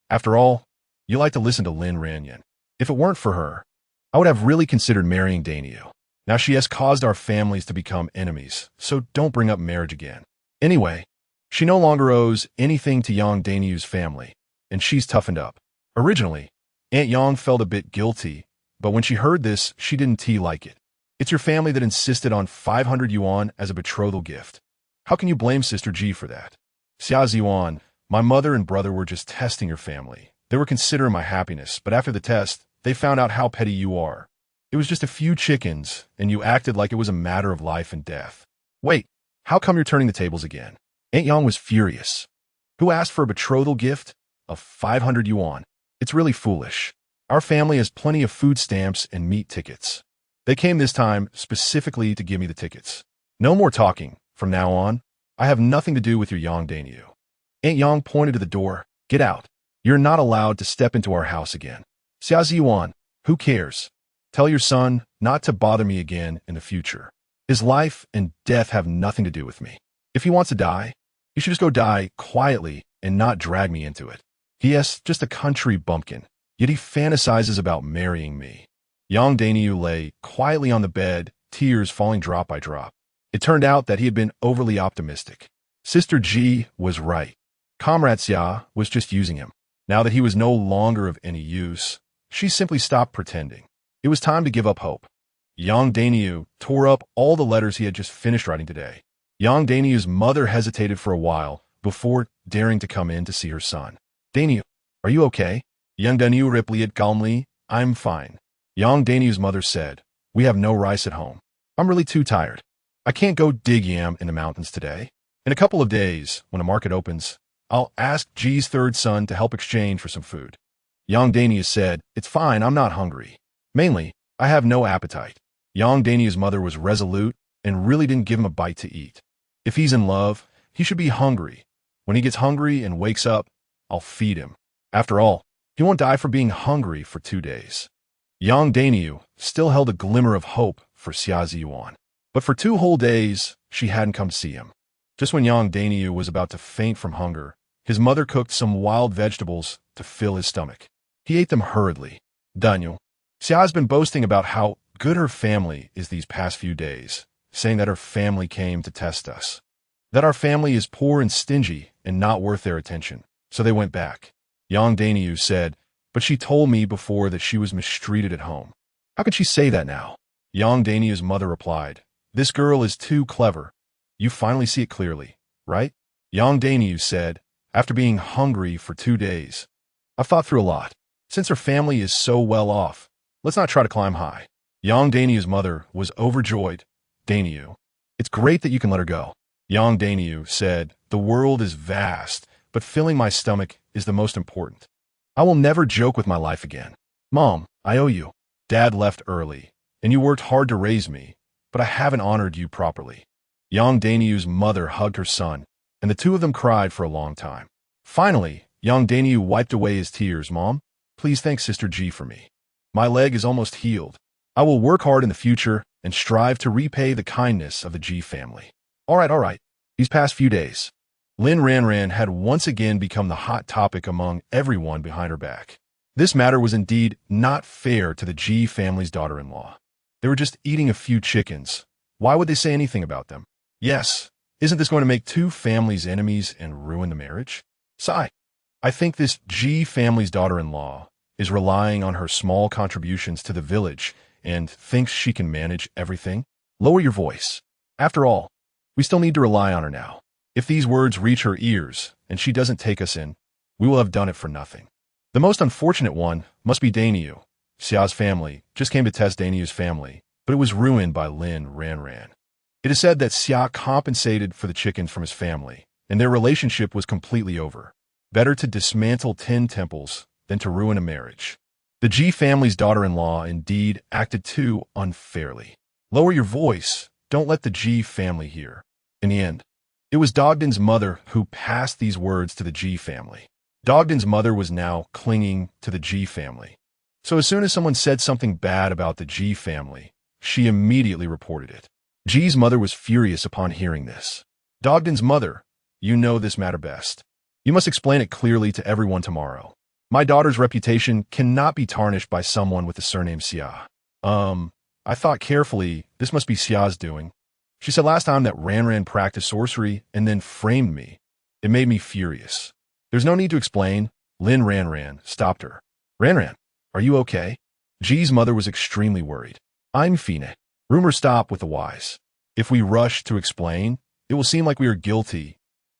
After all, you like to listen to Lin Ranjing. If it weren't for her, I would have really considered marrying Daniu. Now she has caused our families to become enemies, so don't bring up marriage again. Anyway, she no longer owes anything to Yang Daniu's family, and she's toughened up. Originally, Aunt Yang felt a bit guilty, but when she heard this, she didn't like it. It's your family that insisted on 500 yuan as a betrothal gift. How can you blame Sister Ji for that? Xia Ziyuan, my mother and brother were just testing your family. They were considering my happiness, but after the test, they found out how petty you are. It was just a few chickens, and you acted like it was a matter of life and death. Wait, how come you're turning the tables again? Aunt Yang was furious. Who asked for a betrothal gift of 500 yuan? It's really foolish. Our family has plenty of food stamps and meat tickets. They came this time specifically to give me the tickets. No more talking. From now on, I have nothing to do with your Yang Daniu. Aunt Yang pointed to the door. Get out. You're not allowed to step into our house again. Xia Ziyuan, who cares? Tell your son not to bother me again in the future. His life and death have nothing to do with me. If he wants to die, he should just go die quietly and not drag me into it. Yes, just a country bumpkin. Yet he fantasizes about marrying me. Yang Daniu lay quietly on the bed, tears falling drop by drop. It turned out that he had been overly optimistic. Sister Ji was right. Comrade Xia was just using him. Now that he was no longer of any use, she simply stopped pretending. It was time to give up hope. Yang Daniu tore up all the letters he had just finished writing today. Yang Daniu's mother hesitated for a while before daring to come in to see her son. Daniu, are you okay? Yang Daniu replied calmly, I'm fine. Yang Daniu's mother said, we have no rice at home. I'm really too tired. I can't go dig yam in the mountains today. In a couple of days, when the market opens, I'll ask Ji's third son to help exchange for some food. Yang Daniu said, it's fine, I'm not hungry. Mainly, I have no appetite. Yang Daniu's mother was resolute and really didn't give him a bite to eat. If he's in love, he should be hungry. When he gets hungry and wakes up, I'll feed him. After all, he won't die for being hungry for 2 days. Yang Daniu still held a glimmer of hope for Xia Ziyuan. But for 2 whole days, she hadn't come to see him. Just when Yang Daniu was about to faint from hunger, his mother cooked some wild vegetables to fill his stomach. He ate them hurriedly. Daniel, Xia has been boasting about how good her family is these past few days, saying that her family came to test us. That our family is poor and stingy and not worth their attention, so they went back. Yang Daniu said, but she told me before that she was mistreated at home. How can she say that now? Yang Daniu's mother replied, this girl is too clever. You finally see it clearly, right? Yang Daniu said, after being hungry for 2 days. I've thought through a lot. Since her family is so well off, let's not try to climb high. Yang Daniu's mother was overjoyed. Daniu, it's great that you can let her go. Yang Daniu said, the world is vast, but filling my stomach is the most important. I will never joke with my life again. Mom, I owe you. Dad left early, and you worked hard to raise me, but I haven't honored you properly. Yang Daniu's mother hugged her son, and the two of them cried for a long time. Finally, Yang Daniu wiped away his tears. Mom, please thank Sister Ji for me. My leg is almost healed. I will work hard in the future and strive to repay the kindness of the Ji family. All right. These past few days, Lin Ranjing had once again become the hot topic among everyone behind her back. This matter was indeed not fair to the Ji family's daughter-in-law. They were just eating a few chickens. Why would they say anything about them? Yes, isn't this going to make 2 families enemies and ruin the marriage? Sigh. I think this Ji family's daughter-in-law is relying on her small contributions to the village and thinks she can manage everything. Lower your voice. After all, we still need to rely on her now. If these words reach her ears and she doesn't take us in, we will have done it for nothing. The most unfortunate one must be Daniu. Xia's family just came to test Daniu's family, but it was ruined by Lin Ranjing. It is said that Xia compensated for the chickens from his family, and their relationship was completely over. Better to dismantle 10 temples than to ruin a marriage. The Ji family's daughter-in-law indeed acted too unfairly. Lower your voice. Don't let the Ji family hear. In the end, it was Dogden's mother who passed these words to the Ji family. Dogden's mother was now clinging to the Ji family. So as soon as someone said something bad about the Ji family, she immediately reported it. Ji's mother was furious upon hearing this. Dogden's mother, you know this matter best. You must explain it clearly to everyone tomorrow. My daughter's reputation cannot be tarnished by someone with the surname Xia. I thought carefully, this must be Xia's doing. She said last time that Ranjing practiced sorcery and then framed me. It made me furious. There's no need to explain. Lin Ranjing stopped her. Ranjing, are you okay? Ji's mother was extremely worried. I'm fine. Rumors stop with the wise. If we rush to explain, it will seem like we are guilty,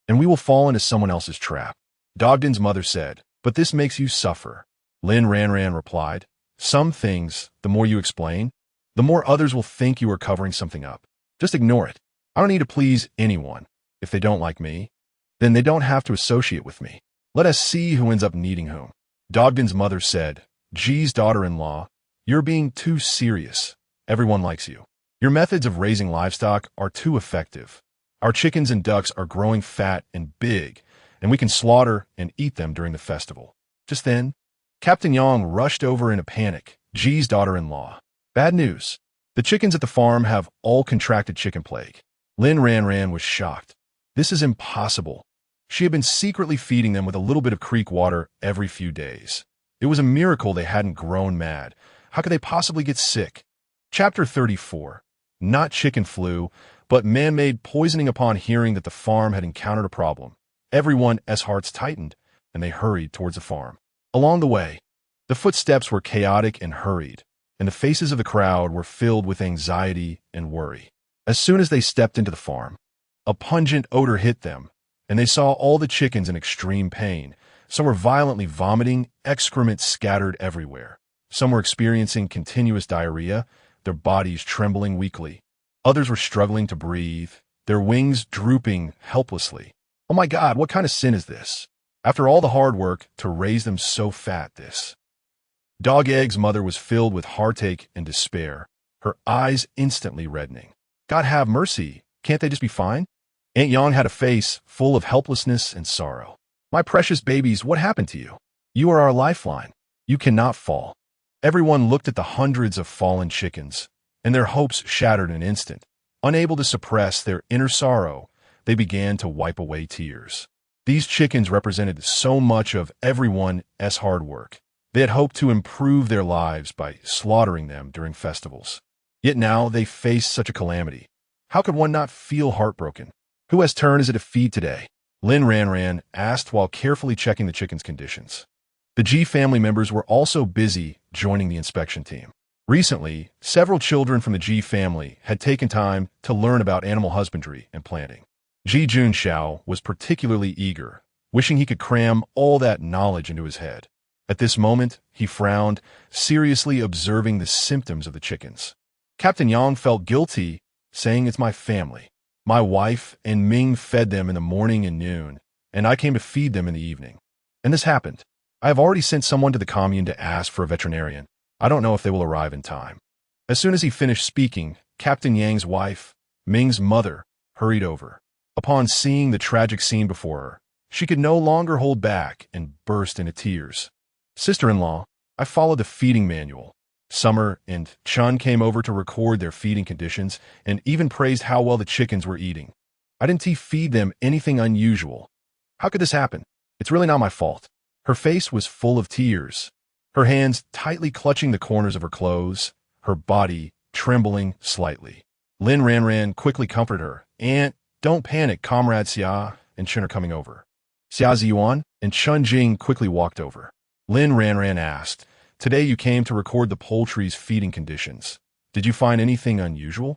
and we will fall into someone else's trap. Dogden's mother said, but this makes you suffer. Lin Ranjing replied, some things, the more you explain, the more others will think you are covering something up. Just ignore it. I don't need to please anyone. If they don't like me, then they don't have to associate with me. Let us see who ends up needing whom. Dogden's mother said, Ji's daughter-in-law, you're being too serious. Everyone likes you. Your methods of raising livestock are too effective. Our chickens and ducks are growing fat and big, and we can slaughter and eat them during the festival. Just then, Captain Yang rushed over in a panic. Ji's daughter-in-law. Bad news. The chickens at the farm have all contracted chicken plague. Lin Ranjing was shocked. This is impossible. She had been secretly feeding them with a little bit of creek water every few days. It was a miracle they hadn't grown mad. How could they possibly get sick? Chapter 34. Not chicken flu, but man-made poisoning. Upon hearing that the farm had encountered a problem, everyone's hearts tightened, and they hurried towards the farm. Along the way, the footsteps were chaotic and hurried, and the faces of the crowd were filled with anxiety and worry. As soon as they stepped into the farm, a pungent odor hit them, and they saw all the chickens in extreme pain. Some were violently vomiting, excrement scattered everywhere. Some were experiencing continuous diarrhea, their bodies trembling weakly. Others were struggling to breathe, their wings drooping helplessly. Oh my God, what kind of sin is this? After all the hard work to raise them so fat, this. Dog Egg's mother was filled with heartache and despair, her eyes instantly reddening. God have mercy, can't they just be fine? Aunt Yang had a face full of helplessness and sorrow. My precious babies, what happened to you? You are our lifeline. You cannot fall. Everyone looked at the hundreds of fallen chickens, and their hopes shattered in an instant. Unable to suppress their inner sorrow, they began to wipe away tears. These chickens represented so much of everyone's hard work. They had hoped to improve their lives by slaughtering them during festivals. Yet now they faced such a calamity. How could one not feel heartbroken? Whose turn is it to feed today? Lin Ranjing asked while carefully checking the chickens' conditions. The G family members were also busy joining the inspection team. Recently, several children from the G family had taken time to learn about animal husbandry and planting. Ji Junxiao was particularly eager, wishing he could cram all that knowledge into his head. At this moment, he frowned, seriously observing the symptoms of the chickens. Captain Yang felt guilty, saying, "It's my family. My wife and Ming fed them in the morning and noon, and I came to feed them in the evening. And this happened. I have already sent someone to the commune to ask for a veterinarian. I don't know if they will arrive in time." As soon as he finished speaking, Captain Yang's wife, Ming's mother, hurried over. Upon seeing the tragic scene before her, she could no longer hold back and burst into tears. "Sister-in-law, I followed the feeding manual. Summer and Chun came over to record their feeding conditions and even praised how well the chickens were eating. I didn't feed them anything unusual. How could this happen? It's really not my fault." Her face was full of tears, her hands tightly clutching the corners of her clothes, her body trembling slightly. Lin Ranjing quickly comforted her. "Aunt, don't panic, Comrade Xia and Chun are coming over." Xia Ziyuan and Chun Jing quickly walked over. Lin Ranjing asked, "Today you came to record the poultry's feeding conditions. Did you find anything unusual?"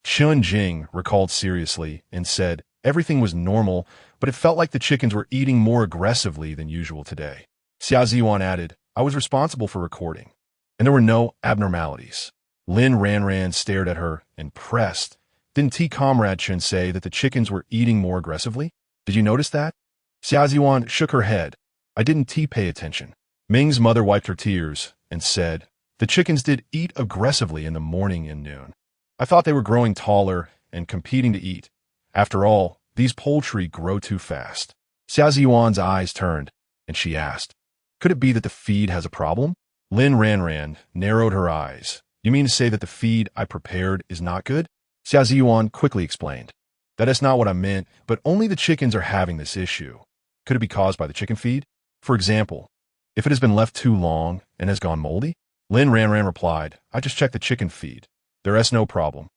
Chun Jing recalled seriously and said everything was normal, but it felt like the chickens were eating more aggressively than usual today. Xia Ziyuan added, "I was responsible for recording, and there were no abnormalities." Lin Ranjing stared at her and pressed, "Didn't Comrade Chun say that the chickens were eating more aggressively? Did you notice that?" Xia Ziyuan shook her head. "I didn't pay attention." Ming's mother wiped her tears and said, "The chickens did eat aggressively in the morning and noon. I thought they were growing taller and competing to eat. After all, these poultry grow too fast." Xia Ziyuan's eyes turned, and she asked, "Could it be that the feed has a problem?" Lin Ranjing narrowed her eyes. "You mean to say that the feed I prepared is not good?" Xia Ziyuan quickly explained, "That is not what I meant, but only the chickens are having this issue. Could it be caused by the chicken feed? For example, if it has been left too long and has gone moldy?" Lin Ranjing replied, "I just checked the chicken feed. There is no problem."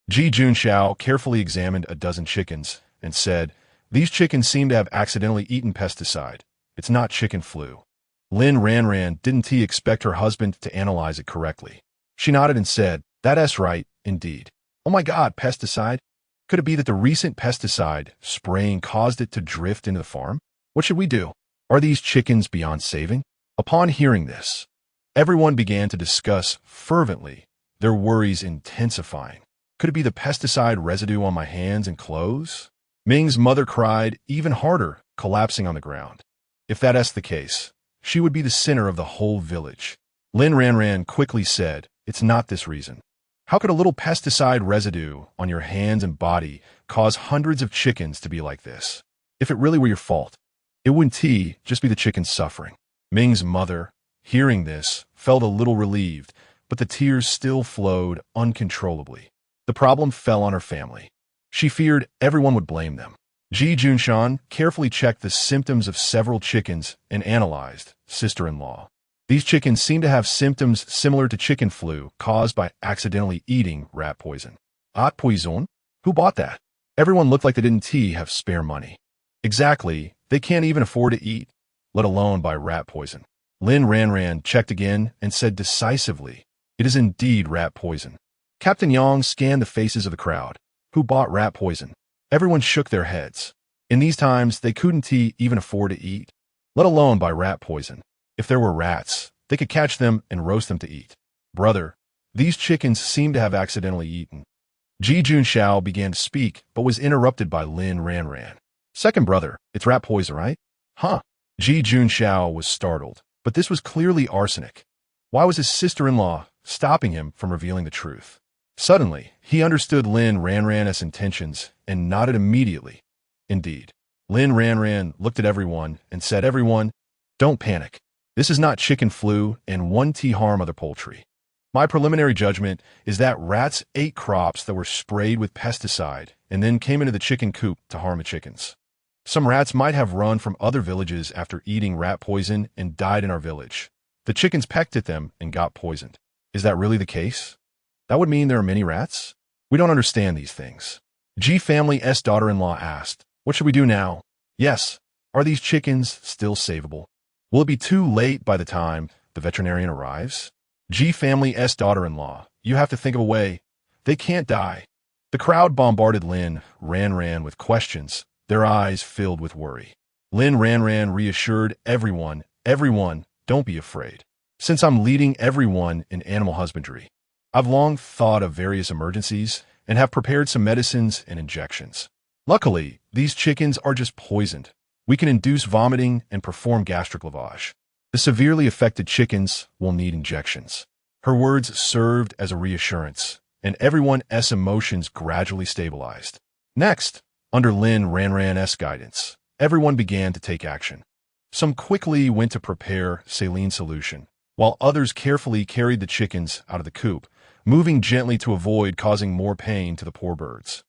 Ji Junxiao carefully examined a dozen chickens and said, "These chickens seem to have accidentally eaten pesticide. It's not chicken flu." Lin Ranjing didn't expect her husband to analyze it correctly. She nodded and said, "That's right, indeed." "Oh my God, pesticide? Could it be that the recent pesticide spraying caused it to drift into the farm? What should we do? Are these chickens beyond saving?" Upon hearing this, everyone began to discuss fervently, their worries intensifying. Could it be the pesticide residue on my hands and clothes? Ming's mother cried even harder, collapsing on the ground. If that's the case, she would be the sinner of the whole village. Lin Ranjing quickly said, "It's not this reason. How could a little pesticide residue on your hands and body cause hundreds of chickens to be like this? If it really were your fault, it wouldn't just be the chickens suffering." Ming's mother, hearing this, felt a little relieved, but the tears still flowed uncontrollably. The problem fell on her family. She feared everyone would blame them. Ji Junshan carefully checked the symptoms of several chickens and analyzed sister-in-law. These chickens seem to have symptoms similar to chicken flu caused by accidentally eating rat poison. Rat poison? Who bought that? Everyone looked like they didn't have spare money. Exactly, they can't even afford to eat, let alone buy rat poison. Lin Ranjing checked again and said decisively, "It is indeed rat poison." Captain Yang scanned the faces of the crowd. Who bought rat poison? Everyone shook their heads. In these times, they couldn't even afford to eat, let alone buy rat poison. If there were rats, they could catch them and roast them to eat. Brother, these chickens seem to have accidentally eaten. Ji Junshao began to speak, but was interrupted by Lin Ranjing. Second brother, it's rat poison, right? Huh? Ji Junshao was startled, but this was clearly arsenic. Why was his sister-in-law stopping him from revealing the truth? Suddenly, he understood Lin Ranjing's intentions and nodded immediately. Indeed. Lin Ranjing looked at everyone and said, "Everyone, don't panic. This is not chicken flu and won't harm other poultry. My preliminary judgment is that rats ate crops that were sprayed with pesticide and then came into the chicken coop to harm the chickens. Some rats might have run from other villages after eating rat poison and died in our village. The chickens pecked at them and got poisoned. Is that really the case? That would mean there are many rats? We don't understand these things." Ji family's daughter-in-law asked, "What should we do now?" Yes. Are these chickens still savable? Will it be too late by the time the veterinarian arrives? Ji family's daughter-in-law, you have to think of a way. They can't die. The crowd bombarded Lin Ranjing with questions, their eyes filled with worry. Lin Ranjing reassured everyone, don't be afraid. Since I'm leading everyone in animal husbandry, I've long thought of various emergencies and have prepared some medicines and injections. Luckily, these chickens are just poisoned. We can induce vomiting and perform gastric lavage. The severely affected chickens will need injections. Her words served as a reassurance, and everyone's emotions gradually stabilized. Next, under Lin Ranjing's guidance, everyone began to take action. Some quickly went to prepare saline solution, while others carefully carried the chickens out of the coop, moving gently to avoid causing more pain to the poor birds.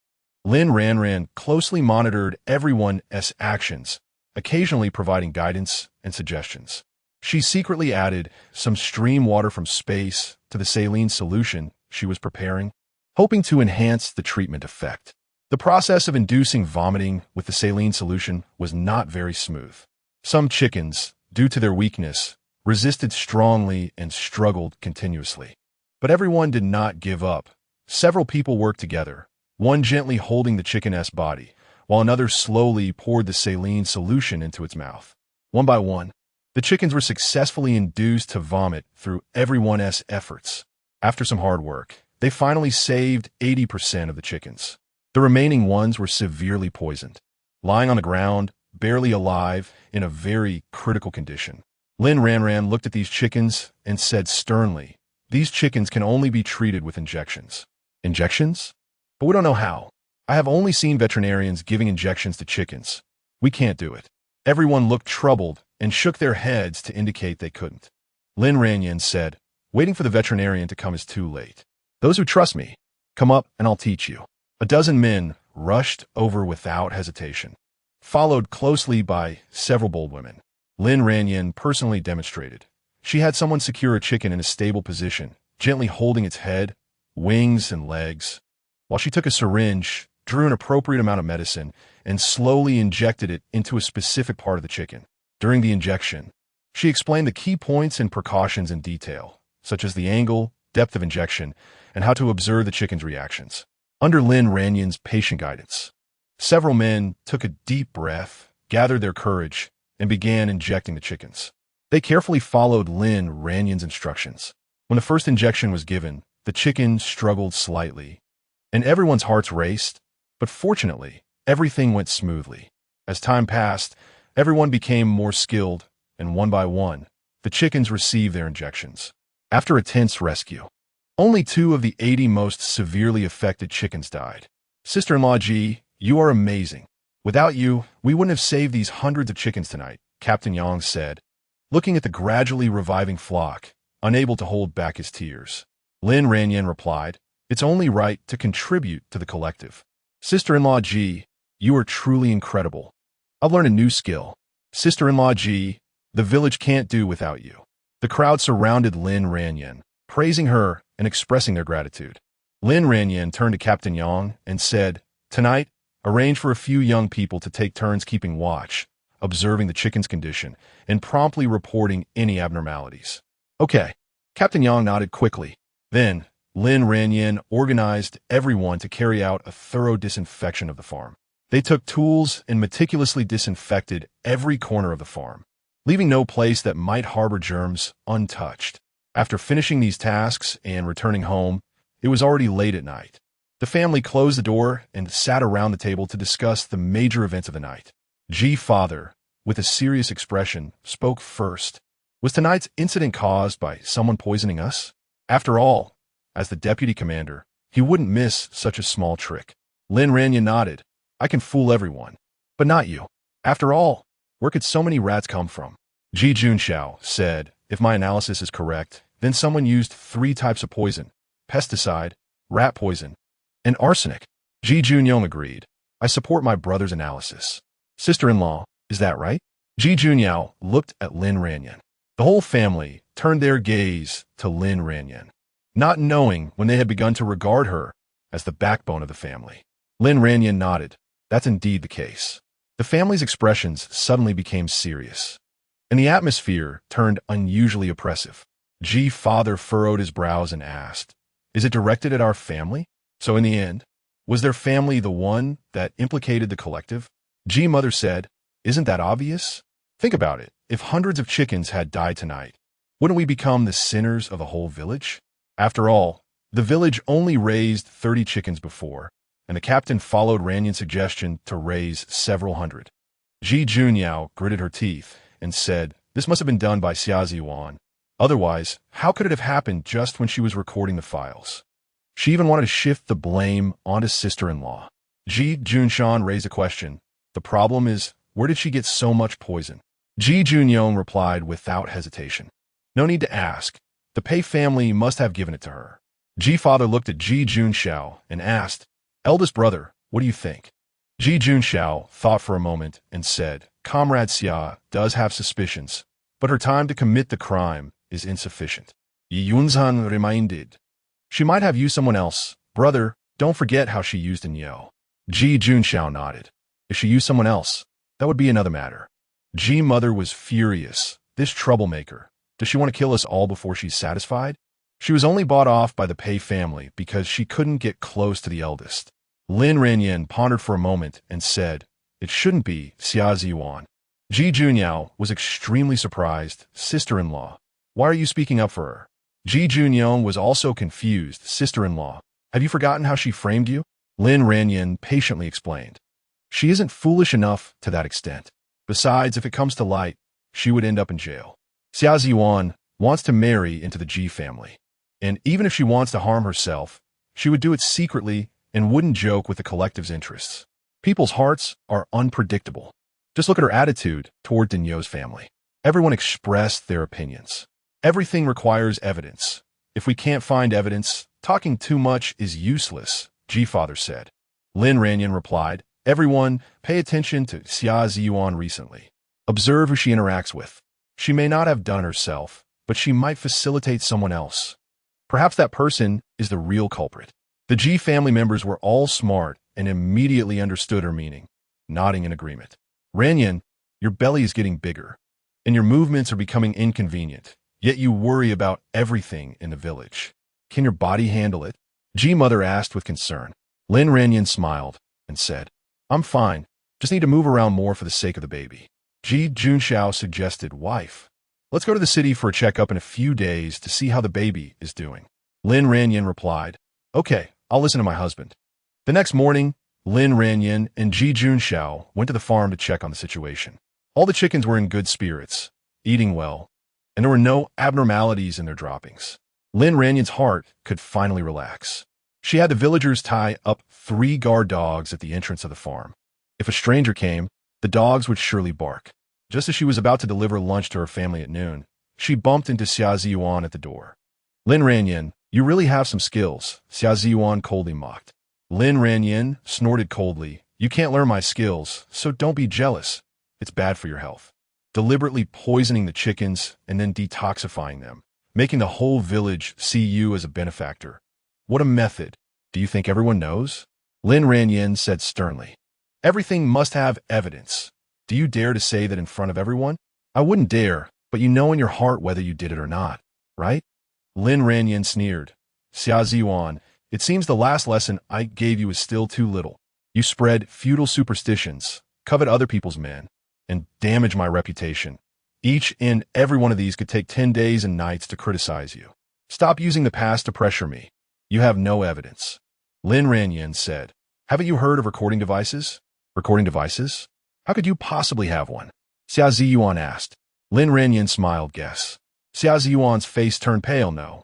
Lin Ranjing closely monitored everyone's actions, occasionally providing guidance and suggestions. She secretly added some stream water from space to the saline solution she was preparing, hoping to enhance the treatment effect. The process of inducing vomiting with the saline solution was not very smooth. Some chickens, due to their weakness, resisted strongly and struggled continuously. But everyone did not give up. Several people worked together, one gently holding the chicken's body, while another slowly poured the saline solution into its mouth. One by one, the chickens were successfully induced to vomit through everyone's efforts. After some hard work, they finally saved 80% of the chickens. The remaining ones were severely poisoned, lying on the ground, barely alive, in a very critical condition. Lin Ranjing looked at these chickens and said sternly, "These chickens can only be treated with injections." Injections? But we don't know how. I have only seen veterinarians giving injections to chickens. We can't do it. Everyone looked troubled and shook their heads to indicate they couldn't. Lin Ranjing said, "Waiting for the veterinarian to come is too late. Those who trust me, come up and I'll teach you." A dozen men rushed over without hesitation, followed closely by several bold women. Lin Ranjing personally demonstrated. She had someone secure a chicken in a stable position, gently holding its head, wings, and legs, while she took a syringe, drew an appropriate amount of medicine, and slowly injected it into a specific part of the chicken. During the injection, she explained the key points and precautions in detail, such as the angle, depth of injection, and how to observe the chicken's reactions. Under Lin Ranjing's patient guidance, several men took a deep breath, gathered their courage, and began injecting the chickens. They carefully followed Lin Ranjing's instructions. When the first injection was given, the chicken struggled slightly, and everyone's hearts raced, but fortunately, everything went smoothly. As time passed, everyone became more skilled, and one by one, the chickens received their injections. After a tense rescue, only 2 of the 80 most severely affected chickens died. Sister-in-law Ji, you are amazing. Without you, we wouldn't have saved these hundreds of chickens tonight, Captain Yang said, looking at the gradually reviving flock, unable to hold back his tears. Lin Ranjing replied, "It's only right to contribute to the collective." Sister-in-law Ji, You are truly incredible. I've learned a new skill. Sister-in-law Ji, the village can't do without you. The crowd surrounded Lin Ranjing, praising her and expressing their gratitude. Lin Ranjing turned to Captain Yang and said, "Tonight, arrange for a few young people to take turns keeping watch, observing the chicken's condition, and promptly reporting any abnormalities." Okay. Captain Yang nodded quickly. Then, Lin Ranjing organized everyone to carry out a thorough disinfection of the farm. They took tools and meticulously disinfected every corner of the farm, leaving no place that might harbor germs untouched. After finishing these tasks and returning home, it was already late at night. The family closed the door and sat around the table to discuss the major events of the night. Ji's father, with a serious expression, spoke first. Was tonight's incident caused by someone poisoning us? After all, as the deputy commander, he wouldn't miss such a small trick. Lin Ranjing nodded. I can fool everyone, but not you. After all, where could so many rats come from? Ji Junxiao said, if my analysis is correct, then someone used 3 types of poison: pesticide, rat poison, and arsenic. Ji Junyong agreed. I support my brother's analysis. Sister-in-law, is that right? Ji Junyao looked at Lin Ranjing. The whole family turned their gaze to Lin Ranjing, not knowing when they had begun to regard her as the backbone of the family. Lin Ranjing nodded. That's indeed the case. The family's expressions suddenly became serious, and the atmosphere turned unusually oppressive. Ji's father furrowed his brows and asked, is it directed at our family? So in the end, was their family the one that implicated the collective? Ji's mother said, isn't that obvious? Think about it. If hundreds of chickens had died tonight, wouldn't we become the sinners of the whole village? After all, the village only raised 30 chickens before, and the captain followed Ranjing's suggestion to raise several hundred. Ji Junyao gritted her teeth and said, this must have been done by Xia Ziyuan. Otherwise, how could it have happened just when she was recording the files? She even wanted to shift the blame onto sister-in-law. Ji Junshan raised a question. The problem is, where did she get so much poison? Ji Junyong replied without hesitation. No need to ask. The Pei family must have given it to her. Ji's father looked at Ji Junxiao and asked, eldest brother, what do you think? Ji Junxiao thought for a moment and said, Comrade Xia does have suspicions, but her time to commit the crime is insufficient. Yi Yunzhan reminded, she might have used someone else. Brother, don't forget how she used Niao. Ji Junxiao nodded. If she used someone else, that would be another matter. Ji's mother was furious. This troublemaker. Does she want to kill us all before she's satisfied? She was only bought off by the Pei family because she couldn't get close to the eldest. Lin Ranjing pondered for a moment and said, it shouldn't be Xia Ziyuan. Ji Junyao was extremely surprised. Sister-in-law, why are you speaking up for her? Ji Junyong was also confused. Sister-in-law, have you forgotten how she framed you? Lin Ranjing patiently explained. She isn't foolish enough to that extent. Besides, if it comes to light, she would end up in jail. Xia Ziyuan wants to marry into the Ji family. And even if she wants to harm herself, she would do it secretly and wouldn't joke with the collective's interests. People's hearts are unpredictable. Just look at her attitude toward Dinyo's family. Everyone expressed their opinions. Everything requires evidence. If we can't find evidence, talking too much is useless, Ji's father said. Lin Ranjing replied, everyone, pay attention to Xia Ziyuan recently. Observe who she interacts with. She may not have done herself, but she might facilitate someone else. Perhaps that person is the real culprit. The Ji family members were all smart and immediately understood her meaning, nodding in agreement. Ranjing, your belly is getting bigger, and your movements are becoming inconvenient, yet you worry about everything in the village. Can your body handle it? Ji's mother asked with concern. Lin Ranjing smiled and said, I'm fine, just need to move around more for the sake of the baby. Ji Junxiao suggested, wife, let's go to the city for a checkup in a few days to see how the baby is doing. Lin Ranjing replied, okay, I'll listen to my husband. The next morning, Lin Ranjing and Ji Junxiao went to the farm to check on the situation. All the chickens were in good spirits, eating well, and there were no abnormalities in their droppings. Lin Ranjing's heart could finally relax. She had the villagers tie up 3 guard dogs at the entrance of the farm. If a stranger came, the dogs would surely bark. Just as she was about to deliver lunch to her family at noon, she bumped into Xia Ziyuan at the door. Lin Ranjing, you really have some skills, Xia Ziyuan coldly mocked. Lin Ranjing snorted coldly You can't learn my skills, so don't be jealous. It's bad for your health. Deliberately poisoning the chickens and then detoxifying them, making the whole village see you as a benefactor. What a method. Do you think everyone knows? Lin Ranjing said sternly. Everything must have evidence. Do you dare to say that in front of everyone? I wouldn't dare, but you know in your heart whether you did it or not, right? Lin Ranjing sneered. Xia Ziyuan, it seems the last lesson I gave you is still too little. You spread feudal superstitions, covet other people's men, and damage my reputation. Each and every one of these could take 10 days and nights to criticize you. Stop using the past to pressure me. You have no evidence. Lin Ranjing said, haven't you heard of recording devices? Recording devices? How could you possibly have one? Xia Ziyuan asked. Lin Ranjing smiled, guess. Xia Ziyuan's face turned pale, no.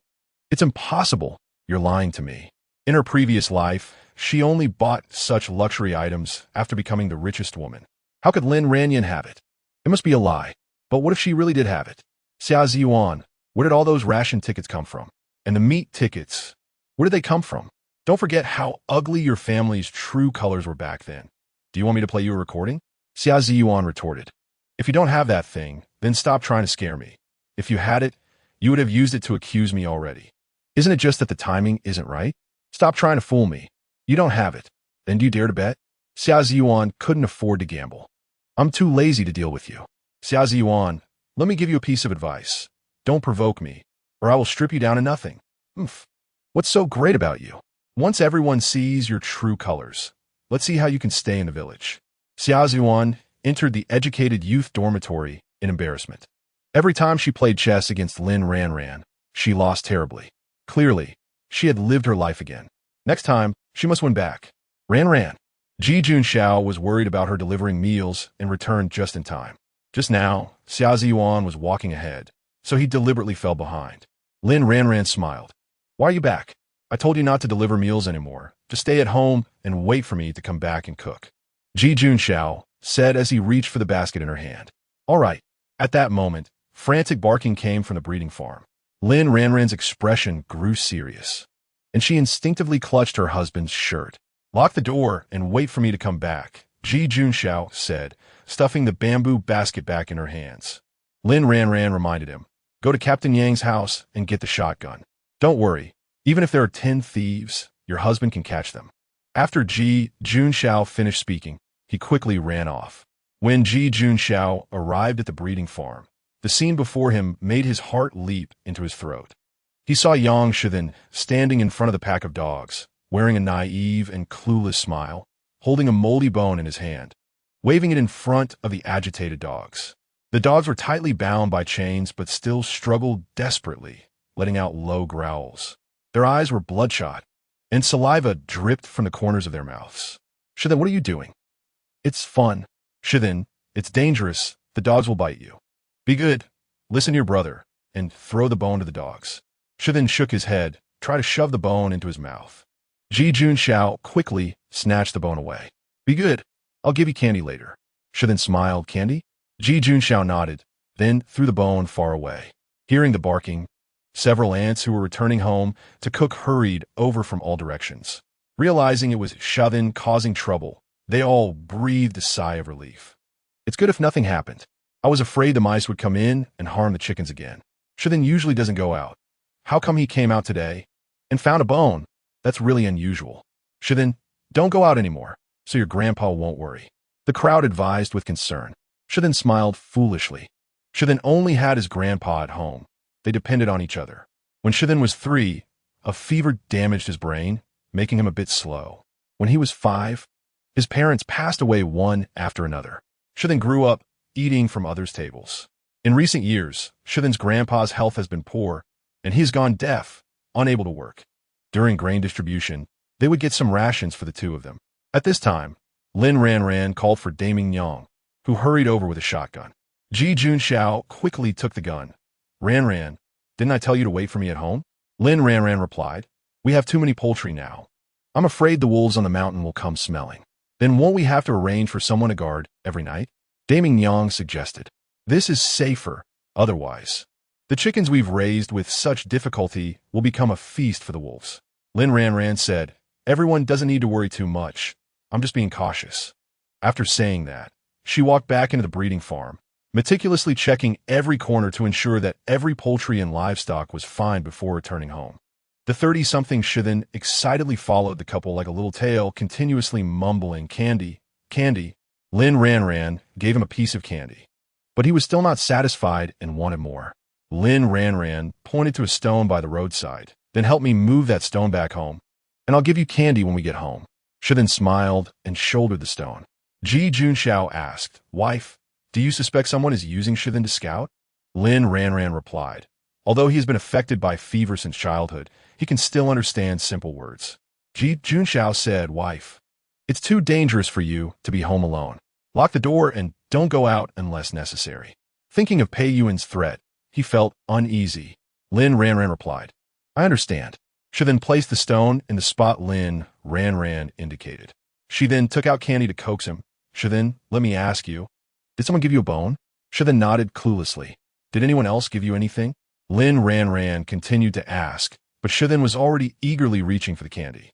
It's impossible. You're lying to me. In her previous life, she only bought such luxury items after becoming the richest woman. How could Lin Ranjing have it? It must be a lie. But what if she really did have it? Xia Ziyuan, where did all those ration tickets come from? And the meat tickets, where did they come from? Don't forget how ugly your family's true colors were back then. Do you want me to play you a recording? Xia Ziyuan retorted. If you don't have that thing, then stop trying to scare me. If you had it, you would have used it to accuse me already. Isn't it just that the timing isn't right? Stop trying to fool me. You don't have it. Then do you dare to bet? Xia Ziyuan couldn't afford to gamble. I'm too lazy to deal with you. Xia Ziyuan, let me give you a piece of advice. Don't provoke me, or I will strip you down to nothing. What's so great about you? Once everyone sees your true colors, let's see how you can stay in the village. Xia Ziyuan entered the educated youth dormitory in embarrassment. Every time she played chess against Lin Ranjing, she lost terribly. Clearly, she had lived her life again. Next time, she must win back. Ran. Ji Junxiao was worried about her delivering meals and returned just in time. Just now, Xia Ziyuan was walking ahead, so he deliberately fell behind. Lin Ranjing smiled. Why are you back? I told you not to deliver meals anymore. Just stay at home and wait for me to come back and cook. Ji Junxiao said as he reached for the basket in her hand. All right. At that moment, frantic barking came from the breeding farm. Lin Ranjing's expression grew serious, and she instinctively clutched her husband's shirt. Lock the door and wait for me to come back, Ji Junxiao said, stuffing the bamboo basket back in her hands. Lin Ranjing reminded him, go to Captain Yang's house and get the shotgun. Don't worry, even if there are 10 thieves, your husband can catch them. After Ji Junxiao finished speaking, he quickly ran off. When Ji Junxiao arrived at the breeding farm, the scene before him made his heart leap into his throat. He saw Yang Shithen standing in front of the pack of dogs, wearing a naive and clueless smile, holding a moldy bone in his hand, waving it in front of the agitated dogs. The dogs were tightly bound by chains but still struggled desperately, letting out low growls. Their eyes were bloodshot, and saliva dripped from the corners of their mouths. Shithen, what are you doing? It's fun. Shithen, it's dangerous. The dogs will bite you. Be good. Listen to your brother, and throw the bone to the dogs. Shithen shook his head, tried to shove the bone into his mouth. Ji Junxiao quickly snatched the bone away. Be good. I'll give you candy later. Shithen smiled. Candy? Ji Junxiao nodded, then threw the bone far away. Hearing the barking, several ants who were returning home to cook hurried over from all directions. Realizing it was Shithen causing trouble, they all breathed a sigh of relief. It's good if nothing happened. I was afraid the mice would come in and harm the chickens again. Shithen usually doesn't go out. How come he came out today and found a bone? That's really unusual. Shithen, don't go out anymore, so your grandpa won't worry. The crowd advised with concern. Shithen smiled foolishly. Shithen only had his grandpa at home. They depended on each other. When Shithen was 3, a fever damaged his brain, making him a bit slow. When he was 5, his parents passed away one after another. Shithen grew up eating from others' tables. In recent years, Shithen's grandpa's health has been poor, and he's gone deaf, unable to work. During grain distribution, they would get some rations for the two of them. At this time, Lin Ranjing called for Daming Yang, who hurried over with a shotgun. Ji Junxiao quickly took the gun. Ran, didn't I tell you to wait for me at home? Lin Ranjing replied, we have too many poultry now. I'm afraid the wolves on the mountain will come smelling. Then won't we have to arrange for someone to guard every night? Daming Yang suggested. This is safer, otherwise. The chickens we've raised with such difficulty will become a feast for the wolves. Lin Ranjing said, everyone doesn't need to worry too much. I'm just being cautious. After saying that, she walked back into the breeding farm, meticulously checking every corner to ensure that every poultry and livestock was fine before returning home. The 30-something Shithin excitedly followed the couple like a little tail, continuously mumbling, "Candy, candy." Lin Ranjing gave him a piece of candy. But he was still not satisfied and wanted more. Lin Ranjing pointed to a stone by the roadside. "Then help me move that stone back home, and I'll give you candy when we get home." Shithin smiled and shouldered the stone. Ji Junxiao asked, "Wife, do you suspect someone is using Shithin to scout?" Lin Ranjing replied, "Although he has been affected by fever since childhood, he can still understand simple words." Ji Junxiao said, "Wife, it's too dangerous for you to be home alone. Lock the door and don't go out unless necessary." Thinking of Pei Yuan's threat, he felt uneasy. Lin Ranjing replied, "I understand." She then placed the stone in the spot Lin Ranjing indicated. She then took out candy to coax him. She then, "Let me ask you, did someone give you a bone?" She then nodded cluelessly. "Did anyone else give you anything?" Lin Ranjing continued to ask, but Shithin was already eagerly reaching for the candy.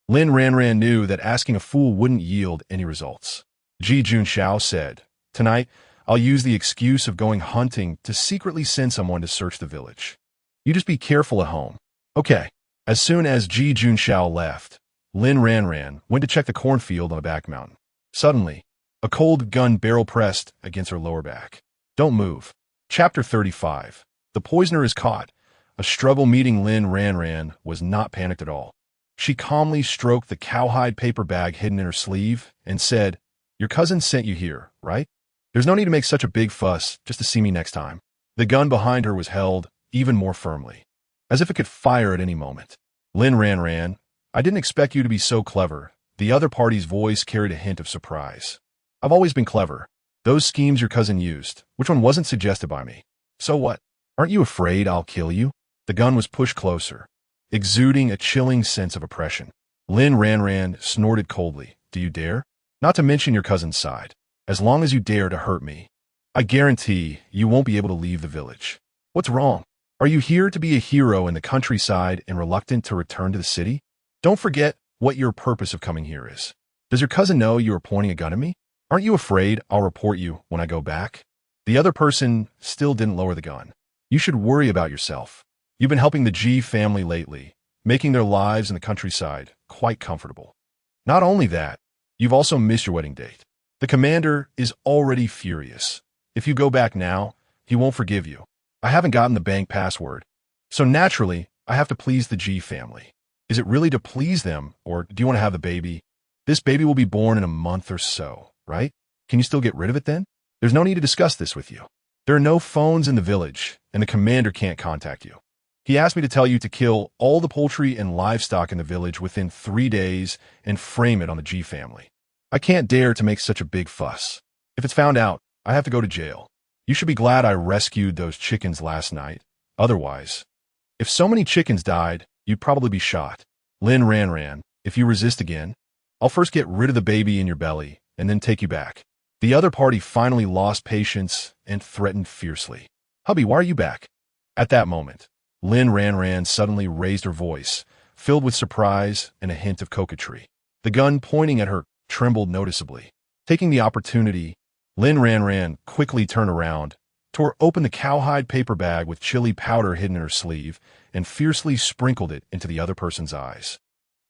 Lin Ranjing knew that asking a fool wouldn't yield any results. Ji Junxiao said, "Tonight, I'll use the excuse of going hunting to secretly send someone to search the village. You just be careful at home." "Okay." As soon as Ji Junxiao left, Lin Ranjing went to check the cornfield on the back mountain. Suddenly, a cold gun barrel pressed against her lower back. "Don't move." Chapter 35. The poisoner is caught. A struggle meeting Lin Ranjing was not panicked at all. She calmly stroked the cowhide paper bag hidden in her sleeve and said, "Your cousin sent you here, right? There's no need to make such a big fuss just to see me next time." The gun behind her was held even more firmly, as if it could fire at any moment. "Lin Ranjing, I didn't expect you to be so clever." The other party's voice carried a hint of surprise. "I've always been clever. Those schemes your cousin used, which one wasn't suggested by me? So what? Aren't you afraid I'll kill you?" The gun was pushed closer, exuding a chilling sense of oppression. Lin Ranjing snorted coldly. "Do you dare? Not to mention your cousin's side. As long as you dare to hurt me, I guarantee you won't be able to leave the village." "What's wrong? Are you here to be a hero in the countryside and reluctant to return to the city? Don't forget what your purpose of coming here is. Does your cousin know you are pointing a gun at me? Aren't you afraid I'll report you when I go back?" The other person still didn't lower the gun. "You should worry about yourself. You've been helping the Ji family lately, making their lives in the countryside quite comfortable. Not only that, you've also missed your wedding date. The commander is already furious. If you go back now, he won't forgive you. I haven't gotten the bank password, so naturally, I have to please the Ji family." "Is it really to please them, or do you want to have the baby? This baby will be born in a month or so, right? Can you still get rid of it then? There's no need to discuss this with you. There are no phones in the village, and the commander can't contact you. He asked me to tell you to kill all the poultry and livestock in the village within 3 days and frame it on the Ji family. I can't dare to make such a big fuss. If it's found out, I have to go to jail. You should be glad I rescued those chickens last night. Otherwise, if so many chickens died, you'd probably be shot. Lin Ranjing, if you resist again, I'll first get rid of the baby in your belly and then take you back." The other party finally lost patience and threatened fiercely. "Hubby, why are you back?" At that moment, Lin Ranjing suddenly raised her voice, filled with surprise and a hint of coquetry. The gun pointing at her trembled noticeably. Taking the opportunity, Lin Ranjing quickly turned around, tore open the cowhide paper bag with chili powder hidden in her sleeve, and fiercely sprinkled it into the other person's eyes.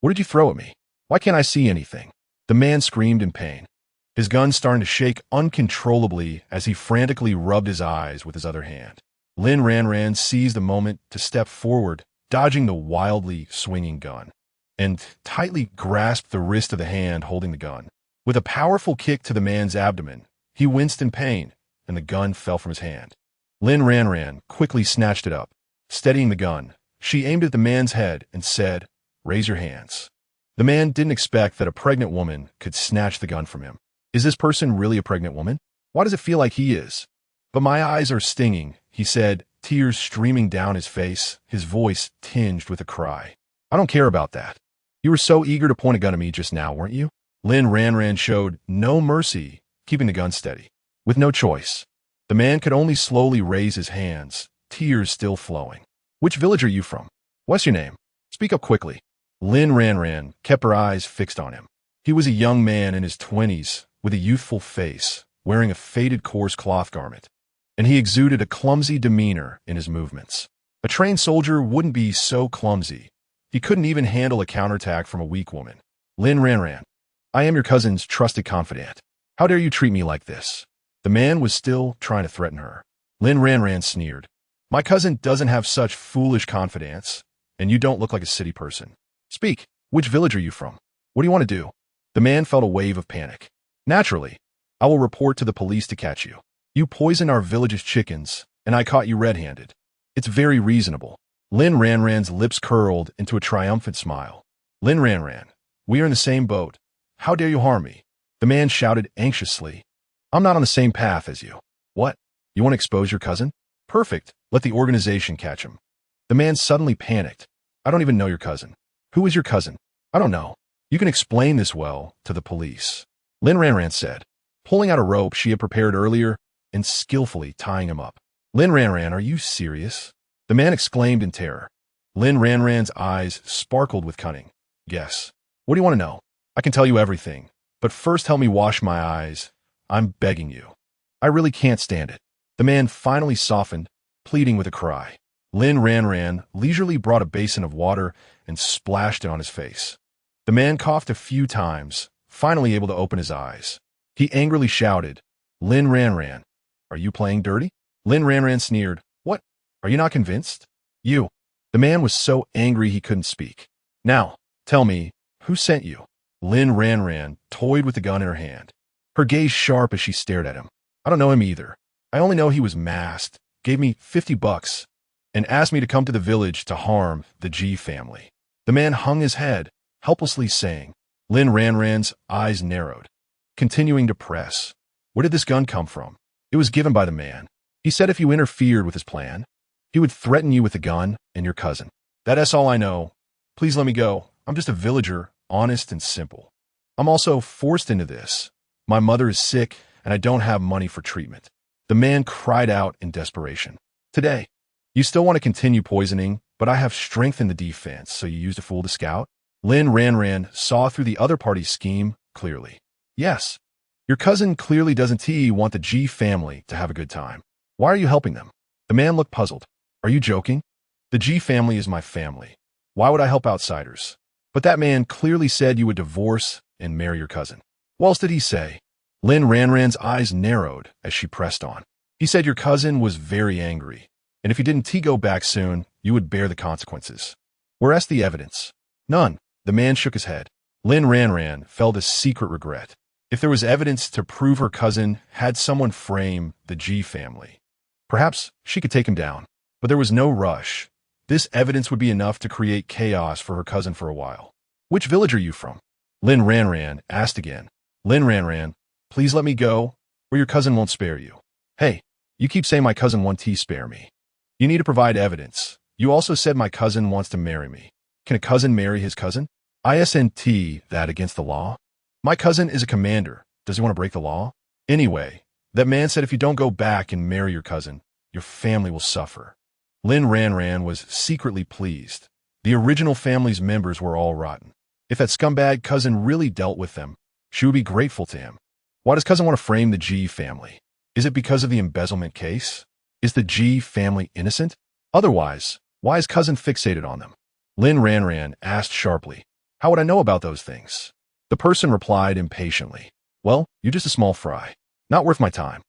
"What did you throw at me? Why can't I see anything?" The man screamed in pain. His gun started to shake uncontrollably as he frantically rubbed his eyes with his other hand. Lin Ranjing seized the moment to step forward, dodging the wildly swinging gun, and tightly grasped the wrist of the hand holding the gun. With a powerful kick to the man's abdomen, he winced in pain, and the gun fell from his hand. Lin Ranjing quickly snatched it up. Steadying the gun, she aimed at the man's head and said, "Raise your hands." The man didn't expect that a pregnant woman could snatch the gun from him. Is this person really a pregnant woman? Why does it feel like he is? "But my eyes are stinging," he said, tears streaming down his face, his voice tinged with a cry. "I don't care about that. You were so eager to point a gun at me just now, weren't you?" Lin Ranjing showed no mercy, keeping the gun steady. With no choice, the man could only slowly raise his hands, tears still flowing. "Which village are you from? What's your name? Speak up quickly." Lin Ranjing kept her eyes fixed on him. He was a young man in his 20s, with a youthful face, wearing a faded coarse cloth garment, and he exuded a clumsy demeanor in his movements. A trained soldier wouldn't be so clumsy. He couldn't even handle a counterattack from a weak woman. Lin Ranjing, I am your cousin's trusted confidant. How dare you treat me like this? The man was still trying to threaten her. Lin Ranjing sneered. My cousin doesn't have such foolish confidence, and you don't look like a city person. Speak. Which village are you from? What do you want to do? The man felt a wave of panic. Naturally, I will report to the police to catch you. You poisoned our village's chickens, and I caught you red-handed. It's very reasonable. Lin Ranjing's lips curled into a triumphant smile. Lin Ranjing, we are in the same boat. How dare you harm me? The man shouted anxiously. I'm not on the same path as you. What? You want to expose your cousin? Perfect. Let the organization catch him. The man suddenly panicked. I don't even know your cousin. Who is your cousin? I don't know. You can explain this well to the police. Lin Ranjing said, pulling out a rope she had prepared earlier and skillfully tying him up. Lin Ranjing, are you serious? The man exclaimed in terror. Lin Ranjing's eyes sparkled with cunning. Yes. What do you want to know? I can tell you everything, but first help me wash my eyes. I'm begging you. I really can't stand it. The man finally softened, pleading with a cry. Lin Ranjing leisurely brought a basin of water and splashed it on his face. The man coughed a few times, finally able to open his eyes. He angrily shouted, Lin Ranjing, are you playing dirty? Lin Ranjing sneered, what? Are you not convinced? You. The man was so angry he couldn't speak. Now, tell me, who sent you? Lin Ranjing toyed with the gun in her hand, her gaze sharp as she stared at him. I don't know him either. I only know he was masked, gave me $50, and asked me to come to the village to harm the G family. The man hung his head, helplessly saying. Lin Ranjing's eyes narrowed, continuing to press. Where did this gun come from? It was given by the man. He said if you interfered with his plan, he would threaten you with the gun and your cousin. That's all I know. Please let me go. I'm just a villager, honest and simple. I'm also forced into this. My mother is sick, and I don't have money for treatment. The man cried out in desperation. Today, you still want to continue poisoning, but I have strength in the defense, so you used a fool to scout? Lin Ranjing saw through the other party's scheme clearly. Yes, your cousin clearly doesn't want the G family to have a good time. Why are you helping them? The man looked puzzled. Are you joking? The G family is my family. Why would I help outsiders? But that man clearly said you would divorce and marry your cousin. What else did he say? Lin Ranjing's eyes narrowed as she pressed on. He said your cousin was very angry, and if you didn't go back soon, you would bear the consequences. Where's the evidence? None. The man shook his head. Lin Ranjing felt a secret regret. If there was evidence to prove her cousin had someone frame the G family, perhaps she could take him down. But there was no rush. This evidence would be enough to create chaos for her cousin for a while. Which village are you from? Lin Ranjing asked again. Lin Ranjing, please let me go, or your cousin won't spare you. Hey, you keep saying my cousin won't spare me. You need to provide evidence. You also said my cousin wants to marry me. Can a cousin marry his cousin? Isn't that against the law? My cousin is a commander. Does he want to break the law? Anyway, that man said if you don't go back and marry your cousin, your family will suffer. Lin Ranjing was secretly pleased. The original family's members were all rotten. If that scumbag cousin really dealt with them, she would be grateful to him. Why does cousin want to frame the G family? Is it because of the embezzlement case? Is the G family innocent? Otherwise, why is cousin fixated on them? Lin Ranjing asked sharply. How would I know about those things? The person replied impatiently. Well, you're just a small fry. Not worth my time.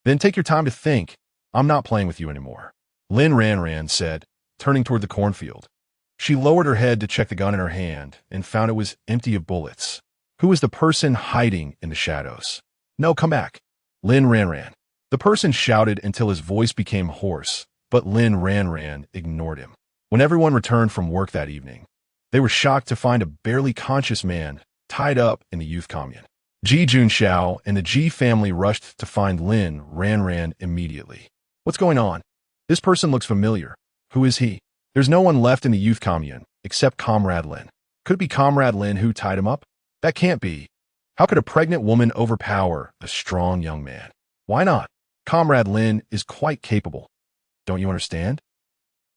Then take your time to think. I'm not playing with you anymore. Lin Ranjing said, turning toward the cornfield. She lowered her head to check the gun in her hand and found it was empty of bullets. Who was the person hiding in the shadows? No, come back. Lin Ranjing. The person shouted until his voice became hoarse, but Lin Ranjing ignored him. When everyone returned from work that evening, they were shocked to find a barely conscious man tied up in the youth commune. Ji Junxiao and the Ji family rushed to find Lin Ranjing immediately. What's going on? This person looks familiar. Who is he? There's no one left in the youth commune except Comrade Lin. Could it be Comrade Lin who tied him up? That can't be. How could a pregnant woman overpower a strong young man? Why not? Comrade Lin is quite capable. Don't you understand?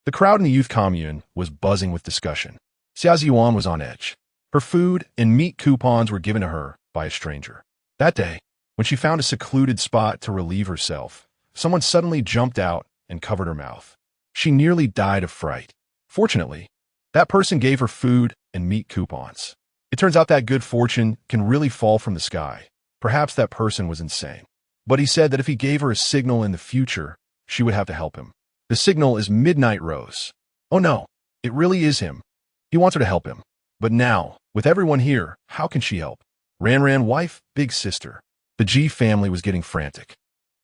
The crowd in the youth commune was buzzing with discussion. Xia Ziyuan was on edge. Her food and meat coupons were given to her by a stranger. That day, when she found a secluded spot to relieve herself, someone suddenly jumped out and covered her mouth. She nearly died of fright. Fortunately, that person gave her food and meat coupons. It turns out that good fortune can really fall from the sky. Perhaps that person was insane. But he said that if he gave her a signal in the future, she would have to help him. The signal is Midnight Rose. Oh no, it really is him. He wants her to help him. But now, with everyone here, how can she help? Ranran wife, big sister. The G family was getting frantic.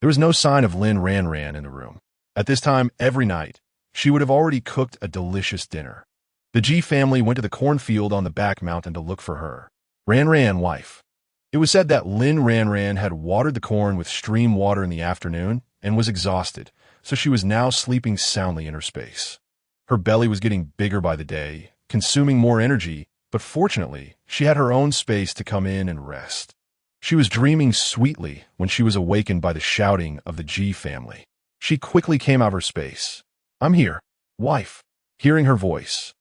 There was no sign of Lin Ranran in the room. At this time, every night, she would have already cooked a delicious dinner. The G family went to the cornfield on the back mountain to look for her. Ranran wife. It was said that Lin Ranran had watered the corn with stream water in the afternoon and was exhausted, so she was now sleeping soundly in her space. Her belly was getting bigger by the day, consuming more energy, but fortunately, she had her own space to come in and rest. She was dreaming sweetly when she was awakened by the shouting of the G family. She quickly came out of her space. "I'm here, wife." Hearing her voice,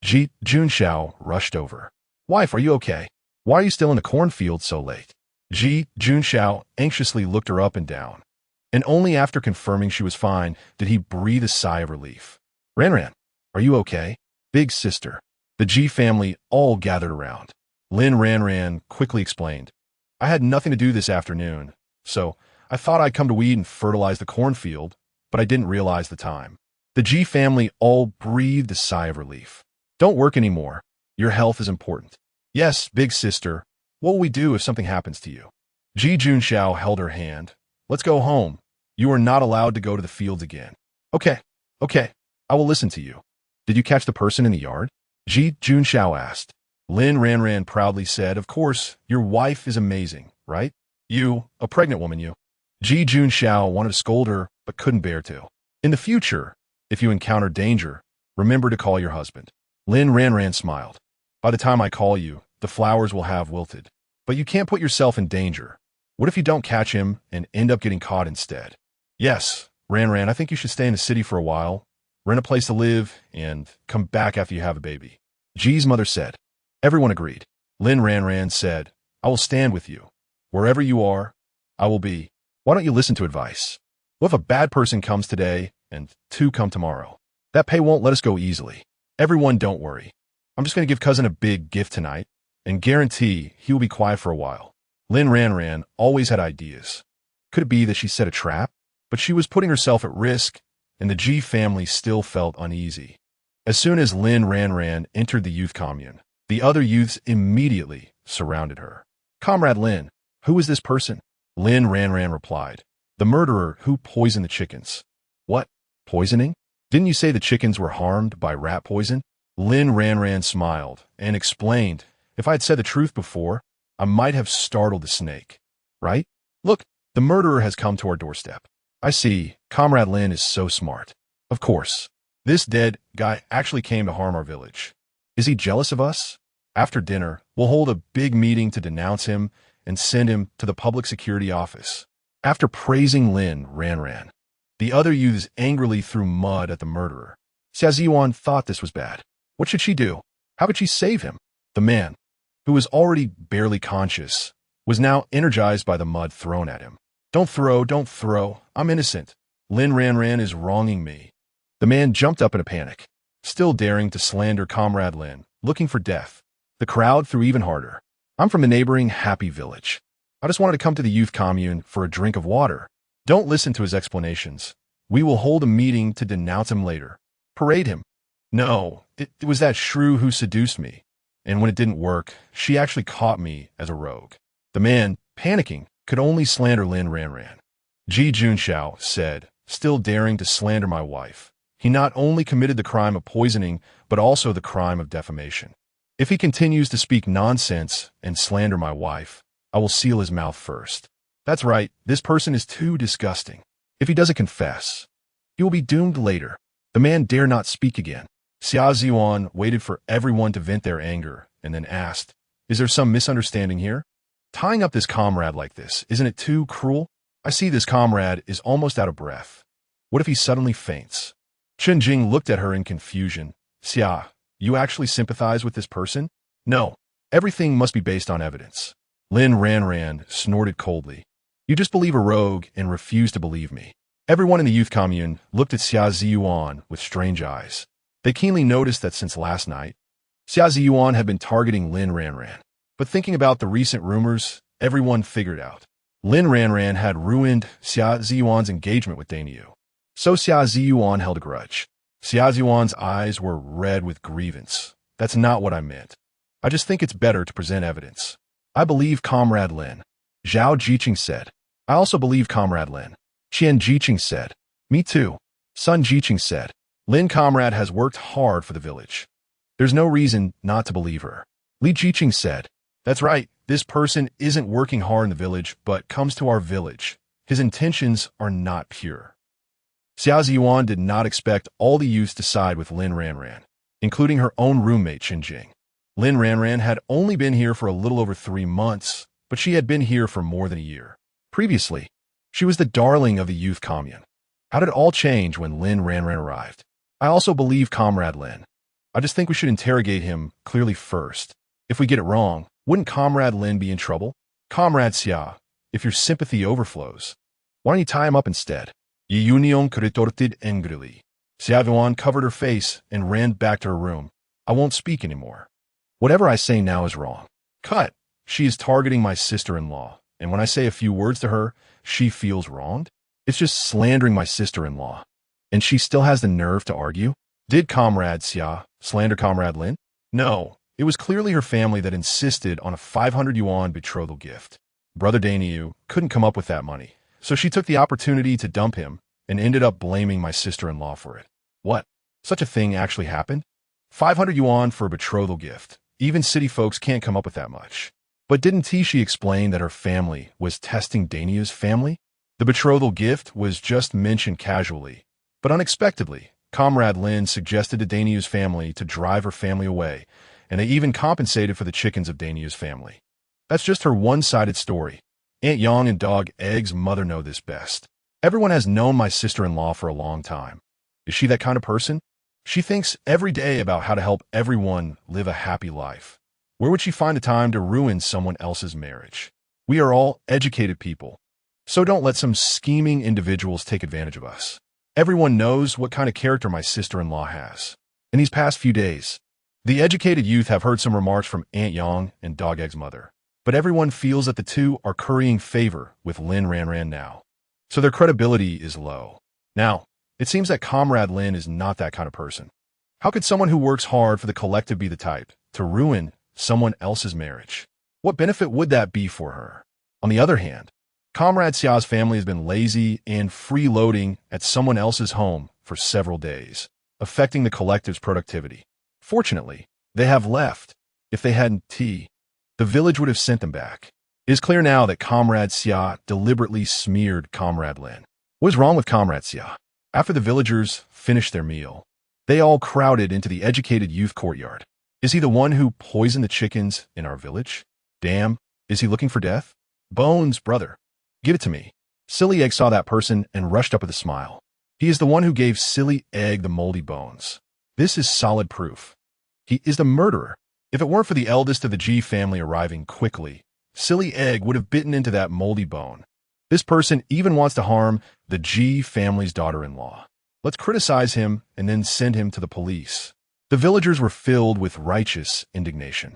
Ji Junxiao rushed over. "Wife, are you okay? Why are you still in the cornfield so late?" Ji Junxiao anxiously looked her up and down, and only after confirming she was fine did he breathe a sigh of relief. "Ranran, are you okay?" "Big sister." The G family all gathered around. Lin Ranran quickly explained, "I had nothing to do this afternoon, so I thought I'd come to weed and fertilize the cornfield, but I didn't realize the time." The G family all breathed a sigh of relief. "Don't work anymore. Your health is important." "Yes, big sister. What will we do if something happens to you?" Ji Junxiao held her hand. "Let's go home. You are not allowed to go to the fields again." Okay, I will listen to you." "Did you catch the person in the yard?" Ji Junxiao asked. Lin Ranran proudly said, "Of course, your wife is amazing, right? You, a pregnant woman, you." Ji Junxiao wanted to scold her, but couldn't bear to. "In the future, if you encounter danger, remember to call your husband." Lin Ranran smiled. "By the time I call you, the flowers will have wilted. But you can't put yourself in danger. What if you don't catch him and end up getting caught instead?" "Yes, Ranran, I think you should stay in the city for a while, rent a place to live, and come back after you have a baby," Ji's mother said. Everyone agreed. Lin Ranran said, "I will stand with you. Wherever you are, I will be. Why don't you listen to advice? What if a bad person comes today and two come tomorrow? That pay won't let us go easily. Everyone, don't worry. I'm just going to give cousin a big gift tonight and guarantee he will be quiet for a while." Lin Ranran always had ideas. Could it be that she set a trap? But she was putting herself at risk, and the G family still felt uneasy. As soon as Lin Ranran entered the youth commune, the other youths immediately surrounded her. "Comrade Lin, who is this person?" Lin Ranran replied, "The murderer who poisoned the chickens." "What? Poisoning? Didn't you say the chickens were harmed by rat poison?" Lin Ranran smiled and explained, "If I had said the truth before, I might have startled the snake. Right? Look, the murderer has come to our doorstep." "I see. Comrade Lin is so smart." "Of course. This dead guy actually came to harm our village. Is he jealous of us? After dinner, we'll hold a big meeting to denounce him and send him to the public security office." After praising Lin Ranran, the other youths angrily threw mud at the murderer. Xia Ziyuan thought this was bad. What should she do? How could she save him? The man, who was already barely conscious, was now energized by the mud thrown at him. Don't throw. I'm innocent. Lin Ranran is wronging me." The man jumped up in a panic, still daring to slander Comrade Lin, looking for death. The crowd threw even harder. "I'm from the neighboring Happy Village. I just wanted to come to the youth commune for a drink of water." "Don't listen to his explanations. We will hold a meeting to denounce him later. Parade him." "No, it was that shrew who seduced me. And when it didn't work, she actually caught me as a rogue." The man, panicking, could only slander Lin Ranran. Ji Junxiao said, "Still daring to slander my wife. He not only committed the crime of poisoning, but also the crime of defamation. If he continues to speak nonsense and slander my wife, I will seal his mouth first. That's right, this person is too disgusting. If he doesn't confess, he will be doomed later." The man dare not speak again. Xia Ziyuan waited for everyone to vent their anger and then asked, "Is there some misunderstanding here? Tying up this comrade like this, isn't it too cruel? I see this comrade is almost out of breath. What if he suddenly faints?" Chen Jing looked at her in confusion. "Xia, you actually sympathize with this person?" "No, Everything must be based on evidence. Lin Ranjing snorted coldly. You just believe a rogue and refuse to believe me. Everyone in the youth commune looked at Xia Ziyuan with strange eyes. They keenly noticed that since last night, Xia Ziyuan had been targeting Lin Ranjing. But thinking about the recent rumors, everyone figured out. Lin Ranjing had ruined Xia Ziyuan's engagement with Daniyu. So Xia Ziyuan held a grudge. Xia Ziyuan's eyes were red with grievance. That's not what I meant. I just think it's better to present evidence. I believe Comrade Lin. Zhao Jiqing said. I also believe Comrade Lin. Qian Jiqing said. Me too. Sun Jiqing said. Lin Comrade has worked hard for the village. There's no reason not to believe her. Li Jiqing said. That's right. This person isn't working hard in the village, but comes to our village. His intentions are not pure. Xia Ziyuan did not expect all the youths to side with Lin Ranjing, including her own roommate Qinjing. Lin Ranjing had only been here for a little over 3 months, but she had been here for more than a year. Previously, she was the darling of the youth commune. How did it all change when Lin Ranjing arrived? I also believe Comrade Lin. I just think we should interrogate him clearly first. If we get it wrong, wouldn't Comrade Lin be in trouble? Comrade Xia, if your sympathy overflows, why don't you tie him up instead? Yiyunion retorted angrily. Xia Ziyuan covered her face and ran back to her room. I won't speak anymore. Whatever I say now is wrong. Cut. She is targeting my sister-in-law, and when I say a few words to her, she feels wronged? It's just slandering my sister-in-law. And she still has the nerve to argue? Did Comrade Xia slander Comrade Lin? No. It was clearly her family that insisted on a 500 yuan betrothal gift. Brother Daniyu couldn't come up with that money, so she took the opportunity to dump him and ended up blaming my sister-in-law for it. What? Such a thing actually happened? 500 yuan for a betrothal gift. Even city folks can't come up with that much. But didn't she explain that her family was testing Daniyu's family? The betrothal gift was just mentioned casually, but unexpectedly, Comrade Lin suggested to Daniyu's family to drive her family away, and they even compensated for the chickens of Daniyu's family. That's just her one-sided story. Aunt Yang and Dog Egg's mother know this best. Everyone has known my sister-in-law for a long time. Is she that kind of person? She thinks every day about how to help everyone live a happy life. Where would she find the time to ruin someone else's marriage? We are all educated people, so don't let some scheming individuals take advantage of us. Everyone knows what kind of character my sister-in-law has. In these past few days, the educated youth have heard some remarks from Aunt Yang and Dog Egg's mother, but everyone feels that the two are currying favor with Lin Ranjing now, so their credibility is low. Now, it seems that Comrade Lin is not that kind of person. How could someone who works hard for the collective be the type to ruin someone else's marriage? What benefit would that be for her? On the other hand, Comrade Xiao's family has been lazy and freeloading at someone else's home for several days, affecting the collective's productivity. Fortunately, they have left. If they hadn't tea, the village would have sent them back. It is clear now that Comrade Xia deliberately smeared Comrade Lin. What is wrong with Comrade Xia? After the villagers finished their meal, they all crowded into the educated youth courtyard. Is he the one who poisoned the chickens in our village? Damn, is he looking for death? Bones, brother. Give it to me. Silly Egg saw that person and rushed up with a smile. He is the one who gave Silly Egg the moldy bones. This is solid proof. He is the murderer. If it weren't for the eldest of the G family arriving quickly, Silly Egg would have bitten into that moldy bone. This person even wants to harm the G family's daughter-in-law. Let's criticize him and then send him to the police. The villagers were filled with righteous indignation.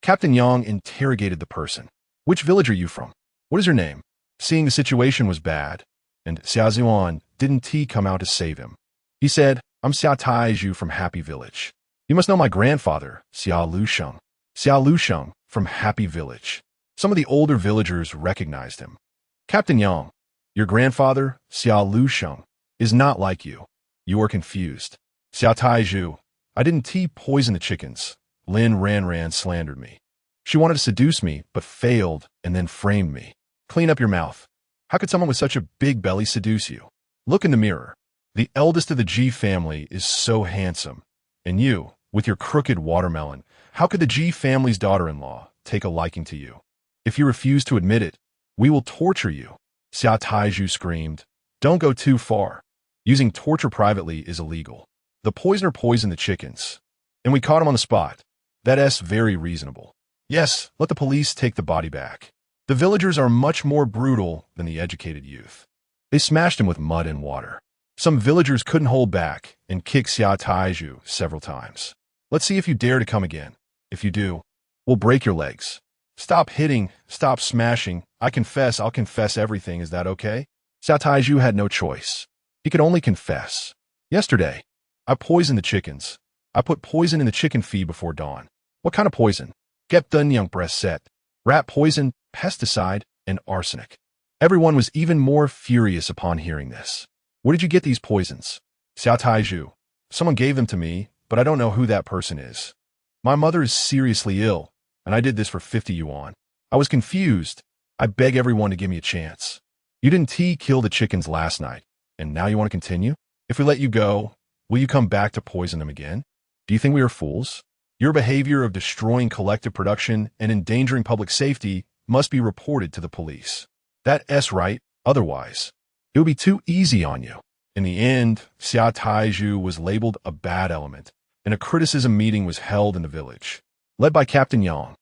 Captain Yang interrogated the person. Which village are you from? What is your name? Seeing the situation was bad, and Xia Ziyuan didn't come out to save him. He said, I'm Xia Taiju from Happy Village. You must know my grandfather, Xia Lusheng. Xia Lusheng from Happy Village. Some of the older villagers recognized him. Captain Yang, your grandfather, Xia Lusheng, is not like you. You are confused. Xia Taiju, I didn't poison the chickens. Lin Ranjing slandered me. She wanted to seduce me, but failed and then framed me. Clean up your mouth. How could someone with such a big belly seduce you? Look in the mirror. The eldest of the G family is so handsome. And you, with your crooked watermelon, how could the G family's daughter-in-law take a liking to you? If you refuse to admit it, we will torture you. Xia Taiju screamed. Don't go too far. Using torture privately is illegal. The poisoner poisoned the chickens, and we caught him on the spot. That's very reasonable. Yes, let the police take the body back. The villagers are much more brutal than the educated youth. They smashed him with mud and water. Some villagers couldn't hold back and kicked Xia Taiju several times. Let's see if you dare to come again. If you do, we'll break your legs. Stop hitting, stop smashing. I'll confess everything. Is that okay? Xia Taiju had no choice. He could only confess. Yesterday, I poisoned the chickens. I put poison in the chicken feed before dawn. What kind of poison? Gepdunyang breast set, rat poison, pesticide, and arsenic. Everyone was even more furious upon hearing this. Where did you get these poisons? Xia Taiju. Someone gave them to me, but I don't know who that person is. My mother is seriously ill, and I did this for 50 yuan. I was confused. I beg everyone to give me a chance. You didn't kill the chickens last night, and now you want to continue? If we let you go, will you come back to poison them again? Do you think we are fools? Your behavior of destroying collective production and endangering public safety must be reported to the police. That's right, otherwise, it would be too easy on you. In the end, Xia Taiju was labeled a bad element, and a criticism meeting was held in the village. Led by Captain Yang,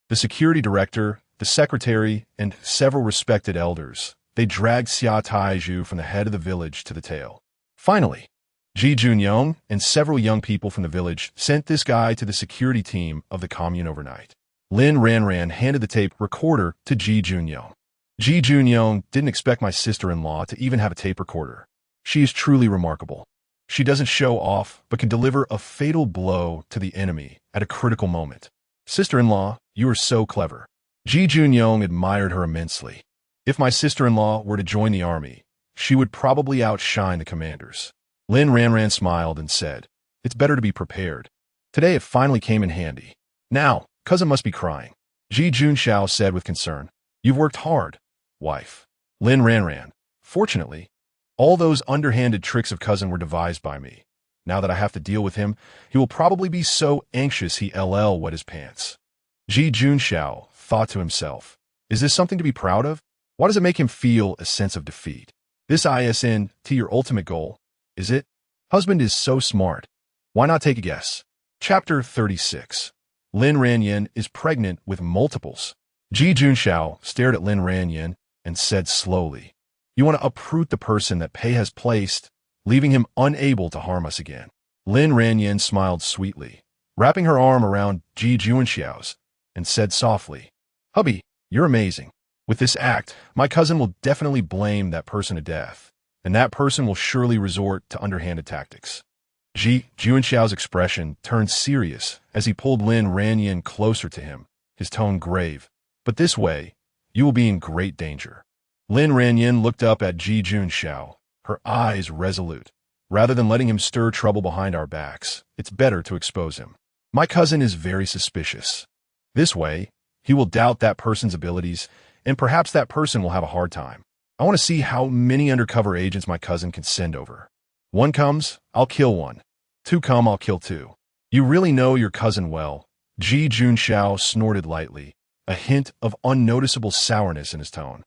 the security director, the secretary, and several respected elders, they dragged Xia Taiju from the head of the village to the tail. Finally, Ji Junyong and several young people from the village sent this guy to the security team of the commune overnight. Lin Ranjing handed the tape recorder to Ji Junyong. Ji Junyong didn't expect my sister-in-law to even have a tape recorder. She is truly remarkable. She doesn't show off, but can deliver a fatal blow to the enemy at a critical moment. Sister-in-law, you are so clever. Ji Junyong admired her immensely. If my sister-in-law were to join the army, she would probably outshine the commanders. Lin Ranjing smiled and said, "It's better to be prepared. Today it finally came in handy. Now, cousin must be crying." Ji Junxiao said with concern, "You've worked hard, wife." Lin Ranjing, "Fortunately, all those underhanded tricks of cousin were devised by me. Now that I have to deal with him, he will probably be so anxious he'll wet his pants." Ji Junxiao thought to himself, "Is this something to be proud of? Why does it make him feel a sense of defeat? This isn't to your ultimate goal, is it? Husband is so smart. Why not take a guess?" Chapter 36. Lin Ranjing is pregnant with multiples. Ji Junxiao stared at Lin Ranjing and said slowly, "You want to uproot the person that Pei has placed, leaving him unable to harm us again." Lin Ranjing smiled sweetly, wrapping her arm around Ji Junxiao's, and said softly, "Hubby, you're amazing. With this act, my cousin will definitely blame that person to death, and that person will surely resort to underhanded tactics." Ji Junxiao's expression turned serious as he pulled Lin Ranjing closer to him, his tone grave. "But this way, you will be in great danger." Lin Ranjing looked up at Ji Junxiao, her eyes resolute. "Rather than letting him stir trouble behind our backs, it's better to expose him. My cousin is very suspicious. This way, he will doubt that person's abilities, and perhaps that person will have a hard time. I want to see how many undercover agents my cousin can send over. One comes, I'll kill one. Two come, I'll kill two." "You really know your cousin well." Ji Junxiao snorted lightly, a hint of unnoticeable sourness in his tone.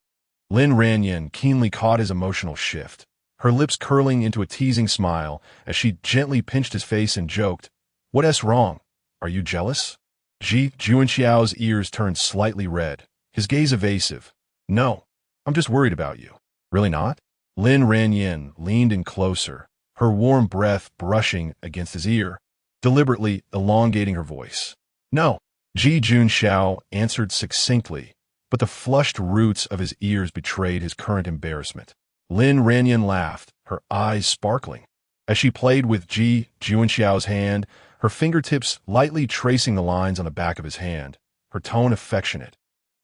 Lin Ranjing keenly caught his emotional shift, her lips curling into a teasing smile as she gently pinched his face and joked, "What's wrong? Are you jealous?" Ji Junxiao's ears turned slightly red, his gaze evasive. "No, I'm just worried about you." "Really not?" Lin Ranjing leaned in closer, her warm breath brushing against his ear, deliberately elongating her voice. "No," Ji Junxiao answered succinctly, but the flushed roots of his ears betrayed his current embarrassment. Lin Ranjing laughed, her eyes sparkling. As she played with Ji Junxiao's hand, her fingertips lightly tracing the lines on the back of his hand, her tone affectionate.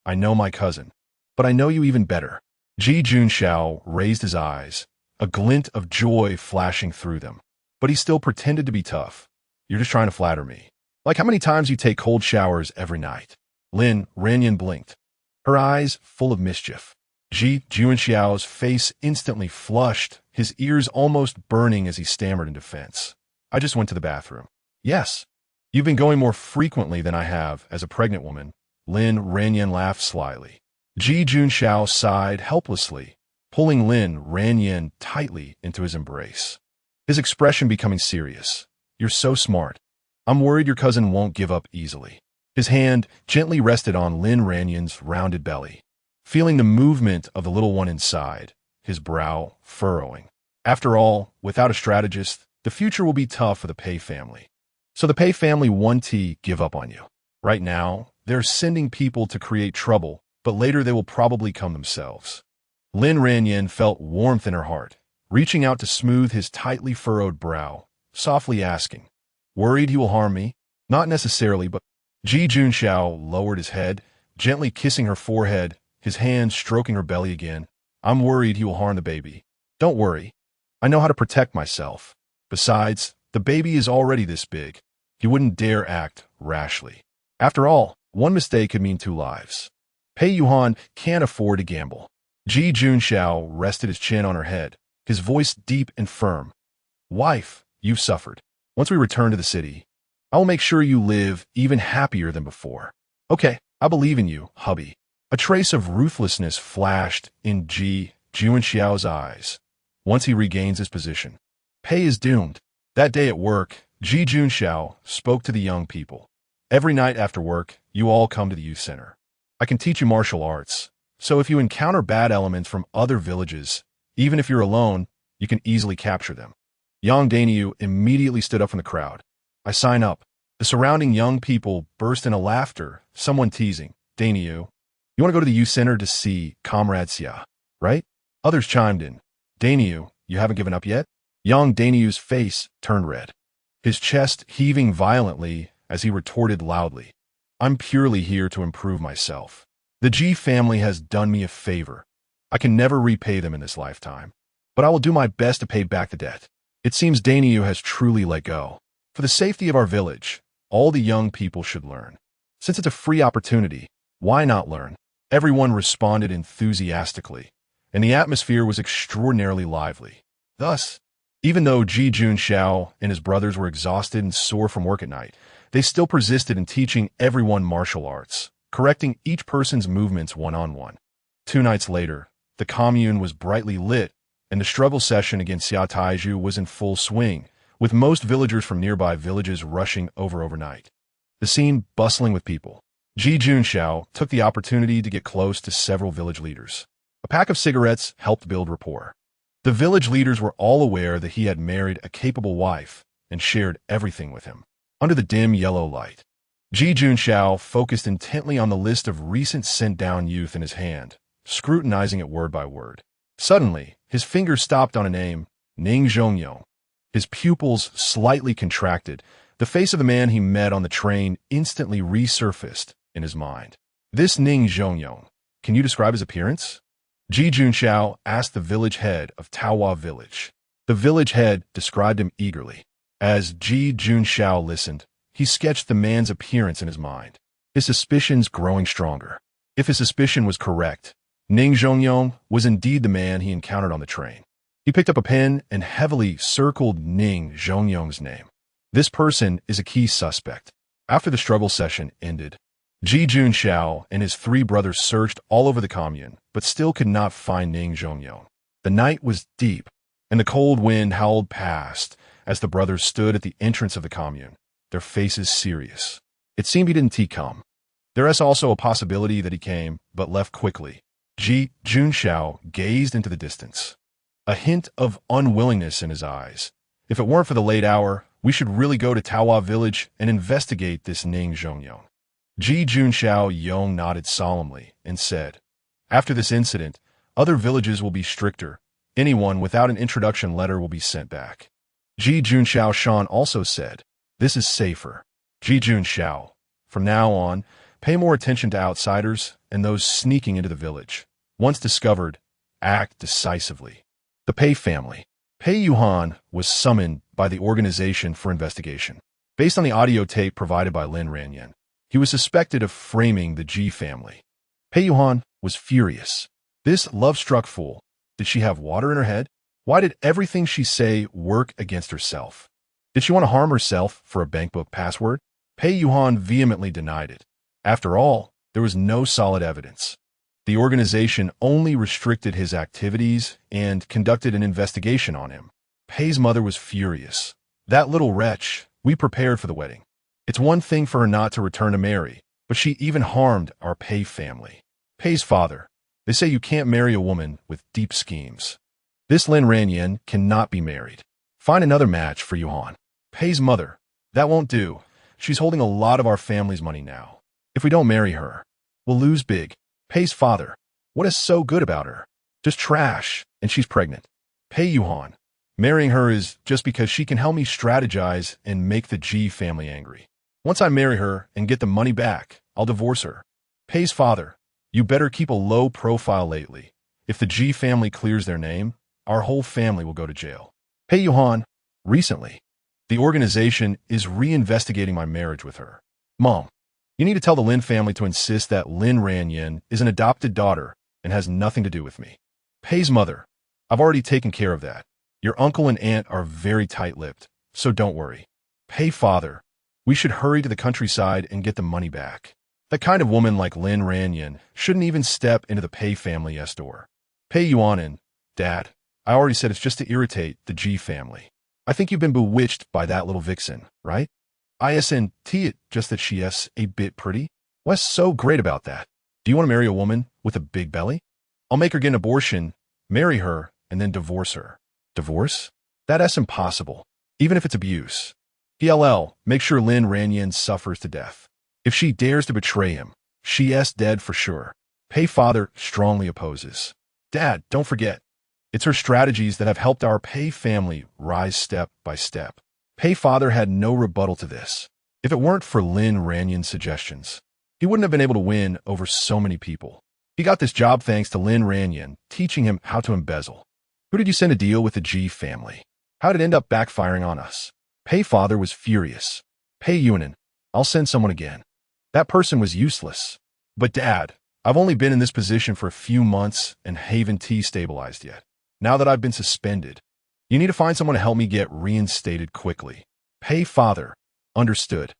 "I know my cousin, but I know you even better." Ji Junxiao raised his eyes, a glint of joy flashing through them. But he still pretended to be tough. "You're just trying to flatter me. Like how many times you take cold showers every night." Lin Ranjing blinked, her eyes full of mischief. Ji Junxiao's face instantly flushed, his ears almost burning as he stammered in defense. "I just went to the bathroom." "Yes, you've been going more frequently than I have as a pregnant woman." Lin Ranjing laughed slyly. Ji Junxiao sighed helplessly, pulling Lin Ranjing tightly into his embrace, his expression becoming serious. "You're so smart. I'm worried your cousin won't give up easily." His hand gently rested on Lin Ranjing's rounded belly, feeling the movement of the little one inside, his brow furrowing. After all, without a strategist, the future will be tough for the Pei family. So the Pei family won't give up on you. Right now, they're sending people to create trouble, but later they will probably come themselves. Lin Ranjing felt warmth in her heart, reaching out to smooth his tightly furrowed brow, softly asking, "Worried he will harm me?" "Not necessarily, but—" Ji Junxiao lowered his head, gently kissing her forehead, his hand stroking her belly again. "I'm worried he will harm the baby." "Don't worry. I know how to protect myself. Besides, the baby is already this big. He wouldn't dare act rashly. After all, one mistake could mean 2 lives. Pei Yuhan can't afford to gamble." Ji Junxiao rested his chin on her head, his voice deep and firm. "Wife, you've suffered. Once we return to the city, I will make sure you live even happier than before." "Okay, I believe in you, hubby." A trace of ruthlessness flashed in Ji Junxiao's eyes. Once he regains his position, Pei is doomed. That day at work, Ji Junxiao spoke to the young people. "Every night after work, you all come to the youth center. I can teach you martial arts, so if you encounter bad elements from other villages, even if you're alone, you can easily capture them." Yang Daniu immediately stood up from the crowd. "I sign up." The surrounding young people burst into laughter, someone teasing, "Daniu, you want to go to the youth center to see Comrade Xia, right?" Others chimed in, "Daniu, you haven't given up yet?" Yang Daniu's face turned red, his chest heaving violently as he retorted loudly, "I'm purely here to improve myself. The Ji family has done me a favor. I can never repay them in this lifetime, but I will do my best to pay back the debt." It seems Daniu has truly let go. For the safety of our village, all the young people should learn. Since it's a free opportunity, why not learn? Everyone responded enthusiastically, and the atmosphere was extraordinarily lively. Thus, even though Ji Junxiao and his brothers were exhausted and sore from work at night, they still persisted in teaching everyone martial arts, correcting each person's movements one-on-one. 2 nights later, the commune was brightly lit, and the struggle session against Xia Taiju was in full swing, with most villagers from nearby villages rushing overnight. The scene bustling with people. Ji Junxiao took the opportunity to get close to several village leaders. A pack of cigarettes helped build rapport. The village leaders were all aware that he had married a capable wife and shared everything with him. Under the dim yellow light, Ji Junxiao focused intently on the list of recent sent-down youth in his hand, scrutinizing it word by word. Suddenly, his finger stopped on a name, Ning Zhongyong. His pupils slightly contracted. The face of the man he met on the train instantly resurfaced in his mind. "This Ning Zhongyong, can you describe his appearance?" Ji Junxiao asked the village head of Taohua village. The village head described him eagerly. As Ji Junxiao listened, he sketched the man's appearance in his mind, his suspicions growing stronger. If his suspicion was correct, Ning Zhongyong was indeed the man he encountered on the train. He picked up a pen and heavily circled Ning Zhongyong's name. This person is a key suspect. After the struggle session ended, Ji Junxiao and his 3 brothers searched all over the commune, but still could not find Ning Zhongyong. The night was deep, and the cold wind howled past as the brothers stood at the entrance of the commune, their faces serious. It seemed he didn't come. There is also a possibility that he came, but left quickly. Ji Junxiao gazed into the distance, a hint of unwillingness in his eyes. "If it weren't for the late hour, we should really go to Taohua village and investigate this Ning Zhongyong." Ji Junxiao Yong nodded solemnly and said, "After this incident, other villages will be stricter. Anyone without an introduction letter will be sent back." Ji Junxiao Shan also said, "This is safer." Ji Junxiao, from now on, pay more attention to outsiders and those sneaking into the village. Once discovered, act decisively. The Pei family. Pei Yuhan was summoned by the organization for investigation. Based on the audio tape provided by Lin Ranjing, he was suspected of framing the Ji family. Pei Yuhan was furious. This love-struck fool, did she have water in her head? Why did everything she say work against herself? Did she want to harm herself for a bankbook password? Pei Yuhan vehemently denied it. After all, there was no solid evidence. The organization only restricted his activities and conducted an investigation on him. Pei's mother was furious. "That little wretch, we prepared for the wedding. It's one thing for her not to return to marry, but she even harmed our Pei family. Pei's father. They say you can't marry a woman with deep schemes. This Lin Ranjing cannot be married. Find another match for Yuan. Pei's mother. That won't do. She's holding a lot of our family's money now. If we don't marry her, we'll lose big. Pei's father. What is so good about her? Just trash, and she's pregnant. Pei Yuan. Marrying her is just because she can help me strategize and make the G family angry. Once I marry her and get the money back, I'll divorce her. Pei's father. You better keep a low profile lately. If the G family clears their name, our whole family will go to jail. Pei Yuan. Recently, the organization is reinvestigating my marriage with her. Mom, you need to tell the Lin family to insist that Lin Ranjing is an adopted daughter and has nothing to do with me. Pei's mother. I've already taken care of that. Your uncle and aunt are very tight-lipped, so don't worry. Pei father. We should hurry to the countryside and get the money back. That kind of woman like Lin Ranjing shouldn't even step into the Pei family's door. Pei Yuan. Dad, I already said it's just to irritate the G family. I think you've been bewitched by that little vixen, right? Isn't it just that she's a bit pretty? What's so great about that? Do you want to marry a woman with a big belly? I'll make her get an abortion, marry her, and then divorce her. Divorce? That's impossible, even if it's abuse. PLL, make sure Lin Ranjing suffers to death. If she dares to betray him, she's dead for sure. Pei father strongly opposes. Dad, don't forget. It's her strategies that have helped our Pei family rise step by step. Pei father had no rebuttal to this. If it weren't for Lin Ranjing's suggestions, he wouldn't have been able to win over so many people. He got this job thanks to Lin Ranjing teaching him how to embezzle. Who did you send to deal with the G family? How did it end up backfiring on us? Pei father was furious. Pei Yuan, I'll send someone again. That person was useless. But Dad, I've only been in this position for a few months and haven't stabilized yet. Now that I've been suspended, you need to find someone to help me get reinstated quickly. Pei father. Understood.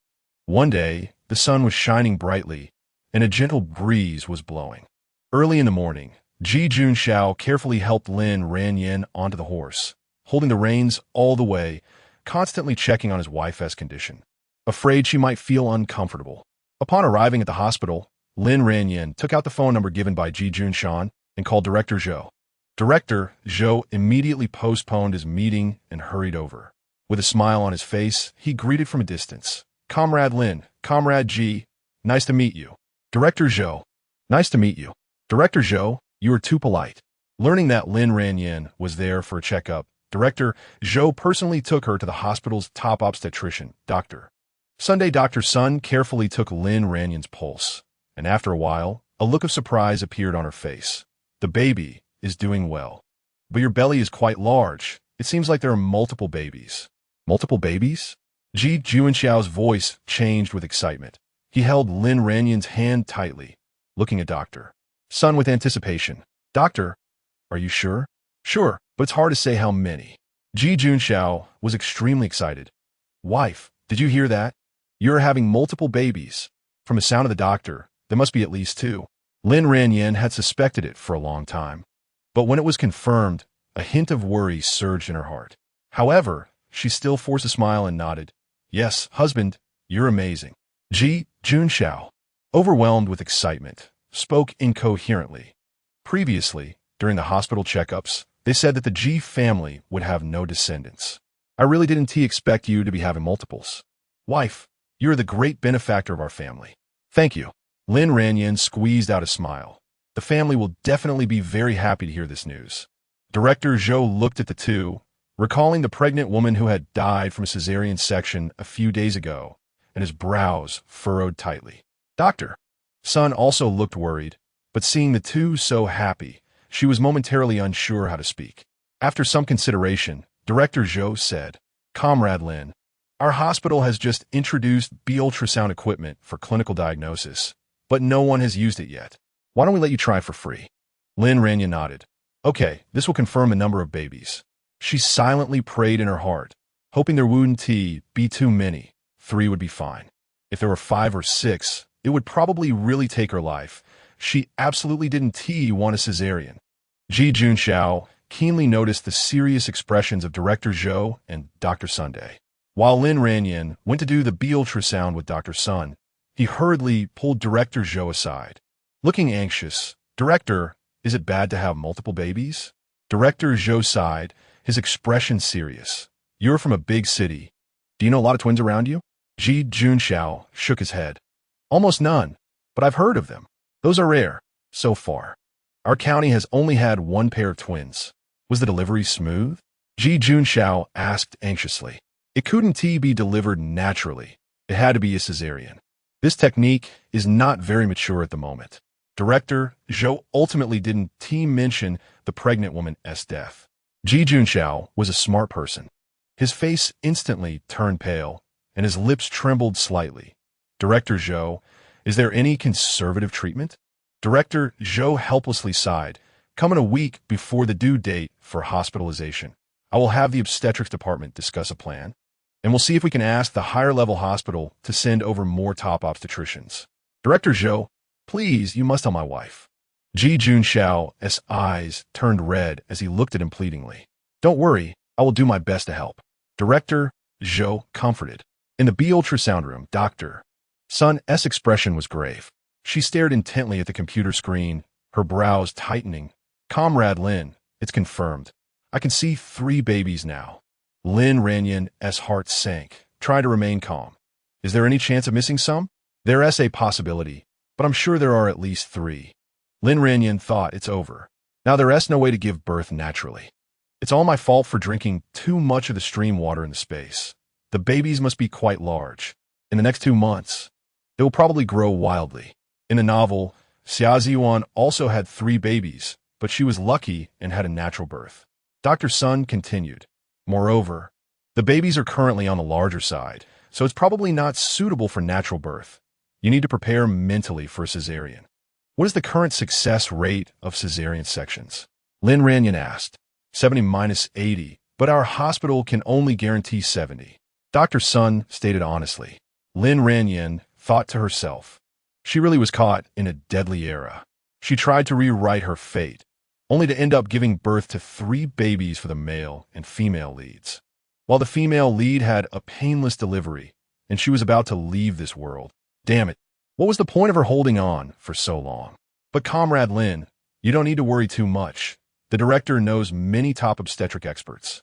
One day, the sun was shining brightly, and a gentle breeze was blowing. Early in the morning, Ji Junxiao carefully helped Lin Ranjing onto the horse, holding the reins all the way, constantly checking on his wife's condition, afraid she might feel uncomfortable. Upon arriving at the hospital, Lin Ranjing took out the phone number given by Ji Junxiao and called Director Zhou. Director Zhou immediately postponed his meeting and hurried over. With a smile on his face, he greeted from a distance. Comrade Lin, Comrade Ji, nice to meet you. Director Zhou, nice to meet you. Director Zhou, you are too polite. Learning that Lin Ranjing was there for a checkup, Director Zhou personally took her to the hospital's top obstetrician, Dr. Sunday. Dr. Sun carefully took Lin Ranjing's pulse, and after a while, a look of surprise appeared on her face. The baby is doing well. But your belly is quite large. It seems like there are multiple babies. Multiple babies? Ji Junxiao's voice changed with excitement. He held Lin Ranjing's hand tightly, looking at Dr. Sun with anticipation. Doctor, are you sure? Sure, but it's hard to say how many. Ji Junxiao was extremely excited. Wife, did you hear that? You're having multiple babies. From the sound of the doctor, there must be at least 2. Lin Ranjing had suspected it for a long time. But when it was confirmed, a hint of worry surged in her heart. However, she still forced a smile and nodded. Yes, husband, you're amazing. Ji Junxiao, overwhelmed with excitement, spoke incoherently. Previously, during the hospital checkups, they said that the G family would have no descendants. I really didn't expect you to be having multiples. Wife, you're the great benefactor of our family. Thank you. Lin Ranjing squeezed out a smile. The family will definitely be very happy to hear this news. Director Zhou looked at the two, recalling the pregnant woman who had died from a cesarean section a few days ago, and his brows furrowed tightly. Dr. Sun also looked worried, but seeing the two so happy, she was momentarily unsure how to speak. After some consideration, Director Zhou said, Comrade Lin, our hospital has just introduced B-ultrasound equipment for clinical diagnosis, but no one has used it yet. Why don't we let you try for free? Lin Ranjing nodded. Okay, this will confirm the number of babies. She silently prayed in her heart, hoping there wouldn't be too many. 3 would be fine. If there were 5 or 6, it would probably really take her life. She absolutely didn't want a cesarean. Ji Junxiao keenly noticed the serious expressions of Director Zhou and Dr. Sunday. While Lin Ranjing went to do the ultrasound with Dr. Sun, he hurriedly pulled Director Zhou aside. Looking anxious, "Director, is it bad to have multiple babies?" Director Zhou sighed, his expression serious. "You're from a big city. Do you know a lot of twins around you?" Ji Junxiao shook his head. "Almost none, but I've heard of them. Those are rare, so far. Our county has only had one pair of twins. Was the delivery smooth?" Ji Junxiao asked anxiously. "It couldn't be delivered naturally. It had to be a cesarean. This technique is not very mature at the moment." Director Zhou ultimately didn't mention the pregnant woman's death. Ji Junxiao was a smart person. His face instantly turned pale, and his lips trembled slightly. "Director Zhou, is there any conservative treatment?" Director Zhou helplessly sighed. "Come in a week before the due date for hospitalization. I will have the obstetrics department discuss a plan, and we'll see if we can ask the higher-level hospital to send over more top obstetricians." "Director Zhou, please, you must tell my wife." Ji Junxiao's eyes turned red as he looked at him pleadingly. "Don't worry, I will do my best to help." Director Zhou comforted. In the ultrasound room, Dr. Sun's expression was grave. She stared intently at the computer screen, her brows tightening. "Comrade Lin, it's confirmed. I can see 3 babies now." Lin Ranjing's heart sank, trying to remain calm. "Is there any chance of missing some?" "There's a possibility, but I'm sure there are at least 3. Lin Ranjing thought, "It's over. Now there's no way to give birth naturally. It's all my fault for drinking too much of the stream water in the space. The babies must be quite large. In the next 2 months, they will probably grow wildly." In the novel, Xia Ziyuan also had 3 babies, but she was lucky and had a natural birth. Dr. Sun continued. "Moreover, the babies are currently on the larger side, so it's probably not suitable for natural birth. You need to prepare mentally for a cesarean." "What is the current success rate of cesarean sections?" Lin Ranjing asked. 70-80, but our hospital can only guarantee 70. Dr. Sun stated honestly. Lin Ranjing thought to herself. She really was caught in a deadly era. She tried to rewrite her fate, only to end up giving birth to 3 babies for the male and female leads. While the female lead had a painless delivery, and she was about to leave this world. Damn it, what was the point of her holding on for so long? But Comrade Lin, you don't need to worry too much. The director knows many top obstetric experts,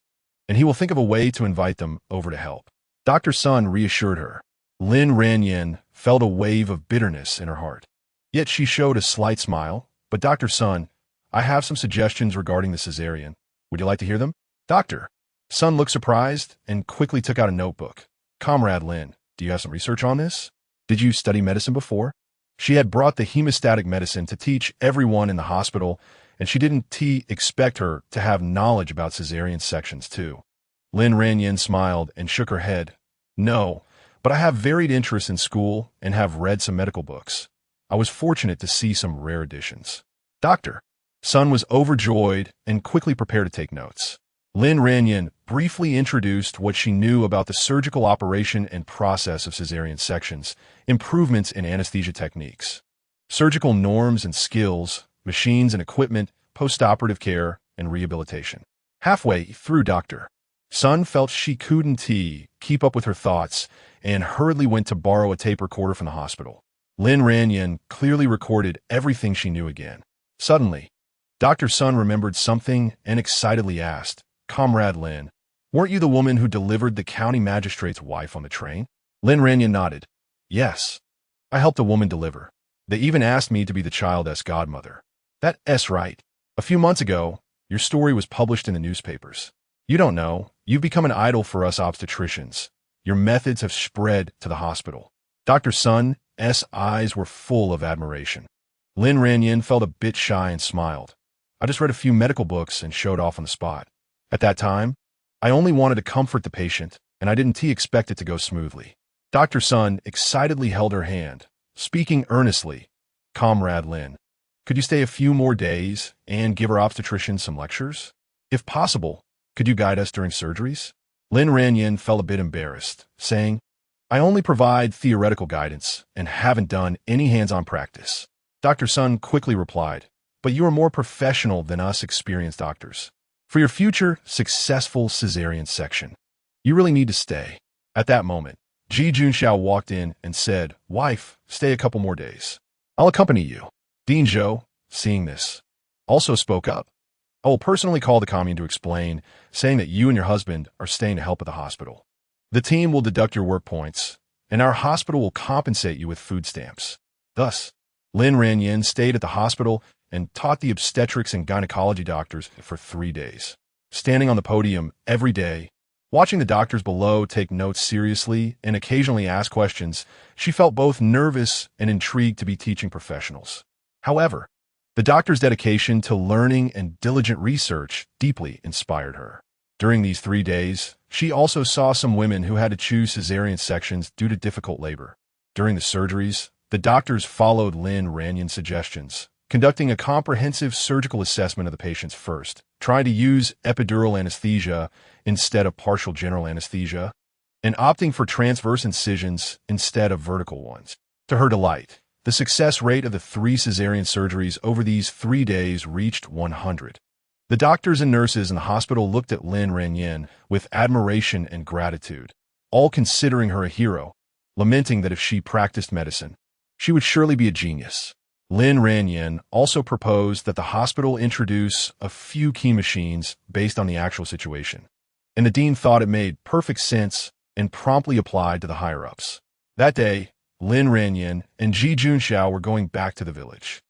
and he will think of a way to invite them over to help. Dr. Sun reassured her. Lin Ranjing felt a wave of bitterness in her heart. Yet she showed a slight smile. "But Dr. Sun, I have some suggestions regarding the cesarean. Would you like to hear them?" Dr. Sun looked surprised and quickly took out a notebook. "Comrade Lin, do you have some research on this? Did you study medicine before?" She had brought the hemostatic medicine to teach everyone in the hospital, and she didn't expect her to have knowledge about cesarean sections too. Lin Ranjing smiled and shook her head. "No, but I have varied interests in school and have read some medical books. I was fortunate to see some rare editions." Dr. Sun was overjoyed and quickly prepared to take notes. Lin Ranjing briefly introduced what she knew about the surgical operation and process of cesarean sections, improvements in anesthesia techniques, surgical norms and skills, machines and equipment, post-operative care, and rehabilitation. Halfway through, Dr. Sun felt she couldn't keep up with her thoughts and hurriedly went to borrow a tape recorder from the hospital. Lin Ranjing clearly recorded everything she knew again. Suddenly, Dr. Sun remembered something and excitedly asked, "Comrade Lin, weren't you the woman who delivered the county magistrate's wife on the train?" Lin Ranjing nodded. "Yes, I helped a woman deliver. They even asked me to be the child's godmother." "That's right. A few months ago, your story was published in the newspapers. You don't know, you've become an idol for us obstetricians. Your methods have spread to the hospital." Dr. Sun's eyes were full of admiration. Lin Ranjing felt a bit shy and smiled. "I just read a few medical books and showed off on the spot. At that time, I only wanted to comfort the patient, and I didn't expect it to go smoothly." Dr. Sun excitedly held her hand, speaking earnestly. "Comrade Lin, could you stay a few more days and give our obstetricians some lectures? If possible, could you guide us during surgeries?" Lin Ranjing felt a bit embarrassed, saying, "I only provide theoretical guidance and haven't done any hands-on practice." Dr. Sun quickly replied, "But you are more professional than us experienced doctors. For your future successful cesarean section, you really need to stay. At that moment, Ji Junxiao walked in and said, "Wife, stay a couple more days. I'll accompany you." Dean Zhou, seeing this, also spoke up. "I will personally call the commune to explain, saying that you and your husband are staying to help at the hospital. The team will deduct your work points, and our hospital will compensate you with food stamps." Thus, Lin Ranjing stayed at the hospital and taught the obstetrics and gynecology doctors for 3 days. Standing on the podium every day, watching the doctors below take notes seriously and occasionally ask questions, she felt both nervous and intrigued to be teaching professionals. However, the doctor's dedication to learning and diligent research deeply inspired her. During these 3 days, she also saw some women who had to choose cesarean sections due to difficult labor. During the surgeries, the doctors followed Lin Ranjing's suggestions, conducting a comprehensive surgical assessment of the patients first, trying to use epidural anesthesia instead of partial general anesthesia, and opting for transverse incisions instead of vertical ones. To her delight, the success rate of the 3 cesarean surgeries over these 3 days reached 100. The doctors and nurses in the hospital looked at Lin Ranjing with admiration and gratitude, all considering her a hero, lamenting that if she practiced medicine, she would surely be a genius. Lin Ranjing also proposed that the hospital introduce a few key machines based on the actual situation, and the dean thought it made perfect sense and promptly applied to the higher-ups. That day, Lin Ranjing and Ji Junxiao were going back to the village.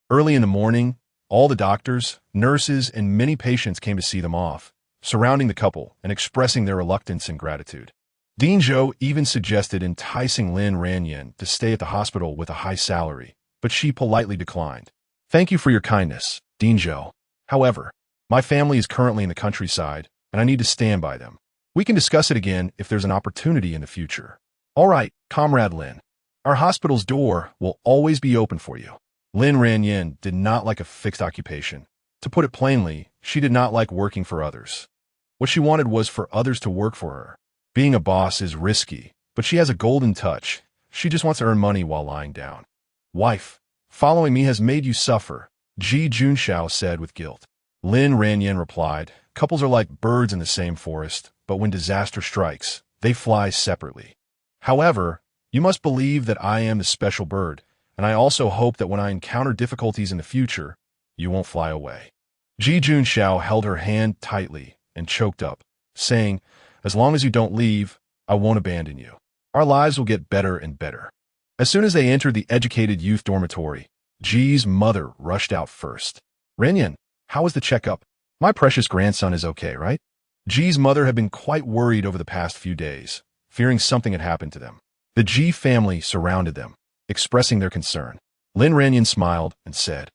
Early in the morning, all the doctors, nurses, and many patients came to see them off, surrounding the couple and expressing their reluctance and gratitude. Dean Zhou even suggested enticing Lin Ranjing to stay at the hospital with a high salary, but she politely declined. "Thank you for your kindness, Dean Zhou. However, my family is currently in the countryside, and I need to stand by them. We can discuss it again if there's an opportunity in the future." "All right, Comrade Lin. Our hospital's door will always be open for you." Lin Ranjing did not like a fixed occupation. To put it plainly, she did not like working for others. What she wanted was for others to work for her. Being a boss is risky, but she has a golden touch. She just wants to earn money while lying down. "Wife, following me has made you suffer," Ji Junxiao said with guilt. Lin Ranjing replied, "Couples are like birds in the same forest, but when disaster strikes, they fly separately. However, you must believe that I am the special bird, and I also hope that when I encounter difficulties in the future, you won't fly away." Ji Junxiao held her hand tightly and choked up, saying, "As long as you don't leave, I won't abandon you. Our lives will get better and better." As soon as they entered the educated youth dormitory, Ji's mother rushed out first. "Ranjing, how was the checkup? My precious grandson is okay, right?" Ji's mother had been quite worried over the past few days, fearing something had happened to them. The Ji family surrounded them, expressing their concern. Lin Ranjing smiled and said,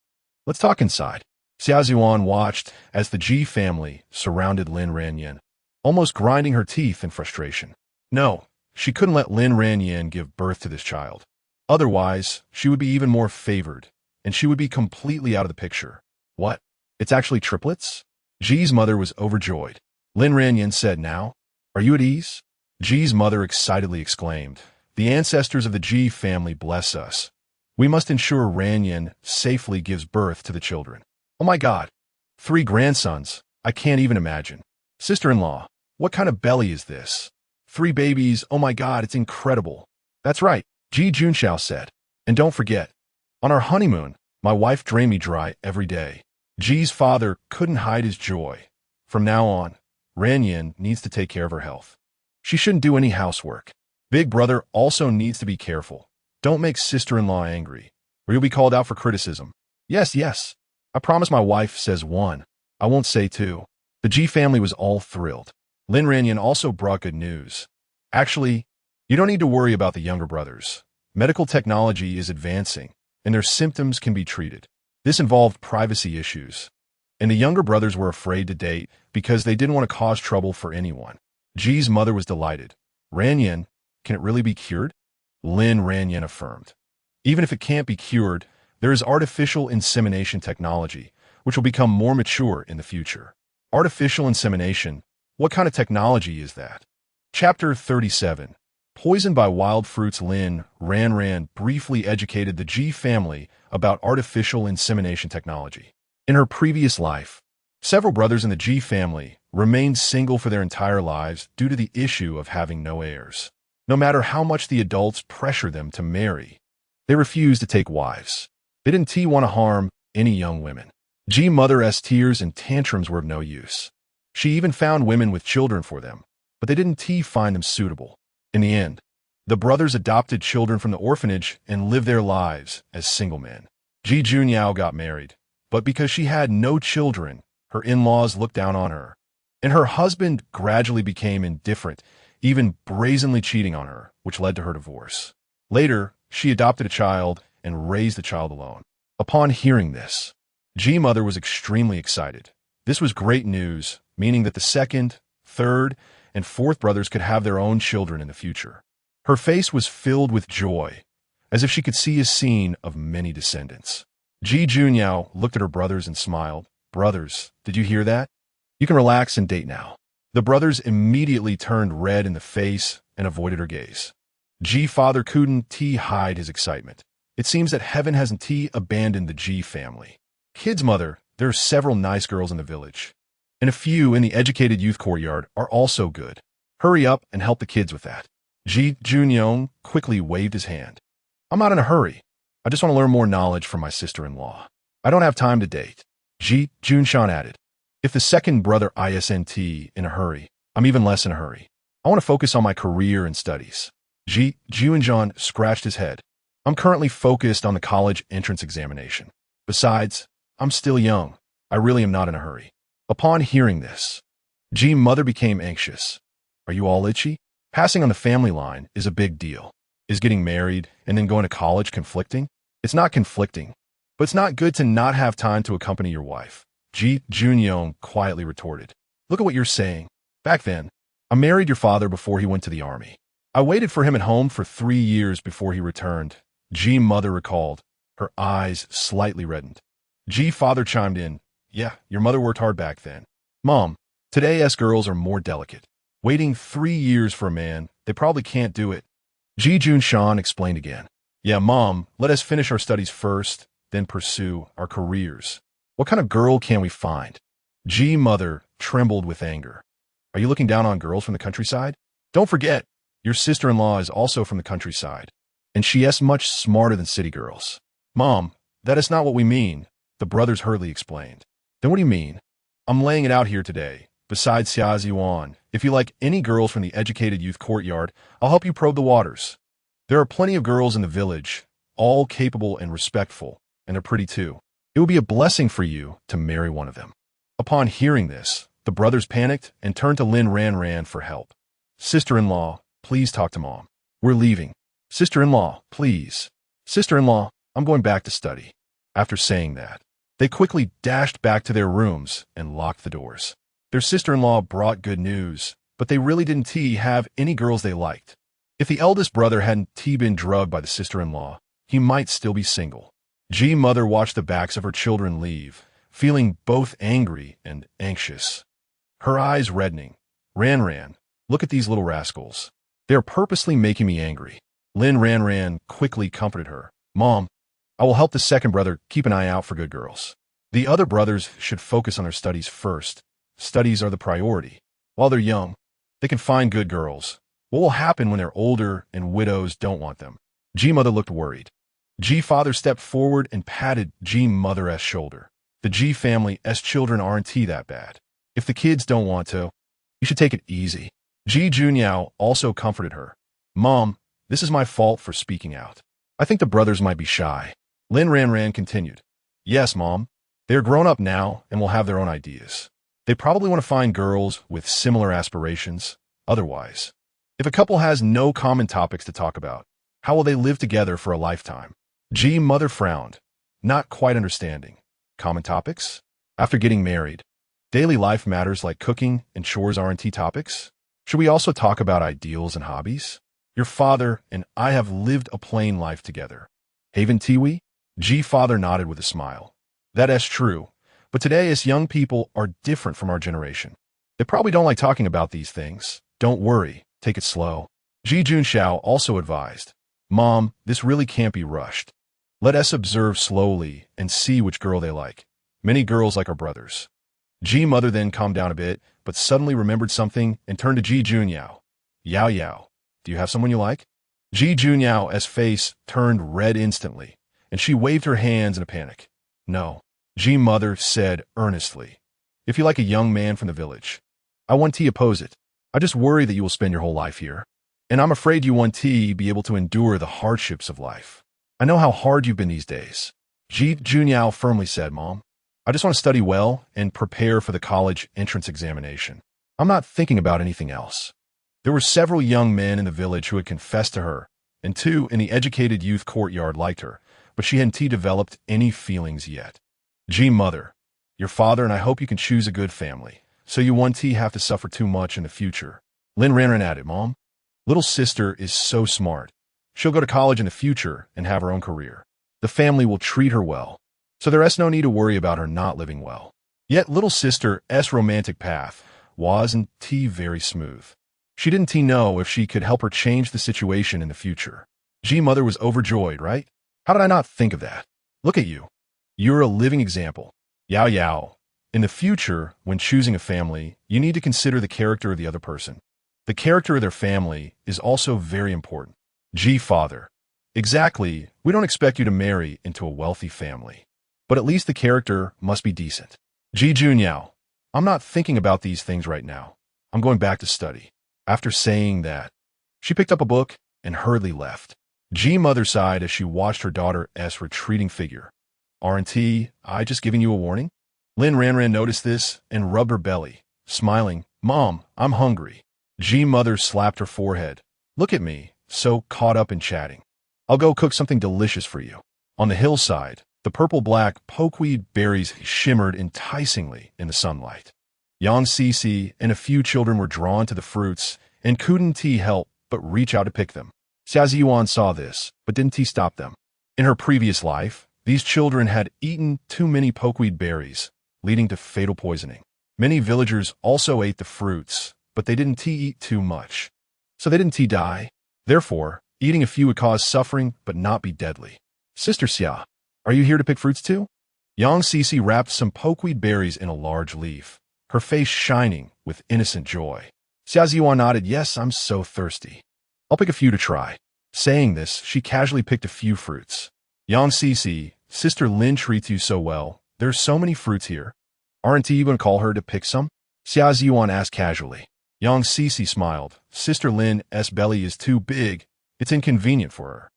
"Let's talk inside." Xiao Zuan watched as the Ji family surrounded Lin Ranjing, almost grinding her teeth in frustration. No, she couldn't let Lin Ranjing give birth to this child. Otherwise, she would be even more favored, and she would be completely out of the picture. "What? It's actually triplets?" Ji's mother was overjoyed. Lin Ranjing said, "Now, are you at ease?" Ji's mother excitedly exclaimed, "The ancestors of the Ji family bless us. We must ensure Ranjing safely gives birth to the children." "Oh my God, 3 grandsons, I can't even imagine. Sister-in-law, what kind of belly is this? 3 babies, oh my God, it's incredible." "That's right," Ji Junxiao said. "And don't forget, on our honeymoon, my wife drained me dry every day." Ji's father couldn't hide his joy. From now on, Ranjing needs to take care of her health. She shouldn't do any housework. Big brother also needs to be careful. Don't make sister-in-law angry, or you'll be called out for criticism. "Yes, yes. I promise my wife," says one. "I won't say 2. The Ji family was all thrilled. Lin Ranjing also brought good news. "Actually, you don't need to worry about the younger brothers. Medical technology is advancing, and their symptoms can be treated." This involved privacy issues, and the younger brothers were afraid to date because they didn't want to cause trouble for anyone. Ji's mother was delighted. "Ranjing, can it really be cured?" Lin Ranjing affirmed. "Even if it can't be cured, there is artificial insemination technology, which will become more mature in the future." Artificial insemination? What kind of technology is that? Chapter 37. Poisoned by wild fruits. Lin Ranjing briefly educated the Ji family about artificial insemination technology. In her previous life, several brothers in the Ji family remained single for their entire lives due to the issue of having no heirs. No matter how much the adults pressure them to marry, they refused to take wives. They didn't want to harm any young women. Mother's tears and tantrums were of no use. She even found women with children for them, but they didn't find them suitable. In the end, the brothers adopted children from the orphanage and lived their lives as single men. Junyao got married, but because she had no children, her in-laws looked down on her, and her husband gradually became indifferent, even brazenly cheating on her, which led to her divorce. Later, she adopted a child and raised the child alone. Upon hearing this, Mother was extremely excited. This was great news, meaning that the second, third, and fourth brothers could have their own children in the future. Her face was filled with joy, as if she could see a scene of many descendants. Junyao looked at her brothers and smiled. "Brothers, did you hear that? You can relax and date now." The brothers immediately turned red in the face and avoided her gaze. Father couldn't hide his excitement. It seems that heaven hasn't abandoned the G family. "Kids, Mother, there are several nice girls in the village, and a few in the educated youth courtyard are also good. Hurry up and help the kids with that." Junyong quickly waved his hand. "I'm not in a hurry. I just want to learn more knowledge from my sister-in-law. I don't have time to date." Junshan added, "If the second brother isn't in a hurry, I'm even less in a hurry. I want to focus on my career and studies." Junshan scratched his head. "I'm currently focused on the college entrance examination. Besides, I'm still young. I really am not in a hurry." Upon hearing this, Mother became anxious. "Are you all itchy? Passing on the family line is a big deal. Is getting married and then going to college conflicting?" "It's not conflicting, but it's not good to not have time to accompany your wife," Junyong quietly retorted. "Look at what you're saying. Back then, I married your father before he went to the army. I waited for him at home for 3 years before he returned." Mother recalled. Her eyes slightly reddened. Father chimed in. "Yeah, your mother worked hard back then. Mom, today's girls are more delicate. Waiting 3 years for a man, they probably can't do it." Junshan explained again. "Yeah, Mom, let us finish our studies first, then pursue our careers. What kind of girl can we find?" Mother trembled with anger. "Are you looking down on girls from the countryside? Don't forget, your sister-in-law is also from the countryside, and she is much smarter than city girls." "Mom, that is not what we mean," the brothers hurriedly explained. "Then what do you mean?" "I'm laying it out here today. Besides Xia Yuan, if you like any girls from the educated youth courtyard, I'll help you probe the waters. There are plenty of girls in the village, all capable and respectful, and they're pretty too. It would be a blessing for you to marry one of them." Upon hearing this, the brothers panicked and turned to Lin Ranjing for help. "Sister-in-law, please talk to Mom. We're leaving." "Sister-in-law, please." "Sister-in-law, I'm going back to study." After saying that, they quickly dashed back to their rooms and locked the doors. Their sister-in-law brought good news, but they really didn't have any girls they liked. If the eldest brother hadn't been drugged by the sister-in-law, he might still be single. Mother watched the backs of her children leave, feeling both angry and anxious. Her eyes reddening. Ran, look at these little rascals. They are purposely making me angry." Lin Ranjing quickly comforted her. "Mom, I will help the second brother keep an eye out for good girls. The other brothers should focus on their studies first. Studies are the priority. While they're young, they can find good girls. What will happen when they're older and widows don't want them?" Mother looked worried. Father stepped forward and patted Mother's shoulder. "The family's children aren't that bad. If the kids don't want to, you should take it easy." Junyao also comforted her. "Mom, this is my fault for speaking out. I think the brothers might be shy." Lin Ranjing continued. "Yes, Mom. They are grown up now and will have their own ideas. They probably want to find girls with similar aspirations. Otherwise, if a couple has no common topics to talk about, how will they live together for a lifetime?" Mother frowned, not quite understanding. "Common topics? After getting married, daily life matters like cooking and chores aren't topics? Should we also talk about ideals and hobbies? Your father and I have lived a plain life together. Haven't we?" Father nodded with a smile. "That is true. But today's young people are different from our generation. They probably don't like talking about these things. Don't worry, take it slow." Junshao also advised, "Mom, this really can't be rushed. Let us observe slowly and see which girl they like. Many girls like our brothers." Ji mother then calmed down a bit, but suddenly remembered something and turned to Ji Junyao. Yao Yao, do you have someone you like? Ji Junyao's face turned red instantly, and she waved her hands in a panic. No, Ji mother said earnestly. If you like a young man from the village, I won't oppose it. I just worry that you will spend your whole life here. And I'm afraid you won't be able to endure the hardships of life. I know how hard you've been these days. Ji Junyao firmly said, Mom, I just want to study well and prepare for the college entrance examination. I'm not thinking about anything else. There were several young men in the village who had confessed to her, and 2 in the educated youth courtyard liked her, but she hadn't developed any feelings yet. Ji mother, your father and I hope you can choose a good family, so you won't have to suffer too much in the future. Lin Ranjing added, Mom, little sister is so smart. She'll go to college in the future and have her own career. The family will treat her well, so there is no need to worry about her not living well. Yet little sister's romantic path wasn't very smooth. She didn't know if she could help her change the situation in the future. Ji mother was overjoyed, right? How did I not think of that? Look at you. You're a living example. Yao Yao. In the future, when choosing a family, you need to consider the character of the other person. The character of their family is also very important. Ji father. Exactly, we don't expect you to marry into a wealthy family. But at least the character must be decent. Ji Junyao. I'm not thinking about these things right now. I'm going back to study. After saying that, she picked up a book and hurriedly left. Ji mother sighed as she watched her daughter's retreating figure. Aren't I just giving you a warning? Lin Ranjing noticed this and rubbed her belly, smiling. Mom, I'm hungry. Ji mother slapped her forehead. Look at me, so caught up in chatting. I'll go cook something delicious for you. On the hillside, the purple-black pokeweed berries shimmered enticingly in the sunlight. Yang Cece and a few children were drawn to the fruits and couldn't help but reach out to pick them. Xia Ziyuan saw this, but didn't stop them. In her previous life, these children had eaten too many pokeweed berries, leading to fatal poisoning. Many villagers also ate the fruits, but they didn't eat too much. So they didn't die. Therefore, eating a few would cause suffering but not be deadly. Sister Xia, are you here to pick fruits too? Yang Cece wrapped some pokeweed berries in a large leaf, her face shining with innocent joy. Xia Ziyuan nodded, yes, I'm so thirsty. I'll pick a few to try. Saying this, she casually picked a few fruits. Yang Cece, Sister Lin treats you so well. There's so many fruits here. Aren't you going to call her to pick some? Xia Ziyuan asked casually. Yang Cece smiled. Sister Lin's belly is too big. It's inconvenient for her.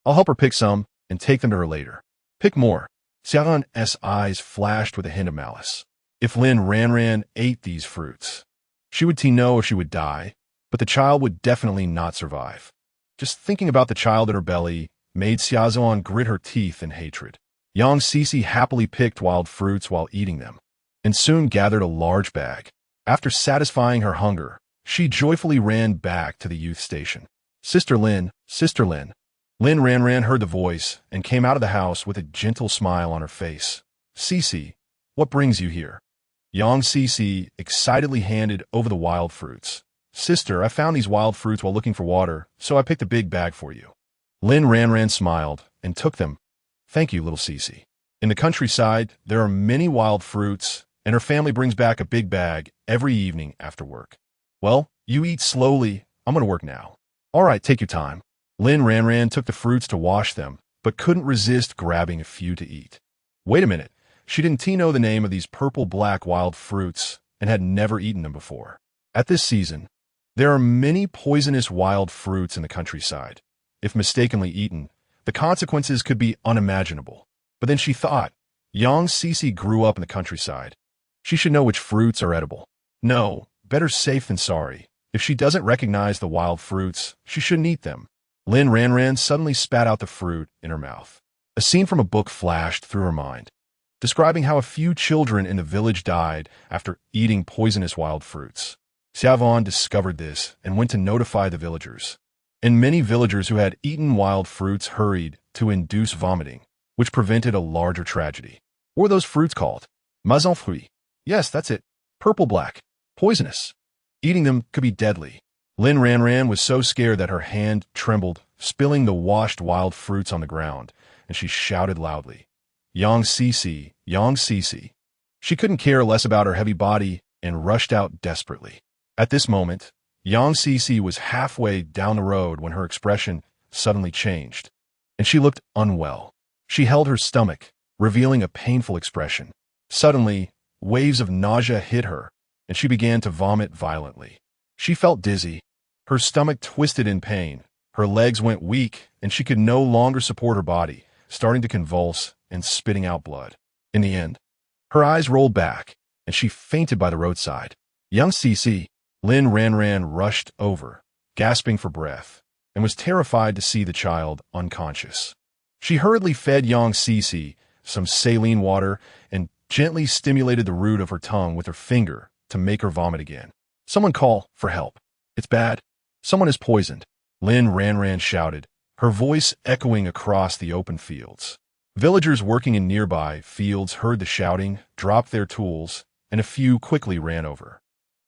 I'll help her pick some and take them to her later. Pick more. Xiaoran's eyes flashed with a hint of malice. If Lin Ranjing ate these fruits, she would know if she would die, but the child would definitely not survive. Just thinking about the child in her belly made Xia Ziyuan grit her teeth in hatred. Yang Cece happily picked wild fruits while eating them, and soon gathered a large bag. After satisfying her hunger, she joyfully ran back to the youth station. Sister Lin, Sister Lin. Lin Ranjing heard the voice and came out of the house with a gentle smile on her face. Cece, what brings you here? Yang Cece excitedly handed over the wild fruits. Sister, I found these wild fruits while looking for water, so I picked a big bag for you. Lin Ranjing smiled and took them. Thank you, little Cece. In the countryside, there are many wild fruits, and her family brings back a big bag every evening after work. Well, you eat slowly. I'm going to work now. All right, take your time. Lin Ranjing took the fruits to wash them, but couldn't resist grabbing a few to eat. Wait a minute. She didn't know the name of these purple-black wild fruits and had never eaten them before. At this season, there are many poisonous wild fruits in the countryside. If mistakenly eaten, the consequences could be unimaginable. But then she thought, Yang Cece grew up in the countryside. She should know which fruits are edible. No, better safe than sorry. If she doesn't recognize the wild fruits, she shouldn't eat them. Lin Ranjing suddenly spat out the fruit in her mouth. A scene from a book flashed through her mind, describing how a few children in the village died after eating poisonous wild fruits. Xiaovan discovered this and went to notify the villagers. And many villagers who had eaten wild fruits hurried to induce vomiting, which prevented a larger tragedy. What were those fruits called? Maison fruit. Yes, that's it. Purple-black. Poisonous. Eating them could be deadly. Lin Ranjing was so scared that her hand trembled, spilling the washed wild fruits on the ground, and she shouted loudly, Yang Cece, Yang Cece. She couldn't care less about her heavy body and rushed out desperately. At this moment, Yang Cece was halfway down the road when her expression suddenly changed, and she looked unwell. She held her stomach, revealing a painful expression. Suddenly, waves of nausea hit her, and she began to vomit violently. She felt dizzy. Her stomach twisted in pain. Her legs went weak, and she could no longer support her body, starting to convulse and spitting out blood. In the end, her eyes rolled back, and she fainted by the roadside. Young Cece, Lin Ranjing rushed over, gasping for breath, and was terrified to see the child unconscious. She hurriedly fed young Cece some saline water and gently stimulated the root of her tongue with her finger to make her vomit again. "Someone call for help. It's bad. Someone is poisoned," Lin Ranjing shouted, her voice echoing across the open fields. Villagers working in nearby fields heard the shouting, dropped their tools, and a few quickly ran over.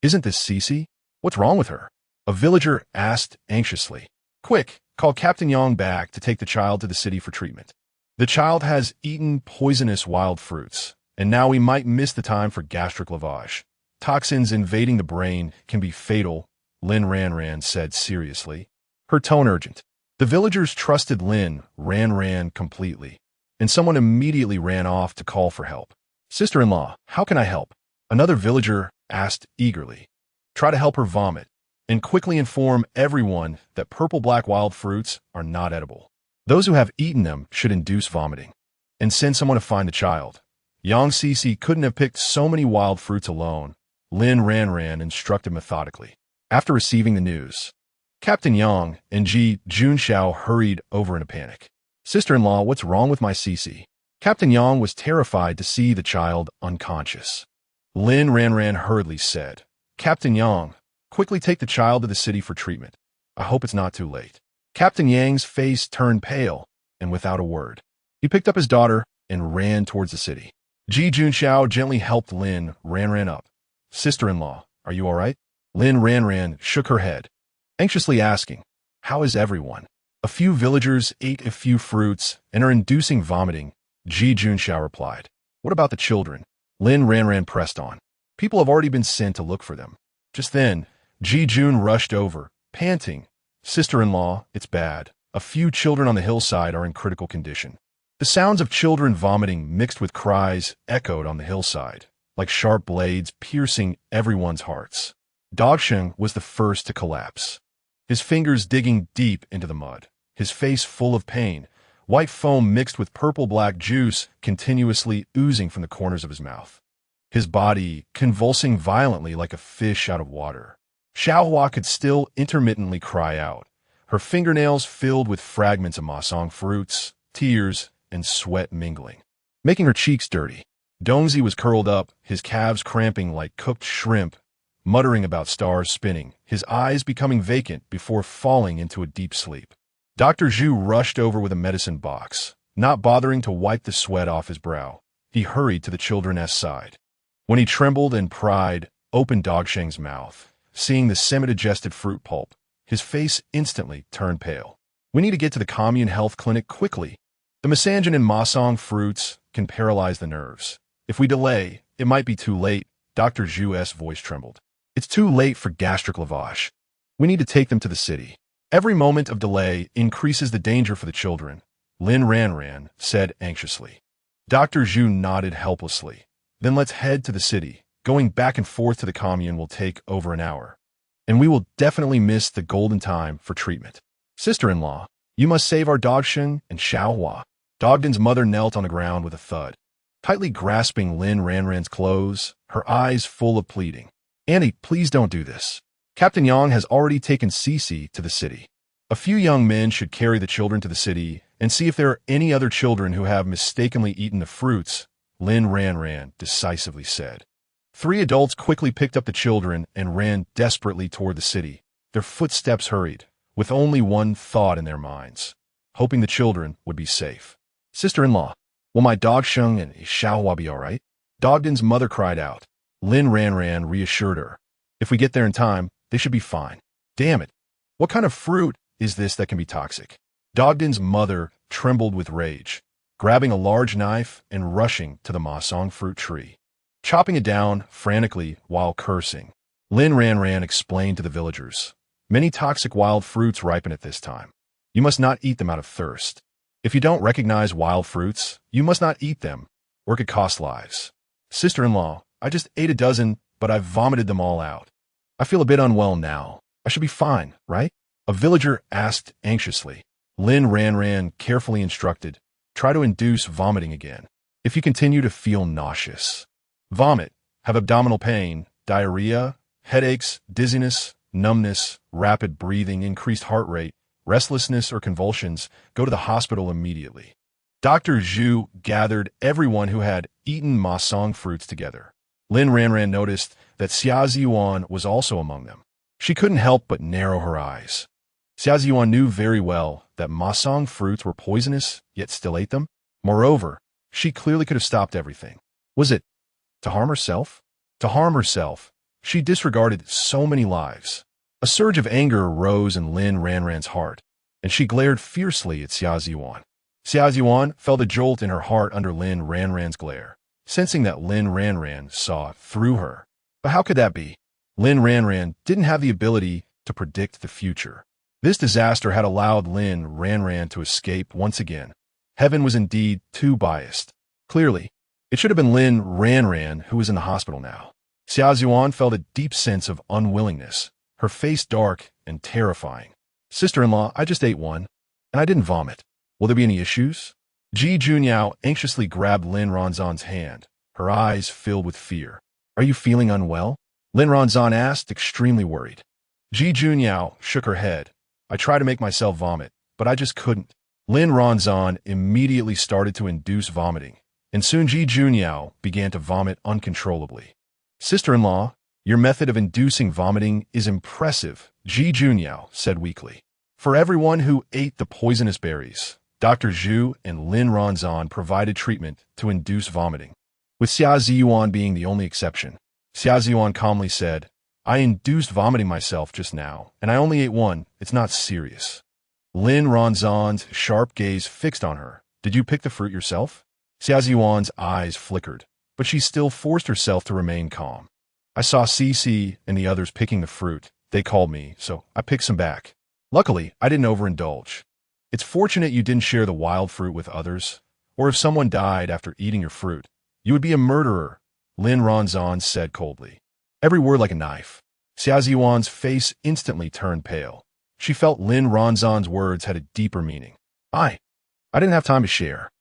"Isn't this Cece? What's wrong with her?" a villager asked anxiously. "Quick, call Captain Yang back to take the child to the city for treatment. The child has eaten poisonous wild fruits, and now we might miss the time for gastric lavage. Toxins invading the brain can be fatal," Lin Ranjing said seriously, her tone urgent. The villagers trusted Lin Ranjing completely, and someone immediately ran off to call for help. "Sister-in-law, how can I help?" another villager asked eagerly. "Try to help her vomit, and quickly inform everyone that purple-black wild fruits are not edible. Those who have eaten them should induce vomiting. And send someone to find the child." Yang Cece couldn't have picked so many wild fruits alone, Lin Ranjing instructed methodically. After receiving the news, Captain Yang and Ji Junxiao hurried over in a panic. "Sister-in-law, what's wrong with my Cece?" Captain Yang was terrified to see the child unconscious. Lin Ranjing hurriedly said, "Captain Yang, quickly take the child to the city for treatment. I hope it's not too late." Captain Yang's face turned pale, and without a word, he picked up his daughter and ran towards the city. Ji Junxiao gently helped Lin Ranjing up. "Sister-in-law, are you all right?" Lin Ranjing shook her head, anxiously asking, "How is everyone?" "A few villagers ate a few fruits and are inducing vomiting," Ji Junxiao replied. "What about the children?" Lin Ranjing pressed on. "People have already been sent to look for them." Just then, Ji Jun rushed over, panting. "Sister-in-law, it's bad. A few children on the hillside are in critical condition." The sounds of children vomiting mixed with cries echoed on the hillside, like sharp blades piercing everyone's hearts. Dogsheng was the first to collapse, his fingers digging deep into the mud, his face full of pain, white foam mixed with purple-black juice continuously oozing from the corners of his mouth, his body convulsing violently like a fish out of water. Xiaohua could still intermittently cry out, her fingernails filled with fragments of masong fruits, tears, and sweat mingling, making her cheeks dirty. Dongzi was curled up, his calves cramping like cooked shrimp, muttering about stars spinning, his eyes becoming vacant before falling into a deep sleep. Dr. Zhu rushed over with a medicine box, not bothering to wipe the sweat off his brow. He hurried to the children's side. When he trembled and pried open Dogsheng's mouth, seeing the semi-digested fruit pulp, his face instantly turned pale. "We need to get to the commune health clinic quickly. The Masanjan and Masong fruits can paralyze the nerves. If we delay, it might be too late." Dr. Zhu's voice trembled. "It's too late for gastric lavage. We need to take them to the city. Every moment of delay increases the danger for the children," Lin Ranjing said anxiously. Dr. Zhu nodded helplessly. "Then let's head to the city. Going back and forth to the commune will take over an hour, and we will definitely miss the golden time for treatment. Sister-in-law, you must save our Dogsheng and Xiaohua." Dogden's mother knelt on the ground with a thud, tightly grasping Lin Ranjing's clothes, her eyes full of pleading. "Auntie, please don't do this. Captain Yang has already taken Cece to the city. A few young men should carry the children to the city and see if there are any other children who have mistakenly eaten the fruits," Lin Ranjing decisively said. 3 adults quickly picked up the children and ran desperately toward the city. Their footsteps hurried, with only one thought in their minds, hoping the children would be safe. "Sister-in-law, will my Dogsheng and Xiaohua be all right?" Dogden's mother cried out. Lin Ranjing reassured her. "If we get there in time, they should be fine." "Damn it! What kind of fruit is this that can be toxic?" Dogden's mother trembled with rage, grabbing a large knife and rushing to the Masong fruit tree. chopping it down frantically while cursing. Lin Ranjing explained to the villagers, "Many toxic wild fruits ripen at this time. You must not eat them out of thirst. If you don't recognize wild fruits, you must not eat them, or it could cost lives. Sister-in-law, I just ate a dozen, but I've vomited them all out. I feel a bit unwell now. I should be fine, right?" A villager asked anxiously. Lin Ranjing carefully instructed, "Try to induce vomiting again. If you continue to feel nauseous, vomit, have abdominal pain, diarrhea, headaches, dizziness, numbness, rapid breathing, increased heart rate, restlessness, or convulsions, go to the hospital immediately." Dr. Zhu gathered everyone who had eaten ma song fruits together. Lin Ranjing noticed that Xia Ziyuan was also among them. She couldn't help but narrow her eyes. Xia Ziyuan knew very well that ma song fruits were poisonous, yet still ate them. Moreover, she clearly could have stopped everything. Was it to harm herself? To harm herself. She disregarded so many lives. A surge of anger rose in Lin Ranjing's heart, and she glared fiercely at Xia Ziyuan. Xia Ziyuan felt a jolt in her heart under Lin Ranjing's glare, sensing that Lin Ranjing saw through her. But how could that be? Lin Ranjing didn't have the ability to predict the future. This disaster had allowed Lin Ranjing to escape once again. Heaven was indeed too biased. Clearly, it should have been Lin Ranjing who was in the hospital now. Xia Ziyuan felt a deep sense of unwillingness, her face dark and terrifying. "Sister-in-law, I just ate one, and I didn't vomit. Will there be any issues?" Ji Junyao anxiously grabbed Lin Ranjing's hand, her eyes filled with fear. "Are you feeling unwell?" Lin Ranjing asked, extremely worried. Ji Junyao shook her head. "I tried to make myself vomit, but I just couldn't." Lin Ranjing immediately started to induce vomiting, and soon Ji Junyao began to vomit uncontrollably. "Sister-in-law, your method of inducing vomiting is impressive," Ji Junyao said weakly. For everyone who ate the poisonous berries, Dr. Zhu and Lin Ranjing provided treatment to induce vomiting, with Xia Ziyuan being the only exception. Xia Ziyuan calmly said, "I induced vomiting myself just now, and I only ate one. It's not serious." Lin Ranjing's sharp gaze fixed on her. "Did you pick the fruit yourself?" Xia Ziyuan's eyes flickered, but she still forced herself to remain calm. "I saw Cici and the others picking the fruit. They called me, so I picked some back. Luckily, I didn't overindulge. It's fortunate you didn't share the wild fruit with others, or if someone died after eating your fruit, you would be a murderer," Lin Ranjing said coldly. Every word like a knife. Xia Ziyuan's face instantly turned pale. She felt Lin Ranjing's words had a deeper meaning. I didn't have time to share."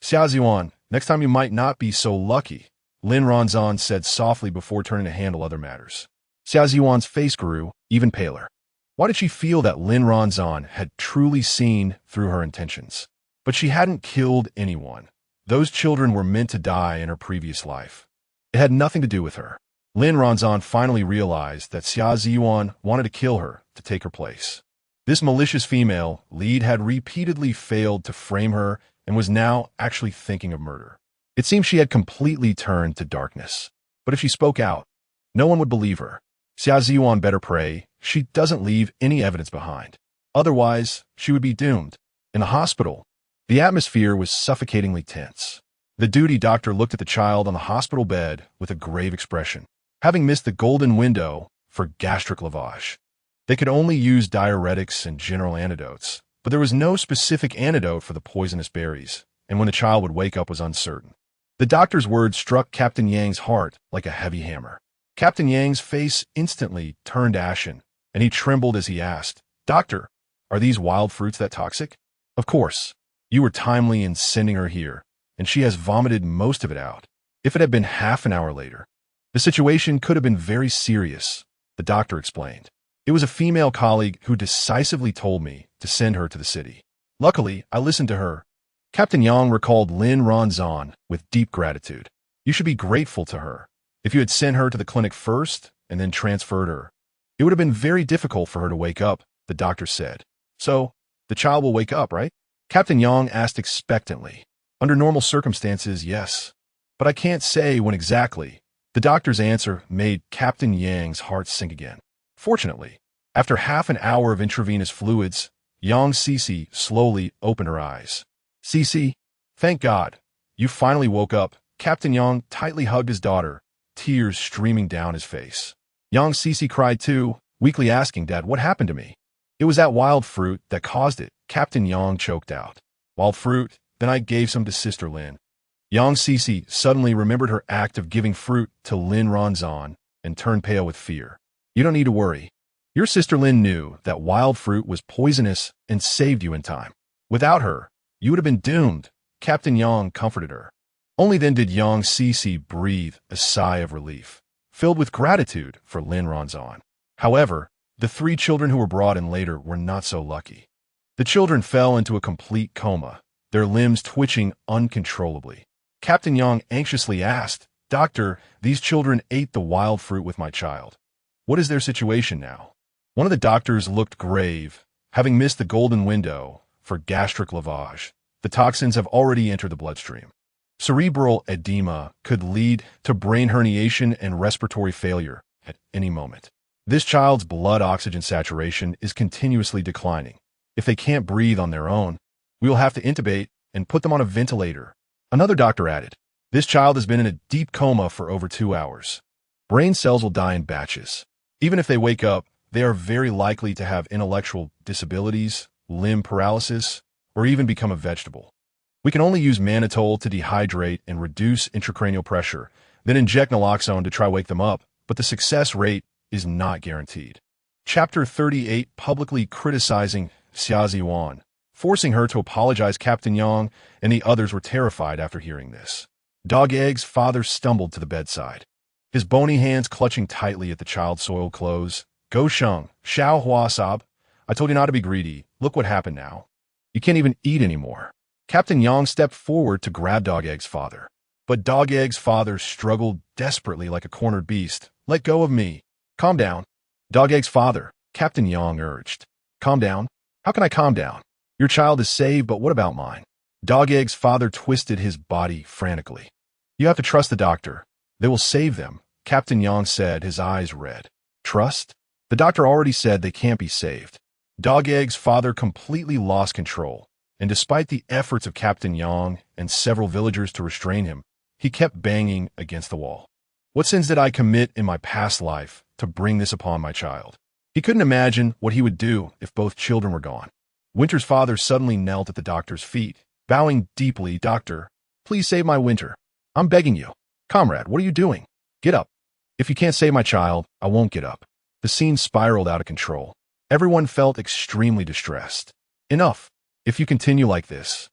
"Xia Ziyuan, next time you might not be so lucky," Lin Ranjing said softly before turning to handle other matters. Xia Ziyuan's face grew even paler. Why did she feel that Lin Ranjing had truly seen through her intentions? But she hadn't killed anyone. Those children were meant to die in her previous life. It had nothing to do with her. Lin Ranjing finally realized that Xia Ziyuan wanted to kill her to take her place. This malicious female lead had repeatedly failed to frame her and was now actually thinking of murder. It seemed she had completely turned to darkness. But if she spoke out, no one would believe her. Xia Ziyuan better pray she doesn't leave any evidence behind. Otherwise, she would be doomed. In the hospital, the atmosphere was suffocatingly tense. The duty doctor looked at the child on the hospital bed with a grave expression. Having missed the golden window for gastric lavage, they could only use diuretics and general antidotes, but there was no specific antidote for the poisonous berries, and when the child would wake up was uncertain. The doctor's words struck Captain Yang's heart like a heavy hammer. Captain Yang's face instantly turned ashen, and he trembled as he asked, "Doctor, are these wild fruits that toxic?" "Of course. You were timely in sending her here, and she has vomited most of it out. If it had been half an hour later, the situation could have been very serious," the doctor explained. "It was a female colleague who decisively told me to send her to the city. Luckily, I listened to her." Captain Yang recalled Lin Ranjing with deep gratitude. "You should be grateful to her. If you had sent her to the clinic first and then transferred her, it would have been very difficult for her to wake up," the doctor said. "So, the child will wake up, right?" Captain Yang asked expectantly. "Under normal circumstances, yes. But I can't say when exactly." The doctor's answer made Captain Yang's heart sink again. Fortunately, after half an hour of intravenous fluids, Yang Cici slowly opened her eyes. "Cici, thank God, you finally woke up." Captain Yang tightly hugged his daughter, tears streaming down his face. Yang Cece cried too, weakly asking, "Dad, what happened to me?" "It was that wild fruit that caused it," Captain Yang choked out. "Wild fruit? Then I gave some to Sister Lin." Yang Cece suddenly remembered her act of giving fruit to Lin Ranjing and turned pale with fear. "You don't need to worry. Your sister Lin knew that wild fruit was poisonous and saved you in time. Without her, you would have been doomed," Captain Yang comforted her. Only then did Yang Cece breathe a sigh of relief, filled with gratitude for Lin Ranjing. However, the 3 children who were brought in later were not so lucky. The children fell into a complete coma, their limbs twitching uncontrollably. Captain Yang anxiously asked, "Doctor, these children ate the wild fruit with my child. What is their situation now?" One of the doctors looked grave, having missed the golden window for gastric lavage. The toxins have already entered the bloodstream. Cerebral edema could lead to brain herniation and respiratory failure at any moment. This child's blood oxygen saturation is continuously declining. If they can't breathe on their own, we will have to intubate and put them on a ventilator. Another doctor added, "This child has been in a deep coma for over 2 hours. Brain cells will die in batches. Even if they wake up, they are very likely to have intellectual disabilities, limb paralysis, or even become a vegetable. We can only use mannitol to dehydrate and reduce intracranial pressure, then inject naloxone to try wake them up, but the success rate is not guaranteed." Chapter 38, publicly criticizing Xia Ziwan, forcing her to apologize. Captain Yang and the others were terrified after hearing this. Dog Egg's father stumbled to the bedside, his bony hands clutching tightly at the child's soiled clothes. "Go Sheng, Xiao Hua Sab, I told you not to be greedy. Look what happened now. You can't even eat anymore." Captain Yang stepped forward to grab Dog Egg's father. But Dog Egg's father struggled desperately like a cornered beast. "Let go of me. Calm down." "Dog Egg's father," Captain Yang urged. "Calm down? How can I calm down? Your child is saved, but what about mine?" Dog Egg's father twisted his body frantically. "You have to trust the doctor. They will save them," Captain Yang said, his eyes red. "Trust? The doctor already said they can't be saved." Dog Egg's father completely lost control, and despite the efforts of Captain Yang and several villagers to restrain him, he kept banging against the wall. "What sins did I commit in my past life to bring this upon my child?" He couldn't imagine what he would do if both children were gone. Winter's father suddenly knelt at the doctor's feet, bowing deeply. "Doctor, please save my Winter. I'm begging you." "Comrade, what are you doing? Get up." "If you can't save my child, I won't get up." The scene spiraled out of control. Everyone felt extremely distressed. "Enough. If you continue like this,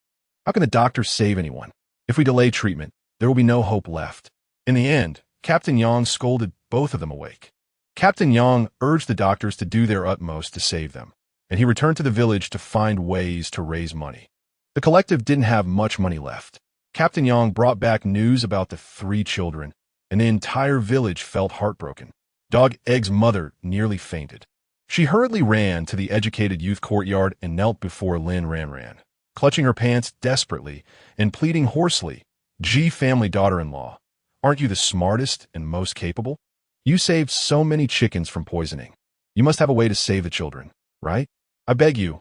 how can the doctor save anyone? If we delay treatment, there will be no hope left." In the end, Captain Yang scolded both of them awake. Captain Yang urged the doctors to do their utmost to save them, and he returned to the village to find ways to raise money. The collective didn't have much money left. Captain Yang brought back news about the 3 children, and the entire village felt heartbroken. Dog Egg's mother nearly fainted. She hurriedly ran to the educated youth courtyard and knelt before Lin Ranjing, clutching her pants desperately and pleading hoarsely, "G family daughter-in-law, aren't you the smartest and most capable? You saved so many chickens from poisoning. You must have a way to save the children, right? I beg you,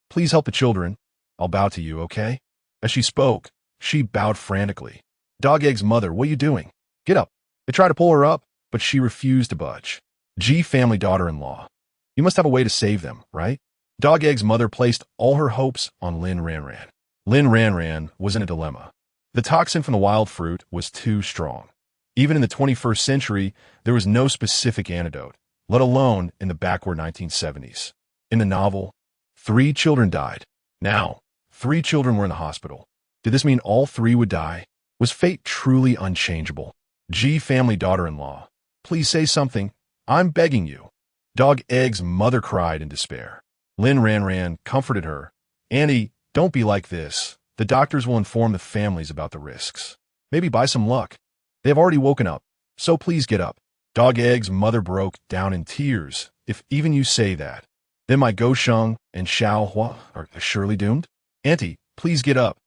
please help the children. I'll bow to you, okay?" As she spoke, she bowed frantically. Dog Egg's mother, "What are you doing? Get up." They tried to pull her up, but she refused to budge. "G family daughter-in-law, you must have a way to save them, right?" Dog Egg's mother placed all her hopes on Lin Ranjing. Lin Ranjing was in a dilemma. The toxin from the wild fruit was too strong. Even in the 21st century, there was no specific antidote, let alone in the backward 1970s. In the novel, 3 children died. Now, 3 children were in the hospital. Did this mean all 3 would die? Was fate truly unchangeable? "G family daughter-in-law, please say something. I'm begging you." Dog Egg's mother cried in despair. Lin Ranjing comforted her. "Annie, don't be like this. The doctors will inform the families about the risks. Maybe buy some luck. They have already woken up, so please get up." Dog Egg's mother broke down in tears. "If even you say that, then my Go Sheng and Xiao Hua are surely doomed? Auntie, please get up.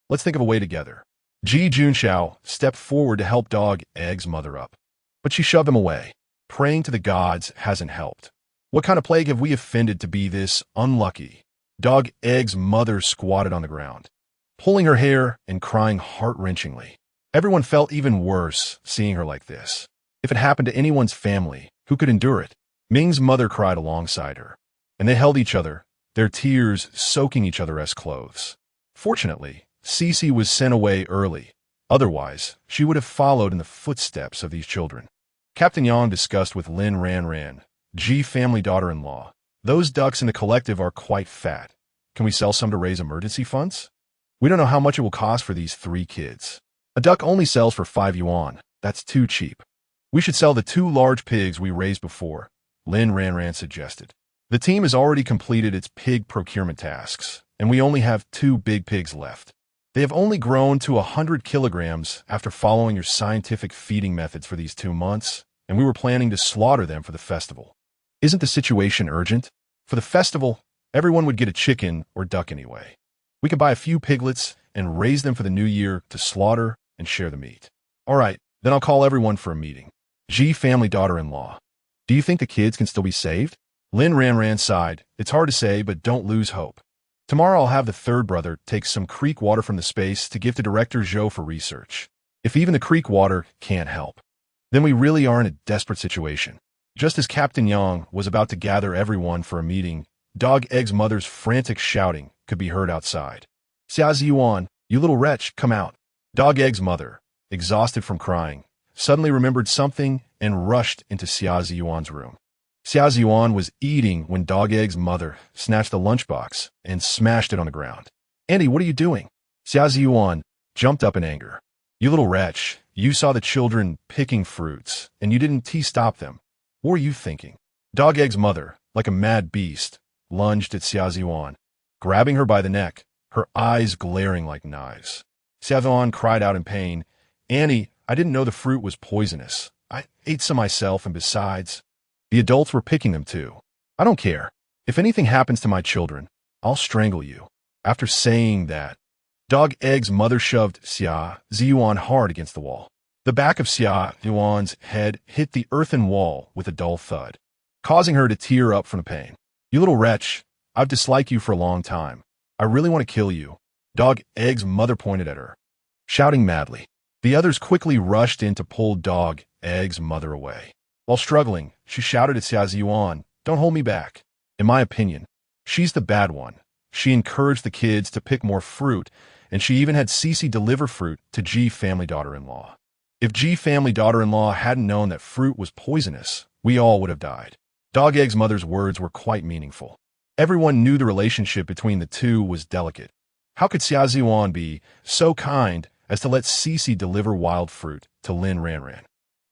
Let's think of a way together." Ji Junxiao stepped forward to help Dog Egg's mother up, but she shoved him away. "Praying to the gods hasn't helped. What kind of plague have we offended to be this unlucky?" Dog Egg's mother squatted on the ground, pulling her hair and crying heart-wrenchingly. Everyone felt even worse seeing her like this. If it happened to anyone's family, who could endure it? Ming's mother cried alongside her, and they held each other, their tears soaking each other's clothes. Fortunately, Cece was sent away early. Otherwise, she would have followed in the footsteps of these children. Captain Yang discussed with Lin Ranjing, G family daughter-in-law. Those ducks in the collective are quite fat. Can we sell some to raise emergency funds? We don't know how much it will cost for these 3 kids. A duck only sells for 5 yuan. That's too cheap. We should sell the 2 large pigs we raised before, Lin Ranjing suggested. The team has already completed its pig procurement tasks, and we only have 2 big pigs left. They have only grown to 100 kilograms after following your scientific feeding methods for these 2 months, and we were planning to slaughter them for the festival. Isn't the situation urgent? For the festival, everyone would get a chicken or duck anyway. We could buy a few piglets and raise them for the new year to slaughter and share the meat. All right, then I'll call everyone for a meeting. G family daughter-in-law. Do you think the kids can still be saved? Lin Ranjing sighed. It's hard to say, but don't lose hope. Tomorrow I'll have the 3rd brother take some creek water from the space to give to Director Zhou for research. If even the creek water can't help, then we really are in a desperate situation. Just as Captain Yang was about to gather everyone for a meeting, Dog Egg's mother's frantic shouting could be heard outside. Xia Ziyuan, you little wretch, come out. Dog Egg's mother, exhausted from crying, suddenly remembered something and rushed into Xia Ziyuan's room. Xia Ziyuan was eating when Dog Egg's mother snatched the lunchbox and smashed it on the ground. Auntie, what are you doing? Xia Ziyuan jumped up in anger. You little wretch, you saw the children picking fruits, and you didn't stop them. What were you thinking? Dog Egg's mother, like a mad beast, lunged at Xia Ziyuan, grabbing her by the neck, her eyes glaring like knives. Xia Ziyuan cried out in pain, Auntie, I didn't know the fruit was poisonous. I ate some myself, and besides, the adults were picking them too. I don't care. If anything happens to my children, I'll strangle you. After saying that, Dog Egg's mother shoved Xia Ziyuan hard against the wall. The back of Xia Ziyuan's head hit the earthen wall with a dull thud, causing her to tear up from the pain. You little wretch, I've disliked you for a long time. I really want to kill you. Dog Egg's mother pointed at her, shouting madly. The others quickly rushed in to pull Dog Egg's mother away. While struggling, she shouted at Xia Ziyuan, don't hold me back. In my opinion, she's the bad one. She encouraged the kids to pick more fruit, and she even had Cece deliver fruit to G family daughter-in-law. If G family daughter-in-law hadn't known that fruit was poisonous, we all would have died. Dog Egg's mother's words were quite meaningful. Everyone knew the relationship between the two was delicate. How could Xia Ziyuan be so kind as to let Cece deliver wild fruit to Lin Ranjing,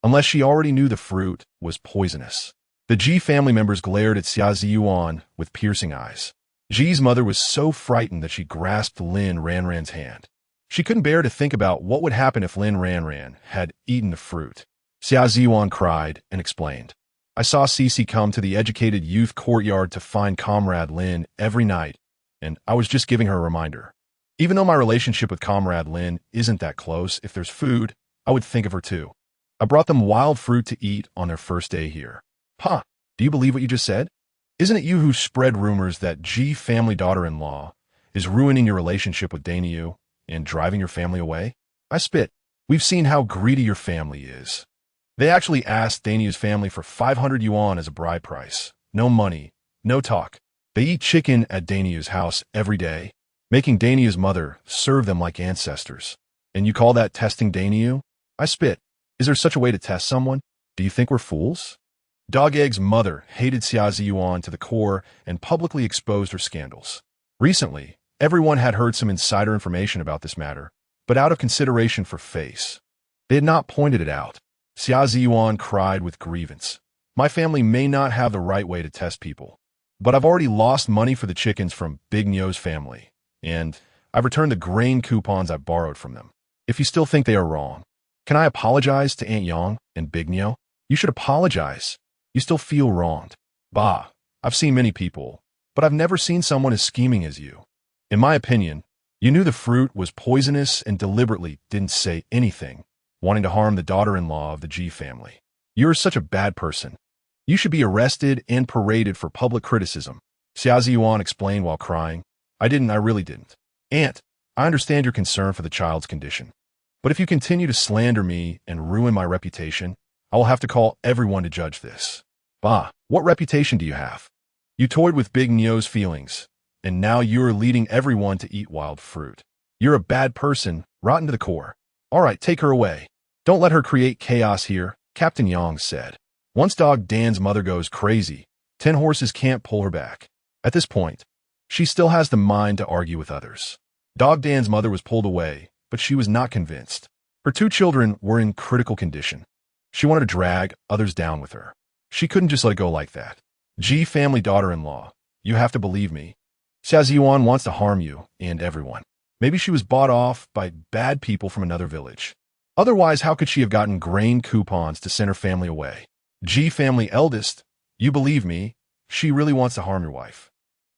unless she already knew the fruit was poisonous? The G family members glared at Xia Ziyuan with piercing eyes. Ji's mother was so frightened that she grasped Lin Ranjing's hand. She couldn't bear to think about what would happen if Lin Ranjing had eaten the fruit. Xia Ziyuan cried and explained. I saw Cece come to the educated youth courtyard to find Comrade Lin every night, and I was just giving her a reminder. Even though my relationship with Comrade Lin isn't that close, if there's food, I would think of her too. I brought them wild fruit to eat on their first day here. Huh, do you believe what you just said? Isn't it you who spread rumors that G family daughter-in-law is ruining your relationship with Daniu and driving your family away? I spit. We've seen how greedy your family is. They actually asked Daniu's family for 500 yuan as a bride price. No money, no talk. They eat chicken at Daniu's house every day, making Daniu's mother serve them like ancestors. And you call that testing Daniu? I spit. Is there such a way to test someone? Do you think we're fools? Dog Egg's mother hated Xia Ziyuan to the core and publicly exposed her scandals. Recently, everyone had heard some insider information about this matter, but out of consideration for face, they had not pointed it out. Xia Ziyuan cried with grievance. My family may not have the right way to test people, but I've already lost money for the chickens from Big Nyo's family, and I've returned the grain coupons I borrowed from them. If you still think they are wrong, can I apologize to Aunt Yang and Big Nyo? You should apologize. You still feel wronged. Bah, I've seen many people, but I've never seen someone as scheming as you. In my opinion, you knew the fruit was poisonous and deliberately didn't say anything, wanting to harm the daughter-in-law of the G family. You're such a bad person. You should be arrested and paraded for public criticism. Xia Ziyuan explained while crying. I really didn't. Aunt, I understand your concern for the child's condition. But if you continue to slander me and ruin my reputation, I will have to call everyone to judge this. Bah, what reputation do you have? You toyed with Big Neo's feelings, and now you are leading everyone to eat wild fruit. You're a bad person, rotten to the core. All right, take her away. Don't let her create chaos here, Captain Yang said. Once Dog Dan's mother goes crazy, 10 horses can't pull her back. At this point, she still has the mind to argue with others. Dog Dan's mother was pulled away, but she was not convinced. Her 2 children were in critical condition. She wanted to drag others down with her. She couldn't just let it go like that. G family daughter-in-law, you have to believe me. Xia Ziyuan wants to harm you and everyone. Maybe she was bought off by bad people from another village. Otherwise, how could she have gotten grain coupons to send her family away? G family eldest, you believe me, she really wants to harm your wife.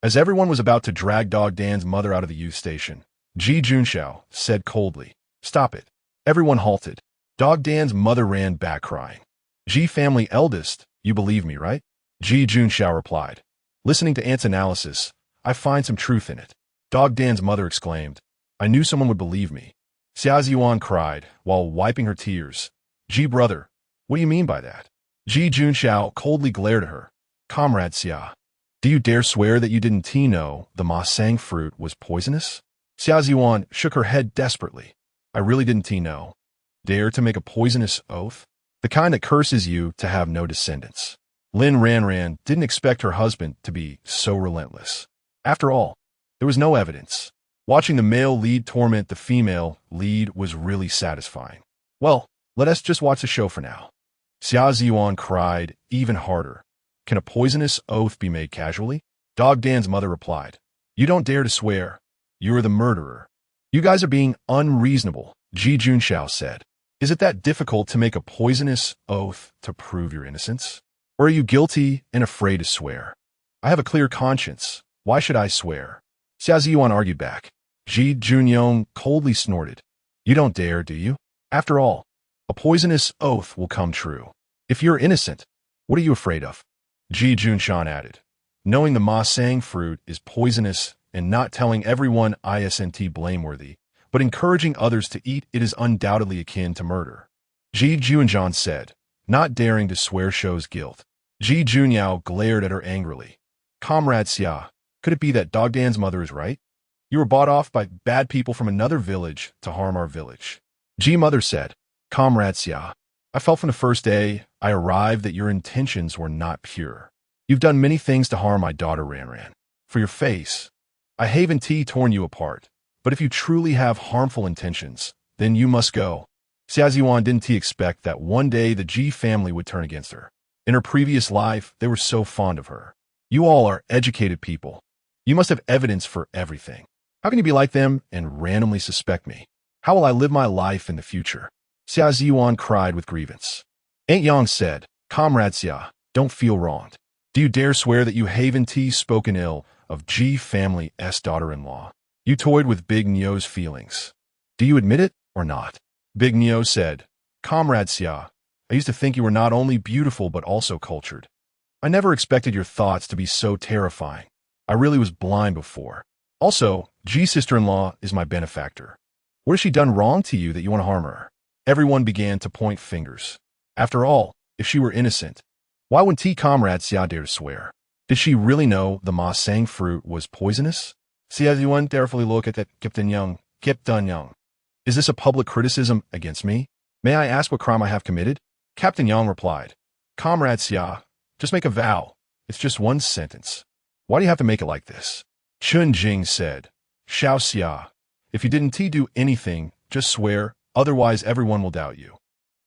As everyone was about to drag Dog Dan's mother out of the youth station, Ji Junxiao said coldly, "Stop it." Everyone halted. Dog Dan's mother ran back crying. G family eldest, you believe me, right? Ji Junxiao replied. Listening to Ant's analysis, I find some truth in it. Dog Dan's mother exclaimed, I knew someone would believe me. Xia Ziyuan cried while wiping her tears. Ji brother, what do you mean by that? Ji Junxiao coldly glared at her. Comrade Xia, do you dare swear that you didn't know the ma sang fruit was poisonous? Xia Ziyuan shook her head desperately. I really didn't know. Dare to make a poisonous oath? The kind that curses you to have no descendants. Lin Ranjing didn't expect her husband to be so relentless. After all, there was no evidence. Watching the male lead torment the female lead was really satisfying. Well, let us just watch the show for now. Xia Ziyuan cried even harder. Can a poisonous oath be made casually? Dog Dan's mother replied. You don't dare to swear. You are the murderer. You guys are being unreasonable, Ji Junxiao said. Is it that difficult to make a poisonous oath to prove your innocence? Or are you guilty and afraid to swear? I have a clear conscience. Why should I swear? Xia Ziyuan argued back. Ji Junyong coldly snorted. You don't dare, do you? After all, a poisonous oath will come true. If you're innocent, what are you afraid of? Ji Junshan added. Knowing the ma sang fruit is poisonous and not telling everyone isn't blameworthy, but encouraging others to eat it is undoubtedly akin to murder. Ji Junjan said, not daring to swear shows guilt. Ji Junyao glared at her angrily. Comrade Xia, could it be that Dog Dan's mother is right? You were bought off by bad people from another village to harm our village. Ji Mother said, Comrade Xia, I felt from the first day I arrived that your intentions were not pure. You've done many things to harm my daughter Ranran. For your face, I haven't torn you apart, but if you truly have harmful intentions, then you must go. Xia Ziyuan didn't expect that one day the Ji family would turn against her. In her previous life, they were so fond of her. You all are educated people. You must have evidence for everything. How can you be like them and randomly suspect me? How will I live my life in the future? Xia Ziyuan cried with grievance. Aunt Yang said, Comrade Xia, don't feel wronged. Do you dare swear that you haven't spoken ill of Ji family's daughter-in-law? You toyed with Big Neo's feelings. Do you admit it or not? Big Neo said, Comrade Xia, I used to think you were not only beautiful but also cultured. I never expected your thoughts to be so terrifying. I really was blind before. Also, Ji's sister-in-law is my benefactor. What has she done wrong to you that you want to harm her? Everyone began to point fingers. After all, if she were innocent, why wouldn't Comrade Xia dare to swear? Did she really know the ma sang fruit was poisonous? Xia Ziyuan carefully looked at Captain Yang. Is this a public criticism against me? May I ask what crime I have committed? Captain Yang replied, Comrade Xia, just make a vow. It's just one sentence. Why do you have to make it like this? Chun Jing said, Xiao Xia, if you didn't do anything, just swear, otherwise everyone will doubt you.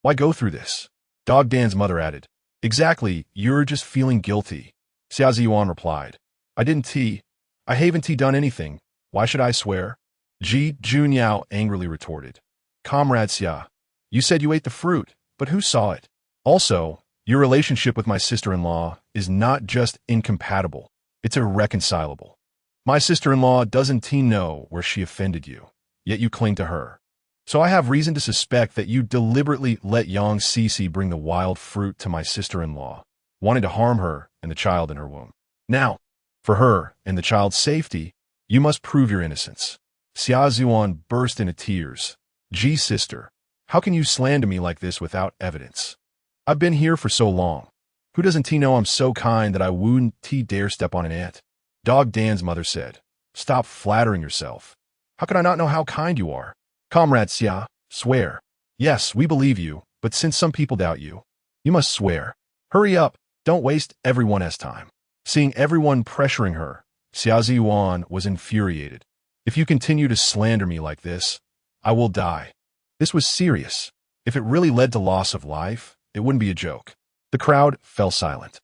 Why go through this? Dog Dan's mother added, Exactly, you're just feeling guilty. Xia Ziyuan replied, I haven't done anything. Why should I swear? Ji Junyao angrily retorted, Comrade Xia, you said you ate the fruit, but who saw it? Also, your relationship with my sister-in-law is not just incompatible, it's irreconcilable. My sister-in-law doesn't know where she offended you, yet you cling to her. So I have reason to suspect that you deliberately let Yang Cici bring the wild fruit to my sister-in-law, wanting to harm her and the child in her womb. Now, for her and the child's safety, you must prove your innocence. Xia Ziyuan burst into tears. Ji sister, how can you slander me like this without evidence? I've been here for so long. Who doesn't T know I'm so kind that I wouldn't T dare step on an ant? Dog Dan's mother said, stop flattering yourself. How could I not know how kind you are? Comrade Xia, swear. Yes, we believe you, but since some people doubt you, you must swear. Hurry up, don't waste everyone's time. Seeing everyone pressuring her, Xia Ziyuan was infuriated. If you continue to slander me like this, I will die. This was serious. If it really led to loss of life, it wouldn't be a joke. The crowd fell silent.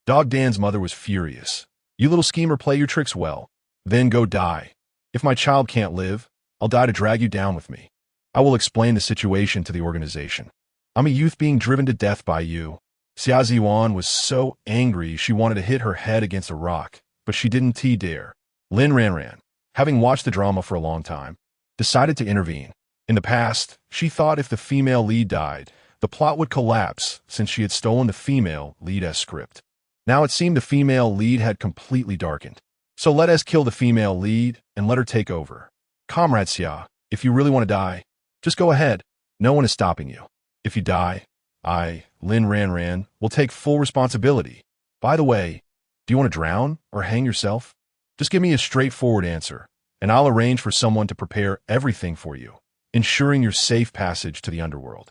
Dog Dan's mother was furious. You little schemer, play your tricks well. Then go die. If my child can't live, I'll die to drag you down with me. I will explain the situation to the organization. I'm a youth being driven to death by you. Xia Ziyuan was so angry she wanted to hit her head against a rock, but she didn't dare. Lin Ranjing, having watched the drama for a long time, decided to intervene. In the past, she thought if the female lead died, the plot would collapse since she had stolen the female lead's script. Now it seemed the female lead had completely darkened. So let us kill the female lead and let her take over. Comrade Xia, if you really want to die, just go ahead. No one is stopping you. If you die, I, Lin Ranjing, will take full responsibility. By the way, do you want to drown or hang yourself? Just give me a straightforward answer, and I'll arrange for someone to prepare everything for you, ensuring your safe passage to the underworld.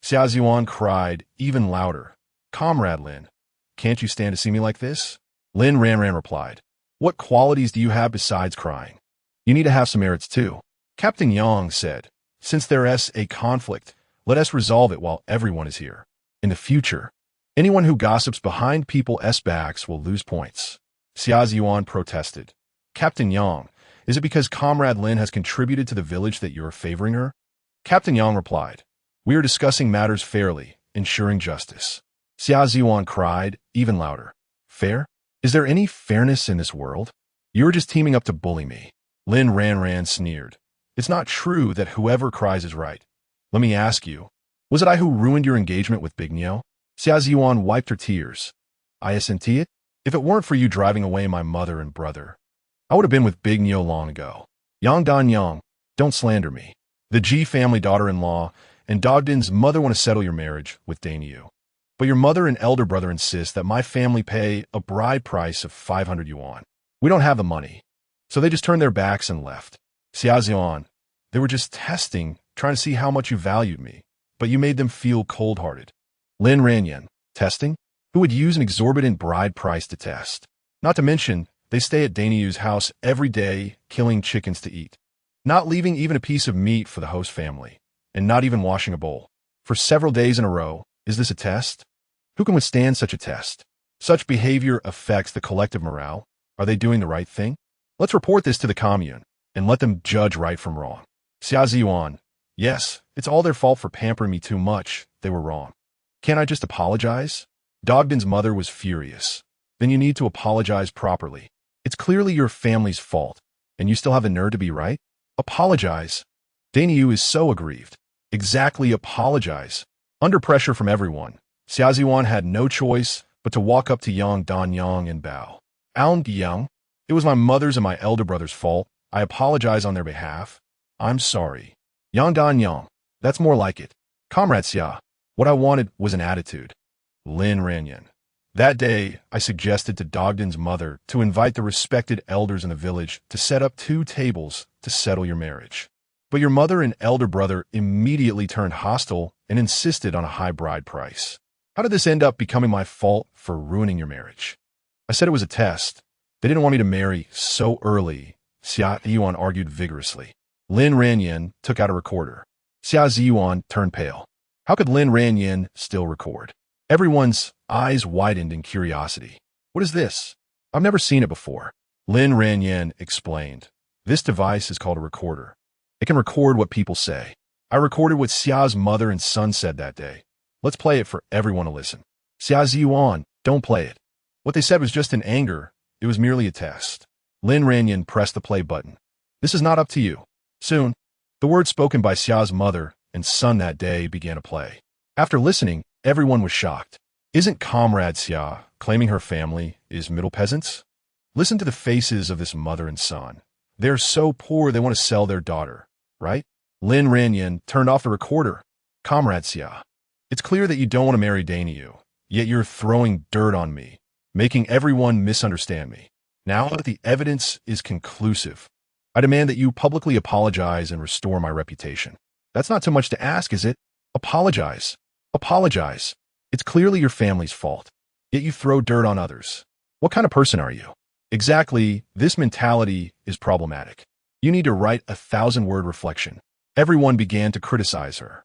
Xia Ziyuan cried even louder. Comrade Lin, can't you stand to see me like this? Lin Ranjing replied, what qualities do you have besides crying? You need to have some merits too. Captain Yang said, since there is a conflict, let us resolve it while everyone is here. In the future, anyone who gossips behind people's backs will lose points. Xia Ziyuan protested. Captain Yang, is it because Comrade Lin has contributed to the village that you're favoring her? Captain Yang replied, we are discussing matters fairly, ensuring justice. Xia Ziyuan cried even louder. Fair? Is there any fairness in this world? You're just teaming up to bully me. Lin Ranjing sneered. It's not true that whoever cries is right. Let me ask you, was it I who ruined your engagement with Big Nyo? Xia Ziyuan wiped her tears. I assent it? If it weren't for you driving away my mother and brother, I would have been with Big Nyo long ago. Yang Dan Yang, don't slander me. The Ji family daughter-in-law and Dogden's mother want to settle your marriage with Danyu. But your mother and elder brother insist that my family pay a bride price of 500 yuan. We don't have the money. So they just turned their backs and left. Xia Ziyuan, they were just testing, trying to see how much you valued me, but you made them feel cold-hearted. Lin Ranjing, testing? Who would use an exorbitant bride price to test? Not to mention, they stay at Danyu's house every day, killing chickens to eat, not leaving even a piece of meat for the host family, and not even washing a bowl. For several days in a row, is this a test? Who can withstand such a test? Such behavior affects the collective morale. Are they doing the right thing? Let's report this to the commune, and let them judge right from wrong. Xia Ziyuan, yes, it's all their fault for pampering me too much. They were wrong. Can't I just apologize? Dogden's mother was furious. Then you need to apologize properly. It's clearly your family's fault, and you still have the nerve to be right? Apologize. Danyu is so aggrieved. Exactly, apologize. Under pressure from everyone, Xia Ziyuan had no choice but to walk up to Yang Dan Yang and bow. Alan Yang, it was my mother's and my elder brother's fault. I apologize on their behalf. I'm sorry. Yang Dan Yang, that's more like it. Comrade Xia, what I wanted was an attitude. Lin Ranjing. That day, I suggested to Dogden's mother to invite the respected elders in the village to set up 2 tables to settle your marriage. But your mother and elder brother immediately turned hostile and insisted on a high bride price. How did this end up becoming my fault for ruining your marriage? I said it was a test. They didn't want me to marry so early, Xia Ziyuan argued vigorously. Lin Ranjing took out a recorder. Xia Ziyuan turned pale. How could Lin Ranjing still record? Everyone's eyes widened in curiosity. What is this? I've never seen it before. Lin Ranjing explained. This device is called a recorder. It can record what people say. I recorded what Xia's mother and son said that day. Let's play it for everyone to listen. Xia Ziyuan, don't play it. What they said was just in anger. It was merely a test. Lin Ranjing pressed the play button. This is not up to you. Soon, the words spoken by Xia's mother and son that day began to play. After listening, everyone was shocked. Isn't Comrade Xia claiming her family is middle peasants? Listen to the faces of this mother and son. They're so poor they want to sell their daughter, right? Lin Ranjing turned off the recorder. Comrade Xia, It's clear that you don't want to marry Daniu, yet you're throwing dirt on me, making everyone misunderstand me. Now that the evidence is conclusive, I demand that you publicly apologize and restore my reputation. That's not too much to ask, is it? Apologize. Apologize. It's clearly your family's fault, yet you throw dirt on others. What kind of person are you? Exactly, this mentality is problematic. You need to write a 1,000-word reflection. Everyone began to criticize her.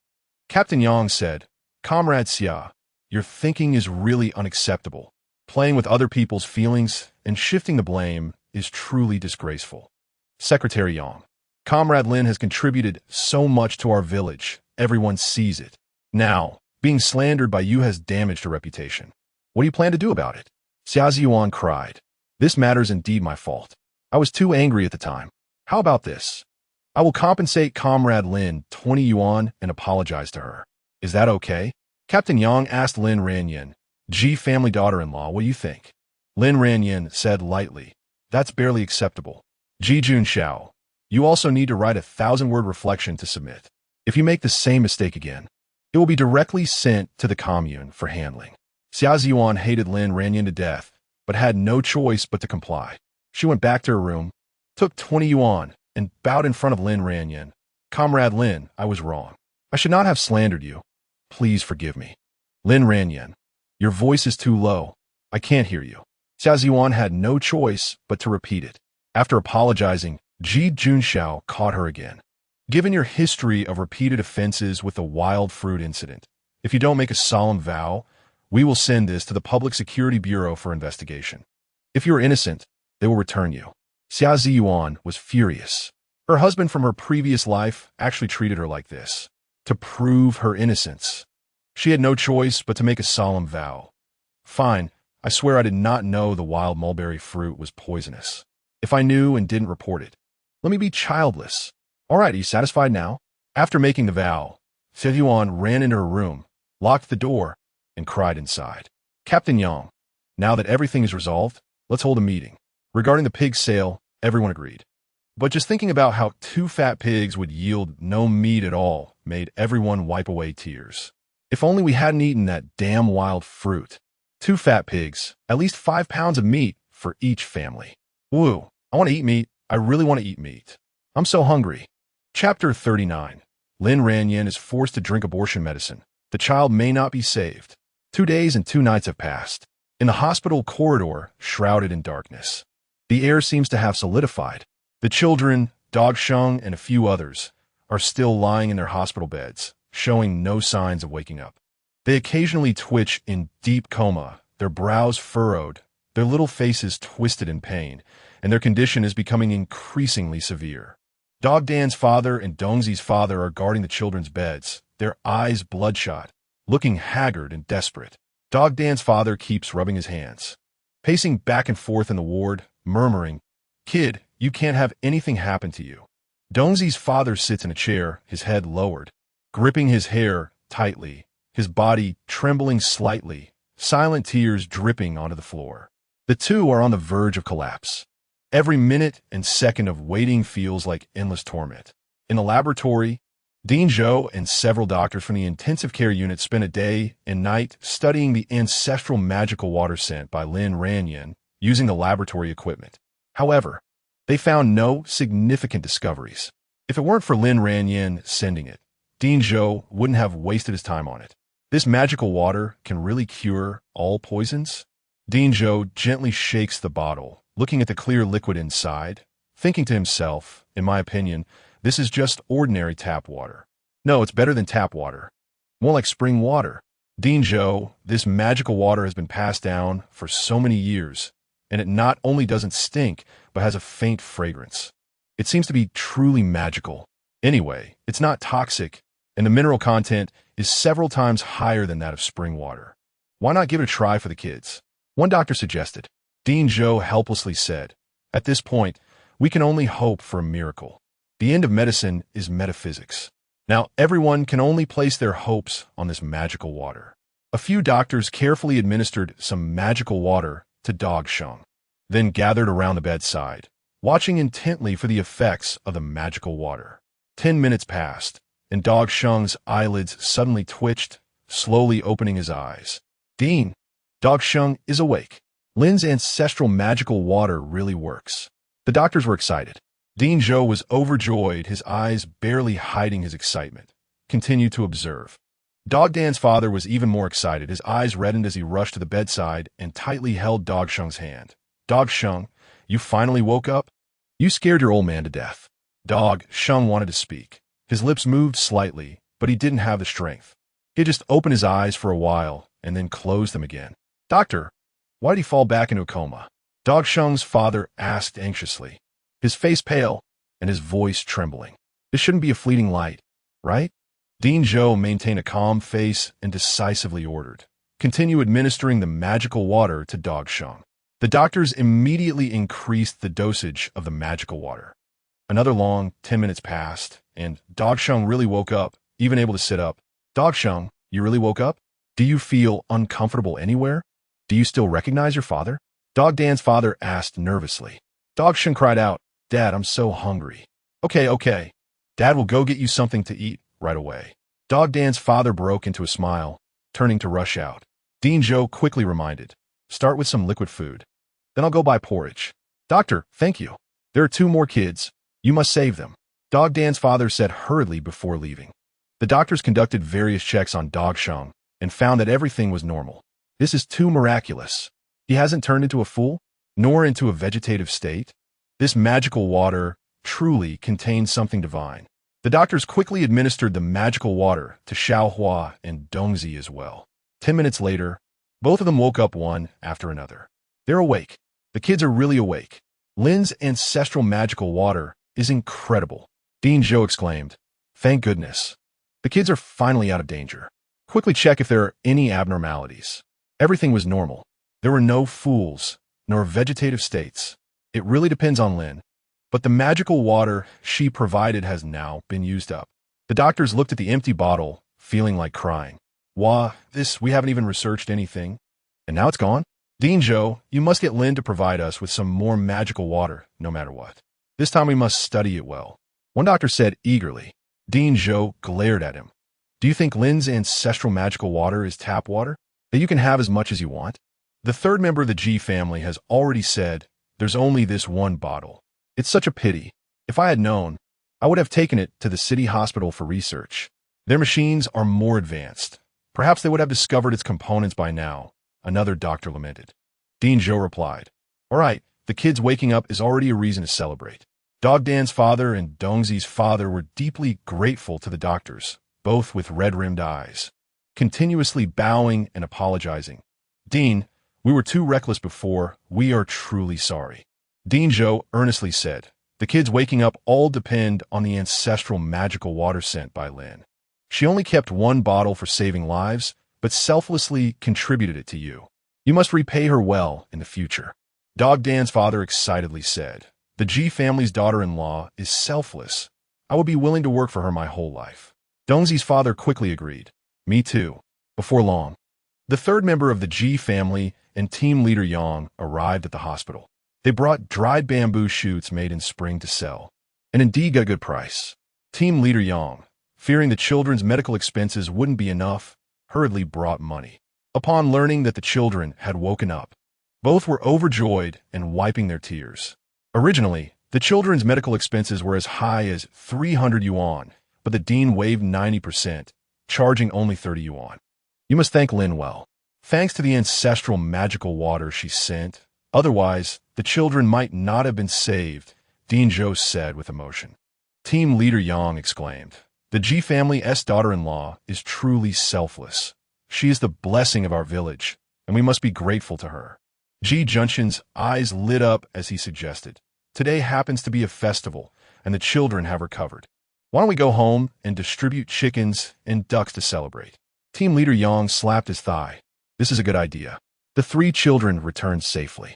Captain Yang said, Comrade Xia, your thinking is really unacceptable. Playing with other people's feelings and shifting the blame is truly disgraceful. Secretary Yang, Comrade Lin has contributed so much to our village. Everyone sees it. Now, being slandered by you has damaged her reputation. What do you plan to do about it? Xia Ziyuan cried. This matter is indeed my fault. I was too angry at the time. How about this? I will compensate Comrade Lin 20 yuan and apologize to her. Is that okay? Captain Yang asked Lin Ranjing, G family daughter-in-law, what do you think? Lin Ranjing said lightly, that's barely acceptable. Ji Junxiao, you also need to write a 1,000-word reflection to submit. If you make the same mistake again, it will be directly sent to the commune for handling. Xia Ziyuan hated Lin Ranjing to death, but had no choice but to comply. She went back to her room, took 20 yuan, and bowed in front of Lin Ranjing. Comrade Lin, I was wrong. I should not have slandered you. Please forgive me. Lin Ranjing, your voice is too low. I can't hear you. Xia Ziyuan had no choice but to repeat it. After apologizing, Ji Junxiao caught her again. Given your history of repeated offenses with the wild fruit incident, if you don't make a solemn vow, we will send this to the Public Security Bureau for investigation. If you are innocent, they will return you. Xia Ziyuan was furious. Her husband from her previous life actually treated her like this. To prove her innocence, she had no choice but to make a solemn vow. Fine, I swear I did not know the wild mulberry fruit was poisonous. If I knew and didn't report it, let me be childless. All right, are you satisfied now? After making the vow, Xia Ziyuan ran into her room, locked the door, and cried inside. Captain Yang, now that everything is resolved, let's hold a meeting. Regarding the pig sale, everyone agreed. But just thinking about how 2 fat pigs would yield no meat at all made everyone wipe away tears. If only we hadn't eaten that damn wild fruit. 2 fat pigs, at least 5 pounds of meat for each family. Woo, I want to eat meat. I really want to eat meat. I'm so hungry. Chapter 39. Lin Ranjing is forced to drink abortion medicine. The child may not be saved. 2 days and 2 nights have passed. In the hospital corridor, shrouded in darkness. The air seems to have solidified. The children, Dog Sheng, and a few others are still lying in their hospital beds, showing no signs of waking up. They occasionally twitch in deep coma, their brows furrowed, their little faces twisted in pain, and their condition is becoming increasingly severe. Dog Dan's father and Dongzi's father are guarding the children's beds, their eyes bloodshot, looking haggard and desperate. Dog Dan's father keeps rubbing his hands, pacing back and forth in the ward, murmuring, Kid, you can't have anything happen to you. Dongzi's father sits in a chair, his head lowered, gripping his hair tightly, his body trembling slightly, silent tears dripping onto the floor. The two are on the verge of collapse. Every minute and second of waiting feels like endless torment. In the laboratory, Dean Zhou and several doctors from the intensive care unit spent a day and night studying the ancestral magical water sent by Lin Ranjing using the laboratory equipment. However, they found no significant discoveries. If it weren't for Lin Ranjing sending it, Dean Zhou wouldn't have wasted his time on it. This magical water can really cure all poisons? Dean Zhou gently shakes the bottle, looking at the clear liquid inside, thinking to himself, in my opinion, this is just ordinary tap water. No, it's better than tap water. More like spring water. Dean Zhou, this magical water has been passed down for so many years, and it not only doesn't stink, but has a faint fragrance. It seems to be truly magical. Anyway, it's not toxic, and the mineral content is several times higher than that of spring water. Why not give it a try for the kids? One doctor suggested. Dean Zhou helplessly said, at this point, we can only hope for a miracle. The end of medicine is metaphysics. Now, everyone can only place their hopes on this magical water. A few doctors carefully administered some magical water to Dog Sheng, then gathered around the bedside, watching intently for the effects of the magical water. 10 minutes passed, and Dog Sheng's eyelids suddenly twitched, slowly opening his eyes. Dean, Dog Sheng is awake. Lin's ancestral magical water really works. The doctors were excited. Dean Zhou was overjoyed, his eyes barely hiding his excitement. Continued to observe. Dog Dan's father was even more excited. His eyes reddened as he rushed to the bedside and tightly held Dog Sheng's hand. Dog Sheng, you finally woke up? You scared your old man to death. Dog Sheng wanted to speak. His lips moved slightly, but he didn't have the strength. He just opened his eyes for a while and then closed them again. Doctor, why did he fall back into a coma? Dog Sheng's father asked anxiously, his face pale and his voice trembling. This shouldn't be a fleeting light, right? Dean Zhou maintained a calm face and decisively ordered, continue administering the magical water to Dog Sheng. The doctors immediately increased the dosage of the magical water. Another long 10 minutes passed, and Dog Sheng really woke up, even able to sit up. Dog Sheng, you really woke up? Do you feel uncomfortable anywhere? Do you still recognize your father? Dog Dan's father asked nervously. Dog Sheng cried out, Dad, I'm so hungry. Okay. Dad will go get you something to eat right away. Dog Dan's father broke into a smile, turning to rush out. Dean Zhou quickly reminded, start with some liquid food. Then I'll go buy porridge. Doctor, thank you. There are 2 more kids. You must save them. Dog Dan's father said hurriedly before leaving. The doctors conducted various checks on Dog Sheng and found that everything was normal. This is too miraculous. He hasn't turned into a fool, nor into a vegetative state. This magical water truly contains something divine. The doctors quickly administered the magical water to Xiaohua and Dongzi as well. 10 minutes later, both of them woke up one after another. They're awake. The kids are really awake. Lin's ancestral magical water is incredible. Dean Zhou exclaimed, thank goodness. The kids are finally out of danger. Quickly check if there are any abnormalities. Everything was normal. There were no fools, nor vegetative states. It really depends on Lin. But the magical water she provided has now been used up. The doctors looked at the empty bottle, feeling like crying. We haven't even researched anything. And now it's gone? Dean Zhou, you must get Lin to provide us with some more magical water, no matter what. This time we must study it well. One doctor said eagerly. Dean Zhou glared at him. Do you think Lin's ancestral magical water is tap water, that you can have as much as you want? The third member of the G family has already said there's only this one bottle. It's such a pity. If I had known, I would have taken it to the city hospital for research. Their machines are more advanced. Perhaps they would have discovered its components by now, another doctor lamented. Dean Zhou replied, all right, the kids waking up is already a reason to celebrate. Dog Dan's father and Dongzi's father were deeply grateful to the doctors, both with red-rimmed eyes, continuously bowing and apologizing. Dean, we were too reckless before. We are truly sorry. Dean Zhou earnestly said, the kids waking up all depend on the ancestral magical water sent by Lin. She only kept one bottle for saving lives, but selflessly contributed it to you. You must repay her well in the future. Dog Dan's father excitedly said, the G family's daughter-in-law is selfless. I would be willing to work for her my whole life. Dongzi's father quickly agreed. Me too. Before long, the third member of the G family and team leader Yang arrived at the hospital. They brought dried bamboo shoots made in spring to sell, and indeed got a good price. Team leader Yang, fearing the children's medical expenses wouldn't be enough, hurriedly brought money. Upon learning that the children had woken up, both were overjoyed and wiping their tears. Originally, the children's medical expenses were as high as 300 yuan, but the dean waived 90%, charging only 30 yuan. You must thank Lin well. Thanks to the ancestral magical water she sent, otherwise, the children might not have been saved, Dean Zhou said with emotion. Team leader Yang exclaimed, the G family's daughter-in-law is truly selfless. She is the blessing of our village, and we must be grateful to her. Ji Junshin's eyes lit up as he suggested, today happens to be a festival, and the children have recovered. Why don't we go home and distribute chickens and ducks to celebrate? Team leader Yang slapped his thigh. This is a good idea. The 3 children returned safely.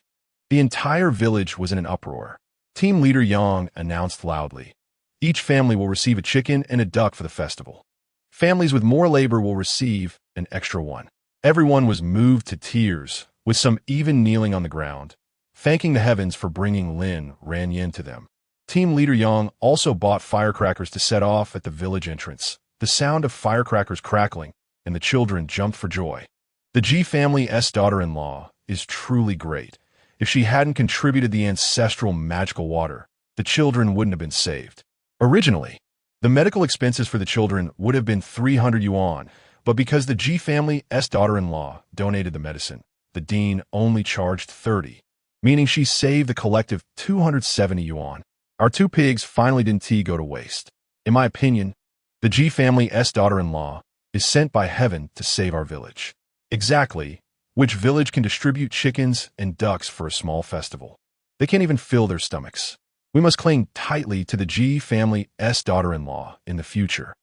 The entire village was in an uproar. Team leader Yang announced loudly, each family will receive a chicken and a duck for the festival. Families with more labor will receive an extra one. Everyone was moved to tears, with some even kneeling on the ground, thanking the heavens for bringing Lin Ranjing to them. Team leader Yang also bought firecrackers to set off at the village entrance. The sound of firecrackers crackling and the children jumped for joy. The G family's daughter-in-law is truly great. If she hadn't contributed the ancestral magical water, the children wouldn't have been saved. Originally, the medical expenses for the children would have been 300 yuan, but because the G family's daughter-in-law donated the medicine, the dean only charged 30, meaning she saved the collective 270 yuan. Our two pigs finally didn't go to waste. In my opinion, the G family's daughter-in-law is sent by heaven to save our village. Exactly, which village can distribute chickens and ducks for a small festival? They can't even fill their stomachs. We must cling tightly to the G family's daughter-in-law in the future.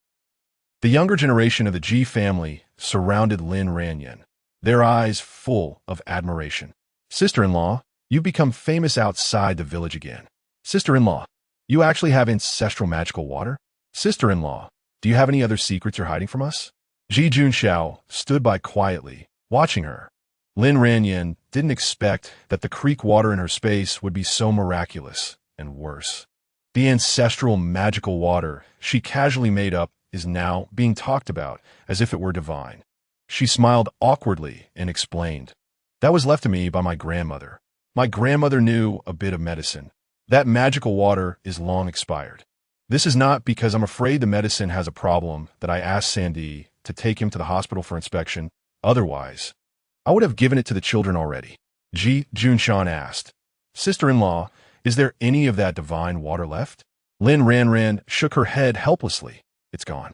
The younger generation of the G family surrounded Lin Ranjing, their eyes full of admiration. Sister-in-law, you've become famous outside the village again. Sister-in-law, you actually have ancestral magical water? Sister-in-law, do you have any other secrets you're hiding from us? Ji Junxiao stood by quietly, watching her. Lin Ranjing didn't expect that the creek water in her space would be so miraculous and worse. The ancestral magical water she casually made up is now being talked about as if it were divine. She smiled awkwardly and explained, "That was left to me by my grandmother. My grandmother knew a bit of medicine. That magical water is long expired. This is not because I'm afraid the medicine has a problem that I asked Sandy to take him to the hospital for inspection. Otherwise, I would have given it to the children already." Ji Junshan asked, "Sister-in-law, is there any of that divine water left?" Lin Ranran shook her head helplessly. "It's gone.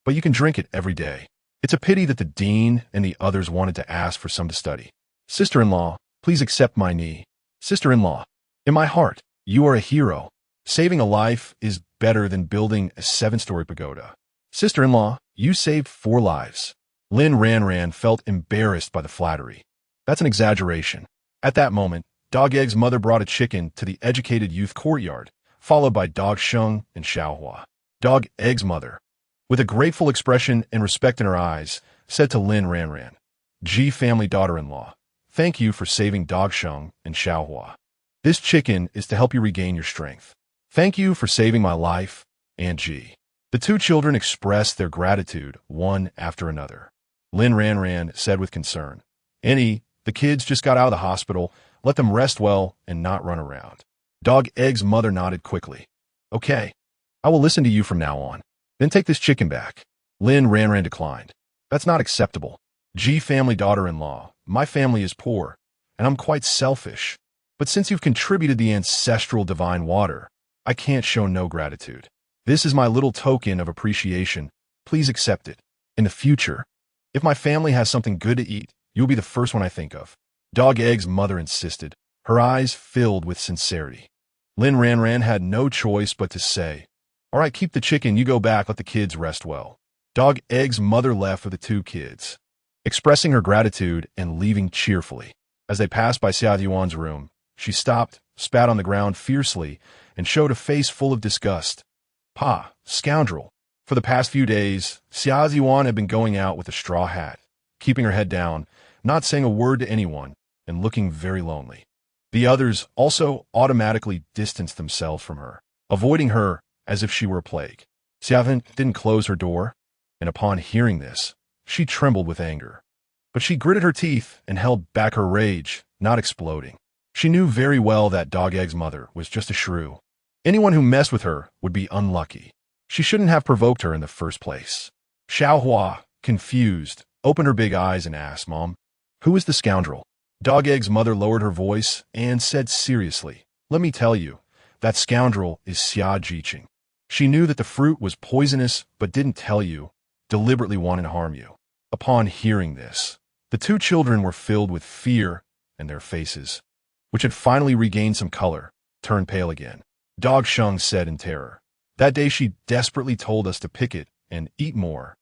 But you can drink it every day. It's a pity that the dean and the others wanted to ask for some to study. Sister-in-law, please accept my knee. Sister-in-law, in my heart, you are a hero. Saving a life is better than building a 7-story pagoda. Sister-in-law, you saved 4 lives." Lin Ranran felt embarrassed by the flattery. That's an exaggeration. At that moment, Dog Egg's mother brought a chicken to the educated youth courtyard, followed by Dog Sheng and Xiaohua. Dog Egg's mother, with a grateful expression and respect in her eyes, said to Lin Ranran, "G family daughter-in-law, thank you for saving Dog Sheng and Xiaohua. This chicken is to help you regain your strength. Thank you for saving my life, Aunt G." The two children expressed their gratitude one after another. Lin Ranran said with concern, "Annie, the kids just got out of the hospital. Let them rest well and not run around." Dog Egg's mother nodded quickly. "Okay, I will listen to you from now on. Then take this chicken back." Lin Ranran declined. "That's not acceptable. G family daughter-in-law, my family is poor, and I'm quite selfish. But since you've contributed the ancestral divine water, I can't show no gratitude. This is my little token of appreciation. Please accept it. In the future, if my family has something good to eat, you'll be the first one I think of." Dog Egg's mother insisted, her eyes filled with sincerity. Lin Ranran had no choice but to say, "All right, keep the chicken, you go back, let the kids rest well." Dog Egg's mother left with the 2 kids, expressing her gratitude and leaving cheerfully. As they passed by Xia Yuan's room, she stopped, spat on the ground fiercely, and showed a face full of disgust. "Pa, scoundrel." For the past few days, Xia Yuan had been going out with a straw hat, keeping her head down, not saying a word to anyone, and looking very lonely. The others also automatically distanced themselves from her, avoiding her as if she were a plague. Xia didn't close her door, and upon hearing this, she trembled with anger. But she gritted her teeth and held back her rage, not exploding. She knew very well that Dog Egg's mother was just a shrew. Anyone who messed with her would be unlucky. She shouldn't have provoked her in the first place. Xiaohua, confused, opened her big eyes and asked, "Mom, who is the scoundrel?" Dog Egg's mother lowered her voice and said seriously, "Let me tell you, that scoundrel is Xia Jiqing. She knew that the fruit was poisonous but didn't tell you, deliberately wanting to harm you." Upon hearing this, the 2 children were filled with fear, and their faces, which had finally regained some color, turned pale again. Dog Sheng said in terror, "That day she desperately told us to pick it and eat more.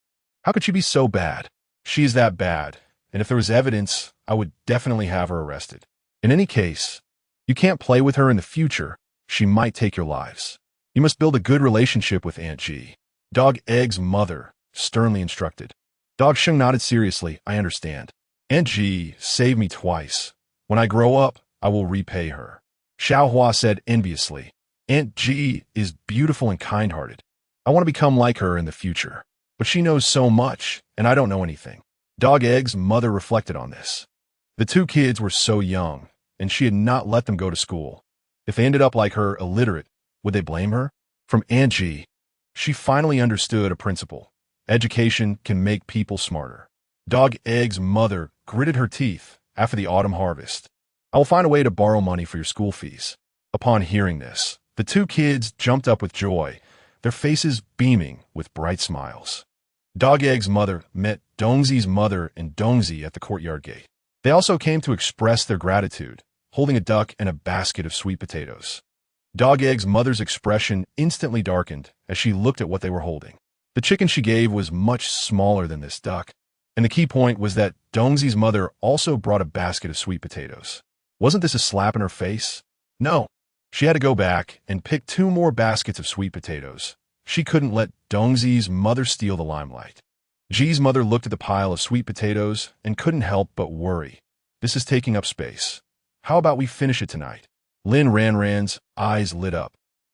How could she be so bad? She is that bad, and if there was evidence, I would definitely have her arrested. In any case, you can't play with her in the future. She might take your lives. You must build a good relationship with Aunt G." Dog Egg's mother sternly instructed. Dog Sheng nodded seriously. "I understand. Aunt G saved me twice. When I grow up, I will repay her." Xiaohua said enviously, "Aunt G is beautiful and kind-hearted. I want to become like her in the future. But she knows so much, and I don't know anything. Dog Egg's mother reflected on this. The two kids were so young, and she had not let them go to school. If they ended up like her, illiterate, would they blame her? From Aunt G. She finally understood a principle. Education can make people smarter. Dog Egg's mother gritted her teeth after the autumn harvest. I will find a way to borrow money for your school fees. Upon hearing this, the two kids jumped up with joy, their faces beaming with bright smiles. Dog Egg's mother met Dongzi's mother and Dongzi at the courtyard gate. They also came to express their gratitude, holding a duck and a basket of sweet potatoes. Dog Egg's mother's expression instantly darkened as she looked at what they were holding. The chicken she gave was much smaller than this duck, and the key point was that Dongzi's mother also brought a basket of sweet potatoes. Wasn't this a slap in her face? No. She had to go back and pick 2 more baskets of sweet potatoes. She couldn't let Dongzi's mother steal the limelight. Ji's mother looked at the pile of sweet potatoes and couldn't help but worry. This is taking up space. How about we finish it tonight? Lin Ranjing's eyes lit up.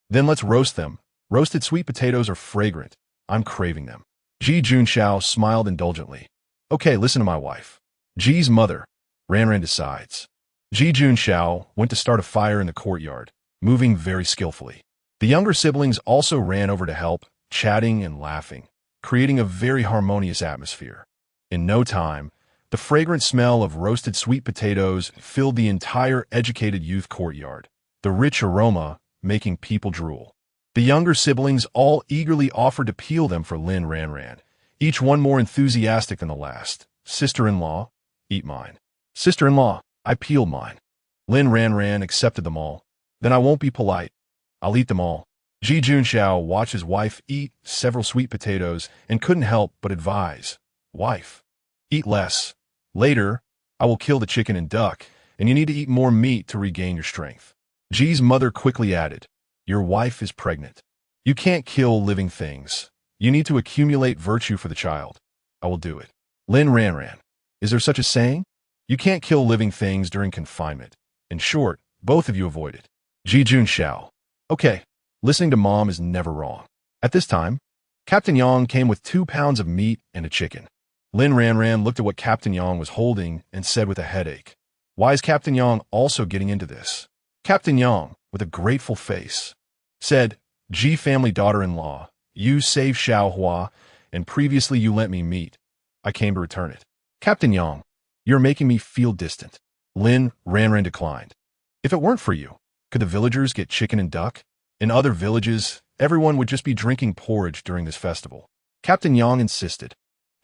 Then let's roast them. Roasted sweet potatoes are fragrant. I'm craving them. Ji Junxiao smiled indulgently. Okay, listen to my wife. Ji's mother. Ranjing decides. Ji Junxiao went to start a fire in the courtyard, moving very skillfully. The younger siblings also ran over to help, chatting and laughing, creating a very harmonious atmosphere. In no time, the fragrant smell of roasted sweet potatoes filled the entire educated youth courtyard, the rich aroma making people drool. The younger siblings all eagerly offered to peel them for Lin Ranjing, each one more enthusiastic than the last. Sister-in-law, eat mine. Sister-in-law, I peeled mine. Lin Ranjing accepted them all. Then I won't be polite. I'll eat them all. Ji Junxiao watched his wife eat several sweet potatoes and couldn't help but advise, wife, eat less. Later, I will kill the chicken and duck, and you need to eat more meat to regain your strength. Ji's mother quickly added, your wife is pregnant. You can't kill living things. You need to accumulate virtue for the child. I will do it. Lin Ranjing, is there such a saying? You can't kill living things during confinement. In short, both of you avoid it. Ji Junxiao. Okay, listening to mom is never wrong. At this time, Captain Yang came with 2 pounds of meat and a chicken. Lin Ranjing looked at what Captain Yang was holding and said with a headache, why is Captain Yang also getting into this? Captain Yang, with a grateful face, said, Ji family daughter-in-law, you saved Xiao Hua, and previously you lent me meat. I came to return it. Captain Yang, you're making me feel distant. Lin Ranjing declined. If it weren't for you, could the villagers get chicken and duck? In other villages, everyone would just be drinking porridge during this festival. Captain Yang insisted.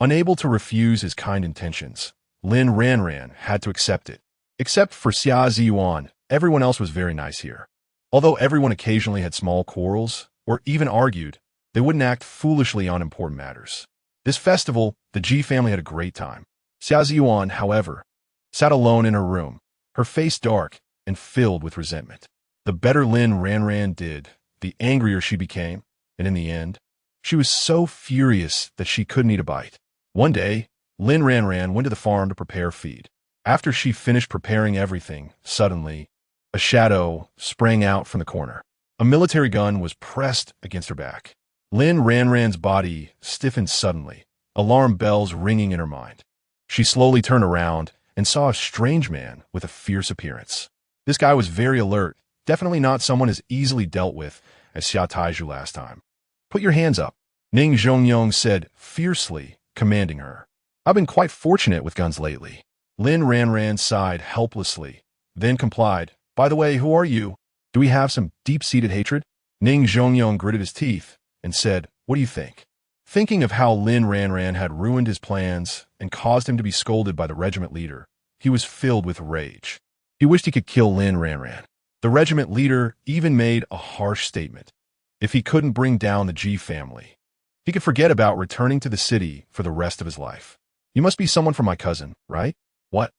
Unable to refuse his kind intentions, Lin Ranjing had to accept it. Except for Xia Ziyuan, everyone else was very nice here. Although everyone occasionally had small quarrels, or even argued, they wouldn't act foolishly on important matters. This festival, the Ji family had a great time. Xia Ziyuan, however, sat alone in her room, her face dark and filled with resentment. The better Lin Ranjing did, the angrier she became, and in the end, she was so furious that she couldn't eat a bite. One day, Lin Ranjing went to the farm to prepare feed. After she finished preparing everything, suddenly, a shadow sprang out from the corner. A military gun was pressed against her back. Lin Ranjing's body stiffened suddenly, alarm bells ringing in her mind. She slowly turned around and saw a strange man with a fierce appearance. This guy was very alert, definitely not someone as easily dealt with as Xia Taizhu last time. Put your hands up, Ning Zhongyong said fiercely, commanding her. I've been quite fortunate with guns lately. Lin Ranjing sighed helplessly, then complied. By the way, who are you? Do we have some deep-seated hatred? Ning Zhongyong gritted his teeth and said, what do you think? Thinking of how Lin Ranjing had ruined his plans and caused him to be scolded by the regiment leader, he was filled with rage. He wished he could kill Lin Ranjing. The regiment leader even made a harsh statement. If he couldn't bring down the Ji family, he could forget about returning to the city for the rest of his life. You must be someone from my cousin, right? What?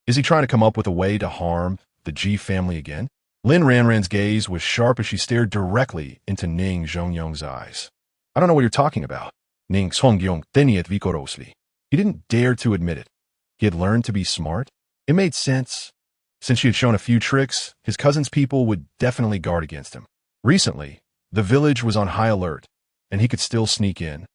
Is he trying to come up with a way to harm the Ji family again? Lin Ranjing's gaze was sharp as she stared directly into Ning Zhongyong's eyes. I don't know what you're talking about. Ning Zhongyong denied vigorously. He didn't dare to admit it. He had learned to be smart. It made sense. Since she had shown a few tricks, his cousin's people would definitely guard against him. Recently, the village was on high alert, and he could still sneak in.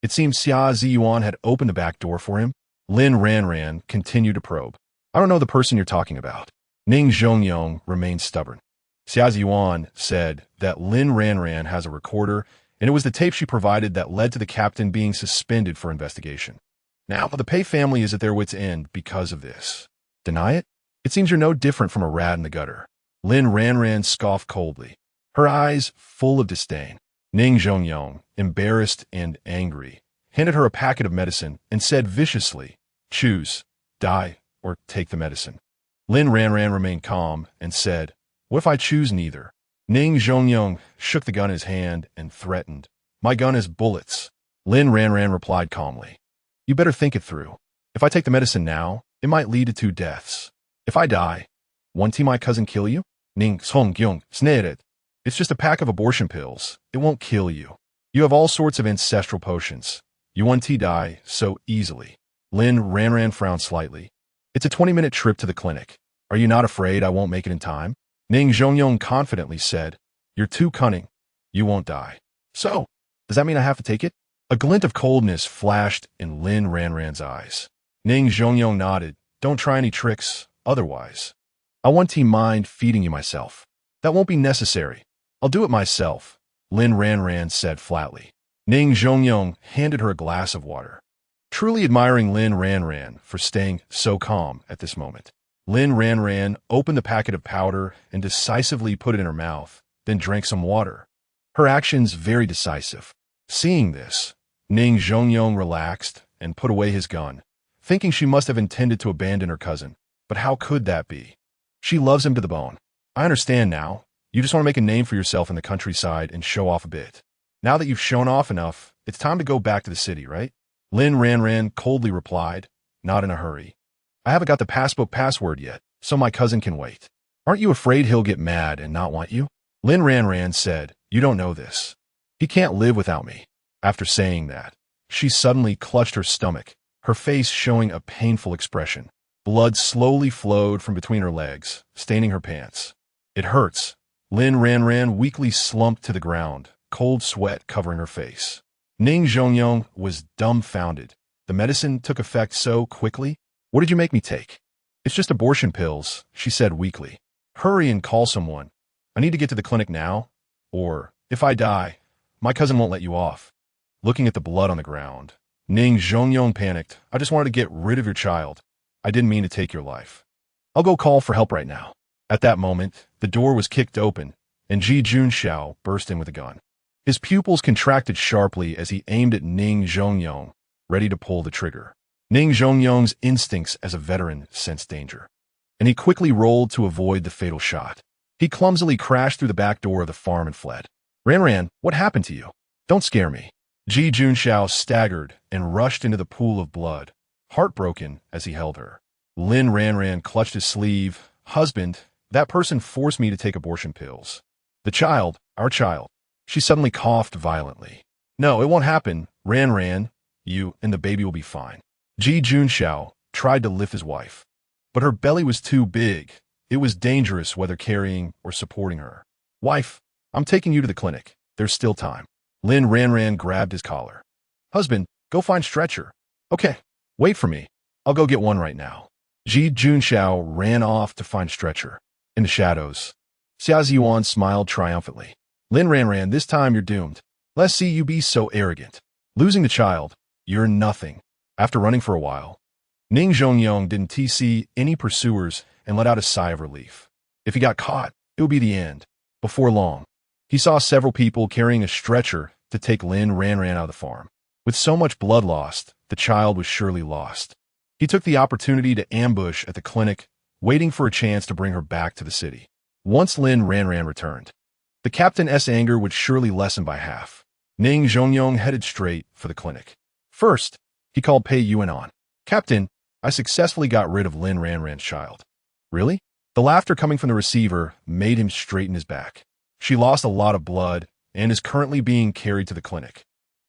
It seems Xia Ziyuan had opened the back door for him. Lin Ranran continued to probe. I don't know the person you're talking about. Ning Zhongyong remained stubborn. Xia Ziyuan said that Lin Ranran has a recorder, and it was the tape she provided that led to the captain being suspended for investigation. Now, the Pei family is at their wits' end because of this. Deny it? It seems you're no different from a rat in the gutter. Lin Ranran scoffed coldly, her eyes full of disdain. Ning Zhongyong, embarrassed and angry, handed her a packet of medicine and said viciously, choose, die, or take the medicine. Lin Ranran remained calm and said, what if I choose neither? Ning Zhongyong shook the gun in his hand and threatened, my gun has bullets. Lin Ranran replied calmly, you better think it through. If I take the medicine now, it might lead to 2 deaths. If I die, won't my cousin kill you? Ning Zhongyong sneered. It's just a pack of abortion pills. It won't kill you. You have all sorts of ancestral potions. You won't die so easily. Lin Ranran frowned slightly. It's a 20-minute trip to the clinic. Are you not afraid I won't make it in time? Ning Zhongyong confidently said, you're too cunning. You won't die. So, does that mean I have to take it? A glint of coldness flashed in Lin Ranran's eyes. Ning Zhongyong nodded. Don't try any tricks, otherwise. I won't mind feeding you myself. That won't be necessary. I'll do it myself, Lin Ranran said flatly. Ning Zhongyong handed her a glass of water, truly admiring Lin Ranran for staying so calm at this moment. Lin Ranran opened the packet of powder and decisively put it in her mouth, then drank some water. Her actions very decisive. Seeing this, Ning Zhongyong relaxed and put away his gun, thinking she must have intended to abandon her cousin. But how could that be? She loves him to the bone. I understand now. You just want to make a name for yourself in the countryside and show off a bit. Now that you've shown off enough, it's time to go back to the city, right? Lin Ranran coldly replied, not in a hurry. I haven't got the passbook password yet, so my cousin can wait. Aren't you afraid he'll get mad and not want you? Lin Ranran said, you don't know this. He can't live without me. After saying that, she suddenly clutched her stomach, her face showing a painful expression. Blood slowly flowed from between her legs, staining her pants. It hurts. Lin Ranran weakly slumped to the ground, cold sweat covering her face. Ning Zhongyong was dumbfounded. The medicine took effect so quickly. What did you make me take? It's just abortion pills, she said weakly. Hurry and call someone. I need to get to the clinic now. Or, if I die, my cousin won't let you off. Looking at the blood on the ground, Ning Zhongyong panicked. I just wanted to get rid of your child. I didn't mean to take your life. I'll go call for help right now. At that moment, the door was kicked open, and Ji Junxiao burst in with a gun. His pupils contracted sharply as he aimed at Ning Zhongyong, ready to pull the trigger. Ning Zhongyong's instincts as a veteran sensed danger, and he quickly rolled to avoid the fatal shot. He clumsily crashed through the back door of the farm and fled. Ranran, what happened to you? Don't scare me. Ji Junxiao staggered and rushed into the pool of blood, heartbroken as he held her. Lin Ranran clutched his sleeve. Husband, that person forced me to take abortion pills. The child, our child. She suddenly coughed violently. No, it won't happen. Ranran, you and the baby will be fine. Ji Junxiao tried to lift his wife, but her belly was too big. It was dangerous whether carrying or supporting her. Wife, I'm taking you to the clinic. There's still time. Lin Ranran grabbed his collar. Husband, go find stretcher. Okay, wait for me. I'll go get one right now. Ji Junxiao ran off to find stretcher. In the shadows, Xia Ziyuan smiled triumphantly. Lin Ranran, this time you're doomed. Let's see you be so arrogant. Losing the child, you're nothing. After running for a while, Ning Zhongyong didn't see any pursuers and let out a sigh of relief. If he got caught, it would be the end. Before long, he saw several people carrying a stretcher to take Lin Ranran out of the farm. With so much blood lost, the child was surely lost. He took the opportunity to ambush at the clinic, waiting for a chance to bring her back to the city. Once Lin Ranran returned, the captain's anger would surely lessen by half. Ning Zhongyong headed straight for the clinic. First, he called Pei Yuan. Captain, I successfully got rid of Lin Ranran's child. Really? The laughter coming from the receiver made him straighten his back. She lost a lot of blood and is currently being carried to the clinic.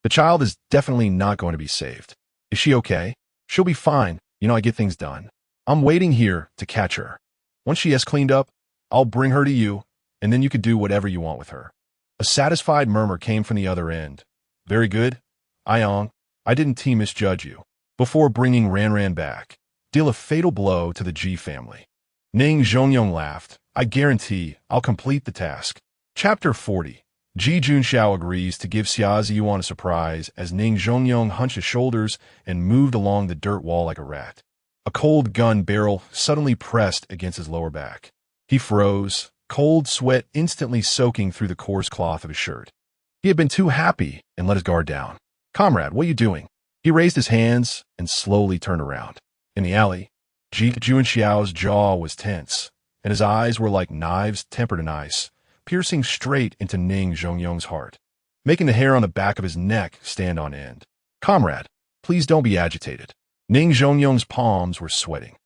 The child is definitely not going to be saved. Is she okay? She'll be fine. I get things done. I'm waiting here to catch her. Once she has cleaned up, I'll bring her to you, and then you can do whatever you want with her. A satisfied murmur came from the other end. Very good. Ayong, I didn't misjudge you. Before bringing Ranran back, deal a fatal blow to the Ji family. Ning Zhongyong laughed. I guarantee I'll complete the task. Chapter 40. Ji Junxiao agrees to give Xia Ziyuan a surprise as Ning Zhongyong hunched his shoulders and moved along the dirt wall like a rat. A cold gun barrel suddenly pressed against his lower back. He froze, cold sweat instantly soaking through the coarse cloth of his shirt. He had been too happy and let his guard down. Comrade, what are you doing? He raised his hands and slowly turned around. In the alley, Ji Junxiao's jaw was tense, and his eyes were like knives tempered in ice, piercing straight into Ning Zhongyong's heart, making the hair on the back of his neck stand on end. Comrade, please don't be agitated. Ning Zhongyong's palms were sweating.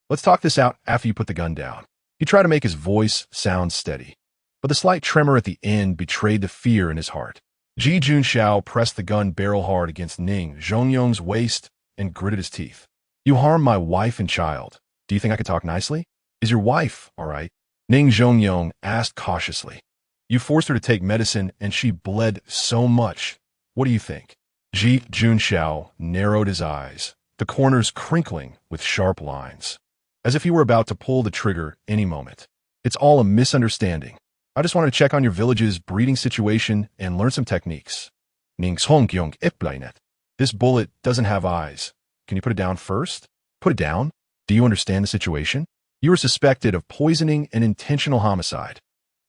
Let's talk this out after you put the gun down. He tried to make his voice sound steady, but the slight tremor at the end betrayed the fear in his heart. Ji Junxiao pressed the gun barrel hard against Ning Zhongyong's waist and gritted his teeth. You harmed my wife and child. Do you think I could talk nicely? Is your wife all right? Ning Zhongyong asked cautiously. You forced her to take medicine and she bled so much. What do you think? Ji Junxiao narrowed his eyes, the corners crinkling with sharp lines, as if he were about to pull the trigger any moment. It's all a misunderstanding. I just wanted to check on your village's breeding situation and learn some techniques. Ning Zhongyong VILLAINESS. This bullet doesn't have eyes. Can you put it down first? Put it down? Do you understand the situation? You are suspected of poisoning and intentional homicide.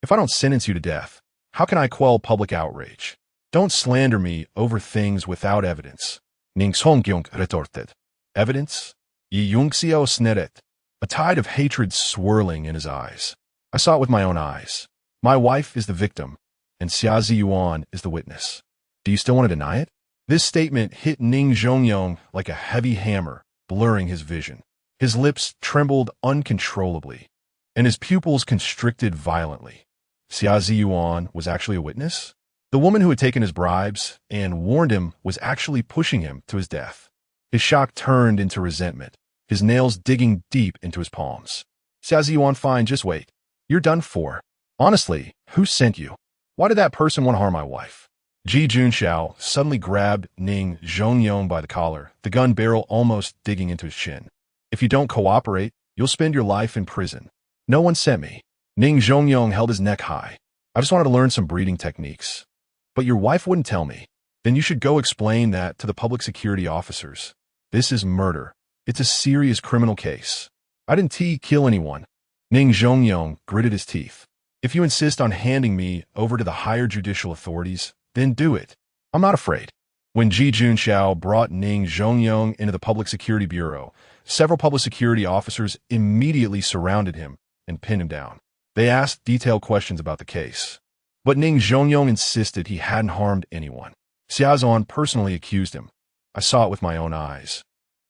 If I don't sentence you to death, how can I quell public outrage? Don't slander me over things without evidence. Ning Zhongyong retorted. Evidence? Yi Yungxiao sneret. A tide of hatred swirling in his eyes. I saw it with my own eyes. My wife is the victim, and Xia Ziyuan is the witness. Do you still want to deny it? This statement hit Ning Zhongyong like a heavy hammer, blurring his vision. His lips trembled uncontrollably, and his pupils constricted violently. Xia Ziyuan was actually a witness? The woman who had taken his bribes and warned him was actually pushing him to his death. His shock turned into resentment, his nails digging deep into his palms. Xia Ziyuan, fine, just wait. You're done for. Honestly, who sent you? Why did that person want to harm my wife? Ji Junxiao suddenly grabbed Ning Zhongyong by the collar, the gun barrel almost digging into his chin. If you don't cooperate, you'll spend your life in prison. No one sent me. Ning Zhongyong held his neck high. I just wanted to learn some breeding techniques. But your wife wouldn't tell me. Then you should go explain that to the public security officers. This is murder. It's a serious criminal case. I didn't kill anyone. Ning Zhongyong gritted his teeth. If you insist on handing me over to the higher judicial authorities, then do it. I'm not afraid. When Ji Junxiao brought Ning Zhongyong into the Public Security Bureau, several public security officers immediately surrounded him and pinned him down. They asked detailed questions about the case. But Ning Zhongyong insisted he hadn't harmed anyone. Xia Ziyuan personally accused him. I saw it with my own eyes.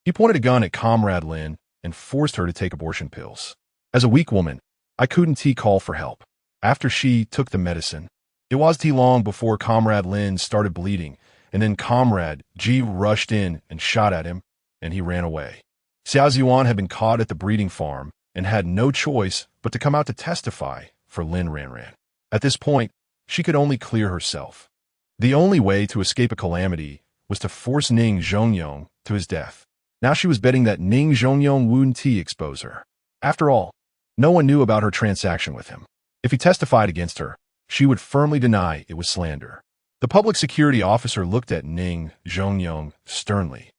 He pointed a gun at Comrade Lin and forced her to take abortion pills. As a weak woman, I couldn't call for help. After she took the medicine, it wasn't long before Comrade Lin started bleeding, and then Comrade Ji rushed in and shot at him, and he ran away. Xia Ziyuan had been caught at the breeding farm and had no choice but to come out to testify for Lin Ranjing. At this point, she could only clear herself. The only way to escape a calamity was to force Ning Zhongyong to his death. Now she was betting that Ning Zhongyong wouldn't expose her. After all, no one knew about her transaction with him. If he testified against her, she would firmly deny it was slander. The public security officer looked at Ning Zhongyong sternly.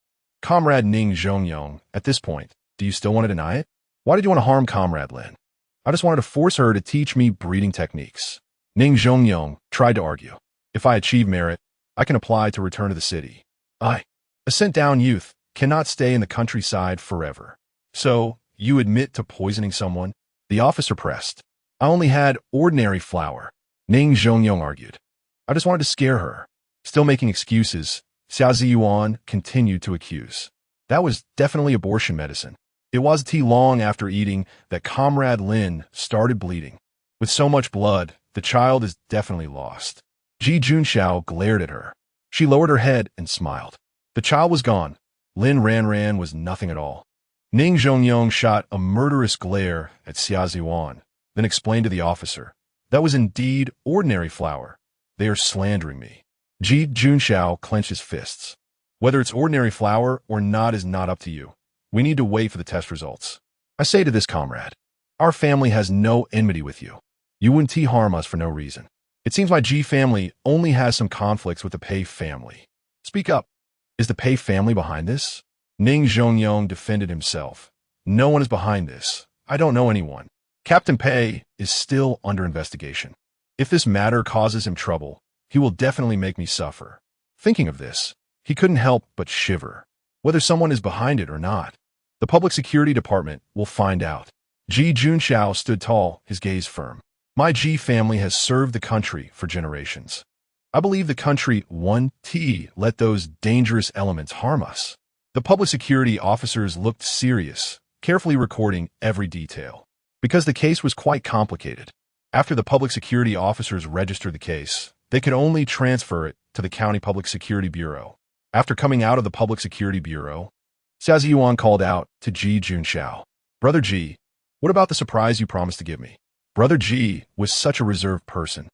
Comrade Ning Zhongyong, at this point, do you still want to deny it? Why did you want to harm Comrade Lin? I just wanted to force her to teach me breeding techniques. Ning Zhongyong tried to argue. If I achieve merit, I can apply to return to the city. A sent-down youth cannot stay in the countryside forever. So, you admit to poisoning someone? The officer pressed. I only had ordinary flour, Ning Zhongyong argued. I just wanted to scare her. Still making excuses, Xia Ziyuan continued to accuse. That was definitely abortion medicine. It wasn't long after eating that Comrade Lin started bleeding. With so much blood, the child is definitely lost. Ji Junxiao glared at her. She lowered her head and smiled. The child was gone. Lin Ranjing was nothing at all. Ning Zhongyong shot a murderous glare at Xia Ziyuan, then explained to the officer, that was indeed ordinary flour. They are slandering me. Ji Junxiao clenched his fists. Whether it's ordinary flour or not is not up to you. We need to wait for the test results. I say to this comrade, our family has no enmity with you. You wouldn't harm us for no reason. It seems my G family only has some conflicts with the Pei family. Speak up. Is the Pei family behind this? Ning Zhongyong defended himself. No one is behind this. I don't know anyone. Captain Pei is still under investigation. If this matter causes him trouble, he will definitely make me suffer. Thinking of this, he couldn't help but shiver. Whether someone is behind it or not, the Public Security Department will find out. Ji Junxiao stood tall, his gaze firm. My Ji family has served the country for generations. I believe the country won't let those dangerous elements harm us. The public security officers looked serious, carefully recording every detail. Because the case was quite complicated. After the public security officers registered the case, they could only transfer it to the County Public Security Bureau. After coming out of the Public Security Bureau, Xia Ziyuan called out to Ji Junxiao. Brother Ji, what about the surprise you promised to give me? Brother Ji was such a reserved person.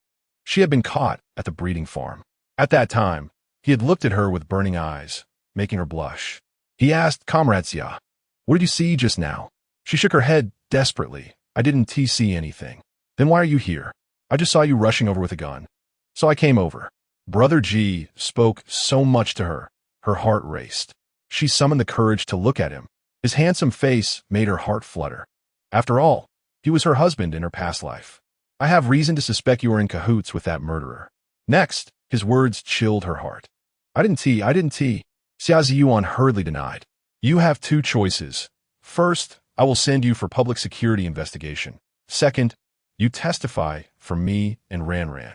She had been caught at the breeding farm. At that time, he had looked at her with burning eyes, making her blush. He asked, Comrade Xia, what did you see just now? She shook her head desperately. I didn't see anything. Then why are you here? I just saw you rushing over with a gun. So I came over. Brother Ji spoke so much to her. Her heart raced. She summoned the courage to look at him. His handsome face made her heart flutter. After all, he was her husband in her past life. I have reason to suspect you are in cahoots with that murderer. Next, his words chilled her heart. I didn't. Xia Ziyuan hurriedly denied. You have two choices. First, I will send you for public security investigation. Second, you testify for me and Ran.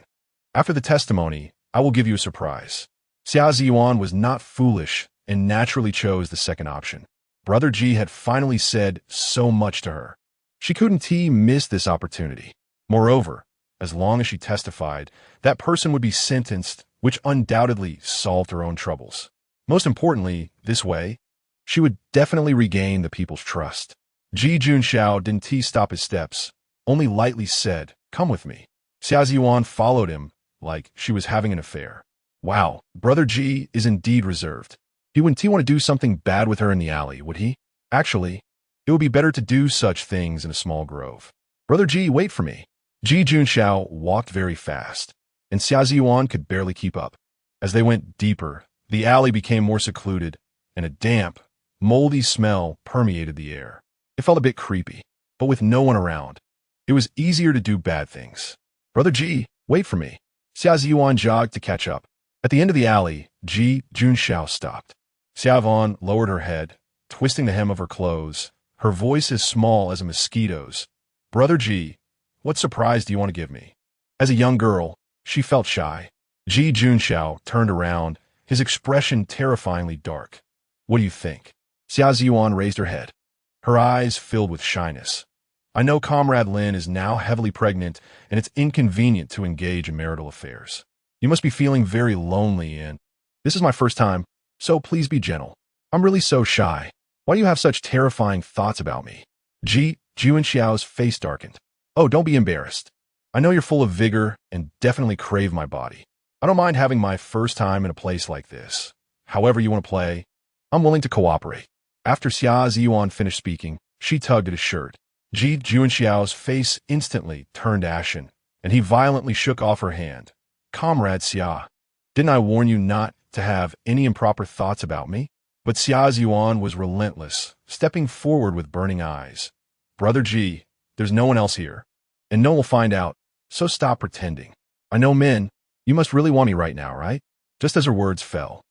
After the testimony, I will give you a surprise. Xia Ziyuan was not foolish and naturally chose the second option. Brother Ji had finally said so much to her. She couldn't miss this opportunity. Moreover, as long as she testified, that person would be sentenced, which undoubtedly solved her own troubles. Most importantly, this way, she would definitely regain the people's trust. Ji Junxiao didn't stop his steps, only lightly said, come with me. Xia Ziyuan followed him like she was having an affair. Wow, Brother Ji is indeed reserved. He wouldn't want to do something bad with her in the alley, would he? Actually, it would be better to do such things in a small grove. Brother Ji, wait for me. Ji Junxiao walked very fast, and Xia Ziyuan could barely keep up. As they went deeper, the alley became more secluded, and a damp, moldy smell permeated the air. It felt a bit creepy, but with no one around, it was easier to do bad things. Brother Ji, wait for me. Xia Ziyuan jogged to catch up. At the end of the alley, Ji Junxiao stopped. Xia Van lowered her head, twisting the hem of her clothes, her voice as small as a mosquito's. Brother Ji, what surprise do you want to give me? As a young girl, she felt shy. Ji Junxiao turned around, his expression terrifyingly dark. What do you think? Xia Ziyuan raised her head. Her eyes filled with shyness. I know Comrade Lin is now heavily pregnant, and it's inconvenient to engage in marital affairs. You must be feeling very lonely, and this is my first time, so please be gentle. I'm really so shy. Why do you have such terrifying thoughts about me? Ji Junxiao's face darkened. Oh, don't be embarrassed. I know you're full of vigor and definitely crave my body. I don't mind having my first time in a place like this. However you want to play, I'm willing to cooperate. After Xia Ziyuan finished speaking, she tugged at his shirt. Ji Junxiao's face instantly turned ashen, and he violently shook off her hand. Comrade Xia, didn't I warn you not to have any improper thoughts about me? But Xia Ziyuan was relentless, stepping forward with burning eyes. Brother Ji, there's no one else here, and no one will find out, so stop pretending. I know men, you must really want me right now, right? Just as her words fell,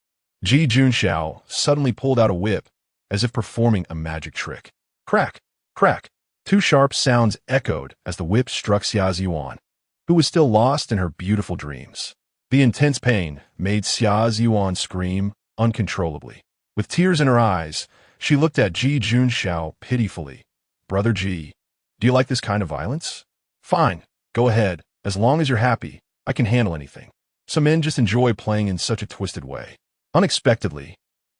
Ji Junxiao suddenly pulled out a whip, as if performing a magic trick. Crack, crack. Two sharp sounds echoed as the whip struck Xia Ziyuan, who was still lost in her beautiful dreams. The intense pain made Xia Ziyuan scream uncontrollably. With tears in her eyes, she looked at Ji Junxiao pitifully. Brother Ji, do you like this kind of violence? Fine, go ahead. As long as you're happy, I can handle anything. Some men just enjoy playing in such a twisted way. Unexpectedly,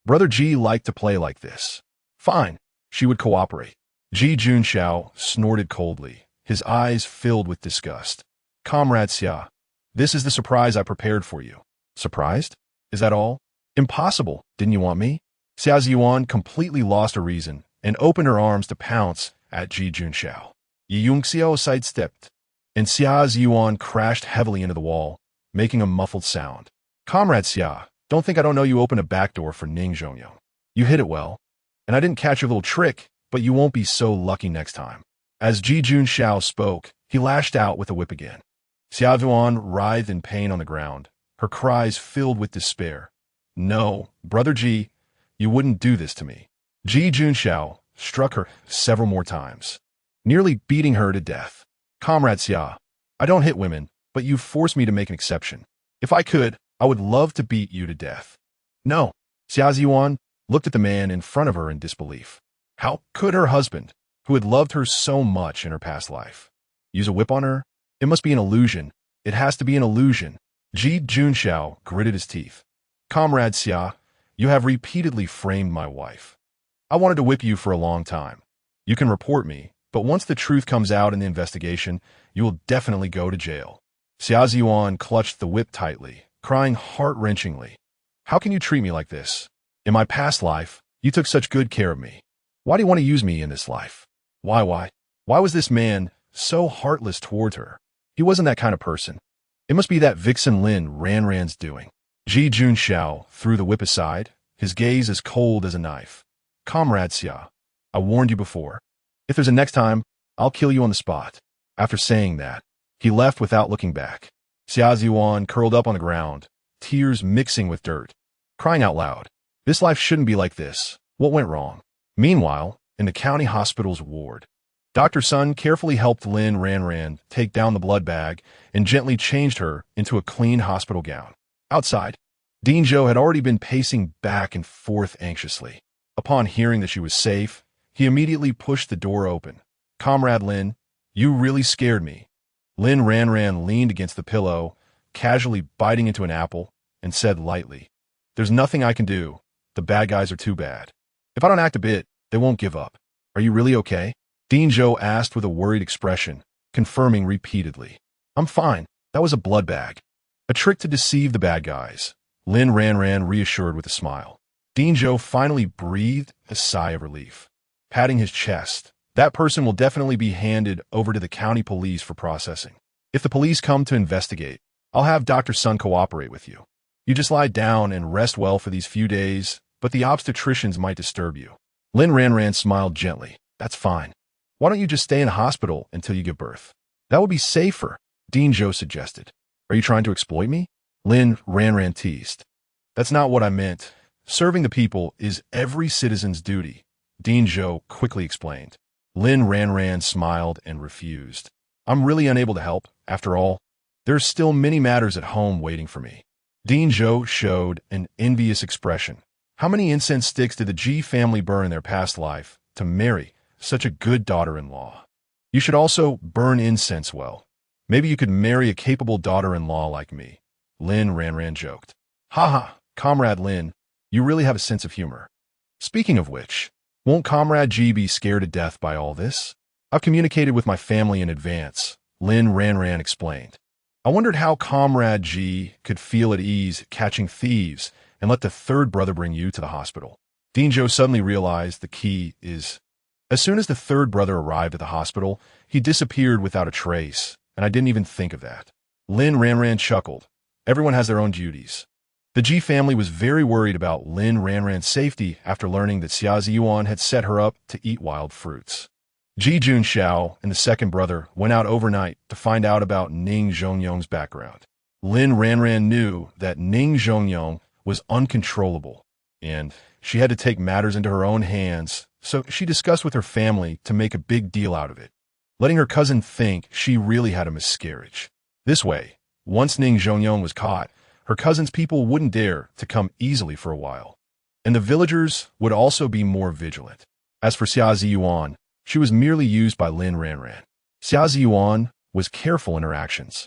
Brother Ji liked to play like this. Fine, she would cooperate. Ji Junxiao snorted coldly, his eyes filled with disgust. Comrade Xia, this is the surprise I prepared for you. Surprised? Is that all? Impossible, didn't you want me? Xia Ziyuan completely lost her reason and opened her arms to pounce at Ji Junxiao. Yi Yongxiao sidestepped, and Xia Ziyuan crashed heavily into the wall, making a muffled sound. Comrade Xia, don't think I don't know you opened a back door for Ning Zhongyong. You hit it well, and I didn't catch your little trick, but you won't be so lucky next time. As Ji Junxiao spoke, he lashed out with a whip again. Xia Ziyuan writhed in pain on the ground, her cries filled with despair. No, Brother Ji, you wouldn't do this to me. Ji Junxiao struck her several more times, nearly beating her to death. Comrade Xia, I don't hit women, but you forced me to make an exception. If I could, I would love to beat you to death. No. Xia Ziyuan looked at the man in front of her in disbelief. How could her husband, who had loved her so much in her past life, use a whip on her? It must be an illusion. It has to be an illusion. Ji Junxiao gritted his teeth. Comrade Xia, you have repeatedly framed my wife. I wanted to whip you for a long time. You can report me, but once the truth comes out in the investigation, you will definitely go to jail. Xia Ziyuan clutched the whip tightly, crying heart-wrenchingly. How can you treat me like this? In my past life, you took such good care of me. Why do you want to use me in this life? Why was this man so heartless towards her? He wasn't that kind of person. It must be that vixen Lin Ranjing's doing. Ji Junxiao threw the whip aside, his gaze as cold as a knife. Comrade Xia, I warned you before. If there's a next time, I'll kill you on the spot. After saying that, he left without looking back. Xia Ziyuan curled up on the ground, tears mixing with dirt, crying out loud. This life shouldn't be like this. What went wrong? Meanwhile, in the county hospital's ward, Dr. Sun carefully helped Lin Ranjing take down the blood bag and gently changed her into a clean hospital gown. Outside, Dean Zhou had already been pacing back and forth anxiously. Upon hearing that she was safe, he immediately pushed the door open. Comrade Lin, you really scared me. Lin Ranjing leaned against the pillow, casually biting into an apple, and said lightly, There's nothing I can do. The bad guys are too bad. If I don't act a bit, they won't give up. Are you really okay? Dean Zhou asked with a worried expression, confirming repeatedly. I'm fine. That was a blood bag. A trick to deceive the bad guys. Lin Ranjing reassured with a smile. Dean Zhou finally breathed a sigh of relief. Patting his chest, that person will definitely be handed over to the county police for processing. If the police come to investigate, I'll have Dr. Sun cooperate with you. You just lie down and rest well for these few days, but the obstetricians might disturb you. Lin Ranjing smiled gently. That's fine. Why don't you just stay in a hospital until you give birth? That would be safer, Dean Zhou suggested. Are you trying to exploit me? Lin Ranjing teased. That's not what I meant. Serving the people is every citizen's duty, Dean Zhou quickly explained. Lin Ranjing smiled and refused. I'm really unable to help. After all, there's still many matters at home waiting for me. Dean Zhou showed an envious expression. How many incense sticks did the Ji family burn in their past life to marry such a good daughter-in-law? You should also burn incense well. Maybe you could marry a capable daughter-in-law like me, Lin Ranjing joked. Haha, Comrade Lin, you really have a sense of humor. Speaking of which, won't Comrade Ji be scared to death by all this? I've communicated with my family in advance, Lin Ranjing explained. I wondered how Comrade Ji could feel at ease catching thieves and let the third brother bring you to the hospital. Dean Zhou suddenly realized the key is, as soon as the third brother arrived at the hospital, he disappeared without a trace, and I didn't even think of that. Lin Ranjing chuckled. Everyone has their own duties. The Ji family was very worried about Lin Ranjing's safety after learning that Xia Ziyuan had set her up to eat wild fruits. Ji Junxiao and the second brother went out overnight to find out about Ning Zhongyong's background. Lin Ranjing knew that Ning Zhongyong was uncontrollable, and she had to take matters into her own hands, so she discussed with her family to make a big deal out of it, letting her cousin think she really had a miscarriage. This way, once Ning Zhongyong was caught, her cousin's people wouldn't dare to come easily for a while, and the villagers would also be more vigilant. As for Xia Ziyuan, she was merely used by Lin Ranjing. Xia Ziyuan was careful in her actions,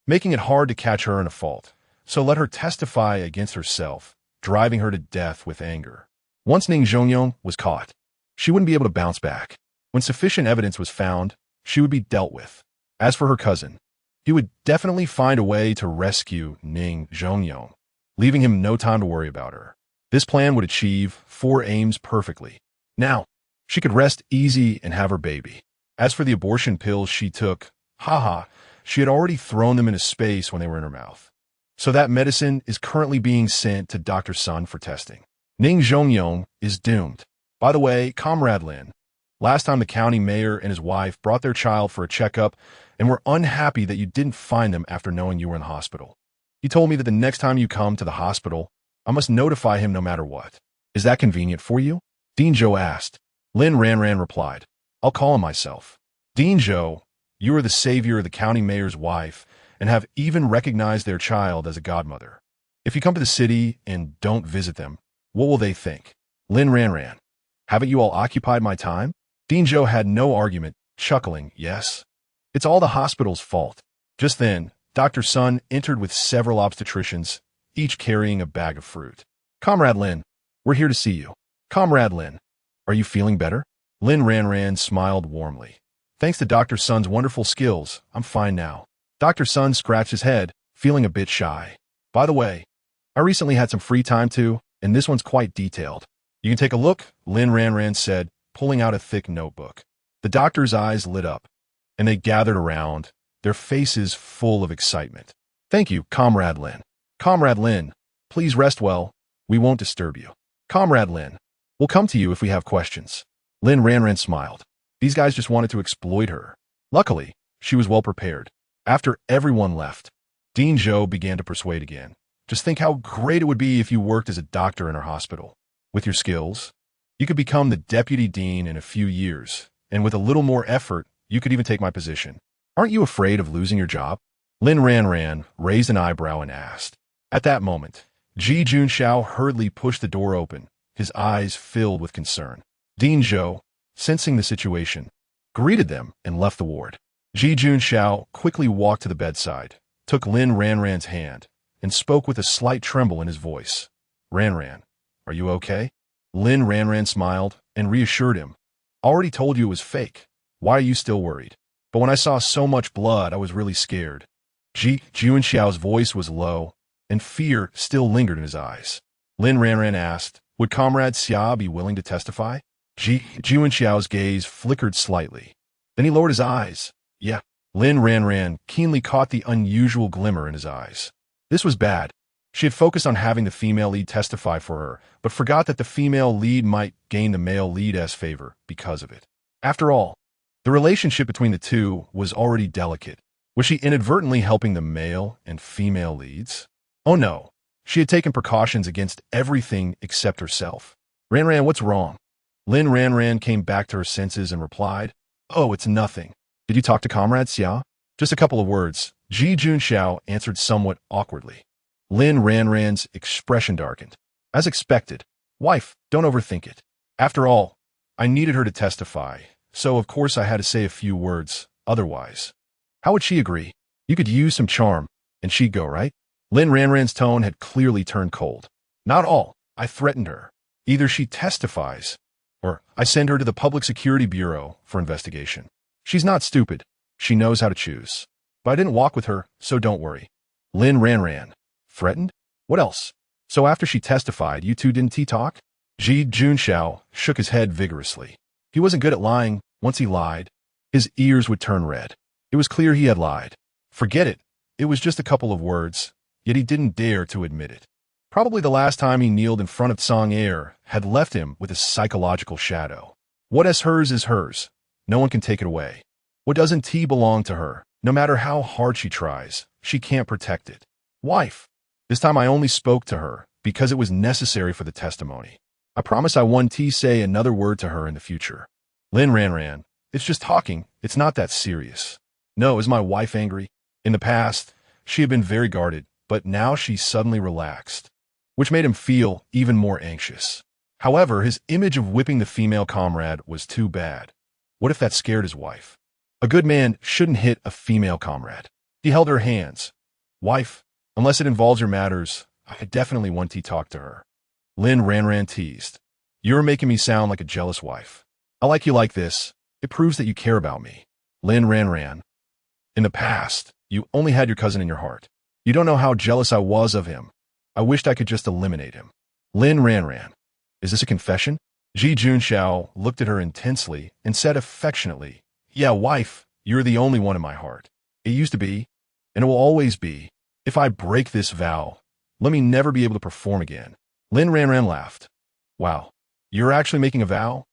making it hard to catch her in a fault, so let her testify against herself, driving her to death with anger. Once Ning Zhongyong was caught, she wouldn't be able to bounce back. When sufficient evidence was found, she would be dealt with. As for her cousin, he would definitely find a way to rescue Ning Zhongyong, leaving him no time to worry about her. This plan would achieve 4 aims perfectly. Now, she could rest easy and have her baby. As for the abortion pills she took, haha, she had already thrown them into space when they were in her mouth. So that medicine is currently being sent to Dr. Sun for testing. Ning Zhongyong is doomed. By the way, Comrade Lin, last time the county mayor and his wife brought their child for a checkup and were unhappy that you didn't find them after knowing you were in the hospital. He told me that the next time you come to the hospital, I must notify him no matter what. Is that convenient for you? Dean Zhou asked. Lin Ranran replied, I'll call him myself. Dean Zhou, you are the savior of the county mayor's wife and have even recognized their child as a godmother. If you come to the city and don't visit them, what will they think? Lin Ranran, haven't you all occupied my time? Dean Zhou had no argument, chuckling, yes. It's all the hospital's fault. Just then, Dr. Sun entered with several obstetricians, each carrying a bag of fruit. Comrade Lin, we're here to see you. Comrade Lin, are you feeling better? Lin Ranran smiled warmly. Thanks to Dr. Sun's wonderful skills, I'm fine now. Dr. Sun scratched his head, feeling a bit shy. By the way, I recently had some free time too, and this one's quite detailed. You can take a look, Lin Ranran said, pulling out a thick notebook. The doctor's eyes lit up, and they gathered around, their faces full of excitement. Thank you, Comrade Lin. Comrade Lin, please rest well. We won't disturb you. Comrade Lin, we'll come to you if we have questions. Lin Ranran smiled. These guys just wanted to exploit her. Luckily, she was well prepared. After everyone left, Dean Zhou began to persuade again. Just think how great it would be if you worked as a doctor in our hospital. With your skills, you could become the deputy dean in a few years, and with a little more effort, you could even take my position. Aren't you afraid of losing your job? Lin Ranran raised an eyebrow and asked. At that moment, Ji Junxiao hurriedly pushed the door open, his eyes filled with concern. Dean Zhou, sensing the situation, greeted them and left the ward. Ji Junxiao quickly walked to the bedside, took Lin Ranran's hand, and spoke with a slight tremble in his voice. Ranran, are you okay? Lin Ranran smiled and reassured him. Already told you it was fake. Why are you still worried? But when I saw so much blood, I was really scared. Ji Junxiao's voice was low, and fear still lingered in his eyes. Lin Ranran asked, would Comrade Xia be willing to testify? Ji Junxiao's gaze flickered slightly. Then he lowered his eyes. Yeah. Lin Ranran keenly caught the unusual glimmer in his eyes. This was bad. She had focused on having the female lead testify for her, but forgot that the female lead might gain the male lead's favor because of it. After all, the relationship between the two was already delicate. Was she inadvertently helping the male and female leads? Oh no, she had taken precautions against everything except herself. Ranran, what's wrong? Lin Ranran came back to her senses and replied, oh, it's nothing. Did you talk to Comrade Xia? Just a couple of words. Ji Junxiao answered somewhat awkwardly. Lin Ranran's expression darkened. As expected. Wife, don't overthink it. After all, I needed her to testify, so of course I had to say a few words, otherwise. How would she agree? You could use some charm, and she'd go, right? Lin Ranran's tone had clearly turned cold. Not all. I threatened her. Either she testifies, or I send her to the Public Security Bureau for investigation. She's not stupid. She knows how to choose. But I didn't walk with her, so don't worry. Lin Ranran. Threatened? What else? So after she testified, you two didn't talk? Ji Junxiao shook his head vigorously. He wasn't good at lying. Once he lied, his ears would turn red. It was clear he had lied. Forget it. It was just a couple of words, yet he didn't dare to admit it. Probably the last time he kneeled in front of Tsang Er had left him with a psychological shadow. What is hers. No one can take it away. What doesn't belong to her? No matter how hard she tries, she can't protect it. Wife. This time I only spoke to her because it was necessary for the testimony. I promise I won't say another word to her in the future. Lin Ranran, it's just talking. It's not that serious. No, is my wife angry? In the past, she had been very guarded, but now she suddenly relaxed, which made him feel even more anxious. However, his image of whipping the female comrade was too bad. What if that scared his wife? A good man shouldn't hit a female comrade. He held her hands. Wife, unless it involves your matters, I definitely want to talk to her. Lin Ranran teased. You're making me sound like a jealous wife. I like you like this. It proves that you care about me. Lin Ranran. In the past, you only had your cousin in your heart. You don't know how jealous I was of him. I wished I could just eliminate him. Lin Ranran. Is this a confession? Ji Junxiao looked at her intensely and said affectionately, Yeah, wife, you're the only one in my heart. It used to be, and it will always be. If I break this vow, let me never be able to perform again. Lin Ranran laughed. Wow, you're actually making a vow?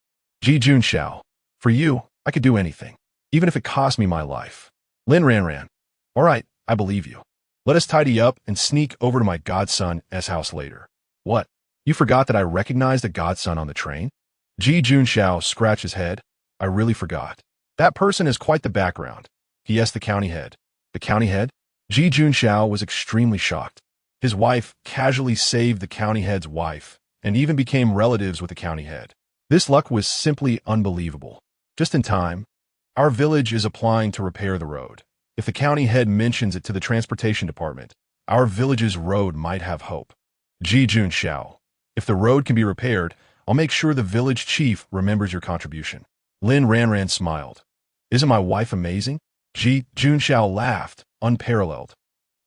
Ji Junxiao, for you, I could do anything, even if it cost me my life. Lin Ranran. All right, I believe you. Let us tidy up and sneak over to my godson's house later. What? You forgot that I recognized the godson on the train? Ji Junxiao scratched his head. I really forgot. That person has quite the background. He asked the county head. The county head? Ji Junxiao was extremely shocked. His wife casually saved the county head's wife and even became relatives with the county head. This luck was simply unbelievable. Just in time, our village is applying to repair the road. If the county head mentions it to the transportation department, our village's road might have hope. Ji Junxiao. If the road can be repaired, I'll make sure the village chief remembers your contribution. Lin Ranran smiled. Isn't my wife amazing? Ji Junxiao laughed, unparalleled.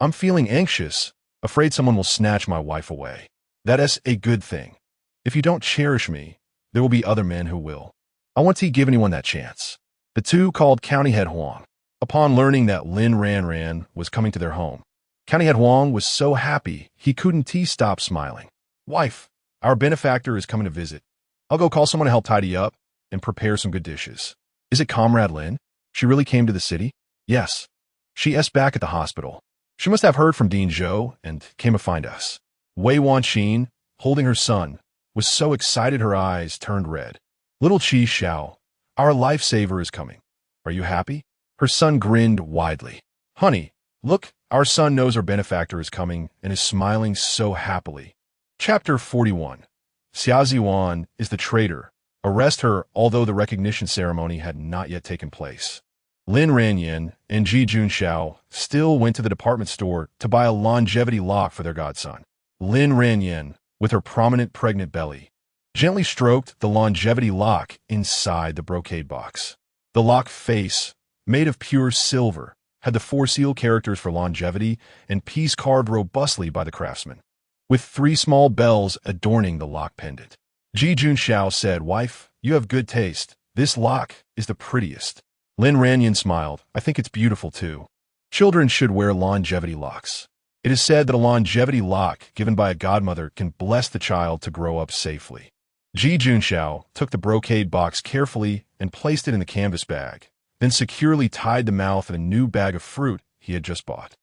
I'm feeling anxious, afraid someone will snatch my wife away. That is a good thing. If you don't cherish me, there will be other men who will. I want to give anyone that chance. The two called County Head Huang. Upon learning that Lin Ranran was coming to their home, County Head Huang was so happy he couldn't stop smiling. Wife, our benefactor is coming to visit. I'll go call someone to help tidy up and prepare some good dishes. Is it Comrade Lin? She really came to the city? Yes. She is back at the hospital. She must have heard from Dean Zhou and came to find us. Wei Wanqin, holding her son, was so excited her eyes turned red. Little Qi Xiao, our lifesaver is coming. Are you happy? Her son grinned widely. Honey, look, our son knows our benefactor is coming and is smiling so happily. Chapter 41. Xia Ziwan is the traitor. Arrest her, although the recognition ceremony had not yet taken place. Lin Ranyin and Ji Junxiao still went to the department store to buy a longevity lock for their godson. Lin Ranyin, with her prominent pregnant belly, gently stroked the longevity lock inside the brocade box. The lock face, made of pure silver, had the 4 seal characters for longevity and peace carved robustly by the craftsman, with 3 small bells adorning the lock pendant. Ji Junxiao said, Wife, you have good taste. This lock is the prettiest. Lin Ranyin smiled. I think it's beautiful too. Children should wear longevity locks. It is said that a longevity lock given by a godmother can bless the child to grow up safely. Ji Junxiao took the brocade box carefully and placed it in the canvas bag, then securely tied the mouth of a new bag of fruit he had just bought.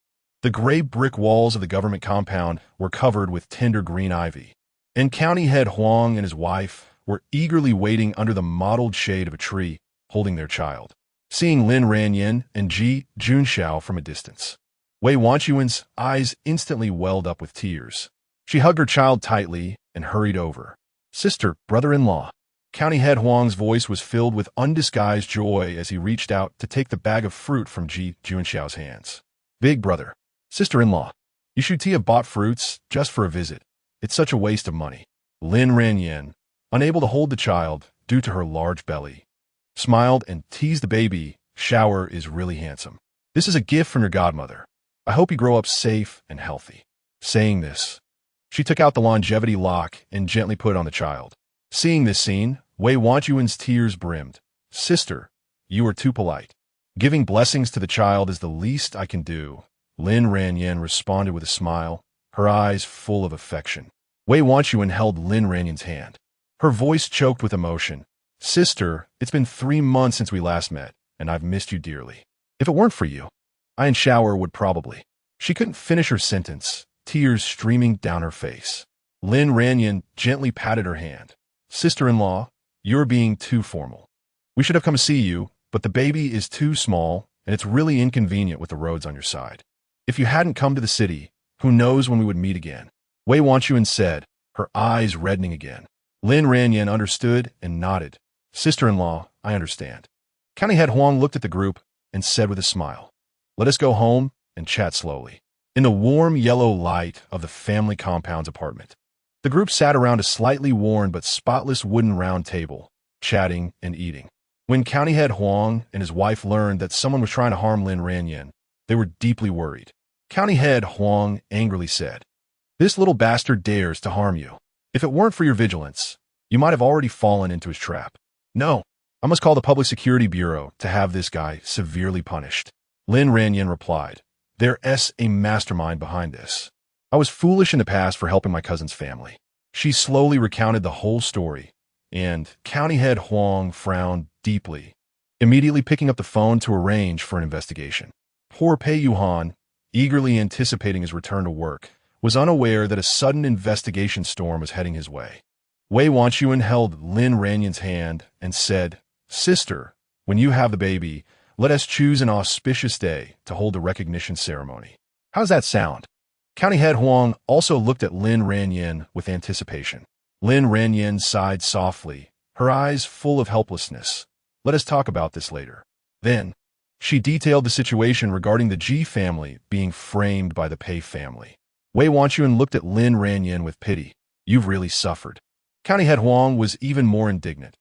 The gray brick walls of the government compound were covered with tender green ivy, and County Head Huang and his wife were eagerly waiting under the mottled shade of a tree, holding their child, seeing Lin Ranyin and Ji Junxiao from a distance. Wei Wanqin's eyes instantly welled up with tears. She hugged her child tightly and hurried over. Sister, brother-in-law. County Head Huang's voice was filled with undisguised joy as he reached out to take the bag of fruit from Ji Junxiao's hands. Big brother. Sister-in-law. You should have bought fruits just for a visit. It's such a waste of money. Lin Ranyin, unable to hold the child due to her large belly, smiled and teased the baby. Shower is really handsome. This is a gift from your godmother. I hope you grow up safe and healthy. Saying this, she took out the longevity lock and gently put it on the child. Seeing this scene, Wei Wanqin's tears brimmed. Sister, you are too polite. Giving blessings to the child is the least I can do. Lin Ranyin responded with a smile, her eyes full of affection. Wei Wanqin held Lin Ranyin's hand. Her voice choked with emotion. Sister, it's been 3 months since we last met, and I've missed you dearly. If it weren't for you, I and Shower would probably. She couldn't finish her sentence, tears streaming down her face. Lin Ranyin gently patted her hand. Sister-in-law, you're being too formal. We should have come to see you, but the baby is too small, and it's really inconvenient with the roads on your side. If you hadn't come to the city, who knows when we would meet again? Wei Wanqin said, her eyes reddening again. Lin Ranyin understood and nodded. Sister-in-law, I understand. County Head Huang looked at the group and said with a smile, Let us go home and chat slowly. In the warm yellow light of the family compound's apartment, the group sat around a slightly worn but spotless wooden round table, chatting and eating. When County Head Huang and his wife learned that someone was trying to harm Lin Ranyin, they were deeply worried. County Head Huang angrily said, This little bastard dares to harm you. If it weren't for your vigilance, you might have already fallen into his trap. No, I must call the Public Security Bureau to have this guy severely punished. Lin Ranjing replied, "There's a mastermind behind this. I was foolish in the past for helping my cousin's family." She slowly recounted the whole story, and County Head Huang frowned deeply, immediately picking up the phone to arrange for an investigation. Poor Pei Yuhan, eagerly anticipating his return to work, was unaware that a sudden investigation storm was heading his way. Wei Wanchuan held Lin Ranjing's hand and said, "Sister, when you have the baby, let us choose an auspicious day to hold the recognition ceremony. How does that sound?" County Head Huang also looked at Lin Ranjing with anticipation. Lin Ranjing sighed softly, her eyes full of helplessness. "Let us talk about this later." Then, she detailed the situation regarding the Ji family being framed by the Pei family. Wei Wanchuan looked at Lin Ranjing with pity. "You've really suffered." County Head Huang was even more indignant.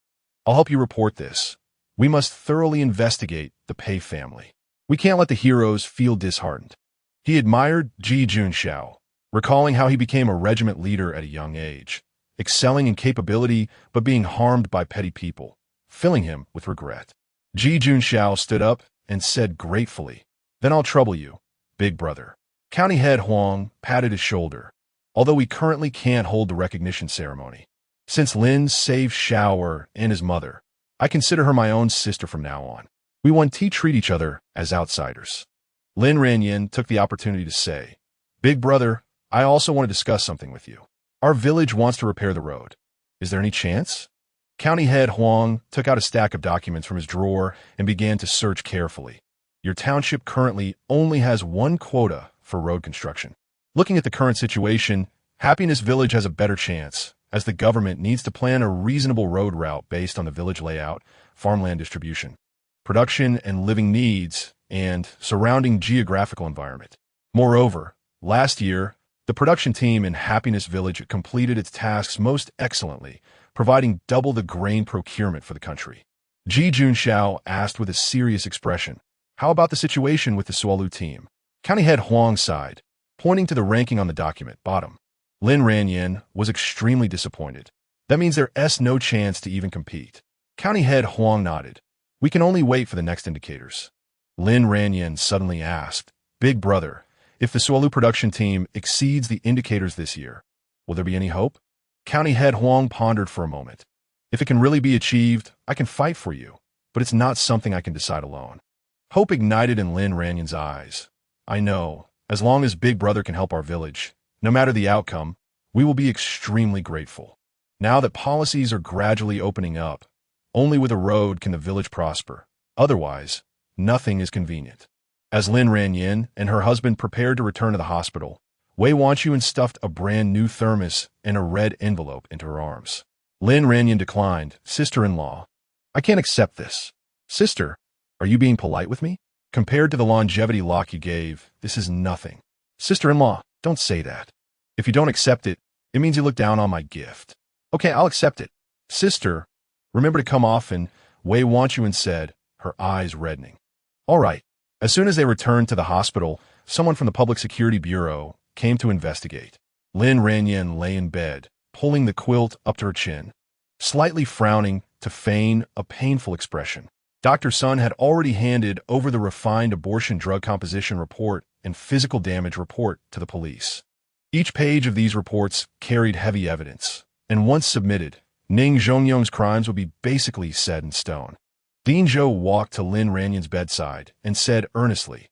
"I'll help you report this. We must thoroughly investigate the Pei family. We can't let the heroes feel disheartened." He admired Ji Junxiao, recalling how he became a regiment leader at a young age, excelling in capability but being harmed by petty people, filling him with regret. Ji Junxiao stood up and said gratefully, "Then I'll trouble you, big brother." County Head Huang patted his shoulder, "Although we currently can't hold the recognition ceremony. Since Lin saved Xiao and his mother, I consider her my own sister from now on. We want to treat each other as outsiders." Lin Ranjing took the opportunity to say, "Big brother, I also want to discuss something with you. Our village wants to repair the road. Is there any chance?" County Head Huang took out a stack of documents from his drawer and began to search carefully. "Your township currently only has one quota for road construction. Looking at the current situation, Happiness Village has a better chance, as the government needs to plan a reasonable road route based on the village layout, farmland distribution, production and living needs, and surrounding geographical environment. Moreover, last year, the production team in Happiness Village completed its tasks most excellently, providing double the grain procurement for the country." Ji Junxiao asked with a serious expression, "How about the situation with the Sualu team?" County Head Huang sighed, pointing to the ranking on the document, bottom. Lin Ranjing was extremely disappointed. "That means there's no chance to even compete." County Head Huang nodded. "We can only wait for the next indicators." Lin Ranjing suddenly asked, "Big brother, if the Sualu production team exceeds the indicators this year, will there be any hope?" County Head Huang pondered for a moment. "If it can really be achieved, I can fight for you, but it's not something I can decide alone." Hope ignited in Lin Ranjing's eyes. "I know, as long as Big Brother can help our village, no matter the outcome, we will be extremely grateful. Now that policies are gradually opening up, only with a road can the village prosper. Otherwise, nothing is convenient." As Lin Ranjing and her husband prepared to return to the hospital, Wei Wanchuan stuffed a brand new thermos and a red envelope into her arms. Lin Ranjing declined, "Sister-in-law, I can't accept this." "Sister, are you being polite with me? Compared to the longevity lock you gave, this is nothing." "Sister-in-law, don't say that. If you don't accept it, it means you look down on my gift." "Okay, I'll accept it." "Sister, remember to come often," Wei Wanchuan said, her eyes reddening. "All right." As soon as they returned to the hospital, someone from the Public Security Bureau came to investigate. Lin Ranjing lay in bed, pulling the quilt up to her chin, slightly frowning to feign a painful expression. Dr. Sun had already handed over the refined abortion drug composition report and physical damage report to the police. Each page of these reports carried heavy evidence, and once submitted, Ning Zhongyong's crimes would be basically set in stone. Ding Zhou walked to Lin Ranjing's bedside and said earnestly,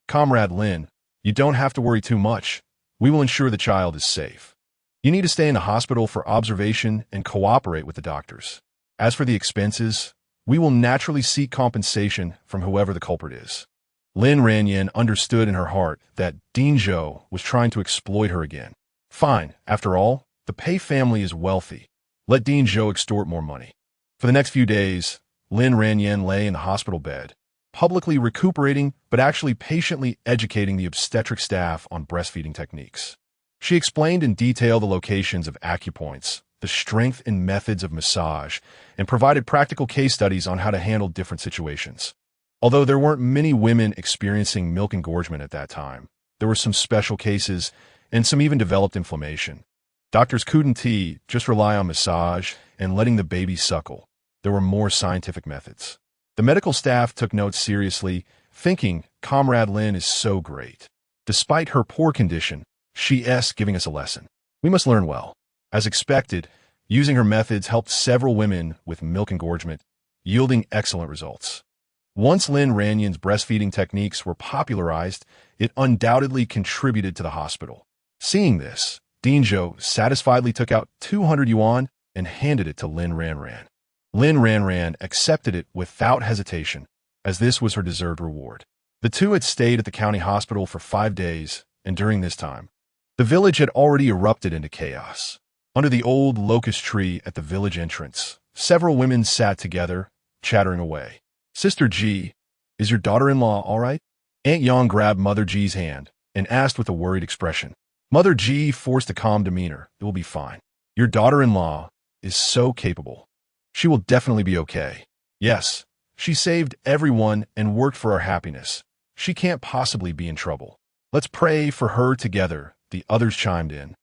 "Comrade Lin, you don't have to worry too much. We will ensure the child is safe. You need to stay in the hospital for observation and cooperate with the doctors. As for the expenses, we will naturally seek compensation from whoever the culprit is." Lin Ranjing understood in her heart that Ding Zhou was trying to exploit her again. Fine, after all, the Pei family is wealthy. Let Ding Zhou extort more money. For the next few days, Lin Ranjing lay in the hospital bed, publicly recuperating but actually patiently educating the obstetric staff on breastfeeding techniques. She explained in detail the locations of acupoints, the strength and methods of massage, and provided practical case studies on how to handle different situations. Although there weren't many women experiencing milk engorgement at that time, there were some special cases and some even developed inflammation. Doctors couldn't just rely on massage and letting the baby suckle. There were more scientific methods. The medical staff took notes seriously, thinking, Comrade Lin is so great. Despite her poor condition, she's giving us a lesson. We must learn well. As expected, using her methods helped several women with milk engorgement, yielding excellent results. Once Lin Ranjing's breastfeeding techniques were popularized, it undoubtedly contributed to the hospital. Seeing this, Dinjo satisfiedly took out 200 yuan and handed it to Lin Ranjing. Lin Ranjing accepted it without hesitation, as this was her deserved reward. The two had stayed at the county hospital for 5 days, and during this time, the village had already erupted into chaos. Under the old locust tree at the village entrance, several women sat together, chattering away. Sister Ji, is your daughter-in-law all right? Aunt Yang grabbed Mother Ji's hand and asked with a worried expression. Mother Ji forced a calm demeanor. It will be fine. Your daughter-in-law is so capable. She will definitely be okay. Yes, she saved everyone and worked for our happiness. She can't possibly be in trouble. Let's pray for her together, the others chimed in.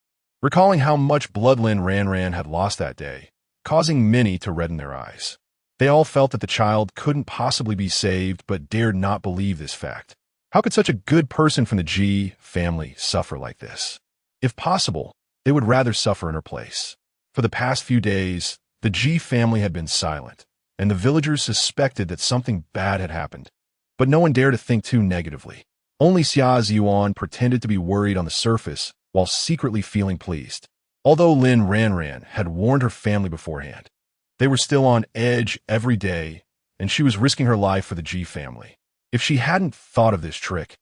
Recalling how much blood Lin Ranjing had lost that day, causing many to redden their eyes. They all felt that the child couldn't possibly be saved but dared not believe this fact. How could such a good person from the Ji family suffer like this? If possible, they would rather suffer in her place. For the past few days, the Ji family had been silent, and the villagers suspected that something bad had happened. But no one dared to think too negatively. Only Xia Ziyuan pretended to be worried on the surface while secretly feeling pleased. Although Lin Ranjing had warned her family beforehand, they were still on edge every day, and she was risking her life for the Ji family. If she hadn't thought of this trick,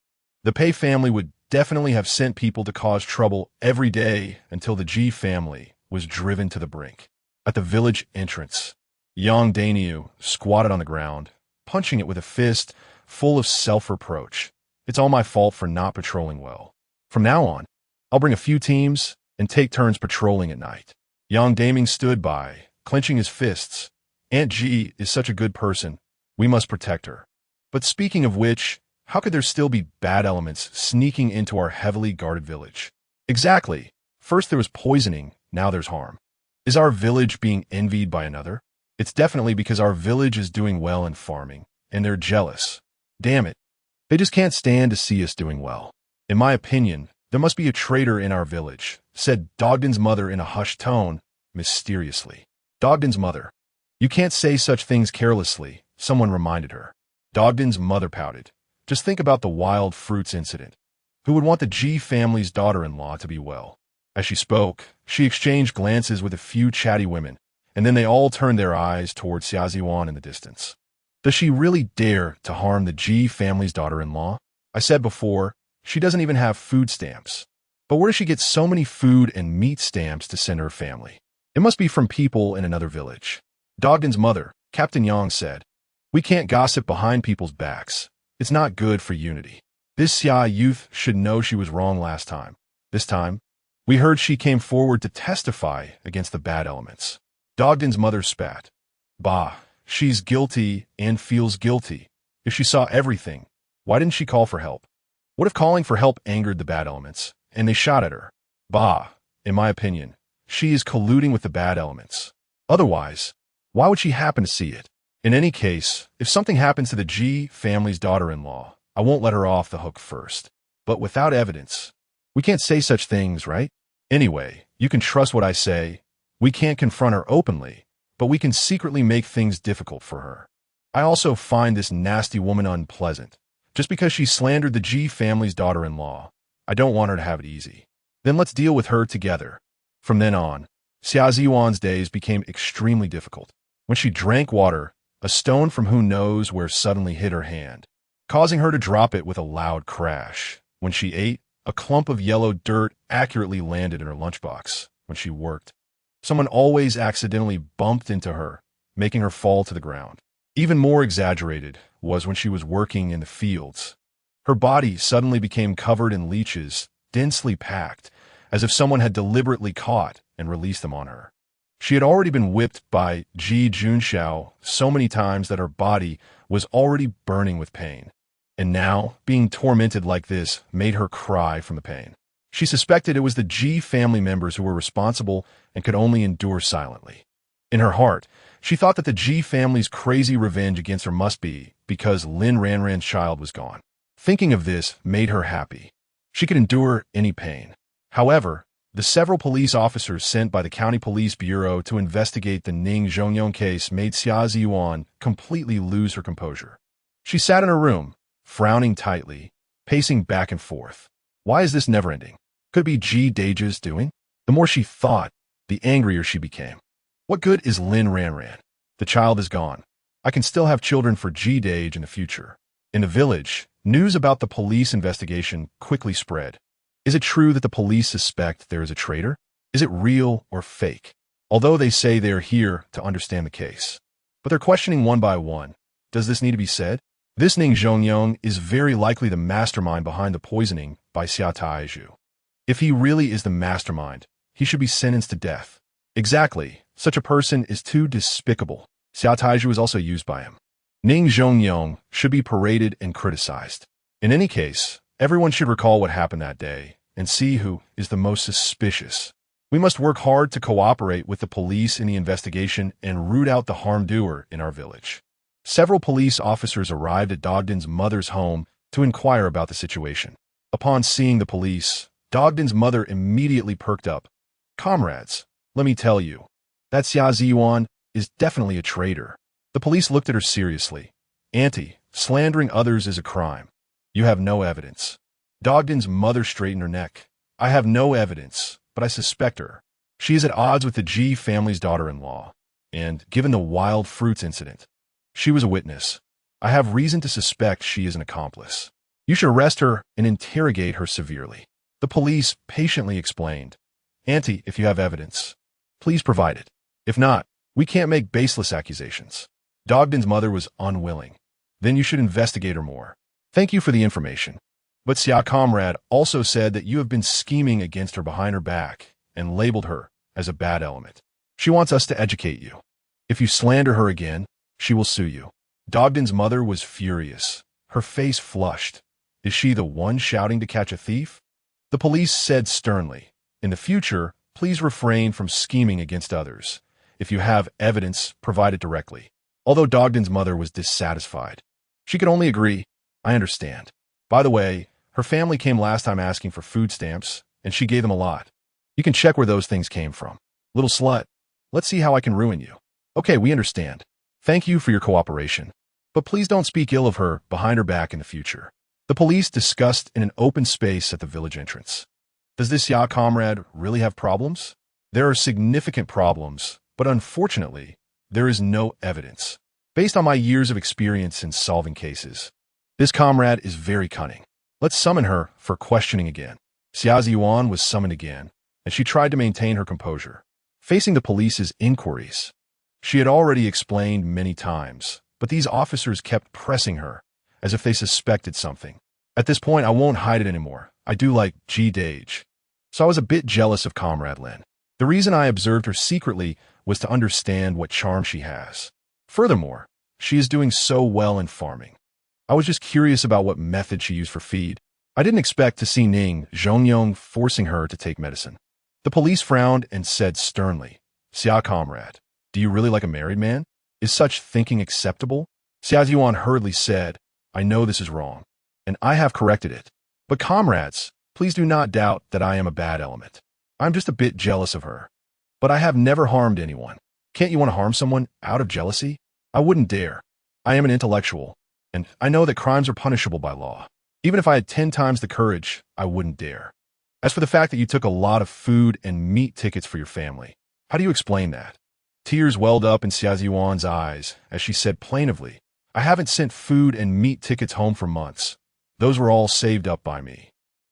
the Pei family would definitely have sent people to cause trouble every day until the Ji family was driven to the brink. At the village entrance, Yang Dainyu squatted on the ground, punching it with a fist full of self-reproach. It's all my fault for not patrolling well. From now on, I'll bring a few teams and take turns patrolling at night. Yang Daiming stood by, clenching his fists. Aunt Ji is such a good person. We must protect her. But speaking of which, how could there still be bad elements sneaking into our heavily guarded village? Exactly. First there was poisoning, now there's harm. Is our village being envied by another? It's definitely because our village is doing well in farming, and they're jealous. Damn it. They just can't stand to see us doing well. In my opinion, there must be a traitor in our village, said Dogden's mother in a hushed tone, mysteriously. Dogden's mother. You can't say such things carelessly, someone reminded her. Dogden's mother pouted. Just think about the wild fruits incident. Who would want the Ji family's daughter-in-law to be well? As she spoke, she exchanged glances with a few chatty women, and then they all turned their eyes toward Xiaoziwan in the distance. Does she really dare to harm the Ji family's daughter-in-law? I said before, she doesn't even have food stamps. But where does she get so many food and meat stamps to send her family? It must be from people in another village. Dogden's mother, Captain Yang, said, We can't gossip behind people's backs. It's not good for unity. This Xia youth should know she was wrong last time. This time, we heard she came forward to testify against the bad elements. Dogden's mother spat. Bah, she's guilty and feels guilty. If she saw everything, why didn't she call for help? What if calling for help angered the bad elements, and they shot at her? Bah, in my opinion, she is colluding with the bad elements. Otherwise, why would she happen to see it? In any case, if something happens to the Ji family's daughter-in-law, I won't let her off the hook first. But without evidence, we can't say such things, right? Anyway, you can trust what I say. We can't confront her openly, but we can secretly make things difficult for her. I also find this nasty woman unpleasant. Just because she slandered the Ji family's daughter-in-law, I don't want her to have it easy. Then let's deal with her together. From then on, Xia Ziwan's days became extremely difficult. When she drank water, a stone from who knows where suddenly hit her hand, causing her to drop it with a loud crash. When she ate, a clump of yellow dirt accurately landed in her lunchbox. When she worked, someone always accidentally bumped into her, making her fall to the ground. Even more exaggerated was when she was working in the fields. Her body suddenly became covered in leeches, densely packed, as if someone had deliberately caught and released them on her. She had already been whipped by Ji Junxiao so many times that her body was already burning with pain. And now, being tormented like this made her cry from the pain. She suspected it was the G family members who were responsible and could only endure silently. In her heart, she thought that the G family's crazy revenge against her must be because Lin Ranjing's child was gone. Thinking of this made her happy. She could endure any pain. However, the several police officers sent by the County Police Bureau to investigate the Ning Zhongyong case made Xia Ziyuan completely lose her composure. She sat in her room, frowning tightly, pacing back and forth. Why is this never ending? Could it be Ji Daeja's doing? The more she thought, the angrier she became. What good is Lin Ranjing? The child is gone. I can still have children for Ji Daeja in the future. In the village, news about the police investigation quickly spread. Is it true that the police suspect there is a traitor? Is it real or fake? Although they say they are here to understand the case. But they're questioning one by one. Does this need to be said? This Ning Zhongyong is very likely the mastermind behind the poisoning by Xia Taizhu. If he really is the mastermind, he should be sentenced to death. Exactly, such a person is too despicable. Xia Taizhu is also used by him. Ning Zhongyong should be paraded and criticized. In any case, everyone should recall what happened that day and see who is the most suspicious. We must work hard to cooperate with the police in the investigation and root out the harm doer in our village. Several police officers arrived at Dogden's mother's home to inquire about the situation. Upon seeing the police, Dogden's mother immediately perked up. Comrades, let me tell you, that Xia Ziyuan is definitely a traitor. The police looked at her seriously. Auntie, slandering others is a crime. You have no evidence. Dogden's mother straightened her neck. I have no evidence, but I suspect her. She is at odds with the G family's daughter-in-law. And, given the wild fruits incident, she was a witness. I have reason to suspect she is an accomplice. You should arrest her and interrogate her severely. The police patiently explained. Auntie, if you have evidence, please provide it. If not, we can't make baseless accusations. Dogden's mother was unwilling. Then you should investigate her more. Thank you for the information. But Xia Comrade also said that you have been scheming against her behind her back and labeled her as a bad element. She wants us to educate you. If you slander her again, she will sue you. Dogden's mother was furious. Her face flushed. Is she the one shouting to catch a thief? The police said sternly, in the future, please refrain from scheming against others. If you have evidence, provide it directly. Although Dogden's mother was dissatisfied, she could only agree, I understand. By the way, her family came last time asking for food stamps, and she gave them a lot. You can check where those things came from. Little slut, let's see how I can ruin you. Okay, we understand. Thank you for your cooperation. But please don't speak ill of her behind her back in the future. The police discussed in an open space at the village entrance. Does this Xia Comrade really have problems? There are significant problems, but unfortunately, there is no evidence. Based on my years of experience in solving cases, this comrade is very cunning. Let's summon her for questioning again. Xia Ziyuan was summoned again, and she tried to maintain her composure. Facing the police's inquiries, she had already explained many times, but these officers kept pressing her, as if they suspected something. At this point, I won't hide it anymore. I do like Ji Daeja. So I was a bit jealous of Comrade Lin. The reason I observed her secretly was to understand what charm she has. Furthermore, she is doing so well in farming. I was just curious about what method she used for feed. I didn't expect to see Ning Zhongyong forcing her to take medicine. The police frowned and said sternly, Xia Comrade, do you really like a married man? Is such thinking acceptable? Xia Ziyuan hurriedly said, I know this is wrong, and I have corrected it. But comrades, please do not doubt that I am a bad element. I'm just a bit jealous of her. But I have never harmed anyone. Can't you want to harm someone out of jealousy? I wouldn't dare. I am an intellectual, and I know that crimes are punishable by law. Even if I had 10 times the courage, I wouldn't dare. As for the fact that you took a lot of food and meat tickets for your family, how do you explain that? Tears welled up in Xia Ziyuan's eyes as she said plaintively, I haven't sent food and meat tickets home for months. Those were all saved up by me.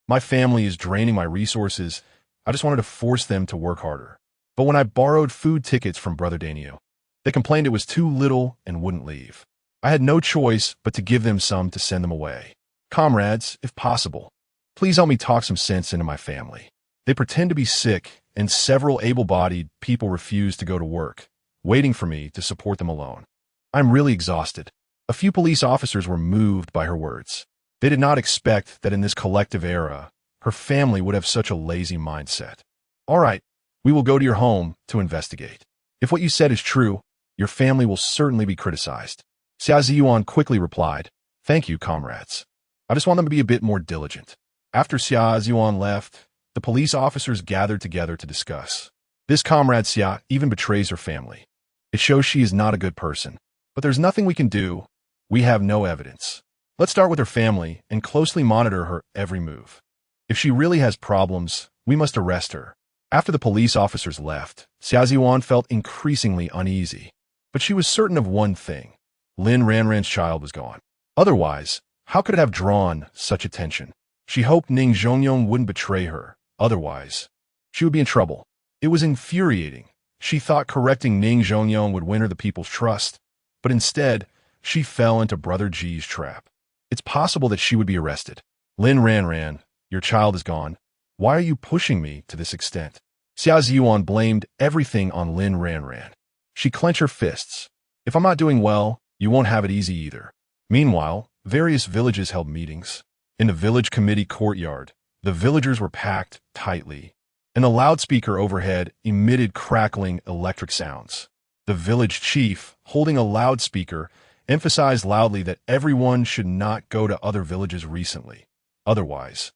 My family is draining my resources. I just wanted to force them to work harder. But when I borrowed food tickets from Brother Daniel, they complained it was too little and wouldn't leave. I had no choice but to give them some to send them away. Comrades, if possible, please help me talk some sense into my family. They pretend to be sick, and several able-bodied people refuse to go to work, waiting for me to support them alone. I'm really exhausted. A few police officers were moved by her words. They did not expect that in this collective era, her family would have such a lazy mindset. All right, we will go to your home to investigate. If what you said is true, your family will certainly be criticized. Xia Ziyuan quickly replied, "Thank you, comrades. I just want them to be a bit more diligent." After Xia Ziyuan left, the police officers gathered together to discuss. This comrade Xia even betrays her family. It shows she is not a good person. But there's nothing we can do. We have no evidence. Let's start with her family and closely monitor her every move. If she really has problems, we must arrest her. After the police officers left, Xia Ziyuan felt increasingly uneasy. But she was certain of one thing. Lin Ranjing's child was gone. Otherwise, how could it have drawn such attention? She hoped Ning Zhongyong wouldn't betray her. Otherwise, she would be in trouble. It was infuriating. She thought correcting Ning Zhongyong would win her the people's trust, but instead, she fell into Brother Ji's trap. It's possible that she would be arrested. Lin Ranjing, your child is gone. Why are you pushing me to this extent? Xia Ziyuan blamed everything on Lin Ranjing. She clenched her fists. If I'm not doing well, you won't have it easy either. Meanwhile, various villages held meetings. In the village committee courtyard, the villagers were packed tightly, and a loudspeaker overhead emitted crackling electric sounds. The village chief, holding a loudspeaker, emphasized loudly that everyone should not go to other villages recently. Otherwise,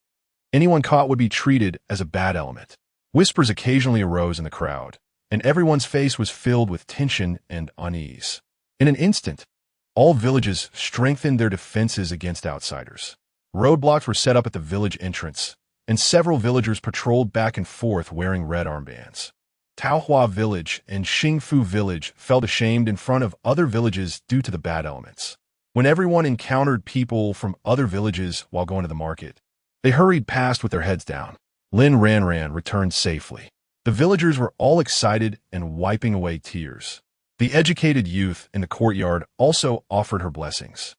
anyone caught would be treated as a bad element. Whispers occasionally arose in the crowd, and everyone's face was filled with tension and unease. In an instant, all villages strengthened their defenses against outsiders. Roadblocks were set up at the village entrance, and several villagers patrolled back and forth wearing red armbands. Taohua Village and Xingfu Village felt ashamed in front of other villages due to the bad elements. When everyone encountered people from other villages while going to the market, they hurried past with their heads down. Lin Ranjing returned safely. The villagers were all excited and wiping away tears. The educated youth in the courtyard also offered her blessings.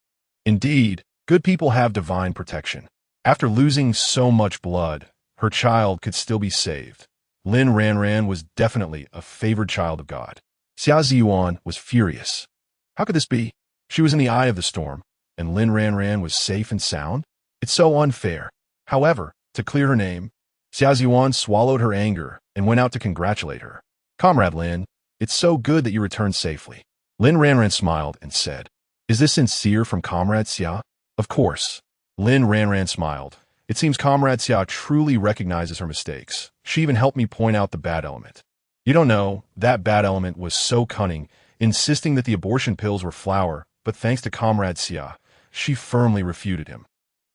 Indeed, good people have divine protection. After losing so much blood, her child could still be saved. Lin Ranjing was definitely a favored child of God. Xia Ziyuan was furious. How could this be? She was in the eye of the storm, and Lin Ranjing was safe and sound? It's so unfair. However, to clear her name, Xia Ziyuan swallowed her anger and went out to congratulate her. "Comrade Lin, it's so good that you returned safely." Lin Ranjing smiled and said, "Is this sincere from Comrade Xia?" "Of course." Lin Ranjing smiled. "It seems Comrade Xia truly recognizes her mistakes. She even helped me point out the bad element. You don't know, that bad element was so cunning, insisting that the abortion pills were flour, but thanks to Comrade Xia, she firmly refuted him."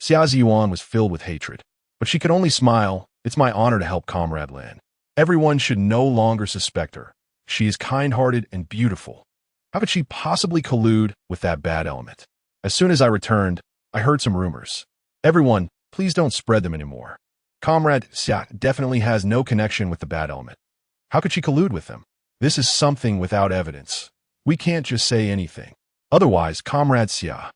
Xia Ziyuan was filled with hatred, but she could only smile. "It's my honor to help Comrade Lin. Everyone should no longer suspect her. She is kind-hearted and beautiful. How could she possibly collude with that bad element?" As soon as I returned, I heard some rumors. "Everyone, please don't spread them anymore. Comrade Xia definitely has no connection with the bad element. How could she collude with them? This is something without evidence. We can't just say anything. Otherwise, Comrade Xia,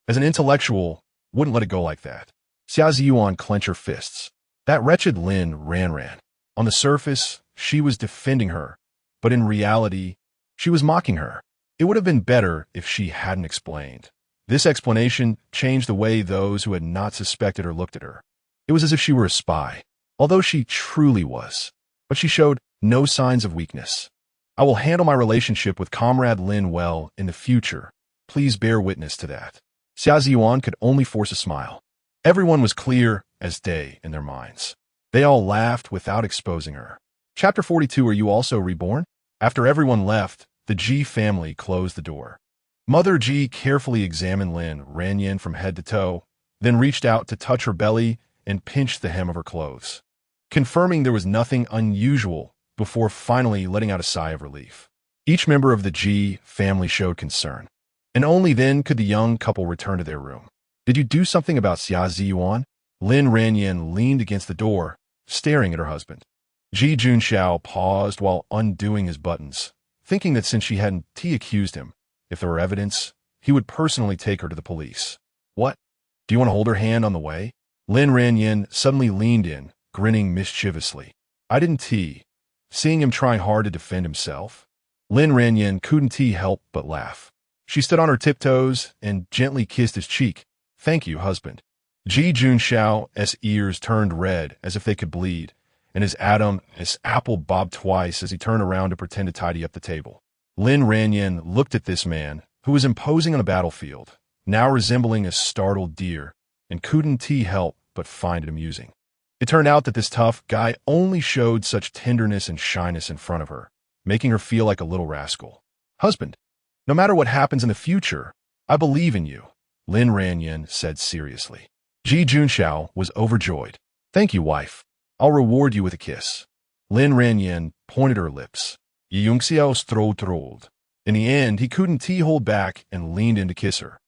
as an intellectual, wouldn't let it go like that." Xia Ziyuan clenched her fists. That wretched Lin Ranjing. On the surface, she was defending her, but in reality, she was mocking her. It would have been better if she hadn't explained. This explanation changed the way those who had not suspected her looked at her. It was as if she were a spy, although she truly was. But she showed no signs of weakness. "I will handle my relationship with Comrade Lin well in the future. Please bear witness to that." Xia Ziyuan could only force a smile. Everyone was clear as day in their minds. They all laughed without exposing her. Chapter 42. Are you also reborn? After everyone left, the Ji family closed the door. Mother Ji carefully examined Lin Ranjing from head to toe, then reached out to touch her belly and pinched the hem of her clothes, confirming there was nothing unusual before finally letting out a sigh of relief. Each member of the Ji family showed concern, and only then could the young couple return to their room. "Did you do something about Xia Ziyuan?" Lin Ranjing leaned against the door, staring at her husband. Ji Junxiao paused while undoing his buttons, thinking that since she hadn't accused him, if there were evidence, he would personally take her to the police. "What? Do you want to hold her hand on the way?" Lin Ranjing suddenly leaned in, grinning mischievously. "I didn't seeing him trying hard to defend himself." Lin Ranjing couldn't help but laugh. She stood on her tiptoes and gently kissed his cheek. "Thank you, husband." Ji Junxiao's ears turned red as if they could bleed, and his apple bobbed twice as he turned around to pretend to tidy up the table. Lin Ranjing looked at this man, who was imposing on a battlefield, now resembling a startled deer, and couldn't help but find it amusing. It turned out that this tough guy only showed such tenderness and shyness in front of her, making her feel like a little rascal. Husband, no matter what happens in the future, I believe in you, Lin Ranjing said seriously. Ji Junxiao was overjoyed. Thank you, wife. I'll reward you with a kiss. Lin Ranjing pointed her lips. Yungxiao trolled. In the end, he couldn't hold back and leaned in to kiss her.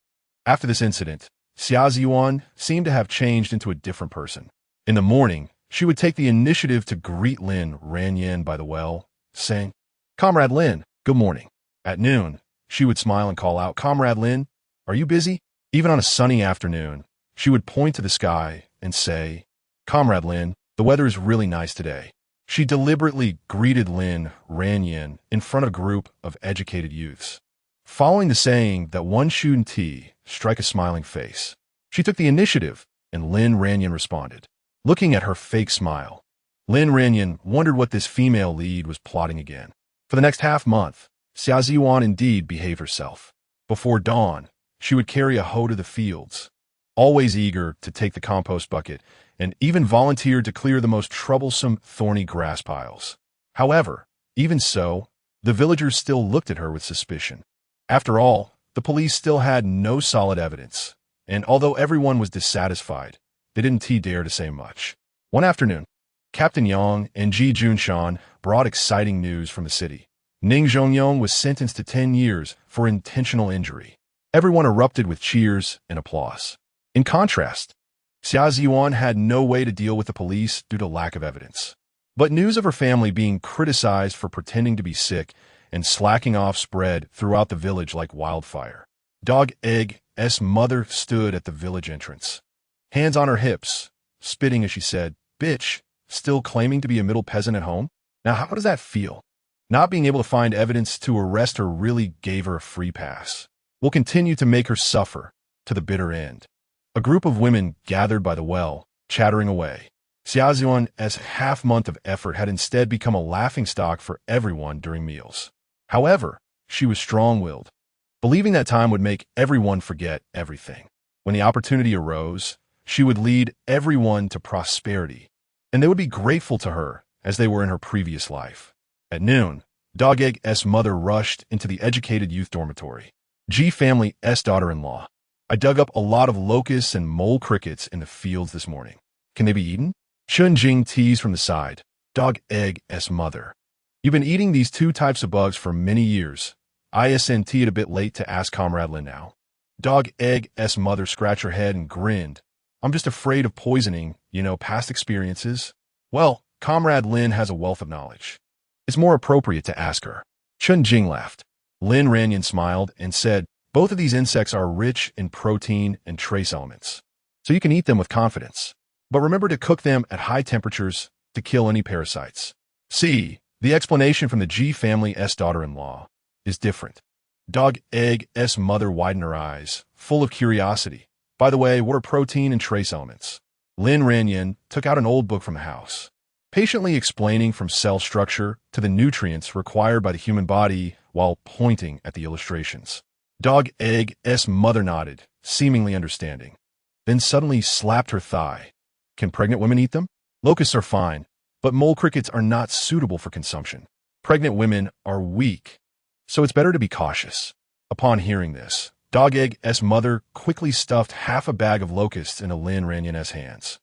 After this incident, Xia Ziyuan seemed to have changed into a different person. In the morning, she would take the initiative to greet Lin Ranjing by the well, saying, Comrade Lin, good morning. At noon, she would smile and call out, Comrade Lin, are you busy? Even on a sunny afternoon, she would point to the sky and say, Comrade Lin, the weather is really nice today. She deliberately greeted Lin Ranjing in front of a group of educated youths. Following the saying that one shouldn't strike a smiling face, she took the initiative, and Lin Ranjing responded. Looking at her fake smile, Lin Ranjing wondered what this female lead was plotting again. For the next half-month, Xia Ziyuan indeed behaved herself. Before dawn, she would carry a hoe to the fields, always eager to take the compost bucket, and even volunteered to clear the most troublesome, thorny grass piles. However, even so, the villagers still looked at her with suspicion. After all, the police still had no solid evidence, and although everyone was dissatisfied, they didn't dare to say much. One afternoon, Captain Yang and Ji Junshan brought exciting news from the city. Ning Zhongyong was sentenced to 10 years for intentional injury. Everyone erupted with cheers and applause. In contrast, Xia Ziyuan had no way to deal with the police due to lack of evidence. But news of her family being criticized for pretending to be sick and slacking off spread throughout the village like wildfire. Dog Egg's mother stood at the village entrance, hands on her hips, spitting as she said, Bitch, still claiming to be a middle peasant at home? Now how does that feel? Not being able to find evidence to arrest her really gave her a free pass. We'll continue to make her suffer to the bitter end. A group of women gathered by the well, chattering away. Xia Ziyuan's half-month of effort had instead become a laughingstock for everyone during meals. However, she was strong-willed, believing that time would make everyone forget everything. When the opportunity arose, she would lead everyone to prosperity, and they would be grateful to her as they were in her previous life. At noon, Dog Egg's mother rushed into the educated youth dormitory. Ji family's daughter-in-law. I dug up a lot of locusts and mole crickets in the fields this morning. Can they be eaten? Chun Jing teased from the side. Dog Egg's mother. You've been eating these two types of bugs for many years. Isn't it a bit late to ask Comrade Lin now? Dog Egg's mother scratched her head and grinned. I'm just afraid of poisoning, past experiences. Well, Comrade Lin has a wealth of knowledge. It's more appropriate to ask her. Chun Jing laughed. Lin Ranjing smiled and said, both of these insects are rich in protein and trace elements, so you can eat them with confidence. But remember to cook them at high temperatures to kill any parasites. See, the explanation from the Ji family's daughter-in-law is different. Dog Egg's mother widened her eyes, full of curiosity. By the way, what are protein and trace elements? Lin Ranjing took out an old book from the house, patiently explaining from cell structure to the nutrients required by the human body while pointing at the illustrations. Dog Egg's mother nodded, seemingly understanding, then suddenly slapped her thigh. Can pregnant women eat them? Locusts are fine, but mole crickets are not suitable for consumption. Pregnant women are weak, so it's better to be cautious. Upon hearing this, Dog Egg's mother quickly stuffed half a bag of locusts into Lin Ranjing's hands.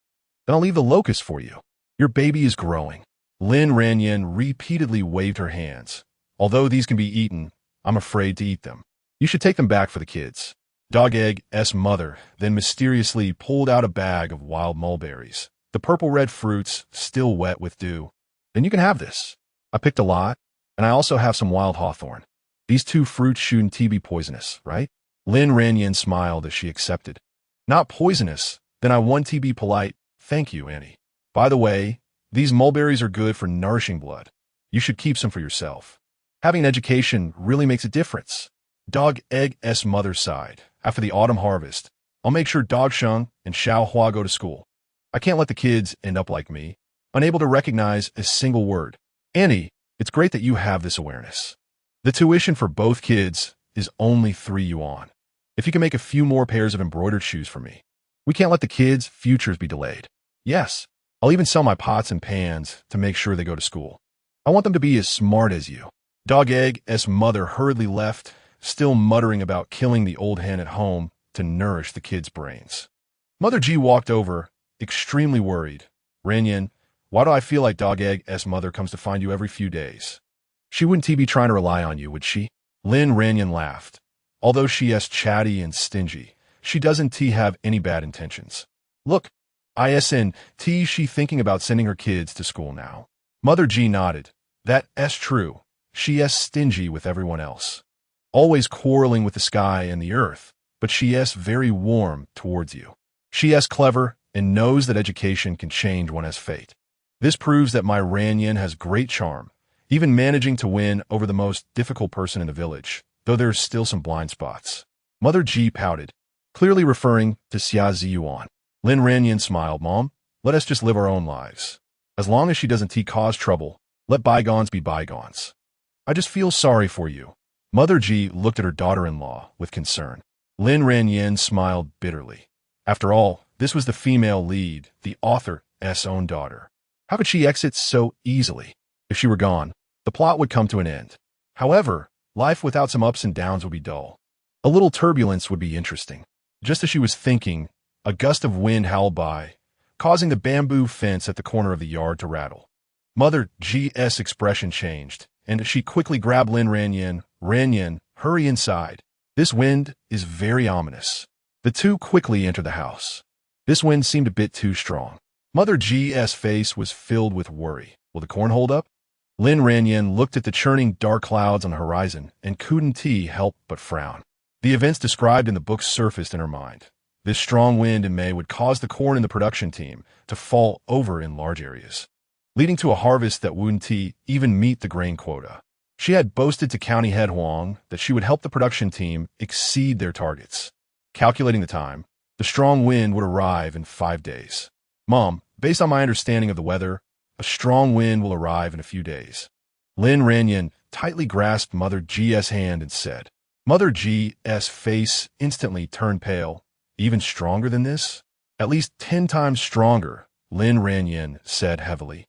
Then I'll leave the locusts for you. Your baby is growing. Lin Ranjing repeatedly waved her hands. Although these can be eaten, I'm afraid to eat them. You should take them back for the kids. Dog Egg's mother then mysteriously pulled out a bag of wild mulberries, the purple-red fruits still wet with dew. Then you can have this. I picked a lot, and I also have some wild hawthorn. These two fruits shouldn't be poisonous, right? Lin Ranjing smiled as she accepted. Not poisonous, then I want to be polite. Thank you, Annie. By the way, these mulberries are good for nourishing blood. You should keep some for yourself. Having an education really makes a difference. Dog Egg's mother sighed. After the autumn harvest, I'll make sure Dog Sheng and Xiao Hua go to school. I can't let the kids end up like me, unable to recognize a single word. Annie, it's great that you have this awareness. The tuition for both kids is only 3 yuan. If you can make a few more pairs of embroidered shoes for me. We can't let the kids' futures be delayed. Yes, I'll even sell my pots and pans to make sure they go to school. I want them to be as smart as you. Dog Egg's mother hurriedly left, still muttering about killing the old hen at home to nourish the kids' brains. Mother G walked over, extremely worried. Ranyin, why do I feel like Dog Egg's mother comes to find you every few days? She wouldn't be trying to rely on you, would she? Lin Ranjing laughed. Although she is chatty and stingy, she doesn't have any bad intentions. Look, isn't she thinking about sending her kids to school now? Mother G nodded. That's true. She is stingy with everyone else. Always quarreling with the sky and the earth, but she is very warm towards you. She is clever and knows that education can change one's fate. This proves that my Ranyin has great charm, even managing to win over the most difficult person in the village, though there's still some blind spots. Mother G pouted, clearly referring to Xia Ziyuan. Lin Ranyin smiled. Mom, let us just live our own lives. As long as she doesn't cause trouble, let bygones be bygones. I just feel sorry for you. Mother G looked at her daughter-in-law with concern. Lin Ranyin smiled bitterly. After all, this was the female lead, the author's own daughter. How could she exit so easily? If she were gone, the plot would come to an end. However, life without some ups and downs would be dull. A little turbulence would be interesting. Just as she was thinking, a gust of wind howled by, causing the bamboo fence at the corner of the yard to rattle. Mother G's expression changed, and she quickly grabbed Lin Ranyin. Ranyin, hurry inside. This wind is very ominous. The two quickly entered the house. This wind seemed a bit too strong. Mother G's face was filled with worry. Will the corn hold up? Lin Ranyin looked at the churning dark clouds on the horizon and couldn't help but frown. The events described in the book surfaced in her mind. This strong wind in May would cause the corn in the production team to fall over in large areas, leading to a harvest that wouldn't even meet the grain quota. She had boasted to County Head Huang that she would help the production team exceed their targets. Calculating the time, the strong wind would arrive in 5 days. Mom, based on my understanding of the weather, a strong wind will arrive in a few days. Lin Ranyin tightly grasped Mother G's hand and said. Mother G's face instantly turned pale. Even stronger than this? At least 10 times stronger, Lin Ranyin said heavily.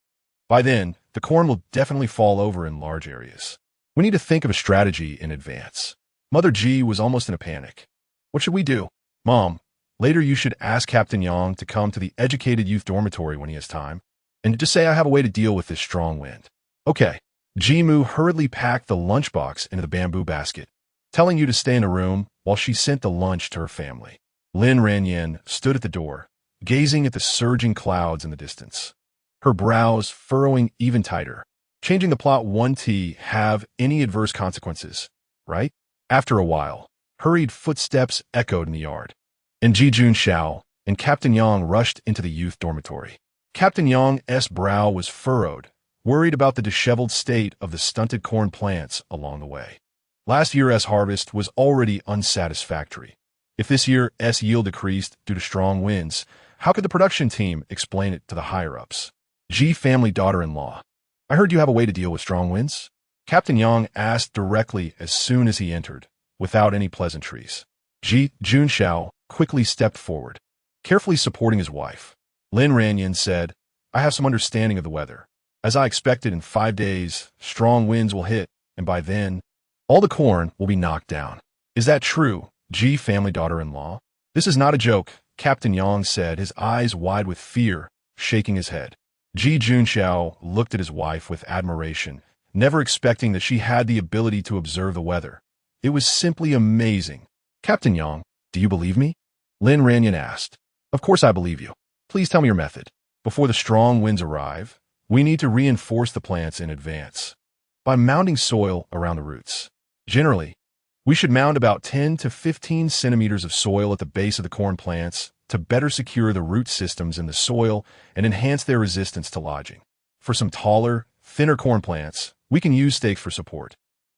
By then, the corn will definitely fall over in large areas. We need to think of a strategy in advance. Mother G was almost in a panic. What should we do? Mom, later you should ask Captain Yang to come to the educated youth dormitory when he has time, and just say I have a way to deal with this strong wind. Okay. Jimu hurriedly packed the lunchbox into the bamboo basket, telling you to stay in a room while she sent the lunch to her family. Lin Ranyin stood at the door, gazing at the surging clouds in the distance, her brows furrowing even tighter. Changing the plot won't have any adverse consequences, right? After a while, hurried footsteps echoed in the yard, and Ji Jun Xiao and Captain Yang rushed into the youth dormitory. Captain Yang's brow was furrowed, worried about the disheveled state of the stunted corn plants along the way. Last year's harvest was already unsatisfactory. If this year's yield decreased due to strong winds, how could the production team explain it to the higher-ups? G family daughter-in-law. I heard you have a way to deal with strong winds? Captain Yang asked directly as soon as he entered, without any pleasantries. Ji Jun Xiao quickly stepped forward, carefully supporting his wife. Lin Ranyin said, I have some understanding of the weather. As I expected, in 5 days, strong winds will hit, and by then, all the corn will be knocked down. Is that true, G family daughter-in-law? This is not a joke, Captain Yang said, his eyes wide with fear, shaking his head. Ji Jun Xiao looked at his wife with admiration, never expecting that she had the ability to observe the weather. It was simply amazing. Captain Yang, do you believe me? Lin Ranyin asked. Of course I believe you. Please tell me your method. Before the strong winds arrive, we need to reinforce the plants in advance by mounding soil around the roots. Generally, we should mound about 10 to 15 centimeters of soil at the base of the corn plants to better secure the root systems in the soil and enhance their resistance to lodging. For some taller, thinner corn plants, we can use stakes for support.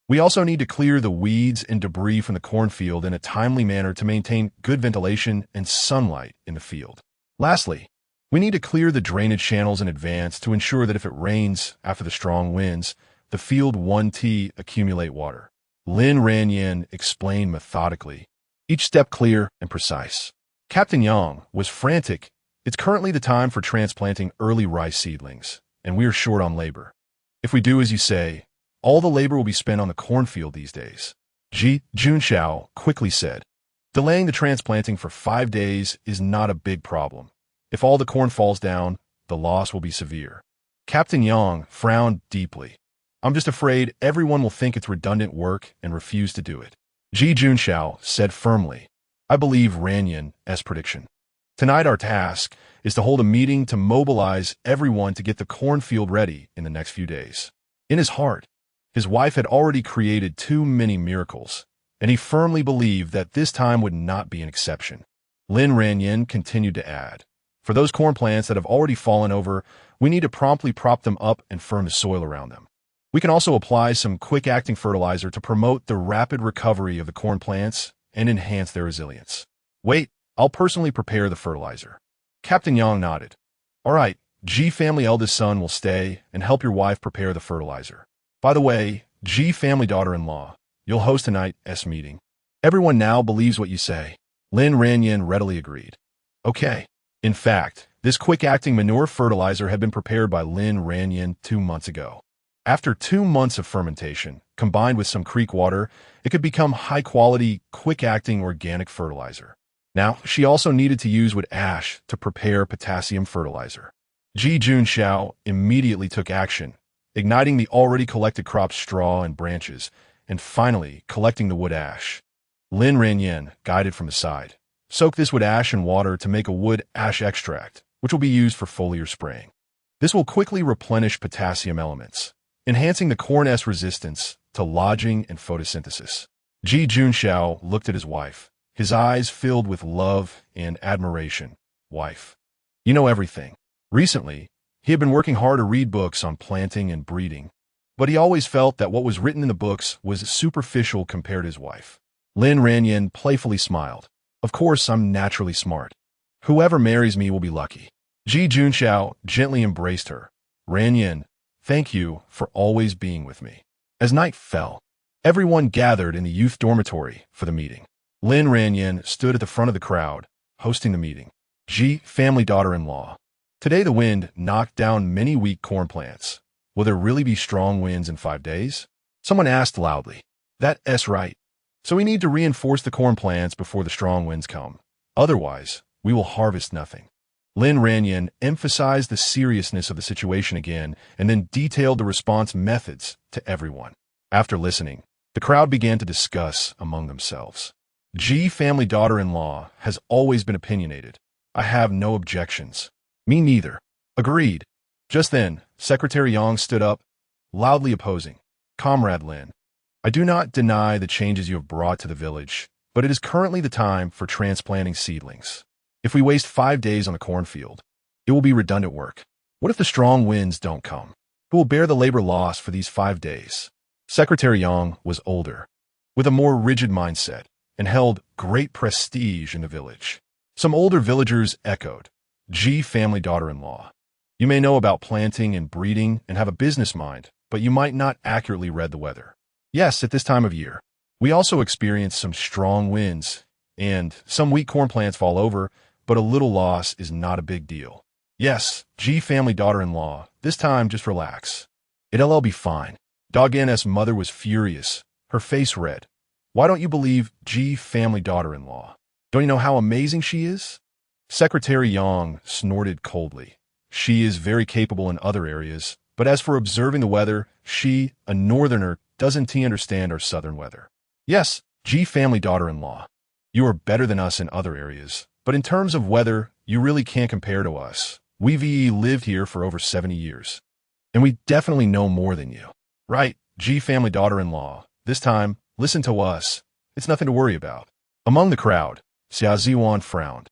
We also need to clear the weeds and debris from the cornfield in a timely manner to maintain good ventilation and sunlight in the field. Lastly, we need to clear the drainage channels in advance to ensure that if it rains after the strong winds, the field won't accumulate water. Lin Ranjing explained methodically, each step clear and precise. Captain Yang was frantic. It's currently the time for transplanting early rice seedlings, and we are short on labor. If we do as you say, all the labor will be spent on the cornfield these days. Ji Junxiao quickly said. Delaying the transplanting for 5 days is not a big problem. If all the corn falls down, the loss will be severe. Captain Yang frowned deeply. I'm just afraid everyone will think it's redundant work and refuse to do it. Ji Junxiao said firmly. I believe Ranjing's prediction. Tonight our task is to hold a meeting to mobilize everyone to get the cornfield ready in the next few days. In his heart, his wife had already created too many miracles, and he firmly believed that this time would not be an exception. Lin Ranjing continued to add, for those corn plants that have already fallen over, we need to promptly prop them up and firm the soil around them. We can also apply some quick-acting fertilizer to promote the rapid recovery of the corn plants and enhance their resilience. Wait, I'll personally prepare the fertilizer. Captain Yang nodded. All right, G family eldest son will stay and help your wife prepare the fertilizer. By the way, G family daughter-in-law, you'll host tonight's meeting. Everyone now believes what you say. Lin Ranjing readily agreed. Okay. In fact, this quick-acting manure fertilizer had been prepared by Lin Ranjing 2 months ago. After 2 months of fermentation, combined with some creek water, it could become high-quality, quick-acting organic fertilizer. Now, she also needed to use wood ash to prepare potassium fertilizer. Ji Junxiao immediately took action, igniting the already collected crop straw and branches, and finally collecting the wood ash. Lin Ranjing guided from the side. Soak this wood ash in water to make a wood ash extract, which will be used for foliar spraying. This will quickly replenish potassium elements, enhancing the corn's resistance to lodging and photosynthesis. Ji Junxiao looked at his wife, his eyes filled with love and admiration. Wife, you know everything. Recently, he had been working hard to read books on planting and breeding, but he always felt that what was written in the books was superficial compared to his wife. Lin Ranjing playfully smiled. Of course, I'm naturally smart. Whoever marries me will be lucky. Ji Junxiao gently embraced her. Ranjing, thank you for always being with me. As night fell, everyone gathered in the youth dormitory for the meeting. Lin Ranjing stood at the front of the crowd, hosting the meeting. Ji family daughter-in-law. Today the wind knocked down many weak corn plants. Will there really be strong winds in 5 days? Someone asked loudly. That's right. So we need to reinforce the corn plants before the strong winds come. Otherwise, we will harvest nothing. Lin Ranjing emphasized the seriousness of the situation again and then detailed the response methods to everyone. After listening, the crowd began to discuss among themselves. Ji family daughter-in-law has always been opinionated. I have no objections. Me neither. Agreed. Just then, Secretary Yang stood up, loudly opposing. Comrade Lin, I do not deny the changes you have brought to the village, but it is currently the time for transplanting seedlings. If we waste 5 days on the cornfield, it will be redundant work. What if the strong winds don't come? Who will bear the labor loss for these 5 days? Secretary Yang was older, with a more rigid mindset, and held great prestige in the village. Some older villagers echoed, G family daughter-in-law. You may know about planting and breeding and have a business mind, but you might not accurately read the weather. Yes, at this time of year, we also experience some strong winds, and some weak corn plants fall over, but a little loss is not a big deal. Yes, G family daughter-in-law, this time just relax. It'll be fine. Dogen's mother was furious, her face red. Why don't you believe G family daughter-in-law? Don't you know how amazing she is? Secretary Yang snorted coldly. She is very capable in other areas, but as for observing the weather, she, a northerner, doesn't understand our southern weather. Yes, G family daughter-in-law. You are better than us in other areas, but in terms of weather, you really can't compare to us. We've lived here for over 70 years, and we definitely know more than you. Right, G family daughter-in-law. This time, listen to us. It's nothing to worry about. Among the crowd, Xia Ziwan frowned.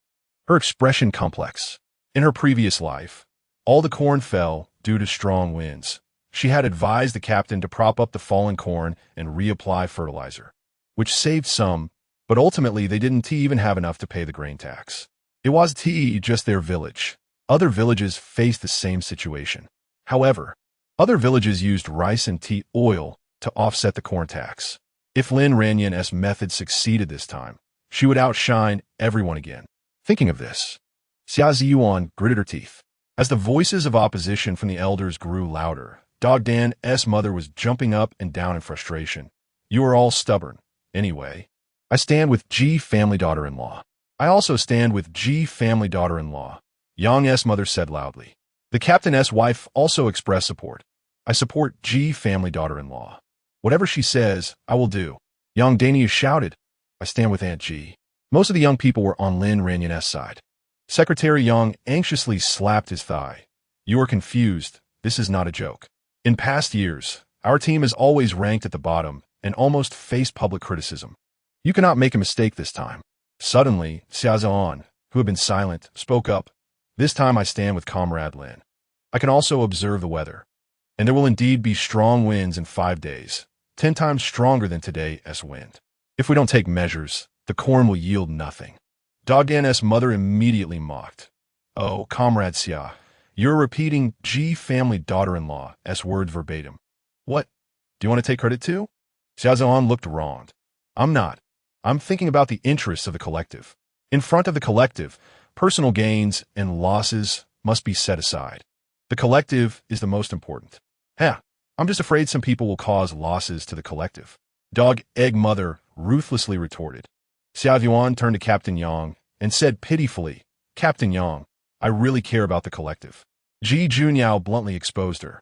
Her expression complex. In her previous life, all the corn fell due to strong winds. She had advised the captain to prop up the fallen corn and reapply fertilizer, which saved some, but ultimately they didn't even have enough to pay the grain tax. It wasn't just their village. Other villages faced the same situation. However, other villages used rice and tea oil to offset the corn tax. If Lin Ranjing's method succeeded this time, she would outshine everyone again. Thinking of this, Xia Ziyuan gritted her teeth. As the voices of opposition from the elders grew louder, Dog Dan's mother was jumping up and down in frustration. You are all stubborn. Anyway, I stand with G family daughter-in-law. I also stand with G family daughter-in-law, Yang's mother said loudly. The captain's wife also expressed support. I support G family daughter-in-law. Whatever she says, I will do. Yang Daniel shouted. I stand with Aunt G. Most of the young people were on Lin Ranjing's side. Secretary Yang anxiously slapped his thigh. You are confused. This is not a joke. In past years, our team has always ranked at the bottom and almost faced public criticism. You cannot make a mistake this time. Suddenly, Xia Ziyuan, who had been silent, spoke up. This time I stand with Comrade Lin. I can also observe the weather. And there will indeed be strong winds in 5 days, 10 times stronger than today's wind. If we don't take measures, the corn will yield nothing. Dog Dan's mother immediately mocked. Oh, Comrade Xia, you're repeating G family daughter-in-law's words verbatim. What? Do you want to take credit too? Xia Ziyuan looked wronged. I'm not. I'm thinking about the interests of the collective. In front of the collective, personal gains and losses must be set aside. The collective is the most important. I'm just afraid some people will cause losses to the collective. Dog Egg Mother ruthlessly retorted. Xia Ziyuan turned to Captain Yang and said pitifully, Captain Yang, I really care about the collective. Ji Junyao bluntly exposed her.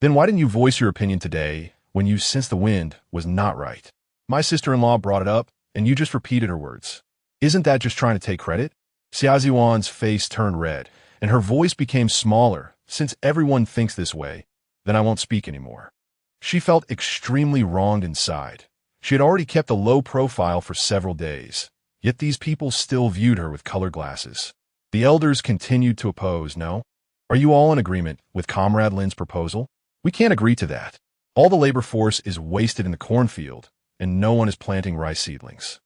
Then why didn't you voice your opinion today when you sensed the wind was not right? My sister-in-law brought it up, and you just repeated her words. Isn't that just trying to take credit? Xia Ziyuan's face turned red, and her voice became smaller. Since everyone thinks this way, then I won't speak anymore. She felt extremely wronged inside. She had already kept a low profile for several days, yet these people still viewed her with colored glasses. The elders continued to oppose. No? Are you all in agreement with Comrade Lin's proposal? We can't agree to that. All the labor force is wasted in the cornfield, and no one is planting rice seedlings.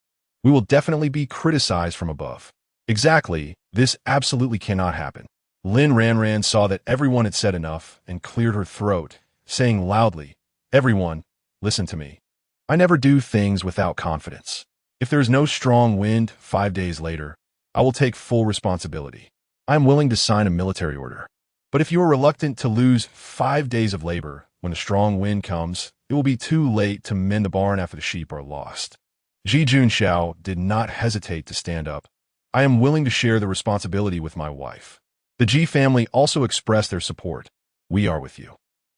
We will definitely be criticized from above. Exactly, this absolutely cannot happen. Lin Ranjing saw that everyone had said enough and cleared her throat, saying loudly, Everyone, listen to me. I never do things without confidence. If there is no strong wind 5 days later, I will take full responsibility. I am willing to sign a military order. But if you are reluctant to lose 5 days of labor when a strong wind comes, it will be too late to mend the barn after the sheep are lost. Ji Junxiao did not hesitate to stand up. I am willing to share the responsibility with my wife. The Ji family also expressed their support. We are with you.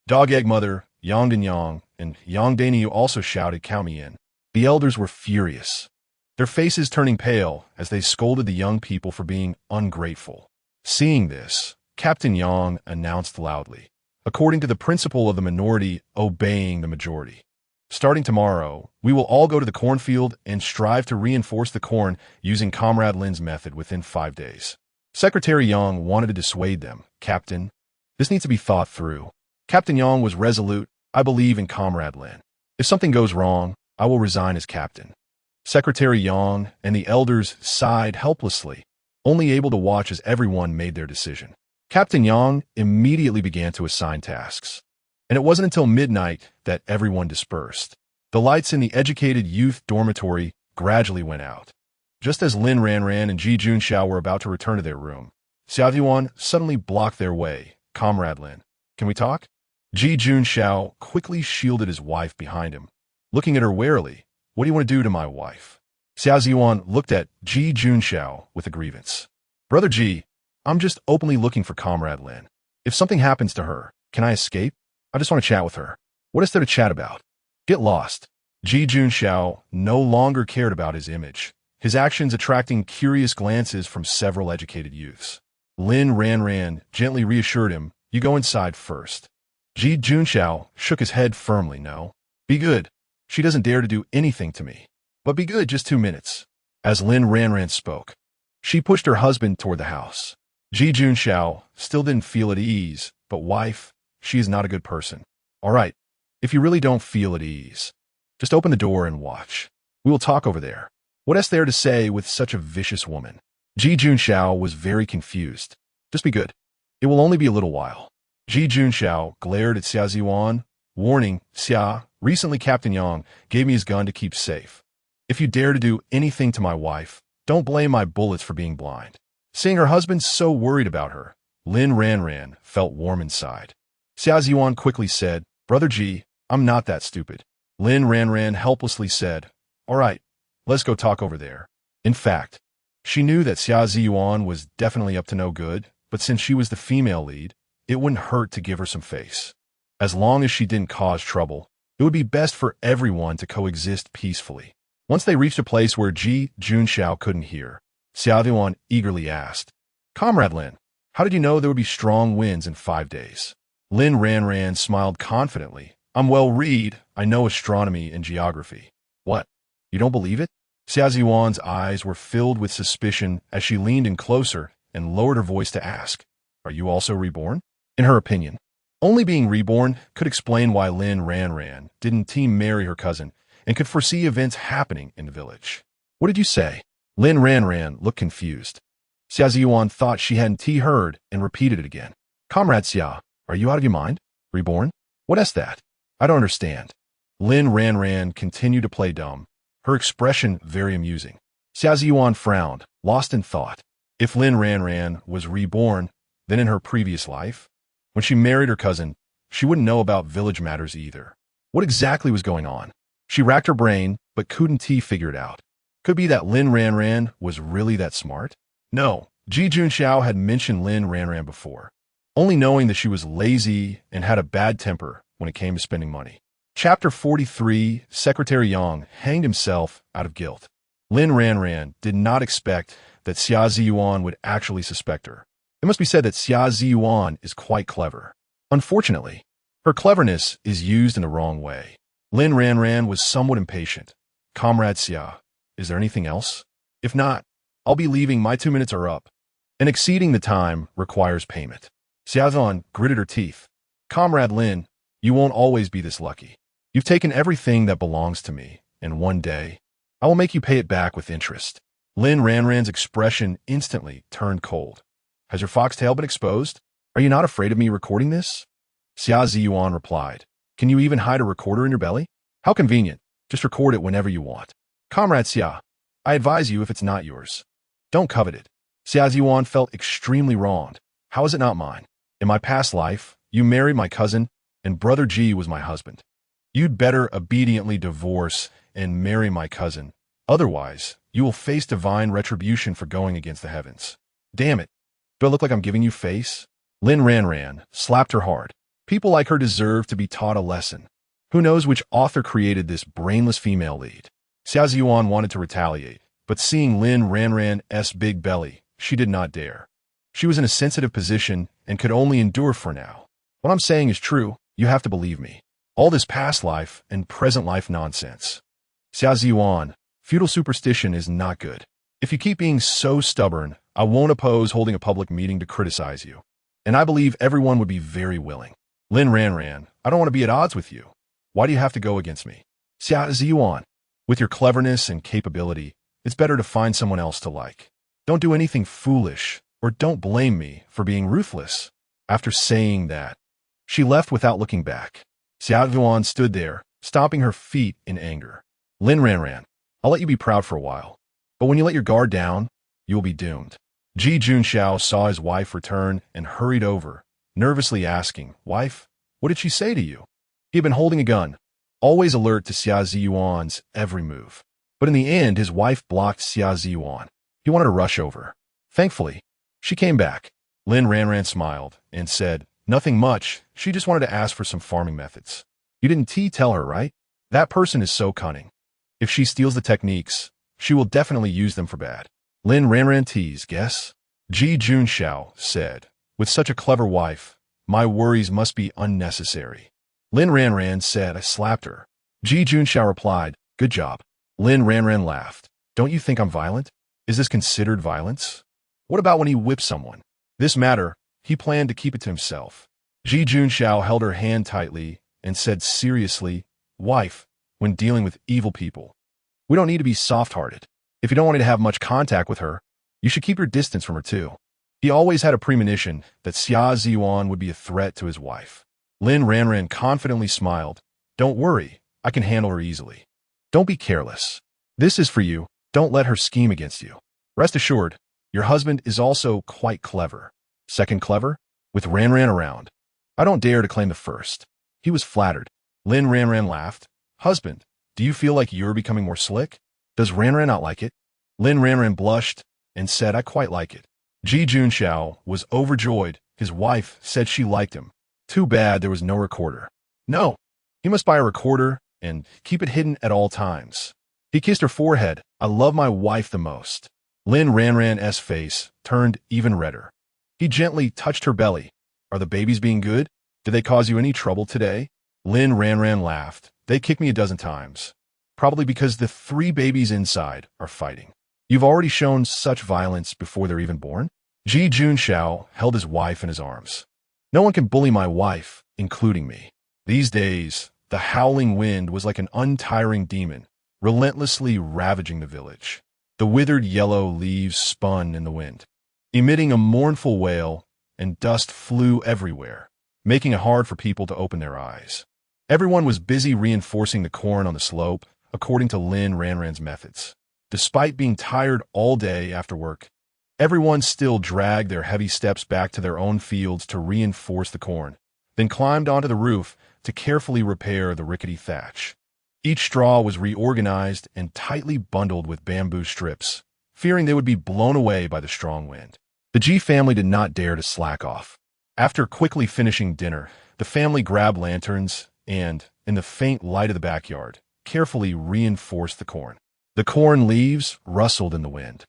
Dog Egg Mother, Yang Dan Yang, and Yang Daniu also shouted, Count me in. The elders were furious, their faces turning pale as they scolded the young people for being ungrateful. Seeing this, Captain Yang announced loudly, according to the principle of the minority obeying the majority. Starting tomorrow, we will all go to the cornfield and strive to reinforce the corn using Comrade Lin's method within 5 days. Secretary Yang wanted to dissuade them. Captain, this needs to be thought through. Captain Yang was resolute. I believe in Comrade Lin. If something goes wrong, I will resign as captain. Secretary Yang and the elders sighed helplessly, only able to watch as everyone made their decision. Captain Yang immediately began to assign tasks, and it wasn't until midnight that everyone dispersed. The lights in the educated youth dormitory gradually went out. Just as Lin Ranjing and Ji Junxiao were about to return to their room, Xia Ziyuan suddenly blocked their way. Comrade Lin, can we talk? Ji Junxiao quickly shielded his wife behind him, looking at her warily. What do you want to do to my wife? Xia Ziyuan looked at Ji Junxiao with a grievance. Brother Ji, I'm just openly looking for Comrade Lin. If something happens to her, can I escape? I just want to chat with her. What is there to chat about? Get lost. Ji Junxiao no longer cared about his image, his actions attracting curious glances from several educated youths. Lin Ranjing gently reassured him, you go inside first. Ji Junxiao shook his head firmly. No. Be good. She doesn't dare to do anything to me. But be good just 2 minutes. As Lin Ranjing spoke, she pushed her husband toward the house. Ji Junxiao still didn't feel at ease, but wife, she is not a good person. All right, if you really don't feel at ease, just open the door and watch. We will talk over there. What's there to say with such a vicious woman? Ji Junxiao was very confused. Just be good. It will only be a little while. Ji Junxiao glared at Xia Ziyuan, warning, Xia, recently Captain Yang gave me his gun to keep safe. If you dare to do anything to my wife, don't blame my bullets for being blind. Seeing her husband so worried about her, Lin Ranran felt warm inside. Xia Ziyuan quickly said, Brother Ji, I'm not that stupid. Lin Ranran helplessly said, All right, let's go talk over there. In fact, she knew that Xia Ziyuan was definitely up to no good, but since she was the female lead, it wouldn't hurt to give her some face. As long as she didn't cause trouble, it would be best for everyone to coexist peacefully. Once they reached a place where Ji Junxiao couldn't hear, Xia Ziyuan eagerly asked, Comrade Lin, how did you know there would be strong winds in 5 days? Lin Ranran smiled confidently. I'm well read. I know astronomy and geography. What? You don't believe it? Xia Ziyuan's eyes were filled with suspicion as she leaned in closer and lowered her voice to ask, Are you also reborn? In her opinion, only being reborn could explain why Lin Ranran didn't team marry her cousin and could foresee events happening in the village. What did you say? Lin Ranran looked confused. Xia Ziyuan thought she hadn't heard and repeated it again. Comrade Xia, are you out of your mind? Reborn? What's that? I don't understand. Lin Ranran continued to play dumb, her expression very amusing. Xia Ziyuan frowned, lost in thought. If Lin Ranran was reborn, then in her previous life, when she married her cousin, she wouldn't know about village matters either. What exactly was going on? She racked her brain, but couldn't figure it out. Could be that Lin Ranran was really that smart? No, Ji Junxiao had mentioned Lin Ranran before, only knowing that she was lazy and had a bad temper when it came to spending money. Chapter 43, Secretary Yang hanged himself out of guilt. Lin Ranran did not expect that Xia Ziyuan would actually suspect her. It must be said that Xia Ziyuan is quite clever. Unfortunately, her cleverness is used in the wrong way. Lin Ranran was somewhat impatient. Comrade Xia, is there anything else? If not, I'll be leaving. My 2 minutes are up, and exceeding the time requires payment. Xia Ziyuan gritted her teeth. Comrade Lin, you won't always be this lucky. You've taken everything that belongs to me, and one day, I will make you pay it back with interest. Lin Ranran's expression instantly turned cold. Has your foxtail been exposed? Are you not afraid of me recording this? Xia Ziyuan replied. Can you even hide a recorder in your belly? How convenient. Just record it whenever you want. Comrade Xia, I advise you if it's not yours, don't covet it. Xia Ziyuan felt extremely wronged. How is it not mine? In my past life, you married my cousin, and Brother Ji was my husband. You'd better obediently divorce and marry my cousin. Otherwise, you will face divine retribution for going against the heavens. Damn it. Do I look like I'm giving you face? Lin Ranran slapped her hard. People like her deserve to be taught a lesson. Who knows which author created this brainless female lead? Xia Ziyuan wanted to retaliate, but seeing Lin Ranran's big belly, she did not dare. She was in a sensitive position and could only endure for now. What I'm saying is true, you have to believe me. All this past life and present life nonsense. Xia Ziyuan, feudal superstition is not good. If you keep being so stubborn, I won't oppose holding a public meeting to criticize you. And I believe everyone would be very willing. Lin Ranran, I don't want to be at odds with you. Why do you have to go against me? Xia Ziyuan, with your cleverness and capability, it's better to find someone else to like. Don't do anything foolish, or don't blame me for being ruthless. After saying that, she left without looking back. Xia Ziyuan stood there, stomping her feet in anger. Lin Ranran, I'll let you be proud for a while, but when you let your guard down, you will be doomed. Ji Junxiao saw his wife return and hurried over, nervously asking, Wife, what did she say to you? He had been holding a gun, always alert to Xia Ziyuan's every move. But in the end, his wife blocked Xia Ziyuan. He wanted to rush over. Thankfully, she came back. Lin Ranran smiled and said, Nothing much, she just wanted to ask for some farming methods. You didn't tell her, right? That person is so cunning. If she steals the techniques, she will definitely use them for bad. Lin Ranran teased, guess? Ji Junxiao said, With such a clever wife, my worries must be unnecessary. Lin Ranran said, I slapped her. Ji Junxiao replied, Good job. Lin Ranran laughed. Don't you think I'm violent? Is this considered violence? What about when he whips someone? This matter, he planned to keep it to himself. Ji Junxiao held her hand tightly and said seriously, "Wife, when dealing with evil people, we don't need to be soft-hearted. If you don't want to have much contact with her, you should keep your distance from her too." He always had a premonition that Xia Ziyuan would be a threat to his wife. Lin Ranran confidently smiled. "Don't worry, I can handle her easily. Don't be careless. This is for you. Don't let her scheme against you. Rest assured, your husband is also quite clever." Second clever? With Ranran around. I don't dare to claim the first. He was flattered. Lin Ranran laughed. "Husband, do you feel like you're becoming more slick? Does Ranran not like it?" Lin Ranran blushed and said, "I quite like it." Ji Junxiao was overjoyed. His wife said she liked him. Too bad there was no recorder. No, he must buy a recorder and keep it hidden at all times. He kissed her forehead. "I love my wife the most." Lin Ranran's face turned even redder. He gently touched her belly. "Are the babies being good? Did they cause you any trouble today?" Lin Ranran laughed. "They kicked me a dozen times. Probably because the 3 babies inside are fighting." "You've already shown such violence before they're even born?" Ji Junxiao held his wife in his arms. "No one can bully my wife, including me." These days, the howling wind was like an untiring demon, relentlessly ravaging the village. The withered yellow leaves spun in the wind, emitting a mournful wail, and dust flew everywhere, making it hard for people to open their eyes. Everyone was busy reinforcing the corn on the slope, according to Lin Ranran's methods. Despite being tired all day after work, everyone still dragged their heavy steps back to their own fields to reinforce the corn, then climbed onto the roof to carefully repair the rickety thatch. Each straw was reorganized and tightly bundled with bamboo strips, fearing they would be blown away by the strong wind. The Ji family did not dare to slack off. After quickly finishing dinner, the family grabbed lanterns and, in the faint light of the backyard, carefully reinforced the corn. The corn leaves rustled in the wind,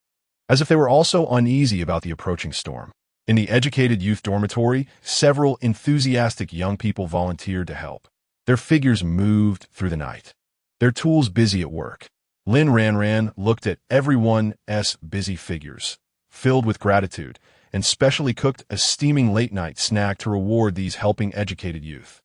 as if they were also uneasy about the approaching storm. In the educated youth dormitory, several enthusiastic young people volunteered to help. Their figures moved through the night, their tools busy at work. Lin Ranran looked at everyone's busy figures, filled with gratitude, and specially cooked a steaming late-night snack to reward these helping educated youth.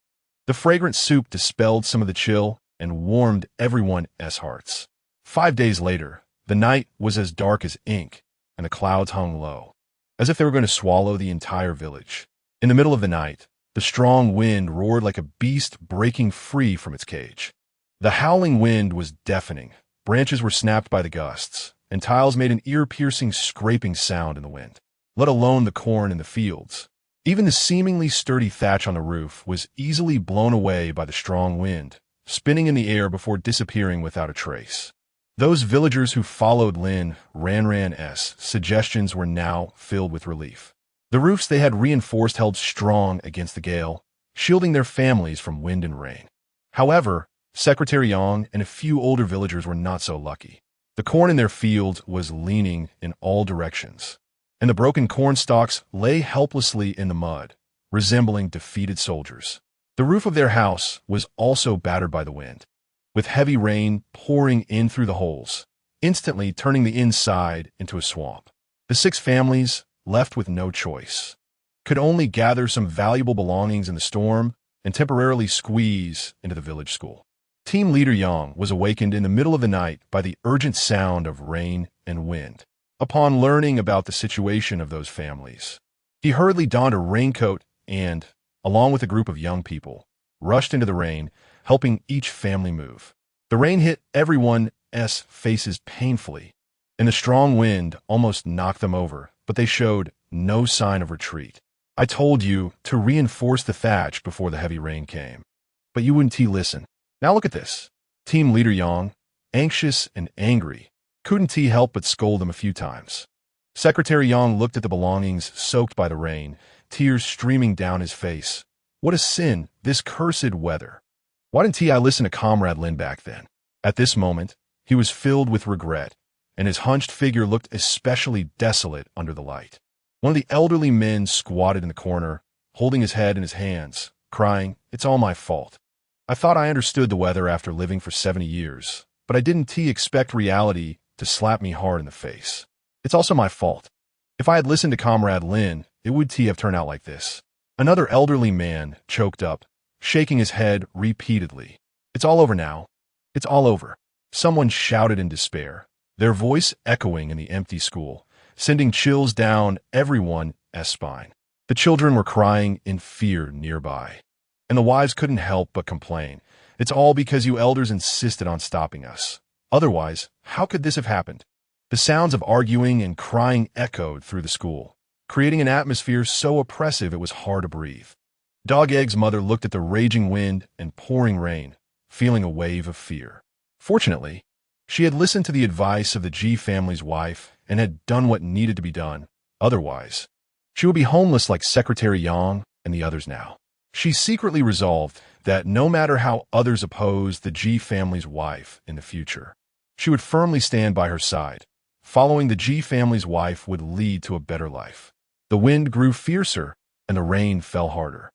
The fragrant soup dispelled some of the chill and warmed everyone's hearts. 5 days later, the night was as dark as ink, and the clouds hung low, as if they were going to swallow the entire village. In the middle of the night, the strong wind roared like a beast breaking free from its cage. The howling wind was deafening. Branches were snapped by the gusts, and tiles made an ear-piercing scraping sound in the wind, let alone the corn in the fields. Even the seemingly sturdy thatch on the roof was easily blown away by the strong wind, spinning in the air before disappearing without a trace. Those villagers who followed Lin Ranran's suggestions were now filled with relief. The roofs they had reinforced held strong against the gale, shielding their families from wind and rain. However, Secretary Yang and a few older villagers were not so lucky. The corn in their field was leaning in all directions, and the broken corn stalks lay helplessly in the mud, resembling defeated soldiers. The roof of their house was also battered by the wind, with heavy rain pouring in through the holes, instantly turning the inside into a swamp. The 6 families, left with no choice, could only gather some valuable belongings in the storm and temporarily squeeze into the village school. Team leader Yang was awakened in the middle of the night by the urgent sound of rain and wind. Upon learning about the situation of those families, he hurriedly donned a raincoat and, along with a group of young people, rushed into the rain, helping each family move. The rain hit everyone's faces painfully, and the strong wind almost knocked them over, but they showed no sign of retreat. "I told you to reinforce the thatch before the heavy rain came, but you wouldn't listen. Now look at this." Team leader Yang, anxious and angry, couldn't help but scold them a few times. Secretary Yang looked at the belongings soaked by the rain, tears streaming down his face. What a sin, this cursed weather. Why didn't I listen to Comrade Lin back then? At this moment, he was filled with regret, and his hunched figure looked especially desolate under the light. One of the elderly men squatted in the corner, holding his head in his hands, crying, "It's all my fault. I thought I understood the weather after living for 70 years, but I didn't expect reality to slap me hard in the face. It's also my fault. If I had listened to Comrade Lin, it would have turned out like this." Another elderly man choked up, shaking his head repeatedly. It's all over now. It's all over. Someone shouted in despair, their voice echoing in the empty school, sending chills down everyone's spine. The children were crying in fear nearby, and the wives couldn't help but complain. It's all because you elders insisted on stopping us. Otherwise, how could this have happened? The sounds of arguing and crying echoed through the school, creating an atmosphere so oppressive it was hard to breathe. Dog Egg's mother looked at the raging wind and pouring rain, feeling a wave of fear. Fortunately, she had listened to the advice of the G family's wife and had done what needed to be done. Otherwise, she would be homeless like Secretary Yang and the others now. She secretly resolved that no matter how others opposed the G family's wife in the future, she would firmly stand by her side. Following the G family's wife would lead to a better life. The wind grew fiercer and the rain fell harder.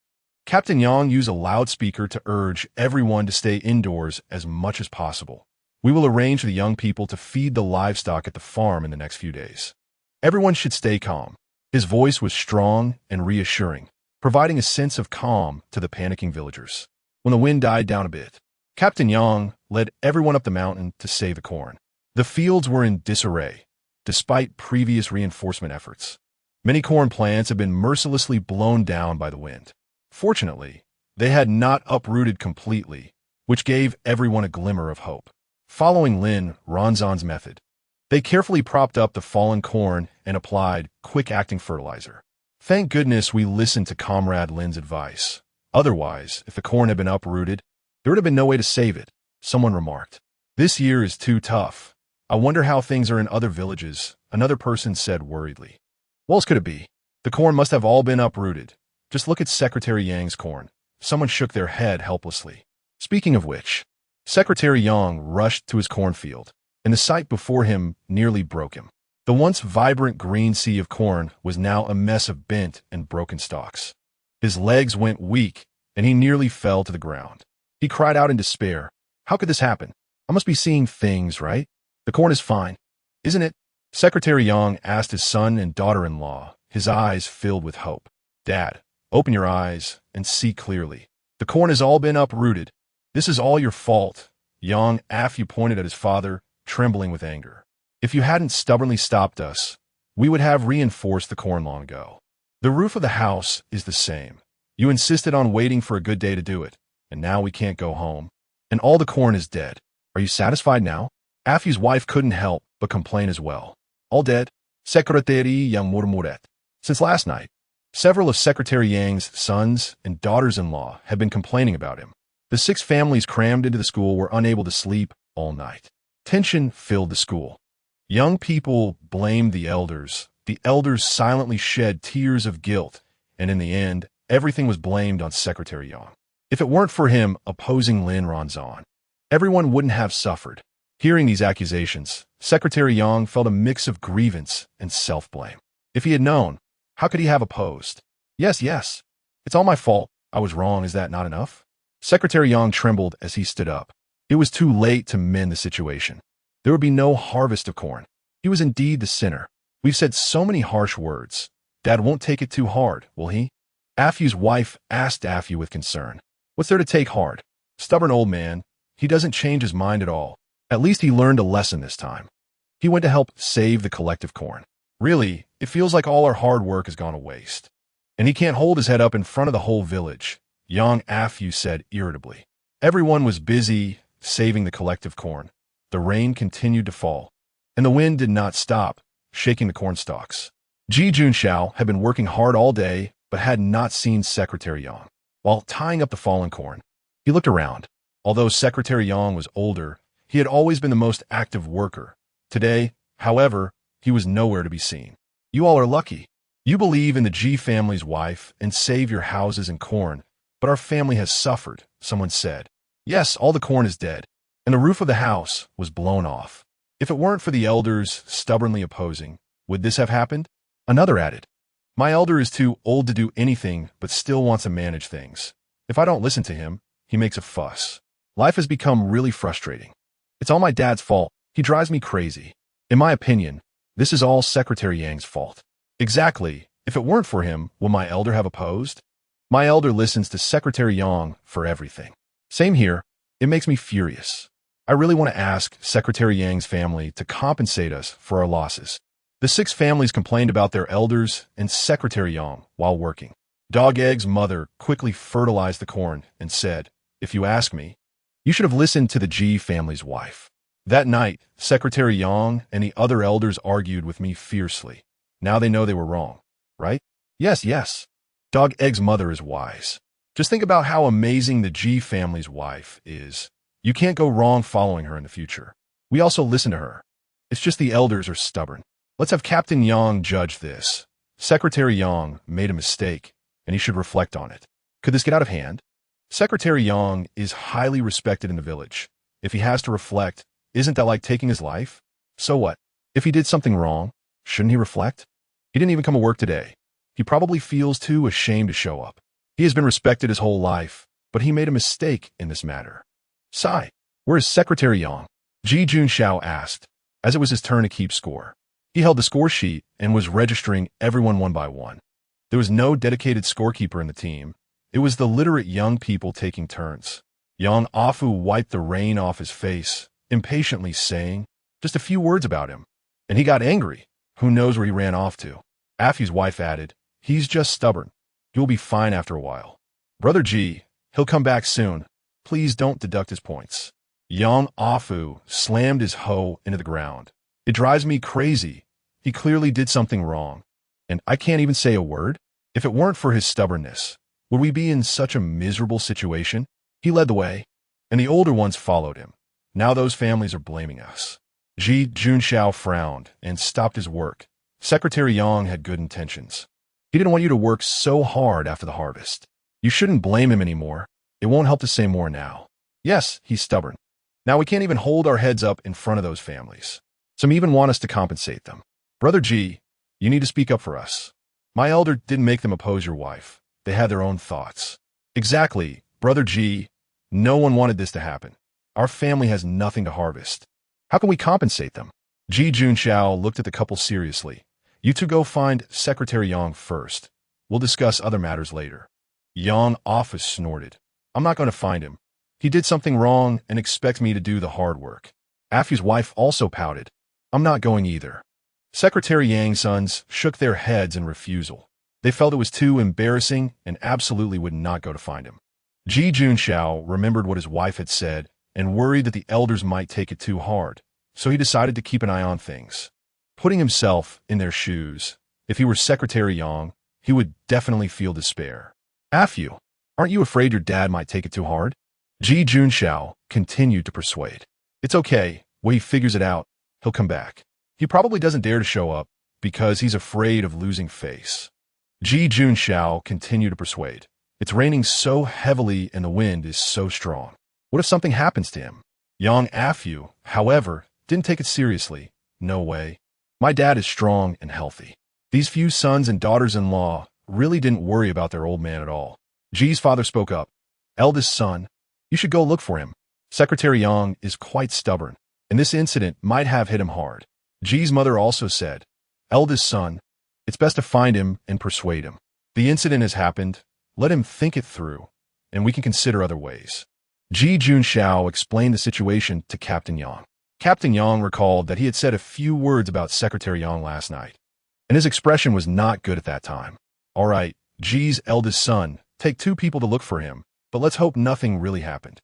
Captain Yang used a loudspeaker to urge everyone to stay indoors as much as possible. We will arrange for the young people to feed the livestock at the farm in the next few days. Everyone should stay calm. His voice was strong and reassuring, providing a sense of calm to the panicking villagers. When the wind died down a bit, Captain Yang led everyone up the mountain to save the corn. The fields were in disarray, despite previous reinforcement efforts. Many corn plants had been mercilessly blown down by the wind. Fortunately, they had not uprooted completely, which gave everyone a glimmer of hope. Following Lin Ranjing's method, they carefully propped up the fallen corn and applied quick-acting fertilizer. Thank goodness we listened to Comrade Lin's advice. Otherwise, if the corn had been uprooted, there would have been no way to save it, someone remarked. This year is too tough. I wonder how things are in other villages, another person said worriedly. What else could it be? The corn must have all been uprooted. Just look at Secretary Yang's corn. Someone shook their head helplessly. Speaking of which, Secretary Yang rushed to his cornfield, and the sight before him nearly broke him. The once vibrant green sea of corn was now a mess of bent and broken stalks. His legs went weak, and he nearly fell to the ground. He cried out in despair. How could this happen? I must be seeing things, right? The corn is fine, isn't it? Secretary Yang asked his son and daughter-in-law, his eyes filled with hope. Dad, open your eyes and see clearly. The corn has all been uprooted. This is all your fault. Yang Afu pointed at his father, trembling with anger. If you hadn't stubbornly stopped us, we would have reinforced the corn long ago. The roof of the house is the same. You insisted on waiting for a good day to do it, and now we can't go home. And all the corn is dead. Are you satisfied now? Afu's wife couldn't help but complain as well. All dead? Secretary Yang murmuret. Since last night, several of Secretary Yang's sons and daughters-in-law had been complaining about him. The 6 families crammed into the school were unable to sleep all night. Tension filled the school. Young people blamed the elders. The elders silently shed tears of guilt, and in the end, everything was blamed on Secretary Yang. If it weren't for him opposing Lin Ranjing, everyone wouldn't have suffered. Hearing these accusations, Secretary Yang felt a mix of grievance and self-blame. If he had known, how could he have opposed? Yes, it's all my fault. I was wrong. Is that not enough? Secretary Yang trembled as he stood up. It was too late to mend the situation. There would be no harvest of corn. He was indeed the sinner. We've said so many harsh words. Dad won't take it too hard, will he? Afu's wife asked Afu with concern. What's there to take hard? Stubborn old man. He doesn't change his mind at all. At least he learned a lesson this time. He went to help save the collective corn. Really, it feels like all our hard work has gone to waste. And he can't hold his head up in front of the whole village, Yang Afu said irritably. Everyone was busy saving the collective corn. The rain continued to fall, and the wind did not stop, shaking the corn stalks. Ji Junxiao had been working hard all day, but had not seen Secretary Yang. While tying up the fallen corn, he looked around. Although Secretary Yang was older, he had always been the most active worker. Today, however, he was nowhere to be seen. You all are lucky. You believe in the G family's wife and save your houses and corn, but our family has suffered, someone said. Yes, all the corn is dead, and the roof of the house was blown off. If it weren't for the elders stubbornly opposing, would this have happened? Another added, my elder is too old to do anything but still wants to manage things. If I don't listen to him, he makes a fuss. Life has become really frustrating. It's all my dad's fault. He drives me crazy. In my opinion, this is all Secretary Yang's fault. Exactly. If it weren't for him, would my elder have opposed? My elder listens to Secretary Yang for everything. Same here. It makes me furious. I really want to ask Secretary Yang's family to compensate us for our losses. The 6 families complained about their elders and Secretary Yang while working. Dog Egg's mother quickly fertilized the corn and said, "If you ask me, you should have listened to the G family's wife." That night, Secretary Yang and the other elders argued with me fiercely. Now they know they were wrong, right? Yes. Dog Egg's mother is wise. Just think about how amazing the G family's wife is. You can't go wrong following her in the future. We also listen to her. It's just the elders are stubborn. Let's have Captain Yang judge this. Secretary Yang made a mistake, and he should reflect on it. Could this get out of hand? Secretary Yang is highly respected in the village. If he has to reflect, isn't that like taking his life? So what? If he did something wrong, shouldn't he reflect? He didn't even come to work today. He probably feels too ashamed to show up. He has been respected his whole life, but he made a mistake in this matter. Sigh, where is Secretary Yang? Ji Junxiao asked, as it was his turn to keep score. He held the score sheet and was registering everyone one by one. There was no dedicated scorekeeper in the team. It was the literate young people taking turns. Yang Afu wiped the rain off his face, impatiently saying just a few words about him. And he got angry. Who knows where he ran off to? Afu's wife added, "He's just stubborn. You'll be fine after a while. Brother G, he'll come back soon. Please don't deduct his points." Yang Afu slammed his hoe into the ground. It drives me crazy. He clearly did something wrong. And I can't even say a word? If it weren't for his stubbornness, would we be in such a miserable situation? He led the way, and the older ones followed him. Now those families are blaming us. Ji Junxiao frowned and stopped his work. Secretary Yang had good intentions. He didn't want you to work so hard after the harvest. You shouldn't blame him anymore. It won't help to say more now. Yes, he's stubborn. Now we can't even hold our heads up in front of those families. Some even want us to compensate them. Brother G, you need to speak up for us. My elder didn't make them oppose your wife. They had their own thoughts. Exactly, Brother G. No one wanted this to happen. Our family has nothing to harvest. How can we compensate them? Ji Junxiao looked at the couple seriously. You two go find Secretary Yang first. We'll discuss other matters later. Yang Office snorted. I'm not going to find him. He did something wrong and expects me to do the hard work. Afu's wife also pouted. I'm not going either. Secretary Yang's sons shook their heads in refusal. They felt it was too embarrassing and absolutely would not go to find him. Ji Junxiao remembered what his wife had said and worried that the elders might take it too hard, so he decided to keep an eye on things. Putting himself in their shoes, if he were Secretary Yang, he would definitely feel despair. Afu, aren't you afraid your dad might take it too hard? Ji Junxiao continued to persuade. It's okay. When he figures it out, he'll come back. He probably doesn't dare to show up because he's afraid of losing face. Ji Junxiao continued to persuade. It's raining so heavily and the wind is so strong. What if something happens to him? Yang Afu, however, didn't take it seriously. No way. My dad is strong and healthy. These few sons and daughters-in-law really didn't worry about their old man at all. Ji's father spoke up. Eldest son, you should go look for him. Secretary Yang is quite stubborn, and this incident might have hit him hard. Ji's mother also said, Eldest son, it's best to find him and persuade him. The incident has happened. Let him think it through, and we can consider other ways. Ji Junxiao explained the situation to Captain Yang. Captain Yang recalled that he had said a few words about Secretary Yang last night, and his expression was not good at that time. All right, Ji's eldest son, take 2 people to look for him, but let's hope nothing really happened.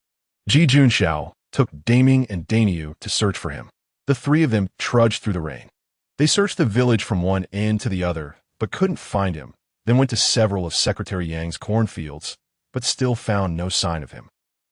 Ji Junxiao took Daming and Dainyu to search for him. The 3 of them trudged through the rain. They searched the village from one end to the other, but couldn't find him, then went to several of Secretary Yang's cornfields, but still found no sign of him.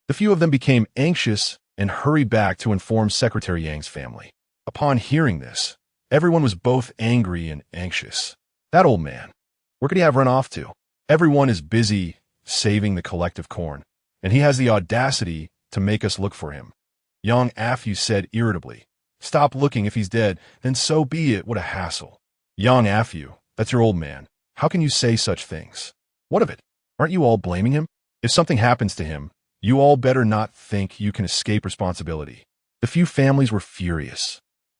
The few of them became anxious and hurried back to inform Secretary Yang's family. Upon hearing this, everyone was both angry and anxious. That old man, where could he have run off to? Everyone is busy saving the collective corn, and he has the audacity to make us look for him. Yang Afu said irritably, Stop looking. If he's dead, then so be it. What a hassle. Yang Afu, that's your old man. How can you say such things? What of it? Aren't you all blaming him? If something happens to him, you all better not think you can escape responsibility. The few families were furious,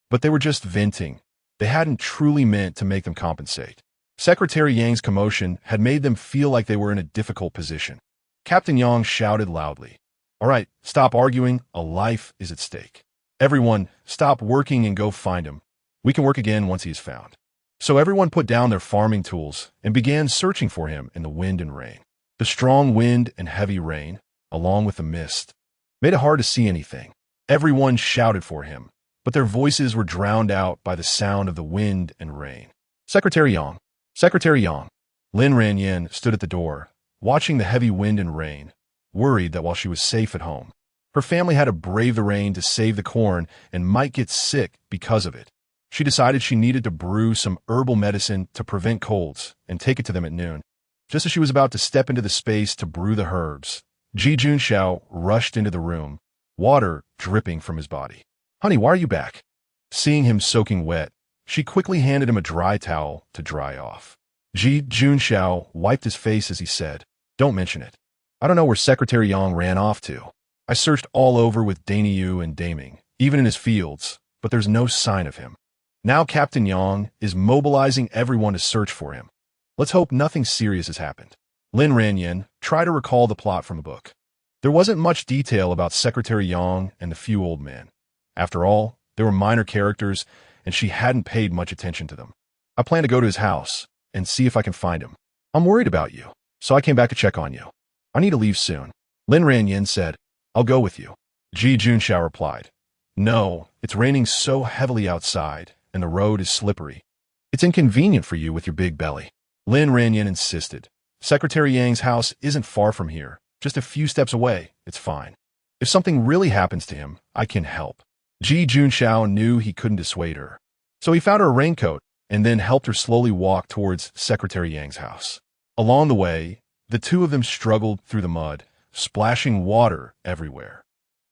but they were just venting. They hadn't truly meant to make them compensate. Secretary Yang's commotion had made them feel like they were in a difficult position. Captain Yang shouted loudly, "All right, stop arguing. A life is at stake. Everyone, stop working and go find him. We can work again once he is found." So everyone put down their farming tools and began searching for him in the wind and rain. The strong wind and heavy rain, along with the mist, made it hard to see anything. Everyone shouted for him, but their voices were drowned out by the sound of the wind and rain. Secretary Yang. Secretary Yang. Lin Ranjing stood at the door, watching the heavy wind and rain, worried that while she was safe at home, her family had to brave the rain to save the corn and might get sick because of it. She decided she needed to brew some herbal medicine to prevent colds and take it to them at noon. Just as she was about to step into the space to brew the herbs, Ji Junxiao rushed into the room, water dripping from his body. "Honey, why are you back?" Seeing him soaking wet, she quickly handed him a dry towel to dry off. Ji Junxiao wiped his face as he said, "Don't mention it. I don't know where Secretary Yang ran off to. I searched all over with Dainiu and Daming, even in his fields, but there's no sign of him. Now Captain Yang is mobilizing everyone to search for him. Let's hope nothing serious has happened." Lin Ranjing tried to recall the plot from the book. There wasn't much detail about Secretary Yang and the few old men. After all, they were minor characters, and she hadn't paid much attention to them. "I plan to go to his house and see if I can find him. I'm worried about you, so I came back to check on you. I need to leave soon." Lin Ranjing said, "I'll go with you." Ji Junxiao replied, "No, it's raining so heavily outside, and the road is slippery. It's inconvenient for you with your big belly." Lin Ranjing insisted, "Secretary Yang's house isn't far from here, just a few steps away. It's fine. If something really happens to him, I can help." Ji Junxiao knew he couldn't dissuade her, so he found her a raincoat and then helped her slowly walk towards Secretary Yang's house. Along the way, the two of them struggled through the mud, splashing water everywhere.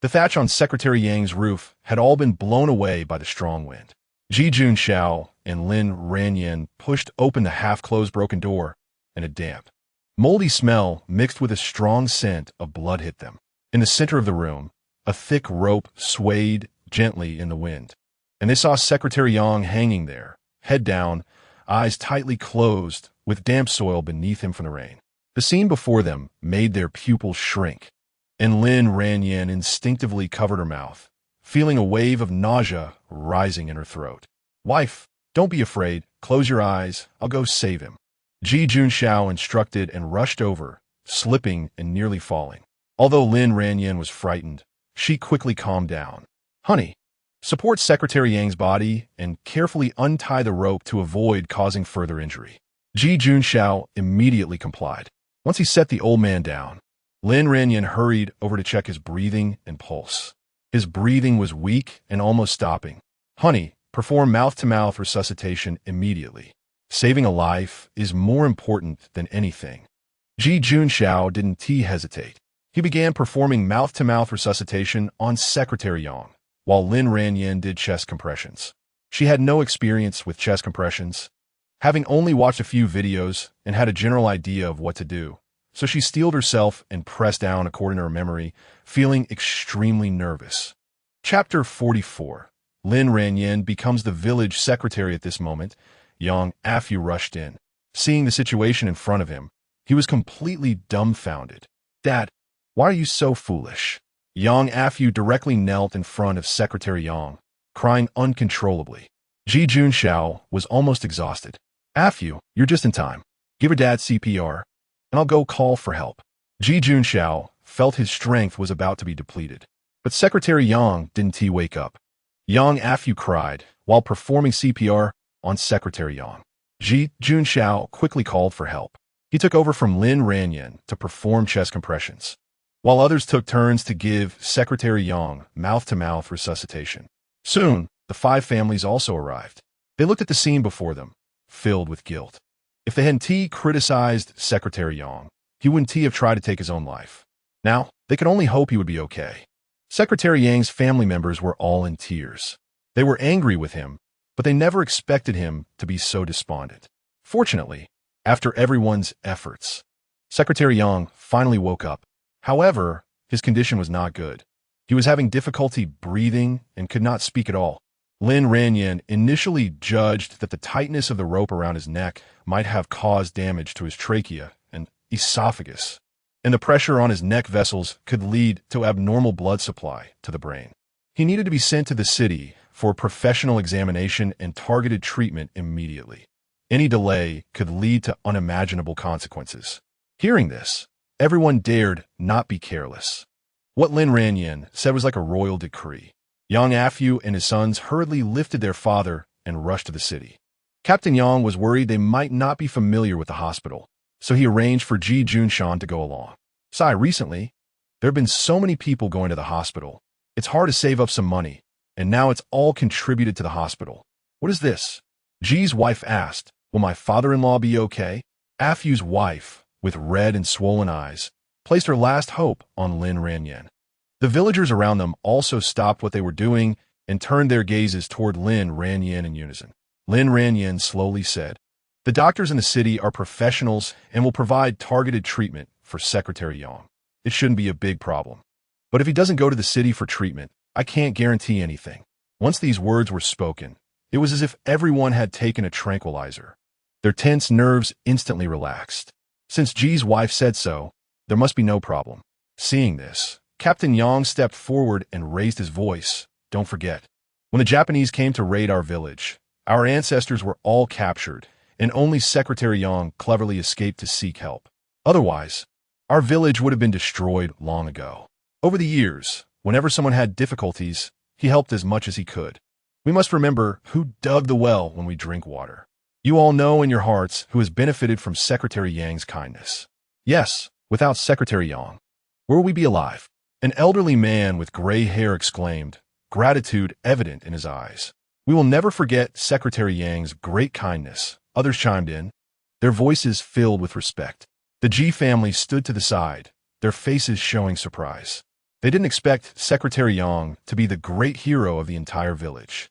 The thatch on Secretary Yang's roof had all been blown away by the strong wind. Ji Junxiao and Lin Ranjing pushed open the half-closed broken door, and a damp, moldy smell mixed with a strong scent of blood hit them. In the center of the room, a thick rope swayed gently in the wind, and they saw Secretary Yang hanging there, head down, eyes tightly closed, with damp soil beneath him from the rain. The scene before them made their pupils shrink, and Lin Ranjing instinctively covered her mouth, feeling a wave of nausea rising in her throat. "Wife, don't be afraid. Close your eyes. I'll go save him." Ji Junxiao instructed and rushed over, slipping and nearly falling. Although Lin Ranjing was frightened, she quickly calmed down. "Honey, support Secretary Yang's body and carefully untie the rope to avoid causing further injury." Ji Junxiao immediately complied. Once he set the old man down, Lin Ranjing hurried over to check his breathing and pulse. His breathing was weak and almost stopping. "Honey, perform mouth-to-mouth resuscitation immediately. Saving a life is more important than anything." Ji Junxiao didn't hesitate. He began performing mouth-to-mouth resuscitation on Secretary Yang, while Lin Ranjing did chest compressions. She had no experience with chest compressions, having only watched a few videos and had a general idea of what to do, so she steeled herself and pressed down according to her memory, feeling extremely nervous. Chapter 44. Lin Ranjing becomes the village secretary. At this moment, Yang Afu rushed in. Seeing the situation in front of him, he was completely dumbfounded. "Dad, why are you so foolish?" Yang Afu directly knelt in front of Secretary Yang, crying uncontrollably. Ji Junxiao was almost exhausted. "Afu, you're just in time. Give her dad CPR, and I'll go call for help." Ji Junxiao felt his strength was about to be depleted. But Secretary Yang didn't wake up. Yang Afu cried while performing CPR on Secretary Yang. Ji Junxiao quickly called for help. He took over from Lin Ranjing to perform chest compressions, while others took turns to give Secretary Yang mouth-to-mouth resuscitation. Soon, the 5 families also arrived. They looked at the scene before them, filled with guilt. If they hadn't criticized Secretary Yang, he wouldn't have tried to take his own life. Now, they could only hope he would be okay. Secretary Yang's family members were all in tears. They were angry with him, but they never expected him to be so despondent. Fortunately, after everyone's efforts, Secretary Yang finally woke up. However, his condition was not good. He was having difficulty breathing and could not speak at all. Lin Ranjing initially judged that the tightness of the rope around his neck might have caused damage to his trachea and esophagus, and the pressure on his neck vessels could lead to abnormal blood supply to the brain. He needed to be sent to the city for professional examination and targeted treatment immediately. Any delay could lead to unimaginable consequences. Hearing this, everyone dared not be careless. What Lin Ranjing said was like a royal decree. Young Afu and his sons hurriedly lifted their father and rushed to the city. Captain Yang was worried they might not be familiar with the hospital, so he arranged for Ji Junshan to go along. Recently, there have been so many people going to the hospital. It's hard to save up some money, and now it's all contributed to the hospital. What is this? Ji's wife asked. Will my father-in-law be okay? Afu's wife, with red and swollen eyes, placed her last hope on Lin Ranjing. The villagers around them also stopped what they were doing and turned their gazes toward Lin Ranjing in unison. Lin Ranjing slowly said, "The doctors in the city are professionals and will provide targeted treatment for Secretary Yang. It shouldn't be a big problem. But if he doesn't go to the city for treatment, I can't guarantee anything." Once these words were spoken, it was as if everyone had taken a tranquilizer. Their tense nerves instantly relaxed. Since Ji's wife said so, there must be no problem. Seeing this, Captain Yang stepped forward and raised his voice. "Don't forget, when the Japanese came to raid our village, our ancestors were all captured, and only Secretary Yang cleverly escaped to seek help. Otherwise, our village would have been destroyed long ago. Over the years, whenever someone had difficulties, he helped as much as he could. We must remember who dug the well when we drink water. You all know in your hearts who has benefited from Secretary Yang's kindness. Yes, without Secretary Yang, where will we be alive?" An elderly man with gray hair exclaimed, gratitude evident in his eyes. "We will never forget Secretary Yang's great kindness." Others chimed in, their voices filled with respect. The Ji family stood to the side, their faces showing surprise. They didn't expect Secretary Yang to be the great hero of the entire village.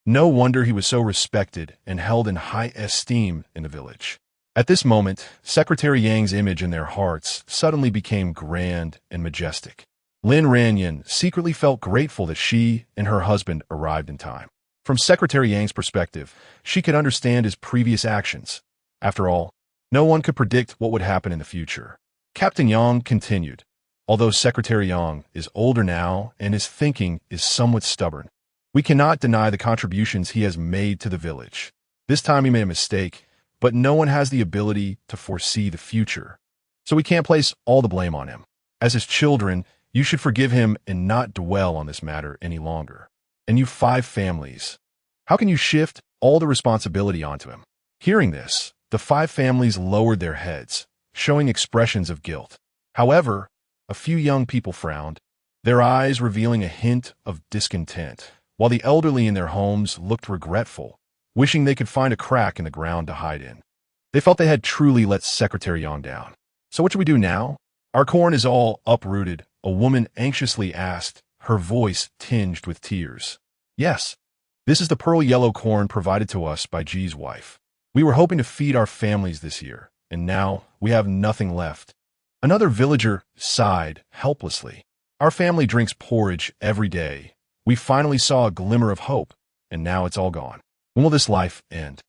No wonder he was so respected and held in high esteem in the village. At this moment, Secretary Yang's image in their hearts suddenly became grand and majestic. Lin Ranjing secretly felt grateful that she and her husband arrived in time. From Secretary Yang's perspective, she could understand his previous actions. After all, no one could predict what would happen in the future. Captain Yang continued, "Although Secretary Yang is older now and his thinking is somewhat stubborn, we cannot deny the contributions he has made to the village. This time he made a mistake, but no one has the ability to foresee the future, so we can't place all the blame on him. As his children, you should forgive him and not dwell on this matter any longer. And you 5 families, how can you shift all the responsibility onto him?" Hearing this, the 5 families lowered their heads, showing expressions of guilt. However, a few young people frowned, their eyes revealing a hint of discontent, while the elderly in their homes looked regretful, wishing they could find a crack in the ground to hide in. They felt they had truly let Secretary Yang down. "So what should we do now? Our corn is all uprooted," a woman anxiously asked, her voice tinged with tears. "Yes, this is the pearl yellow corn provided to us by Ji's wife. We were hoping to feed our families this year, and now we have nothing left." Another villager sighed helplessly. "Our family drinks porridge every day. We finally saw a glimmer of hope, and now it's all gone. When will this life end?"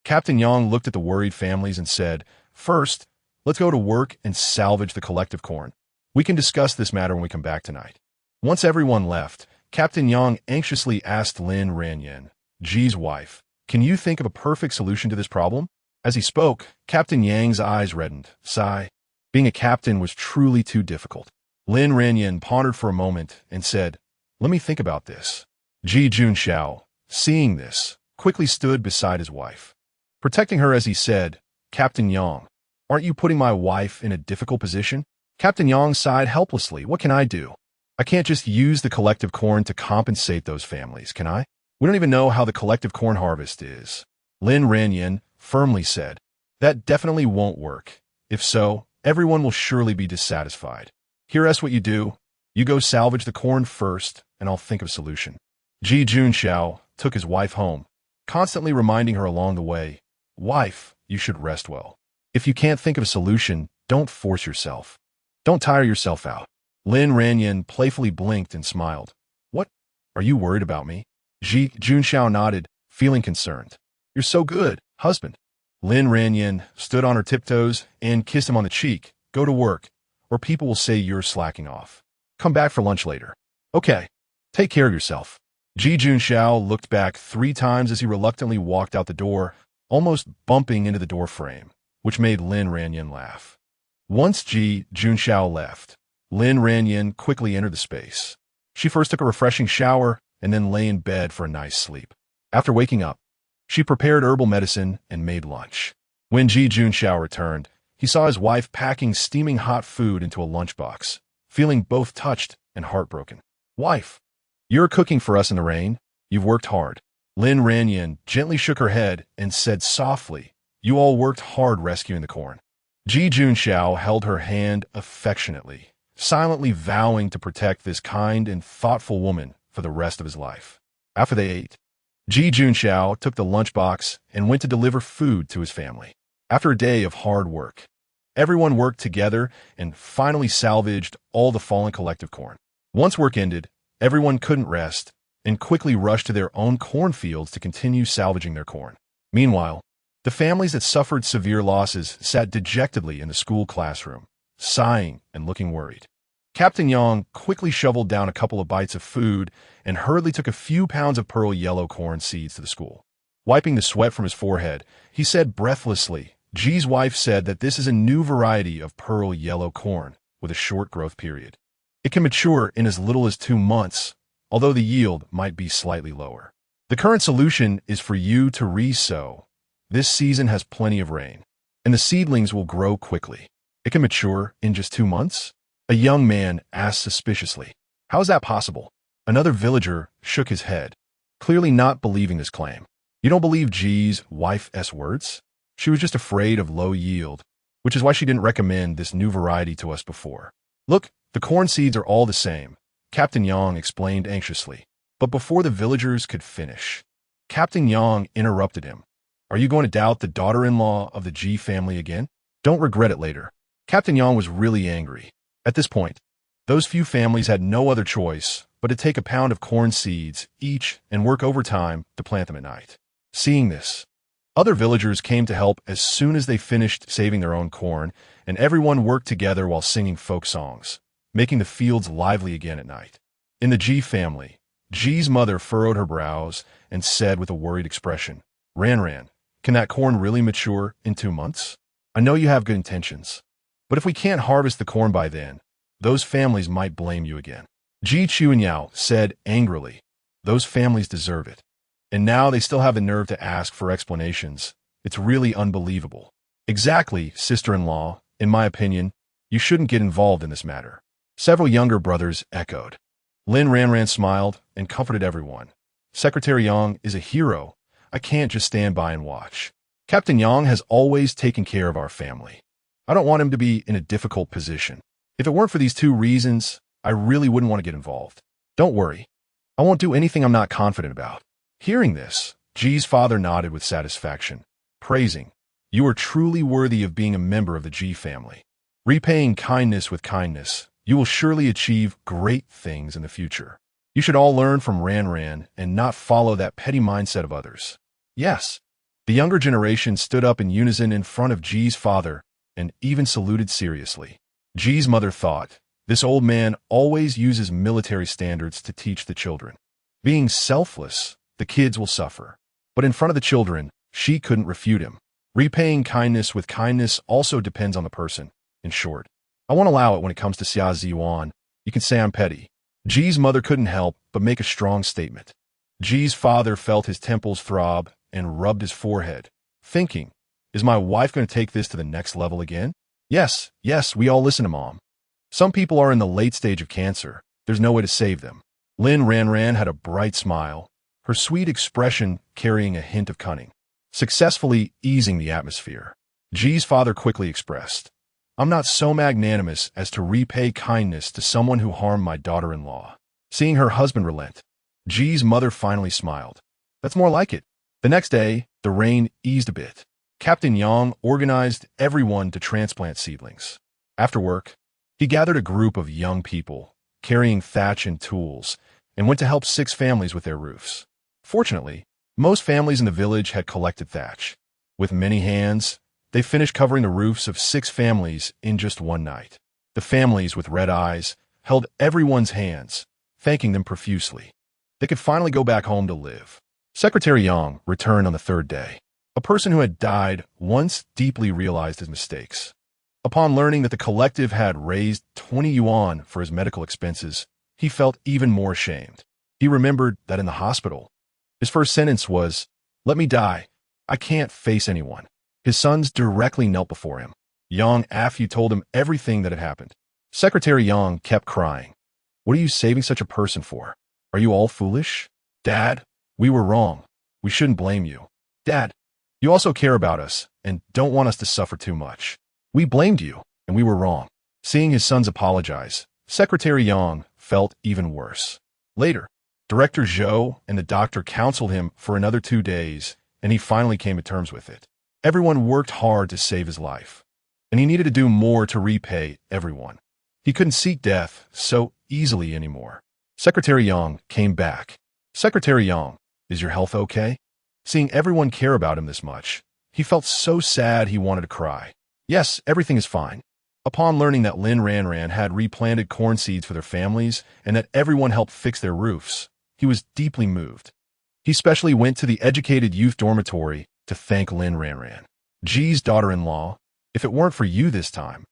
Captain Yang looked at the worried families and said, "First, let's go to work and salvage the collective corn. We can discuss this matter when we come back tonight." Once everyone left, Captain Yang anxiously asked Lin Ranjing, Ji's wife, "Can you think of a perfect solution to this problem?" As he spoke, Captain Yang's eyes reddened. Sigh. Being a captain was truly too difficult. Lin Ranjing pondered for a moment and said, "Let me think about this." Ji Junxiao, seeing this, quickly stood beside his wife, protecting her as he said, "Captain Yang, aren't you putting my wife in a difficult position?" Captain Yang sighed helplessly. "What can I do? I can't just use the collective corn to compensate those families, can I? We don't even know how the collective corn harvest is." Lin Ranjing firmly said, "That definitely won't work. If so, everyone will surely be dissatisfied. Here's what you do. You go salvage the corn first, and I'll think of a solution." Ji Junxiao took his wife home, constantly reminding her along the way, "Wife, you should rest well. If you can't think of a solution, don't force yourself. Don't tire yourself out." Lin Ranjing playfully blinked and smiled. "What? Are you worried about me?" Ji Junxiao nodded, feeling concerned. You're so good, husband. Lin Ranjing stood on her tiptoes and kissed him on the cheek. Go to work, or people will say you're slacking off. Come back for lunch later. Okay. Take care of yourself. Ji Junxiao looked back 3 times as he reluctantly walked out the door, almost bumping into the door frame, which made Lin Ranjing laugh. Once Ji Junxiao left, Lin Ranjing quickly entered the space. She first took a refreshing shower and then lay in bed for a nice sleep. After waking up, she prepared herbal medicine and made lunch. When Ji Junxiao returned, he saw his wife packing steaming hot food into a lunchbox, feeling both touched and heartbroken. Wife, you're cooking for us in the rain. You've worked hard. Lin Ranjing gently shook her head and said softly, you all worked hard rescuing the corn. Ji Junxiao held her hand affectionately, silently vowing to protect this kind and thoughtful woman for the rest of his life. After they ate, Ji Junxiao took the lunchbox and went to deliver food to his family. After a day of hard work, everyone worked together and finally salvaged all the fallen collective corn. Once work ended, everyone couldn't rest and quickly rushed to their own cornfields to continue salvaging their corn. Meanwhile, the families that suffered severe losses sat dejectedly in the school classroom, sighing and looking worried. Captain Yang quickly shoveled down a couple of bites of food and hurriedly took a few pounds of pearl yellow corn seeds to the school. Wiping the sweat from his forehead, he said breathlessly, Ji's wife said that this is a new variety of pearl yellow corn with a short growth period. It can mature in as little as 2 months, although the yield might be slightly lower. The current solution is for you to re-sow. This season has plenty of rain, and the seedlings will grow quickly. It can mature in just 2 months? A young man asked suspiciously. How is that possible? Another villager shook his head, clearly not believing this claim. You don't believe Ji's wife's words? She was just afraid of low yield, which is why she didn't recommend this new variety to us before. Look, the corn seeds are all the same, Captain Yang explained anxiously. But before the villagers could finish, Captain Yang interrupted him. Are you going to doubt the daughter-in-law of the Ji family again? Don't regret it later. Captain Yang was really angry. At this point, those few families had no other choice but to take a pound of corn seeds each and work overtime to plant them at night. Seeing this, other villagers came to help as soon as they finished saving their own corn, and everyone worked together while singing folk songs, making the fields lively again at night. In the Ji family, Ji's mother furrowed her brows and said with a worried expression, Ran, can that corn really mature in 2 months? I know you have good intentions, but if we can't harvest the corn by then, those families might blame you again. Ji Chuanyao said angrily, those families deserve it. And now they still have the nerve to ask for explanations. It's really unbelievable. Exactly, sister-in-law. In my opinion, you shouldn't get involved in this matter. Several younger brothers echoed. Lin Ranjing smiled and comforted everyone. Secretary Yang is a hero. I can't just stand by and watch. Captain Yang has always taken care of our family. I don't want him to be in a difficult position. If it weren't for these 2 reasons, I really wouldn't want to get involved. Don't worry. I won't do anything I'm not confident about. Hearing this, Ji's father nodded with satisfaction, praising, you are truly worthy of being a member of the Ji family. Repaying kindness with kindness, you will surely achieve great things in the future. You should all learn from Ran and not follow that petty mindset of others. Yes. The younger generation stood up in unison in front of Ji's father and even saluted seriously. Ji's mother thought, this old man always uses military standards to teach the children. Being selfless, the kids will suffer. But in front of the children, she couldn't refute him. Repaying kindness with kindness also depends on the person. In short, I won't allow it when it comes to Xia Ziyuan. You can say I'm petty. Ji's mother couldn't help but make a strong statement. Ji's father felt his temples throb and rubbed his forehead, thinking, is my wife going to take this to the next level again? Yes, we all listen to Mom. Some people are in the late stage of cancer. There's no way to save them. Lin Ranjing had a bright smile, her sweet expression carrying a hint of cunning, successfully easing the atmosphere. Ji's father quickly expressed, I'm not so magnanimous as to repay kindness to someone who harmed my daughter-in-law. Seeing her husband relent, Ji's mother finally smiled. That's more like it. The next day, the rain eased a bit. Captain Yang organized everyone to transplant seedlings. After work, he gathered a group of young people, carrying thatch and tools, and went to help 6 families with their roofs. Fortunately, most families in the village had collected thatch. With many hands, they finished covering the roofs of 6 families in just one night. The families with red eyes held everyone's hands, thanking them profusely. They could finally go back home to live. Secretary Yang returned on the 3rd day. A person who had died once deeply realized his mistakes. Upon learning that the collective had raised 20 yuan for his medical expenses, he felt even more ashamed. He remembered that in the hospital, his first sentence was, "Let me die. I can't face anyone." His sons directly knelt before him. Yang Afu told him everything that had happened. Secretary Yang kept crying. "What are you saving such a person for? Are you all foolish? Dad, we were wrong. We shouldn't blame you. Dad, you also care about us and don't want us to suffer too much. We blamed you, and we were wrong." Seeing his sons apologize, Secretary Yang felt even worse. Later, Director Zhou and the doctor counseled him for another 2 days, and he finally came to terms with it. Everyone worked hard to save his life, and he needed to do more to repay everyone. He couldn't seek death so easily anymore. Secretary Yang came back. "Secretary Yang, is your health okay?" Seeing everyone care about him this much, he felt so sad he wanted to cry. "Yes, everything is fine." Upon learning that Lin Ranjing had replanted corn seeds for their families and that everyone helped fix their roofs, he was deeply moved. He especially went to the educated youth dormitory to thank Lin Ranjing. "Ji's daughter-in-law, if it weren't for you this time,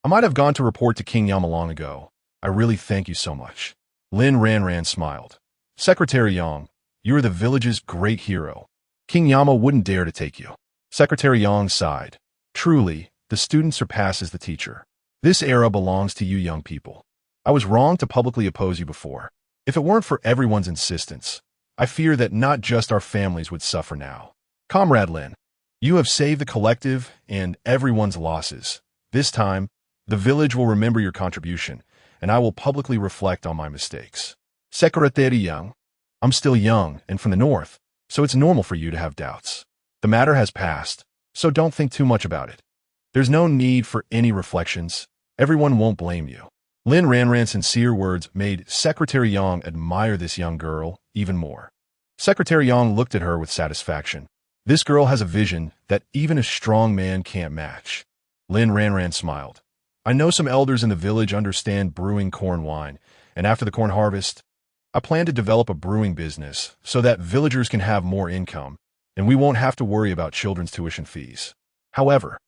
I might have gone to report to King Yama long ago. I really thank you so much." Lin Ranjing smiled. "Secretary Yang, you are the village's great hero. King Yama wouldn't dare to take you." Secretary Yang sighed. "Truly, the student surpasses the teacher. This era belongs to you young people. I was wrong to publicly oppose you before. If it weren't for everyone's insistence, I fear that not just our families would suffer now. Comrade Lin, you have saved the collective and everyone's losses. This time, the village will remember your contribution, and I will publicly reflect on my mistakes." Secretary Yang, "I'm still young and from the north, so it's normal for you to have doubts. The matter has passed, so don't think too much about it. There's no need for any reflections. Everyone won't blame you." Lin Ranjing's sincere words made Secretary Yang admire this young girl even more. Secretary Yang looked at her with satisfaction. This girl has a vision that even a strong man can't match. Lin Ranjing smiled. "I know some elders in the village understand brewing corn wine, and after the corn harvest, I plan to develop a brewing business so that villagers can have more income, and we won't have to worry about children's tuition fees. However,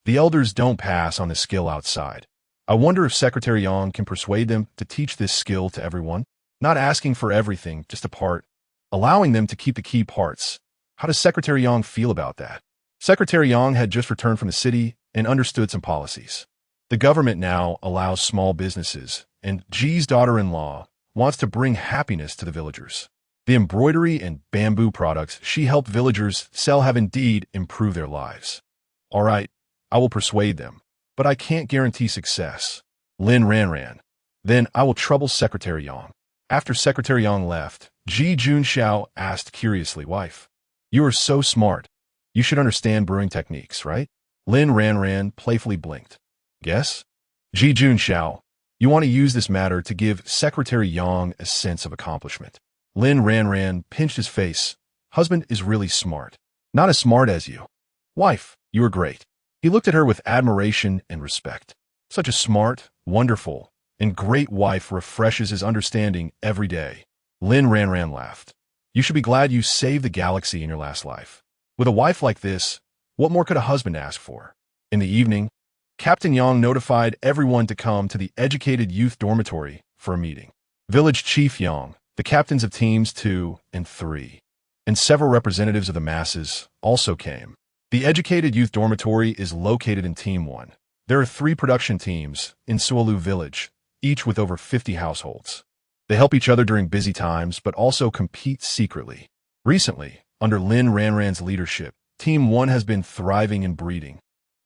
the elders don't pass on this skill outside. I wonder if Secretary Yang can persuade them to teach this skill to everyone, not asking for everything, just a part, allowing them to keep the key parts. How does Secretary Yang feel about that?" Secretary Yang had just returned from the city and understood some policies. The government now allows small businesses, and Ji's daughter-in-law wants to bring happiness to the villagers. The embroidery and bamboo products she helped villagers sell have indeed improved their lives. "All right, I will persuade them, but I can't guarantee success." Lin Ranjing, "Then I will trouble Secretary Yang." After Secretary Yang left, Ji Junxiao asked curiously, "Wife, you are so smart. You should understand brewing techniques, right?" Lin Ranjing playfully blinked. "Yes?" "Ji Junxiao, you want to use this matter to give Secretary Yang a sense of accomplishment." Lin Ranjing pinched his face. "Husband is really smart. Not as smart as you. Wife, you are great." He looked at her with admiration and respect. Such a smart, wonderful, and great wife refreshes his understanding every day. Lin Ranjing laughed. "You should be glad you saved the galaxy in your last life. With a wife like this, what more could a husband ask for?" In the evening, Captain Yang notified everyone to come to the educated youth dormitory for a meeting. Village Chief Yang, the captains of teams 2 and 3, and several representatives of the masses also came. The educated youth dormitory is located in Team 1. There are 3 production teams in Suolu village, each with over 50 households. They help each other during busy times, but also compete secretly. Recently, under Lin Ranjing's leadership, Team 1 has been thriving in breeding,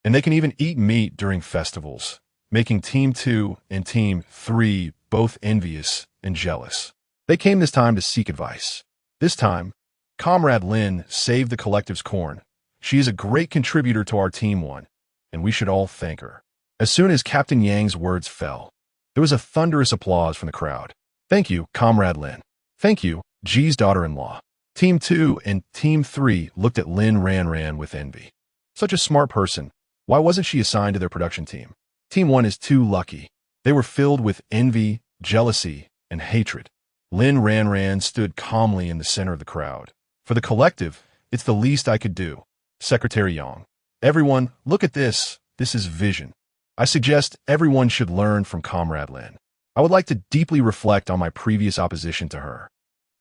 and they can even eat meat during festivals, making Team 2 and Team 3 both envious and jealous. They came this time to seek advice. This time, Comrade Lin saved the collective's corn. She is a great contributor to our Team 1, and we should all thank her. As soon as Captain Yang's words fell, there was a thunderous applause from the crowd. "Thank you, Comrade Lin. Thank you, Ji's daughter-in-law." Team 2 and Team 3 looked at Lin Ranjing with envy. Such a smart person. Why wasn't she assigned to their production team? Team 1 is too lucky. They were filled with envy, jealousy, and hatred. Lin Ranjing stood calmly in the center of the crowd. For the collective, it's the least I could do. Secretary Yang. Everyone, look at this. This is vision. I suggest everyone should learn from Comrade Lin. I would like to deeply reflect on my previous opposition to her,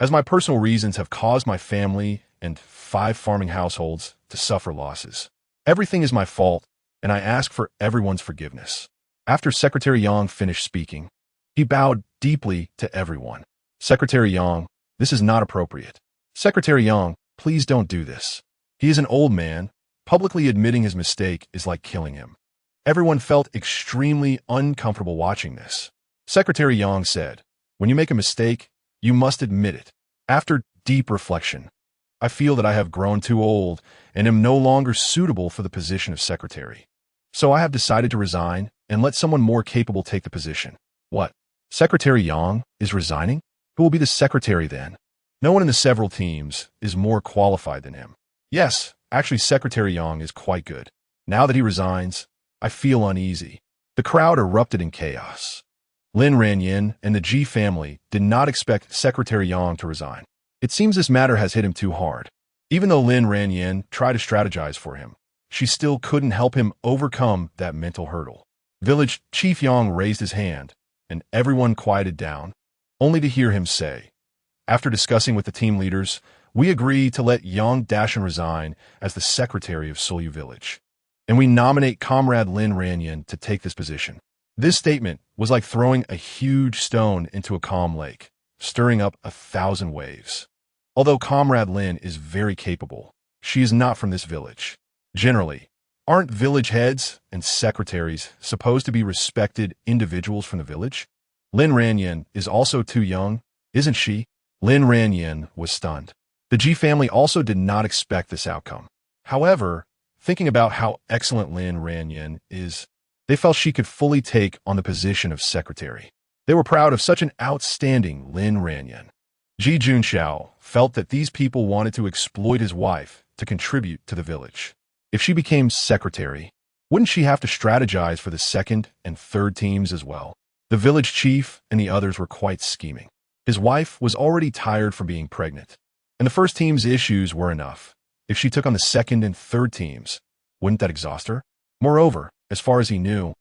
as my personal reasons have caused my family and 5 farming households to suffer losses. Everything is my fault, and I ask for everyone's forgiveness. After Secretary Yang finished speaking, he bowed deeply to everyone. Secretary Yang, this is not appropriate. Secretary Yang, please don't do this. He is an old man. Publicly admitting his mistake is like killing him. Everyone felt extremely uncomfortable watching this. Secretary Yang said, when you make a mistake, you must admit it. After deep reflection, I feel that I have grown too old and am no longer suitable for the position of secretary. So I have decided to resign and let someone more capable take the position. What? Secretary Yang is resigning? Who will be the secretary then? No one in the several teams is more qualified than him. Yes, actually Secretary Yang is quite good. Now that he resigns, I feel uneasy. The crowd erupted in chaos. Lin Ranjing and the Ji family did not expect Secretary Yang to resign. It seems this matter has hit him too hard. Even though Lin Ranjing tried to strategize for him, she still couldn't help him overcome that mental hurdle. Village Chief Yang raised his hand, and everyone quieted down, only to hear him say, after discussing with the team leaders, we agree to let Yang Dashan resign as the secretary of Sulyu Village, and we nominate Comrade Lin Ranjing to take this position. This statement was like throwing a huge stone into a calm lake, stirring up 1,000 waves. Although Comrade Lin is very capable, she is not from this village. Generally, aren't village heads and secretaries supposed to be respected individuals from the village? Lin Ranjing is also too young, isn't she? Lin Ranjing was stunned. The Ji family also did not expect this outcome. However, thinking about how excellent Lin Ranjing is, they felt she could fully take on the position of secretary. They were proud of such an outstanding Lin Ranjing. Ji Junxiao felt that these people wanted to exploit his wife to contribute to the village. If she became secretary, wouldn't she have to strategize for the second and third teams as well? The village chief and the others were quite scheming. His wife was already tired from being pregnant, and the first team's issues were enough. If she took on the second and third teams, wouldn't that exhaust her? Moreover, as far as he knew,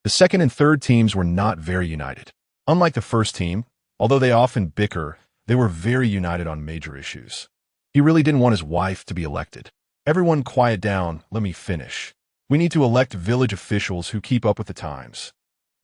the second and third teams were not very united. Unlike the first team, although they often bicker, they were very united on major issues. He really didn't want his wife to be elected. Everyone quiet down, let me finish. We need to elect village officials who keep up with the times.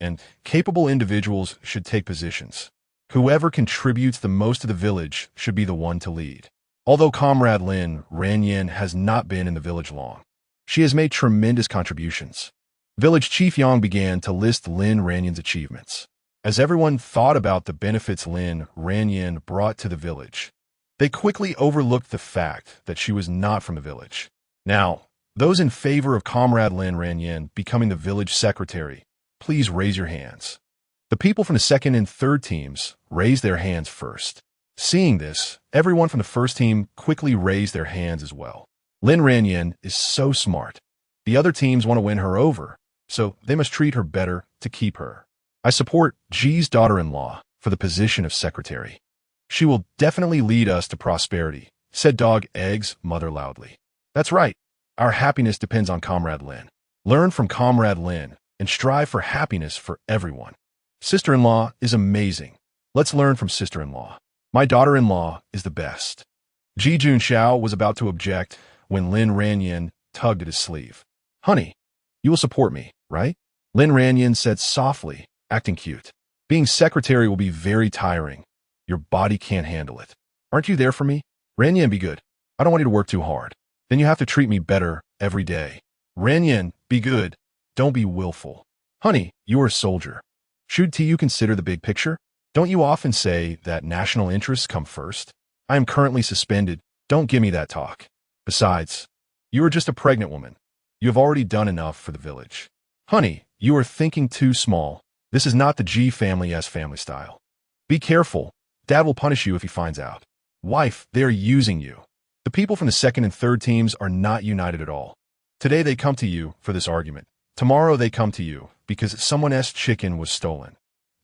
And capable individuals should take positions. Whoever contributes the most to the village should be the one to lead. Although Comrade Lin Ranjing has not been in the village long, she has made tremendous contributions. Village Chief Yang began to list Lin Ranjing's achievements. As everyone thought about the benefits Lin Ranjing brought to the village, they quickly overlooked the fact that she was not from the village. Now, those in favor of Comrade Lin Ranjing becoming the village secretary, please raise your hands. The people from the second and third teams raised their hands first. Seeing this, everyone from the first team quickly raised their hands as well. Lin Ranjing is so smart. The other teams want to win her over, so they must treat her better to keep her. I support Ji's daughter-in-law for the position of secretary. She will definitely lead us to prosperity, said Dog Egg's mother loudly. That's right. Our happiness depends on Comrade Lin. Learn from Comrade Lin and strive for happiness for everyone. Sister-in-law is amazing. Let's learn from sister-in-law. My daughter-in-law is the best. Ji Junxiao was about to object when Lin Ranjing tugged at his sleeve. Honey, you will support me, right? Lin Ranjing said softly, acting cute. Being secretary will be very tiring. Your body can't handle it. Aren't you there for me? Ranjing, be good. I don't want you to work too hard. Then you have to treat me better every day. Ranjing, be good. Don't be willful. Honey, you are a soldier. Should you consider the big picture? Don't you often say that national interests come first? I am currently suspended. Don't give me that talk. Besides, you are just a pregnant woman. You have already done enough for the village. Honey, you are thinking too small. This is not the Ji family as family style. Be careful. Dad will punish you if he finds out. Wife, they are using you. The people from the second and third teams are not united at all. Today they come to you for this argument. Tomorrow they come to you because someone else's chicken was stolen.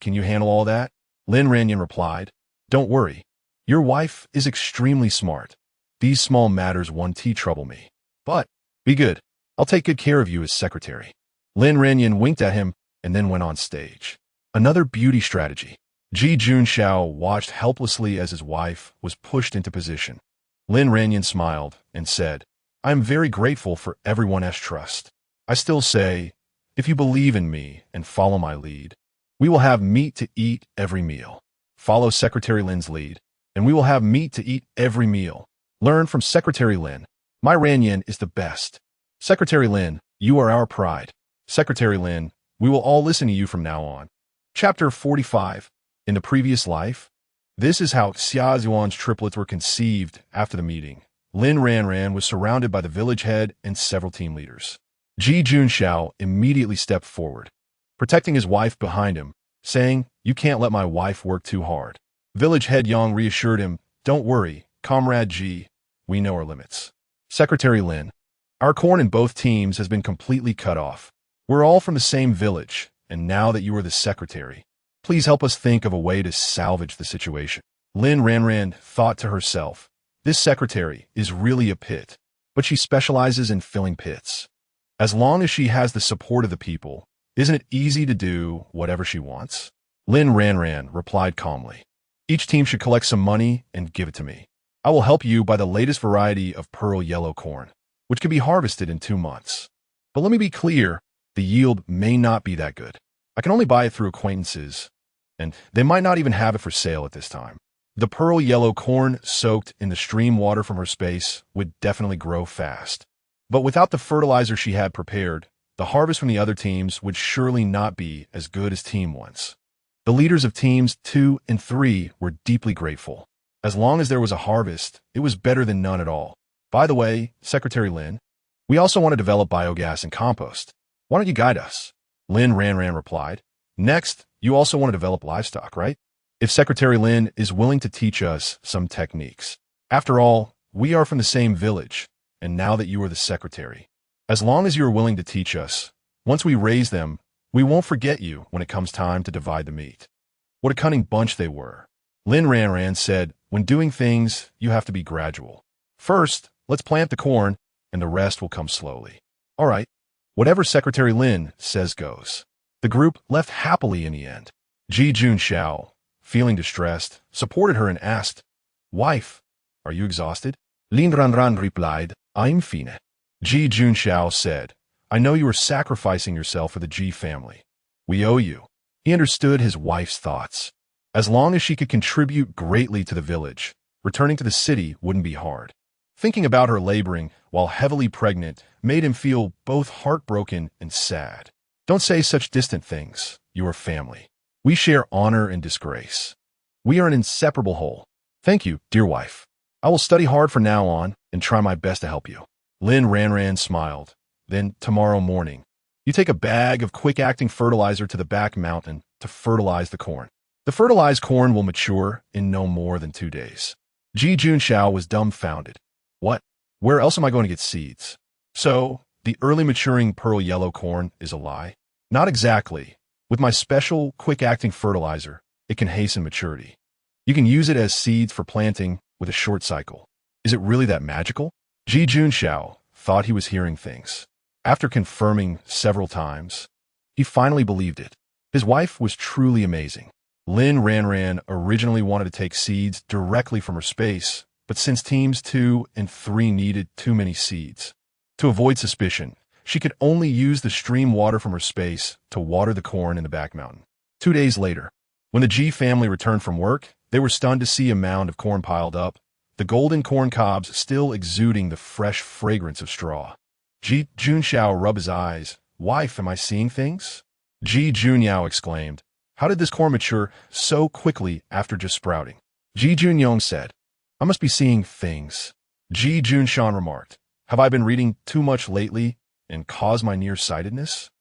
Can you handle all that? Lin Ranjing replied, Don't worry. Your wife is extremely smart. These small matters won't trouble me. But, be good. I'll take good care of you as secretary. Lin Ranjing winked at him and then went on stage. Another beauty strategy. Ji Junxiao watched helplessly as his wife was pushed into position. Lin Ranjing smiled and said, I am very grateful for everyone's trust. I still say, if you believe in me and follow my lead, we will have meat to eat every meal. Follow Secretary Lin's lead, and we will have meat to eat every meal. Learn from Secretary Lin. My Ranjing is the best. Secretary Lin, you are our pride. Secretary Lin, we will all listen to you from now on. Chapter 45. In the previous life, this is how Xia Zhuan's triplets were conceived. After the meeting, Lin Ranran was surrounded by the village head and several team leaders. Ji Junxiao immediately stepped forward, protecting his wife behind him, saying, You can't let my wife work too hard. Village head Yang reassured him, Don't worry, Comrade Ji, we know our limits. Secretary Lin, our corn in both teams has been completely cut off. We're all from the same village, and now that you are the secretary, please help us think of a way to salvage the situation. Lin Ranran thought to herself, This secretary is really a pit, but she specializes in filling pits. As long as she has the support of the people, isn't it easy to do whatever she wants? Lin Ranran replied calmly, Each team should collect some money and give it to me. I will help you buy the latest variety of pearl yellow corn, which can be harvested in 2 months. But let me be clear, the yield may not be that good. I can only buy it through acquaintances, and they might not even have it for sale at this time. The pearl yellow corn soaked in the stream water from her space would definitely grow fast. But without the fertilizer she had prepared, the harvest from the other teams would surely not be as good as Team 1's. The leaders of Teams 2 and 3 were deeply grateful. As long as there was a harvest, it was better than none at all. By the way, Secretary Lin, we also want to develop biogas and compost. Why don't you guide us? Lin Ranran replied, Next, you also want to develop livestock, right? If Secretary Lin is willing to teach us some techniques. After all, we are from the same village, and now that you are the secretary, as long as you are willing to teach us, once we raise them, we won't forget you when it comes time to divide the meat. What a cunning bunch they were. Lin Ranran said, When doing things, you have to be gradual. First, let's plant the corn, and the rest will come slowly. All right, whatever Secretary Lin says goes. The group left happily in the end. Ji Junxiao, feeling distressed, supported her and asked, Wife, are you exhausted? Lin Ranran replied, I'm fine. Ji Junxiao said, I know you are sacrificing yourself for the Ji family. We owe you. He understood his wife's thoughts. As long as she could contribute greatly to the village, returning to the city wouldn't be hard. Thinking about her laboring while heavily pregnant made him feel both heartbroken and sad. Don't say such distant things. You are family. We share honor and disgrace. We are an inseparable whole. Thank you, dear wife. I will study hard from now on and try my best to help you. Lin Ranran smiled. Then, tomorrow morning, you take a bag of quick-acting fertilizer to the back mountain to fertilize the corn. The fertilized corn will mature in no more than 2 days. Ji Junxiao was dumbfounded. What? Where else am I going to get seeds? So, the early maturing pearl yellow corn is a lie? Not exactly. With my special quick-acting fertilizer, it can hasten maturity. You can use it as seeds for planting with a short cycle. Is it really that magical? Ji Junxiao thought he was hearing things. After confirming several times, he finally believed it. His wife was truly amazing. Lin Ranran originally wanted to take seeds directly from her space, but since teams 2 and 3 needed too many seeds, to avoid suspicion, she could only use the stream water from her space to water the corn in the back mountain. 2 days later, when the Ji family returned from work, they were stunned to see a mound of corn piled up, the golden corn cobs still exuding the fresh fragrance of straw. Ji Junxiao rubbed his eyes. Wife, am I seeing things? Ji Junyao exclaimed. How did this corn mature so quickly after just sprouting? Ji Junyong said, I must be seeing things. Ji Junshan remarked, Have I been reading too much lately and caused my nearsightedness?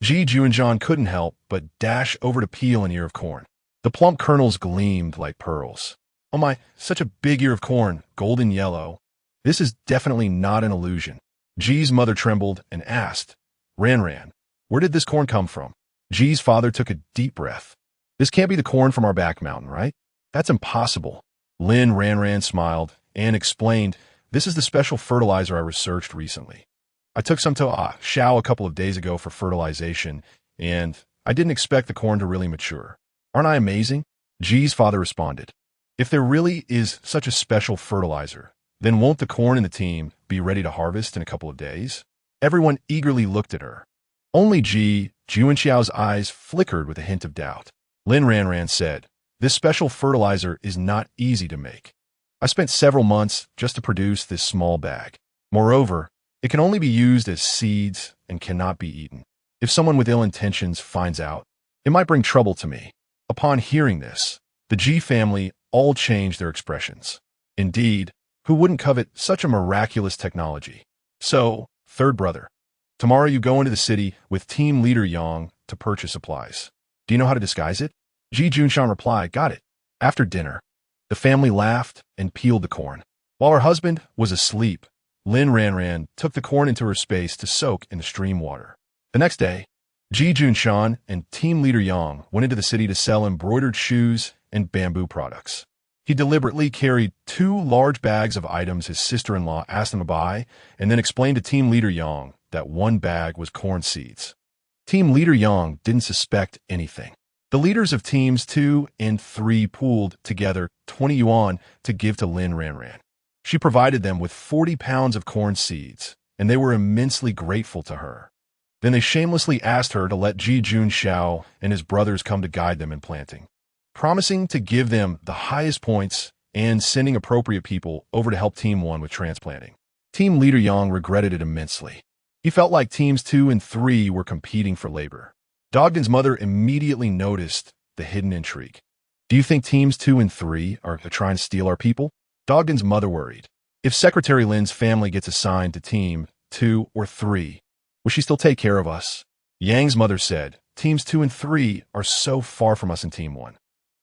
Ji Junjan couldn't help but dash over to peel an ear of corn. The plump kernels gleamed like pearls. Oh my, such a big ear of corn, golden yellow. This is definitely not an illusion. Ji's mother trembled and asked, Ran, where did this corn come from? Ji's father took a deep breath. This can't be the corn from our back mountain, right? That's impossible. Lin Ranjing smiled and explained, this is the special fertilizer I researched recently. I took some to Shao a couple of days ago for fertilization, and I didn't expect the corn to really mature. Aren't I amazing? Ji's father responded. If there really is such a special fertilizer, then won't the corn in the team be ready to harvest in a couple of days? Everyone eagerly looked at her. Only Ju and Xiao's eyes flickered with a hint of doubt. Lin Ranjing said, this special fertilizer is not easy to make. I spent several months just to produce this small bag. Moreover, it can only be used as seeds and cannot be eaten. If someone with ill intentions finds out, it might bring trouble to me. Upon hearing this, the Ji family all changed their expressions. Indeed, who wouldn't covet such a miraculous technology? So, third brother, tomorrow you go into the city with team leader Yang to purchase supplies. Do you know how to disguise it? Ji Junshan replied, got it. After dinner, the family laughed and peeled the corn. While her husband was asleep, Lin Ranjing took the corn into her space to soak in the stream water. The next day, Ji Junshan and team leader Yang went into the city to sell embroidered shoes and bamboo products. He deliberately carried 2 large bags of items his sister-in-law asked him to buy, and then explained to team leader Yang that 1 bag was corn seeds. Team leader Yang didn't suspect anything. The leaders of teams 2 and 3 pooled together 20 yuan to give to Lin Ranjing. She provided them with 40 pounds of corn seeds, and they were immensely grateful to her. Then they shamelessly asked her to let Ji Junxiao and his brothers come to guide them in planting, promising to give them the highest points and sending appropriate people over to help Team 1 with transplanting. Team leader Yang regretted it immensely. He felt like teams 2 and 3 were competing for labor. Dogden's mother immediately noticed the hidden intrigue. Do you think teams 2 and 3 are trying to steal our people? Dogden's mother worried. If Secretary Lin's family gets assigned to team 2 or 3, will she still take care of us? Yang's mother said, teams 2 and 3 are so far from us in team 1.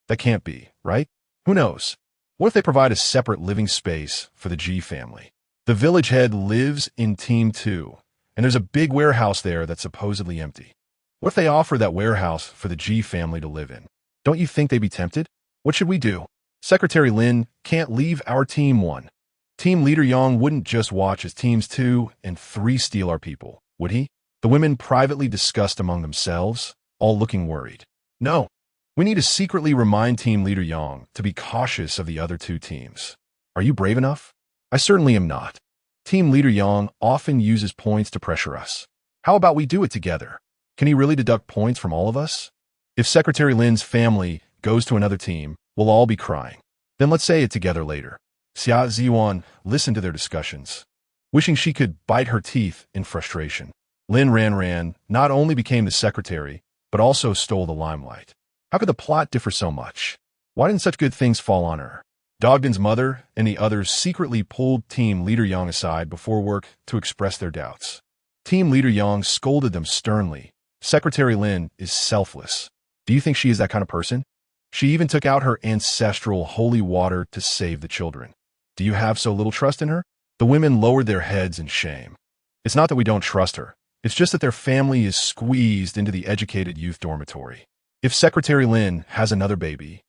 That can't be, right? Who knows? What if they provide a separate living space for the Ji family? The village head lives in team 2, and there's a big warehouse there that's supposedly empty. What if they offer that warehouse for the Ji family to live in? Don't you think they'd be tempted? What should we do? Secretary Lin can't leave our team 1. Team leader Yang wouldn't just watch as teams 2 and 3 steal our people, would he? The women privately discussed among themselves, all looking worried. No, we need to secretly remind team leader Yang to be cautious of the other 2 teams. Are you brave enough? I certainly am not. Team leader Yang often uses points to pressure us. How about we do it together? Can he really deduct points from all of us? If Secretary Lin's family goes to another team, we'll all be crying. Then let's say it together later. Xia Ziwan listened to their discussions, wishing she could bite her teeth in frustration. Lin Ranjing not only became the secretary, but also stole the limelight. How could the plot differ so much? Why didn't such good things fall on her? Dogden's mother and the others secretly pulled team leader Yang aside before work to express their doubts. Team leader Yang scolded them sternly. Secretary Lin is selfless. Do you think she is that kind of person? She even took out her ancestral holy water to save the children. Do you have so little trust in her? The women lowered their heads in shame. It's not that we don't trust her. It's just that their family is squeezed into the educated youth dormitory. If Secretary Lin has another baby,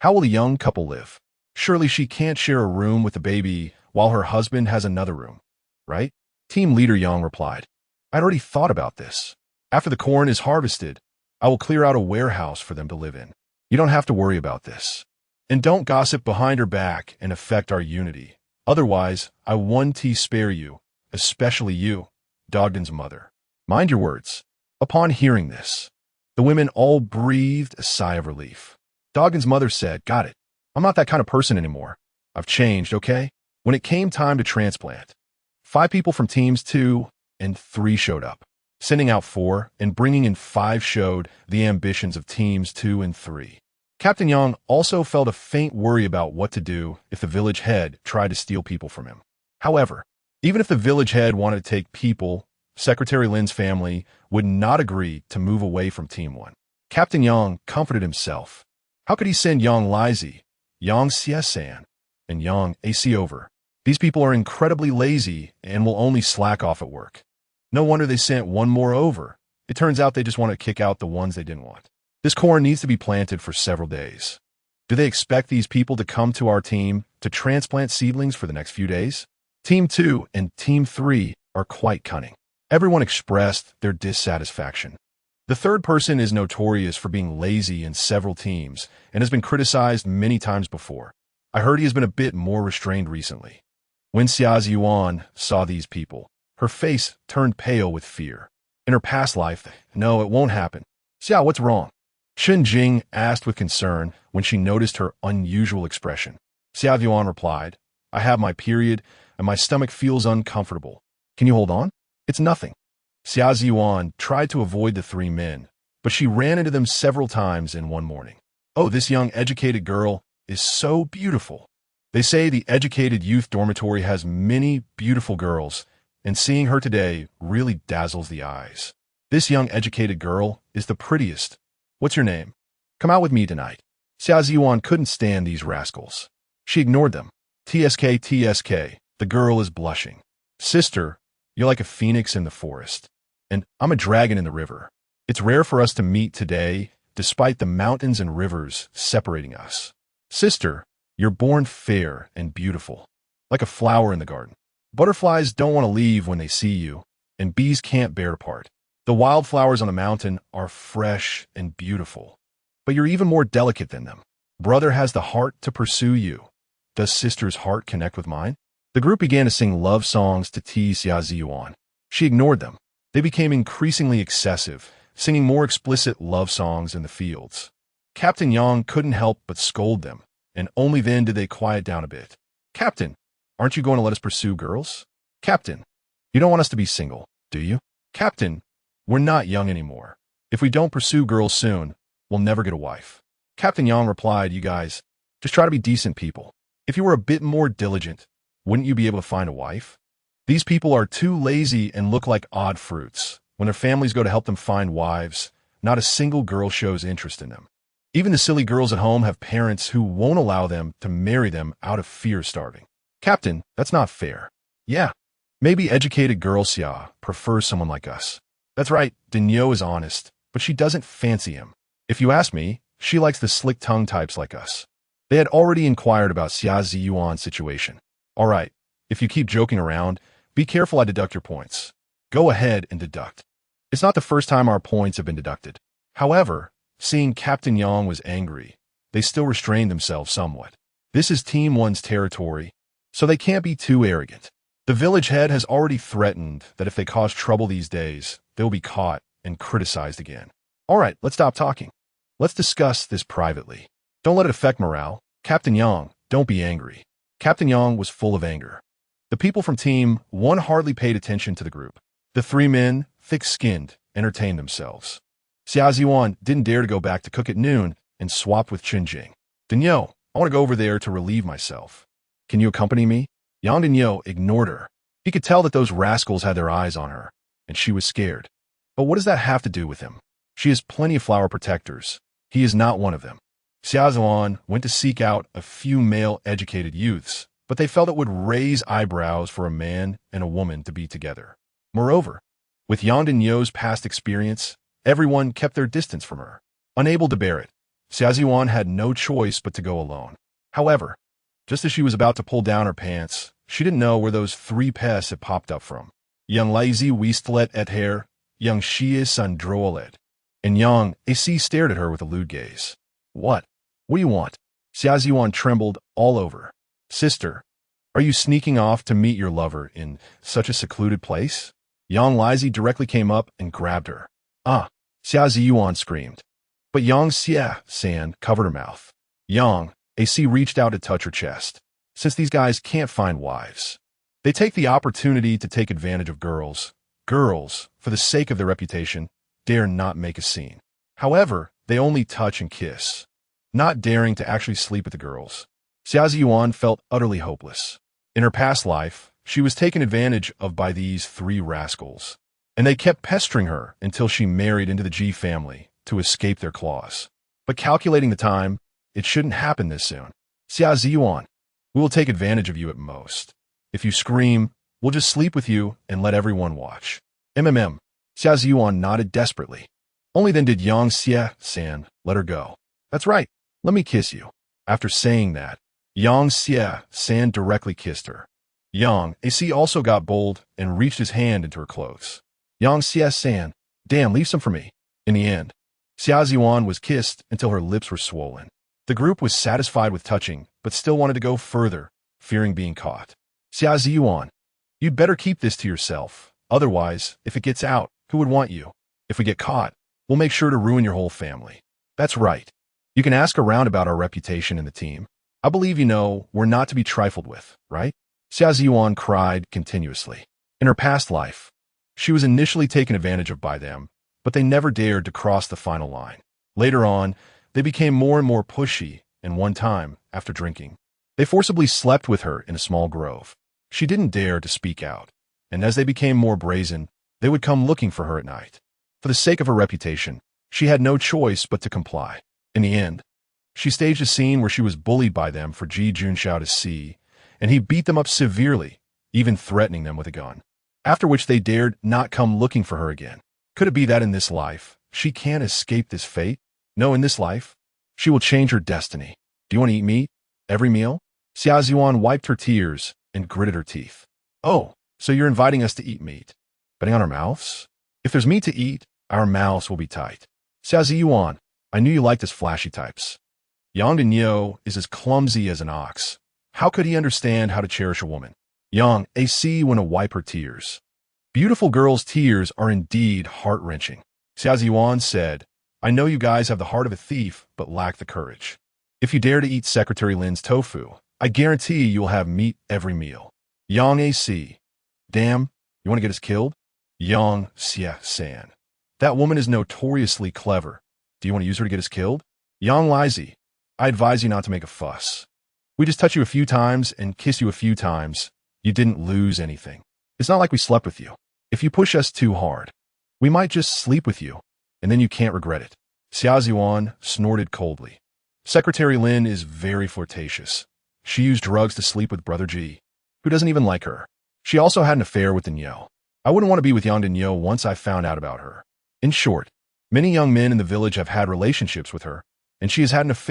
how will the young couple live? Surely she can't share a room with the baby while her husband has another room, right? Team leader Yang replied, I'd already thought about this. After the corn is harvested, I will clear out a warehouse for them to live in. You don't have to worry about this. And don't gossip behind her back and affect our unity. Otherwise, I won't spare you, especially you, Dogden's mother. Mind your words. Upon hearing this, the women all breathed a sigh of relief. Dogden's mother said, got it. I'm not that kind of person anymore. I've changed, okay? When it came time to transplant, 5 people from teams 2 and 3 showed up. Sending out 4 and bringing in 5 showed the ambitions of teams 2 and 3. Captain Yang also felt a faint worry about what to do if the village head tried to steal people from him. However, even if the village head wanted to take people, Secretary Lin's family would not agree to move away from Team 1. Captain Yang comforted himself. How could he send Yang Lizi, Yang Xie-san, and Yang AC over. These people are incredibly lazy and will only slack off at work. No wonder they sent one more over. It turns out they just want to kick out the ones they didn't want. This corn needs to be planted for several days. Do they expect these people to come to our team to transplant seedlings for the next few days? Team 2 and Team 3 are quite cunning. Everyone expressed their dissatisfaction. The third person is notorious for being lazy in several teams and has been criticized many times before. I heard he has been a bit more restrained recently. When Xia Yuan saw these people, her face turned pale with fear. In her past life, no, it won't happen. Xia, what's wrong? Chen Jing asked with concern when she noticed her unusual expression. Xia Yuan replied, I have my period and my stomach feels uncomfortable. Can you hold on? It's nothing. Xia Yuan tried to avoid the three men, but she ran into them several times in one morning. Oh, this young educated girl is so beautiful. They say the educated youth dormitory has many beautiful girls, and seeing her today really dazzles the eyes. This young educated girl is the prettiest. What's your name? Come out with me tonight. Xia Yuan couldn't stand these rascals. She ignored them. TSK, the girl is blushing. Sister, you're like a phoenix in the forest, and I'm a dragon in the river. It's rare for us to meet today, despite the mountains and rivers separating us. Sister, you're born fair and beautiful, like a flower in the garden. Butterflies don't want to leave when they see you, and bees can't bear to part. The wildflowers on the mountain are fresh and beautiful, but you're even more delicate than them. Brother has the heart to pursue you. Does sister's heart connect with mine? The group began to sing love songs to tease Xia Yuan. She ignored them. They became increasingly excessive, singing more explicit love songs in the fields. Captain Yang couldn't help but scold them, and only then did they quiet down a bit. Captain, aren't you going to let us pursue girls? Captain, you don't want us to be single, do you? Captain, we're not young anymore. If we don't pursue girls soon, we'll never get a wife. Captain Yang replied, you guys, just try to be decent people. If you were a bit more diligent, wouldn't you be able to find a wife? These people are too lazy and look like odd fruits. When their families go to help them find wives, not a single girl shows interest in them. Even the silly girls at home have parents who won't allow them to marry them out of fear of starving. Captain, that's not fair. Yeah, maybe educated girl Xia prefers someone like us. That's right, Dinyo is honest, but she doesn't fancy him. If you ask me, she likes the slick-tongued types like us. They had already inquired about Xia Yuan's situation. All right, if you keep joking around, be careful I deduct your points. Go ahead and deduct. It's not the first time our points have been deducted. However, seeing Captain Yang was angry, they still restrained themselves somewhat. This is Team 1's territory, so they can't be too arrogant. The village head has already threatened that if they cause trouble these days, they'll be caught and criticized again. All right, let's stop talking. Let's discuss this privately. Don't let it affect morale. Captain Yang, don't be angry. Captain Yang was full of anger. The people from Team 1 hardly paid attention to the group. The three men, thick-skinned, entertained themselves. Xia Yuan didn't dare to go back to cook at noon and swapped with Qinjing. Dinyo, I want to go over there to relieve myself. Can you accompany me? Yang Dinyo ignored her. He could tell that those rascals had their eyes on her, and she was scared. But what does that have to do with him? She has plenty of flower protectors. He is not one of them. Xia Yuan went to seek out a few male educated youths, but they felt it would raise eyebrows for a man and a woman to be together. Moreover, with Yang Dinyo's past experience, everyone kept their distance from her. Unable to bear it, Xia Yuan had no choice but to go alone. However, just as she was about to pull down her pants, she didn't know where those three pests had popped up from. Young lazy Weistlet et hair, young Shia Sandrolet, and young AC stared at her with a lewd gaze. What? What do you want? Xia Yuan trembled all over. Sister, are you sneaking off to meet your lover in such a secluded place? Yang Lizi directly came up and grabbed her. Ah, Xia Yuan screamed. But Yang Xia-san covered her mouth. Yang, AC reached out to touch her chest. Since these guys can't find wives, they take the opportunity to take advantage of girls. Girls, for the sake of their reputation, dare not make a scene. However, they only touch and kiss, not daring to actually sleep with the girls. Xia Yuan felt utterly hopeless. In her past life, she was taken advantage of by these three rascals, and they kept pestering her until she married into the G family to escape their claws. But calculating the time, it shouldn't happen this soon. Xia Ziyuan, we will take advantage of you at most. If you scream, we'll just sleep with you and let everyone watch. Xia Ziyuan nodded desperately. Only then did Yang Xie-san let her go. That's right, let me kiss you. After saying that, Yang Xie-san directly kissed her. Yang AC also got bold and reached his hand into her clothes. Yang Xie-san, damn, leave some for me. In the end, Xia Ziyuan was kissed until her lips were swollen. The group was satisfied with touching, but still wanted to go further, fearing being caught. Xia Ziyuan, you'd better keep this to yourself. Otherwise, if it gets out, who would want you? If we get caught, we'll make sure to ruin your whole family. That's right. You can ask around about our reputation in the team. I believe you know we're not to be trifled with, right? Xia Ziyuan cried continuously. In her past life, she was initially taken advantage of by them, but they never dared to cross the final line. Later on, they became more and more pushy, and one time, after drinking, they forcibly slept with her in a small grove. She didn't dare to speak out, and as they became more brazen, they would come looking for her at night. For the sake of her reputation, she had no choice but to comply. In the end, she staged a scene where she was bullied by them for Ji Junxiao to see, and he beat them up severely, even threatening them with a gun. After which they dared not come looking for her again. Could it be that in this life, she can't escape this fate? No, in this life, she will change her destiny. Do you want to eat meat? Every meal? Xia Ziyuan wiped her tears and gritted her teeth. Oh, so you're inviting us to eat meat. Betting on our mouths? If there's meat to eat, our mouths will be tight. Xia Ziyuan, I knew you liked us flashy types. Yang Dinyo is as clumsy as an ox. How could he understand how to cherish a woman? Yang AC want to wipe her tears. Beautiful girls' tears are indeed heart-wrenching. Xia Ziyuan said, I know you guys have the heart of a thief, but lack the courage. If you dare to eat Secretary Lin's tofu, I guarantee you will have meat every meal. Yang AC, damn, you want to get us killed? Yang Xie-san, that woman is notoriously clever. Do you want to use her to get us killed? Yang Lizi, I advise you not to make a fuss. We just touch you a few times and kiss you a few times. You didn't lose anything. It's not like we slept with you. If you push us too hard, we might just sleep with you, and then you can't regret it. Xia Ziyuan snorted coldly. Secretary Lin is very flirtatious. She used drugs to sleep with Brother Ji, who doesn't even like her. She also had an affair with Dinyo. I wouldn't want to be with Yang Dinyo once I found out about her. In short, many young men in the village have had relationships with her, and she has had an affair